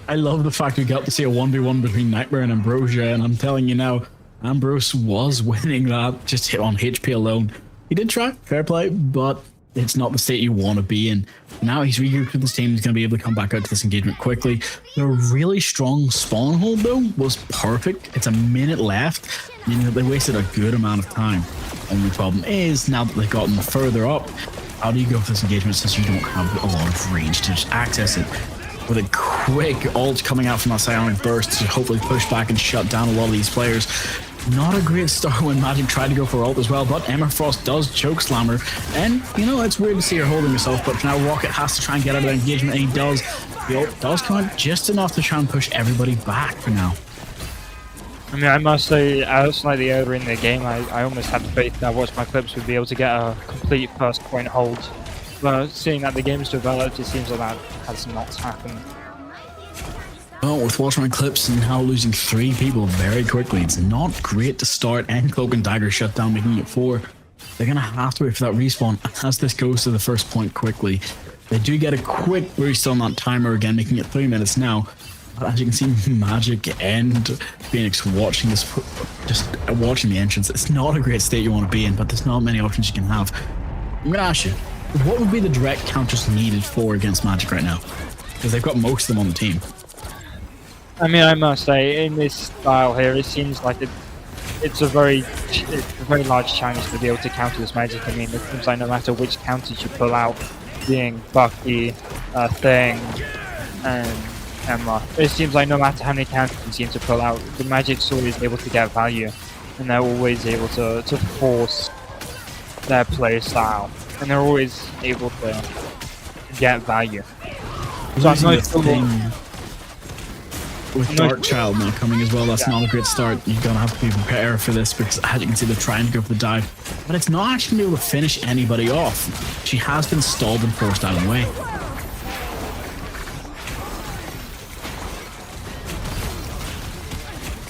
I love the fact we got to see a 1v1 between Nightmare and Ambrosia, and I'm telling you now, Ambrose was winning that just hit on HP alone. He did try, fair play, but it's not the state you want to be in. Now he's regrouped with his team. He's going to be able to come back out to this engagement quickly. The really strong spawn hold, though, was perfect. It's a minute left, meaning that they wasted a good amount of time. Only problem is, now that they've gotten further up, how do you go for this engagement since you don't have a lot of range to just access it? With a quick ult coming out from that Psionic Burst to hopefully push back and shut down a lot of these players. Not a great start when Magic tried to go for ult as well, but Emma Frost does choke slam her, and you know, it's weird to see her holding herself, but now Rocket has to try and get out of that engagement, and he does. The ult does come out just enough to try and push everybody back for now. I mean, I must say, slightly earlier in the game, I almost had faith that Watch My Clips would be able to get a complete first point hold, but seeing that the game's developed, it seems like that has not happened. Well, with Watch My Clips now losing 3 people very quickly, it's not great to start, and Cloak and Dagger shut down, making it 4. They're going to have to wait for that respawn as this goes to the first point quickly. They do get a quick boost on that timer again, making it 3 minutes now. But as you can see, Magic and Phoenix watching this, just watching the entrance. It's not a great state you want to be in, but there's not many options you can have. I'm going to ask you, what would be the direct counters needed for against Magic right now? Because they've got most of them on the team. I mean, I must say, in this style here, it seems like it's a very large challenge to be able to counter this Magic. I mean, it seems like no matter which counters you pull out, being Bucky, Thing, and Emma, it seems like no matter how many counters you seem to pull out, the Magic's always able to get value, and they're always able to force their play style, and they're always able to get value. So I'm not sure. With Dark Child now coming as well, that's not a great start. You're going to have to be prepared for this because as you can see, they're trying to go for the dive. But it's not actually going to be able to finish anybody off. She has been stalled and forced out of the way.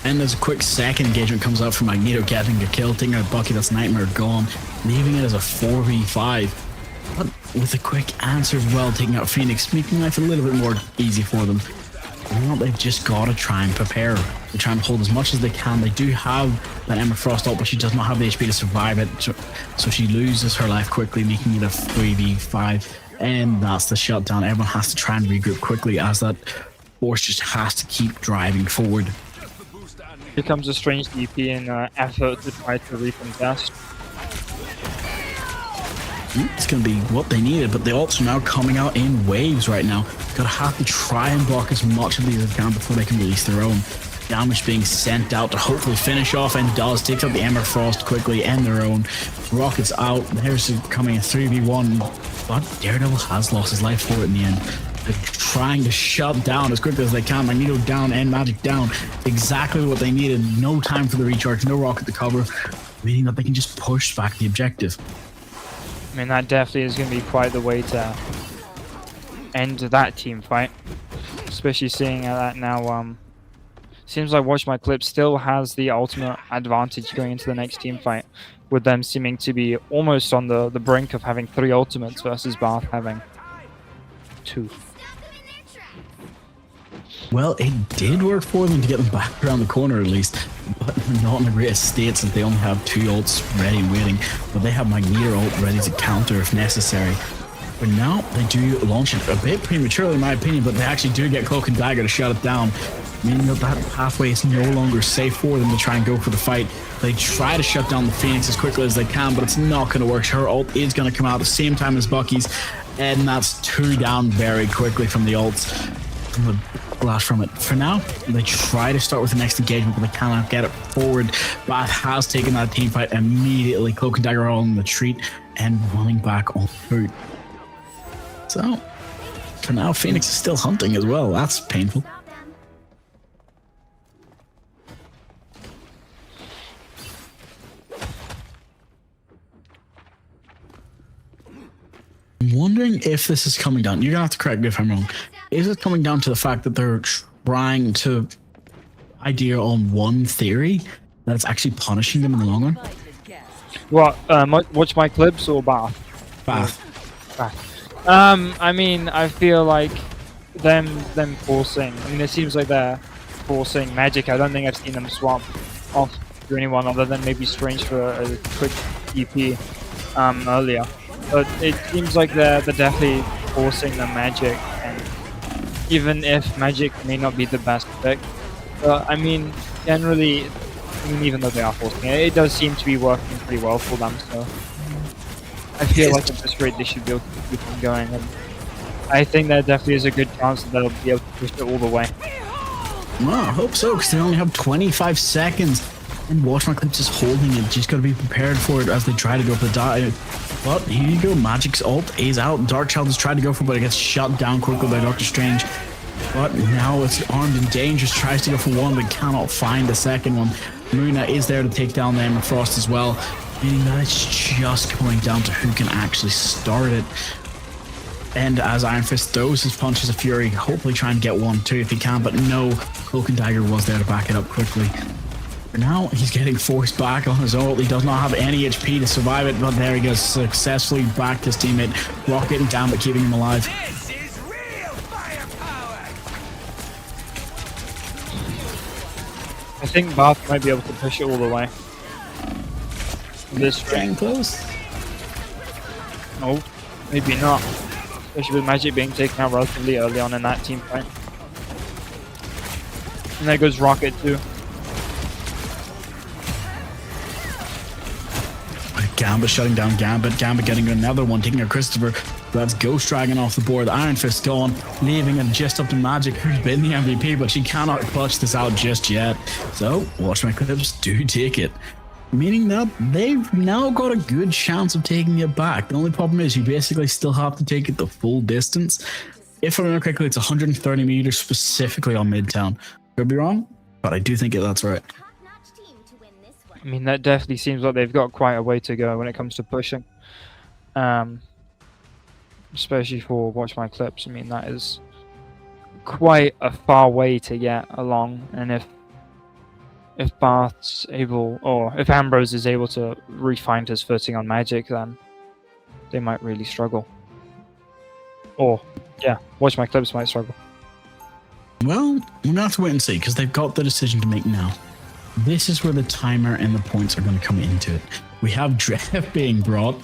And there's a quick second engagement comes out from Magneto getting a kill, taking out Bucky, that's Nightmare gone, leaving it as a 4v5. But with a quick answer as well, taking out Phoenix, making life a little bit more easy for them. You know, they've just got to try and prepare. They try and hold as much as they can. They do have that Emma Frost ult, but she does not have the HP to survive it. So she loses her life quickly, making it a 3v5. And that's the shutdown. Everyone has to try and regroup quickly as that force just has to keep driving forward. Here comes a strange DP in effort to try to recontest. It's going to be what they needed, but the ults are now coming out in waves right now. Gotta have to try and block as much of these as they can before they can release their own. Damage being sent out to hopefully finish off, and does. Takes out the Ember Frost quickly and their own. Rocket's out. There's coming a 3v1, but Daredevil has lost his life for it in the end. They're trying to shut down as quickly as they can. Magneto down and Magic down. Exactly what they needed. No time for the recharge, no rocket to cover, meaning that they can just push back the objective. I mean, that definitely is going to be quite the way to end that team fight. Especially seeing that now, seems like Watch My Clip still has the ultimate advantage going into the next team fight, with them seeming to be almost on the brink of having 3 ultimates versus Bath having 2. Well, it did work for them to get them back around the corner at least, but not in a great state since they only have 2 ults ready and waiting, but they have Magneto ult ready to counter if necessary. But now they do launch it a bit prematurely in my opinion, but they actually do get Cloak and Dagger to shut it down, meaning that pathway is no longer safe for them to try and go for the fight. They try to shut down the Phoenix as quickly as they can, but it's not going to work. Her ult is going to come out at the same time as Bucky's, and that's 2 down very quickly from the ults. From the blast from it. For now, they try to start with the next engagement, but they cannot get it forward. Bath has taken that team fight immediately. Cloak and Dagger are on the retreat and running back on foot. So, for now, Phoenix is still hunting as well. That's painful. I'm wondering if this is coming down. You're gonna have to correct me if I'm wrong. Is it coming down to the fact that they're trying to idea on one theory that it's actually punishing them in the long run? What? Watch My Clips or Bath? Bath. I mean, I feel like them forcing. I mean, it seems like they're forcing Magic. I don't think I've seen them swap off to anyone other than maybe Strange for a quick EP earlier. But it seems like they're definitely forcing the Magic, and even if Magic may not be the best pick, I mean, generally, even though they are forcing it, it does seem to be working pretty well for them. So I feel like at this rate they should be able to keep them going, and I think there definitely is a good chance that they'll be able to push it all the way. Well, I hope so, because they only have 25 seconds. And Watch My Clips is holding it. Just got to be prepared for it as they try to go for the dive. But here you go. Magic's ult is out. Darkchild is trying to go for it, but it gets shut down quickly by Doctor Strange. But now it's armed and dangerous. Tries to go for one, but cannot find the second one. Muna is there to take down the Emma Frost as well, meaning that it's just coming down to who can actually start it. And as Iron Fist throws his punches of fury, hopefully trying to get 1-2 if he can, but no, Cloak and Dagger was there to back it up quickly. For now, he's getting forced back on his ult. He does not have any HP to survive it, but there he goes, successfully backed his teammate. Rock getting down, but keeping him alive. This is real firepower. I think Bath might be able to push it all the way. This getting close. No, maybe not. Especially with Magic being taken out relatively early on in that team fight. And there goes Rocket too. Gambit shutting down Gambit. Gambit getting another one, taking out Christopher. That's Ghost Dragon off the board. Iron Fist gone, leaving it just up to Magic, who's been the MVP, but she cannot clutch this out just yet. So, Watch My Clips do take it. Meaning that they've now got a good chance of taking it back. The only problem is you basically still have to take it the full distance. If I remember correctly, it's 130 meters specifically on Midtown. Could be wrong, but I do think that's right. I mean, that definitely seems like they've got quite a way to go when it comes to pushing. Especially for Watch My Clips. I mean, that is quite a far way to get along. And if Bath's able, or if Ambrose is able to re-find his footing on Magic, then they might really struggle. Or, yeah, Watch My Clips might struggle. Well, we're going to have to wait and see because they've got the decision to make now. This is where the timer and the points are going to come into it. We have Jeff being brought.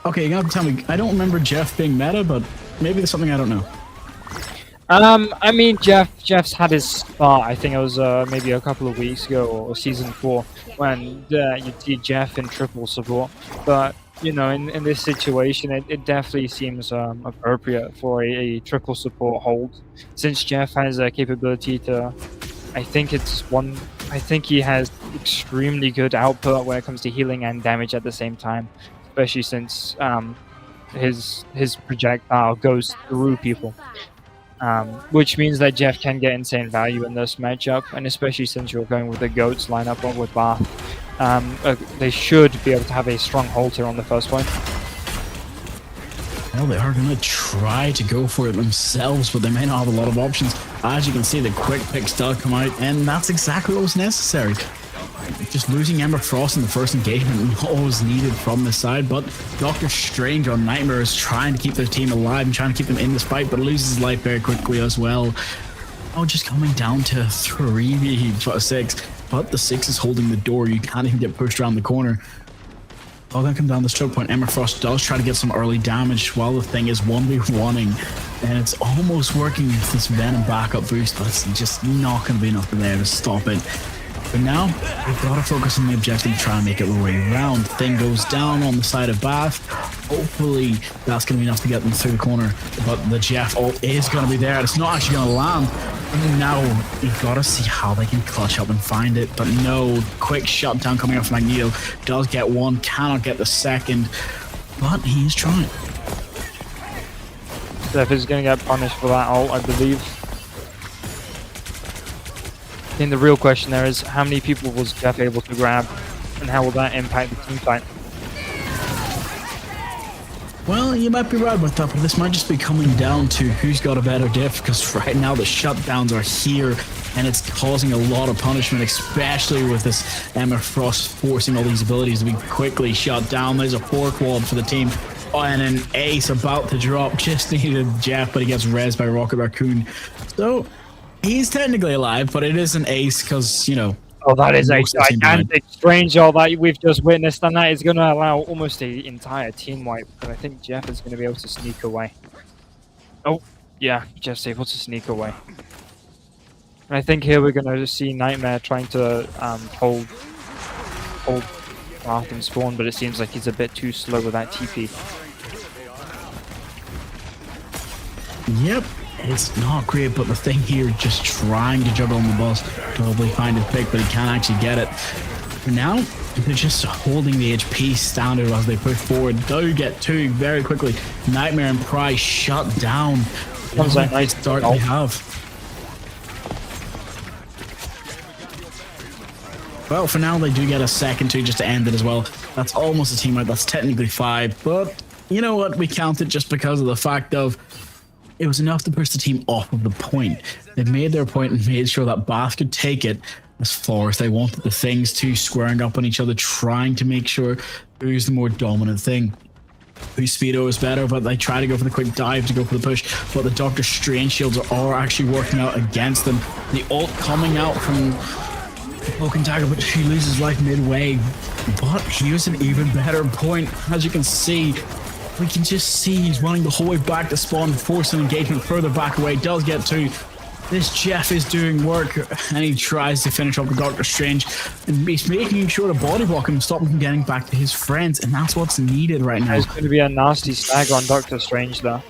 Okay, you're going to have to tell me. I don't remember Jeff being meta, but maybe there's something I don't know. I mean, Jeff's had his start. I think it was maybe a couple of weeks ago or season 4 when you'd see Jeff in triple support. But you know, in this situation, it definitely seems appropriate for a triple support hold, since Jeff has a capability to. I think he has extremely good output when it comes to healing and damage at the same time, especially since his projectile goes through people. Which means that Jeff can get insane value in this matchup, and especially since you're going with the GOATs lineup or with Bath, they should be able to have a strong hold here on the first point. Well, they are going to try to go for it themselves, but they may not have a lot of options. As you can see, the quick picks does come out, and that's exactly what was necessary. Just losing Ember Frost in the first engagement, not always needed from this side, but Dr. Strange on Nightmare is trying to keep their team alive and trying to keep them in this fight, but loses his life very quickly as well. Oh, just coming down to 3v6, but the 6 is holding the door. You can't even get pushed around the corner. Oh, then come down this choke point. Ember Frost does try to get some early damage while the thing is 1v1ing, and it's almost working with this Venom backup boost, but it's just not going to be enough there to stop it. But now, we've got to focus on the objective and try and make it the way around. Thing goes down on the side of Bath. Hopefully, that's going to be enough to get them through the corner. But the Jeff ult is going to be there. It's not actually going to land. And now, you've got to see how they can clutch up and find it. But no, quick shutdown coming off Magneto. Does get one, cannot get the second. But he is trying. Jeff is going to get punished for that ult, I believe. I think the real question there is how many people was Jeff able to grab, and how will that impact the team fight? Well, you might be right about that, but this might just be coming down to who's got a better diff, because right now the shutdowns are here, and it's causing a lot of punishment, especially with this Ember Frost forcing all these abilities to be quickly shut down. There's a 4-quad for the team. Oh, and an ace about to drop. Just needed Jeff, but he gets rezzed by Rocket Raccoon. So he's technically alive, but it is an ace because, you know. Oh, that is a gigantic Strange all that we've just witnessed, and that is going to allow almost the entire team wipe. But I think Jeff is going to be able to sneak away. Oh, yeah, Jeff's able to sneak away. And I think here we're going to see Nightmare trying to hold Bath and Spawn, but it seems like he's a bit too slow with that TP. Yep. It's not great, but the thing here, just trying to juggle on the boss to hopefully find his pick, but he can't actually get it. For now, they're just holding the HP standard as they push forward. Do get 2 very quickly. Nightmare and Price shut down. That was a nice start they have. Well, for now, they do get a second 2 just to end it as well. That's almost a team out. That's technically 5, but you know what? We count it just because of the fact of it was enough to push the team off of the point. They made their point and made sure that Bath could take it as far as they wanted. The things two squaring up on each other, trying to make sure who's the more dominant thing. Whose speedo is better, but they try to go for the quick dive to go for the push, but the Doctor Strange shields are actually working out against them. The ult coming out from Cloak and Dagger, but she loses life midway. But here's an even better point. As you can see, we can just see he's running the whole way back to spawn, forcing engagement further back away. Does get 2. This Jeff is doing work, and he tries to finish up with Doctor Strange, and he's making sure to body block him and stop him from getting back to his friends, and that's what's needed right now. There's going to be a nasty stag on Doctor Strange there.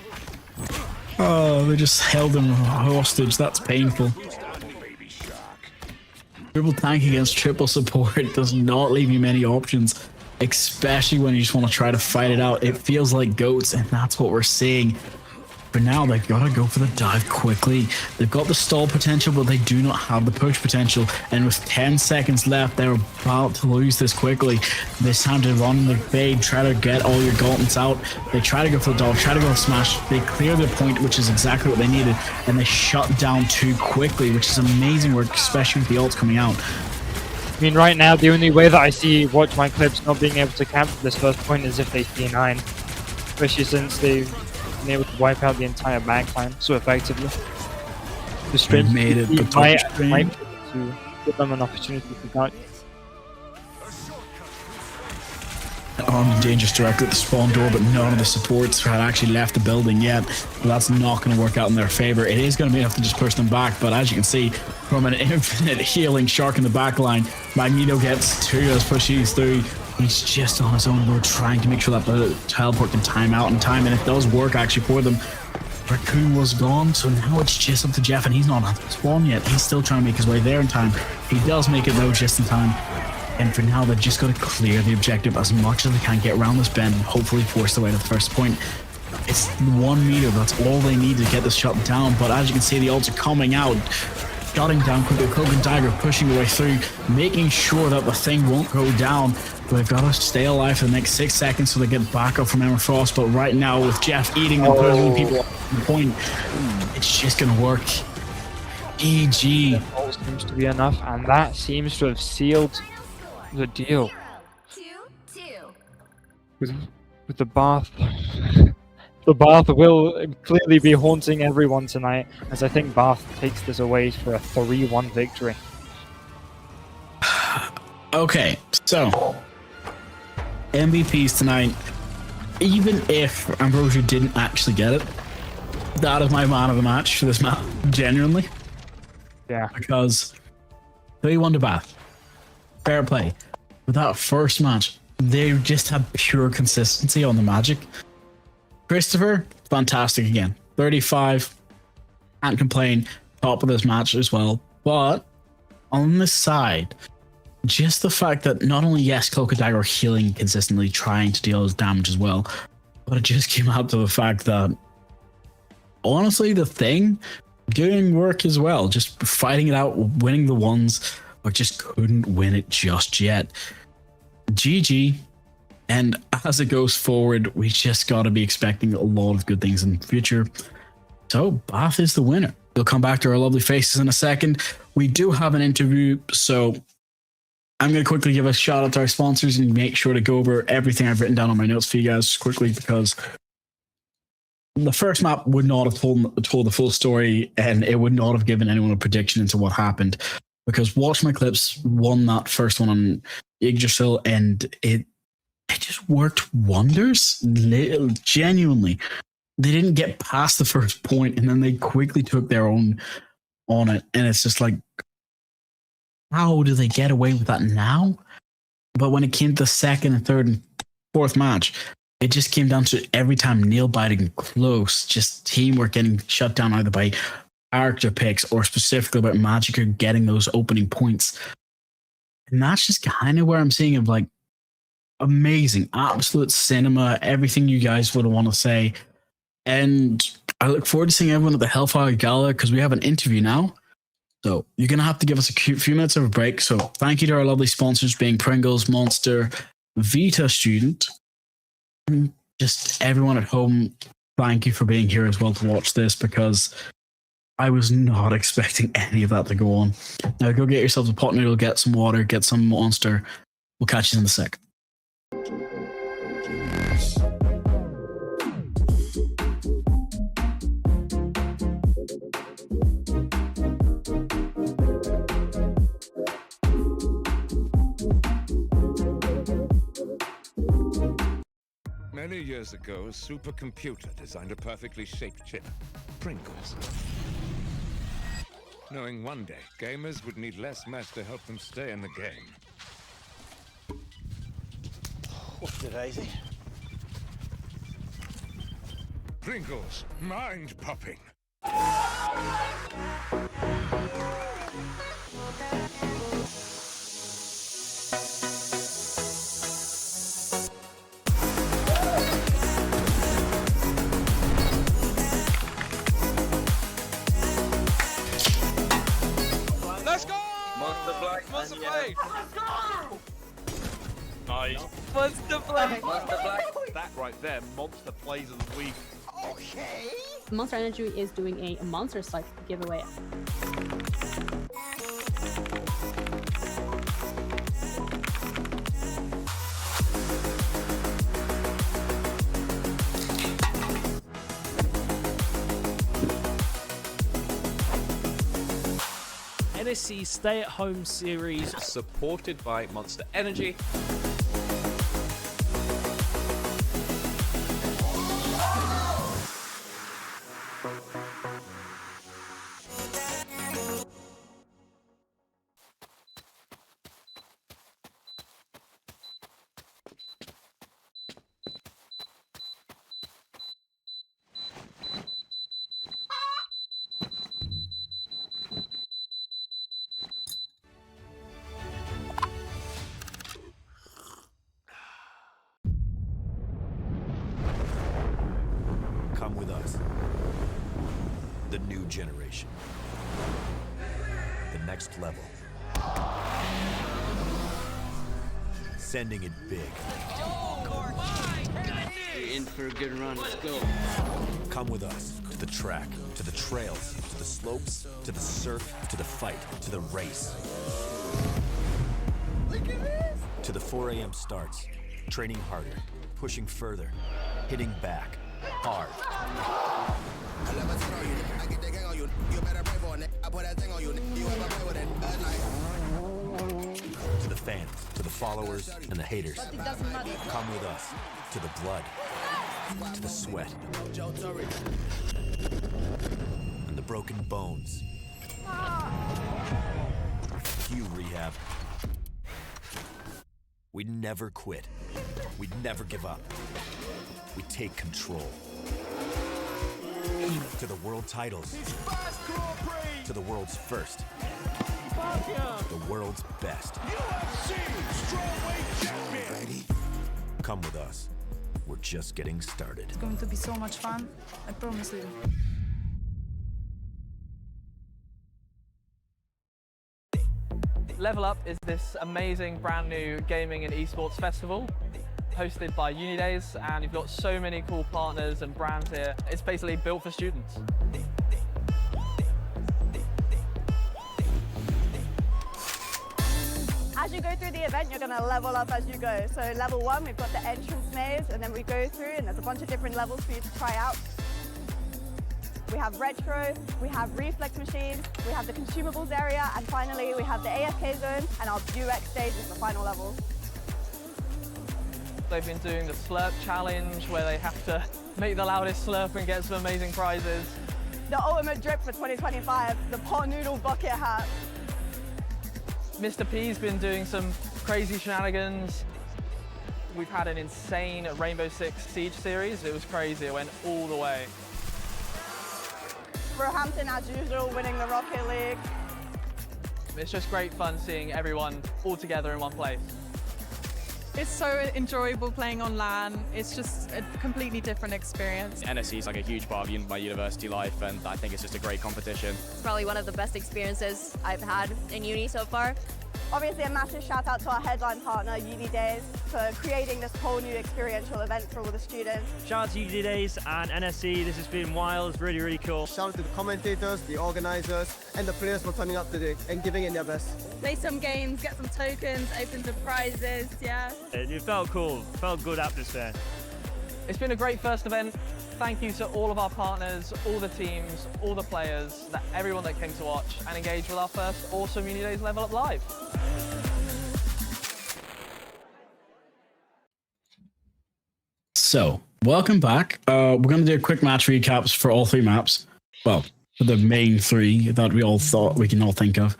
Oh, they just held him hostage. That's painful. Triple tank against triple support does not leave you many options, especially when you just want to try to fight it out. It feels like goats, and that's what we're seeing. For now, they've got to go for the dive quickly. They've got the stall potential, but they do not have the push potential. And with 10 seconds left, they're about to lose this quickly. This time to run the fade, try to get all your gauntlets out. They try to go for the dog, try to go for smash. They clear their point, which is exactly what they needed. And they shut down too quickly, which is amazing work, especially with the ults coming out. I mean, right now, the only way that I see Watch My Clips not being able to capture this first point is if they C9. Especially since they've been able to wipe out the entire backline so effectively. The strange made it, but might touch be able to give them an opportunity to guard. On dangerous direct at the spawn door, but none of the supports had actually left the building yet. But that's not going to work out in their favor. It is going to be enough to just push them back, but as you can see, from an infinite healing shark in the back line, Magneto gets two as pushes through. He's just on his own road trying to make sure that the teleport can time out in time, and it does work actually for them. Raccoon was gone, so now it's just up to Jeff, and he's not at the spawn yet. He's still trying to make his way there in time. He does make it though just in time. And for now, they've just got to clear the objective as much as they can, get around this bend and hopefully force their way to the first point. It's 1 meter, that's all they need to get this shot down. But as you can see, the ults are coming out, shutting down quickly. Cloak and Dagger pushing their way through, making sure that the thing won't go down. But they've got to stay alive for the next 6 seconds so they get back up from Emma Frost. But right now, with Jeff eating and pushing people off the point, it's just going to work. GG. All seems to be enough, and that seems to have sealed the deal. 2-2. With the Bath. The Bath will clearly be haunting everyone tonight, as I think Bath takes this away for a 3-1 victory. Okay, so MVPs tonight. Even if Ambrosia didn't actually get it, that is my man of the match for this map, genuinely. Yeah. Because 3-1 to Bath. Fair play. With that first match, they just had pure consistency on the magic. Christopher, fantastic again. 35. Can't complain. Top of this match as well. But on this side, just the fact that not only, yes, Cloak and Dagger are healing consistently, trying to deal damage as well, but it just came out to the fact that, honestly, the thing doing work as well. Just fighting it out, winning the ones, but just couldn't win it just yet. GG. And as it goes forward, we just got to be expecting a lot of good things in the future. So Bath is the winner. We'll come back to our lovely faces in a second. We do have an interview, so I'm going to quickly give a shout out to our sponsors and make sure to go over everything I've written down on my notes for you guys quickly, because the first map would not have told the full story, and it would not have given anyone a prediction into what happened. Because Watch My Clips won that first one on Yggdrasil, and it just worked wonders. Genuinely, they didn't get past the first point, and then they quickly took their own on it. And it's just like, how do they get away with that now? But when it came to the second and third and fourth match, it just came down to every time nail biting close, just teamwork getting shut down either by character picks or specifically about Magic or getting those opening points. And that's just kind of where I'm seeing it, like, amazing, absolute cinema, everything you guys would want to say. And I look forward to seeing everyone at the Hellfire Gala, because we have an interview now. So you're going to have to give us a few minutes of a break. So thank you to our lovely sponsors, being Pringles, Monster, Vita Student, and just everyone at home. Thank you for being here as well to watch this, because I was not expecting any of that to go on. Now go get yourselves a pot noodle, get some water, get some Monster. We'll catch you in a sec. Many years ago, a supercomputer designed a perfectly shaped chip, Pringles. Knowing one day, gamers would need less mess to help them stay in the game. What's the daisy? Pringles, mind-popping. Monster Blade! Let's go! Nice. Monster Blade! Monster Blade. That right there, Monster Plays of the Week. Okay. Monster Energy is doing a monster site giveaway. NSC stay-at-home series supported by Monster Energy. Come with us. The new generation. The next level. Sending it big. You're in for a good run. Let's go. Come with us to the track, to the trails, to the slopes, to the surf, to the fight, to the race. Look at this! To the 4 a.m. starts, training harder, pushing further, hitting back, hard. To the fans, to the followers, and the haters. Come with us to the blood, to the sweat, and the broken bones. You rehab. We never quit. We never give up. We take control. To the world titles. To the world's first. The world's best. Come with us. We're just getting started. It's going to be so much fun. I promise you. Level Up is this amazing brand new gaming and esports festival hosted by Unidays, and you've got so many cool partners and brands here. It's basically built for students. As you go through the event, you're going to level up as you go. So level 1, we've got the entrance maze, and then we go through and there's a bunch of different levels for you to try out. We have retro, we have reflex machines, we have the consumables area, and finally we have the AFK zone, and our UX stage is the final level. They've been doing the slurp challenge where they have to make the loudest slurp and get some amazing prizes. The ultimate drip for 2025, the pot noodle bucket hat. Mr. P's been doing some crazy shenanigans. We've had an insane Rainbow Six Siege series. It was crazy, it went all the way. Roehampton, as usual, winning the Rocket League. It's just great fun seeing everyone all together in one place. It's so enjoyable playing on LAN. It's just a completely different experience. NSC is like a huge part of my university life, and I think it's just a great competition. It's probably one of the best experiences I've had in uni so far. Obviously a massive shout out to our headline partner, Unidays, for creating this whole new experiential event for all the students. Shout out to Unidays and NSC. This has been wild, really, really cool. Shout out to the commentators, the organisers, and the players for turning up today and giving it their best. Play some games, get some tokens, open some prizes, yeah. It felt cool, felt good atmosphere. It's been a great first event. Thank you to all of our partners, all the teams, all the players, everyone that came to watch and engage with our first awesome Unidays Level Up Live. So, welcome back. We're going to do a quick match recaps for all 3 maps. Well, for the main 3 that we all thought we can all think of.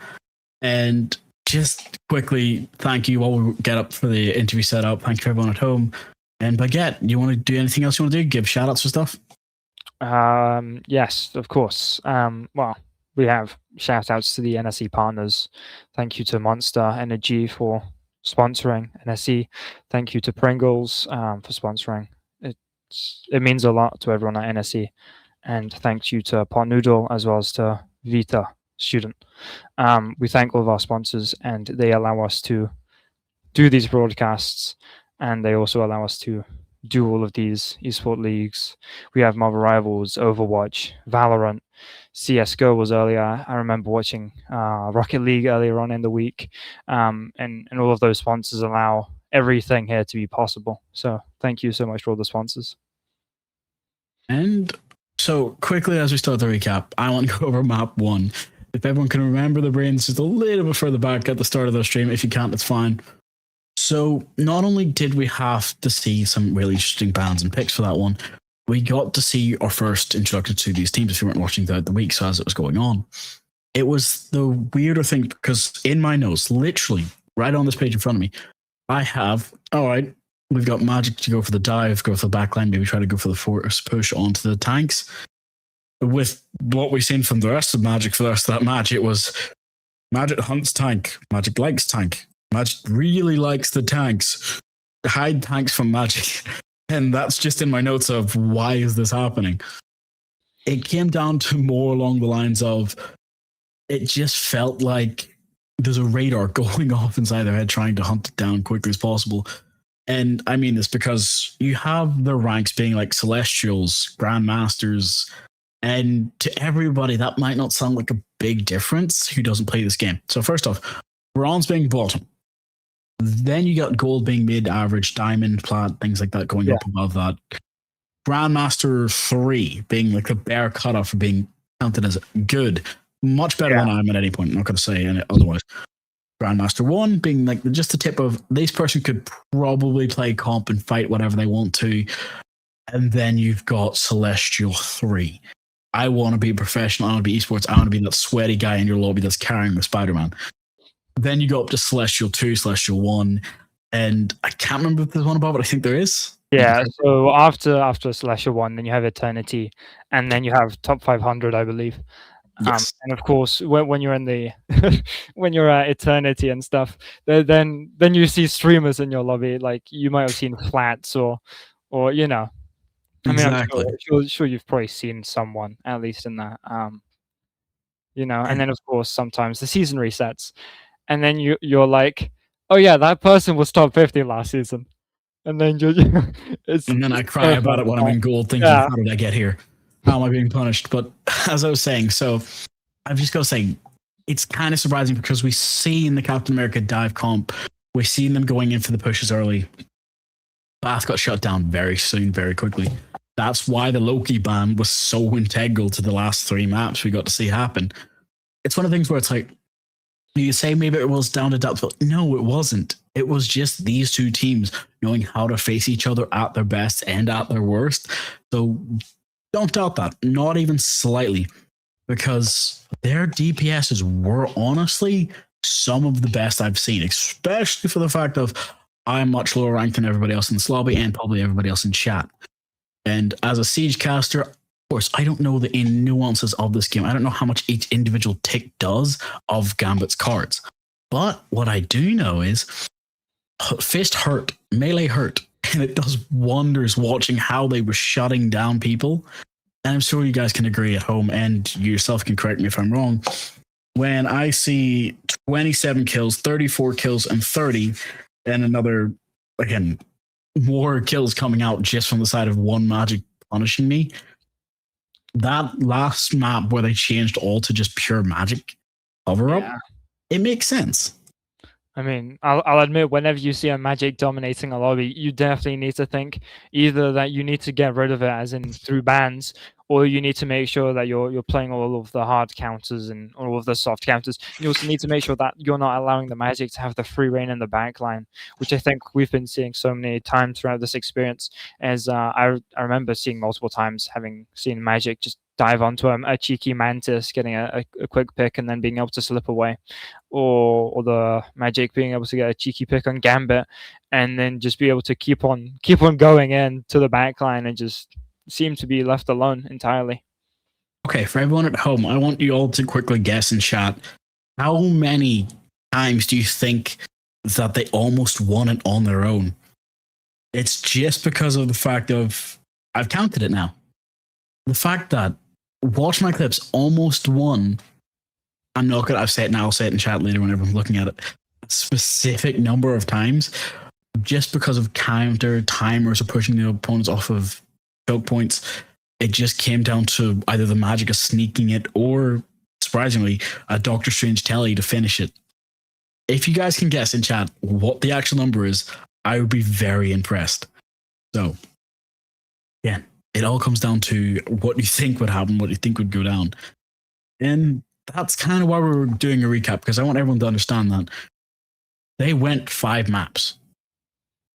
And just quickly, thank you while we get up for the interview setup. Thank you for everyone at home. And Baguette, you want to do anything else you want to do? Give shout outs for stuff? Yes, of course. Well, we have shout outs to the NSE partners. Thank you to Monster Energy for sponsoring NSE. Thank you to Pringles for sponsoring. It means a lot to everyone at NSE. And thank you to Pot Noodle as well as to Vita Student. We thank all of our sponsors, and they allow us to do these broadcasts, and they also allow us to do all of these esport leagues. We have Marvel Rivals, Overwatch, Valorant, CSGO was earlier. I remember watching Rocket League earlier on in the week, and all of those sponsors allow everything here to be possible. So thank you so much for all the sponsors. And so quickly, as we start the recap, I want to go over map 1. If everyone can remember the brains just a little bit further back at the start of the stream, if you can't, it's fine. So not only did we have to see some really interesting bans and picks for that one, we got to see our first introduction to these teams if you weren't watching throughout the week, so as it was going on. It was the weirder thing because in my notes, literally right on this page in front of me, I have, all right, we've got Magic to go for the dive, go for the backline, maybe try to go for the force push onto the tanks. With what we've seen from the rest of Magic for the rest of that match, it was Magic hunts tank, Magic likes tank, Magic really likes the tanks, hide tanks from Magic. And that's just in my notes of why is this happening? It came down to more along the lines of it just felt like there's a radar going off inside their head trying to hunt it down quickly as possible. And I mean this because you have the ranks being like Celestials, Grandmasters, and to everybody that might not sound like a big difference who doesn't play this game. So first off, Bronze being bottom. Then you got Gold being mid-average, Diamond, Plat, things like that going up above that. Grandmaster 3 being like the bare cutoff for being counted as good. Much better than I am at any point. I'm not going to say any otherwise. Grandmaster 1 being like just the tip of this person could probably play comp and fight whatever they want to. And then you've got Celestial 3. I want to be professional. I want to be esports. I want to be that sweaty guy in your lobby that's carrying the Spider-Man. Then you go up to Celestial 2, Celestial 1, and I can't remember if there's one above it. I think there is. Yeah, so after Celestial 1, then you have Eternity, and then you have Top 500, I believe. Yes. And of course, when you're in the when you're at Eternity and stuff, then you see streamers in your lobby. Like you might have seen Flats or you know. I mean, Exactly. I'm sure you've probably seen someone at least in that. You know, and then of course sometimes the season resets, and then you're like, oh yeah, that person was top 50 last season. And then and then I cry about it when I'm in gold thinking, how did I get here? How am I being punished? But as I was saying, so I've just got to say, it's kind of surprising because we see in the Captain America dive comp, we've seen them going in for the pushes early. Bath got shut down very soon, very quickly. That's why the Loki ban was so integral to the last 3 maps we got to see happen. It's one of the things where it's like, you say maybe it was down to depth, but no, it wasn't. It was just these two teams knowing how to face each other at their best and at their worst. So don't doubt that, not even slightly, because their DPSs were honestly some of the best I've seen, especially for the fact of I'm much lower ranked than everybody else in this lobby and probably everybody else in chat. And as a Siege caster, of course, I don't know the nuances of this game. I don't know how much each individual tick does of Gambit's cards. But what I do know is Fist hurt, Melee hurt, and it does wonders watching how they were shutting down people. And I'm sure you guys can agree at home, and you yourself can correct me if I'm wrong. When I see 27 kills, 34 kills, and 30, and another, again, more kills coming out just from the side of one Magic punishing me, that last map where they changed all to just pure Magic cover-up, it makes sense. I mean, I'll admit, whenever you see a Magic dominating a lobby, you definitely need to think either that you need to get rid of it, as in through bans, or you need to make sure that you're playing all of the hard counters and all of the soft counters. You also need to make sure that you're not allowing the Magic to have the free reign in the backline, which I think we've been seeing so many times throughout this experience. As I remember seeing multiple times, having seen Magic just dive onto a cheeky Mantis, getting a quick pick and then being able to slip away, or the Magic being able to get a cheeky pick on Gambit and then just be able to keep on going in to the backline and just seem to be left alone entirely. Okay, for everyone at home, I want you all to quickly guess in chat, how many times do you think that they almost won it on their own? It's just because of the fact of, I've counted it now, the fact that Watch My Clips almost won. I'm not gonna, I've said it now, I'll say it in chat later when everyone's looking at it, a specific number of times just because of counter timers or pushing the opponents off of choke points. It just came down to either the Magic of sneaking it or, surprisingly, a Doctor Strange telly to finish it. If you guys can guess in chat what the actual number is, I would be very impressed. So, yeah, it all comes down to what you think would happen, what you think would go down. And that's kind of why we were doing a recap, because I want everyone to understand that they went 5 maps.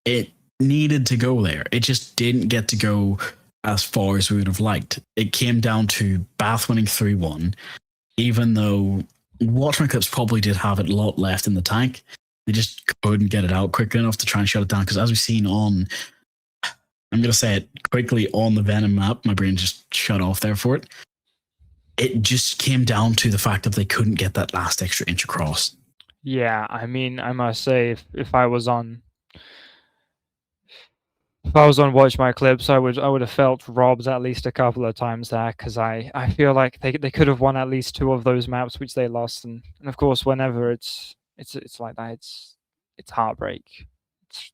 It needed to go there. It just didn't get to go as far as we would have liked. It came down to Bath winning 3-1, even though Watch My Clips probably did have it a lot left in the tank. They just couldn't get it out quickly enough to try and shut it down. Because as we've seen on, I'm going to say it quickly, on the Venom map, my brain just shut off there for it. It just came down to the fact that they couldn't get that last extra inch across. Yeah, I mean, I must say, if I was on Watch My Clips, I would have felt robbed at least a couple of times there, because I feel like they could have won at least 2 of those maps which they lost, and of course whenever it's like that, it's heartbreak. It's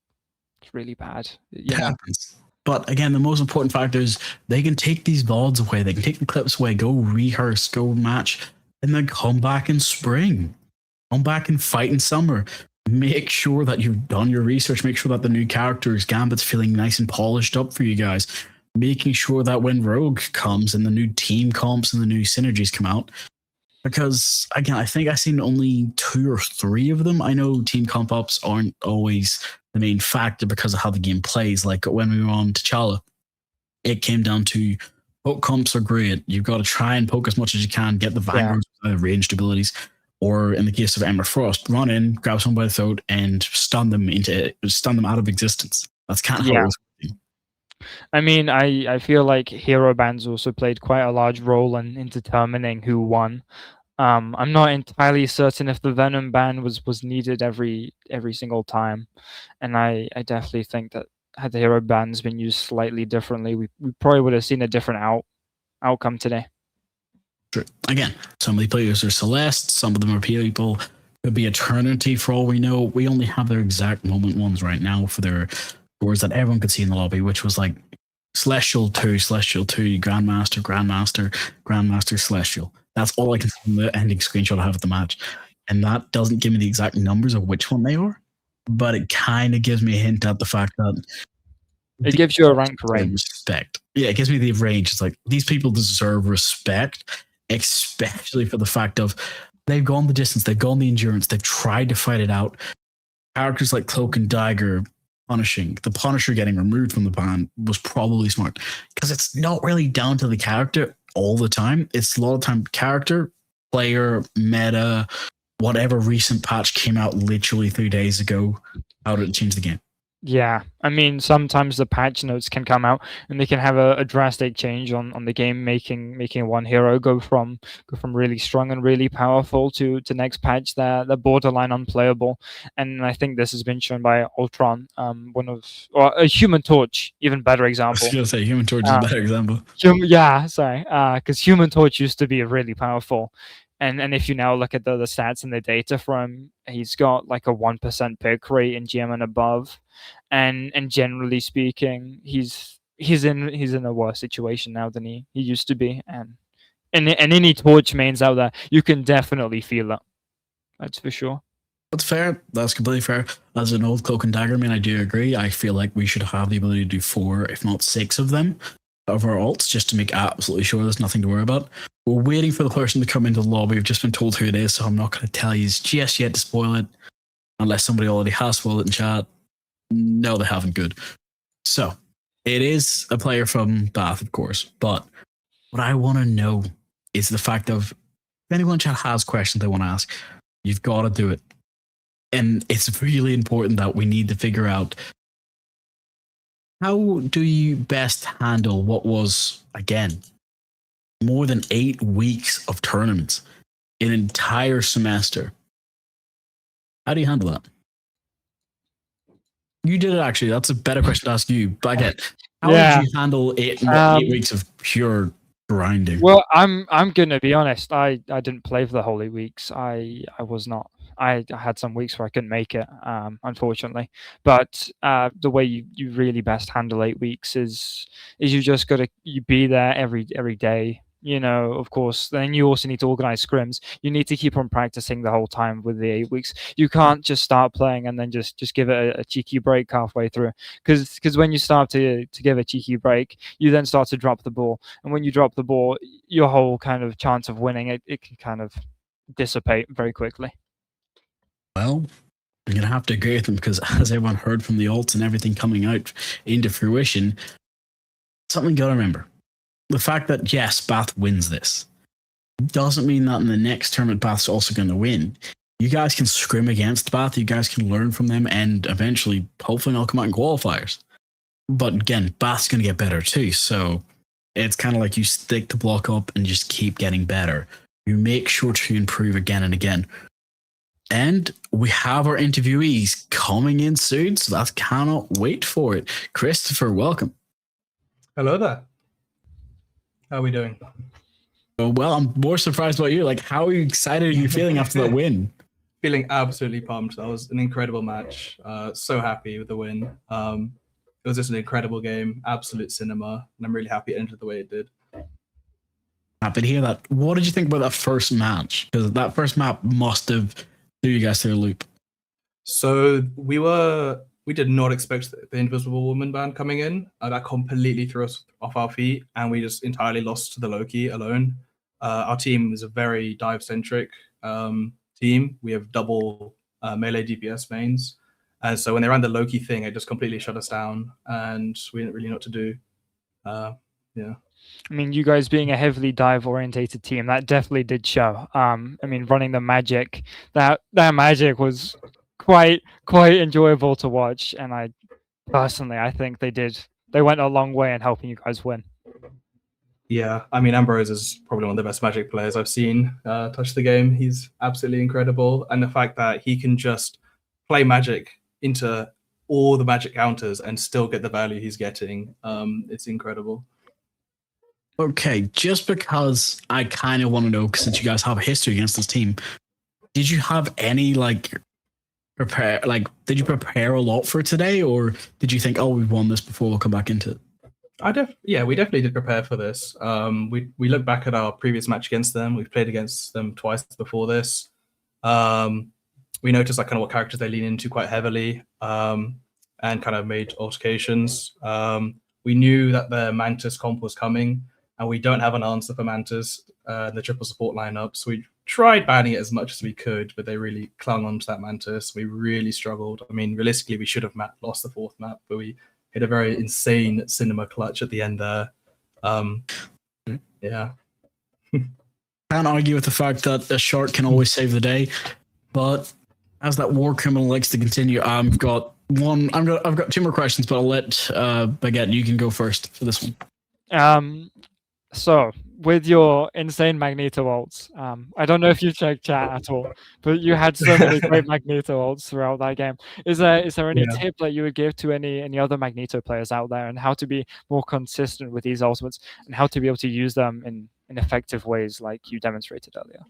really bad. It happens. But again, the most important factor is they can take these VODs away, they can take the clips away, go rehearse, go match, and then come back in spring. Come back and fight in summer. Make sure that you've done your research. Make sure that the new characters, Gambit's feeling nice and polished up for you guys. Making sure that when Rogue comes and the new team comps and the new synergies come out, because again, I think I've seen only 2 or 3 of them. I know team comp ups aren't always the main factor because of how the game plays. Like when we were on T'Challa, it came down to poke comps are great. You've got to try and poke as much as you can, get the Vanguard ranged abilities. Or in the case of Ember Frost, run in, grab someone by the throat, and stun them out of existence. That's kind of how it was. I mean, I feel like hero bans also played quite a large role in determining who won. I'm not entirely certain if the Venom ban was needed every single time, and I definitely think that had the hero bans been used slightly differently, we probably would have seen a different outcome today. True. Again, some of the players are Celeste, some of them are people. Could be Eternity for all we know. We only have their exact moment ones right now for their scores that everyone could see in the lobby, which was like Celestial 2, Celestial 2, Grandmaster, Grandmaster, Grandmaster, Celestial. That's all I can see in the ending screenshot I have of the match. And that doesn't give me the exact numbers of which one they are, but it kind of gives me a hint at the fact that it gives you a rank range. Respect. Yeah, it gives me the range. It's like these people deserve respect, especially for the fact of they've gone the distance, they've gone the endurance, they've tried to fight it out. Characters like Cloak and Dagger punishing, the Punisher getting removed from the ban was probably smart because it's not really down to the character all the time. It's a lot of time character, player, meta, whatever recent patch came out literally 3 days ago. How did it change the game? Yeah, I mean, sometimes the patch notes can come out and they can have a drastic change on the game, making one hero go from really strong and really powerful to next patch they're borderline unplayable. And I think this has been shown by Ultron, or a Human Torch, even better example. I was gonna say Human Torch is a better example. Because Human Torch used to be really powerful. And if you now look at the stats and the data from, he's got like a 1% pick rate in GM and above, and generally speaking, he's in a worse situation now than he used to be. And any Torch mains out there, you can definitely feel it. That's for sure. That's fair. That's completely fair. As an old Cloak and Dagger man, I do agree. I feel like we should have the ability to do 4, if not 6 of them of our alts, just to make absolutely sure there's nothing to worry about. We're waiting for the person to come into the lobby. We've just been told who it is, so I'm not going to tell you just yet to spoil it, unless somebody already has spoiled it in chat. No, they haven't. Good. So, it is a player from Bath, of course, but what I want to know is the fact of, if anyone in chat has questions they want to ask, you've got to do it. And it's really important that we need to figure out, how do you best handle what was, again, more than 8 weeks of tournaments, an entire semester? How do you handle that? You did it, actually. That's a better question to ask you. But again, how did you handle 8 weeks of pure grinding? Well, I'm gonna be honest. I didn't play for the Holy Weeks. I was not. I had some weeks where I couldn't make it, unfortunately. But the way you really best handle 8 weeks is you just gotta be there every day. of course, then you also need to organize scrims. You need to keep on practicing the whole time with the 8 weeks. You can't just start playing and then just give it a cheeky break halfway through, because when you start to give a cheeky break, you then start to drop the ball, and when you drop the ball, your whole kind of chance of winning it can kind of dissipate very quickly. Well, I'm going to have to agree with them because, as everyone heard from the alts and everything coming out into fruition, something you got to remember. The fact that, yes, Bath wins this doesn't mean that in the next tournament, Bath's also going to win. You guys can scrim against Bath, you guys can learn from them, and eventually, hopefully, they'll come out in qualifiers. But again, Bath's going to get better too, so it's kind of like you stick the block up and just keep getting better. You make sure to improve again and again. And we have our interviewees coming in soon, so I cannot wait for it. Christopher, welcome. Hello there. How are we doing? Well, I'm more surprised about you. Like, how excited are you feeling after that win? Feeling absolutely pumped. That was an incredible match. So happy with the win. It was just an incredible game, absolute cinema, and I'm really happy it ended the way it did. Happy to hear that. What did you think about that first match? Because that first map must have threw you guys through a loop. So we did not expect the Invisible Woman ban coming in. That completely threw us off our feet, and we just entirely lost to the Loki alone. Our team is a very dive-centric team. We have double melee DPS mains. And so when they ran the Loki thing, it just completely shut us down, and we didn't really know what to do. Yeah. I mean, you guys being a heavily dive-orientated team, that definitely did show. I mean, running the magic, that magic was quite enjoyable to watch, and I think they went a long way in helping you guys win. Yeah, I mean, Ambrose is probably one of the best Magic players I've seen touch the game. He's absolutely incredible, and the fact that he can just play Magic into all the Magic counters and still get the value he's getting, it's incredible. Okay, just because I kind of want to know, since you guys have a history against this team, did you have any did you prepare a lot for today, or did you think, oh, we've won this before, we'll come back into it? Yeah, we definitely did prepare for this. We look back at our previous match against them. We've played against them twice before this. We noticed kind of what characters they lean into quite heavily, and kind of made altercations. We knew that the Mantis comp was coming, and we don't have an answer for Mantis in the triple support lineup. So we tried banning it as much as we could, but they really clung on to that Mantis. We really struggled. I mean, realistically, we should have lost the fourth map, but we hit a very insane cinema clutch at the end there. Yeah. Can't argue with the fact that a shark can always save the day, but as that war criminal likes to continue, I've got two more questions, but I'll let Baguette, you can go first for this one. So with your insane Magneto ults, I don't know if you checked chat at all, but you had so many great Magneto ults throughout that game. Is there any tip that you would give to any other Magneto players out there, and how to be more consistent with these ultimates, and how to be able to use them in effective ways like you demonstrated earlier?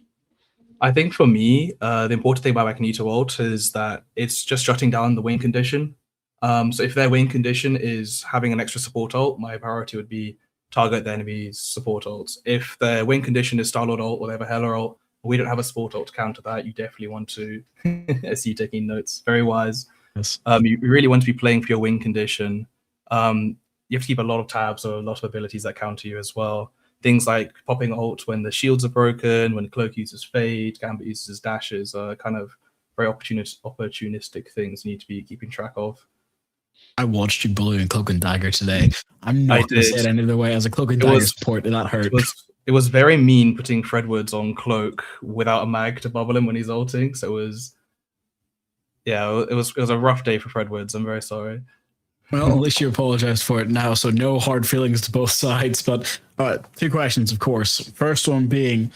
I think for me, the important thing about Magneto ult is that it's just shutting down the win condition. So if their win condition is having an extra support ult, my priority would be target the enemy's support ults. If their win condition is Starlord ult or they have a Hela ult, we don't have a support ult to counter that, you definitely want to, I see you taking notes, very wise. Yes. You really want to be playing for your win condition. You have to keep a lot of tabs or a lot of abilities that counter you as well. Things like popping ult when the shields are broken, when Cloak uses Fade, Gambit uses dashes, are kind of very opportunistic things you need to be keeping track of. I watched you blue in Cloak and Dagger today. I'm not going to say it any other way. As a Cloak and Dagger support, that hurt. It was very mean putting Fredwoods on Cloak without a mag to bubble him when he's ulting. So it was a rough day for Fredwoods. I'm very sorry. Well, at least you apologized for it now, so no hard feelings to both sides. But all right, two questions, of course. First one being,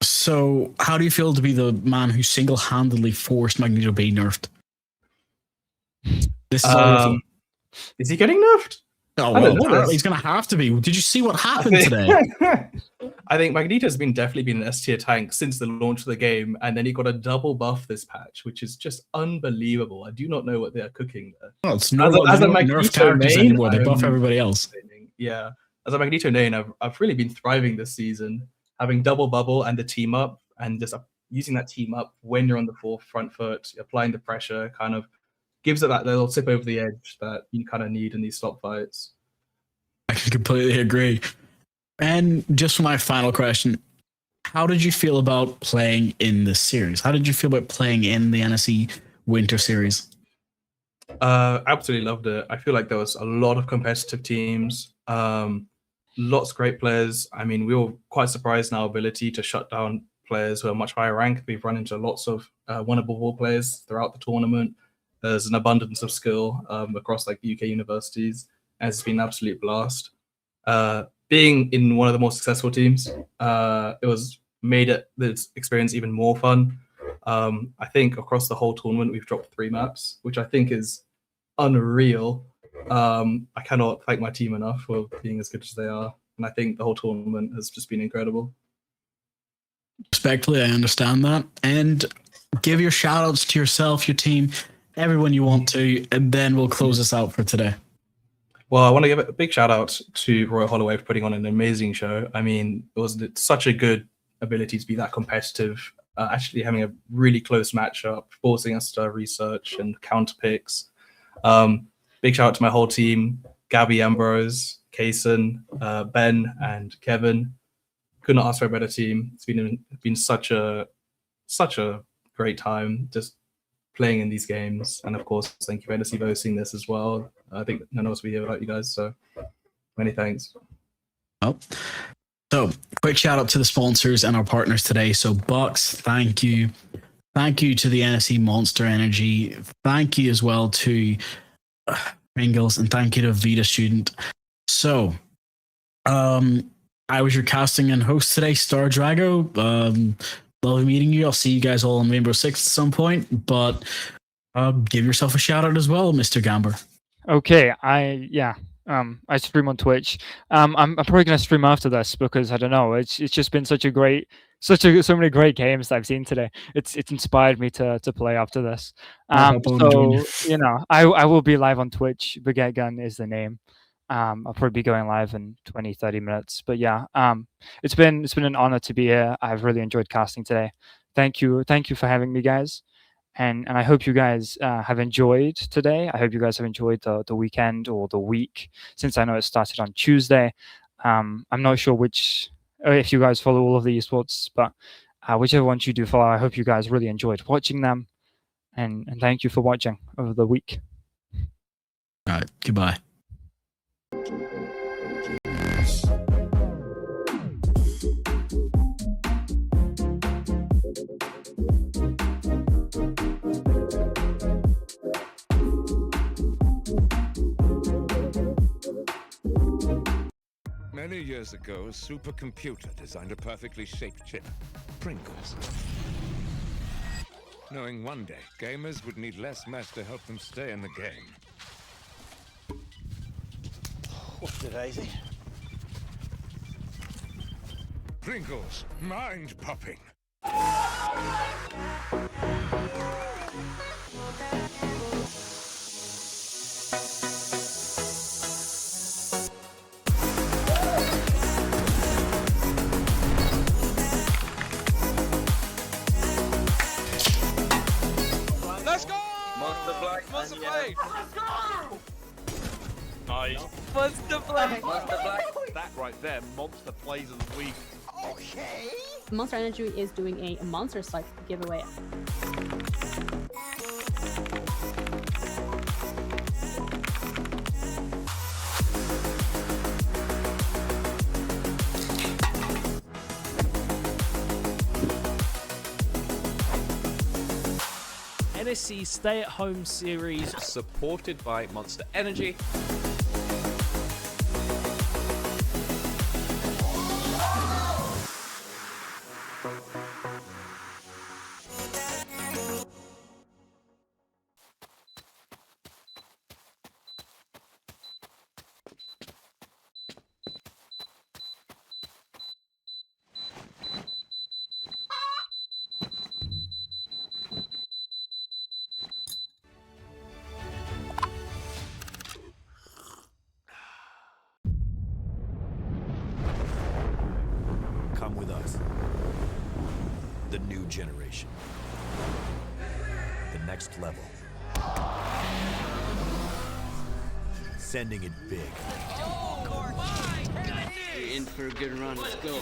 so how do you feel to be the man who single-handedly forced Magneto to be nerfed? This is is he getting nerfed? Oh, well, he's going to have to be. Did you see what happened today? I think Magneto's definitely been an S tier tank since the launch of the game, and then he got a double buff this patch, which is just unbelievable. I do not know what they are cooking there. Well, it's not as a Magneto nerf characters anymore. They buff everybody else. Yeah, as a Magneto main, I've really been thriving this season, having double bubble and the team up, and just using that team up when you're on the front foot, applying the pressure, kind of gives it that little tip over the edge that you kind of need in these stop fights. I completely agree. And just for my final question, how did you feel about playing in this series? How did you feel about playing in the NSE Winter Series? Absolutely loved it. I feel like there was a lot of competitive teams, lots of great players. I mean, we were quite surprised in our ability to shut down players who are much higher rank. We've run into lots of winnable ball players throughout the tournament. There's an abundance of skill across like the UK universities, and it's been an absolute blast. Being in one of the more successful teams, it was made this experience even more fun. I think across the whole tournament, we've dropped 3 maps, which I think is unreal. I cannot thank my team enough for being as good as they are. And I think the whole tournament has just been incredible. Respectfully, I understand that. And give your shout outs to yourself, your team, everyone you want to, and then we'll close this out for today. Well, I want to give a big shout out to Royal Holloway for putting on an amazing show. I mean, it was such a good ability to be that competitive, actually having a really close matchup, forcing us to research and counter picks. Big shout out to my whole team, Gabby, Ambrose, Kaysen, Ben, and Kevin. Could not ask for a better team. It's been such a great time just playing in these games. And of course, thank you for NSE for hosting this as well. I think none of us would be here without you guys, so many thanks. Oh. So, quick shout out to the sponsors and our partners today. So, Bucks, thank you. Thank you to the NSE Monster Energy. Thank you as well to Pringles, and thank you to Vita Student. So, I was your casting and host today, Star Drago. Lovely meeting you. I'll see you guys all on Rainbow Six at some point, but give yourself a shout out as well, Mr. Gamber. Okay, I stream on Twitch. I'm probably gonna stream after this because I don't know. It's just been so many great games that I've seen today. It's inspired me to play after this. So I will be live on Twitch. Baguette Gun is the name. I'll probably be going live in 20-30 minutes. But yeah, it's been an honor to be here. I've really enjoyed casting today. Thank you for having me, guys. And I hope you guys have enjoyed today. I hope you guys have enjoyed the weekend or the week, since I know it started on Tuesday. I'm not sure if you guys follow all of the esports, but whichever ones you do follow, I hope you guys really enjoyed watching them. And thank you for watching over the week. All right, goodbye. Many years ago, a supercomputer designed a perfectly shaped chip, Pringles. Knowing one day, gamers would need less mess to help them stay in the game. What the daisy? Pringles, mind-popping. Let's go! Monster Black. Monster Blade. Let's go! Nice. Monster Black. Monster Black. That right there, monster plays of the week. Okay. Monster Energy is doing a monster slide giveaway. NSC stay-at-home series supported by Monster Energy. with us. The new generation. The next level. Sending it big. You're in for a good run. Let's go.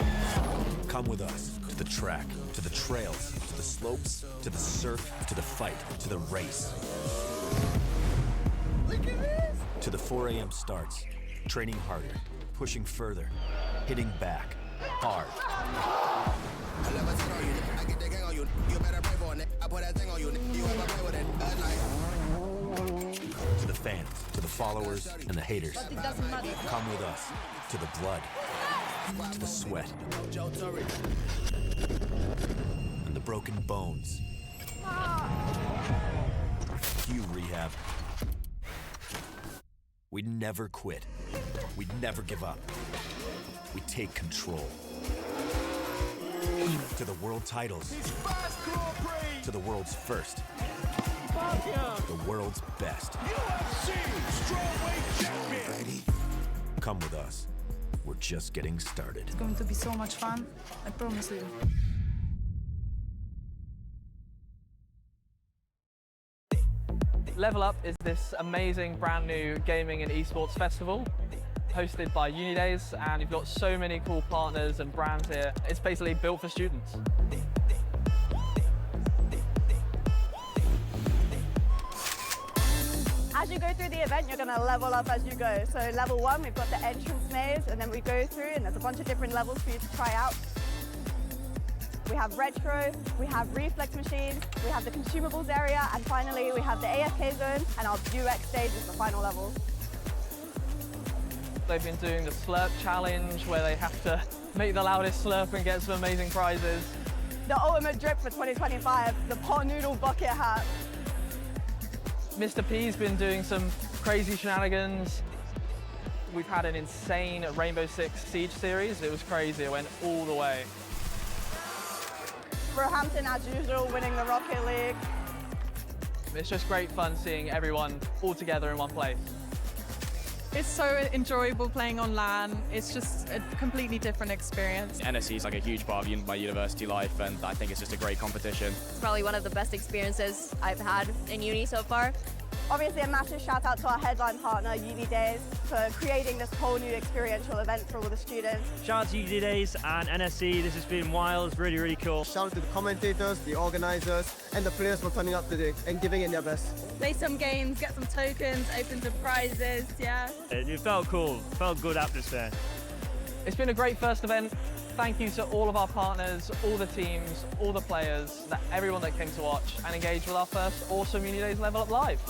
Come with us to the track, to the trails, to the slopes, to the surf, to the fight, to the race. Look at this! To the 4 a.m. starts, training harder, pushing further, hitting back, hard. To the fans, to the followers, and the haters. Come with us to the blood, to the sweat, and the broken bones. You rehab. We never quit. We never give up. We take control. To the world titles. To the world's first. The world's best. Come with us. We're just getting started. It's going to be so much fun, I promise you. Level Up is this amazing brand new gaming and esports festival hosted by Unidays, and you've got so many cool partners and brands here. It's basically built for students. As you go through the event, you're going to level up as you go. So level 1, we've got the entrance maze, and then we go through, and there's a bunch of different levels for you to try out. We have retro, we have reflex machines, we have the consumables area, and finally we have the AFK zone, and our UX stage is the final level. They've been doing the slurp challenge where they have to make the loudest slurp and get some amazing prizes. The ultimate drip for 2025, the pot noodle bucket hat. Mr. P's been doing some crazy shenanigans. We've had an insane Rainbow Six Siege series. It was crazy, it went all the way. Roehampton, as usual, winning the Rocket League. It's just great fun seeing everyone all together in one place. It's so enjoyable playing on LAN. It's just a completely different experience. NSC is like a huge part of my university life, and I think it's just a great competition. It's probably one of the best experiences I've had in uni so far. Obviously a massive shout out to our headline partner, Unidays, for creating this whole new experiential event for all the students. Shout out to Unidays and NSC. This has been wild, really, really cool. Shout out to the commentators, the organisers, and the players for turning up today and giving it their best. Play some games, get some tokens, open some prizes, yeah. It felt cool, felt good atmosphere. It's been a great first event. Thank you to all of our partners, all the teams, all the players, everyone that came to watch and engage with our first awesome Unidays Level Up Live.